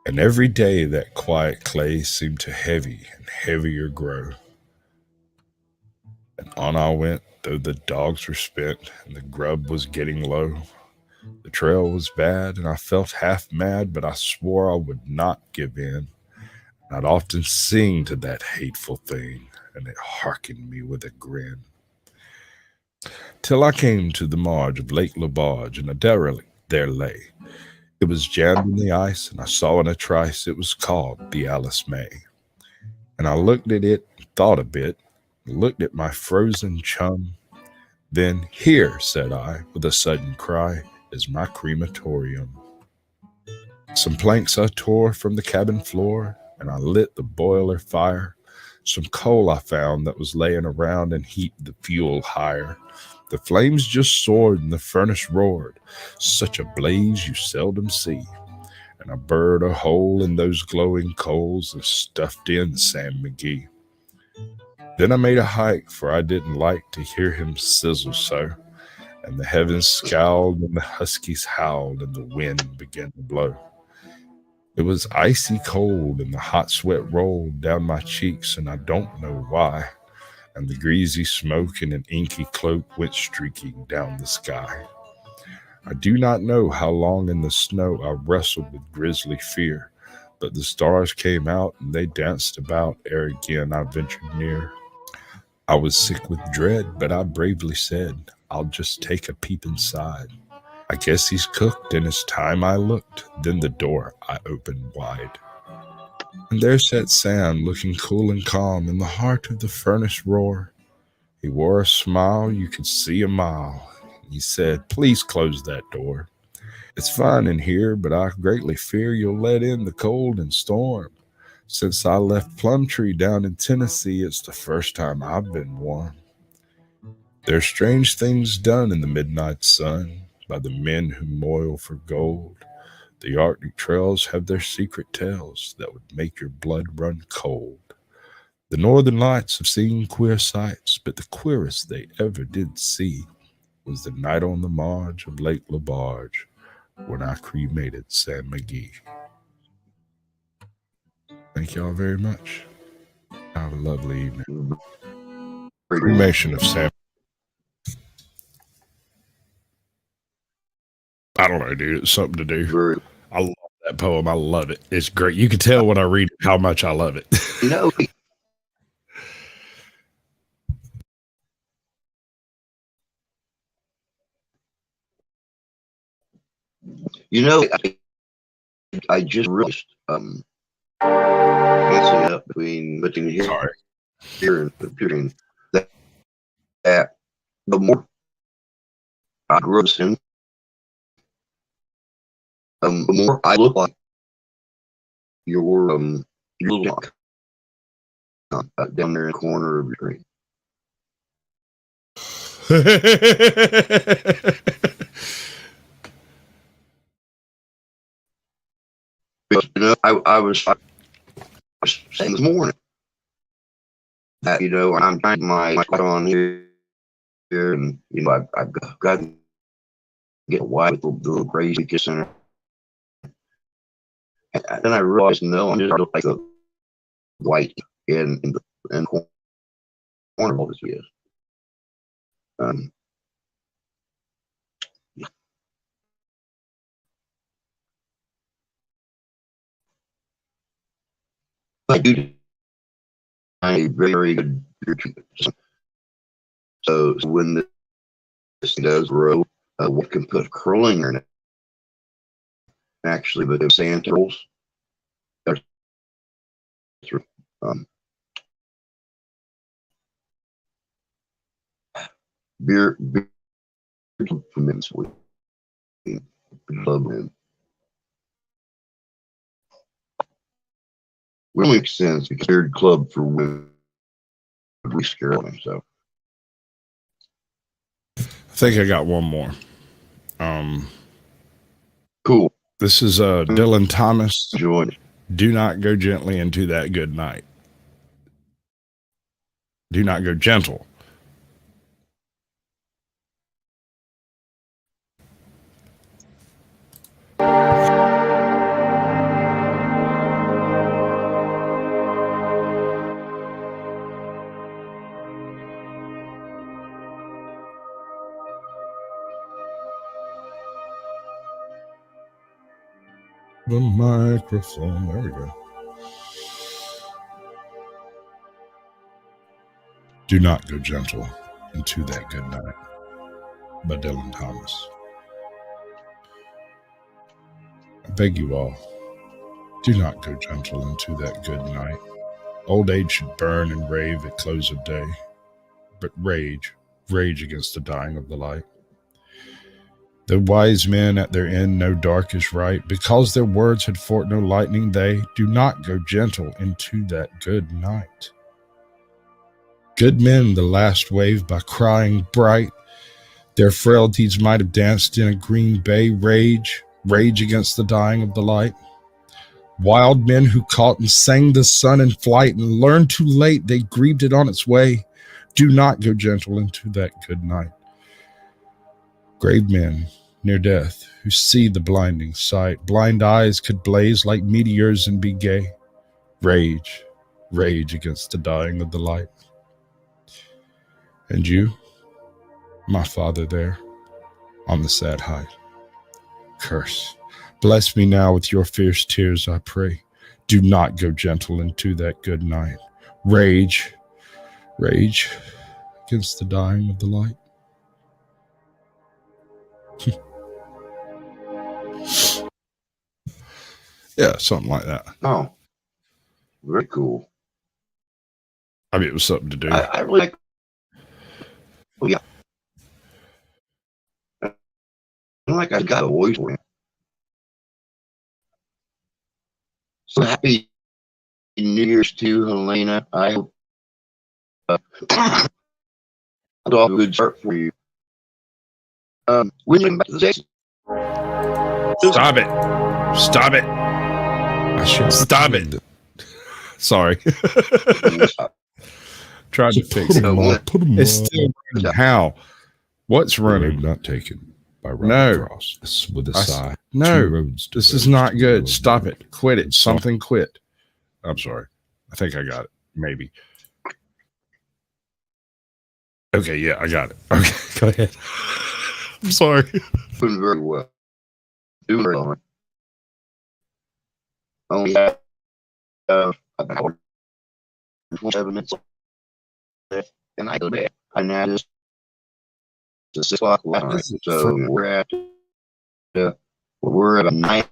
And every day that quiet clay seemed to heavy and heavier grow. And on I went, though the dogs were spent and the grub was getting low. The trail was bad and I felt half mad, but I swore I would not give in. And I'd often sing to that hateful thing, and it hearkened me with a grin. Till I came to the marge of Lake LaBarge, and a derelict there lay. It was jammed in the ice, and I saw in a trice it was called the Alice May. And I looked at it and thought a bit, looked at my frozen chum. Then, here, said I, with a sudden cry, is my crematorium. Some planks I tore from the cabin floor, and I lit the boiler fire. Some coal I found that was laying around and heaped the fuel higher. The flames just soared and the furnace roared, such a blaze you seldom see. And I burrowed a hole in those glowing coals and stuffed in Sam McGee. Then I made a hike, for I didn't like to hear him sizzle so. And the heavens scowled and the huskies howled and the wind began to blow. It was icy cold and the hot sweat rolled down my cheeks, and I don't know why. And the greasy smoke in an inky cloak went streaking down the sky. I do not know how long in the snow I wrestled with grisly fear, but the stars came out and they danced about ere again I ventured near. I was sick with dread, but I bravely said, I'll just take a peep inside. I guess he's cooked, and it's time I looked. Then the door I opened wide. And there sat Sam, looking cool and calm in the heart of the furnace roar. He wore a smile you could see a mile. He said, "Please close that door. It's fine in here, but I greatly fear you'll let in the cold and storm. Since I left Plumtree down in Tennessee, it's the first time I've been warm. There's strange things done in the midnight sun by the men who moil for gold. The Arctic trails have their secret tales that would make your blood run cold. The Northern Lights have seen queer sights, but the queerest they ever did see was the night on the marge of Lake LaBarge when I cremated Sam McGee." Thank y'all very much. Have a lovely evening. Cremation of Sam. I don't know, dude. It's something to do. I love that poem. I love it. It's great. You can tell when I read it how much I love it. I just realized messing up between here and computing that the more I grew up in, the more I look like your little down there in the corner of your screen. Because, I was saying this morning that I'm trying my on here, and I've got to get a wife with the little crazy kissing her. And then I realized, no, I'm just like a white in the corner of his ears. I do a very good treatment. So when this does grow, we can put curling in it. Actually, but the sand turtles are beer from sweet. Love him. Will make sense because beard club for women would scare them. So I think I got one more. Cool. This is Dylan Thomas. Join. Do not go gently into that good night. Do not go gentle. The microphone. There we go. Do not go gentle into that good night by Dylan Thomas. I beg you all, do not go gentle into that good night. Old age should burn and rave at close of day, but rage against the dying of the light. The wise men at their end know dark is right, because their words had forked no lightning, they do not go gentle into that good night. Good men the last wave by crying bright, their frailties might have danced in a green bay, rage against the dying of the light. Wild men who caught and sang the sun in flight and learned too late they grieved it on its way, do not go gentle into that good night. Grave men near death who see the blinding sight, blind eyes could blaze like meteors and be gay, rage against the dying of the light. And you, my father there on the sad height, curse, bless me now with your fierce tears, I pray. Do not go gentle into that good night. Rage against the dying of the light. Yeah, something like that. Oh, Very cool. I mean, it was something to do. I really like. Oh yeah. I like I got a voice for him. So happy New Year's to Helena. I hope it's all a good start for you. When you back to the States. Stop it. Stop it. I should Stop it. Sorry. Trying to fix it. It's still running. How? What's running? Not taken by Robert No. Frost with a sigh. No. Two roads This is diverged not in the good. middle of Stop the it. Quit it. Something quit. I'm sorry. I think I got it. Maybe. Okay, yeah, I got it. Okay, go ahead. I'm sorry. Doing very well. Doing very well. Only have about 7 minutes left, and I go to bed. And now it's 6 o'clock last night, so we're at we're at a 9.5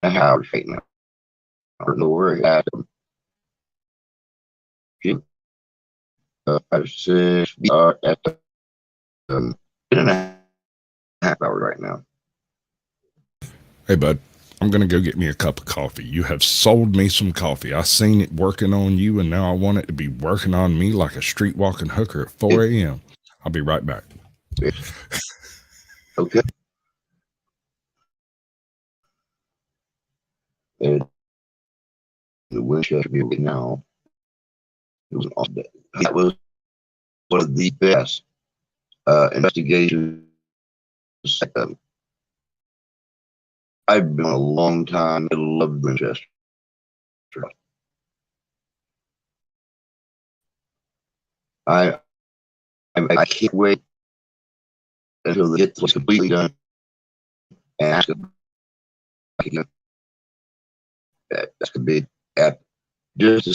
hours right now. I don't know where we're at. 5, 6. We are at 10.5 hours right now. Hey, bud, I'm going to go get me a cup of coffee. You have sold me some coffee. I seen it working on you, and now I want it to be working on me like a street walking hooker at 4 a.m. I'll be right back. Okay. And the Winchester Building now. It was an awesome day. That was one of the best investigations. I've been a long time. I love Winchester. I can't wait until they get this completely done and ask them again. That's gonna be epic. Just to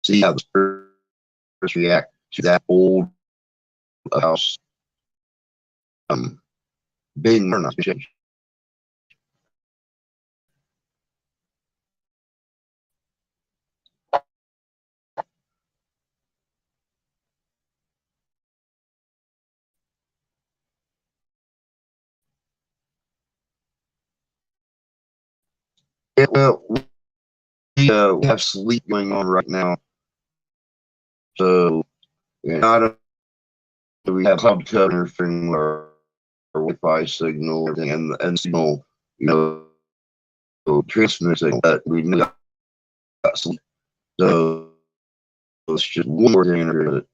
see how the spirits react to that old house being or not changed. Yeah, well, we have sleep going on right now, so not we have cloud cover interfering with our Wi-Fi signal and signal, transmit signal, but we know got sleep. So it's just one more thing under it.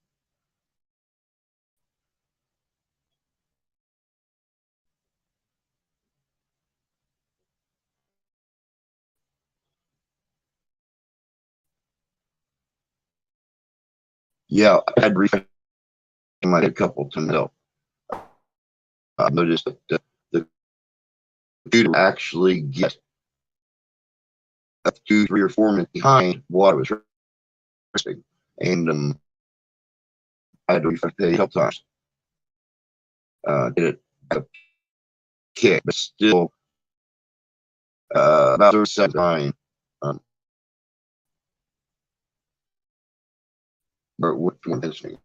Yeah, I had refresh my head a couple of times. I noticed that the computer actually gets up to 3 or 4 minutes behind what I was refreshing, and I had to refresh it a couple times. Did it at a kick, but still about 30 seconds behind. Which one is me?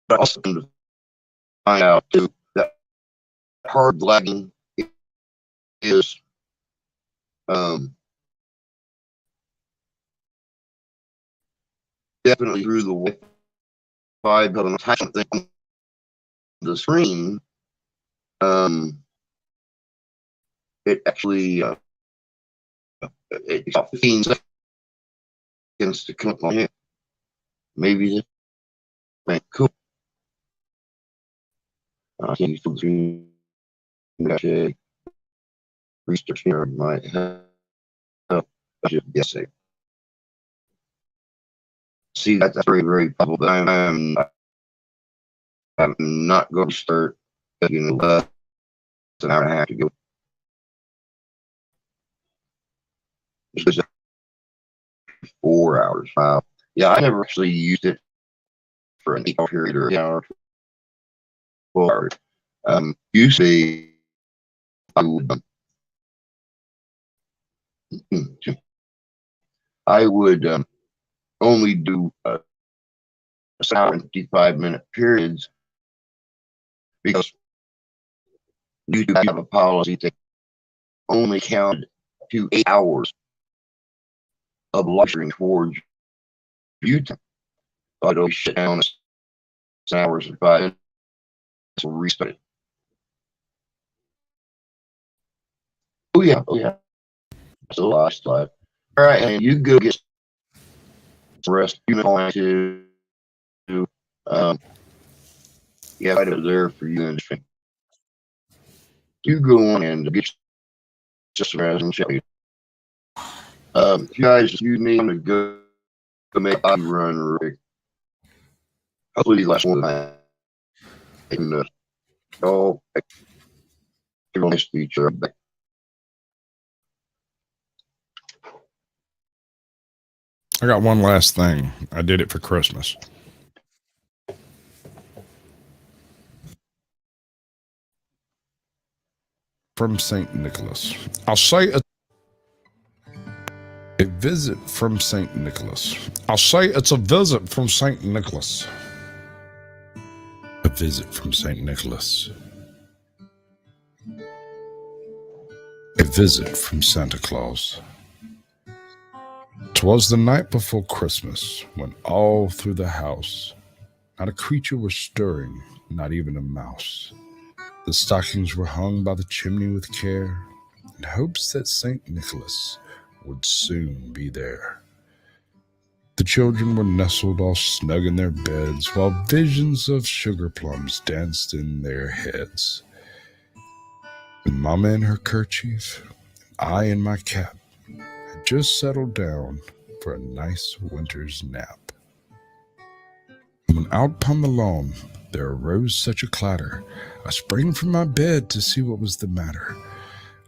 But also to find out too that hard lagging is definitely through the Wi-Fi, but on something on the screen It actually it's about 15 seconds to come on it. Maybe this ain't cool. Can you do that? Research here might help. Just guessing. See, that's very, very possible. But I'm not going to start less than an hour and a half to go. It's just 4 hours. Yeah, I never actually used it for an 8-hour period or an hour, 4 hours. Usually, I would only do 55-minute periods because YouTube have a policy that only count to 8 hours of live streaming towards YouTube. So I'd always shut down 6 hours and 5 minutes and restart it. Oh yeah. So last slide. All right, and you go get some rest. You might to yeah, I was there for you and you go on and get some rest and show you. You guys, you need to go make a run rig. Hopefully, last one night. And oh, you're going to speech. I got one last thing. I did it for Christmas. From St. Nicholas. I'll say a visit from St. Nicholas. I'll say it's a visit from St. Nicholas. A visit from St. Nicholas. A visit from Santa Claus. 'Twas the night before Christmas, when all through the house not a creature was stirring, not even a mouse. The stockings were hung by the chimney with care, in hopes that St. Nicholas would soon be there. The children were nestled all snug in their beds, while visions of sugar plums danced in their heads. And Mama in her kerchief, and I in my cap, had just settled down for a nice winter's nap. When out upon the lawn there arose such a clatter, I sprang from my bed to see what was the matter.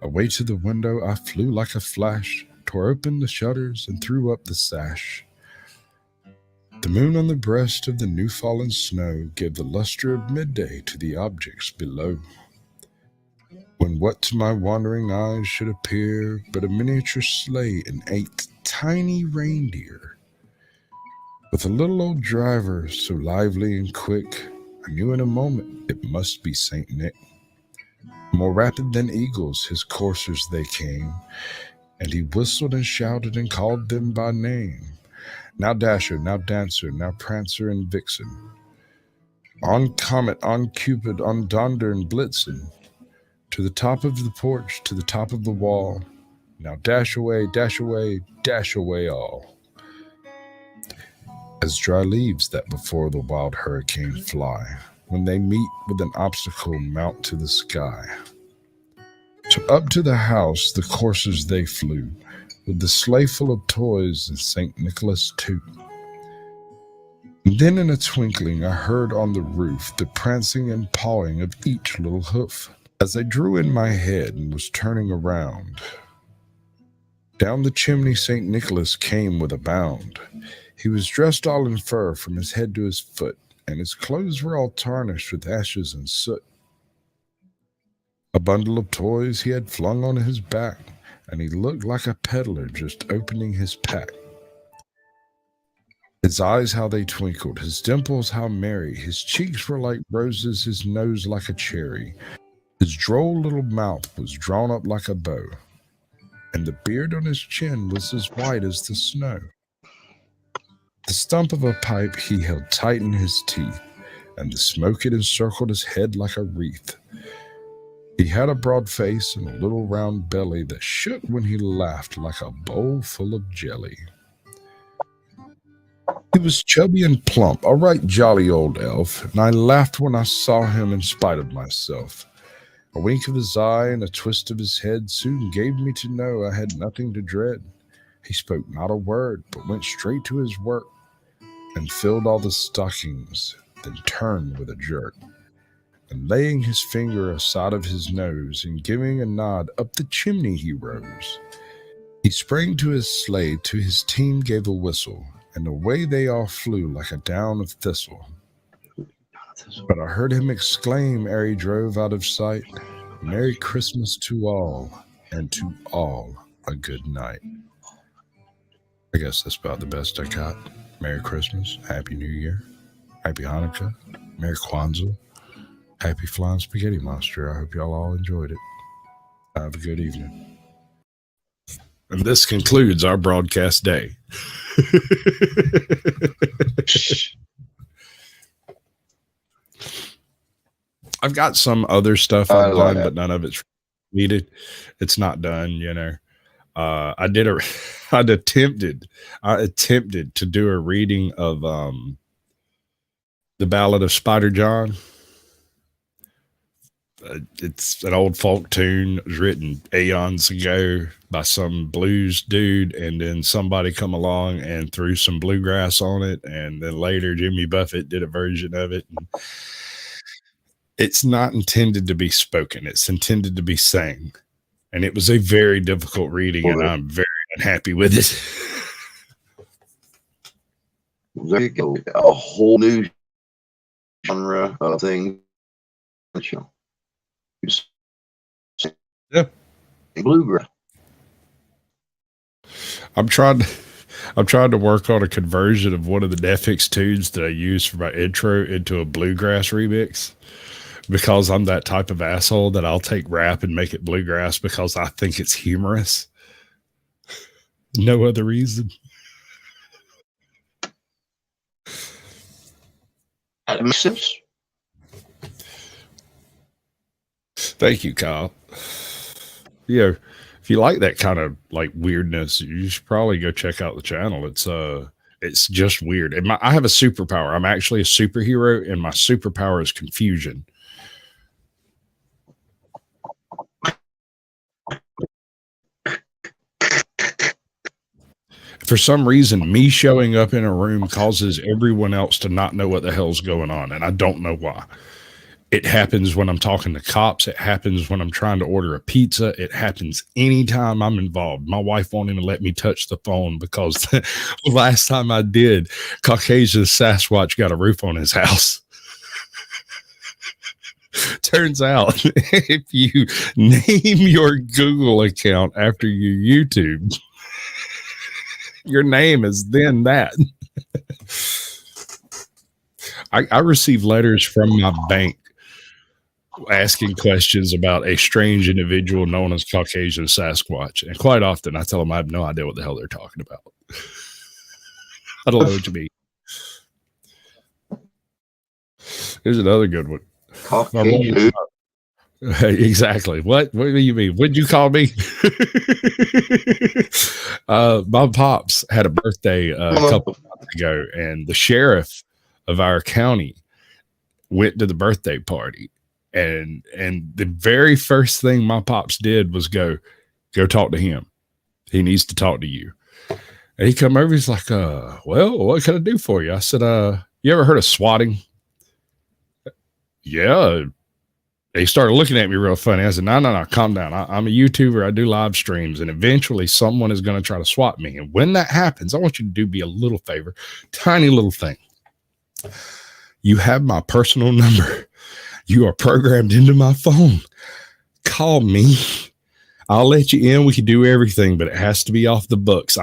Away to the window I flew like a flash, tore open the shutters and threw up the sash. The moon on the breast of the new-fallen snow gave the luster of midday to the objects below. When what to my wandering eyes should appear but a miniature sleigh and 8 tiny reindeer. With a little old driver so lively and quick, I knew in a moment it must be St. Nick. More rapid than eagles his coursers they came, and he whistled and shouted and called them by name. Now Dasher, now Dancer, now Prancer and Vixen. On Comet, on Cupid, on Donder and Blitzen. To the top of the porch, to the top of the wall. Now dash away, dash away, dash away all. As dry leaves that before the wild hurricane fly, when they meet with an obstacle mount to the sky. So up to the house the coursers they flew, with the sleigh full of toys and St. Nicholas too. And then in a twinkling I heard on the roof the prancing and pawing of each little hoof. As I drew in my head and was turning around, down the chimney St. Nicholas came with a bound. He was dressed all in fur from his head to his foot, and his clothes were all tarnished with ashes and soot. A bundle of toys he had flung on his back, and he looked like a peddler just opening his pack. His eyes how they twinkled, his dimples how merry, his cheeks were like roses, his nose like a cherry. His droll little mouth was drawn up like a bow, and the beard on his chin was as white as the snow. The stump of a pipe he held tight in his teeth, and the smoke it encircled his head like a wreath. He had a broad face and a little round belly that shook when he laughed like a bowl full of jelly. He was chubby and plump, a right jolly old elf, and I laughed when I saw him in spite of myself. A wink of his eye and a twist of his head soon gave me to know I had nothing to dread. He spoke not a word, but went straight to his work, and filled all the stockings, then turned with a jerk. And laying his finger aside of his nose, and giving a nod, up the chimney he rose. He sprang to his sleigh, to his team gave a whistle, and away they all flew like a down of thistle. But I heard him exclaim ere he drove out of sight, Merry Christmas to all, and to all a good night. I guess that's about the best I got. Merry Christmas, Happy New Year, Happy Hanukkah, Merry Kwanzaa, Happy Flying Spaghetti Monster. I hope y'all all enjoyed it. Have a good evening. And this concludes our broadcast day. I've got some other stuff I've done, but none of it's needed. It's not done, you know. I attempted to do a reading of the Ballad of Spider John. It's an old folk tune. It was written aeons ago by some blues dude, and then somebody come along and threw some bluegrass on it, and then later Jimmy Buffett did a version of it. And it's not intended to be spoken. It's intended to be sang. And it was a very difficult reading, and I'm very unhappy with it. There you go. A whole new genre of thing. Yeah. Bluegrass. I'm trying to work on a conversion of one of the Netflix tunes that I use for my intro into a bluegrass remix, because I'm that type of asshole that I'll take rap and make it bluegrass because I think it's humorous. No other reason. That makes sense. Thank you, Kyle. You know, if you like that kind of like weirdness, you should probably go check out the channel. It's just weird. And I have a superpower. I'm actually a superhero, and my superpower is confusion. For some reason, me showing up in a room causes everyone else to not know what the hell's going on, and I don't know why. It happens when I'm talking to cops. It happens when I'm trying to order a pizza. It happens anytime I'm involved. My wife won't even let me touch the phone because the last time I did, Caucasian Sasquatch got a roof on his house. Turns out, if you name your Google account after your YouTube, your name is then that. I receive letters from my bank asking questions about a strange individual known as Caucasian Sasquatch. And quite often I tell them I have no idea what the hell they're talking about. I don't know what you mean. Here's another good one. Caucasian. Exactly. What do you mean? What'd you call me? My pops had a birthday a couple of months ago, and the sheriff of our county went to the birthday party. And the very first thing my pops did was go talk to him. He needs to talk to you. And he come over, he's like, well, what can I do for you? I said, you ever heard of swatting? Yeah. He started looking at me real funny. I said, no, calm down. I'm a YouTuber. I do live streams, and eventually someone is going to try to swat me. And when that happens, I want you to do me a little favor, tiny little thing. You have my personal number. You are programmed into my phone. Call me. I'll let you in. We can do everything, but it has to be off the books.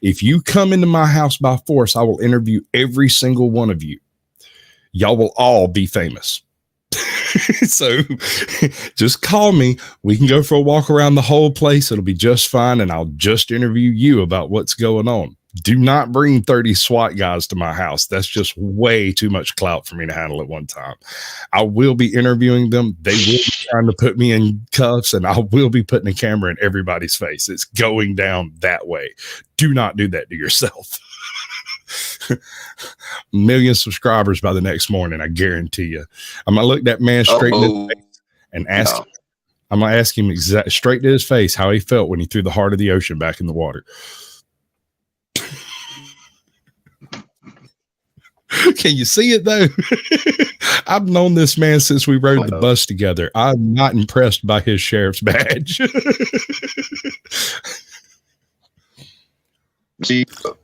If you come into my house by force, I will interview every single one of you. Y'all will all be famous. So just call me. We can go for a walk around the whole place. It'll be just fine. And I'll just interview you about what's going on. Do not bring 30 SWAT guys to my house. That's just way too much clout for me to handle at one time. I will be interviewing them. They will be trying to put me in cuffs, and I will be putting a camera in everybody's face. It's going down that way. Do not do that to yourself. Million subscribers by the next morning, I guarantee you. I'm gonna look that man straight in his face and ask him. I'm gonna ask him straight to his face how he felt when he threw the heart of the ocean back in the water. Can you see it though? I've known this man since we rode the bus together. I'm not impressed by his sheriff's badge. See, a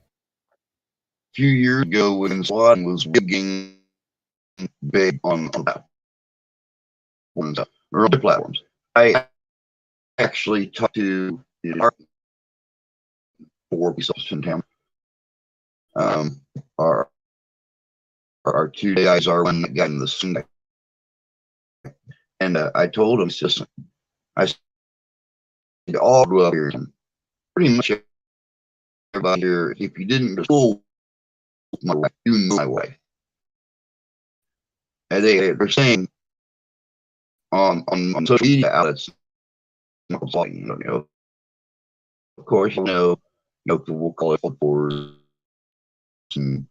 few years ago when SWAT was getting big on early platforms, I actually talked to four people in town. Our 2 guys are one that got in the scene. And I told him, I said, all grew up here. Pretty much everybody here, if you didn't go to school my way, you knew my way. And they're saying on social media outlets, of course, we'll call it footballers and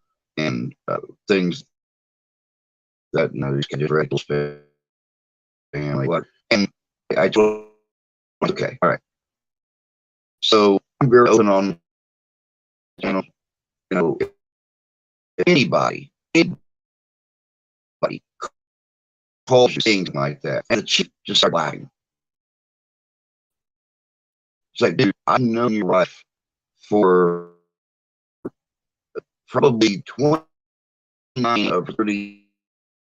things that these guys just reckless family. And I told him, okay, all right. So I'm very open on, if anybody calls you things like that, and the chief just started laughing. It's like, dude, I've known your wife for probably 29 of 30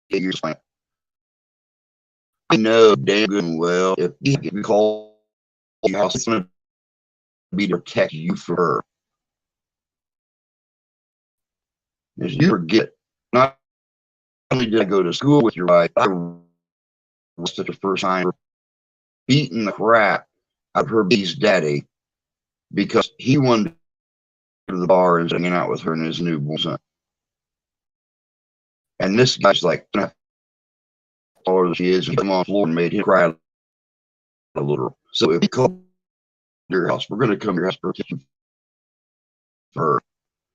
years. I know damn good and well if you call your house, it's going to be to protect you for her. As you forget, not only did I go to school with your wife, I was the first time beating the crap out of her baby's daddy because he wanted to go to the bar and hanging out with her and his newborn son. And this guy's like, taller than she is, and came on the floor and made him cry a little. So if we call your house, we're going to come to your house for her.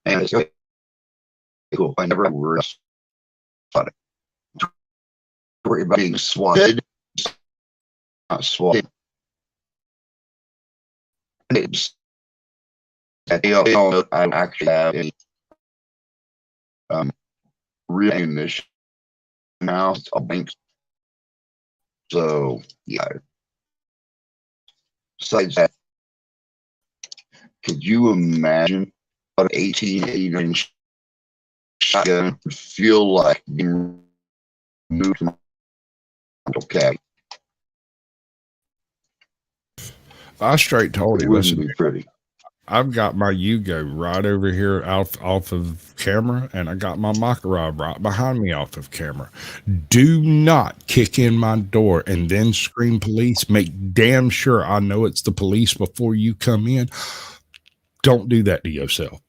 And it's okay, cool. I never worry about it. Worry about being swatted, not swatted. They all know I actually have a real ammunition now. It's a bank. So yeah. Besides that, could you imagine what an 1889 shotgun would feel like being moved from okay? I straight told him, wouldn't be pretty. I've got my Yugo right over here off of camera, and I got my Makarov right behind me off of camera. Do not kick in my door and then scream police. Make damn sure I know it's the police before you come in. Don't do that to yourself.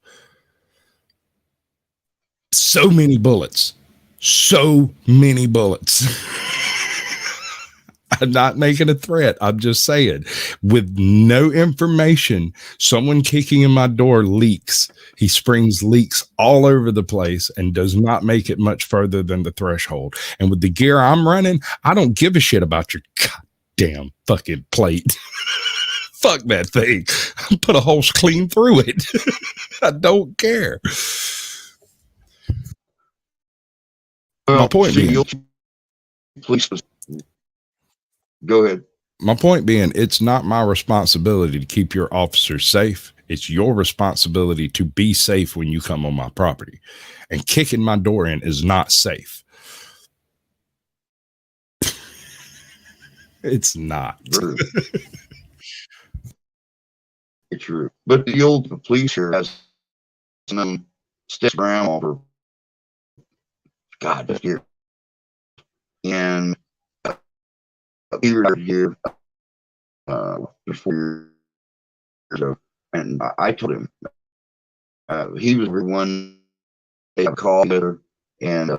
So many bullets. So many bullets. I'm not making a threat. I'm just saying, with no information, someone kicking in my door leaks. He springs leaks all over the place and does not make it much further than the threshold. And with the gear I'm running, I don't give a shit about your goddamn fucking plate. Fuck that thing. Put a hole clean through it. I don't care. My point being, go ahead. My point being, it's not my responsibility to keep your officers safe. It's your responsibility to be safe when you come on my property. And kicking my door in is not safe. It's not. It's true. But the old police here has some steps around over God here. And here 4 years ago, and I told him, he was the one they called her, and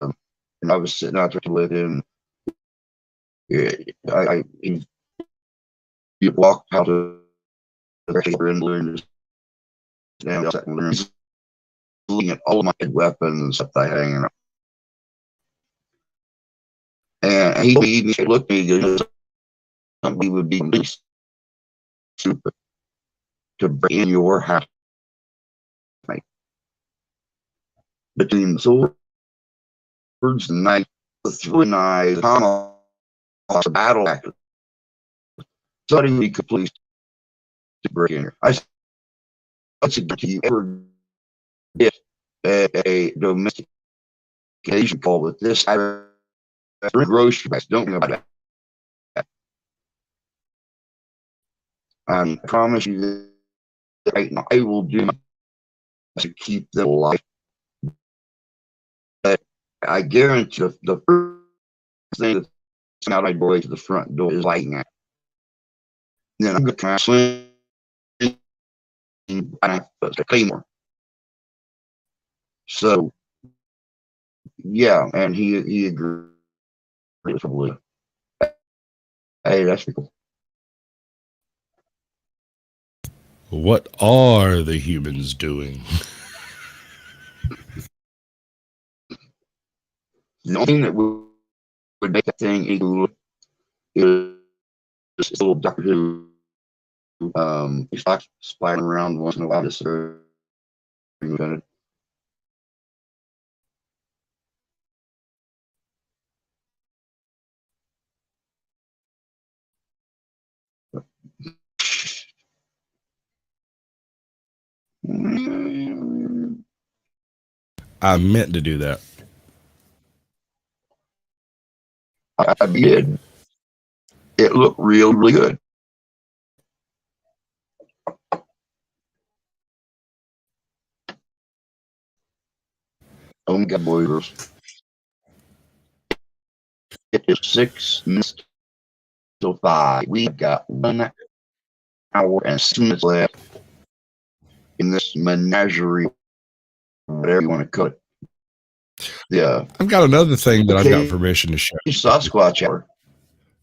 I was sitting out there with him. He walked out of the paper and learned down looking at all of my weapons and stuff I hanging up. And he looked at me, somebody would be stupid to bring in your house. Between swords and knives, the throwing knives, tomahawks, a battle axe, somebody would be complete to break in here. I said to you ever get a domestication call with this grocery bags, don't know about that. I promise you that right now I will do my best to keep them alive. But I guarantee you the first thing that's out my door to the front door is lighting out. Then I'm going to swing and to Claymore. So yeah, and he agreed. Hey, that's cool. What are the humans doing? The only thing that would make that thing illegal is this little Doctor Who. He's like spying around once in a while. This invented. I meant to do that. I did. It looked really good. Oh my God, boys, girls. It is 6 minutes till 5. We've got 1 hour and 6 minutes left in this menagerie, whatever you want to call it. Yeah. I've got another thing that I've got permission to share. Sasquatch hour.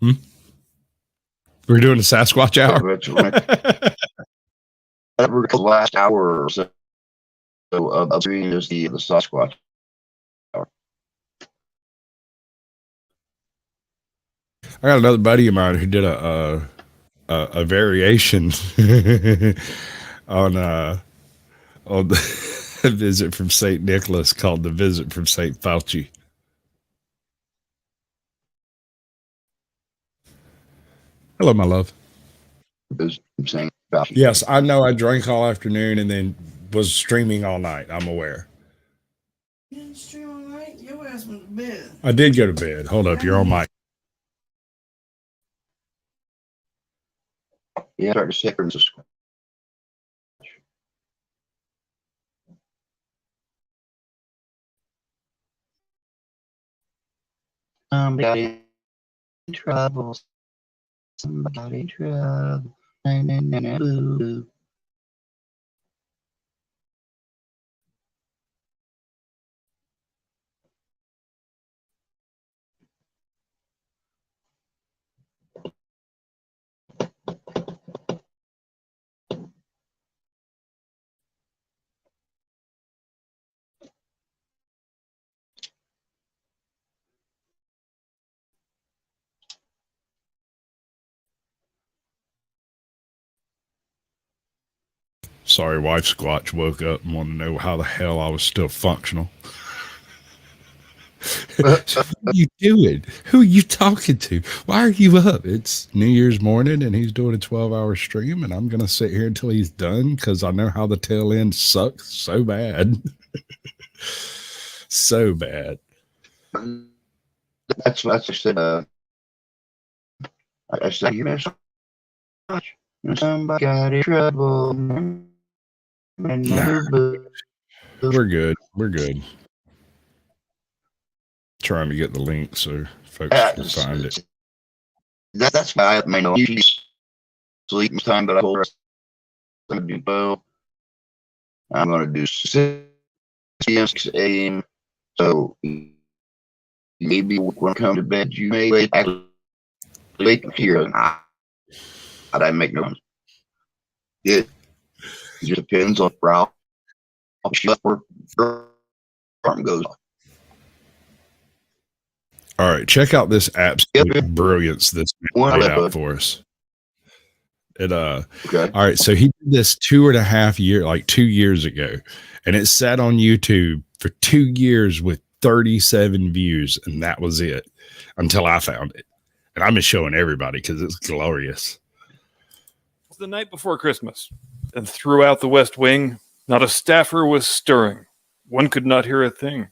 We're doing a Sasquatch hour. The last hour or so of streaming is the Sasquatch hour. I got another buddy of mine who did a variation on the visit from St. Nicholas called the Visit from St. Fauci. Hello, my love. Yes, I know. I drank all afternoon and then was streaming all night. I'm aware. You didn't stream all night? Your ass went to bed. I did go to bed. Hold up, you're on mic. Yeah, Dr. Sickers is somebody in trouble. Somebody in trouble. Boo. Sorry, wife Squatch woke up and wanted to know how the hell I was still functional. What are you doing? Who are you talking to? Why are you up? It's New Year's morning and he's doing a 12-hour stream and I'm going to sit here until he's done because I know how the tail end sucks so bad. So bad. That's what I said. I said, you know, somebody got in trouble. Nah, we're good. We're good. Trying to get the link so folks can find it. That's why I may not usually sleep time, but I told her I do well. I'm going to do 6 p.m., 6 a.m. So maybe when I come to bed, you may actually wake up here and I make no. It just depends on how or alarm goes off. All right, check out this absolute brilliance this man laid out for us. Okay. All right, so he did this 2 years ago, and it sat on YouTube for 2 years with 37 views, and that was it until I found it. And I've been showing everybody because it's glorious. It's the night before Christmas, and throughout the West Wing, not a staffer was stirring. One could not hear a thing.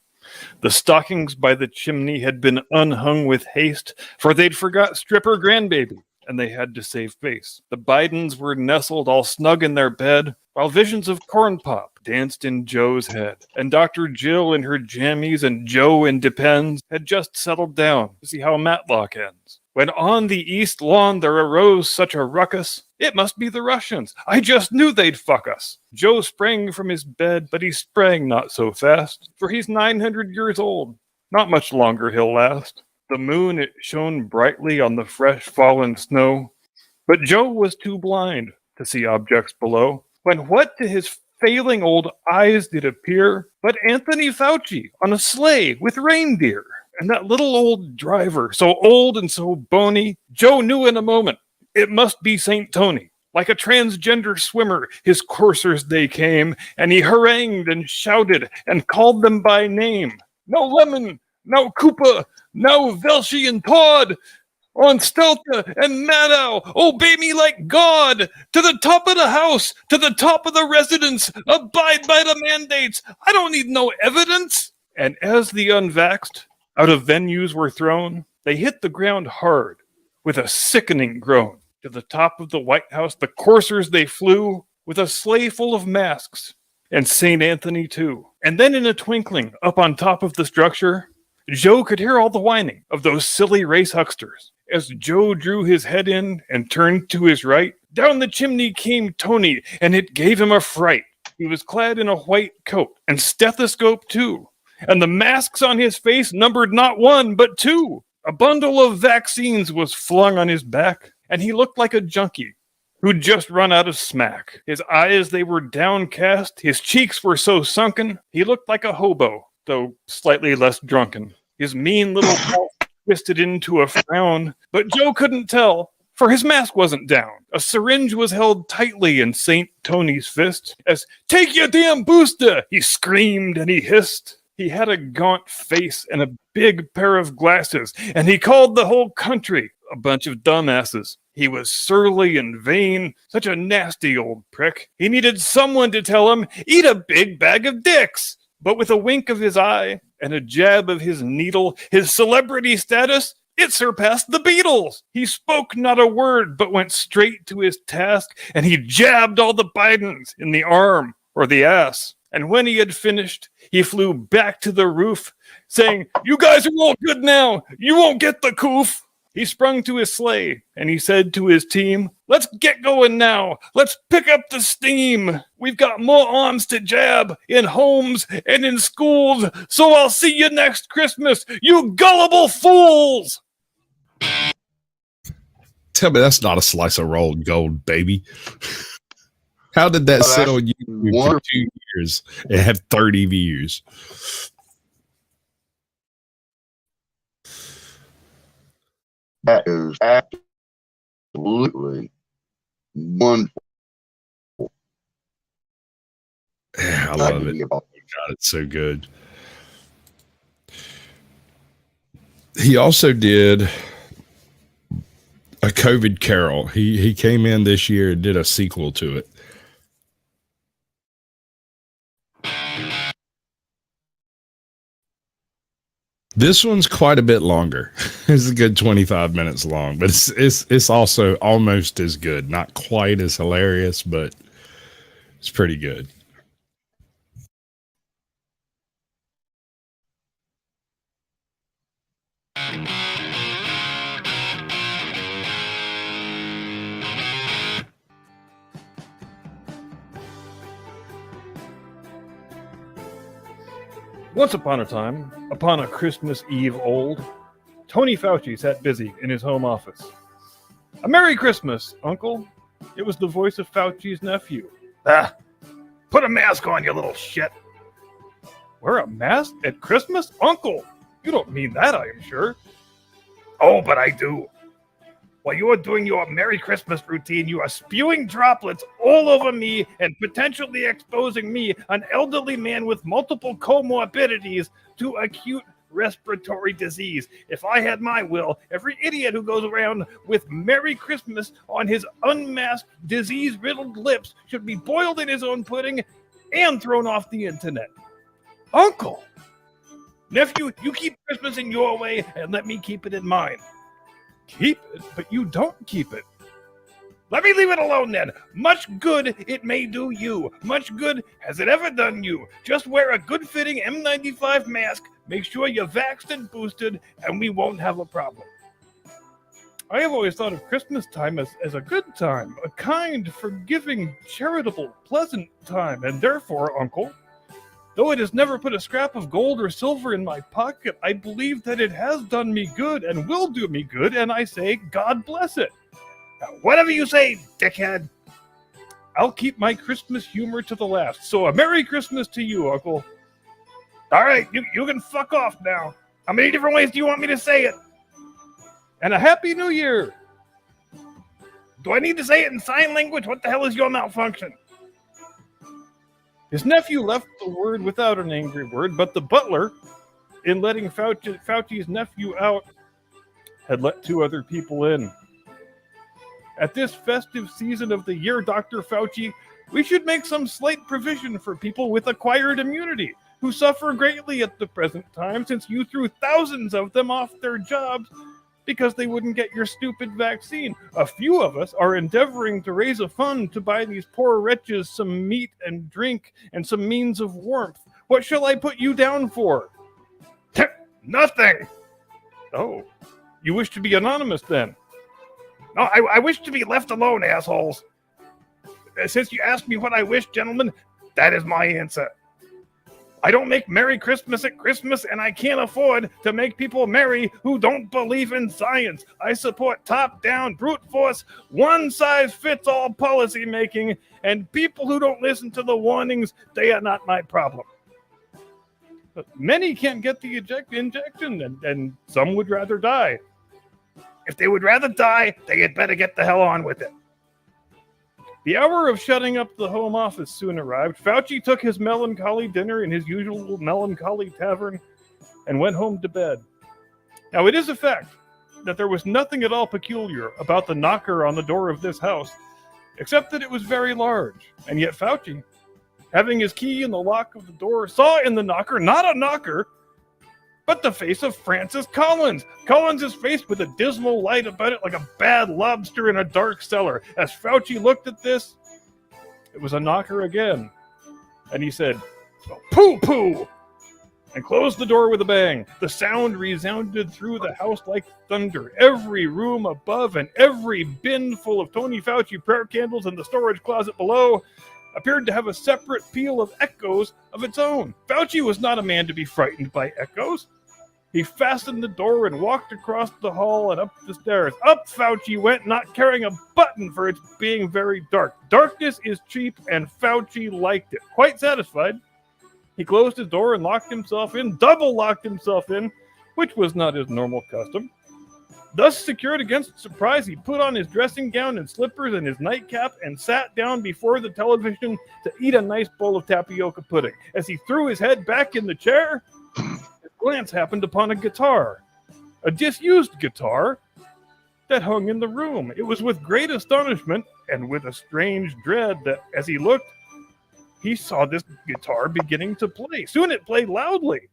The stockings by the chimney had been unhung with haste, for they'd forgot stripper grandbaby, and they had to save face. The Bidens were nestled all snug in their bed, while visions of corn pop danced in Joe's head. And Dr. Jill in her jammies and Joe in Depends had just settled down to see how Matlock ends. When on the east lawn there arose such a ruckus, it must be the Russians. I just knew they'd fuck us. Joe sprang from his bed, but he sprang not so fast, for he's 900 years old. Not much longer he'll last. The moon, it shone brightly on the fresh fallen snow, but Joe was too blind to see objects below, when what to his failing old eyes did appear but Anthony Fauci on a sleigh with reindeer. And that little old driver, so old and so bony, Joe knew in a moment it must be St. Tony. Like a transgender swimmer, his coursers they came, and he harangued and shouted and called them by name. No Lemon, no Koopa, no Velshi and Todd, on Stelta and Maddow, obey me like God, to the top of the house, to the top of the residence, abide by the mandates, I don't need no evidence. And as the unvaxxed out of venues were thrown, they hit the ground hard with a sickening groan. To the top of the White House, the coursers they flew with a sleigh full of masks, and St. Anthony too. And then in a twinkling, up on top of the structure, Joe could hear all the whining of those silly race hucksters. As Joe drew his head in and turned to his right, down the chimney came Tony, and it gave him a fright. He was clad in a white coat and stethoscope too, and the masks on his face numbered not one but two. A bundle of vaccines was flung on his back, and he looked like a junkie who'd just run out of smack. His eyes, they were downcast, his cheeks were so sunken, he looked like a hobo, though slightly less drunken. His mean little mouth twisted into a frown, but Joe couldn't tell, for his mask wasn't down. A syringe was held tightly in St. Tony's fist, as, "Take your damn booster!" he screamed and he hissed. He had a gaunt face and a big pair of glasses, and he called the whole country a bunch of dumbasses. He was surly and vain, such a nasty old prick. He needed someone to tell him, "Eat a big bag of dicks!" But with a wink of his eye and a jab of his needle, his celebrity status, it surpassed the Beatles. He spoke not a word, but went straight to his task, and he jabbed all the Bidens in the arm or the ass. And when he had finished, he flew back to the roof, saying, "You guys are all good now. You won't get the coof." He sprung to his sleigh, and he said to his team, "Let's get going now. Let's pick up the steam. We've got more arms to jab in homes and in schools, so I'll see you next Christmas, you gullible fools." Tell me that's not a slice of rolled gold, baby. How did that sit on YouTube for 2 years and have 30 views? That is absolutely wonderful. I love it. God, it's so good. He also did a COVID Carol. He came in this year and did a sequel to it. This one's quite a bit longer. It's a good 25 minutes long, but it's also almost as good. Not quite as hilarious, but it's pretty good. Once upon a time, upon a Christmas Eve old, Tony Fauci sat busy in his home office. "A Merry Christmas, Uncle." It was the voice of Fauci's nephew. "Ah, put a mask on, you little shit." "Wear a mask at Christmas? Uncle, you don't mean that, I am sure." "Oh, but I do. While you are doing your Merry Christmas routine, you are spewing droplets all over me and potentially exposing me, an elderly man with multiple comorbidities, to acute respiratory disease. If I had my will, every idiot who goes around with Merry Christmas on his unmasked, disease-riddled lips should be boiled in his own pudding and thrown off the internet." "Uncle!" "Nephew, you keep Christmas in your way and let me keep it in mine." "Keep it? But you don't keep it." "Let me leave it alone then. Much good it may do you. Much good has it ever done you. Just wear a good-fitting N95 mask, make sure you're vaxxed and boosted, and we won't have a problem." I have always thought of Christmas time as a good time, a kind, forgiving, charitable, pleasant time, and therefore, Uncle, though it has never put a scrap of gold or silver in my pocket, I believe that it has done me good and will do me good, and I say, God bless it. Now, whatever you say, dickhead. I'll keep my Christmas humor to the last, so a Merry Christmas to you, Uncle. All right, you can fuck off now. How many different ways do you want me to say it? And a Happy New Year. Do I need to say it in sign language? What the hell is your malfunction? His nephew left the word without an angry word, but the butler, in letting Fauci's nephew out, had let 2 other people in. At this festive season of the year, Dr. Fauci, we should make some slight provision for people with acquired immunity, who suffer greatly at the present time since you threw thousands of them off their jobs because they wouldn't get your stupid vaccine. A few of us are endeavoring to raise a fund to buy these poor wretches some meat and drink and some means of warmth. What shall I put you down for? Nothing. Oh, you wish to be anonymous then? No, I wish to be left alone, assholes. Since you asked me what I wish, gentlemen, that is my answer. I don't make Merry Christmas at Christmas, and I can't afford to make people merry who don't believe in science. I support top-down, brute force, one-size-fits-all policy making, and people who don't listen to the warnings, they are not my problem. But many can't get the injection, and some would rather die. If they would rather die, they had better get the hell on with it. The hour of shutting up the home office soon arrived. Fauci took his melancholy dinner in his usual melancholy tavern and went home to bed. Now, it is a fact that there was nothing at all peculiar about the knocker on the door of this house, except that it was very large. And yet Fauci, having his key in the lock of the door, saw in the knocker not a knocker, but the face of Francis Collins. Collins is faced with a dismal light about it like a bad lobster in a dark cellar. As Fauci looked at this, it was a knocker again. And he said, "Pooh-pooh!" and closed the door with a bang. The sound resounded through the house like thunder. Every room above and every bin full of Tony Fauci prayer candles in the storage closet below appeared to have a separate peal of echoes of its own. Fauci was not a man to be frightened by echoes. He fastened the door and walked across the hall and up the stairs. Up Fauci went, not caring a button for its being very dark. Darkness is cheap, and Fauci liked it. Quite satisfied, he closed his door and locked himself in, double-locked himself in, which was not his normal custom. Thus secured against surprise, he put on his dressing gown and slippers and his nightcap and sat down before the television to eat a nice bowl of tapioca pudding. As he threw his head back in the chair, his glance happened upon a guitar, a disused guitar that hung in the room. It was with great astonishment and with a strange dread that, as he looked, he saw this guitar beginning to play. Soon it played loudly.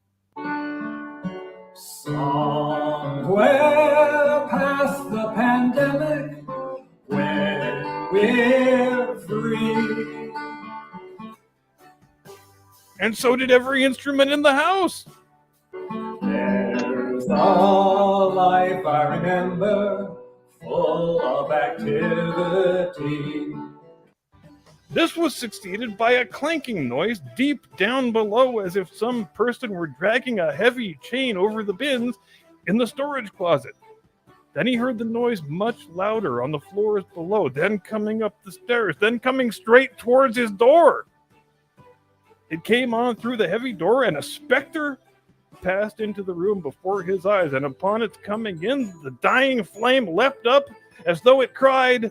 Somewhere past the pandemic, when we're free. And so did every instrument in the house. There's a life I remember, full of activity. This was succeeded by a clanking noise deep down below, as if some person were dragging a heavy chain over the bins in the storage closet. Then he heard the noise much louder on the floors below, then coming up the stairs, then coming straight towards his door. It came on through the heavy door, and a specter passed into the room before his eyes, and upon its coming in, the dying flame leapt up as though it cried,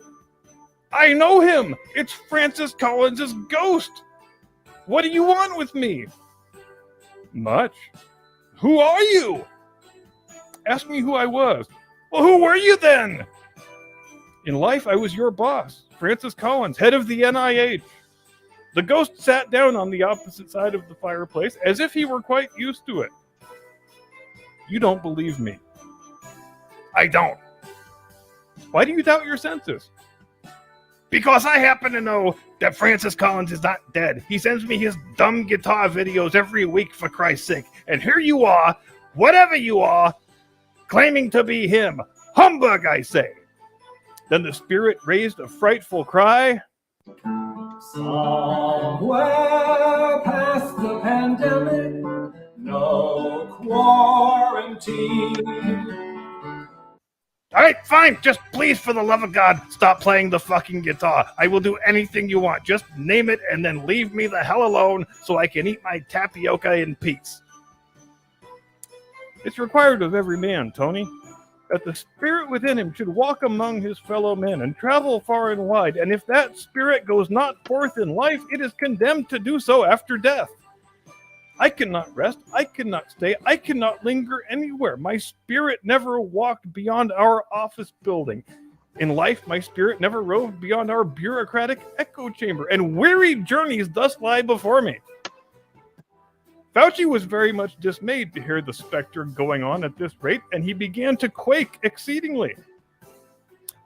"I know him! It's Francis Collins's ghost! What do you want with me?" "Much." "Who are you?" "Ask me who I was." "Well, who were you then?" "In life, I was your boss, Francis Collins, head of the NIH. The ghost sat down on the opposite side of the fireplace, as if he were quite used to it. You don't believe me." "I don't." "Why do you doubt your senses?" "Because I happen to know that Francis Collins is not dead. He sends me his dumb guitar videos every week, for Christ's sake. And here you are, whatever you are, claiming to be him. Humbug, I say." Then the spirit raised a frightful cry. Somewhere past the pandemic, no quarantine. "All right, fine. Just please, for the love of God, stop playing the fucking guitar. I will do anything you want. Just name it and then leave me the hell alone so I can eat my tapioca in peace." It's required of every man, Tony, that the spirit within him should walk among his fellow men and travel far and wide, and if that spirit goes not forth in life, it is condemned to do so after death. I cannot rest, I cannot stay, I cannot linger anywhere. My spirit never walked beyond our office building. In life, my spirit never roved beyond our bureaucratic echo chamber, and weary journeys thus lie before me. Fauci was very much dismayed to hear the specter going on at this rate, and he began to quake exceedingly.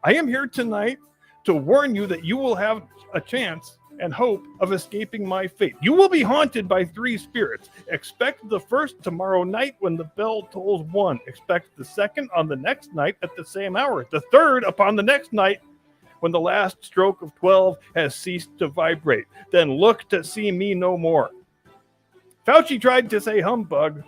"I am here tonight to warn you that you will have a chance and hope of escaping my fate. You will be haunted by 3 spirits. Expect the first tomorrow night when the bell tolls 1. Expect the second on the next night at the same hour. The third upon the next night when the last stroke of 12 has ceased to vibrate. Then look to see me no more." Fauci tried to say humbug,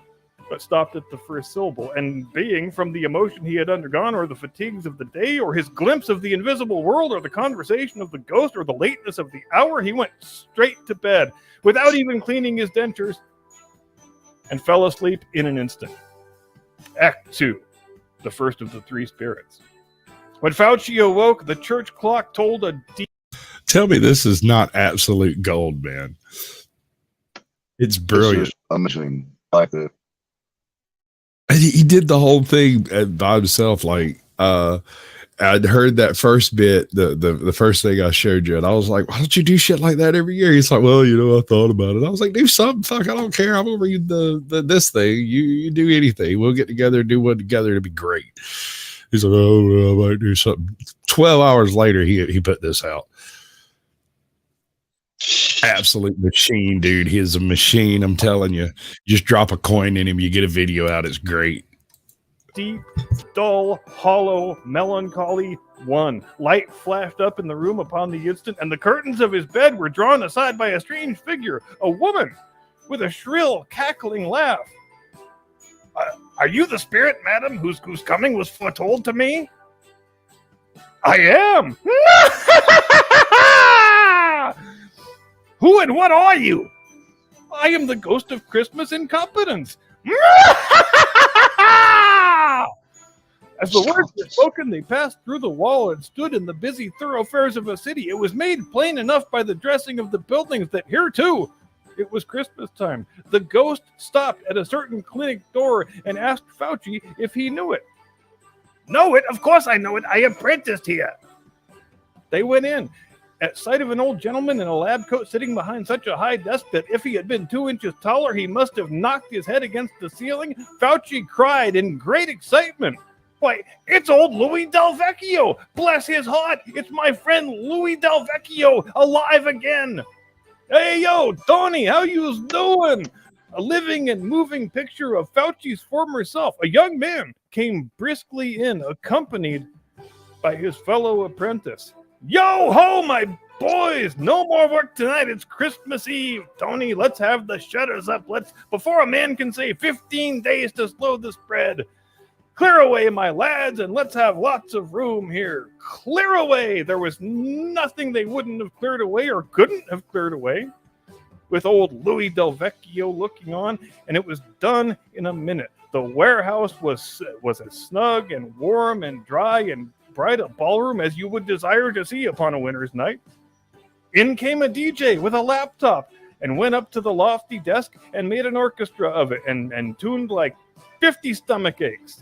but stopped at the first syllable, and being from the emotion he had undergone, or the fatigues of the day, or his glimpse of the invisible world, or the conversation of the ghost, or the lateness of the hour, he went straight to bed, without even cleaning his dentures, and fell asleep in an instant. Act 2, the first of the 3 spirits. When Fauci awoke, the church clock told a deep... Tell me this is not absolute gold, man. It's brilliant. This is amazing. Like that. He did the whole thing by himself. Like, I'd heard that first bit, the first thing I showed you, and I was like, "Why don't you do shit like that every year?" He's like, "Well, I thought about it." I was like, "Do something. Fuck, I don't care. I'm gonna read this thing. You do anything. We'll get together and do one together. It'll be great." He's like, "Oh, well, I might do something." 12 hours later, he put this out. Absolute machine, dude. He's a machine. I'm telling you. Just drop a coin in him, you get a video out. It's great. Deep, dull, hollow, melancholy 1. Light flashed up in the room upon the instant, and the curtains of his bed were drawn aside by a strange figure, a woman, with a shrill, cackling laugh. "Are you the spirit, madam, whose coming was foretold to me?" "I am." "Who and what are you?" "I am the ghost of Christmas incompetence." As the words were spoken, they passed through the wall and stood in the busy thoroughfares of a city. It was made plain enough by the dressing of the buildings that here, too, it was Christmas time. The ghost stopped at a certain clinic door and asked Fauci if he knew it. "Know it? Of course I know it. I apprenticed here." They went in. At sight of an old gentleman in a lab coat sitting behind such a high desk that if he had been 2 inches taller, he must have knocked his head against the ceiling, Fauci cried in great excitement, "Why, it's old Louis Del Vecchio! Bless his heart! It's my friend Louis Del Vecchio, alive again! Hey, yo, Tony, how you doing?" A living and moving picture of Fauci's former self, a young man, came briskly in, accompanied by his fellow apprentice. "Yo ho, my Boys, no more work tonight. It's Christmas Eve. Tony, let's have the shutters up. Before a man can say 15 days to slow the spread. Clear away, my lads, and let's have lots of room here. Clear away. There was nothing they wouldn't have cleared away or couldn't have cleared away. With old Louis Del Vecchio looking on, and it was done in a minute. The warehouse was as snug and warm and dry and bright a ballroom as you would desire to see upon a winter's night. In came a DJ with a laptop and went up to the lofty desk and made an orchestra of it and tuned like 50 stomach aches.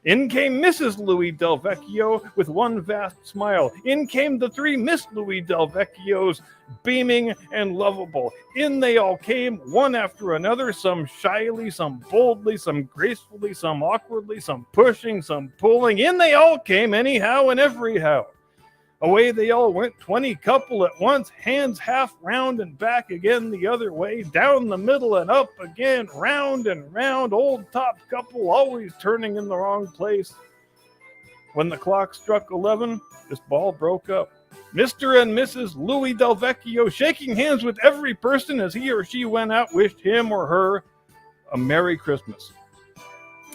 In came Mrs. Louis Del Vecchio with one vast smile. In came the three Miss Louis Del Vecchios, beaming and lovable. In they all came, one after another, some shyly, some boldly, some gracefully, some awkwardly, some pushing, some pulling. In they all came anyhow and everyhow. Away they all went, 20 couple at once, hands half round and back again the other way, down the middle and up again, round and round, old top couple always turning in the wrong place. When the clock struck 11, this ball broke up. Mr. and Mrs. Louis Del Vecchio, shaking hands with every person as he or she went out, wished him or her a Merry Christmas.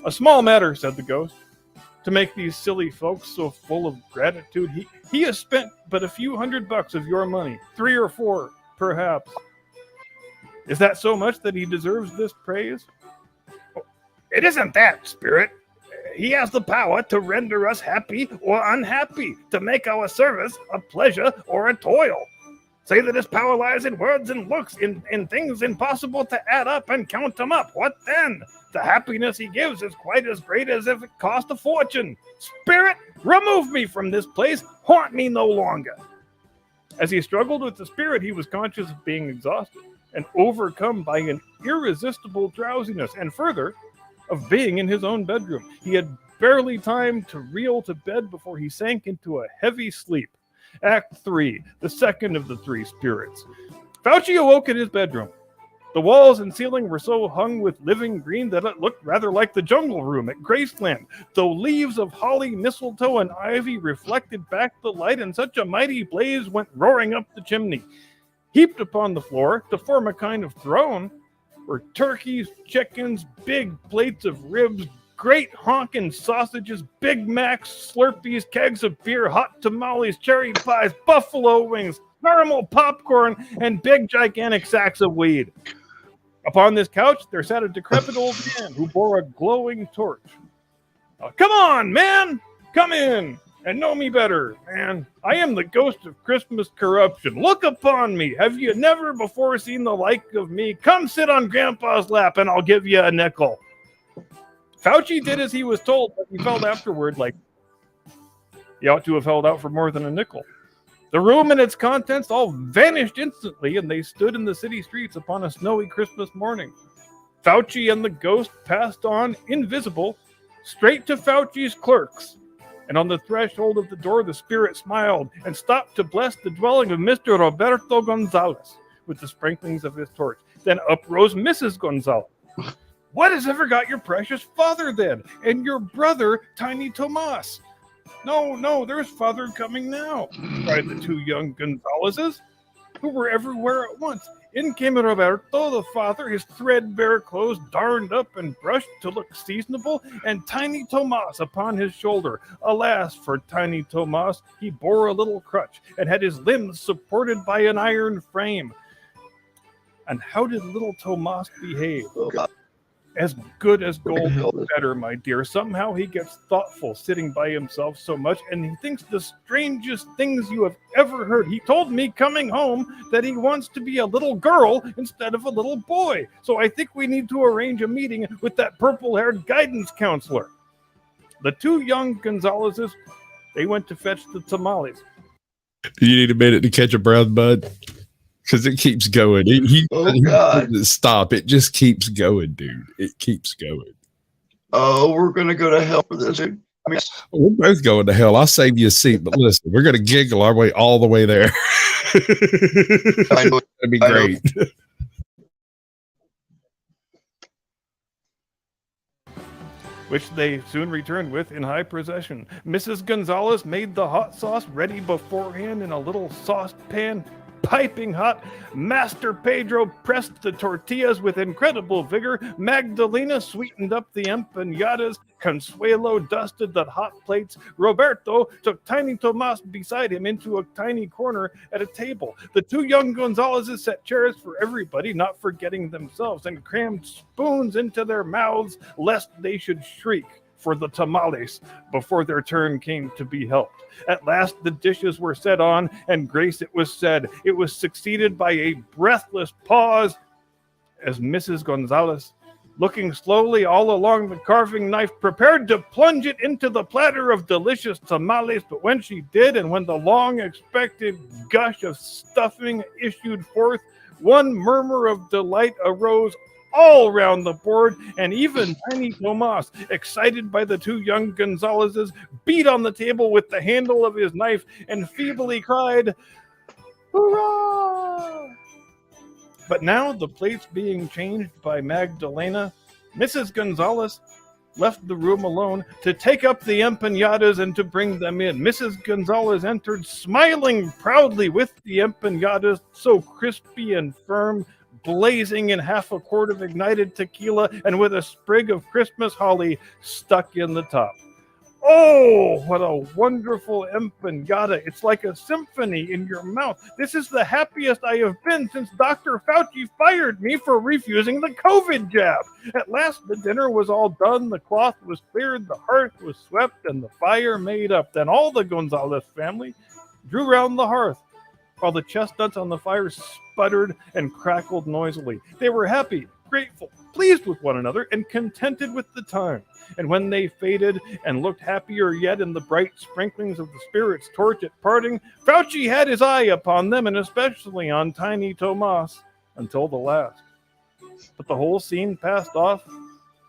A small matter, said the ghost, to make these silly folks so full of gratitude. He has spent but a few $100 of your money, 3 or 4, perhaps. Is that so much that he deserves this praise? It isn't that, Spirit. He has the power to render us happy or unhappy, to make our service a pleasure or a toil. Say that his power lies in words and looks, in things impossible to add up and count them up. What then? The happiness he gives is quite as great as if it cost a fortune. Spirit, remove me from this place. Haunt me no longer. As he struggled with the spirit, he was conscious of being exhausted and overcome by an irresistible drowsiness, and further, of being in his own bedroom. He had barely time to reel to bed before he sank into a heavy sleep. Act 3, the second of the three spirits. Fauci awoke in his bedroom. The walls and ceiling were so hung with living green that it looked rather like the jungle room at Graceland, though leaves of holly, mistletoe, and ivy reflected back the light, and such a mighty blaze went roaring up the chimney. Heaped upon the floor, to form a kind of throne, were turkeys, chickens, big plates of ribs, great honkin' sausages, Big Macs, Slurpees, kegs of beer, hot tamales, cherry pies, buffalo wings, caramel popcorn, and big gigantic sacks of weed. Upon this couch, there sat a decrepit old man who bore a glowing torch. Come on, man! Come in and know me better, man. I am the ghost of Christmas corruption. Look upon me. Have you never before seen the like of me? Come sit on Grandpa's lap and I'll give you a nickel. Fauci did as he was told, but he felt afterward like he ought to have held out for more than a nickel. The room and its contents all vanished instantly, and they stood in the city streets upon a snowy Christmas morning. Fauci and the ghost passed on, invisible, straight to Fauci's clerks. And on the threshold of the door, the spirit smiled and stopped to bless the dwelling of Mr. Roberto Gonzalez with the sprinklings of his torch. Then up rose Mrs. Gonzalez. What has ever got your precious father then? And your brother, Tiny Tomas? No, there's father coming now, cried the two young Gonzaleses, who were everywhere at once. In came Roberto, the father, his threadbare clothes darned up and brushed to look seasonable, and Tiny Tomas upon his shoulder. Alas, for Tiny Tomas, he bore a little crutch, and had his limbs supported by an iron frame. And how did little Tomas behave? As good as gold, better, my dear. Somehow he gets thoughtful sitting by himself so much, and he thinks the strangest things you have ever heard. He told me coming home that he wants to be a little girl instead of a little boy. So I think we need to arrange a meeting with that purple-haired guidance counselor. The two young Gonzaleses, they went to fetch the tamales. Do you need a minute to catch a brown bud? Because it keeps going. He doesn't stop. It just keeps going, dude. It keeps going. Oh, we're going to go to hell for this. We're both going to hell. I'll save you a seat, but listen, we're going to giggle our way all the way there. That'd be great. which they soon returned with in high procession. Mrs. Gonzalez made the hot sauce ready beforehand in a little saucepan, piping hot. Master Pedro pressed the tortillas with incredible vigor. Magdalena sweetened up the empanadas. Consuelo dusted the hot plates. Roberto took Tiny Tomas beside him into a tiny corner at a table. The two young Gonzalezes set chairs for everybody, not forgetting themselves, and crammed spoons into their mouths lest they should shriek for the tamales before their turn came to be helped. At last the dishes were set on, and grace it was said. It was succeeded by a breathless pause as Mrs. Gonzalez, looking slowly all along the carving knife, prepared to plunge it into the platter of delicious tamales. But when she did, and when the long-expected gush of stuffing issued forth, one murmur of delight arose all round the board, and even Tiny Tomas, excited by the two young Gonzalezes, beat on the table with the handle of his knife and feebly cried, "Hurrah!" But now, the plates being changed by Magdalena, Mrs. Gonzalez left the room alone to take up the empanadas and to bring them in. Mrs. Gonzalez entered, smiling proudly with the empanadas, so crispy and firm, blazing in half a quart of ignited tequila and with a sprig of Christmas holly stuck in the top. Oh, what a wonderful empanada. It's like a symphony in your mouth. This is the happiest I have been since Dr. Fauci fired me for refusing the COVID jab. At last the dinner was all done, the cloth was cleared, the hearth was swept, and the fire made up. Then all the Gonzalez family drew round the hearth, while the chestnuts on the fire sputtered and crackled noisily. They were happy, grateful, pleased with one another, and contented with the time. And when they faded and looked happier yet in the bright sprinklings of the spirit's torch at parting, Fauci had his eye upon them, and especially on Tiny Tomas, until the last. But the whole scene passed off,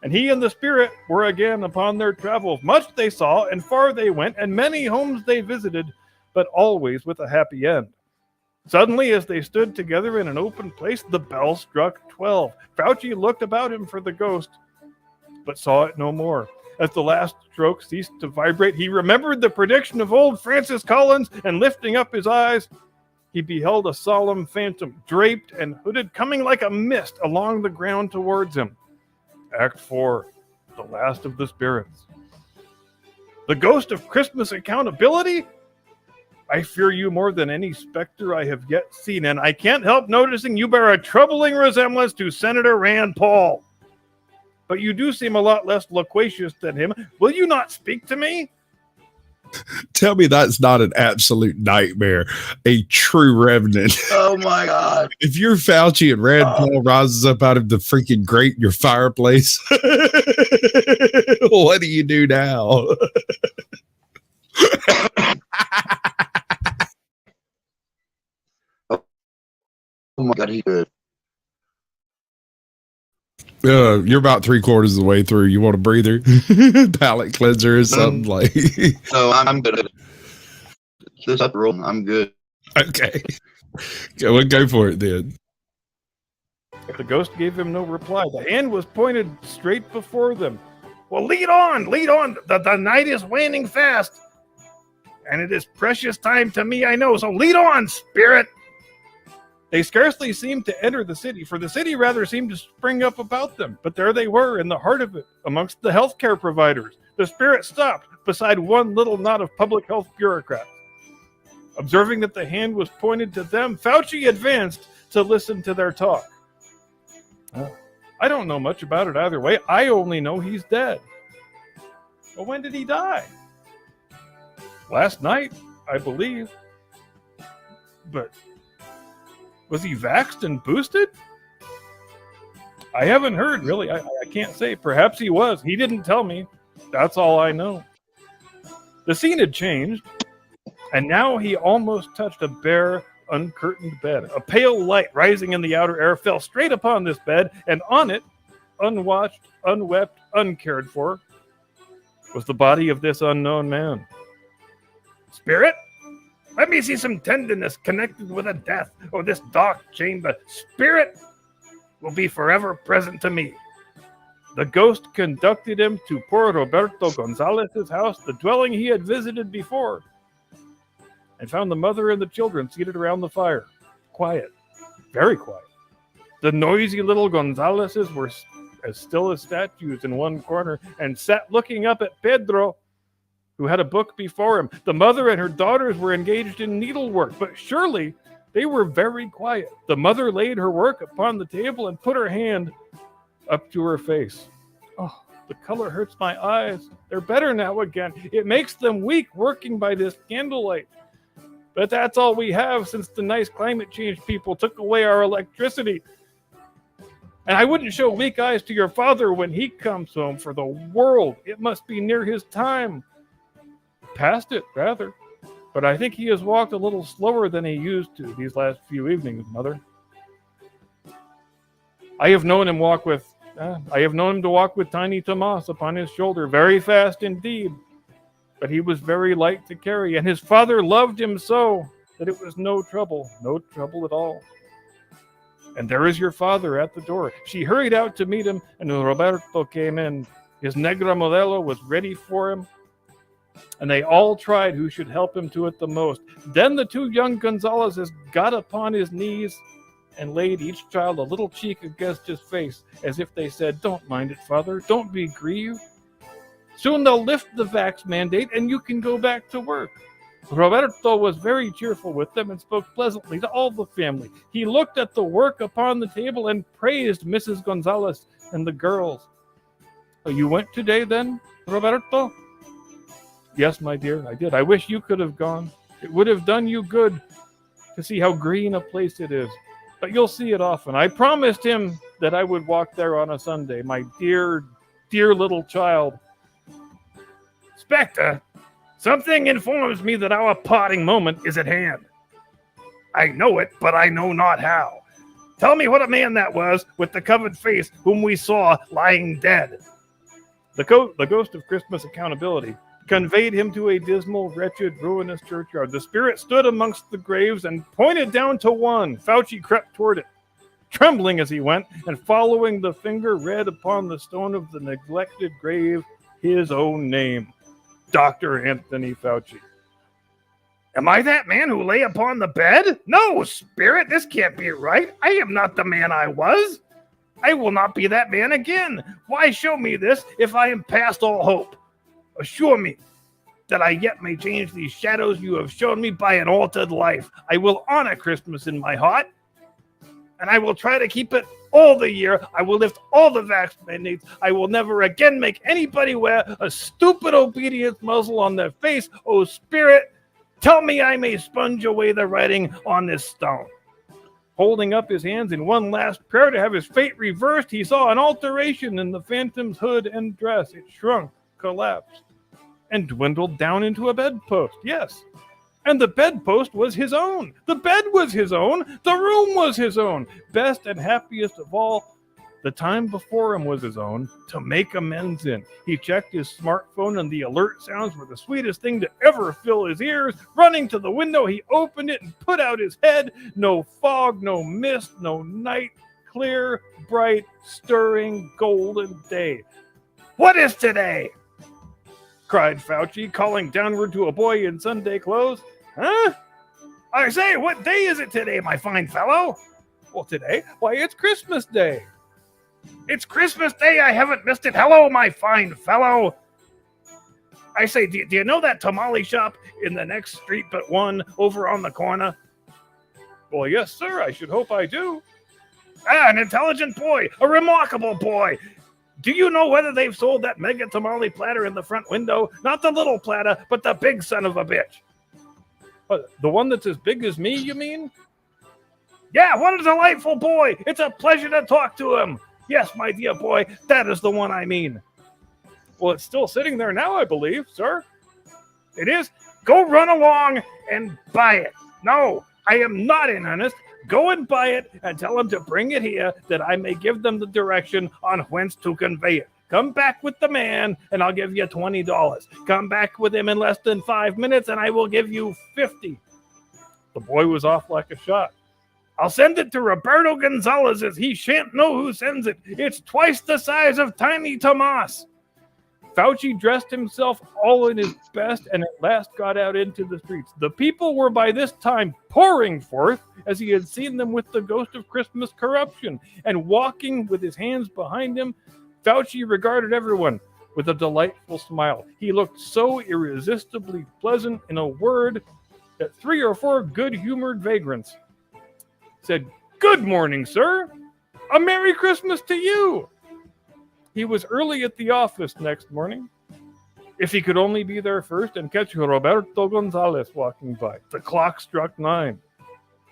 and he and the spirit were again upon their travels. Much they saw, and far they went, and many homes they visited, but always with a happy end. Suddenly, as they stood together in an open place, the bell struck 12. Fauci looked about him for the ghost, but saw it no more. As the last stroke ceased to vibrate, he remembered the prediction of old Francis Collins, and lifting up his eyes, he beheld a solemn phantom, draped and hooded, coming like a mist along the ground towards him. Act 4, the last of the spirits. The ghost of Christmas accountability? I fear you more than any specter I have yet seen, and I can't help noticing you bear a troubling resemblance to Senator Rand Paul. But you do seem a lot less loquacious than him. Will you not speak to me? Tell me that's not an absolute nightmare. A true revenant. Oh my God. If you're Fauci and Rand Paul rises up out of the freaking grate in your fireplace, what do you do now? Oh my God, he could. You're about 3/4 of the way through. You want a breather, palate cleanser, or something like? No, I'm good. This up roll, I'm good. Okay, go for it then. The ghost gave him no reply. The hand was pointed straight before them. Well, lead on, lead on. The night is waning fast, and it is precious time to me, I know. So lead on, spirit. They scarcely seemed to enter the city, for the city rather seemed to spring up about them. But there they were, in the heart of it, amongst the healthcare providers. The spirit stopped beside one little knot of public health bureaucrats. Observing that the hand was pointed to them, Fauci advanced to listen to their talk. I don't know much about it either way. I only know he's dead. Well, when did he die? Last night, I believe. But was he vaxxed and boosted? I haven't heard, really. I can't say. Perhaps he was. He didn't tell me. That's all I know. The scene had changed, and now he almost touched a bare, uncurtained bed. A pale light rising in the outer air fell straight upon this bed, and on it, unwatched, unwept, uncared for, was the body of this unknown man. Spirit? Let me see some tenderness connected with a death, or this dark chamber. Spirit will be forever present to me. The ghost conducted him to poor Roberto Gonzalez's house, the dwelling he had visited before, and found the mother and the children seated around the fire. Quiet, very quiet. The noisy little Gonzalezes were as still as statues in one corner and sat looking up at Pedro, who had a book before him. The mother and her daughters were engaged in needlework, but surely they were very quiet. The mother laid her work upon the table and put her hand up to her face. Oh, the color hurts my eyes. They're better now again. It makes them weak working by this candlelight. But that's all we have since the nice climate change people took away our electricity. And I wouldn't show weak eyes to your father when he comes home for the world. It must be near his time. Past it, rather. But I think he has walked a little slower than he used to these last few evenings, Mother. I have known him to walk with tiny Tomas upon his shoulder, very fast indeed. But he was very light to carry, and his father loved him so that it was no trouble at all. And there is your father at the door. She hurried out to meet him, and Roberto came in. His negra modelo was ready for him, and they all tried who should help him to it the most. Then the two young Gonzalezes got upon his knees and laid each child a little cheek against his face, as if they said, "Don't mind it, Father. Don't be grieved. Soon they'll lift the vax mandate, and you can go back to work." Roberto was very cheerful with them and spoke pleasantly to all the family. He looked at the work upon the table and praised Mrs. Gonzalez and the girls. "Oh, you went today then, Roberto?" "Yes, my dear, I did. I wish you could have gone. It would have done you good to see how green a place it is. But you'll see it often. I promised him that I would walk there on a Sunday, my dear, dear little child." "Spectre, something informs me that our parting moment is at hand. I know it, but I know not how. Tell me what a man that was with the covered face whom we saw lying dead." The ghost of Christmas accountability conveyed him to a dismal, wretched, ruinous churchyard. The spirit stood amongst the graves and pointed down to one. Fauci crept toward it, trembling as he went, and following the finger read upon the stone of the neglected grave his own name, Dr. Anthony Fauci. "Am I that man who lay upon the bed? No, spirit, this can't be right. I am not the man I was. I will not be that man again. Why show me this if I am past all hope? Assure me that I yet may change these shadows you have shown me by an altered life. I will honor Christmas in my heart, and I will try to keep it all the year. I will lift all the vax mandates. I will never again make anybody wear a stupid obedience muzzle on their face. Oh, Spirit, tell me I may sponge away the writing on this stone." Holding up his hands in one last prayer to have his fate reversed, he saw an alteration in the phantom's hood and dress. It shrunk, collapsed, and dwindled down into a bedpost. Yes, and the bedpost was his own. The bed was his own. The room was his own. Best and happiest of all, the time before him was his own to make amends in. He checked his smartphone, and the alert sounds were the sweetest thing to ever fill his ears. Running to the window, he opened it and put out his head. No fog, no mist, no night. Clear, bright, stirring, golden day. "What is today?" cried Fauci, calling downward to a boy in Sunday clothes. "Huh? I say, what day is it today, my fine fellow?" "Well, today? Why, it's Christmas Day." "It's Christmas Day. I haven't missed it. Hello, my fine fellow. I say, do you know that tamale shop in the next street but one over on the corner?" "Well, yes, sir. I should hope I do." "Ah, an intelligent boy. A remarkable boy. Do you know whether they've sold that mega tamale platter in the front window? Not the little platter, but the big son of a bitch." The one that's as big as me, you mean?" "Yeah, what a delightful boy. It's a pleasure to talk to him. Yes, my dear boy, that is the one I mean." "Well, it's still sitting there now, I believe, sir." "It is? Go run along and buy it." "No, I am not in earnest. Go and buy it and tell them to bring it here that I may give them the direction on whence to convey it. Come back with the man and I'll give you $20. Come back with him in less than 5 minutes and I will give you $50. The boy was off like a shot. I'll send it to Roberto Gonzalez's. He shan't know who sends it. It's twice the size of Tiny Tomas. Fauci dressed himself all in his best and at last got out into the streets. The people were by this time pouring forth as he had seen them with the ghost of Christmas corruption. And walking with his hands behind him, Fauci regarded everyone with a delightful smile. He looked so irresistibly pleasant, in a word, that 3 or 4 good-humored vagrants said, "Good morning, sir. A Merry Christmas to you." He was early at the office next morning. If he could only be there first and catch Roberto Gonzalez walking by. The clock struck 9,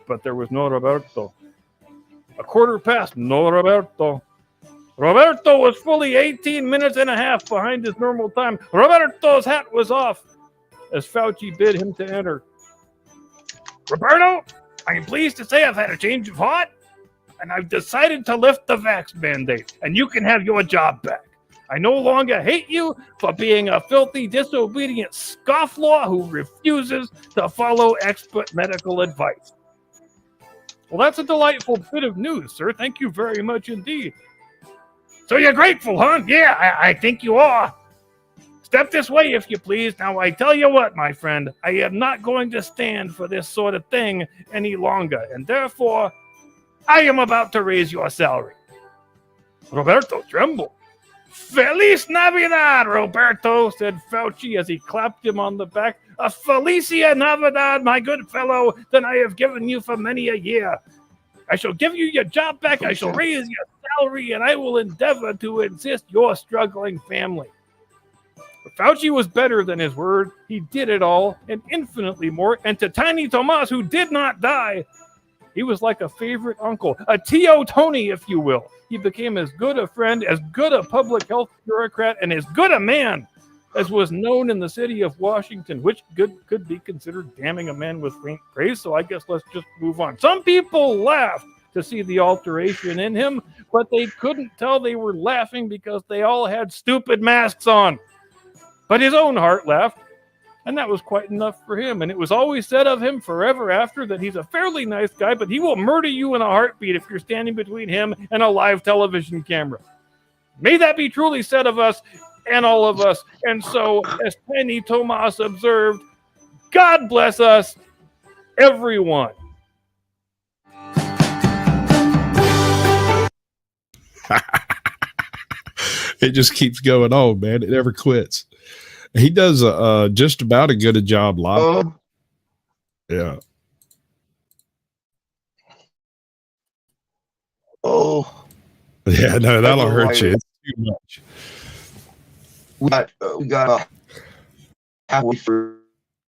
but there was no Roberto. 1:15, no Roberto. Roberto was fully 18 minutes and a half behind his normal time. Roberto's hat was off as Fauci bid him to enter. "Roberto, I am pleased to say I've had a change of heart, and I've decided to lift the vax mandate, and you can have your job back. I no longer hate you for being a filthy, disobedient scofflaw who refuses to follow expert medical advice." Well, that's a delightful bit of news, sir. Thank you very much indeed. So you're grateful, huh? Yeah, I think you are. Step this way, if you please. Now, I tell you what, my friend, I am not going to stand for this sort of thing any longer, and therefore, I am about to raise your salary. Roberto trembled. "Feliz Navidad, Roberto," said Fauci as he clapped him on the back. "A Felicia Navidad, my good fellow, than I have given you for many a year. I shall give you your job back, I shall raise your salary, and I will endeavor to assist your struggling family." But Fauci was better than his word. He did it all, and infinitely more. And to Tiny Tomas, who did not die, he was like a favorite uncle, a Tio Tony, if you will. He became as good a friend, as good a public health bureaucrat, and as good a man as was known in the city of Washington, which could be considered damning a man with faint praise, so I guess let's just move on. Some people laughed to see the alteration in him, but they couldn't tell they were laughing because they all had stupid masks on. But his own heart laughed, and that was quite enough for him. And it was always said of him forever after that he's a fairly nice guy, but he will murder you in a heartbeat if you're standing between him and a live television camera. May that be truly said of us and all of us. And so, as Tiny Tomas observed, God bless us, everyone. It just keeps going on, man. It never quits. He does just about as good a job live. Yeah. Oh. Yeah, no, that'll hurt you. It's too much. We got halfway through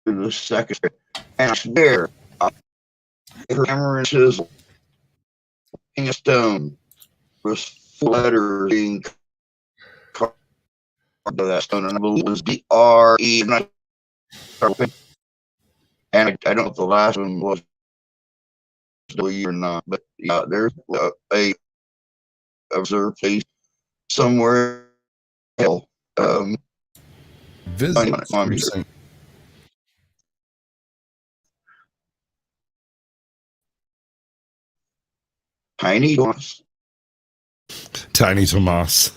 the second, and I swear, her hammer and chisel in a stone was 4 letters being carved to that stone, and I believe it was D-R-E, and I don't know if the last one was W or not, but yeah, there's a observed face somewhere. Hell, Visit. Tiny Tomas. Tiny Tomas.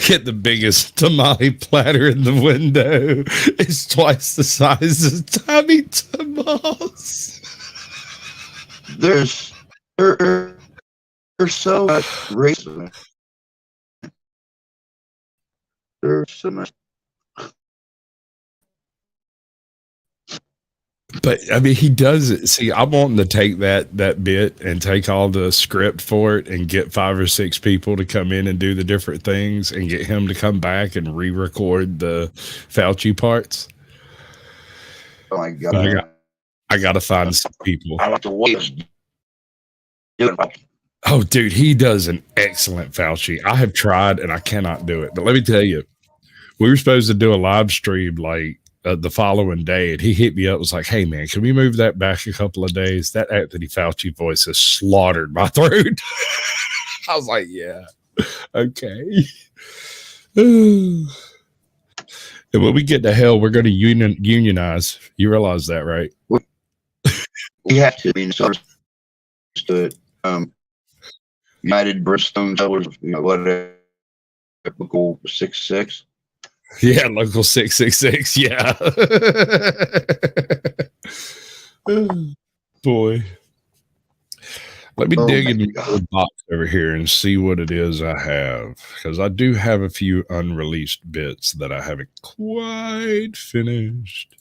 Get the biggest tamale platter in the window. It's twice the size of Tiny Tomas. There's so much racism. There's so much. But I mean, he does it. See, I'm wanting to take that bit and take all the script for it and get 5 or 6 people to come in and do the different things and get him to come back and re-record the Fauci parts. Oh my God! I gotta find some people. I like to wait. Oh, dude, he does an excellent Fauci. I have tried and I cannot do it. But let me tell you, we were supposed to do a live stream like the following day, and he hit me up, was like, "Hey man, can we move that back a couple of days? That Anthony Fauci voice has slaughtered my throat." I was like, "Yeah, okay." And when we get to hell, we're going to unionize. You realize that, right? We have to be. to it. United Bristol Doublers, whatever, local 6-6. Yeah, local 666. Yeah. Boy. Let me dig into the box over here and see what it is I have, because I do have a few unreleased bits that I haven't quite finished.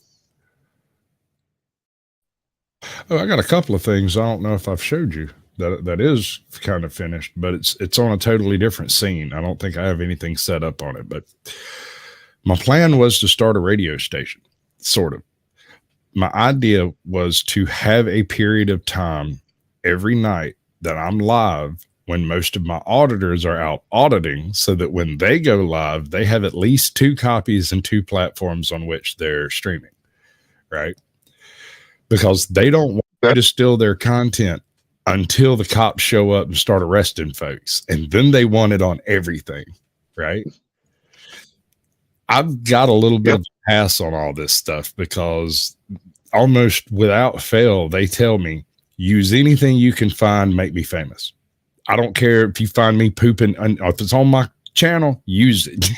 Oh, I got a couple of things I don't know if I've showed you that is kind of finished, but it's on a totally different scene. I don't think I have anything set up on it, but my plan was to start a radio station, sort of. My idea was to have a period of time every night that I'm live when most of my auditors are out auditing, so that when they go live, they have at least 2 copies and 2 platforms on which they're streaming, right? Because they don't want to steal their content until the cops show up and start arresting folks. And then they want it on everything, right? I've got a little bit of a pass on all this stuff because almost without fail, they tell me, use anything you can find, make me famous. I don't care if you find me pooping, if it's on my channel, use it.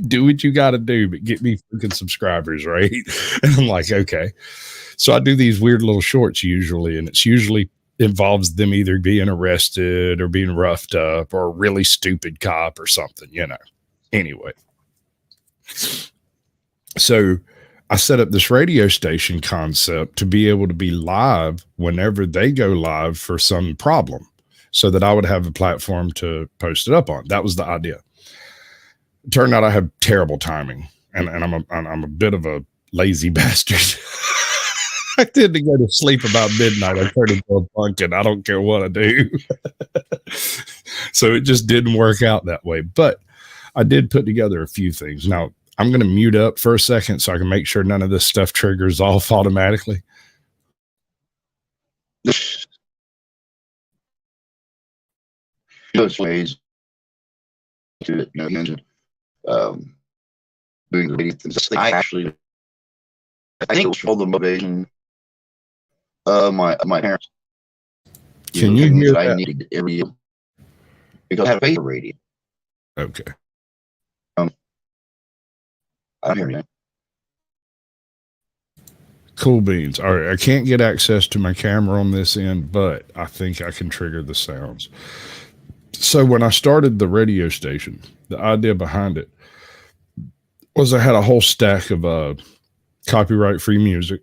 Do what you got to do, but get me freaking subscribers, right? And I'm like, okay. So I do these weird little shorts usually, and it's usually involves them either being arrested or being roughed up or a really stupid cop or something, Anyway. So I set up this radio station concept to be able to be live whenever they go live for some problem, so that I would have a platform to post it up on. That was the idea. It turned out I have terrible timing, and I'm a bit of a lazy bastard. I tend to go to sleep about midnight. I turn into a pumpkin. I don't care what I do. So it just didn't work out that way. But I did put together a few things. Now, I'm going to mute up for a second so I can make sure none of this stuff triggers off automatically. Those ways to it, doing the radio things. I think it was all the motivation of my parents. Can you hear that? I needed every year because I had a paper radio. Okay. I don't hear anything. Cool beans. All right. I can't get access to my camera on this end, but I think I can trigger the sounds. So when I started the radio station, the idea behind it was I had a whole stack of copyright free music,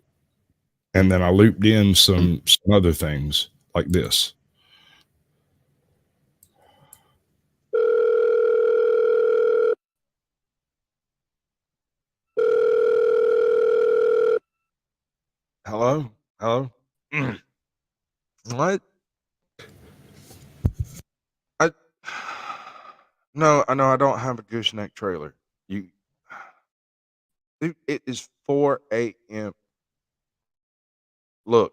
and then I looped in some other things like this. Hello? Hello? What? No, I know I don't have a gooseneck trailer. It is 4 a.m. Look.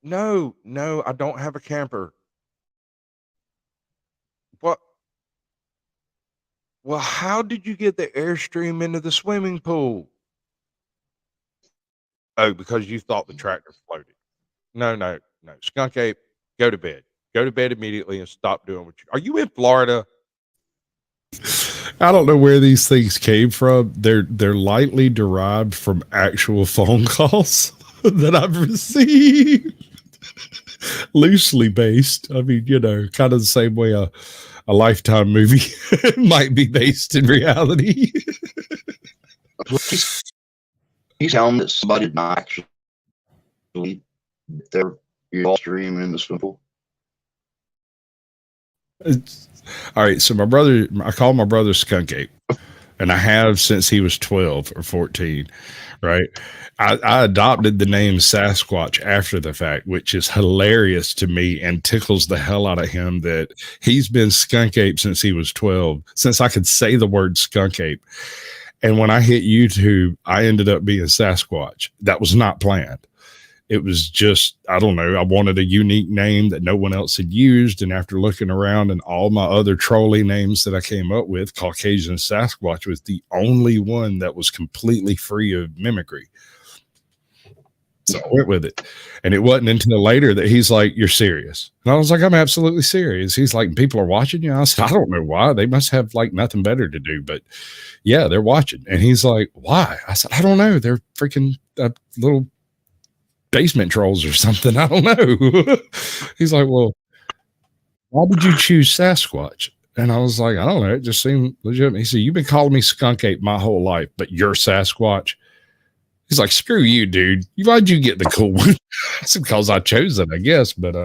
No, I don't have a camper. What? Well, how did you get the Airstream into the swimming pool? Oh, because you thought the tractor floated. No. Skunk Ape, go to bed. Go to bed immediately and stop doing what you... Are you in Florida? I don't know where these things came from. They're lightly derived from actual phone calls that I've received. Loosely based. I mean, kind of the same way a Lifetime movie might be based in reality. Please tell them that somebody did not actually you're all streaming in the simple. All right, so I call my brother Skunk Ape, and I have since he was 12 or 14, right? I adopted the name Sasquatch after the fact, which is hilarious to me and tickles the hell out of him that he's been Skunk Ape since he was 12, since I could say the word Skunk Ape. And when I hit YouTube, I ended up being Sasquatch. That was not planned. It was just, I don't know, I wanted a unique name that no one else had used. And after looking around and all my other trolling names that I came up with, Caucasian Sasquatch was the only one that was completely free of mimicry. So I went with it. And it wasn't until later that he's like, "You're serious?" And I was like, "I'm absolutely serious." He's like, "People are watching you?" I said, "I don't know why. They must have like nothing better to do, but yeah, they're watching." And he's like, "Why?" I said, "I don't know. They're freaking little basement trolls or something. I don't know." He's like, "Well, why did you choose Sasquatch?" And I was like, "I don't know. It just seemed legit." He said, "You've been calling me Skunk Ape my whole life, but you're Sasquatch." He's like, "Screw you, dude. Why'd you get the cool one?" It's because I chose it, I guess. But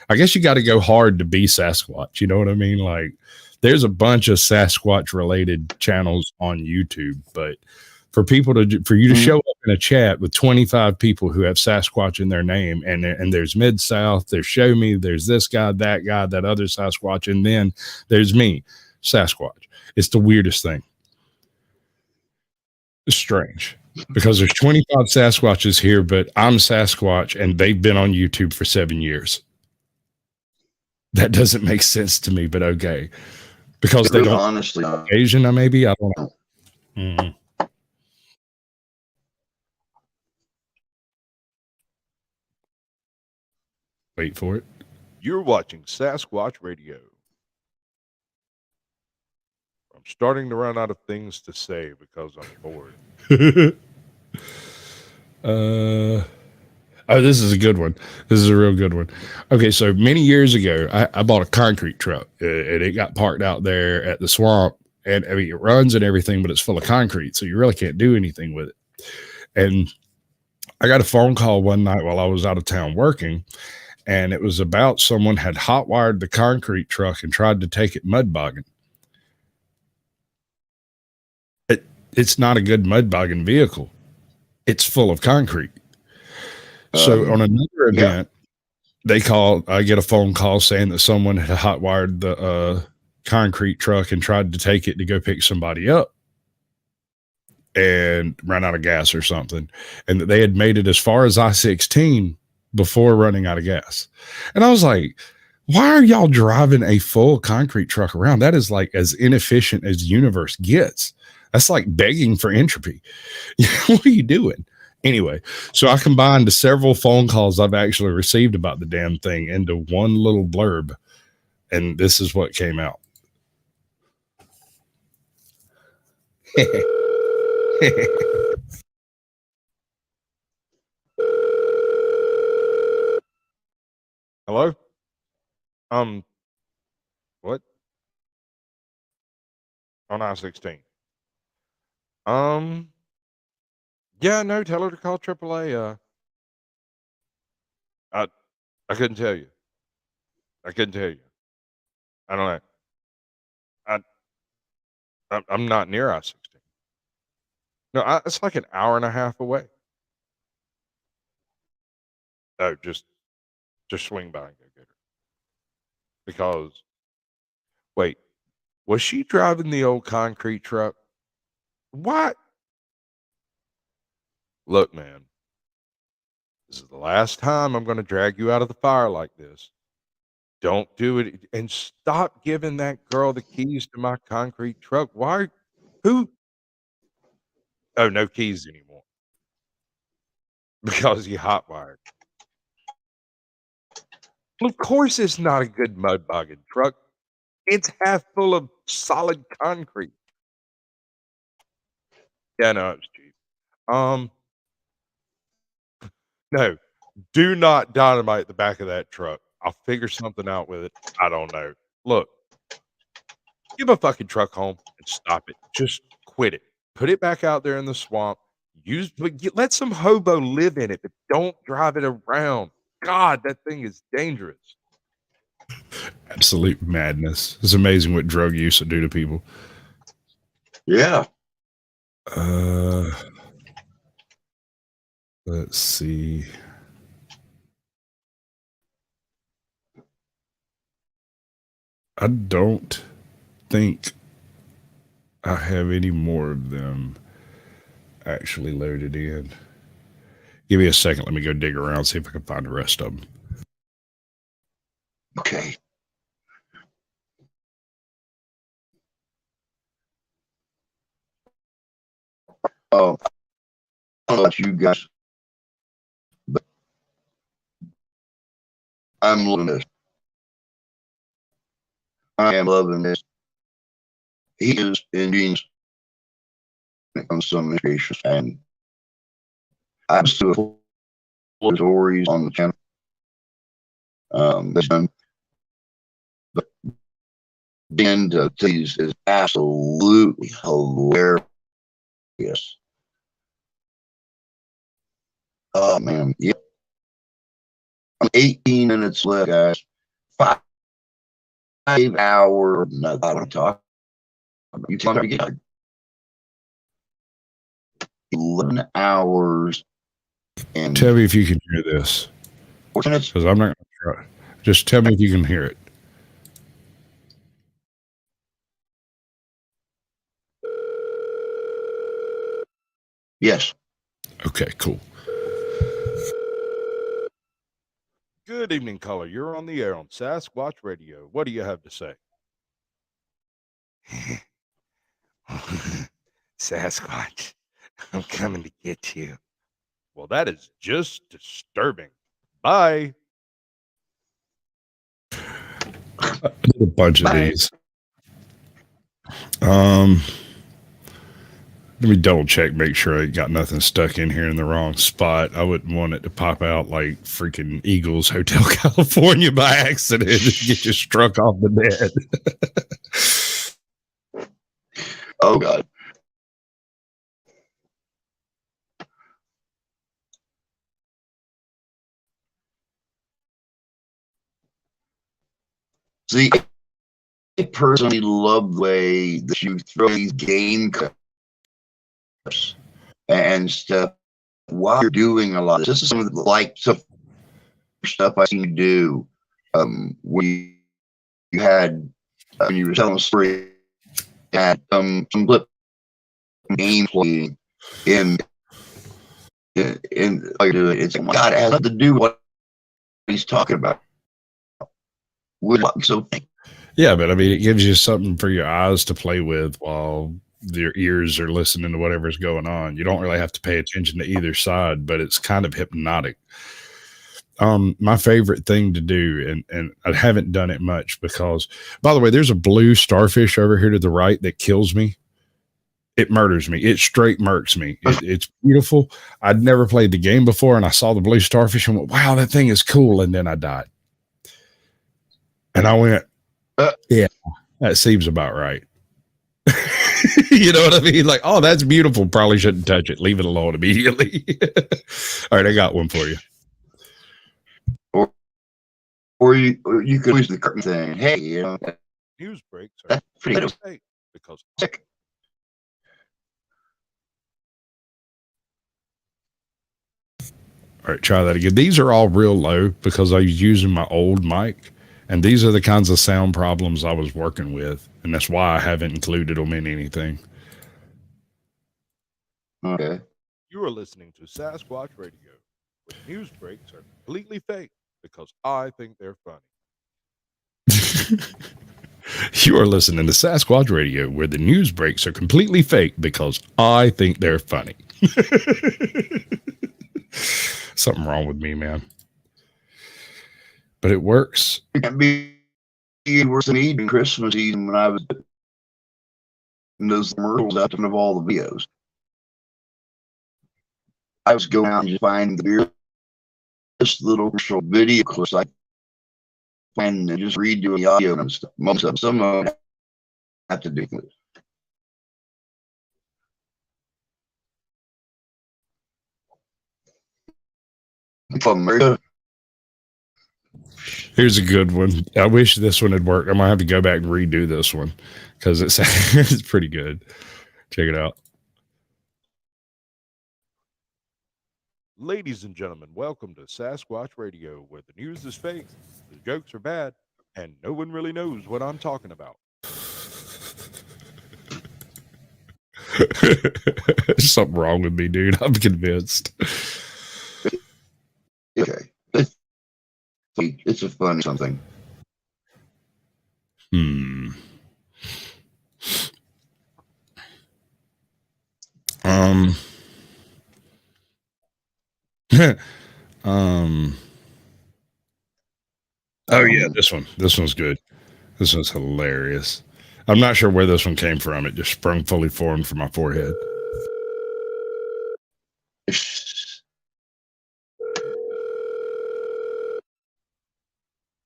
I guess you got to go hard to be Sasquatch. You know what I mean? Like, there's a bunch of Sasquatch related channels on YouTube, but for you to show up in a chat with 25 people who have Sasquatch in their name, and there's Mid South, there's Show Me, there's this guy, that other Sasquatch, and then there's me, Sasquatch. It's the weirdest thing. It's strange because there's 25 Sasquatches here, but I'm Sasquatch and they've been on YouTube for 7 years. That doesn't make sense to me, but okay. Because they don't honestly Asian, maybe. I don't know. Mm-hmm. Wait for it. You're watching Sasquatch Radio. I'm starting to run out of things to say because I'm bored. Oh, this is a good one. This is a real good one. Okay, so many years ago, I bought a concrete truck, and it got parked out there at the swamp. And I mean, it runs and everything, but it's full of concrete, so you really can't do anything with it. And I got a phone call one night while I was out of town working, and it was about someone had hot-wired the concrete truck and tried to take it mud bogging. It's not a good mud bogging vehicle. It's full of concrete. So on another event, I get a phone call saying that someone had hot-wired the concrete truck and tried to take it to go pick somebody up and ran out of gas or something, and that they had made it as far as I-16 before running out of gas. And I was like, why are y'all driving a full concrete truck around? That is like as inefficient as the universe gets. That's like begging for entropy. What are you doing? Anyway, so I combined several phone calls I've actually received about the damn thing into one little blurb, and this is what came out. Hello? What? On I-16. Yeah, no, tell her to call AAA. I couldn't tell you. I couldn't tell you. I don't know. I'm not near I-16. No, it's like an hour and a half away. Oh, just swing by and go get her. Because, wait, was she driving the old concrete truck? What? Look, man, this is the last time I'm going to drag you out of the fire like this. Don't do it, and stop giving that girl the keys to my concrete truck. Why? Who? Oh, no keys anymore. Because you hot-wired. Well, of course it's not a good mud bogging truck. It's half full of solid concrete. Yeah, no, it's cheap. No, do not dynamite the back of that truck. I'll figure something out with it. I don't know. Look, give a fucking truck home and stop it. Just quit it. Put it back out there in the swamp. Let some hobo live in it, but don't drive it around. God, that thing is dangerous. Absolute madness. It's amazing what drug use will do to people. Yeah. Let's see. I don't think I have any more of them actually loaded in. Give me a second. Let me go dig around, see if I can find the rest of them. Okay. Oh, I don't know about you guys, I'm loving this. I am loving this. He is indeed when it comes to some education, and I'm still full of stories on the channel. That's done. But the end of these is absolutely hilarious. Oh man, yeah. I'm 18 minutes left, guys. 5 hour. No, I want to talk. You tell me to get 11 hours and Tell me if you can hear this. 4 minutes. Because I'm not going to try. Just tell me if you can hear it. Yes. Okay, cool. Good evening, caller. You're on the air on Sasquatch Radio. What do you have to say? Sasquatch, I'm coming to get you. Well, that is just disturbing. Bye. I did a bunch of these. Let me double check, make sure I got nothing stuck in here in the wrong spot. I wouldn't want it to pop out like freaking Eagles Hotel California by accident and get you struck off the bed. Oh God. See, I personally love the way that you throw these game cuts and stuff while you're doing a lot of this. This is some of the stuff I seen you do. When you had when you were telling a story, you had some blip gameplay in like it's like, oh my God, it has nothing to do with what he's talking about. So yeah, but I mean, it gives you something for your eyes to play with while your ears are listening to whatever's going on. You don't really have to pay attention to either side, but it's kind of hypnotic. My favorite thing to do, and I haven't done it much because, by the way, there's a blue starfish over here to the right that kills me. It murders me. It straight murks me. It's beautiful. I'd never played the game before, and I saw the blue starfish and went, wow, that thing is cool. And then I died. And I went, yeah, that seems about right. You know what I mean? Like, oh, that's beautiful. Probably shouldn't touch it. Leave it alone immediately. All right, I got one for you. Or you could use the curtain thing. Hey, you know, news breaks are that's pretty good. Because sick. All right, try that again. These are all real low because I was using my old mic, and these are the kinds of sound problems I was working with, and that's why I haven't included them in anything. Okay. You are listening to Sasquatch Radio, where news breaks are completely fake because I think they're funny. You are listening to Sasquatch Radio, where the news breaks are completely fake because I think they're funny. Something wrong with me, man. But it works. It can be worse than eating Christmas Eve when I was in those commercials out of all the videos. I was going out and just finding the weirdest little commercial video clips I find and just redoing the audio and stuff. Most of them, some of them have to do with it. From America. Here's a good one. I wish this one had worked. I'm gonna have to go back and redo this one because it's pretty good. Check it out. Ladies and gentlemen, welcome to Sasquatch Radio, where the news is fake, the jokes are bad, and no one really knows what I'm talking about. There's something wrong with me, dude. I'm convinced. Okay. It's a fun something. Um, Oh yeah, this one. This one's good. This one's hilarious. I'm not sure where this one came from. It just sprung fully formed from my forehead.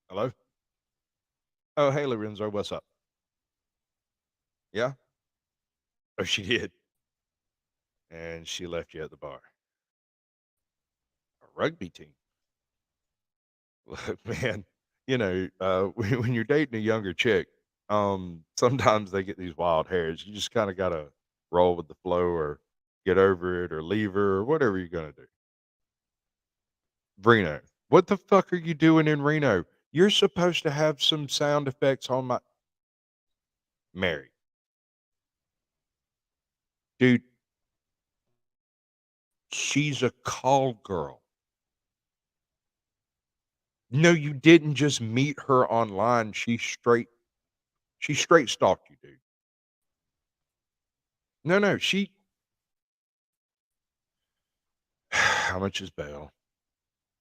Hello? Oh, hey, Lorenzo, what's up? Yeah? Oh, she did. And she left you at the bar. A rugby team. Look, man, when you're dating a younger chick, sometimes they get these wild hairs. You just kind of got to roll with the flow or get over it or leave her or whatever you're going to do. Reno. What the fuck are you doing in Reno? You're supposed to have some sound effects on my. Mary. Dude, she's a call girl. No, you didn't just meet her online. She straight stalked you, dude. No, she. How much is bail?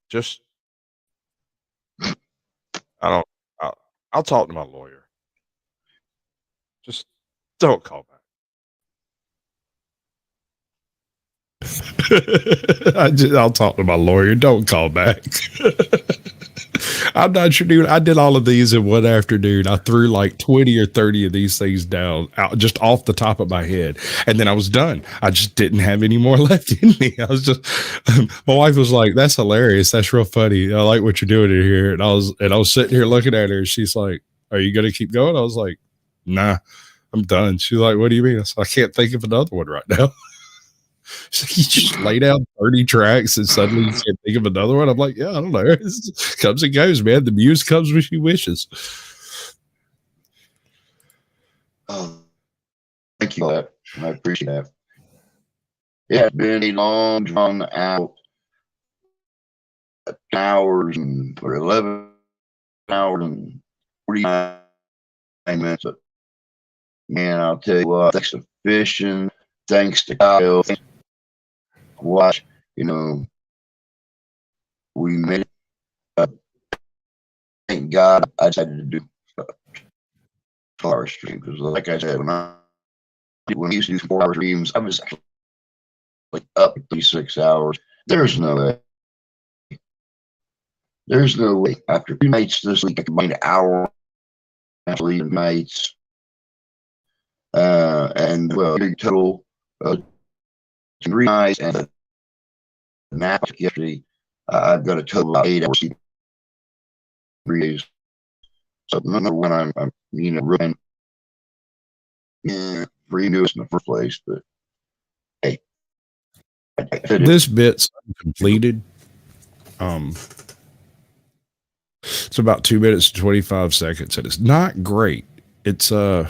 Just. I don't. I'll talk to my lawyer. Just don't call back. I'll talk to my lawyer. Don't call back. I'm not sure, dude. I did all of these in one afternoon. I threw like 20 or 30 of these things down out just off the top of my head. And then I was done. I just didn't have any more left in me. I was just, my wife was like, that's hilarious. That's real funny. I like what you're doing in here. And I was sitting here looking at her. And she's like, are you going to keep going? I was like, nah, I'm done. She's like, what do you mean? I said, I can't think of another one right now. She's like, you just lay down 30 tracks and suddenly you can't think of another one. I'm like, yeah, I don't know. It comes and goes, man. The muse comes when she wishes. Thank you for that. I appreciate that. It has been a long, drawn out hours and for 11 hours and 49 minutes. Man, I'll tell you what, thanks to fishing, thanks to Kyle, watch, we made it. Thank God I decided to do a stream because, like I said, when I used to do 4-hour streams, I was actually like up 36 hours. There's no way. There's no way. After 2 nights this week, I combined an hour actually nights, and well, total 3 nights and a nap yesterday. I've got a total of 8 hours, 3 days. So number one, I'm ruined. Yeah, for you in the first place, but hey, this bit's completed. It's about 2 minutes and 25 seconds, and it's not great. It's a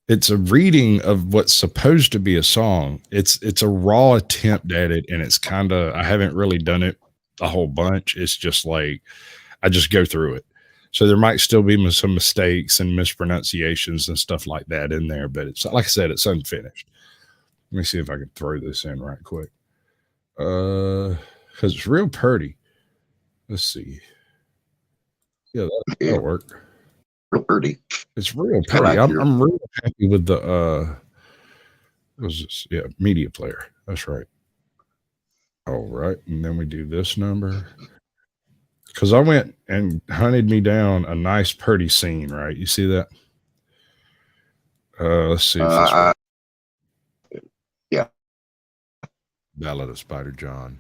reading of what's supposed to be a song. It's a raw attempt at it, and it's kind of, I haven't really done it a whole bunch. It's just like I just go through it. So there might still be some mistakes and mispronunciations and stuff like that in there, but it's like I said, it's unfinished. Let me see if I can throw this in right quick. Because it's real pretty. Let's see. Yeah, that'll work. Real pretty. It's real pretty. I'm real happy with the media player. That's right. All right. And then we do this number. Because I went and hunted me down a nice pretty scene, right? You see that? Let's see if this works. Yeah. Ballad of Spider John.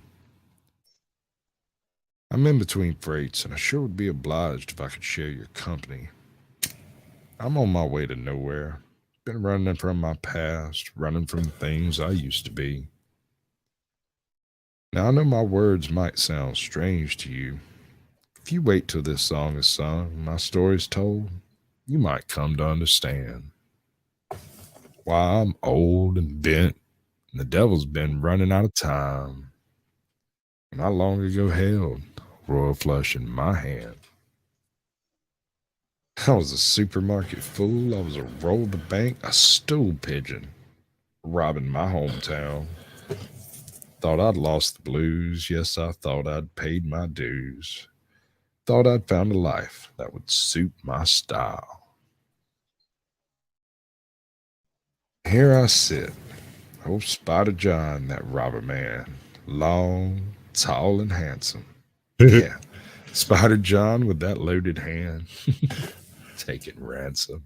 I'm in between freights, and I sure would be obliged if I could share your company. I'm on my way to nowhere. Been running from my past, running from things I used to be. Now, I know my words might sound strange to you. If you wait till this song is sung, my story's told, you might come to understand why I'm old and bent, and the devil's been running out of time. And I long ago held a royal flush in my hand. I was a supermarket fool. I was a roll the bank, a stool pigeon, robbing my hometown. Thought I'd lost the blues. Yes, I thought I'd paid my dues. Thought I'd found a life that would suit my style. Here I sit, old Spider John, that robber man, long, tall, and handsome. Yeah, Spider John with that loaded hand, taking ransom.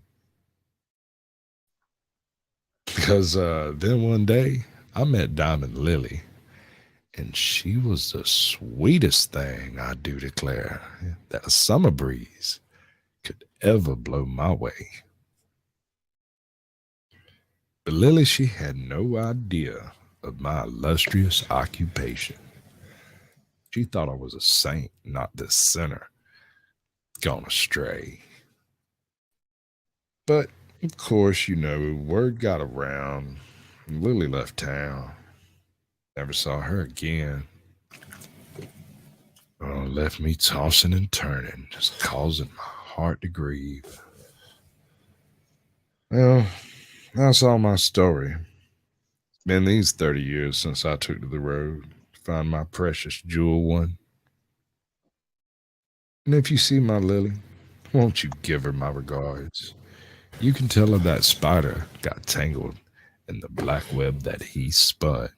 Because then one day I met Diamond Lily, and she was the sweetest thing, I do declare, that a summer breeze could ever blow my way. But Lily, she had no idea of my illustrious occupation. She thought I was a saint, not this sinner, gone astray. But, of course, word got around. Lily left town. Never saw her again. Oh, left me tossing and turning, just causing my heart to grieve. Well, that's all my story. It's been these 30 years since I took to the road to find my precious jewel one. And if you see my Lily, won't you give her my regards? You can tell her that spider got tangled in the black web that he spun.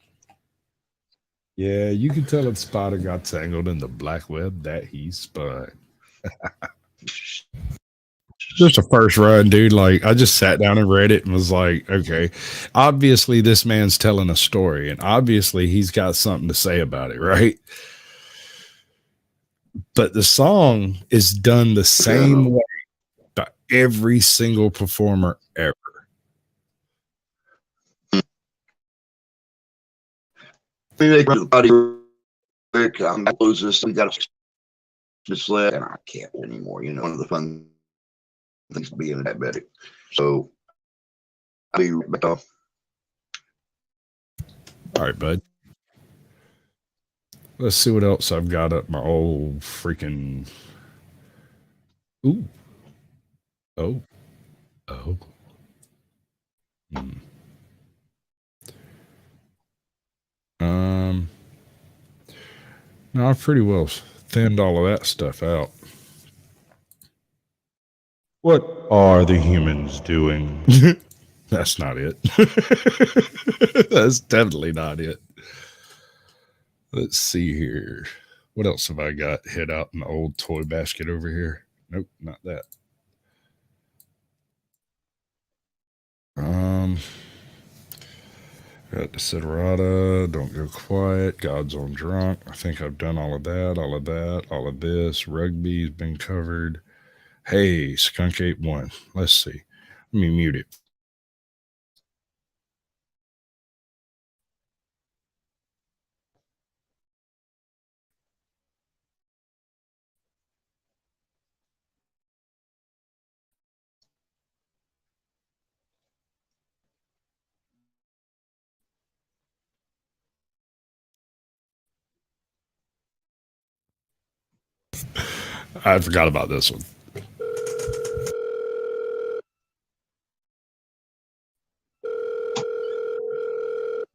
Yeah, you can tell the spider got tangled in the black web that he spun. Just a first run, dude. Like, I just sat down and read it and was like, okay, obviously this man's telling a story, and obviously he's got something to say about it, right? But the song is done the same way by every single performer ever. They run the body quick. I lose this. We got to sled, and I can't anymore. One of the fun things being a diabetic. So I'll be right back off. All right, bud. Let's see what else I've got up my old freaking. Ooh. Oh. Oh. No, I've pretty well thinned all of that stuff out. What are the humans doing? That's not it. That's definitely not it. Let's see here. What else have I got hid out in the old toy basket over here? Nope, not that. Got Desiderata, Don't Go Quiet, God's on Drunk. I think I've done all of that, all of this. Rugby's been covered. Hey, Skunk 81. Let's see. Let me mute it. I forgot about this one.